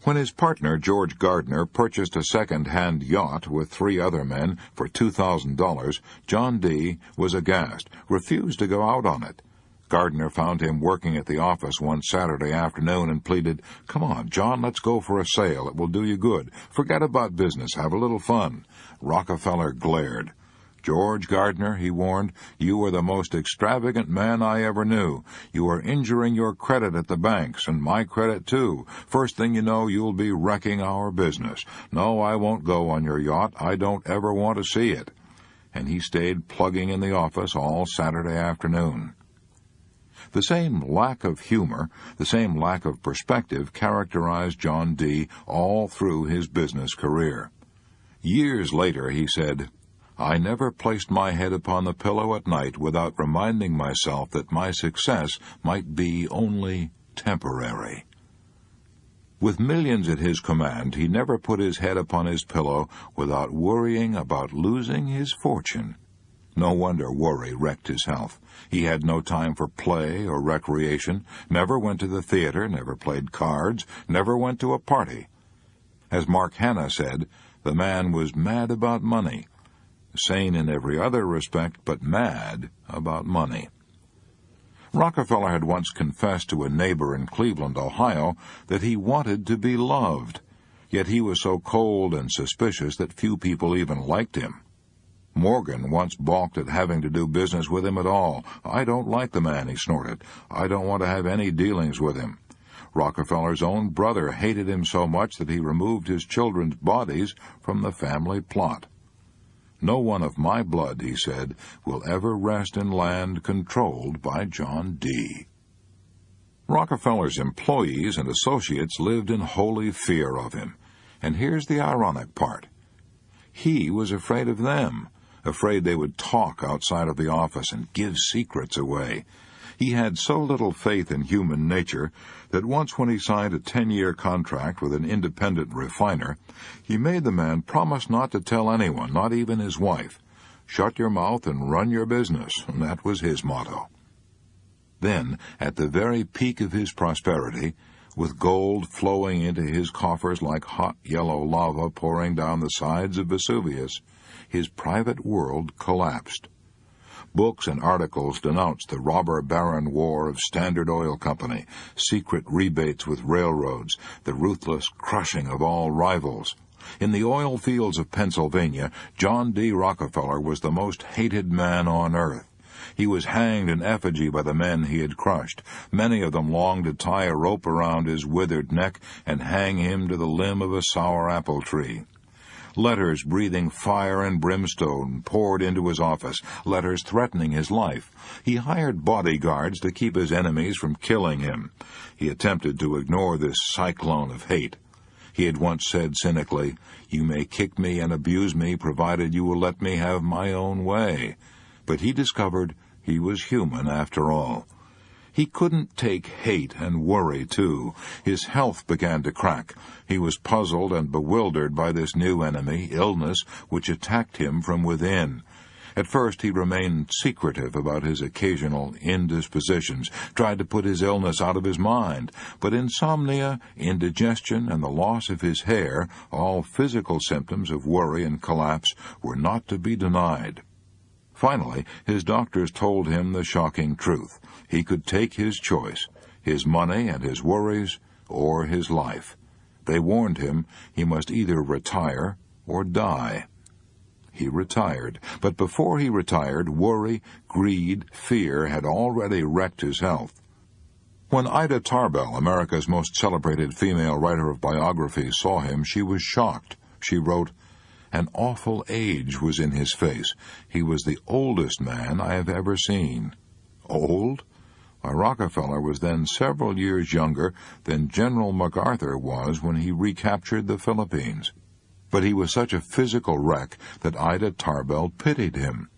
When his partner, George Gardner, purchased a second-hand yacht with 3 other men for $2,000, John D. was aghast, refused to go out on it. Gardner found him working at the office one Saturday afternoon and pleaded, "Come on, John, let's go for a sail. It will do you good. Forget about business. Have a little fun." Rockefeller glared. "George Gardner," he warned, "you are the most extravagant man I ever knew. You are injuring your credit at the banks, and my credit too. First thing you know, you'll be wrecking our business. No, I won't go on your yacht. I don't ever want to see it." And he stayed plugging in the office all Saturday afternoon. The same lack of humor, the same lack of perspective characterized John D. all through his business career. Years later, he said, "I never placed my head upon the pillow at night without reminding myself that my success might be only temporary." With millions at his command, he never put his head upon his pillow without worrying about losing his fortune. No wonder worry wrecked his health. He had no time for play or recreation, never went to the theater, never played cards, never went to a party. As Mark Hanna said, the man was mad about money, sane in every other respect, but mad about money. Rockefeller had once confessed to a neighbor in Cleveland, Ohio, that he wanted to be loved, yet he was so cold and suspicious that few people even liked him. Morgan once balked at having to do business with him at all. "I don't like the man," he snorted. "I don't want to have any dealings with him." Rockefeller's own brother hated him so much that he removed his children's bodies from the family plot. "No one of my blood," he said, "will ever rest in land controlled by John D." Rockefeller's employees and associates lived in holy fear of him. And here's the ironic part. He was afraid of them, afraid they would talk outside of the office and give secrets away. He had so little faith in human nature that once when he signed a 10-year contract with an independent refiner, he made the man promise not to tell anyone, not even his wife. "Shut your mouth and run your business," and that was his motto. Then, at the very peak of his prosperity, with gold flowing into his coffers like hot yellow lava pouring down the sides of Vesuvius, his private world collapsed. Books and articles denounced the robber baron war of Standard Oil Company, secret rebates with railroads, the ruthless crushing of all rivals. In the oil fields of Pennsylvania, John D. Rockefeller was the most hated man on earth. He was hanged in effigy by the men he had crushed. Many of them longed to tie a rope around his withered neck and hang him to the limb of a sour apple tree. Letters breathing fire and brimstone poured into his office, letters threatening his life. He hired bodyguards to keep his enemies from killing him. He attempted to ignore this cyclone of hate. He had once said cynically, "You may kick me and abuse me, provided you will let me have my own way." But he discovered he was human after all. He couldn't take hate and worry, too. His health began to crack. He was puzzled and bewildered by this new enemy, illness, which attacked him from within. At first he remained secretive about his occasional indispositions, tried to put his illness out of his mind, but insomnia, indigestion, and the loss of his hair, all physical symptoms of worry and collapse, were not to be denied. Finally, his doctors told him the shocking truth. He could take his choice, his money and his worries, or his life. They warned him he must either retire or die. He retired, but before he retired, worry, greed, fear had already wrecked his health. When Ida Tarbell, America's most celebrated female writer of biographies, saw him, she was shocked. She wrote, "An awful age was in his face. He was the oldest man I have ever seen." Old? Why, Rockefeller was then several years younger than General MacArthur was when he recaptured the Philippines. But he was such a physical wreck that Ida Tarbell pitied him.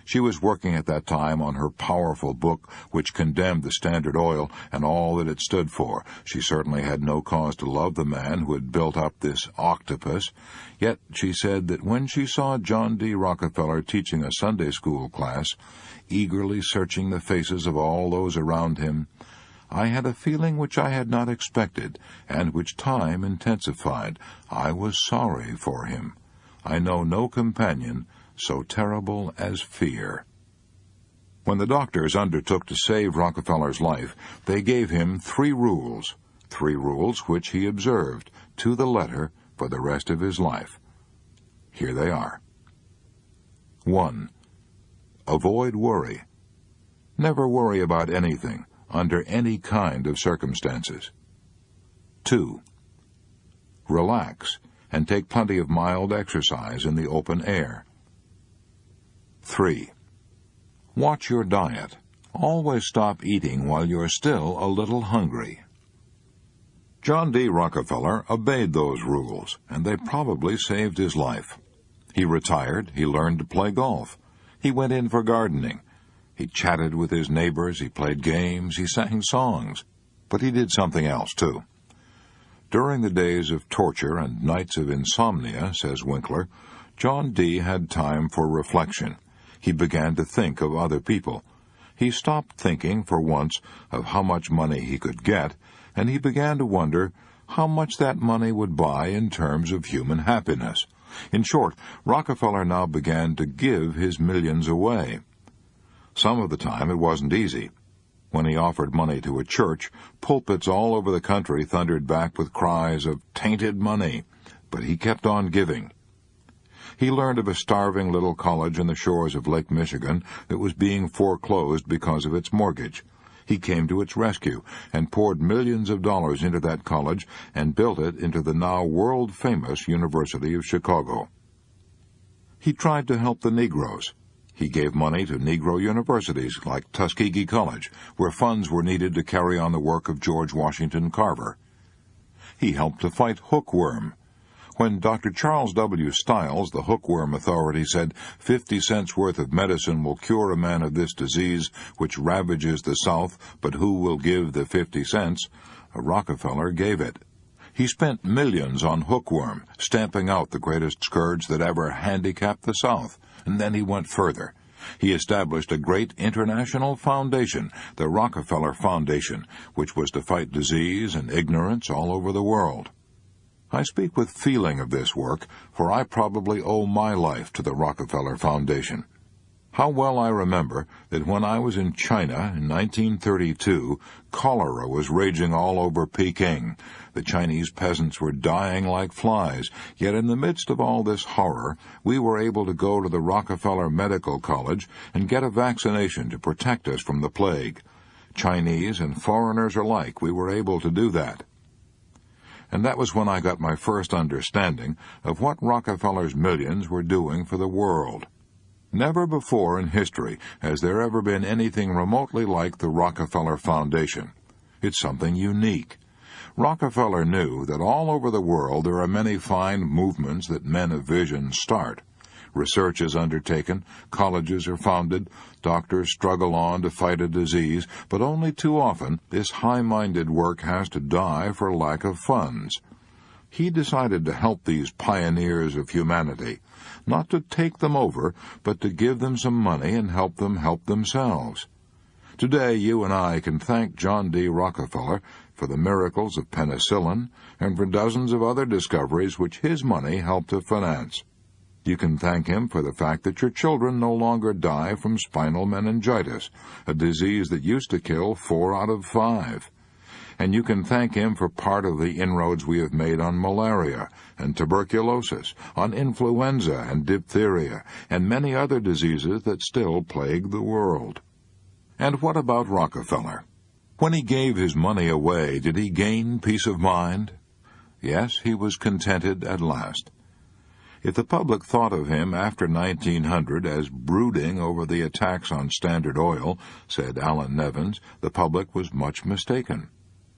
She was working at that time on her powerful book which condemned the Standard Oil and all that it stood for. She certainly had no cause to love the man who had built up this octopus. Yet she said that when she saw John D. Rockefeller teaching a Sunday school class, eagerly searching the faces of all those around him, I had a feeling which I had not expected, and which time intensified. I was sorry for him. I know no companion so terrible as fear. When the doctors undertook to save Rockefeller's life, they gave him 3 rules which he observed to the letter for the rest of his life. Here they are. 1. Avoid worry. Never worry about anything, under any kind of circumstances. 2. Relax and take plenty of mild exercise in the open air. 3. Watch your diet. Always stop eating while you're still a little hungry. John D. Rockefeller obeyed those rules, and they probably saved his life. He retired, he learned to play golf. He went in for gardening. He chatted with his neighbors, he played games, he sang songs. But he did something else, too. During the days of torture and nights of insomnia, says Winkler, John D. had time for reflection. He began to think of other people. He stopped thinking, for once, of how much money he could get, and he began to wonder how much that money would buy in terms of human happiness. In short, Rockefeller now began to give his millions away. Some of the time it wasn't easy. When he offered money to a church, pulpits all over the country thundered back with cries of "tainted money," but he kept on giving. He learned of a starving little college on the shores of Lake Michigan that was being foreclosed because of its mortgage. He came to its rescue and poured millions of dollars into that college and built it into the now world-famous University of Chicago. He tried to help the Negroes. He gave money to Negro universities like Tuskegee College, where funds were needed to carry on the work of George Washington Carver. He helped to fight hookworm. When Dr. Charles W. Stiles, the hookworm authority, said 50 cents worth of medicine will cure a man of this disease which ravages the South, but who will give the 50 cents? Rockefeller gave it. He spent millions on hookworm, stamping out the greatest scourge that ever handicapped the South. And then he went further. He established a great international foundation, the Rockefeller Foundation, which was to fight disease and ignorance all over the world. I speak with feeling of this work, for I probably owe my life to the Rockefeller Foundation. How well I remember that when I was in China in 1932, cholera was raging all over Peking. The Chinese peasants were dying like flies, yet in the midst of all this horror, we were able to go to the Rockefeller Medical College and get a vaccination to protect us from the plague. Chinese and foreigners alike, we were able to do that. And that was when I got my first understanding of what Rockefeller's millions were doing for the world. Never before in history has there ever been anything remotely like the Rockefeller Foundation. It's something unique. Rockefeller knew that all over the world there are many fine movements that men of vision start. Research is undertaken, colleges are founded, doctors struggle on to fight a disease, but only too often this high-minded work has to die for lack of funds. He decided to help these pioneers of humanity, not to take them over, but to give them some money and help them help themselves. Today you and I can thank John D. Rockefeller for the miracles of penicillin and for dozens of other discoveries which his money helped to finance. You can thank him for the fact that your children no longer die from spinal meningitis, a disease that used to kill 4 out of 5. And you can thank him for part of the inroads we have made on malaria and tuberculosis, on influenza and diphtheria, and many other diseases that still plague the world. And what about Rockefeller? When he gave his money away, did he gain peace of mind? Yes, he was contented at last. If the public thought of him after 1900 as brooding over the attacks on Standard Oil, said Alan Nevins, the public was much mistaken.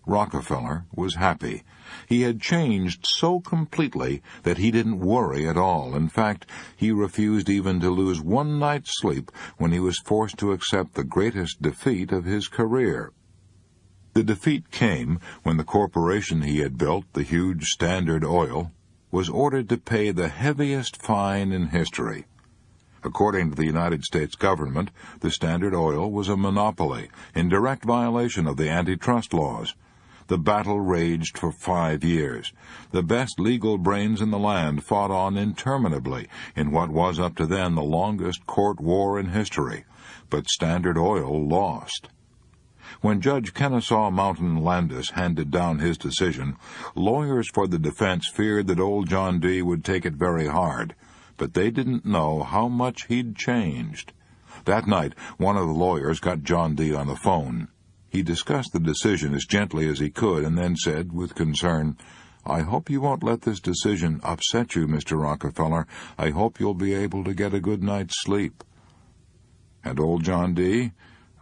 Rockefeller was happy. He had changed so completely that he didn't worry at all. In fact, he refused even to lose one night's sleep when he was forced to accept the greatest defeat of his career. The defeat came when the corporation he had built, the huge Standard Oil, was ordered to pay the heaviest fine in history. According to the United States government, the Standard Oil was a monopoly, in direct violation of the antitrust laws. The battle raged for 5 years. The best legal brains in the land fought on interminably in what was up to then the longest court war in history. But Standard Oil lost. When Judge Kennesaw Mountain Landis handed down his decision, lawyers for the defense feared that old John D. would take it very hard, but they didn't know how much he'd changed. That night, one of the lawyers got John D. on the phone. He discussed the decision as gently as he could and then said, with concern, "I hope you won't let this decision upset you, Mr. Rockefeller. I hope you'll be able to get a good night's sleep." And old John D.?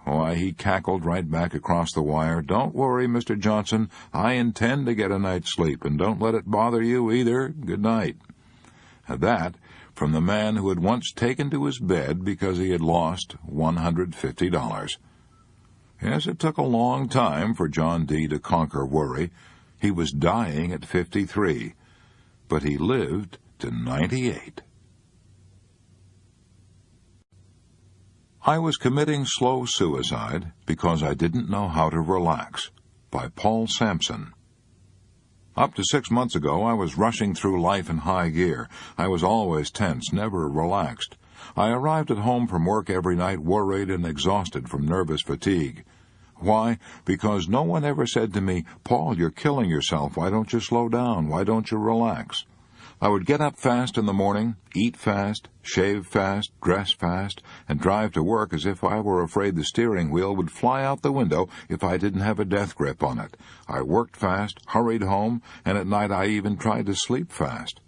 Why, he cackled right back across the wire, "Don't worry, Mr. Johnson. I intend to get a night's sleep, and don't let it bother you either. Good night." And that from the man who had once taken to his bed because he had lost $150. Yes, it took a long time for John D. to conquer worry. He was dying at 53, but he lived to 98. I was committing slow suicide because I didn't know how to relax, by Paul Sampson. Up to 6 months ago, I was rushing through life in high gear. I was always tense, never relaxed. I arrived at home from work every night worried and exhausted from nervous fatigue. Why? Because no one ever said to me, "Paul, you're killing yourself. Why don't you slow down? Why don't you relax?" I would get up fast in the morning, eat fast, shave fast, dress fast, and drive to work as if I were afraid the steering wheel would fly out the window if I didn't have a death grip on it. I worked fast, hurried home, and at night I even tried to sleep fast.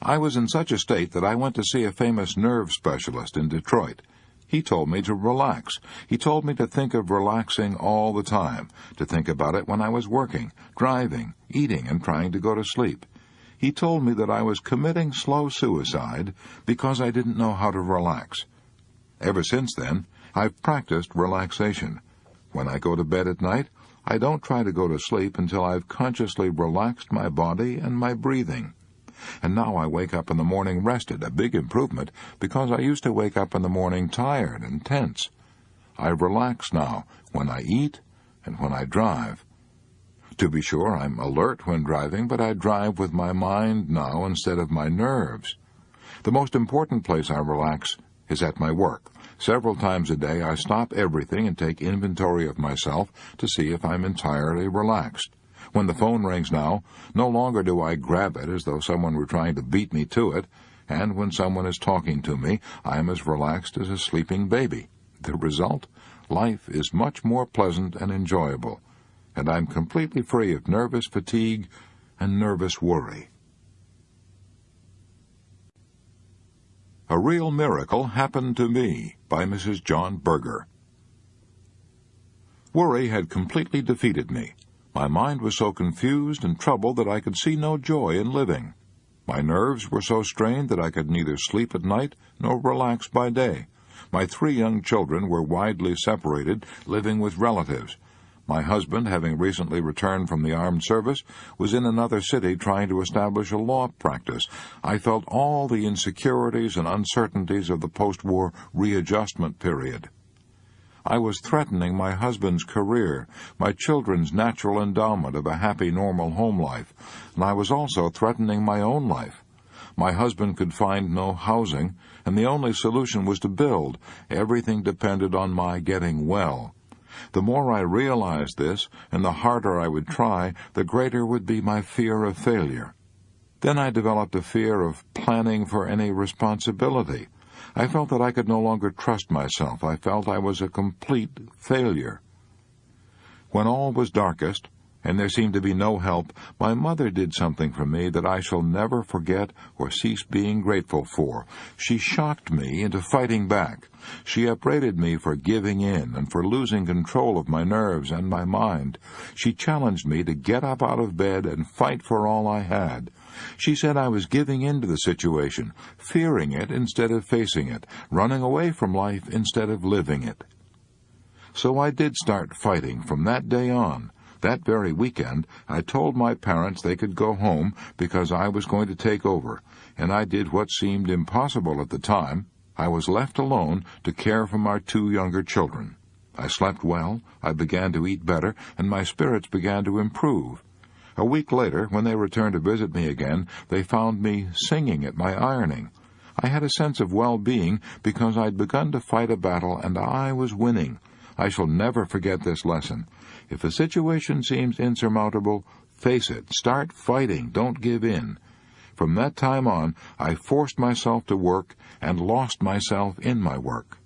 I was in such a state that I went to see a famous nerve specialist in Detroit. He told me to relax. He told me to think of relaxing all the time, to think about it when I was working, driving, eating, and trying to go to sleep. He told me that I was committing slow suicide because I didn't know how to relax. Ever since then, I've practiced relaxation. When I go to bed at night, I don't try to go to sleep until I've consciously relaxed my body and my breathing. And now I wake up in the morning rested, a big improvement, because I used to wake up in the morning tired and tense. I relax now when I eat and when I drive. To be sure, I'm alert when driving, but I drive with my mind now instead of my nerves. The most important place I relax is at my work. Several times a day I stop everything and take inventory of myself to see if I'm entirely relaxed. When the phone rings now, no longer do I grab it as though someone were trying to beat me to it, and when someone is talking to me, I am as relaxed as a sleeping baby. The result? Life is much more pleasant and enjoyable, and I'm completely free of nervous fatigue and nervous worry. A Real Miracle Happened to Me by Mrs. John Berger. Worry had completely defeated me. My mind was so confused and troubled that I could see no joy in living. My nerves were so strained that I could neither sleep at night nor relax by day. My 3 young children were widely separated, living with relatives. My husband, having recently returned from the armed service, was in another city trying to establish a law practice. I felt all the insecurities and uncertainties of the post-war readjustment period. I was threatening my husband's career, my children's natural endowment of a happy, normal home life, and I was also threatening my own life. My husband could find no housing, and the only solution was to build. Everything depended on my getting well. The more I realized this, and the harder I would try, the greater would be my fear of failure. Then I developed a fear of planning for any responsibility. I felt that I could no longer trust myself. I felt I was a complete failure. When all was darkest, and there seemed to be no help, my mother did something for me that I shall never forget or cease being grateful for. She shocked me into fighting back. She upbraided me for giving in and for losing control of my nerves and my mind. She challenged me to get up out of bed and fight for all I had. She said I was giving in to the situation, fearing it instead of facing it, running away from life instead of living it. So I did start fighting from that day on. That very weekend, I told my parents they could go home because I was going to take over, and I did what seemed impossible at the time. I was left alone to care for my 2 younger children. I slept well, I began to eat better, and my spirits began to improve. A week later, when they returned to visit me again, they found me singing at my ironing. I had a sense of well-being because I'd begun to fight a battle, and I was winning. I shall never forget this lesson. If a situation seems insurmountable, face it. Start fighting. Don't give in. From that time on, I forced myself to work and lost myself in my work.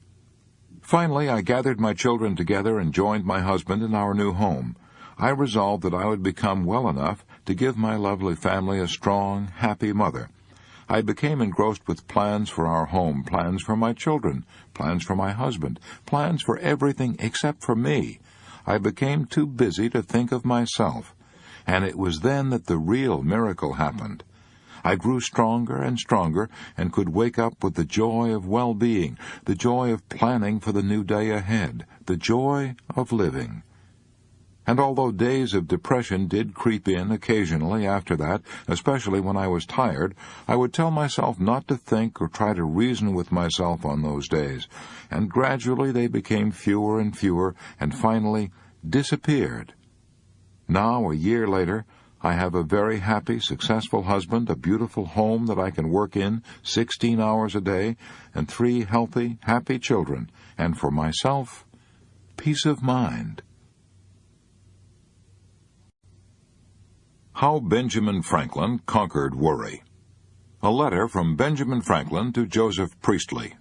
Finally, I gathered my children together and joined my husband in our new home. I resolved that I would become well enough to give my lovely family a strong, happy mother. I became engrossed with plans for our home, plans for my children, plans for my husband, plans for everything except for me. I became too busy to think of myself, and it was then that the real miracle happened. I grew stronger and stronger and could wake up with the joy of well-being, the joy of planning for the new day ahead, the joy of living. And although days of depression did creep in occasionally after that, especially when I was tired, I would tell myself not to think or try to reason with myself on those days, and gradually they became fewer and fewer, and finally disappeared. Now, a year later, I have a very happy, successful husband, a beautiful home that I can work in 16 hours a day, and 3 healthy, happy children, and for myself, peace of mind. How Benjamin Franklin Conquered Worry. A letter from Benjamin Franklin to Joseph Priestley.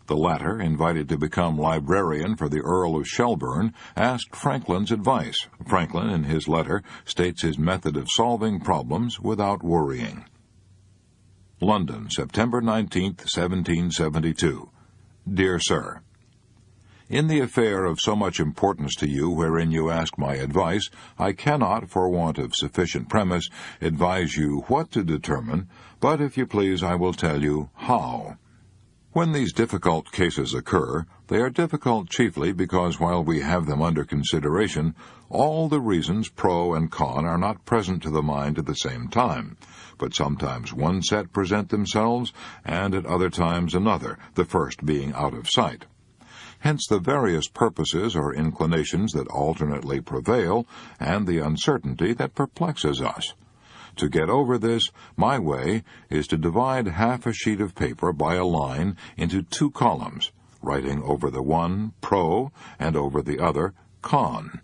The latter, invited to become librarian for the Earl of Shelburne, asked Franklin's advice. Franklin, in his letter, states his method of solving problems without worrying. London, September 19, 1772. Dear Sir, in the affair of so much importance to you wherein you ask my advice, I cannot, for want of sufficient premise, advise you what to determine, but if you please I will tell you how. When these difficult cases occur, they are difficult chiefly because while we have them under consideration, all the reasons pro and con are not present to the mind at the same time, but sometimes one set present themselves, and at other times another, the first being out of sight. Hence the various purposes or inclinations that alternately prevail, and the uncertainty that perplexes us. To get over this, my way is to divide half a sheet of paper by a line into 2 columns, writing over the one pro and over the other con.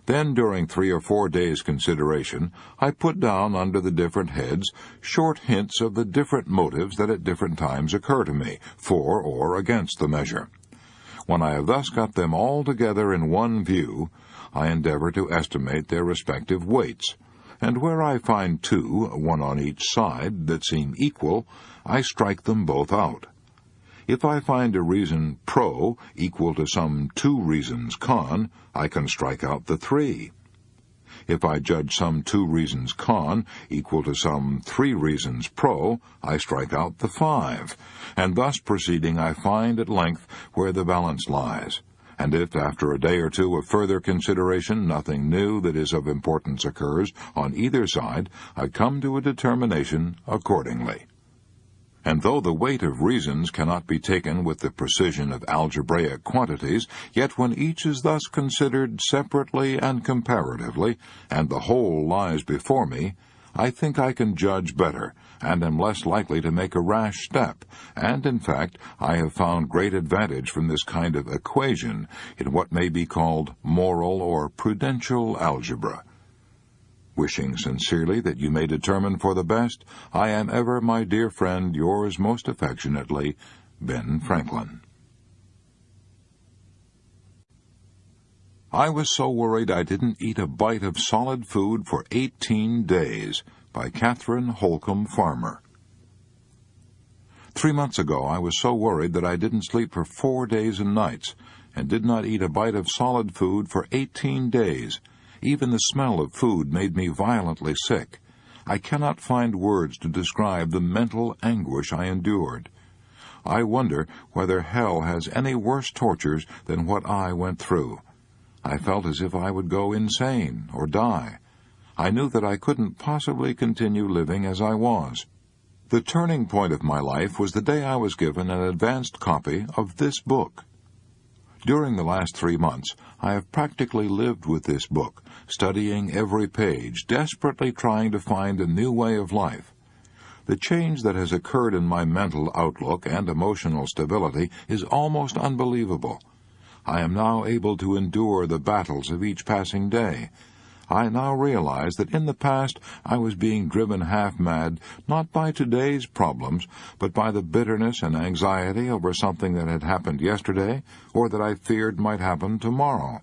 Then, during 3 or 4 days' consideration, I put down under the different heads short hints of the different motives that at different times occur to me, for or against the measure. When I have thus got them all together in one view, I endeavor to estimate their respective weights, and where I find 2, one on each side, that seem equal, I strike them both out. If I find a reason pro equal to some 2 reasons con, I can strike out the 3. If I judge some 2 reasons con equal to some 3 reasons pro, I strike out the 5, and thus proceeding I find at length where the balance lies. And if, after a day or 2 of further consideration, nothing new that is of importance occurs on either side, I come to a determination accordingly. And though the weight of reasons cannot be taken with the precision of algebraic quantities, yet when each is thus considered separately and comparatively, and the whole lies before me, I think I can judge better, and am less likely to make a rash step, and in fact I have found great advantage from this kind of equation in what may be called moral or prudential algebra. Wishing sincerely that you may determine for the best, I am ever, my dear friend, yours most affectionately, Ben Franklin. I was so worried I didn't eat a bite of solid food for 18 days, by Catherine Holcomb Farmer. 3 months ago I was so worried that I didn't sleep for 4 days and nights, and did not eat a bite of solid food for 18 days. Even the smell of food made me violently sick. I cannot find words to describe the mental anguish I endured. I wonder whether hell has any worse tortures than what I went through. I felt as if I would go insane or die. I knew that I couldn't possibly continue living as I was. The turning point of my life was the day I was given an advanced copy of this book. During the last 3 months, I have practically lived with this book, studying every page, desperately trying to find a new way of life. The change that has occurred in my mental outlook and emotional stability is almost unbelievable. I am now able to endure the battles of each passing day. I now realize that in the past I was being driven half-mad, not by today's problems, but by the bitterness and anxiety over something that had happened yesterday, or that I feared might happen tomorrow.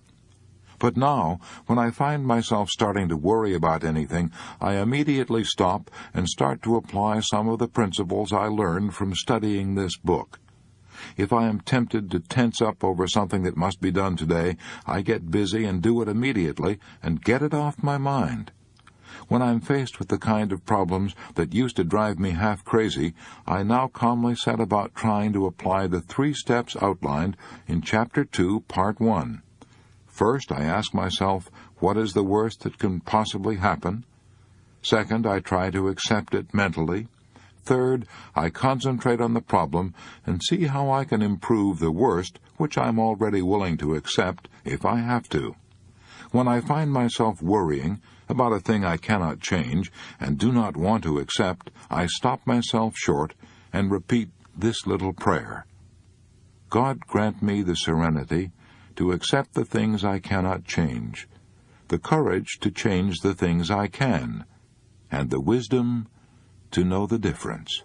But now, when I find myself starting to worry about anything, I immediately stop and start to apply some of the principles I learned from studying this book. If I am tempted to tense up over something that must be done today, I get busy and do it immediately and get it off my mind. When I'm faced with the kind of problems that used to drive me half crazy, I now calmly set about trying to apply the 3 steps outlined in Chapter 2, Part 1. First, I ask myself, what is the worst that can possibly happen? Second, I try to accept it mentally. Third, I concentrate on the problem and see how I can improve the worst, which I'm already willing to accept if I have to. When I find myself worrying about a thing I cannot change and do not want to accept, I stop myself short and repeat this little prayer. God grant me the serenity to accept the things I cannot change, the courage to change the things I can, and the wisdom to know the difference.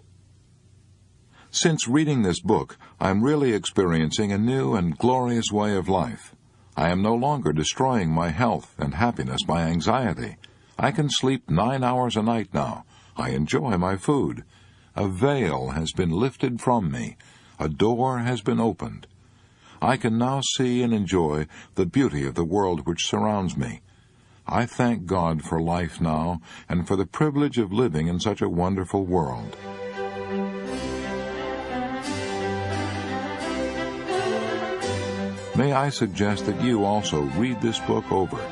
Since reading this book, I'm really experiencing a new and glorious way of life. I am no longer destroying my health and happiness by anxiety. I can sleep 9 hours a night now. I enjoy my food. A veil has been lifted from me. A door has been opened. I can now see and enjoy the beauty of the world which surrounds me. I thank God for life now and for the privilege of living in such a wonderful world. May I suggest that you also read this book over.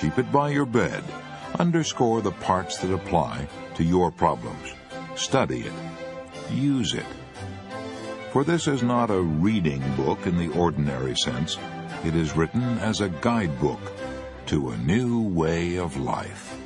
Keep it by your bed. Underscore the parts that apply to your problems. Study it. Use it. For this is not a reading book in the ordinary sense. It is written as a guidebook to a new way of life.